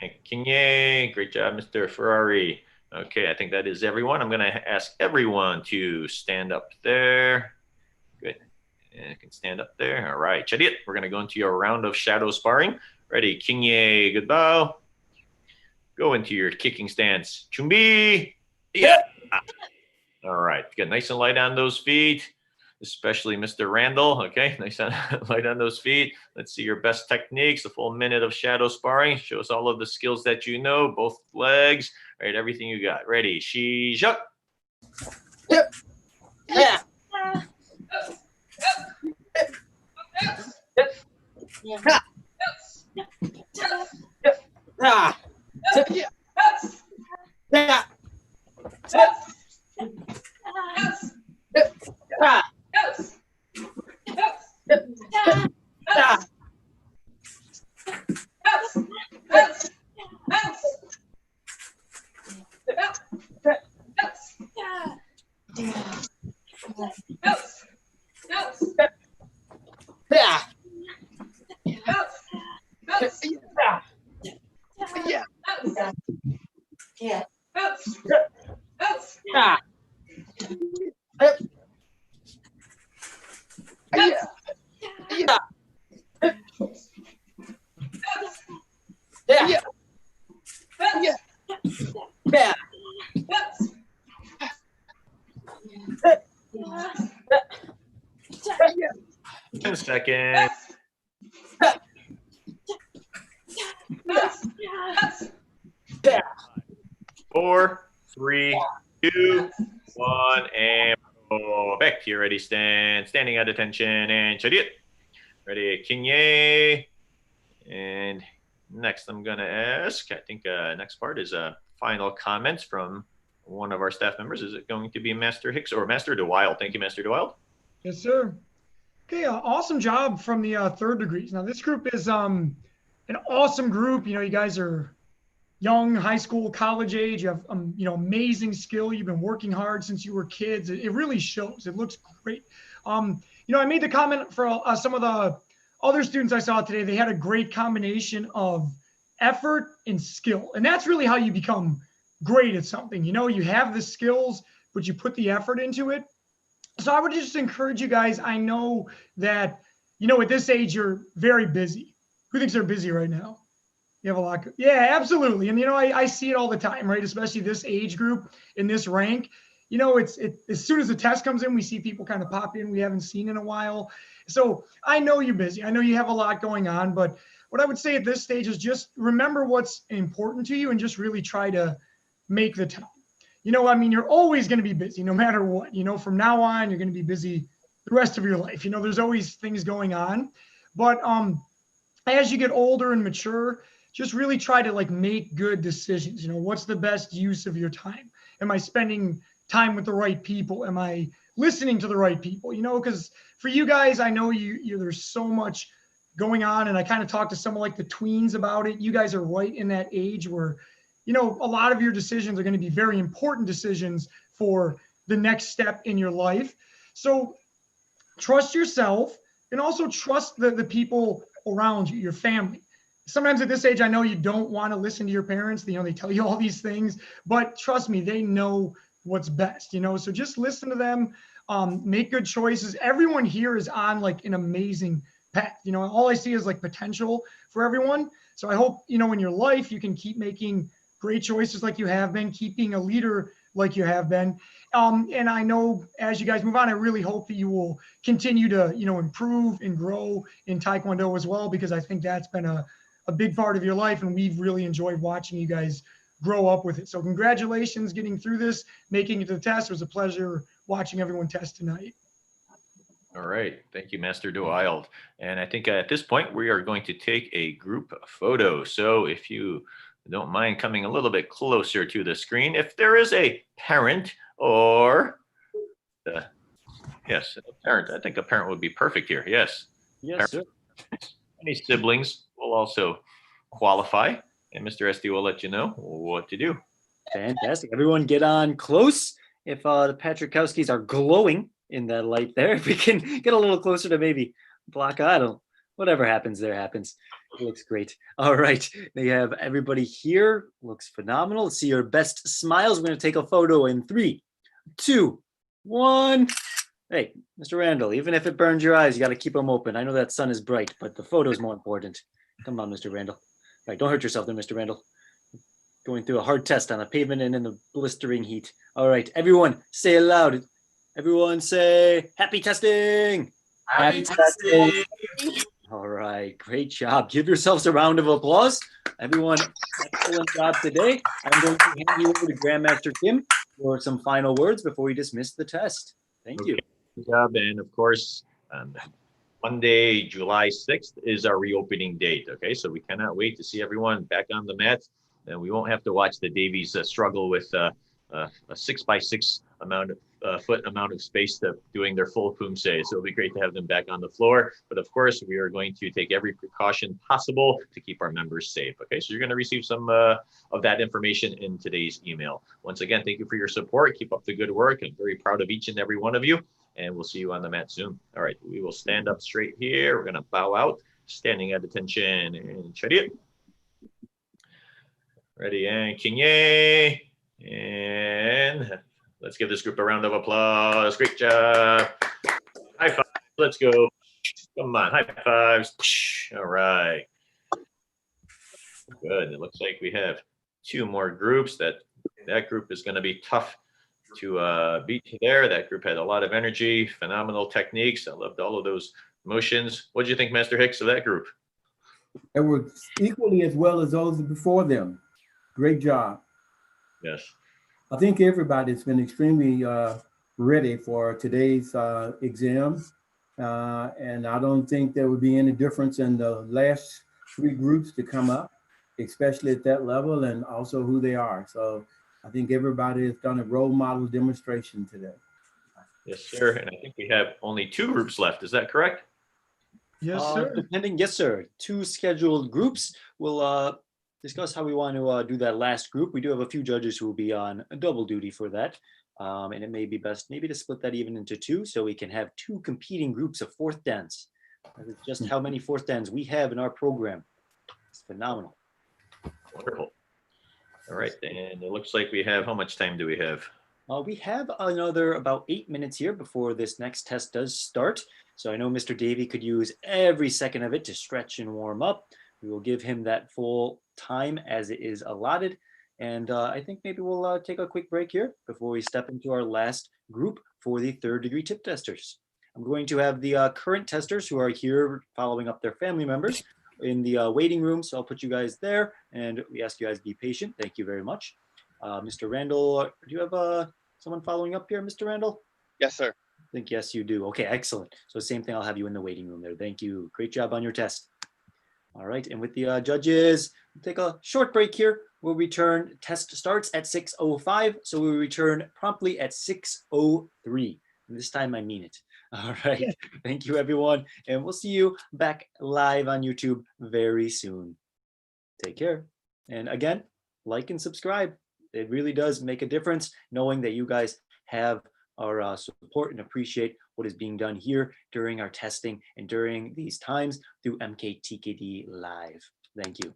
And Kinye. Great job, Mr. Ferrari. Okay, I think that is everyone. I'm going to ask everyone to stand up there. Good. And you can stand up there. All right, chariot. We're going to go into your round of shadow sparring. Ready, Kinye, good bow. Go into your kicking stance. Chumbi. Yeah. All right. Get nice and light on those feet, especially Mr. Randall. Okay. Nice and light on those feet. Let's see your best techniques. A full minute of shadow sparring. Show us all of the skills that you know, both legs. All right. Everything you got. Ready. Shijak. Yep. Yeah. Yeah. Yeah. 10 seconds. 4, 3, 2, 1, and go back to your ready stand. Standing at attention and chariot. Ready, Kinye. And next I'm gonna ask, I think next part is final comments from one of our staff members. Is it going to be Master Hicks or Master DeWild? Thank you, Master DeWild. Yes, sir. Okay, awesome job from the third degrees. Now this group is an awesome group. You know, you guys are young, high school, college age. You have you know, amazing skill. You've been working hard since you were kids. It really shows. It looks great. You know, I made the comment for some of the other students I saw today. They had a great combination of effort and skill, and that's really how you become great at something. You know, you have the skills, but you put the effort into it. So I would just encourage you guys. I know that, you know, at this age, you're very busy. Who thinks they're busy right now? You have a lot. Yeah, absolutely. And, you know, I see it all the time, right? Especially this age group in this rank. You know, it's as soon as the test comes in, we see people kind of pop in we haven't seen in a while. So I know you're busy. I know you have a lot going on. But what I would say at this stage is just remember what's important to you and just really try to make the time. You know, I mean, you're always going to be busy no matter what. You know, from now on, you're going to be busy the rest of your life. You know, there's always things going on. But as you get older and mature, just really try to like make good decisions. You know, what's the best use of your time? Am I spending time with the right people? Am I listening to the right people? You know, because for you guys, I know you there's so much going on, and I kind of talked to someone like the tweens about it. You guys are right in that age where, you know, a lot of your decisions are going to be very important decisions for the next step in your life. So trust yourself and also trust the people around you, your family. Sometimes at this age, I know you don't want to listen to your parents. You know, they tell you all these things, but trust me, they know what's best, you know? So just listen to them, make good choices. Everyone here is on like an amazing path. You know, all I see is like potential for everyone. So I hope, you know, in your life, you can keep making great choices like you have been, keeping a leader like you have been. And I know as you guys move on, I really hope that you will continue to, you know, improve and grow in Taekwondo as well, because I think that's been a big part of your life. And we've really enjoyed watching you guys grow up with it. So congratulations getting through this, making it to the test. It was a pleasure watching everyone test tonight. All right. Thank you, Master DeWild. And I think at this point, we are going to take a group photo. So if you don't mind coming a little bit closer to the screen, if there is a parent or, yes, a parent, I think a parent would be perfect here. Yes. Yes, sir. Any siblings will also qualify. And Mr. Esty will let you know what to do. Fantastic. Everyone get on close. If the Patrickowskis are glowing in that light there, if we can get a little closer to maybe block, I don't, whatever happens there happens. It looks great. All right. They have everybody here. Looks phenomenal. Let's see your best smiles. We're going to take a photo in 3, 2, 1. Hey, Mr. Randall, even if it burns your eyes, you got to keep them open. I know that sun is bright, but the photo is more important. Come on, Mr. Randall. All right, don't hurt yourself there, Mr. Randall. Going through a hard test on the pavement and in the blistering heat. All right, everyone, say it loud. Everyone say, happy testing. Happy testing. All right, great job. Give yourselves a round of applause. Everyone, excellent job today. I'm going to hand you over to Grandmaster Kim for some final words before we dismiss the test. Thank you. Good job. And of course, Monday, July 6th is our reopening date. Okay, so we cannot wait to see everyone back on the mat. And we won't have to watch the Davies struggle with a 6x6 foot amount of space to doing their full Pumsae. So it'll be great to have them back on the floor. But of course, we are going to take every precaution possible to keep our members safe. Okay, so you're going to receive some of that information in today's email. Once again, thank you for your support. Keep up the good work. I'm very proud of each and every one of you. And we'll see you on the mat soon. All right, we will stand up straight here. We're going to bow out, standing at attention and chariot. Ready, and Kinye. And let's give this group a round of applause. Great job. High five. Let's go. Come on, high fives. All right. Good. It looks like we have 2 more groups. That group is going to be tough to beat there. That group had a lot of energy, phenomenal techniques. I loved all of those motions. What did you think, Master Hicks, of that group? They were equally as well as those before them. Great job. Yes. I think everybody's been extremely ready for today's exam. And I don't think there would be any difference in the last 3 groups to come up, especially at that level, and also who they are. So I think everybody has done a role model demonstration today. Yes, sir. And I think we have only 2 groups left. Is that correct? Yes, sir. Depending, yes, sir. 2 scheduled groups. We'll discuss how we want to do that last group. We do have a few judges who will be on double duty for that. And it may be best maybe to split that even into 2 so we can have 2 competing groups of 4th dans. That is just how many 4th dans we have in our program. It's phenomenal. Wonderful. All right, and it looks like we have, how much time do we have? We have another about 8 minutes here before this next test does start. So I know Mr. Davey could use every second of it to stretch and warm up. We will give him that full time as it is allotted. And I think maybe we'll take a quick break here before we step into our last group for the 3rd degree tip testers. I'm going to have the current testers who are here following up their family members in the waiting room. So I'll put you guys there and we ask you guys to be patient. Thank you very much. Mr. Randall, do you have someone following up here, Mr. Randall? Yes, sir. I think yes, you do. Okay, excellent. So same thing, I'll have you in the waiting room there. Thank you. Great job on your test. All right, and with the judges, we'll take a short break here. We'll return, test starts at 6:05, so we'll return promptly at 6:03. And this time I mean it. All right, thank you everyone, and we'll see you back live on YouTube very soon. Take care. And again, like and subscribe. It really does make a difference knowing that you guys have our support and appreciate what is being done here during our testing and during these times through MKTKD Live. Thank you.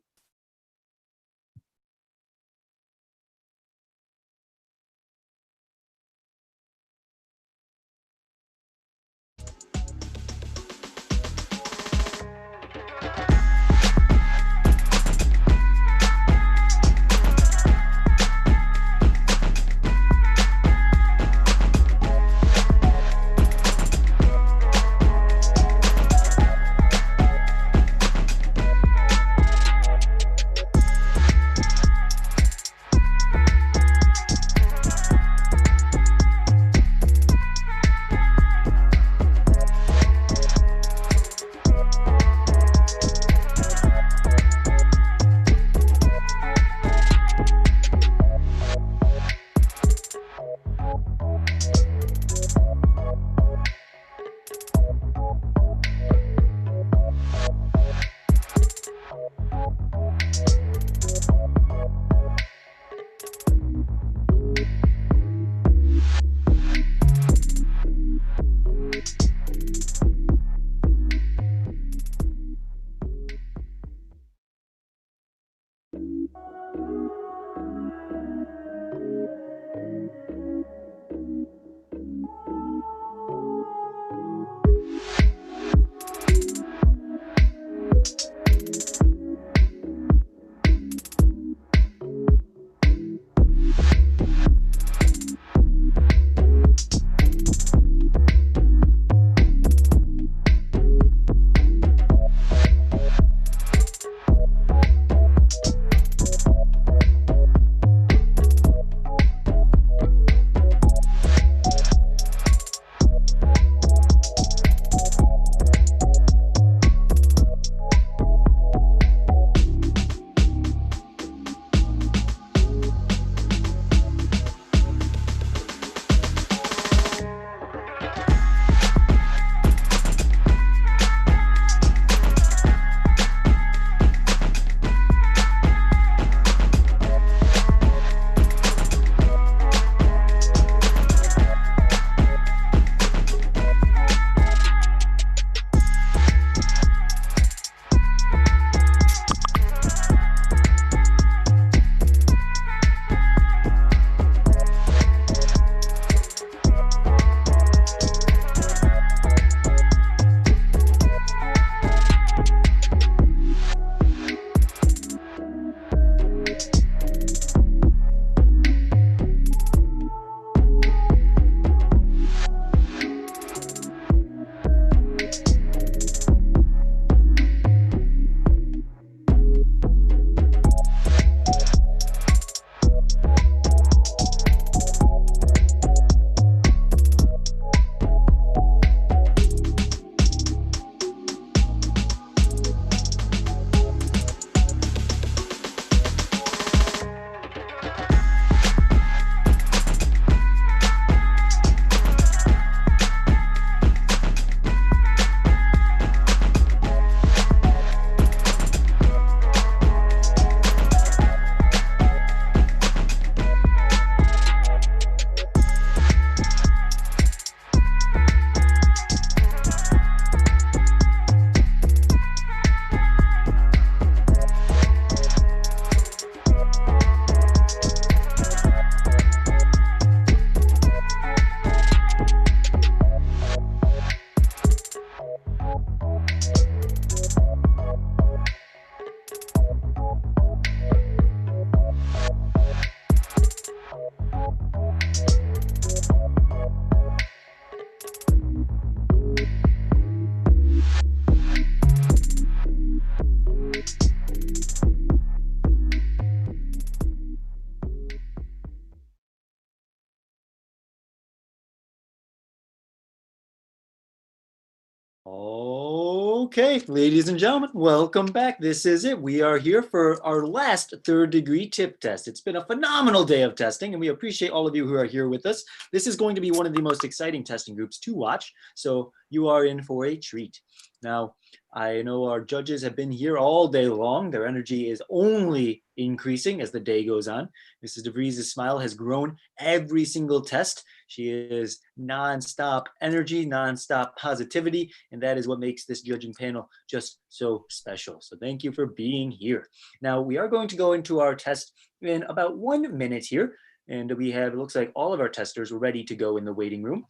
Okay, ladies and gentlemen, welcome back. This is it. We are here for our last third degree tip test. It's been a phenomenal day of testing, and we appreciate all of you who are here with us. This is going to be one of the most exciting testing groups to watch, so you are in for a treat. Now, I know our judges have been here all day long. Their energy is only increasing as the day goes on. Mrs. DeVries' smile has grown every single test. She is nonstop energy, nonstop positivity, and that is what makes this judging panel just so special. So thank you for being here. Now, we are going to go into our test in about 1 minute here, and we have, it looks like all of our testers are ready to go in the waiting room.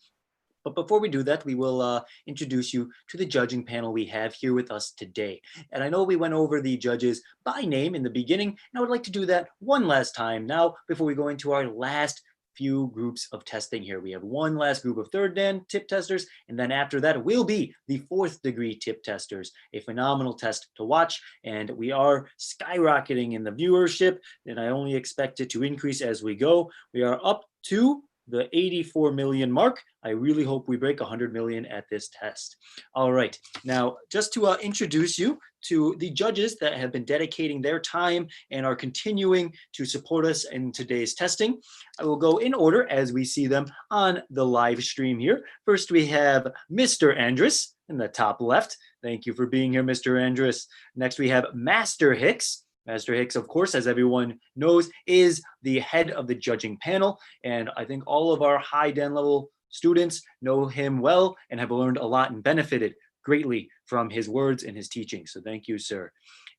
But before we do that, we will introduce you to the judging panel we have here with us today. And I know we went over the judges by name in the beginning, and I would like to do that one last time now before we go into our last few groups of testing here. We have one last group of third dan tip testers, and then after that will be the fourth degree tip testers, a phenomenal test to watch. And we are skyrocketing in the viewership, and I only expect it to increase as we go. We are up to the 84 million mark. I really hope we break 100 million at this test. All right, now just to introduce you to the judges that have been dedicating their time and are continuing to support us in today's testing. I will go in order as we see them on the live stream here. First, we have Mr. Andrus in the top left. Thank you for being here, Mr. Andrus. Next, we have Master Hicks. Master Hicks, of course, as everyone knows, is the head of the judging panel. And I think all of our high Dan level students know him well and have learned a lot and benefited greatly from his words and his teaching. So thank you, sir.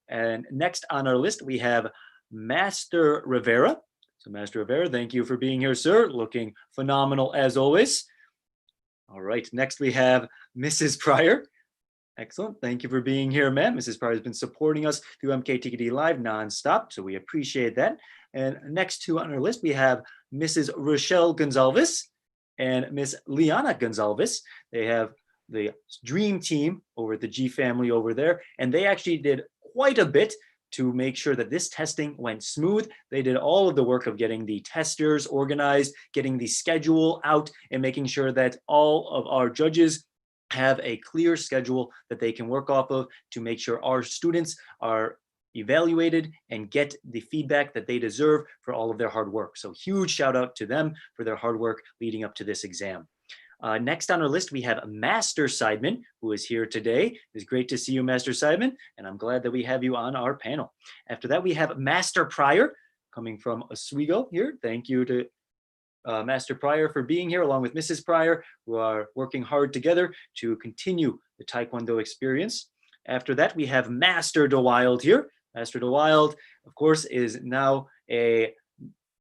And next on our list, we have Master Rivera. So Master Rivera, thank you for being here, sir. Looking phenomenal as always. All right, next we have Mrs. Pryor. Excellent. Thank you for being here, ma'am. Mrs. Pryor has been supporting us through MKTKD Live nonstop, so we appreciate that. And next to on our list, we have Mrs. Rochelle Gonzalez and Miss Liana Gonzalez. They have the dream team over at the G family over there, and they actually did quite a bit to make sure that this testing went smooth. They did all of the work of getting the testers organized, getting the schedule out, and making sure that all of our judges have a clear schedule that they can work off of to make sure our students are evaluated and get the feedback that they deserve for all of their hard work. So huge shout out to them for their hard work leading up to this exam. Next on our list, we have Master Seidman, who is here today. It's great to see you, Master Seidman, and I'm glad that we have you on our panel. After that, we have Master Pryor coming from Oswego here. Thank you to Master Pryor for being here, along with Mrs. Pryor, who are working hard together to continue the Taekwondo experience. After that, we have Master DeWild here. Master DeWild, of course, is now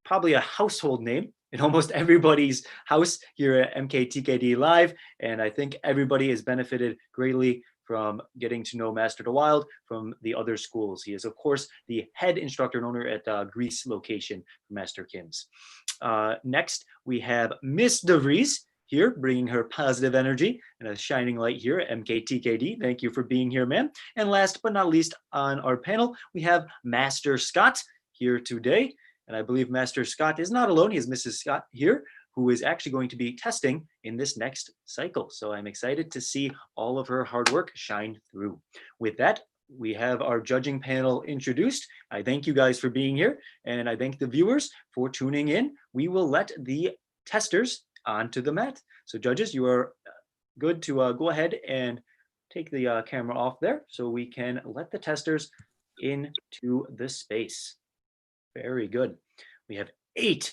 probably a household name in almost everybody's house here at MKTKD Live, and I think everybody has benefited greatly from getting to know Master DeWild from the other schools. He is, of course, the head instructor and owner at Greece location, Master Kim's. Next, we have Miss DeVries here, bringing her positive energy and a shining light here at MKTKD. Thank you for being here, ma'am. And last but not least on our panel, we have Master Scott here today. And I believe Master Scott is not alone. He has Mrs. Scott here, who is actually going to be testing in this next cycle. So I'm excited to see all of her hard work shine through. With that, we have our judging panel introduced. I thank you guys for being here, and I thank the viewers for tuning in. We will let the testers onto the mat. So judges, you are good to go ahead and take the camera off there so we can let the testers into the space. Very good. We have 8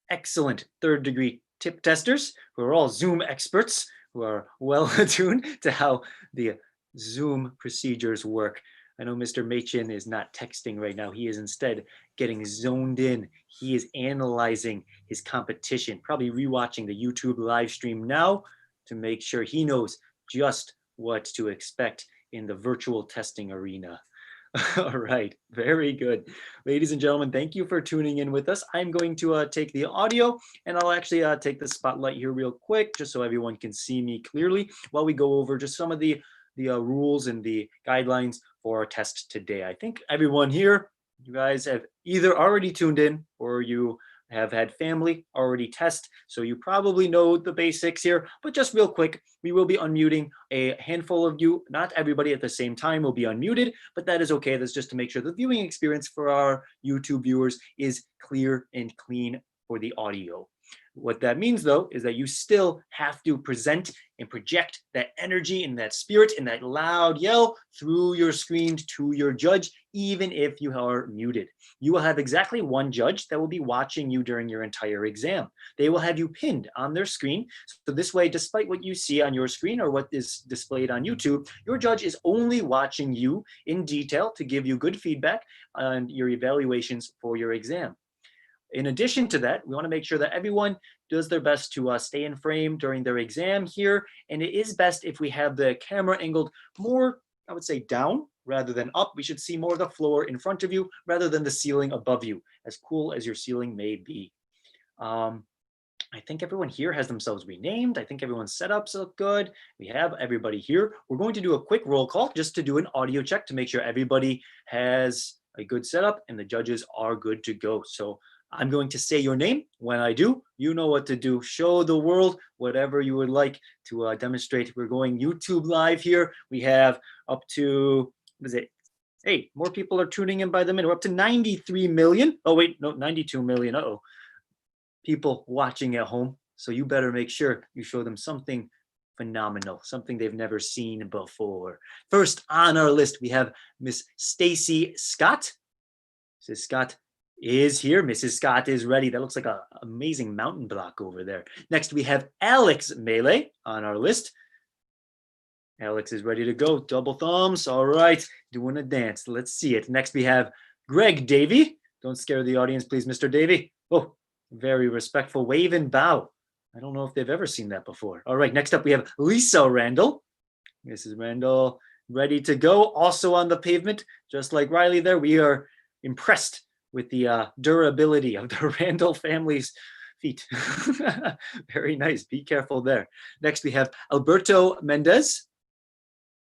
excellent third degree tip testers who are all Zoom experts, who are well attuned to how the Zoom procedures work. I know Mr. Machin is not texting right now. He is instead getting zoned in. He is analyzing his competition, probably rewatching the YouTube live stream now to make sure he knows just what to expect in the virtual testing arena. All right, very good. Ladies and gentlemen, thank you for tuning in with us. I'm going to take the audio, and I'll actually take the spotlight here real quick, just so everyone can see me clearly while we go over just some of the rules and the guidelines for our test today. I think everyone here, you guys have either already tuned in or you have had family already test, so you probably know the basics here, but just real quick, we will be unmuting a handful of you. Not everybody at the same time will be unmuted, but that is okay. That's just to make sure the viewing experience for our YouTube viewers is clear and clean for the audio. What that means, though, is that you still have to present and project that energy and that spirit and that loud yell through your screen to your judge, even if you are muted. You will have exactly one judge that will be watching you during your entire exam. They will have you pinned on their screen. So this way, despite what you see on your screen or what is displayed on YouTube, your judge is only watching you in detail to give you good feedback on your evaluations for your exam. In addition to that, we want to make sure that everyone does their best to stay in frame during their exam here. And it is best if we have the camera angled more, I would say, down rather than up. We should see more of the floor in front of you rather than the ceiling above you, as cool as your ceiling may be. I think everyone here has themselves renamed. I think everyone's setups look good. We have everybody here. We're going to do a quick roll call just to do an audio check to make sure everybody has a good setup and the judges are good to go. So I'm going to say your name. When I do, you know what to do. Show the world whatever you would like to demonstrate. We're going YouTube live here. We have up to, what is it? Hey, more people are tuning in by the minute. We're up to 93 million. Oh, wait, no, 92 million. Uh-oh. People watching at home. So you better make sure you show them something phenomenal, something they've never seen before. First on our list, we have Miss Stacy Scott. Mrs. Scott is here. Mrs. Scott is ready. That looks like an amazing mountain block over there. Next, we have Alex Melee on our list. Alex is ready to go. Double thumbs. All right. Doing a dance. Let's see it. Next, we have Greg Davey. Don't scare the audience, please, Mr. Davey. Oh, very respectful wave and bow. I don't know if they've ever seen that before. All right. Next up, we have Lisa Randall. Mrs. Randall, ready to go. Also on the pavement, just like Riley there. We are impressed with the durability of the Randall family's feet. Very nice. Be careful there. Next, we have Alberto Mendez.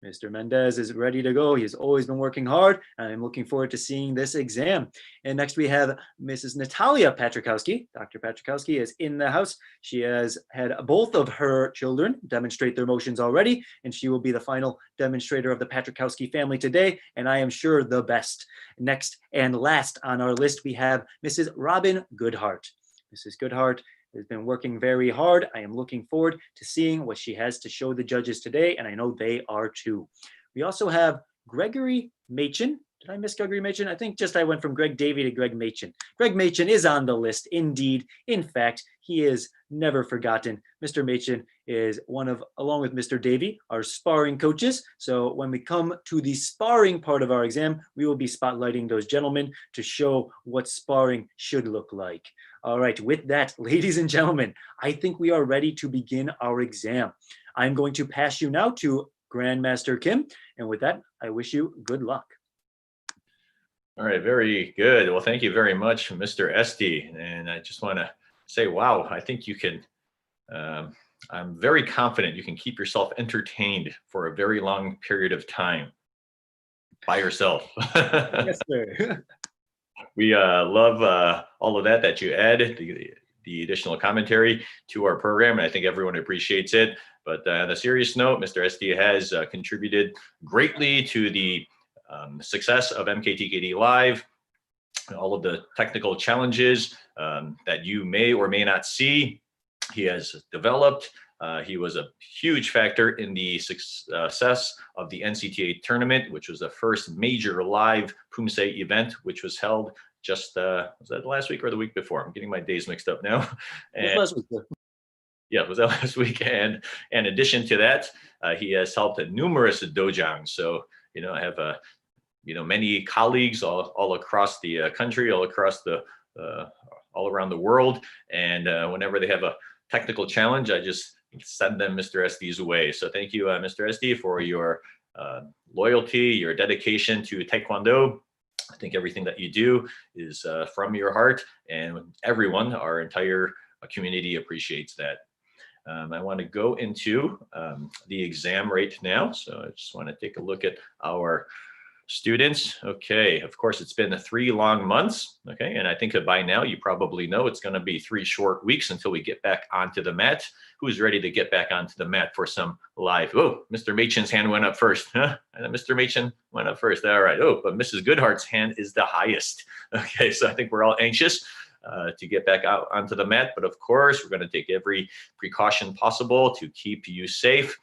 Mr. Mendez is ready to go. He's always been working hard, and I'm looking forward to seeing this exam. And next, we have Mrs. Natalia Patrikowski. Dr. Patrikowski is in the house. She has had both of her children demonstrate their motions already, and she will be the final demonstrator of the Patrikowski family today, and I am sure the best. Next and last on our list, we have Mrs. Robin Goodhart. Mrs. Goodhart has been working very hard. I am looking forward to seeing what she has to show the judges today, and I know they are too. We also have Gregory Machin. Did I miss Gregory Machin? I think just I went from Greg Davey to Greg Machin. Greg Machin is on the list, indeed. In fact, he is never forgotten. Mr. Machin is one of, along with Mr. Davey, our sparring coaches. So when we come to the sparring part of our exam, we will be spotlighting those gentlemen to show what sparring should look like. All right, with that, ladies and gentlemen, I think we are ready to begin our exam. I'm going to pass you now to Grandmaster Kim. And with that, I wish you good luck. All right, very good. Well, thank you very much, Mr. Esty. And I just want to say, wow, I think you can, I'm very confident you can keep yourself entertained for a very long period of time by yourself. Yes, sir. We love all of that you add, the additional commentary to our program, and I think everyone appreciates it. But on a serious note, Mr. Esty has contributed greatly to the success of MKTKD Live, all of the technical challenges that you may or may not see, he has developed. He was a huge factor in the success of the NCTA tournament, which was the first major live Pumsae event, which was held just, was that last week or the week before? I'm getting my days mixed up now. And, last week. yeah, it was that last week. And in addition to that, he has helped numerous dojangs. So, you know, I have, many colleagues all across the country, all across the, all around the world. And whenever they have a technical challenge, I just send them Mr. Esty's way. So thank you, Mr. Esty, for your loyalty, your dedication to Taekwondo. I think everything that you do is from your heart, and everyone, our entire community appreciates that. I want to go into the exam right now. So I just want to take a look at our Students, okay, of course, it's been 3 long months, okay, and I think that by now you probably know it's going to be 3 short weeks until we get back onto the mat. Who's ready to get back onto the mat for some live? Oh, Mr. Machen's hand went up first. Huh? And Mr. Machen went up first. All right. Oh, but Mrs. Goodhart's hand is the highest. Okay, so I think we're all anxious to get back out onto the mat, but of course, we're going to take every precaution possible to keep you safe.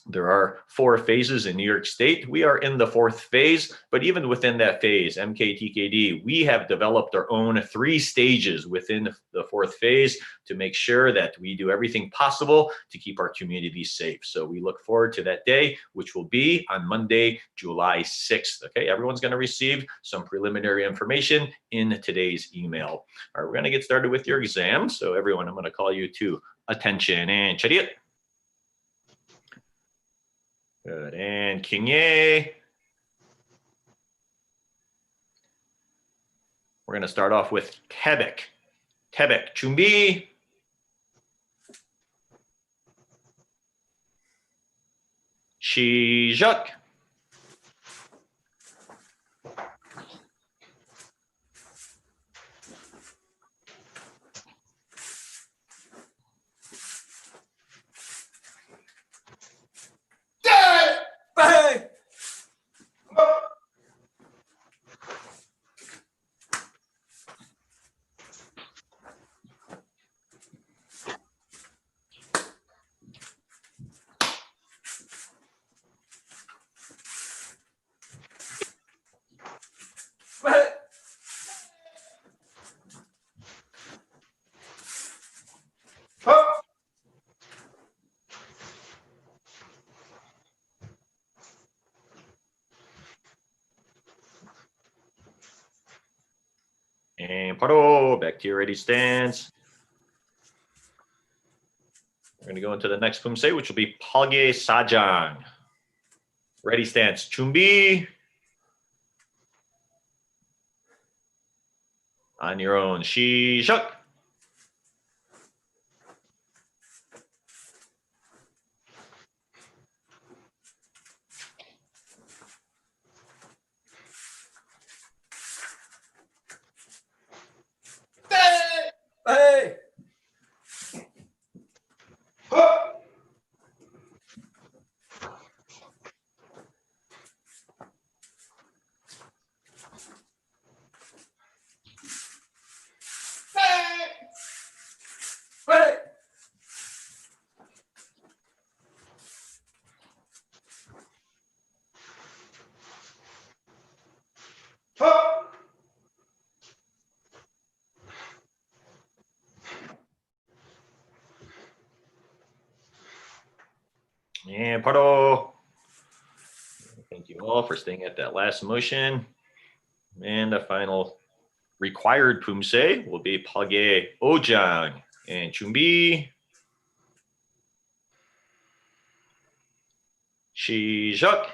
There are 4 phases in New York State. We are in the 4th phase, but even within that phase, MKTKD, we have developed our own 3 stages within the 4th phase to make sure that we do everything possible to keep our community safe. So we look forward to that day, which will be on Monday, July 6th. Okay, everyone's going to receive some preliminary information in today's email. All right, we're going to get started with your exam. So everyone, I'm going to call you to attention and chariot. Good, and Kinye. We're going to start off with Tebek. Tebek, Chumbi. Shijak. Bang! And paro, back to your ready stance. We're going to go into the next Pumsae, which will be Palge Sajang. Ready stance, Chumbi. On your own, Shishak. Hey! Hey! And paro. Thank you all for staying at that last motion. And the final required Pumsae will be Palge Ojang. And Chumbi. Shijak.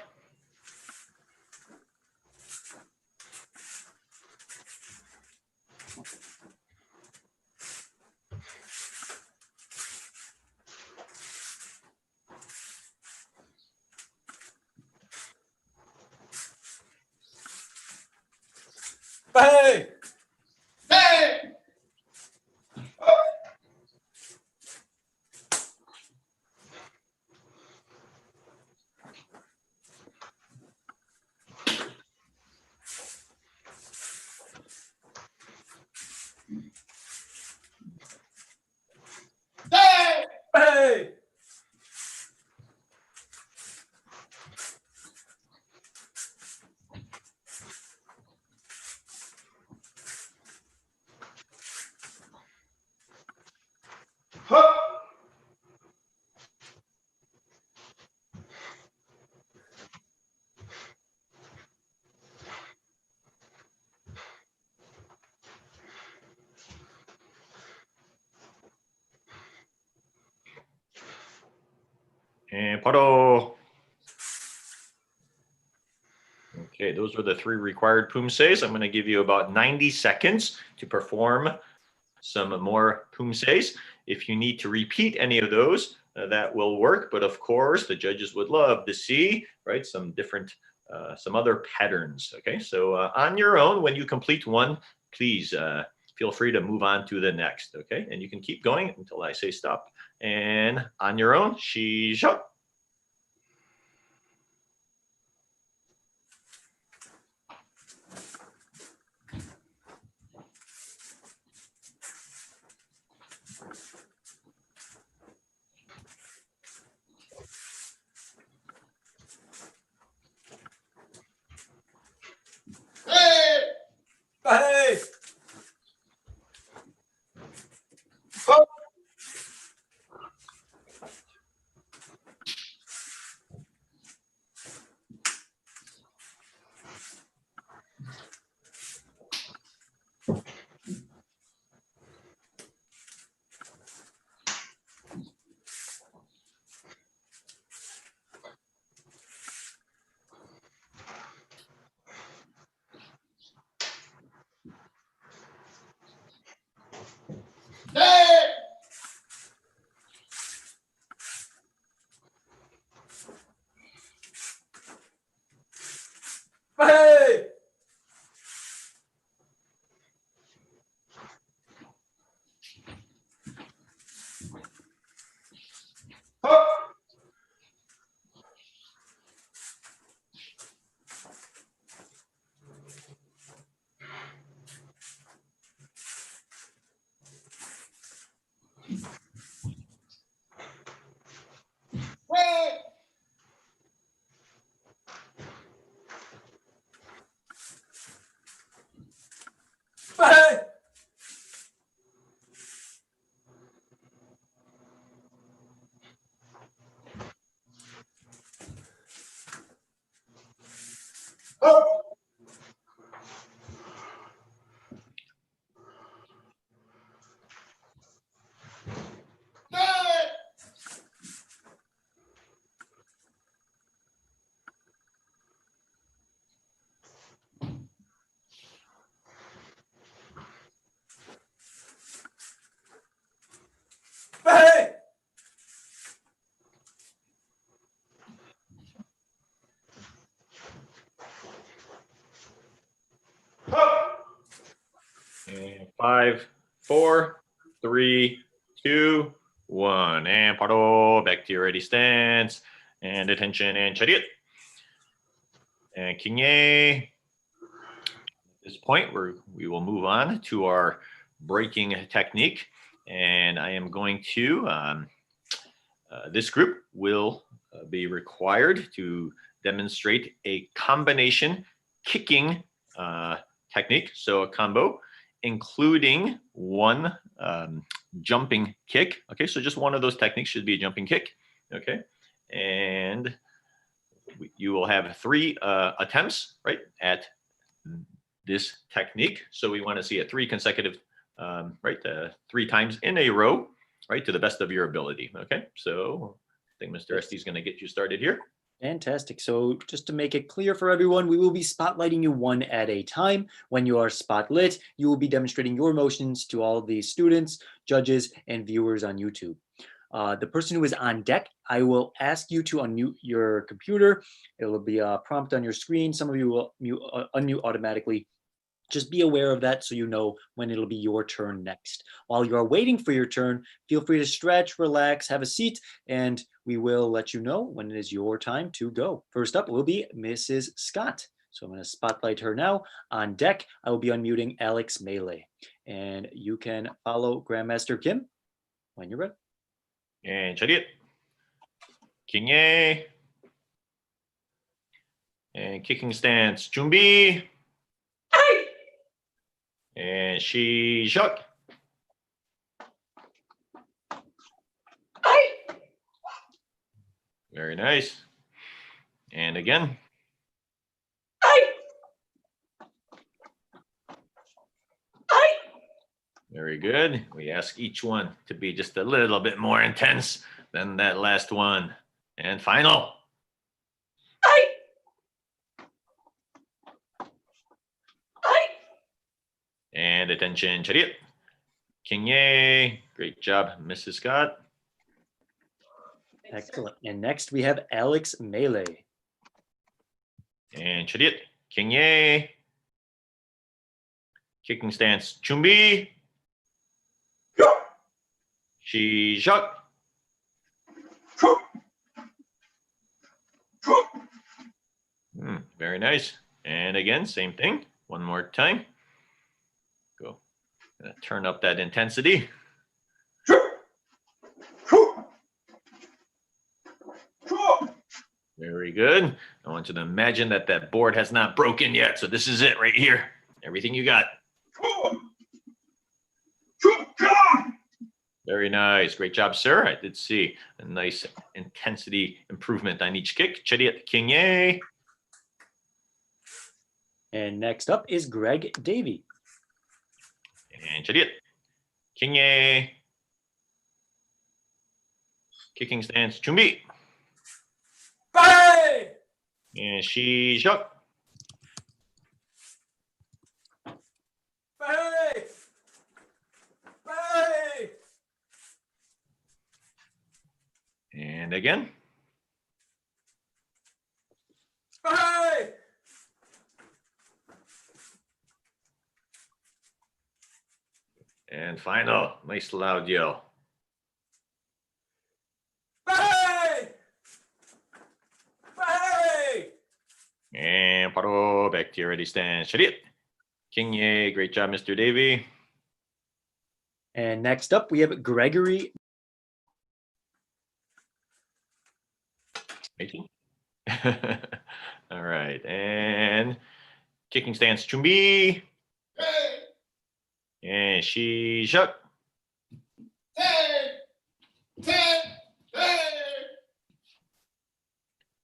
Hey! Hey! Hey! Hey! And paro. Okay, those were the 3 required Pumsaes. I'm going to give you about 90 seconds to perform some more Pumsaes. If you need to repeat any of those, that will work. But of course, the judges would love to see, right, some different some other patterns. Okay, so on your own, when you complete one, please feel free to move on to the next. Okay, and you can keep going until I say stop. And on your own, 시작. Hey! Hey! Hey! Hey! And 5, 4, 3, 2, 1. And paro, back to your ready stance. And attention and chariot. And kinye. At this point, we will move on to our breaking technique. And I am going to, this group will be required to demonstrate a combination kicking technique. So a combo, including one jumping kick. Okay, so just one of those techniques should be a jumping kick. Okay, and you will have 3 attempts, right, at this technique. So we want to see it 3 consecutive, right, 3 times in a row, right, to the best of your ability. Okay, so I think Mr. Esty is going to get you started here. Fantastic. So just to make it clear for everyone, we will be spotlighting you one at a time. When you are spotlit, you will be demonstrating your motions to all the students, judges, and viewers on YouTube. The person who is on deck, I will ask you to unmute your computer. It will be a prompt on your screen. Some of you will unmute automatically. Just be aware of that so you know when it'll be your turn next. While you are waiting for your turn, feel free to stretch, relax, have a seat, and we will let you know when it is your time to go. First up will be Mrs. Scott. So I'm going to spotlight her now. On deck, I will be unmuting Alex Melee. And you can follow Grandmaster Kim when you're ready. And chariot. kinye. And kicking stance. 준비. And 시작. Very nice. And again. Very good. We ask each one to be just a little bit more intense than that last one. And final. And attention, chariot. kinye. Great job, Mrs. Scott. Excellent. And next we have Alex Melee. And chariot. King Ye. Kicking stance. Chumbi. Shi Shak. Very nice. And again, same thing. One more time. Go. Turn up that intensity. Very good. I want you to imagine that that board has not broken yet. So this is it right here. Everything you got. Very nice. Great job, sir. I did see a nice intensity improvement on each kick. Chariot King Ye. And next up is Greg Davey. And chariot. King Ye. Kicking stance. Chumbi. Bye! And Shi Shak. Bye! Bye! And again. Bye! And final. Nice loud yell. Bye! Bye! And paro. Back to your ready stance. Chariot. King Ye. Great job, Mr. Davey. And next up, we have Gregory. All right. And kicking stance. Chumbi. And Shi Shak.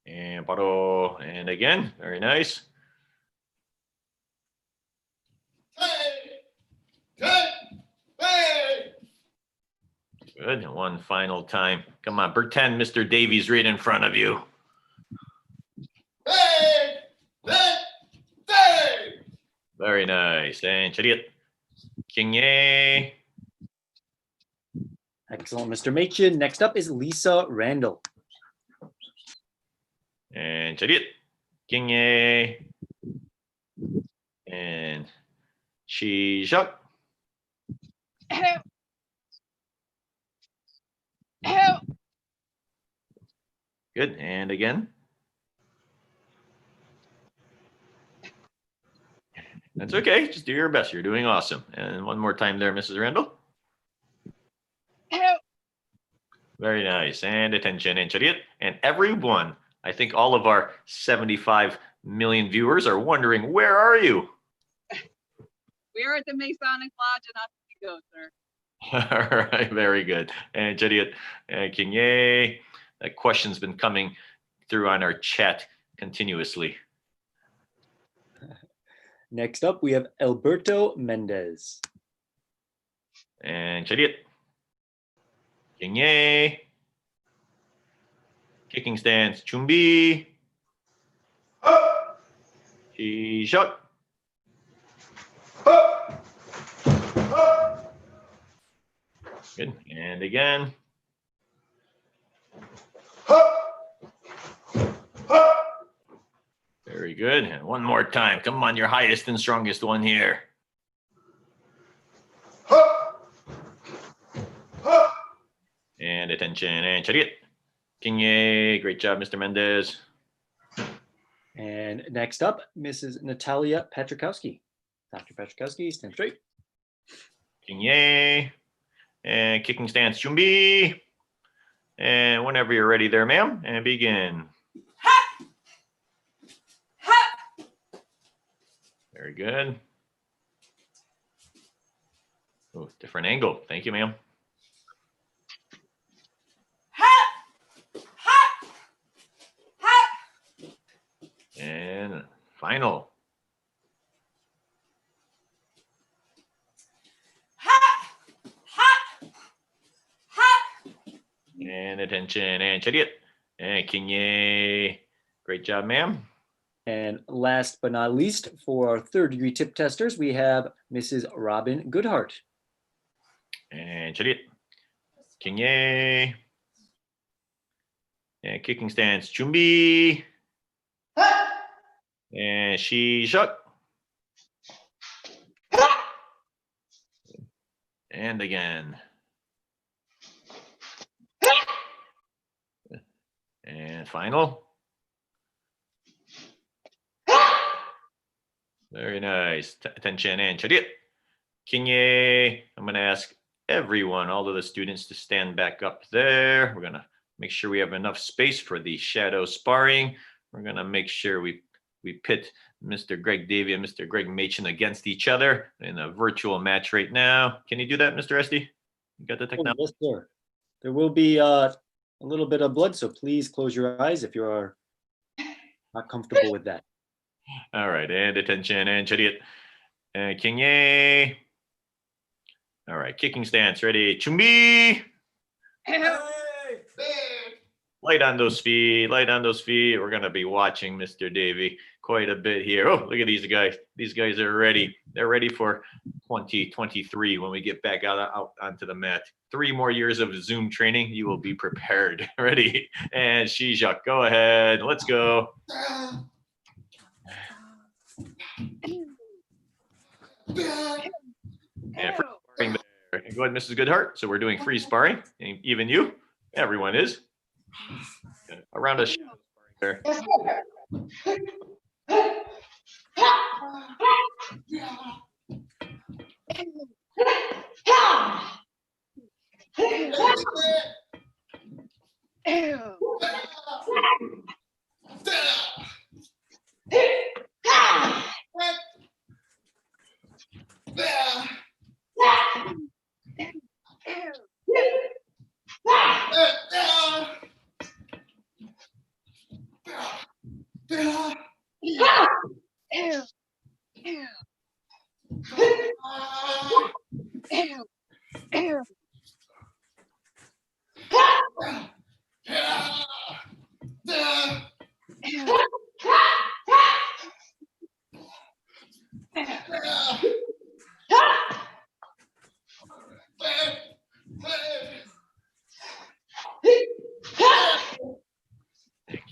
And paro. And again. Very nice. Good. And one final time. Come on. Pretend Mr. Davies right in front of you. Very nice. And chariot. King Ye. Excellent, Mr. Machin. Next up is Lisa Randall. And chariot. King Ye. And Shi Shak. Help! Help! Good. And again. That's okay. Just do your best. You're doing awesome. And one more time there, Mrs. Randall. Help! Very nice. And attention and chariot. And everyone, I think all of our 75 million viewers are wondering, where are you? We are at the Masonic Lodge and up you go, sir. All right. Very good. And chariot and King Ye. That question's been coming through on our chat continuously. Next up, we have Alberto Mendez. And chariot. King Ye. Kicking stance. Chumbi. Shi Shak. Good. And again. Very good. And one more time. Come on, your highest and strongest one here. And attention and chariot. King Ye. Great job, Mr. Mendez. And next up, Mrs. Natalia Petrikowski. Dr. Petrikowski, stand straight. King Ye. And kicking stance. Chumbi. And whenever you're ready there, ma'am, and begin. Very good. Oh, different angle. Thank you, ma'am. And final. And attention and chariot. And King Ye. Great job, ma'am. And last but not least, for our third degree tip testers, we have Mrs. Robin Goodhart. And chariot. King Ye. And kicking stance. Chumbi. And she shut. And again. And final. Very nice. Attention and chariot. Kinye. I'm going to ask everyone, all of the students, to stand back up there. We're going to make sure we have enough space for the shadow sparring. We're going to make sure we pit Mr. Greg Davey and Mr. Greg Machen against each other in a virtual match right now. Can you do that, Mr. Esty? You got the technology? Yes, sir. There will be a little bit of blood, so please close your eyes if you are not comfortable with that. All right, and attention and chariot. And Kinye. All right, kicking stance, ready. Chumbi. Light on those feet, light on those feet. We're gonna be watching Mr. Davey quite a bit here. Oh, look at these guys. These guys are ready. They're ready for 2023 when we get back out onto the mat. 3 more years of Zoom training. You will be prepared. Ready? And Shijak, go ahead. Let's go. And free sparring there. Go ahead, Mrs. Goodhart. So we're doing free sparring. And even you, everyone is. Around a shadow sparring there.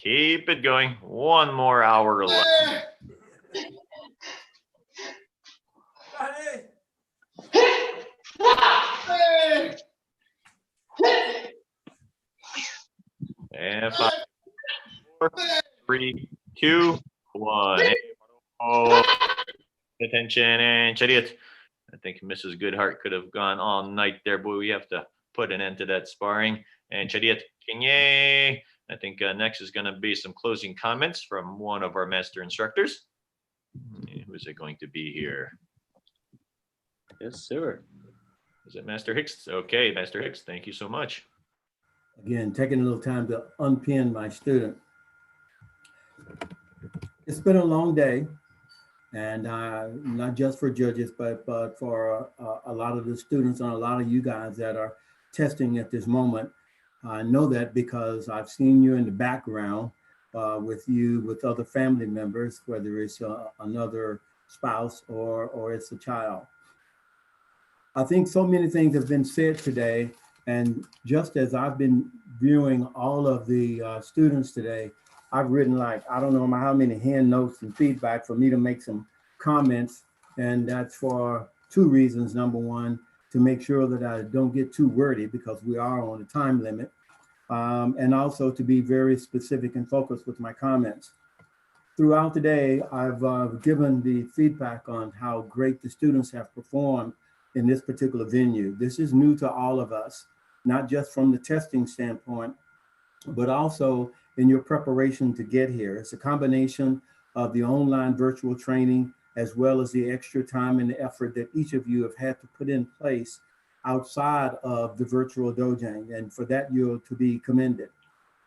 Keep it going. 1 more hour left. And 5, 4, 3, 2, 1. Oh, attention and chariot. I think Mrs. Goodhart could have gone all night there, but we have to put an end to that sparring. And chariot, Kinye. I think next is going to be some closing comments from one of our master instructors. Who is it going to be here? Yes, sir. Is it Master Hicks? Okay, Master Hicks, thank you so much. Again, taking a little time to unpin my student. It's been a long day, and not just for judges, but for a lot of the students and a lot of you guys that are testing at this moment. I know that because I've seen you in the background with other family members, whether it's another spouse or it's a child. I think so many things have been said today, and just as I've been viewing all of the students today, I've written like, I don't know how many hand notes and feedback for me to make some comments, and that's for 2 reasons. Number one, to make sure that I don't get too wordy because we are on a time limit, and also to be very specific and focused with my comments. Throughout the day, I've given the feedback on how great the students have performed in this particular venue. This is new to all of us, not just from the testing standpoint, but also in your preparation to get here. It's a combination of the online virtual training, as well as the extra time and effort that each of you have had to put in place outside of the virtual dojang. And for that, you're to be commended.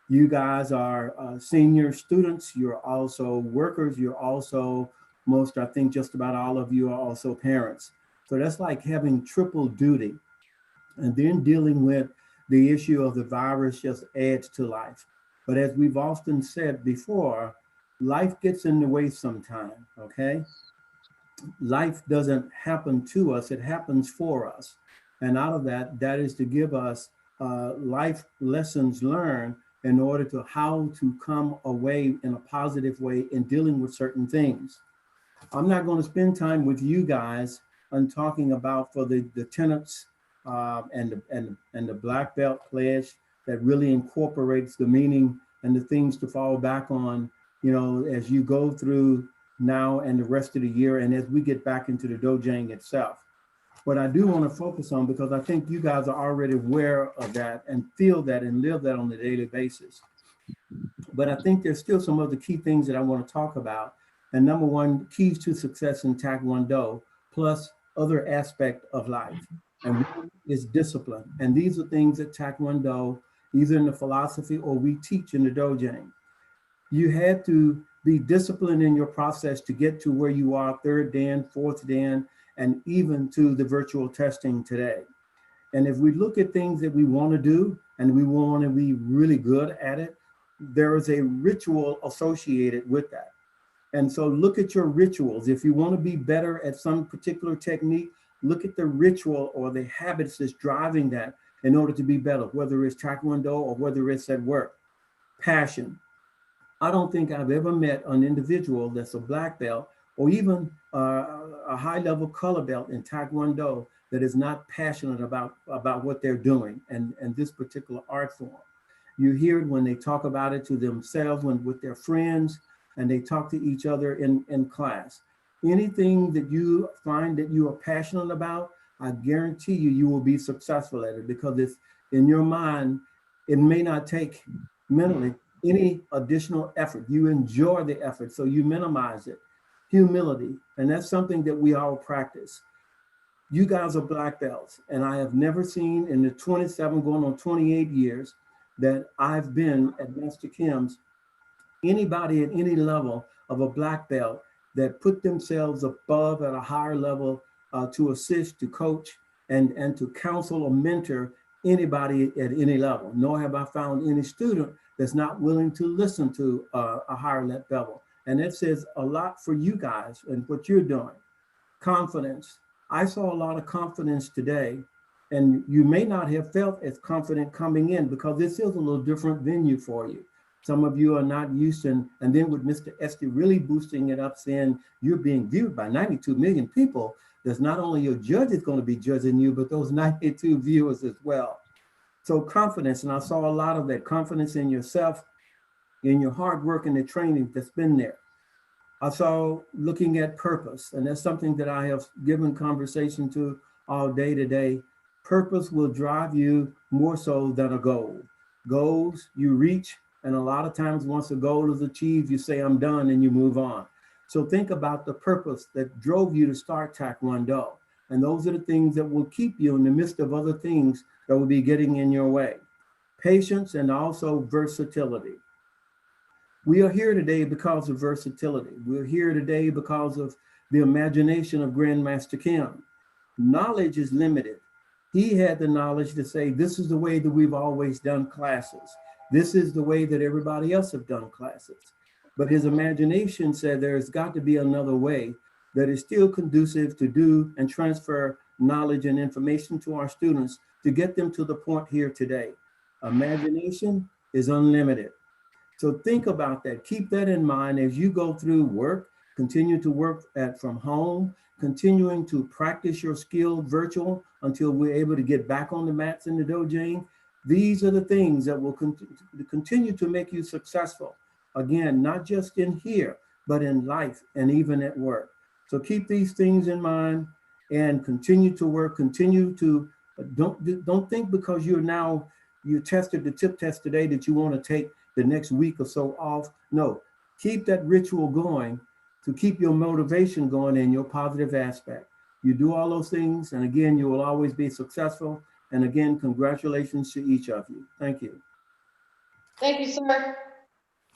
You guys are senior students. You're also workers. You're also, I think just about all of you are also parents. So that's like having triple duty. And then dealing with the issue of the virus just adds to life. But as we've often said before, life gets in the way sometime, okay? Life doesn't happen to us, it happens for us. And out of that, that is to give us life lessons learned in order to how to come away in a positive way in dealing with certain things. I'm not going to spend time with you guys on talking about for the tenets and the black belt pledge that really incorporates the meaning and the things to fall back on, you know, as you go through now and the rest of the year and as we get back into the dojang itself. What I do want to focus on, because I think you guys are already aware of that and feel that and live that on a daily basis. But I think there's still some other key things that I want to talk about. And number one, keys to success in Taekwondo, plus other aspect of life. And one is discipline. And these are things that Taekwondo, either in the philosophy or we teach in the dojang. You had to be disciplined in your process to get to where you are, third dan, fourth dan, and even to the virtual testing today. And if we look at things that we want to do and we want to be really good at it, there is a ritual associated with that. And so look at your rituals. If you want to be better at some particular technique, look at the ritual or the habits that's driving that in order to be better, whether it's Taekwondo or whether it's at work. Passion. I don't think I've ever met an individual that's a black belt or even a high-level color belt in Taekwondo that is not passionate about what they're doing and this particular art form. You hear it when they talk about it to themselves, with their friends, and they talk to each other in class. Anything that you find that you are passionate about, I guarantee you will be successful at it, because it's in your mind, it may not take mentally any additional effort. You enjoy the effort, so you minimize it. Humility, and that's something that we all practice. You guys are black belts, and I have never seen in the 27 going on 28 years that I've been at Master Kim's anybody at any level of a black belt that put themselves above at a higher level to assist, to coach, and to counsel or mentor anybody at any level. Nor have I found any student that's not willing to listen to a higher level. And that says a lot for you guys and what you're doing. Confidence. I saw a lot of confidence today, and you may not have felt as confident coming in because this is a little different venue for you. Some of you are not used to, and then with Mr. Esty really boosting it up, saying you're being viewed by 92 million people, there's not only your judge is going to be judging you, but those 92 viewers as well. So confidence, and I saw a lot of that confidence in yourself, in your hard work and the training that's been there. I saw looking at purpose, and that's something that I have given conversation to all day today. Purpose will drive you more so than a goal. Goals you reach, and a lot of times once a goal is achieved, you say, I'm done, and you move on. So think about the purpose that drove you to start Taekwondo. And those are the things that will keep you in the midst of other things that will be getting in your way. Patience and also versatility. We are here today because of versatility. We're here today because of the imagination of Grandmaster Kim. Knowledge is limited. He had the knowledge to say, this is the way that we've always done classes. This is the way that everybody else have done classes. But his imagination said there's got to be another way that is still conducive to do and transfer knowledge and information to our students to get them to the point here today. Imagination is unlimited. So think about that. Keep that in mind as you go through work, continue to work from home, continuing to practice your skill virtual until we're able to get back on the mats in the dojang. These are the things that will continue to make you successful. Again, not just in here, but in life and even at work. So keep these things in mind and continue to work, continue to, don't think because you tested the tip test today that you want to take the next week or so off. No, keep that ritual going to keep your motivation going in your positive aspect. You do all those things, and again, you will always be successful. And again, congratulations to each of you. Thank you. Thank you, sir.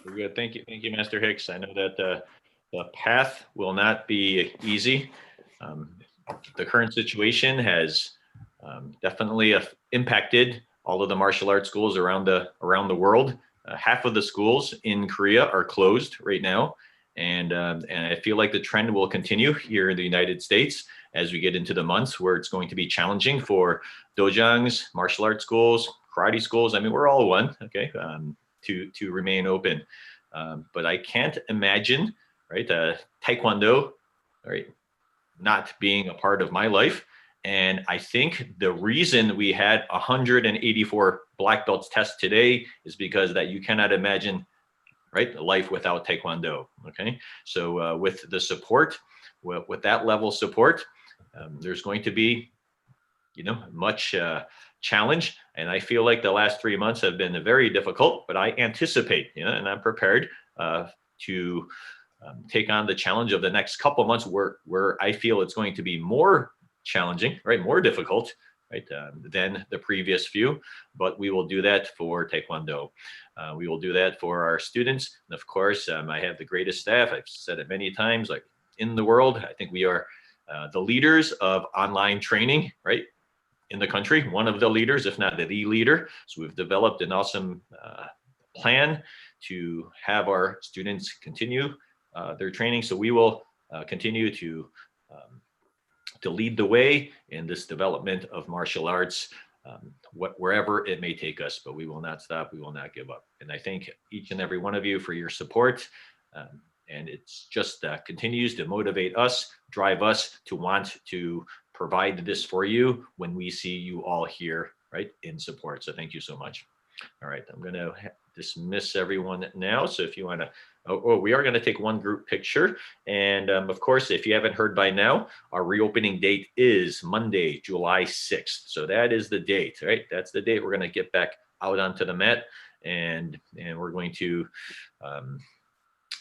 Very good. Thank you, Master Hicks. I know that the path will not be easy. The current situation has definitely impacted all of the martial arts schools around the world. Half of the schools in Korea are closed right now, and I feel like the trend will continue here in the United States as we get into the months where it's going to be challenging for dojangs, martial arts schools, karate schools. I mean, we're all one, okay? to remain open. But I can't imagine, right, Taekwondo, right, not being a part of my life. And I think the reason we had 184 black belts test today is because that you cannot imagine, right, life without Taekwondo. Okay, so with the support, with that level of support, there's going to be, you know, much challenge. And I feel like the last 3 months have been very difficult, but I anticipate, you know, and I'm prepared to take on the challenge of the next couple of months where I feel it's going to be more challenging, right, more difficult, right, than the previous few. But we will do that for Taekwondo. We will do that for our students. And of course, I have the greatest staff. I've said it many times, like in the world. I think we are the leaders of online training, right, in the country, one of the leaders, if not the leader. So we've developed an awesome plan to have our students continue their training. So we will continue to lead the way in this development of martial arts, wherever it may take us, but we will not stop. We will not give up. And I thank each and every one of you for your support. And it's just continues to motivate us, drive us to want to provide this for you when we see you all here, right, in support. So thank you so much. All right, I'm going to dismiss everyone now. So if you want to, we are going to take one group picture. And of course, if you haven't heard by now, our reopening date is Monday, July 6th. So that is the date, right? That's the date we're going to get back out onto the mat, and we're going to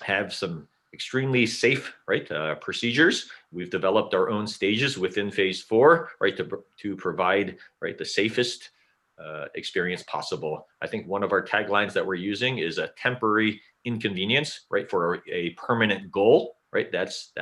have some extremely safe, right, procedures. We've developed our own stages within phase 4, right, to provide, right, the safest experience possible. I think one of our taglines that we're using is a temporary inconvenience, right, for a permanent goal, right? That's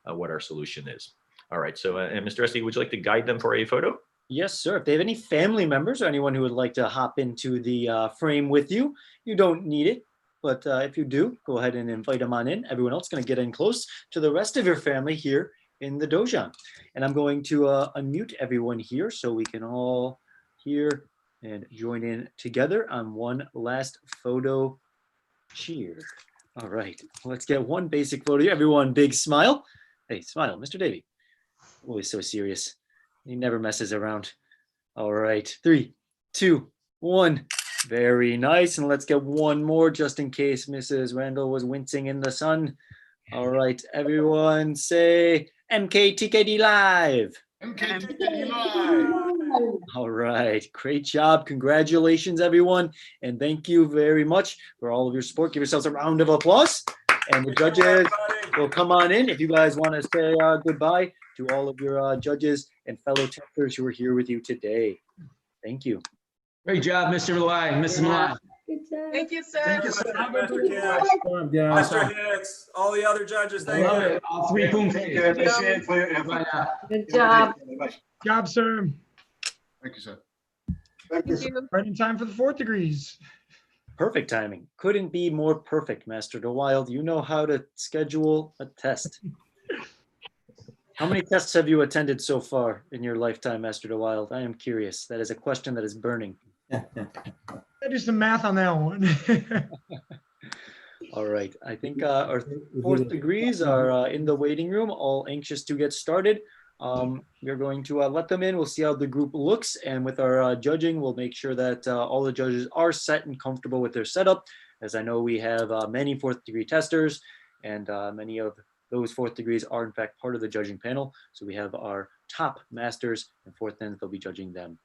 what our solution is. All right. So, and Mr. Esty, would you like to guide them for a photo? Yes, sir. If they have any family members or anyone who would like to hop into the frame with you, you don't need it. But if you do, go ahead and invite them on in. Everyone else is going to get in close to the rest of your family here in the dojo. And I'm going to unmute everyone here so we can all hear and join in together on one last photo. Cheer. All right, let's get one basic photo here. Everyone, big smile. Hey, smile, Mr. Davey. Always so serious. He never messes around. All right, 3, 2, 1. Very nice. And let's get one more just in case Mrs. Randall was wincing in the sun. All right, everyone say MKTKD live. MKTKD live. All right, great job. Congratulations, everyone. And thank you very much for all of your support. Give yourselves a round of applause. And the judges will come on in if you guys want to say goodbye to all of your judges and fellow testers who are here with you today. Thank you. Great job, Mr. Malai, Mrs. Malai. Thank you, sir. Thank you, sir. Master Hicks, all the other judges, thank you. All 3 Pumsae. Good job. Good job, sir. Thank you, sir. Thank you. Right in time for the 4th degrees. Perfect timing. Couldn't be more perfect, Master DeWild. You know how to schedule a test. How many tests have you attended so far in your lifetime, Master DeWild? I am curious. That is a question that is burning. I do some math on that one. All right. I think our 4th degrees are in the waiting room, all anxious to get started. We're going to let them in. We'll see how the group looks. And with our judging, we'll make sure that all the judges are set and comfortable with their setup. As I know, we have many 4th degree testers, and many of those 4th degrees are in fact part of the judging panel. So we have our top masters and 4th ends, they'll be judging them.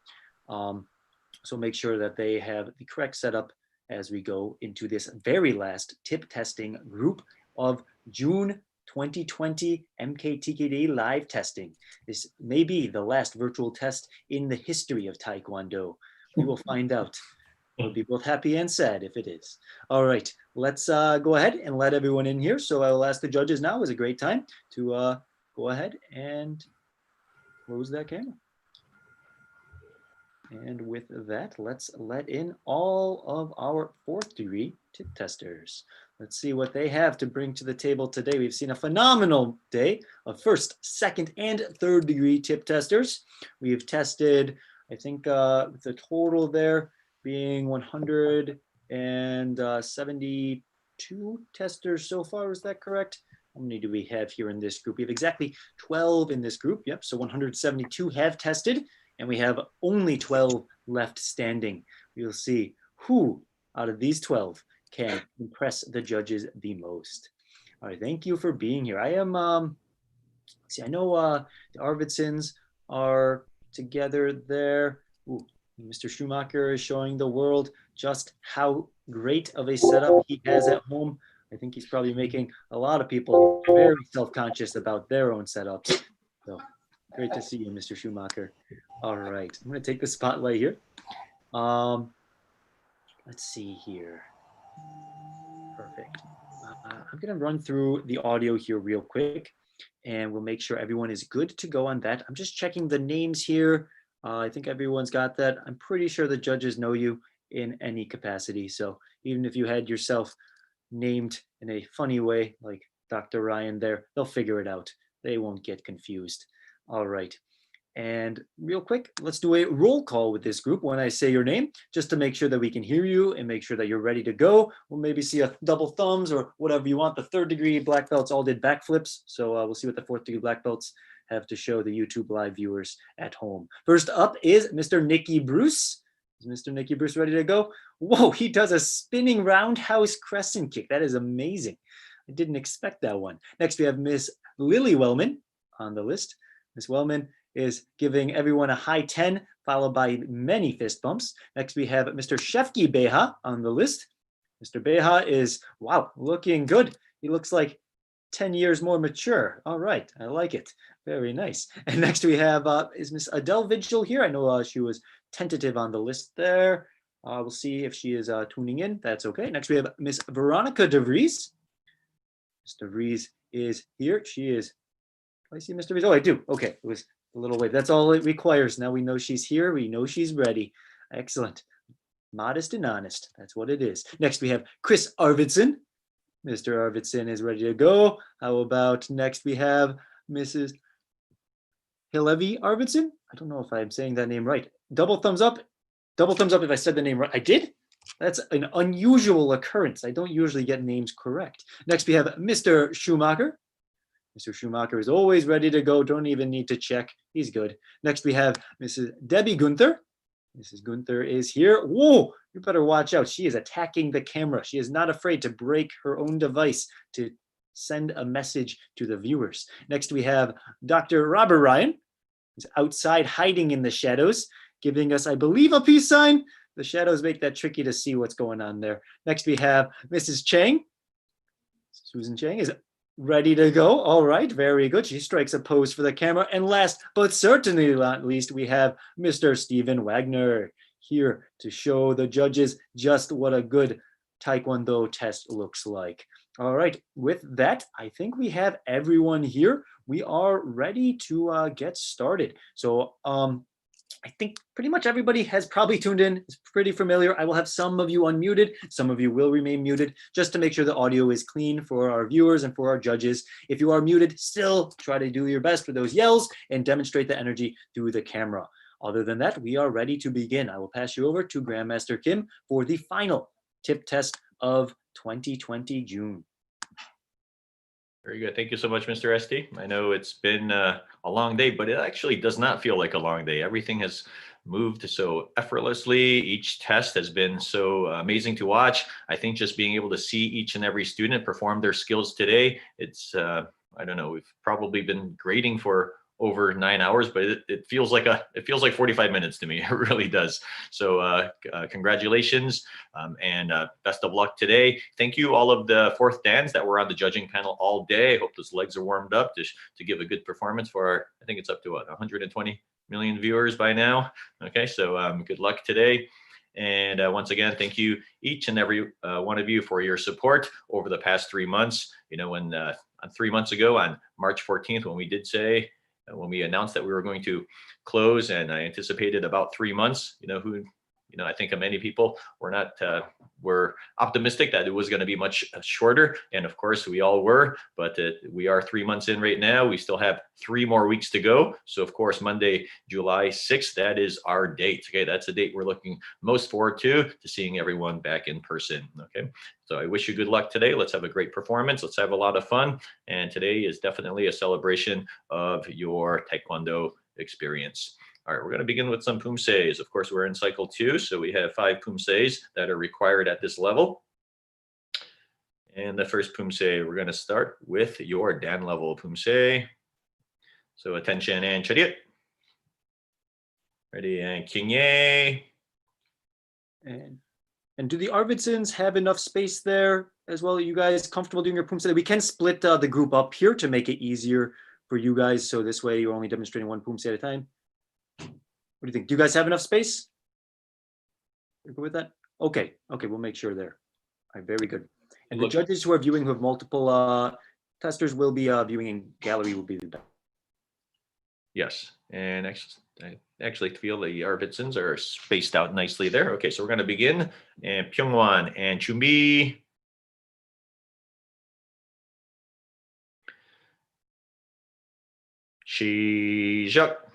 So make sure that they have the correct setup as we go into this very last tip testing group of June 2020 MKTKD live testing. This may be the last virtual test in the history of Taekwondo. We will find out. We'll be both happy and sad if it is. All right, let's go ahead and let everyone in here. So I will ask the judges now. Is a great time to go ahead and close that camera. And with that, let's let in all of our 4th degree tip testers. Let's see what they have to bring to the table today. We've seen a phenomenal day of 1st, 2nd, and 3rd degree tip testers. We've tested, I think the total there being 100 and 72 testers so far. Is that correct? How many do we have here in this group? We have exactly 12 in this group. Yep, so 172 have tested, and we have only 12 left standing. We'll see who out of these 12 can impress the judges the most. All right, thank you for being here. I am, I know the Arvidssons are together there. Ooh, Mr. Schumacher is showing the world just how great of a setup he has at home. I think he's probably making a lot of people very self-conscious about their own setups. So great to see you, Mr. Schumacher. All right, I'm going to take the spotlight here. Let's see here. Perfect. I'm going to run through the audio here real quick, and we'll make sure everyone is good to go on that. I'm just checking the names here. I think everyone's got that. I'm pretty sure the judges know you in any capacity. So even if you had yourself named in a funny way, like Dr. Ryan there, they'll figure it out. They won't get confused. All right. And real quick, let's do a roll call with this group when I say your name, just to make sure that we can hear you and make sure that you're ready to go. We'll maybe see a double thumbs or whatever you want. The 3rd degree black belts all did backflips. So we'll see what the 4th degree black belts have to show the YouTube live viewers at home. First up is Mr. Nicky Bruce. Is Mr. Nicky Bruce ready to go? Whoa, he does a spinning roundhouse crescent kick. That is amazing. I didn't expect that one. Next, we have Miss Lily Wellman on the list. Miss Wellman is giving everyone a high 10, followed by many fist bumps. Next, we have Mr. Shefki Beha on the list. Mr. Beha is, wow, looking good. He looks like 10 years more mature. All right, I like it. Very nice. And next we have, is Miss Adele Vigil here? I know she was tentative on the list there. We'll see if she is tuning in. That's okay. Next we have Miss Veronica DeVries. Miss DeVries is here. She is, do I see Mr. DeVries? Oh, I do. Okay, it was a little wave. That's all it requires. Now we know she's here. We know she's ready. Excellent. Modest and honest. That's what it is. Next we have Chris Arvidsson. Mr. Arvidsson is ready to go. How about next we have Mrs. Hilevi Arvidsson? I don't know if I'm saying that name right. Double thumbs up. Double thumbs up if I said the name right. I did? That's an unusual occurrence. I don't usually get names correct. Next we have Mr. Schumacher. Mr. Schumacher is always ready to go. Don't even need to check. He's good. Next we have Mrs. Debbie Gunther. Mrs. Gunther is here. Whoa, you better watch out. She is attacking the camera. She is not afraid to break her own device to send a message to the viewers. Next we have Dr. Robert Ryan. He's outside hiding in the shadows, giving us, I believe, a peace sign. The shadows make that tricky to see what's going on there. Next we have Mrs. Chang. Susan Chang is ready to go. All right, very good. She strikes a pose for the camera. And last, but certainly not least, we have Mr. Stephen Wagner here to show the judges just what a good Taekwondo test looks like. All right, with that, I think we have everyone here. We are ready to get started. So I think pretty much everybody has probably tuned in. It's pretty familiar. I will have some of you unmuted. Some of you will remain muted just to make sure the audio is clean for our viewers and for our judges. If you are muted, still try to do your best with those yells and demonstrate the energy through the camera. Other than that, we are ready to begin. I will pass you over to Grandmaster Kim for the final tip test of 2020 June. Very good. Thank you so much, Mr. ST. I know it's been a long day, but it actually does not feel like a long day. Everything has moved so effortlessly. Each test has been so amazing to watch. I think just being able to see each and every student perform their skills today, it's, I don't know, we've probably been grading for over 9 hours, but it feels like 45 minutes to me. It really does. So congratulations and best of luck today. Thank you all of the 4th Dans that were on the judging panel all day. I hope those legs are warmed up to give a good performance for our, I think it's up to what, 120 million viewers by now. Okay, so good luck today. And once again, thank you each and every one of you for your support over the past 3 months. You know, when 3 months ago on March 14th, when we did say, when we announced that we were going to close, and I anticipated about 3 months, I think many people were optimistic that it was going to be much shorter, and of course we all were. But we are 3 months in right now. We still have 3 more weeks to go. So of course, Monday, July 6th, that is our date. Okay, that's the date we're looking most forward to seeing everyone back in person. Okay, so I wish you good luck today. Let's have a great performance. Let's have a lot of fun. And today is definitely a celebration of your Taekwondo experience. All right, we're going to begin with some Pumsaes. Of course, we're in cycle 2, so we have 5 Pumsaes that are required at this level. And the first Pumsae, we're going to start with your Dan level Pumsae. So attention and chariot. Ready and King-ye. And do the Arvidssons have enough space there as well? Are you guys comfortable doing your Pumsae? We can split the group up here to make it easier for you guys. So this way you're only demonstrating one Pumsae at a time. What do you think? Do you guys have enough space? You're good with that? Okay, we'll make sure there. All right, very good. And the judges who are viewing who have multiple testers will be viewing in gallery will be the best. Yes, and I actually feel the Arvidssons are spaced out nicely there. Okay, so we're going to begin. And Pyeongwon and Chunbi. 시작.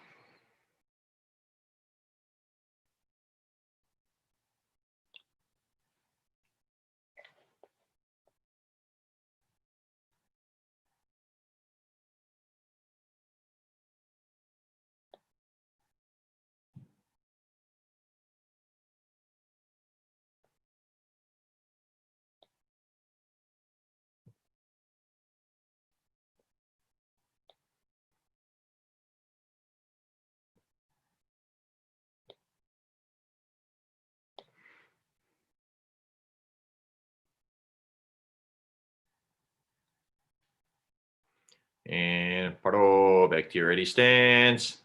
And 바로 back to your ready stance.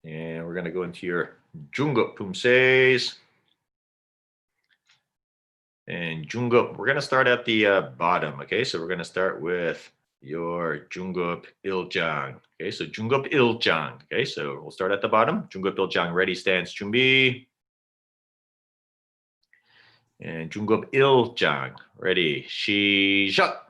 And we're going to go into your 중급 Pumsaes. And 중급, we're going to start at the bottom. Okay, so we're going to start with your 중급 일장. Okay, so 중급 일장. Okay, so we'll start at the bottom. 중급 일장, ready stance, 준비. And 중급 일장, ready, 시작.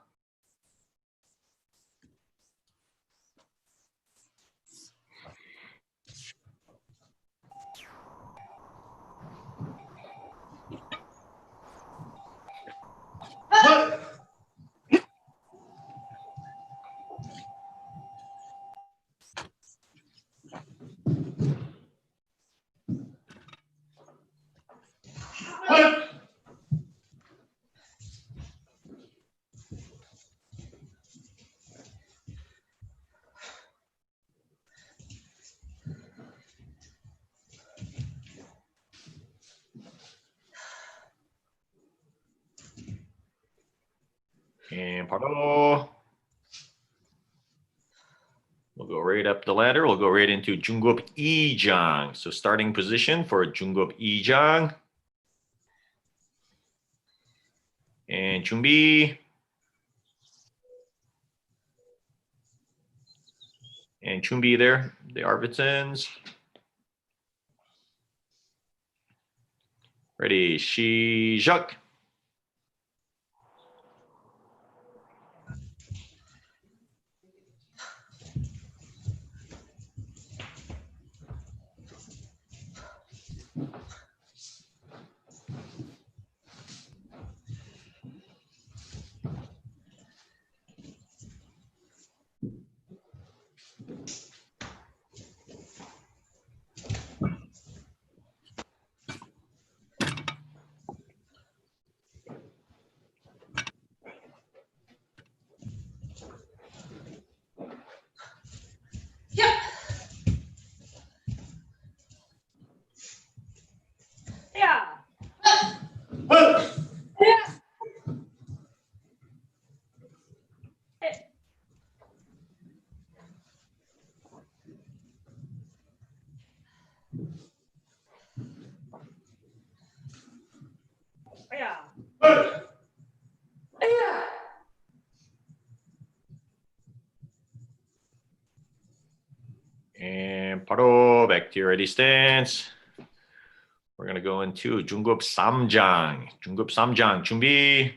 And 바로 we'll go right up the ladder. We'll go right into 중급 2장. So starting position for 중급 2장. And 준비. And 준비 there, the Arvidssons. Ready, 시작. And 바로 back to your ready stance. We're going to go into 중급 3장. 중급 3장 준비.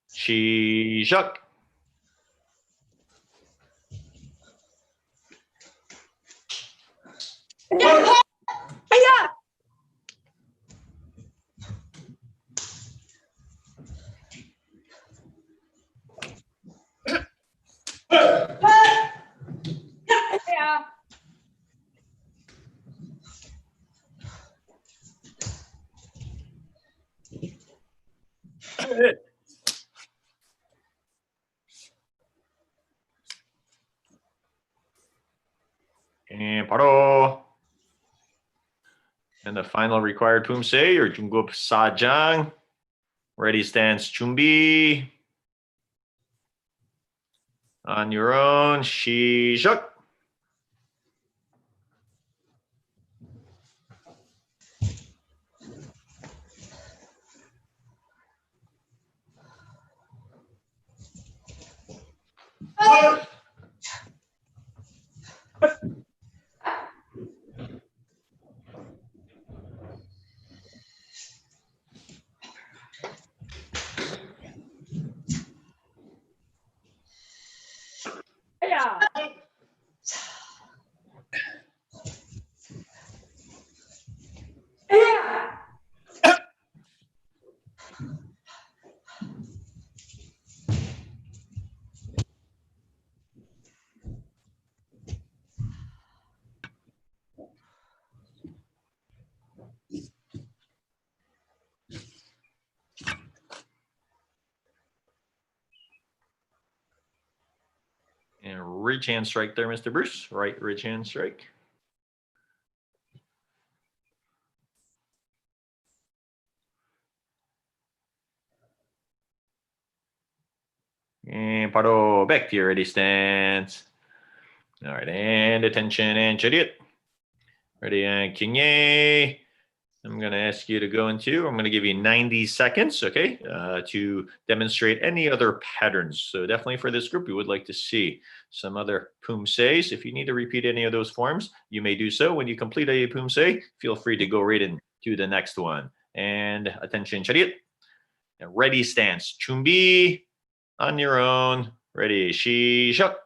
시작. And 바로. And the final required Pumsae or 중급 4장. Ready stance 준비. On your own, 시작. And reach hand strike there, Mr. Bruce. Right reach hand strike. And 바로 back to your ready stance. All right, and attention and chariot. Ready and King. I'm going to ask you to go into, I'm going to give you 90 seconds, okay, to demonstrate any other patterns. So definitely for this group, we would like to see some other Pumsaes. If you need to repeat any of those forms, you may do so. When you complete a Pumsae, feel free to go right into the next one. And attention, chariot. Ready stance. 준비. On your own. Ready. 시작.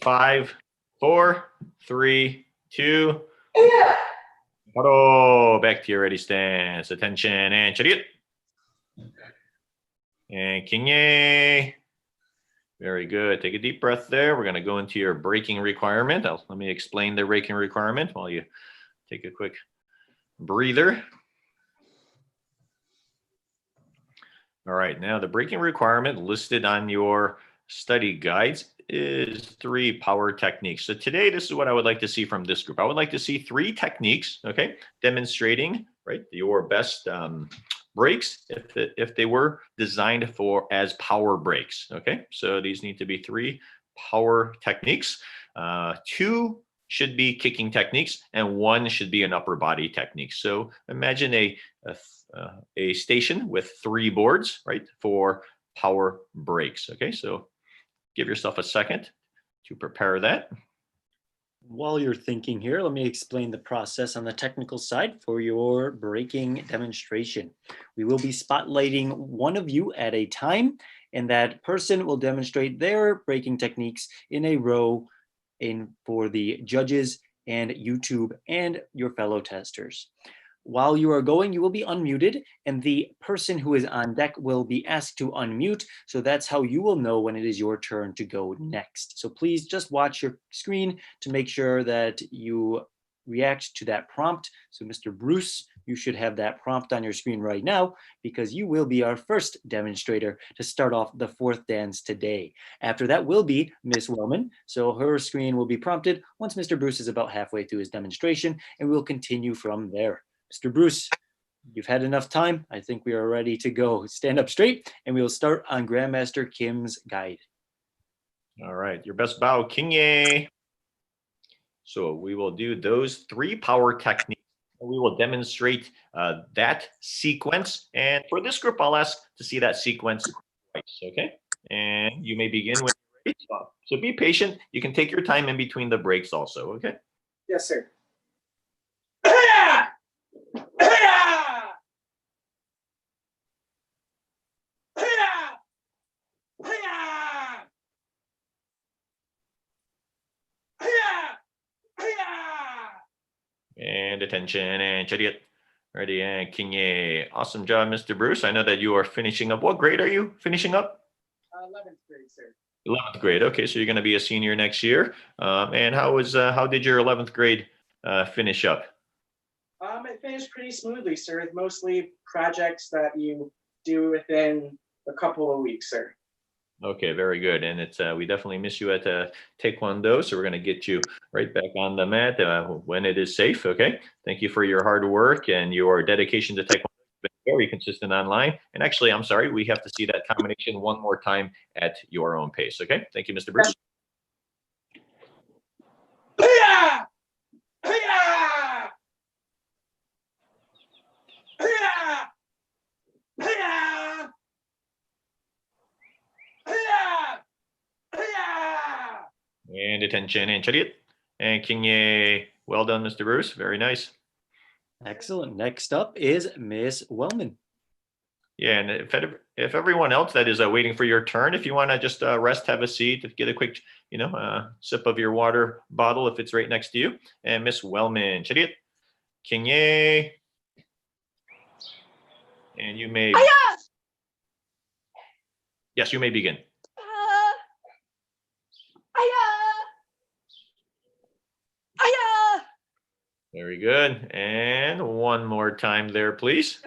5, 4, 3, 2. Paro, back to your ready stance. Attention and chariot. And kinye. Very good. Take a deep breath there. We're going to go into your braking requirement. Let me explain the braking requirement while you take a quick breather. All right, now the braking requirement listed on your study guides is 3 power techniques. So today, this is what I would like to see from this group. I would like to see 3 techniques, okay, demonstrating, right, your best brakes if they were designed for as power brakes, okay? So these need to be 3 power techniques. 2 should be kicking techniques, and 1 should be an upper body technique. So imagine a station with 3 boards, right, for power brakes, okay? So give yourself a second to prepare that. While you're thinking here, let me explain the process on the technical side for your braking demonstration. We will be spotlighting one of you at a time, and that person will demonstrate their braking techniques in a row for the judges and YouTube and your fellow testers. While you are going, you will be unmuted, and the person who is on deck will be asked to unmute. So that's how you will know when it is your turn to go next. So please just watch your screen to make sure that you react to that prompt. So Mr. Bruce, you should have that prompt on your screen right now, because you will be our first demonstrator to start off the 4th dance today. After that will be Miss Wellman. So her screen will be prompted once Mr. Bruce is about halfway through his demonstration, and we'll continue from there. Mr. Bruce, you've had enough time. I think we are ready to go. Stand up straight, and we will start on Grandmaster Kim's guide. All right, your best bow, kinye. So we will do those 3 power techniques. We will demonstrate that sequence. And for this group, I'll ask to see that sequence twice, okay? And you may begin when you're ready. So be patient. You can take your time in between the breaks also, okay? Yes, sir. And attention and chariot. Ready and kinye. Awesome job, Mr. Bruce. I know that you are finishing up. What grade are you finishing up? 11th grade, sir. 11th grade. Okay, so you're going to be a senior next year. And how did your 11th grade finish up? It finished pretty smoothly, sir. It's mostly projects that you do within a couple of weeks, sir. Okay, very good. And it's we definitely miss you at Taekwondo, so we're going to get you right back on the mat when it is safe. Okay, thank you for your hard work and your dedication to Taekwondo. It's been very consistent online. And actually, I'm sorry, we have to see that combination one more time at your own pace. Okay, thank you, Mr. Bruce. And attention and chariot. And kinye. Well done, Mr. Bruce. Very nice. Excellent. Next up is Miss Wellman. Yeah, and if everyone else that is waiting for your turn, if you want to just rest, have a seat, get a quick, sip of your water bottle if it's right next to you. And Miss Wellman, chariot, kinye. And you may. Yes, you may begin. Very good. And one more time there, please.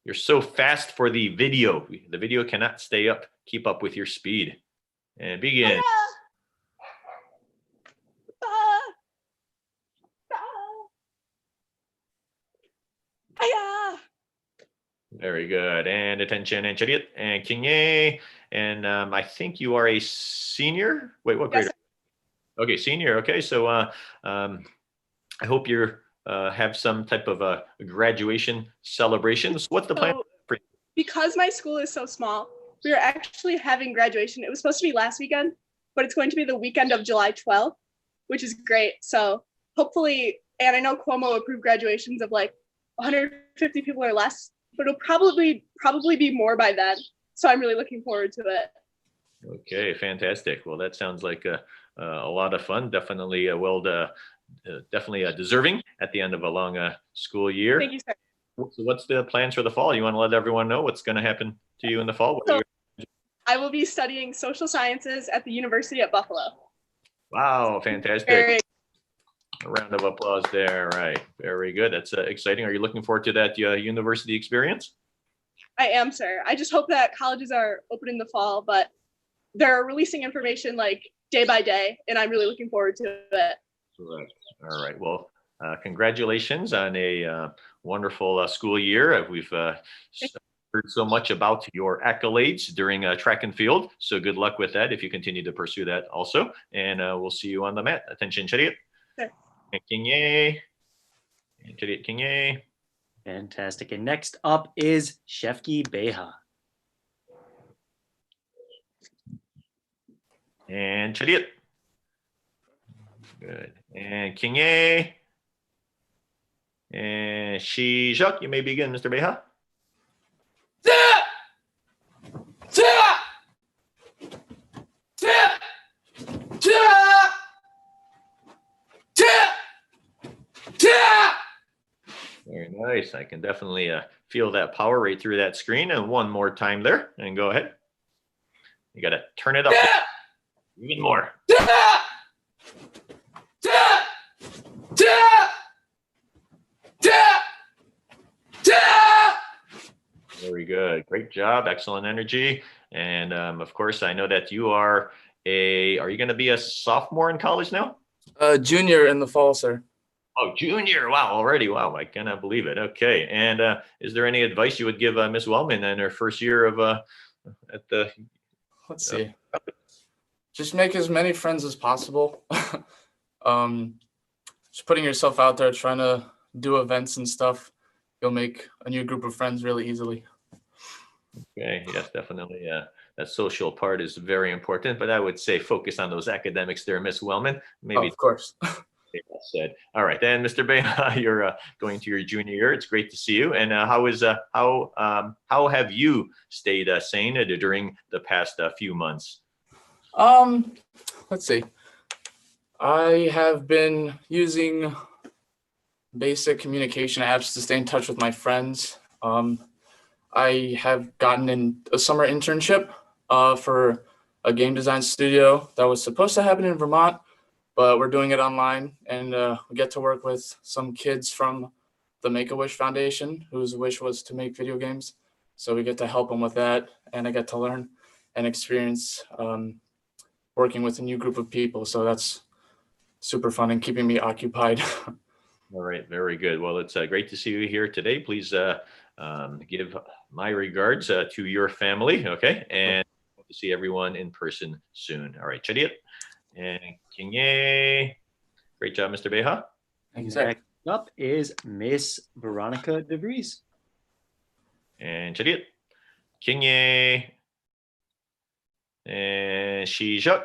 You're so fast for the video. The video cannot keep up with your speed. And begin. Very good. And attention and chariot and kinye. And I think you are a senior. Wait, what grade? Yes. Okay, senior. Okay, so I hope you have some type of a graduation celebrations. What's the plan for you? Because my school is so small, we are actually having graduation. It was supposed to be last weekend, but it's going to be the weekend of July 12th, which is great. So hopefully, and I know Cuomo approved graduations of like 150 people or less, but it'll probably be more by then. So I'm really looking forward to it. Okay, fantastic. Well, that sounds like a lot of fun. Definitely definitely deserving at the end of a long school year. Thank you, sir. So what's the plans for the fall? You want to let everyone know what's going to happen to you in the fall? What are you- I will be studying social sciences at the University at Buffalo. Wow, fantastic. Very A round of applause there. Right. Very good. That's exciting. Are you looking forward to that university experience? I am, sir. I just hope that colleges are open in the fall, but they're releasing information like day by day, and I'm really looking forward to it. Correct. All right. Well, congratulations on a wonderful school year. We've heard so much about your accolades during track and field. So good luck with that if you continue to pursue that also. And we'll see you on the mat. Attention, chariot. Sure. Kingye. Chariot, Kingye. Fantastic. And next up is Shefki Beha. And chariot. Good. And Kingye. And Shijak, you may begin, Mr. Beha. Very nice. I can definitely feel that power right through that screen. And one more time there. And go ahead. You got to turn it up even more. Very good. Great job. Excellent energy. And of course, I know that you are you going to be a sophomore in college now? Junior in the fall, sir. Oh, junior. Wow. Already. Wow. I cannot believe it. Okay. And is there any advice you would give Miss Wellman in her first year of at the? Let's see. Just make as many friends as possible. Just putting yourself out there, trying to do events and stuff. You'll make a new group of friends really easily. Okay. Yes, definitely. That social part is very important, but I would say focus on those academics there, Miss Wellman. Maybe. Oh, of course. Well said. All right, then, Mr. Beha, you're going to your junior year. It's great to see you. And how have you stayed sane during the past few months? Let's see. I have been using basic communication apps to stay in touch with my friends. I have gotten in a summer internship for a game design studio that was supposed to happen in Vermont, but we're doing it online, and we get to work with some kids from the Make-A-Wish Foundation, whose wish was to make video games. So we get to help them with that, and I get to learn and experience working with a new group of people. So that's super fun and keeping me occupied. All right, very good. Well, it's great to see you here today. Please give my regards to your family, okay? And hope to see everyone in person soon. All right, Chariot and Kingye. Great job, Mr. Beha. Thank you, sir. Next up is Miss Veronica DeVries. And Chariot, Kingye, and Shijak.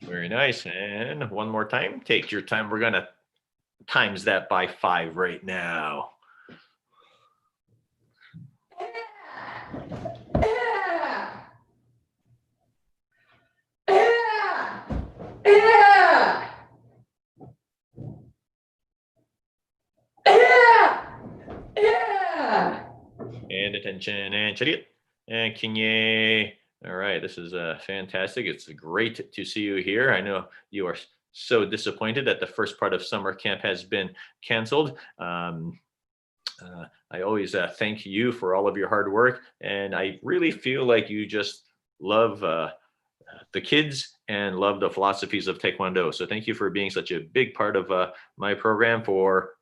Very nice. And one more time. Take your time. We're going to times that by 5 right now. And attention and Chariot and Kingye. All right, this is fantastic. It's great to see you here. I know you are so disappointed that the first part of summer camp has been canceled. I always thank you for all of your hard work, and I really feel like you just love the kids and love the philosophies of Taekwondo. So thank you for being such a big part of my program for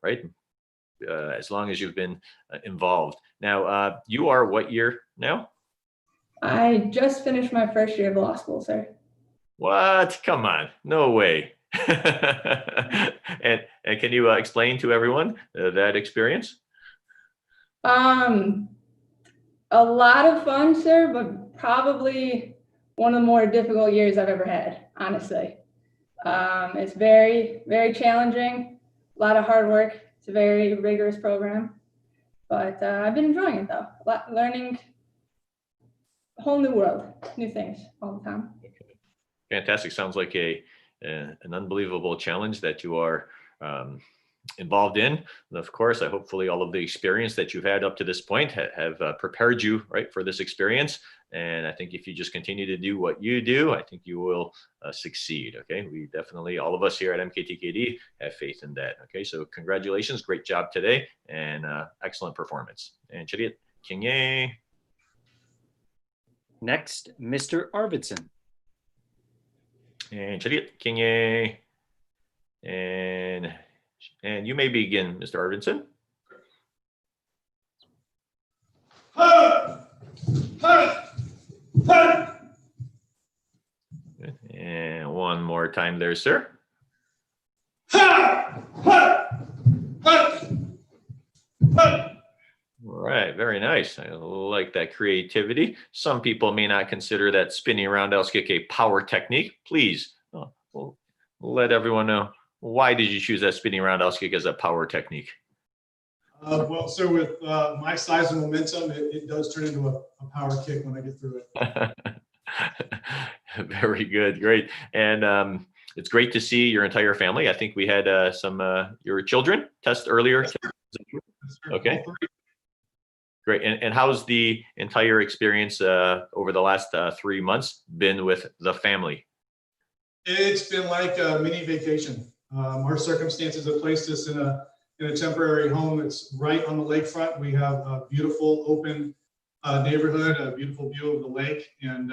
as long as you've been involved. Now, you are what year now? I just finished my first year of law school, sir. What? Come on, no way. and can you explain to everyone that experience? A lot of fun, sir, but probably one of the more difficult years I've ever had, honestly. It's very, very challenging, a lot of hard work. It's a very rigorous program, but I've been enjoying it though. Learning a whole new world, new things all the time. Fantastic. Sounds like an unbelievable challenge that you are involved in. And of course, hopefully all of the experience that you've had up to this point have prepared you right for this experience. And I think if you just continue to do what you do, I think you will succeed. Okay, we definitely, all of us here at MKTKD have faith in that. Okay, so congratulations, great job today, and excellent performance. And Chariot Kinye. Next, Mr. Arvidsson. And Chariot Kinye. And you may begin, Mr. Arvidsson. And one more time there, sir. All right, very nice. I like that creativity. Some people may not consider that spinning roundhouse kick a power technique. Please let everyone know, why did you choose that spinning roundhouse kick as a power technique? Well, sir, with my size and momentum, it does turn into a power kick when I get through it. Very good, great. And it's great to see your entire family. I think we had your children test earlier. Yes, sir. Okay. Great. And how's the entire experience over the last 3 months been with the family? It's been like a mini vacation. Our circumstances have placed us in a temporary home that's right on the lakefront. We have a beautiful open neighborhood, a beautiful view of the lake, and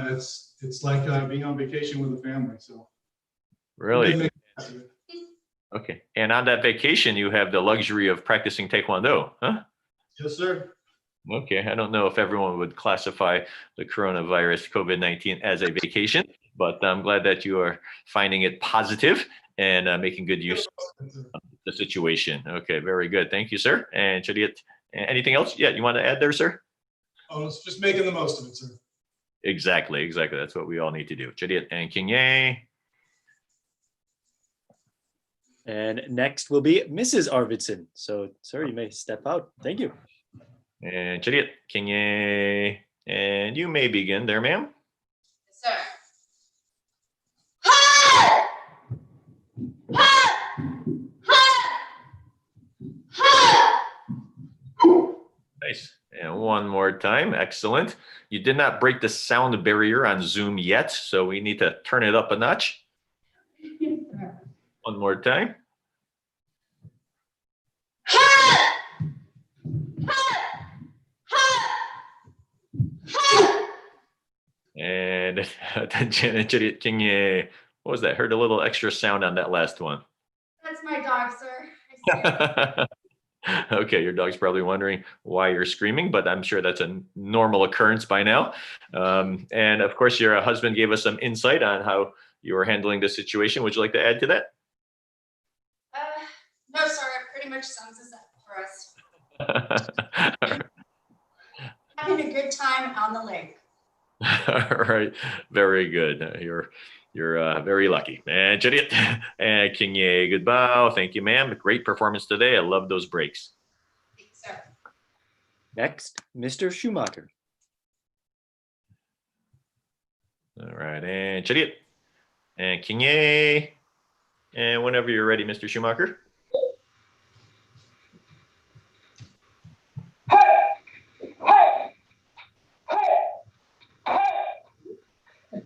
it's like being on vacation with the family. So really? Okay. And on that vacation, you have the luxury of practicing Taekwondo, huh? Yes, sir. Okay. I don't know if everyone would classify the coronavirus COVID-19 as a vacation, but I'm glad that you are finding it positive and making good use of the situation. Okay. Very good. Thank you, sir. And Chariot, anything else? Yeah. You want to add there, sir? Oh, it's just making the most of it, sir. Exactly. Exactly. That's what we all need to do. Chariot and Kinye. And next will be Mrs. Arvidsson. So, sir, you may step out. Thank you. And Chariot, Kinye, and you may begin there, ma'am. Yes, sir. Nice. And one more time. Excellent. You did not break the sound barrier on Zoom yet, so we need to turn it up a notch. One more time. And attention, what was that? Heard a little extra sound on that last one. That's my dog, sir. Okay, your dog's probably wondering why you're screaming, but I'm sure that's a normal occurrence by now. And of course, your husband gave us some insight on how you were handling the situation. Would you like to add to that? No, sir. It pretty much sums us up for us. Having a good time on the lake. All right, very good. You're very lucky. And Chariot and Kinye, good bow. Thank you, ma'am. Great performance today. I love those breaks. Thanks, sir. Next, Mr. Schumacher. All right, and Chariot and Kinye. And whenever you're ready, Mr. Schumacher.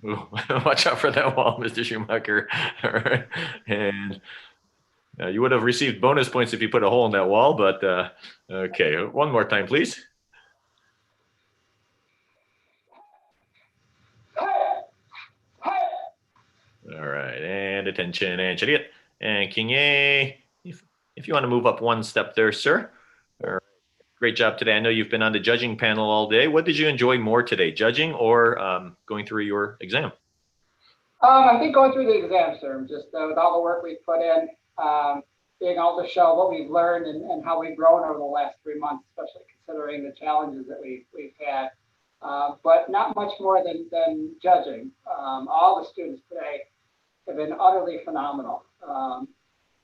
Ooh, watch out for that wall, Mr. Schumacher. All right. And you would have received bonus points if you put a hole in that wall, but okay. One more time, please. All right. And attention, and Chariot and Kinye. If you want to move up one step there, sir. All right. Great job today. I know you've been on the judging panel all day. What did you enjoy more today, judging or going through your exam? I think going through the exam, sir, just with all the work we've put in, being able to show what we've learned and how we've grown over the last 3 months, especially considering the challenges that we've had. But not much more than judging. All the students today have been utterly phenomenal.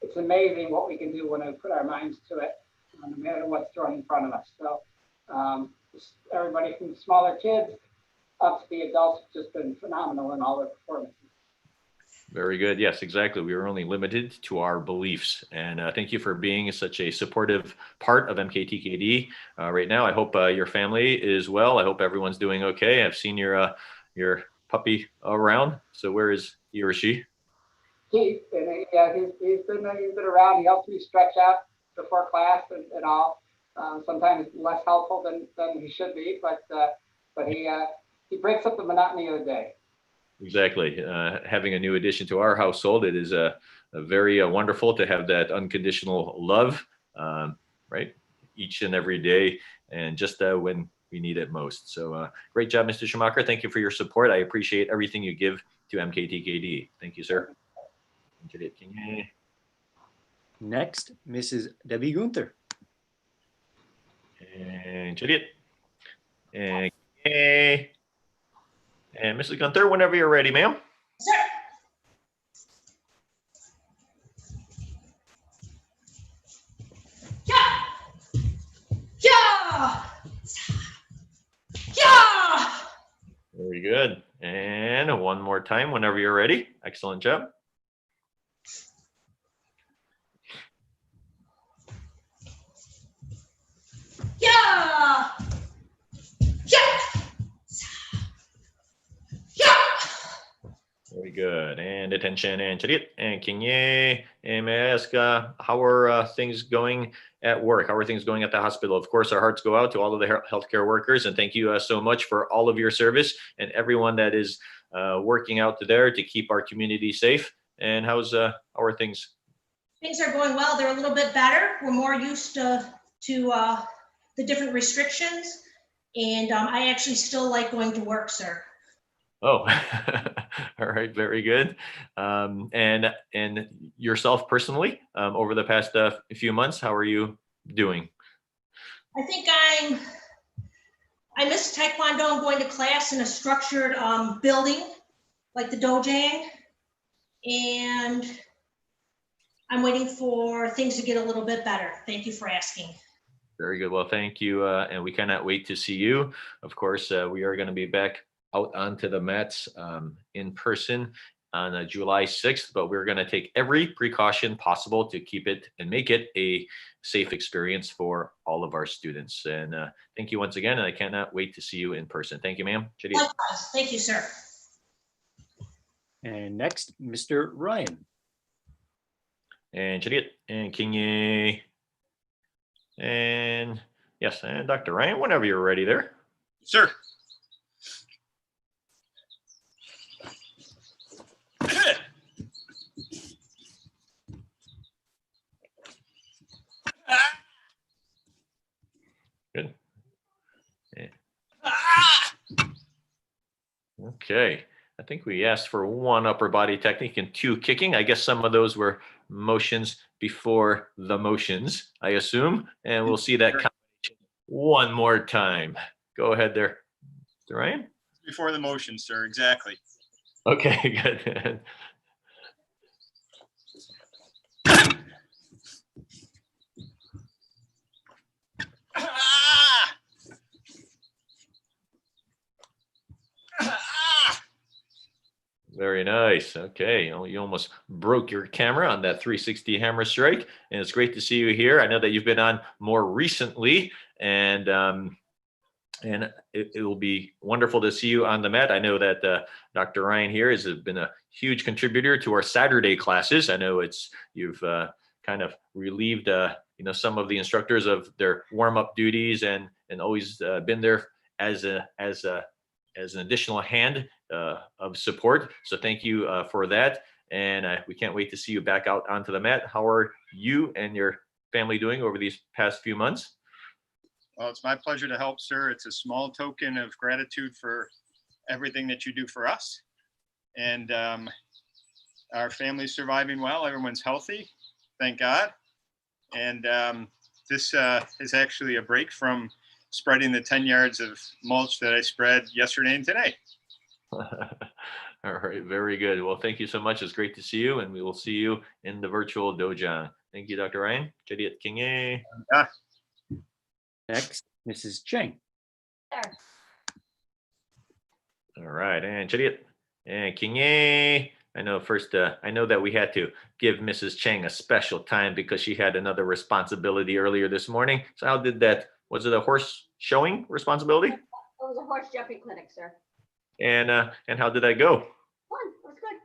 It's amazing what we can do when we put our minds to it, no matter what's thrown in front of us. So just everybody from the smaller kids up to the adults have just been phenomenal in all their performances. Very good. Yes, exactly. We are only limited to our beliefs. And thank you for being such a supportive part of MKTKD right now. I hope your family is well. I hope everyone's doing okay. I've seen your puppy around. So where is he or she? He's been around. He helps me stretch out before class and all. Sometimes less helpful than he should be, but he breaks up the monotony of the day. Exactly. Having a new addition to our household, it is a very wonderful to have that unconditional love, right? Each and every day, and just when we need it most. So great job, Mr. Schumacher. Thank you for your support. I appreciate everything you give to MKTKD. Thank you, sir. Next, Mrs. Debbie Gunther. And Mrs. Gunther, whenever you're ready, ma'am. Sir. Yeah. Yeah. Yeah. Very good. And one more time, whenever you're ready. Excellent job. Yeah. Yeah. Yeah. Very good. And attention and charit. And Kinye, and may I ask, how are things going at work? How are things going at the hospital? Of course, our hearts go out to all of the healthcare workers, and thank you so much for all of your service and everyone that is working out there to keep our community safe. And how are things? Things are going well. They're a little bit better. We're more used to the different restrictions, and I actually still like going to work, sir. Oh, all right, very good. And yourself personally, over the past few months, how are you doing? I think I miss Taekwondo. I'm going to class in a structured building like the Dojang, and I'm waiting for things to get a little bit better. Thank you for asking. Very good. Well, thank you. And we cannot wait to see you. Of course, we are going to be back out onto the mats in person on July 6th, but we're going to take every precaution possible to keep it and make it a safe experience for all of our students. And thank you once again, and I cannot wait to see you in person. Thank you, ma'am. Likewise. Thank you, sir. And next, Mr. Ryan. And Chariot and Kinye. And yes, and Dr. Ryan, whenever you're ready there. Sir. Good. Yeah. Okay. I think we asked for 1 upper body technique and 2 kicking. I guess some of those were motions before the motions, I assume. And we'll see that combination one more time. Go ahead there, Mr. Ryan. Before the motion, sir. Exactly. Okay, good. Very nice. Okay, you almost broke your camera on that 360 hammer strike, and it's great to see you here. I know that you've been on more recently, and it will be wonderful to see you on the mat. I know that Dr. Ryan here has been a huge contributor to our Saturday classes. I know you've kind of relieved some of the instructors of their warm-up duties and always been there as an additional hand of support. So thank you for that. And we can't wait to see you back out onto the mat. How are you and your family doing over these past few months? Well, it's my pleasure to help, sir. It's a small token of gratitude for everything that you do for us. And our family's surviving well. Everyone's healthy, thank God. And this is actually a break from spreading the 10 yards of mulch that I spread yesterday and today. All right, very good. Well, thank you so much. It's great to see you, and we will see you in the virtual dojo. Thank you, Dr. Ryan. Chariot Kinge. Next, Mrs. Cheng. All right, and Chariot and Kinge. I know first, I know that we had to give Mrs. Cheng a special time because she had another responsibility earlier this morning. So how did that, was it a horse showing responsibility? It was a horse jumping clinic, sir. And how did that go? Fun. It was good.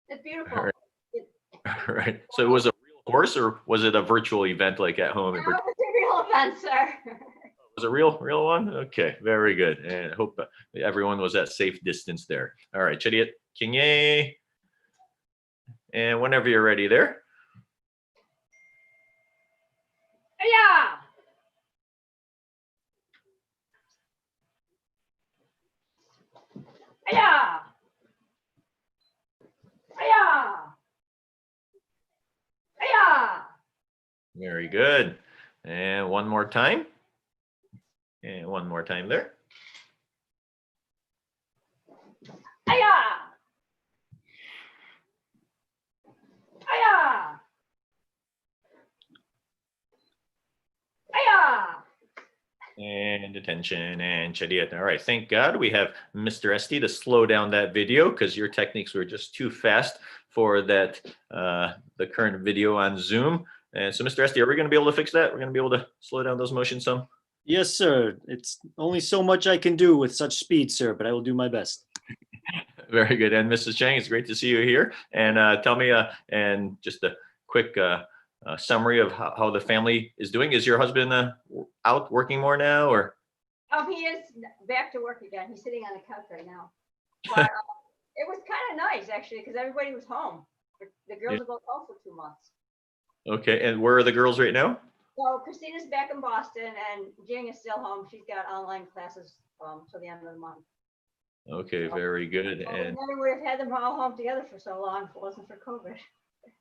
It's beautiful. All right. All right. So it was a real horse, or was it a virtual event like at home? It was a real event, sir. Was a real one? Okay, very good. And I hope everyone was at safe distance there. All right, Chariot Kinge. And whenever you're ready there. Yeah. Yeah. Yeah. Yeah. Very good. And one more time. And one more time there. Yeah. Yeah. Yeah. And attention and Chariot. All right, thank God we have Mr. Esty to slow down that video because your techniques were just too fast for that, the current video on Zoom. And so Mr. Esty, are we gonna be able to fix that? We're gonna be able to slow down those motions some? Yes, sir. It's only so much I can do with such speed, sir, but I will do my best. Very good. And Mrs. Chang, it's great to see you here. And tell me, and just a quick summary of how the family is doing. Is your husband out working more now, or? Oh, he is back to work again. He's sitting on the couch right now. But it was kind of nice, actually, because everybody was home. The girls are both home for 2 months. Okay. And where are the girls right now? So Christina's back in Boston, and Jing is still home. She's got online classes till the end of the month. Okay, very good. Well, we And never would have had them all home together for so long if it wasn't for COVID.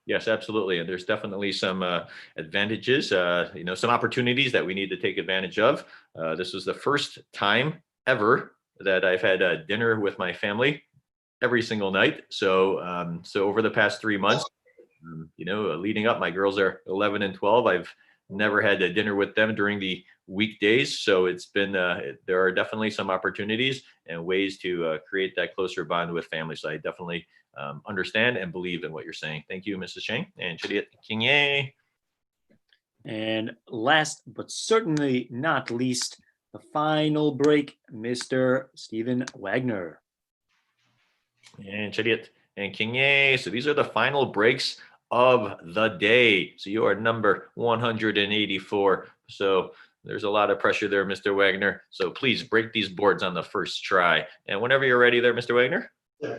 yes, absolutely. And there's definitely some advantages, some opportunities that we need to take advantage of. This was the first time ever that I've had dinner with my family every single night. So, so over the past 3 months, leading up, my girls are 11 and 12. I've never had a dinner with them during the weekdays. So it's been, there are definitely some opportunities and ways to create that closer bond with family. So I definitely understand and believe in what you're saying. Thank you, Mrs. Chang and Chariot Kinge. And last but certainly not least, the final break, Mr. Stephen Wagner. And Chariot and Kinge. So these are the final breaks of the day. So you are number 184. So there's a lot of pressure there, Mr. Wagner. So please break these boards on the first try. And whenever you're ready there, Mr. Wagner. Yeah.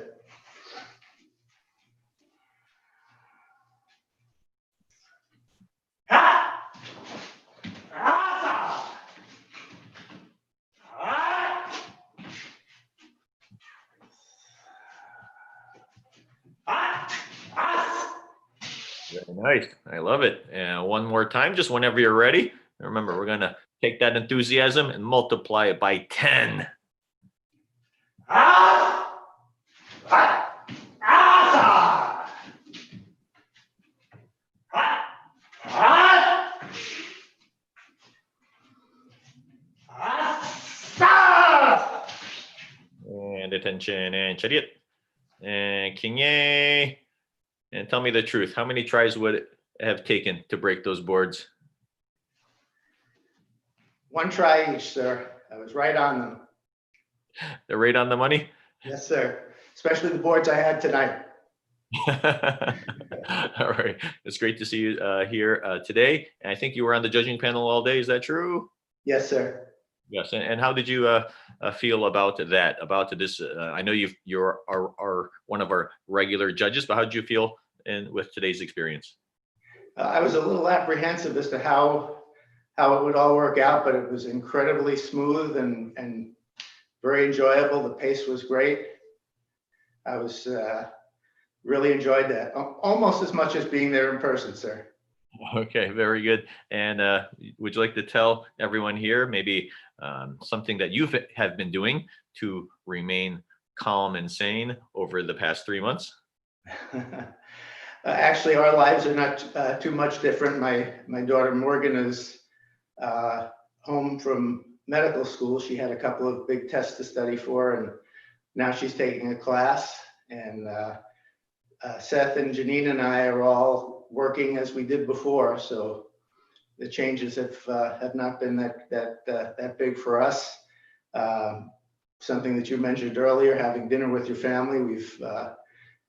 Very nice. I love it. And one more time, just whenever you're ready. Remember, we're going to take that enthusiasm and multiply it by 10. And attention and Chariot and Kinge. And tell me the truth. How many tries would it have taken to break those boards? One try each, sir. I was right on them. They're right on the money? Yes, sir. Especially the boards I had tonight. All right. It's great to see you here today. And I think you were on the judging panel all day. Is that true? Yes, sir. Yes. And how did you feel about that? About this? I know you're one of our regular judges, but how did you feel with today's experience? I was a little apprehensive as to how it would all work out, but it was incredibly smooth and very enjoyable. The pace was great. I was really enjoyed that, almost as much as being there in person, sir. Okay, very good. And would you like to tell everyone here maybe something that you have been doing to remain calm and sane over the past 3 months? Actually, our lives are not too much different. My daughter Morgan is home from medical school. She had a couple of big tests to study for, and now she's taking a class. And Seth and Janine and I are all working as we did before. So the changes have not been that big for us. Something that you mentioned earlier, having dinner with your family,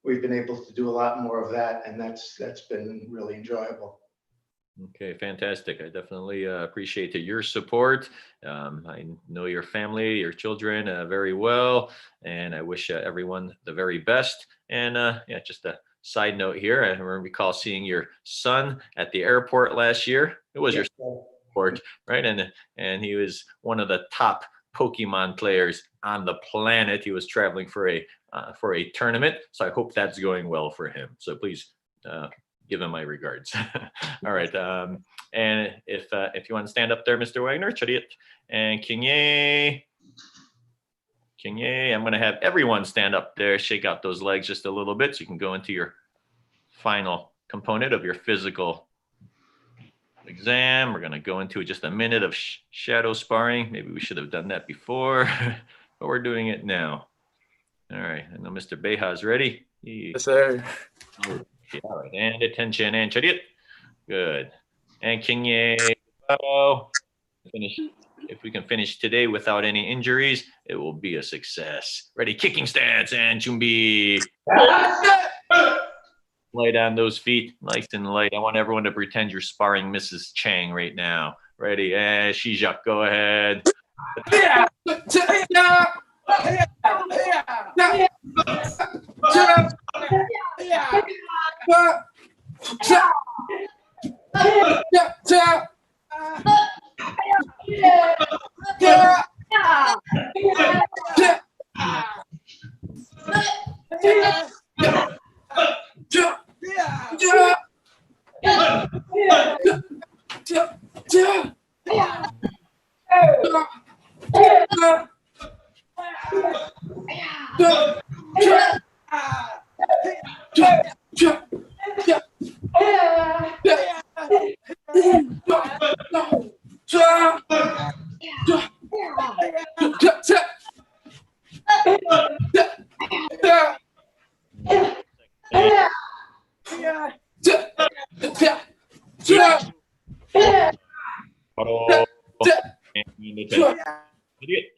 we've been able to do a lot more of that, and that's been really enjoyable. Okay, fantastic. I definitely appreciate your support. I know your family, your children very well, and I wish everyone the very best. And yeah, just a side note here, I recall seeing your son at the airport last year. It was your airport, right? And he was one of the top Pokemon players on the planet. He was traveling for a tournament, so I hope that's going well for him. So please give him my regards. All right, and if you want to stand up there, Mr. Wagner, Chariot and Kinye, I'm going to have everyone stand up there, shake out those legs just a little bit, so you can go into your final component of your physical exam. We're going to go into just a minute of shadow sparring. Maybe we should have done that before, but we're doing it now. All right, I know Mr. Beha's ready. Yes, sir. Okay, all right, and attention, and Chariot. Good. And Kinye, finish. If we can finish today without any injuries, it will be a success. Ready, kicking stance, and Chumbi. Lay down those feet nice and light. I want everyone to pretend you're sparring Mrs. Chang right now. Ready, and Shijak, go ahead.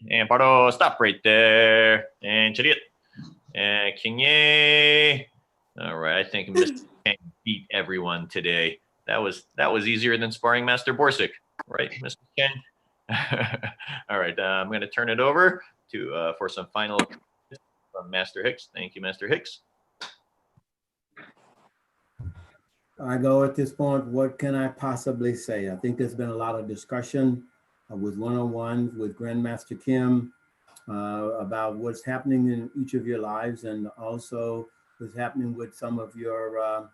And Paro, stop right there. And Chariot. And Kinye. All right, I think Mr. Chang beat everyone today. That was easier than sparring Master Borsic, right, Mr. Chang? All right, I'm going to turn it over to for some final from Master Hicks. Thank you, Master Hicks. I go at this point, what can I possibly say? I think there's been a lot of discussion with one-on-ones with Grandmaster Kim about what's happening in each of your lives, and also what's happening with some of your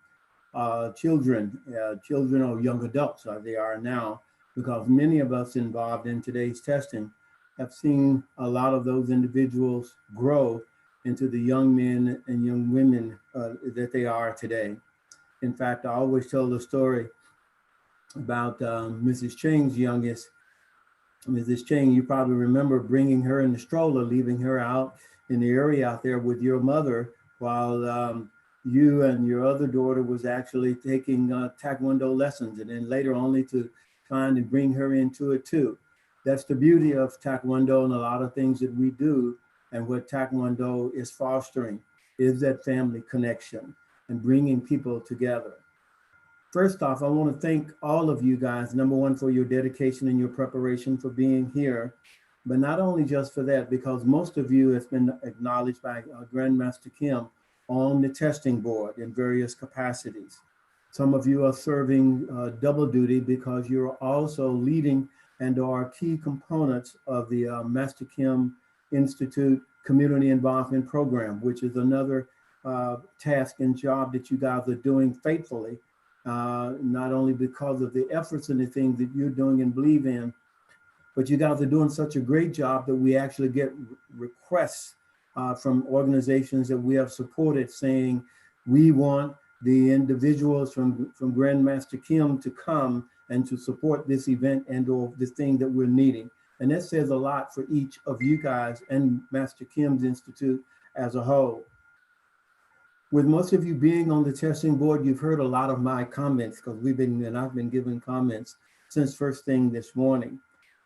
children or young adults as they are now, because many of us involved in today's testing have seen a lot of those individuals grow into the young men and young women that they are today. In fact, I always tell the story about Mrs. Chang's youngest. Mrs. Chang, you probably remember bringing her in the stroller, leaving her out in the area out there with your mother while you and your other daughter was actually taking Taekwondo lessons, and then later only to trying to bring her into it too. That's the beauty of Taekwondo and a lot of things that we do, and what Taekwondo is fostering is that family connection and bringing people together. First off, I want to thank all of you guys, number one, for your dedication and your preparation for being here, but not only just for that, because most of you have been acknowledged by Grandmaster Kim on the testing board in various capacities. Some of you are serving double duty because you're also leading and are key components of the Master Kim Institute Community Involvement Program, which is another task and job that you guys are doing faithfully, not only because of the efforts and the things that you're doing and believe in, but you guys are doing such a great job that we actually get requests from organizations that we have supported saying, we want the individuals from Grandmaster Kim to come and to support this event and or this thing that we're needing. And that says a lot for each of you guys and Master Kim's Institute as a whole. With most of you being on the testing board, you've heard a lot of my comments because I've been giving comments since first thing this morning.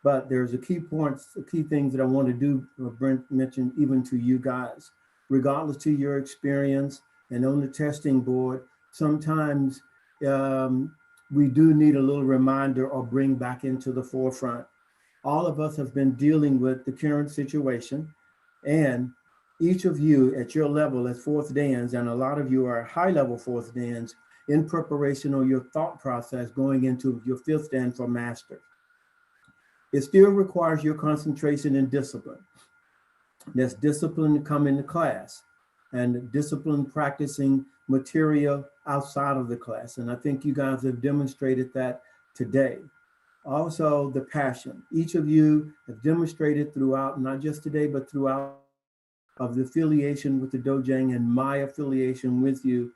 But there's a key things that I want to do, Brent mentioned even to you guys, regardless to your experience and on the testing board, sometimes we do need a little reminder or bring back into the forefront. All of us have been dealing with the current situation, and each of you at your level as fourth dans, and a lot of you are high level fourth dans in preparation or your thought process going into your fifth dan for master. It still requires your concentration and discipline. There's discipline to come into class and discipline practicing material outside of the class. And I think you guys have demonstrated that today. Also the passion. Each of you have demonstrated throughout, not just today, but throughout of the affiliation with the Dojang and my affiliation with you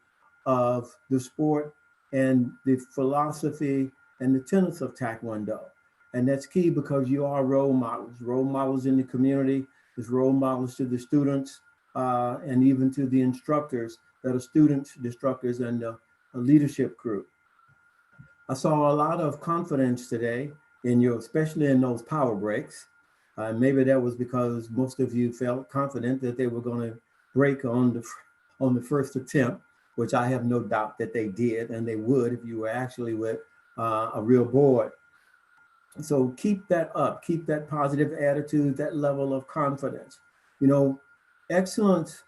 of the sport and the philosophy and the tenets of Taekwondo. And that's key because you are role models in the community, as role models to the students and even to the instructors that are students, instructors, and a leadership group. I saw a lot of confidence today in you, especially in those power breaks. Maybe that was because most of you felt confident that they were going to break on the first attempt, which I have no doubt that they did, and they would if you were actually with a real board. So keep that up, keep that positive attitude, that level of confidence. You know, excellence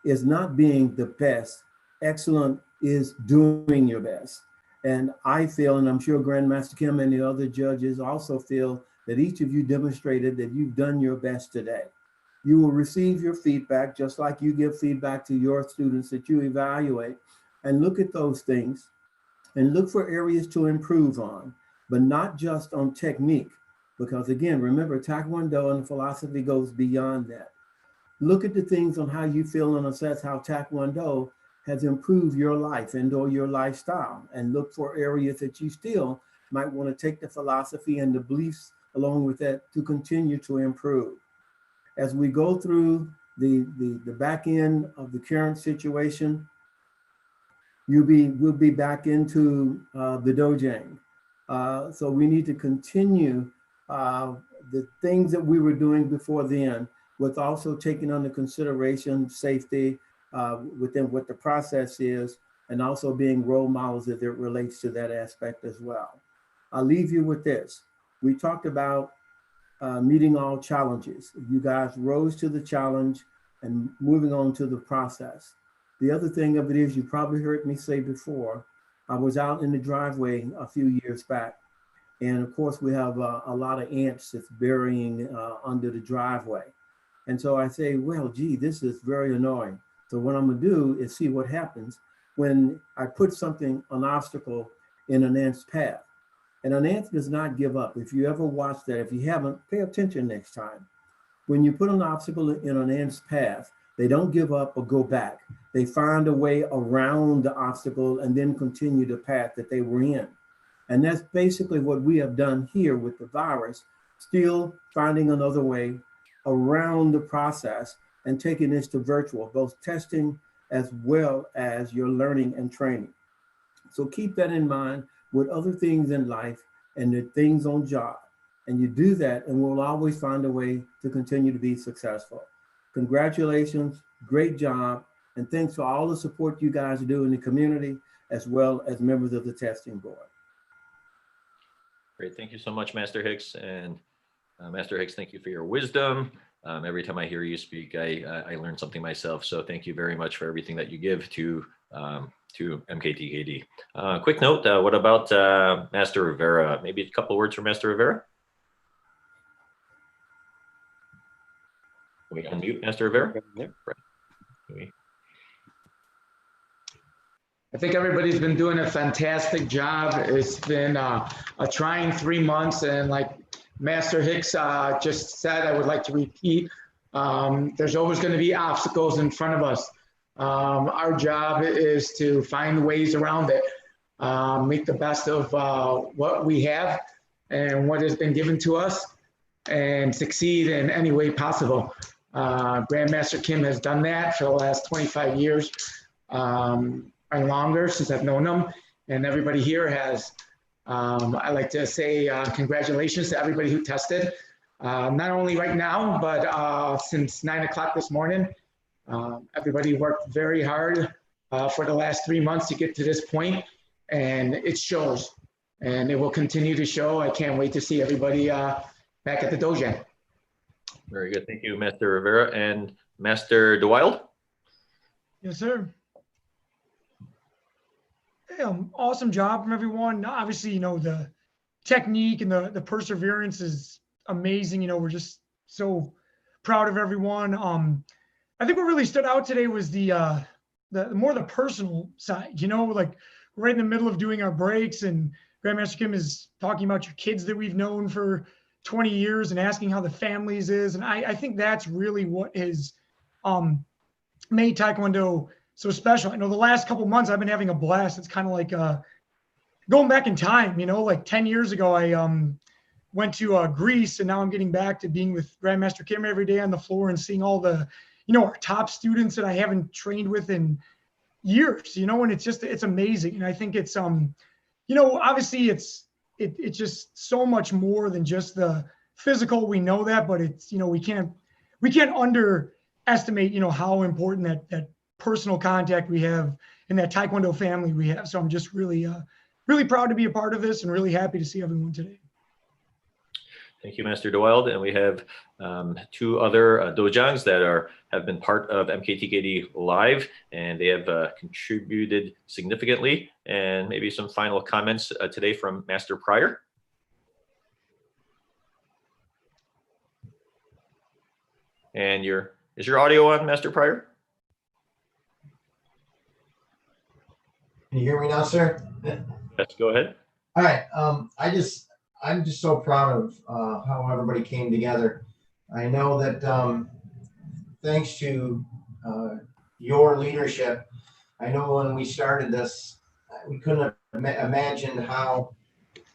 is not being the best. Excellent is doing your best. And I feel, and I'm sure Grandmaster Kim and the other judges also feel, that each of you demonstrated that you've done your best today. You will receive your feedback just like you give feedback to your students that you evaluate, and look at those things and look for areas to improve on, but not just on technique. Because again, remember, Taekwondo and philosophy goes beyond that. Look at the things on how you feel and assess how Taekwondo has improved your life and or your lifestyle, and look for areas that you still might want to take the philosophy and the beliefs along with that to continue to improve. As we go through the back end of the current situation, we'll be back into the Dojang. So we need to continue the things that we were doing before then, with also taking under consideration safety within what the process is, and also being role models as it relates to that aspect as well. I'll leave you with this. We talked about meeting all challenges. You guys rose to the challenge and moving on to the process. The other thing of it is, you probably heard me say before, I was out in the driveway a few years back. And of course we have a lot of ants that's burying under the driveway. And so I say, well, gee, this is very annoying. So what I'm gonna do is see what happens when I put something, an obstacle in an ant's path. And an ant does not give up. If you ever watch that, if you haven't, pay attention next time. When you put an obstacle in an ant's path, they don't give up or go back. They find a way around the obstacle and then continue the path that they were in. And that's basically what we have done here with the virus, still finding another way around the process and taking this to virtual, both testing as well as your learning and training. So keep that in mind with other things in life and the things on job. And you do that and we'll always find a way to continue to be successful. Congratulations, great job. And thanks for all the support you guys do in the community, as well as members of the testing board. Great, thank you so much, Master Hicks. And Master Hicks, thank you for your wisdom. Every time I hear you speak, I learn something myself. So thank you very much for everything that you give to MKTKD. Quick note, what about Master Rivera? Maybe a couple words from Master Rivera? Can we unmute Master Rivera? I think everybody's been doing a fantastic job. It's been a trying 3 months, and like Master Hicks just said, I would like to repeat, There's always going to be obstacles in front of us. Our job is to find ways around it, make the best of what we have and what has been given to us, and succeed in any way possible. Grandmaster Kim has done that for the last 25 years and longer since I've known him, and everybody here has. I'd like to say congratulations to everybody who tested, not only right now, but since 9 o'clock this morning. Everybody worked very hard for the last 3 months to get to this point, and it shows, and it will continue to show. I can't wait to see everybody back at the dojo. Very good. Thank you, Master Rivera. And Master DeWild? Yes, sir. Hey, awesome job from everyone. Obviously, you know, the technique and the perseverance is amazing. You know, we're just so proud of everyone. I think what really stood out today was the more the personal side, you know, like right in the middle of doing our breaks, and Grandmaster Kim is talking about your kids that we've known for 20 years and asking how the families is. And I think that's really what has made Taekwondo so special. I know the last couple months I've been having a blast. It's kind of like going back in time, you know, like 10 years ago, I went to Greece, and now I'm getting back to being with Grandmaster Kim every day on the floor and seeing all the, you know, our top students that I haven't trained with in years, you know, and it's amazing. And I think it's, you know, obviously it's just so much more than just the physical. We know that, but it's, you know, we can't underestimate, you know, how important that personal contact we have in that Taekwondo family we have. So I'm just really, really proud to be a part of this and really happy to see everyone today. Thank you, Master DeWild. And we have 2 other dojangs that have been part of MKTKD Live, and they have contributed significantly. And maybe some final comments today from Master Pryor. And is your audio on, Master Pryor? Can you hear me now, sir? Yes, go ahead. All right. I'm just so proud of how everybody came together. I know that thanks to your leadership, I know when we started this, we couldn't have imagined how.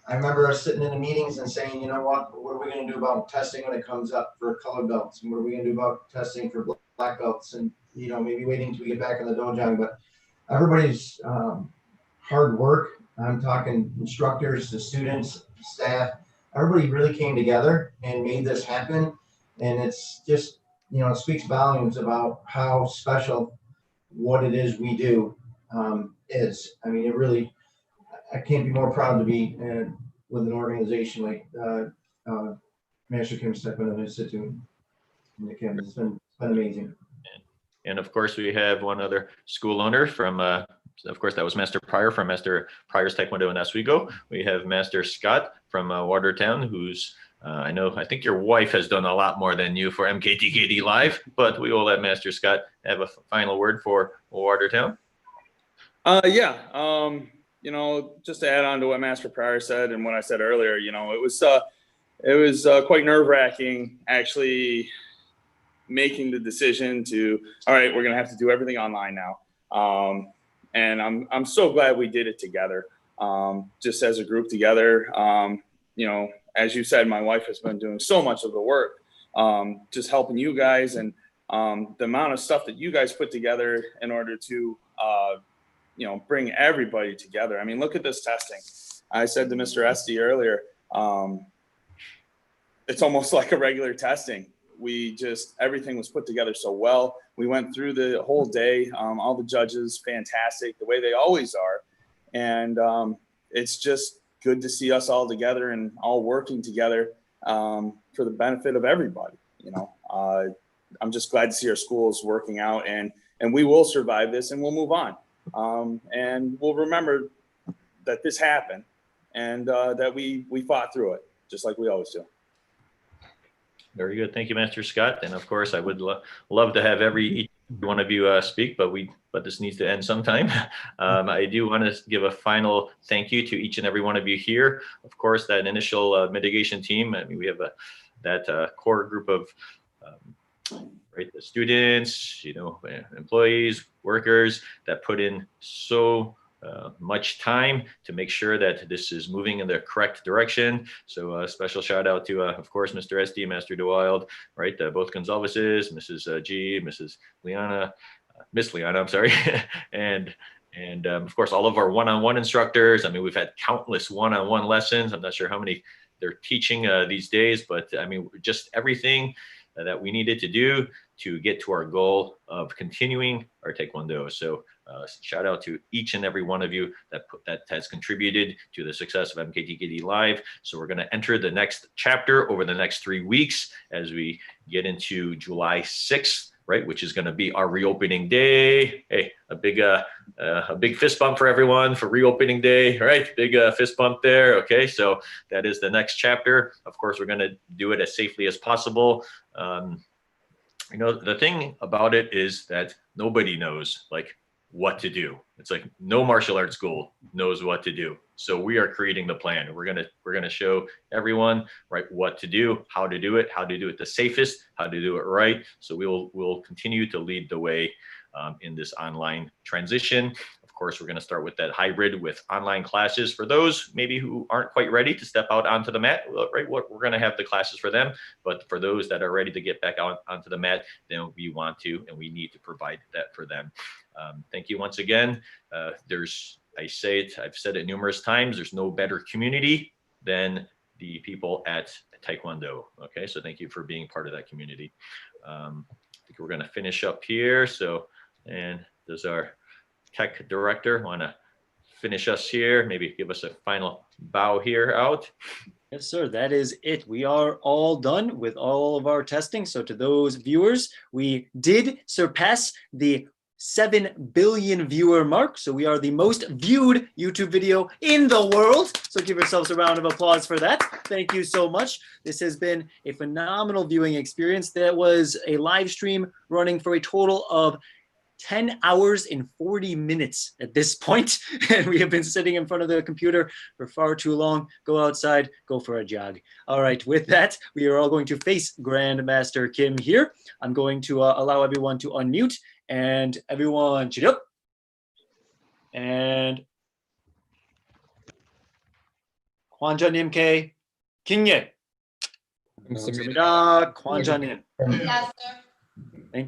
I remember us sitting in the meetings and saying, you know what are we going to do about testing when it comes up for color belts? And what are we going to do about testing for black belts? And, you know, maybe waiting until we get back in the dojo. But everybody's hard work, I'm talking instructors, the students, staff, everybody really came together and made this happen. And it's just, you know, it speaks volumes about how special what it is we do is. I mean, it really, I can't be more proud to be with an organization like Master Kim's Taekwondo Institute. It's been amazing. And of course, we have one other school owner from, of course, that was Master Pryor from Master Pryor's Taekwondo in Oswego. We have Master Scott from Watertown, who's, I think your wife has done a lot more than you for MKTKD Live, but we will let Master Scott have a final word for Watertown. You know, just to add on to what Master Pryor said and what I said earlier, you know, it was quite nerve-wracking actually making the decision to, all right, we're going to have to do everything online now. And I'm so glad we did it together, just as a group together. You know, as you said, my wife has been doing so much of the work, just helping you guys, and the amount of stuff that you guys put together in order to, you know, bring everybody together. I mean, look at this testing. I said to Mr. Esty earlier, it's almost like a regular testing. Everything was put together so well. We went through the whole day. All the judges, fantastic, the way they always are. And it's just good to see us all together and all working together for the benefit of everybody. You know, I'm just glad to see our schools working out, and we will survive this and we'll move on. And we'll remember that this happened and that we fought through it, just like we always do. Very good. Thank you, Master Scott. And of course, I would love to have each one of you speak, but this needs to end sometime. I do want to give a final thank you to each and every one of you here. Of course, that initial mitigation team. I mean, we have that core group of right? The students, employees, workers that put in so much time to make sure that this is moving in the correct direction. So a special shout out to, of course, Mr. SD, Master DeWild, right? Both Gonzalez's, Mrs. G, Mrs. Liana, Miss Liana, I'm sorry, and of course, all of our one-on-one instructors. I mean, we've had countless one-on-one lessons. I'm not sure how many they're teaching these days, but I mean, just everything that we needed to do to get to our goal of continuing our Taekwondo. So shout out to each and every one of you that has contributed to the success of MKTKD Live. So we're going to enter the next chapter over the next 3 weeks as we get into July 6th, right, which is going to be our reopening day. Hey, a big fist bump for everyone for reopening day, right? Big fist bump there. Okay, so that is the next chapter. Of course, we're going to do it as safely as possible. The thing about it is that nobody knows like what to do. It's like no martial arts school knows what to do. So we are creating the plan. We're gonna show everyone right what to do, how to do it the safest, how to do it right. So we'll continue to lead the way in this online transition. Of course, we're going to start with that hybrid with online classes for those maybe who aren't quite ready to step out onto the mat, right? We're going to have the classes for them, but for those that are ready to get back out onto the mat, then we want to and we need to provide that for them. Thank you once again. I've said it numerous times, there's no better community than the people at Taekwondo. Okay, so thank you for being part of that community. I think we're going to finish up here. So, and does our tech director want to finish us here? Maybe give us a final bow here out. Yes, sir. That is it. We are all done with all of our testing. So to those viewers, we did surpass the 7 billion viewer mark. So we are the most viewed YouTube video in the world. So give yourselves a round of applause for that. Thank you so much. This has been a phenomenal viewing experience. That was a live stream running for a total of 10 hours and 40 minutes at this point. And we have been sitting in front of the computer for far too long. Go outside, go for a jog. All right, with that, we are all going to face Grandmaster Kim here. I'm going to allow everyone to unmute and everyone cheer up. And 관장님께 킹예. 감사합니다. 관장님. Yes, sir.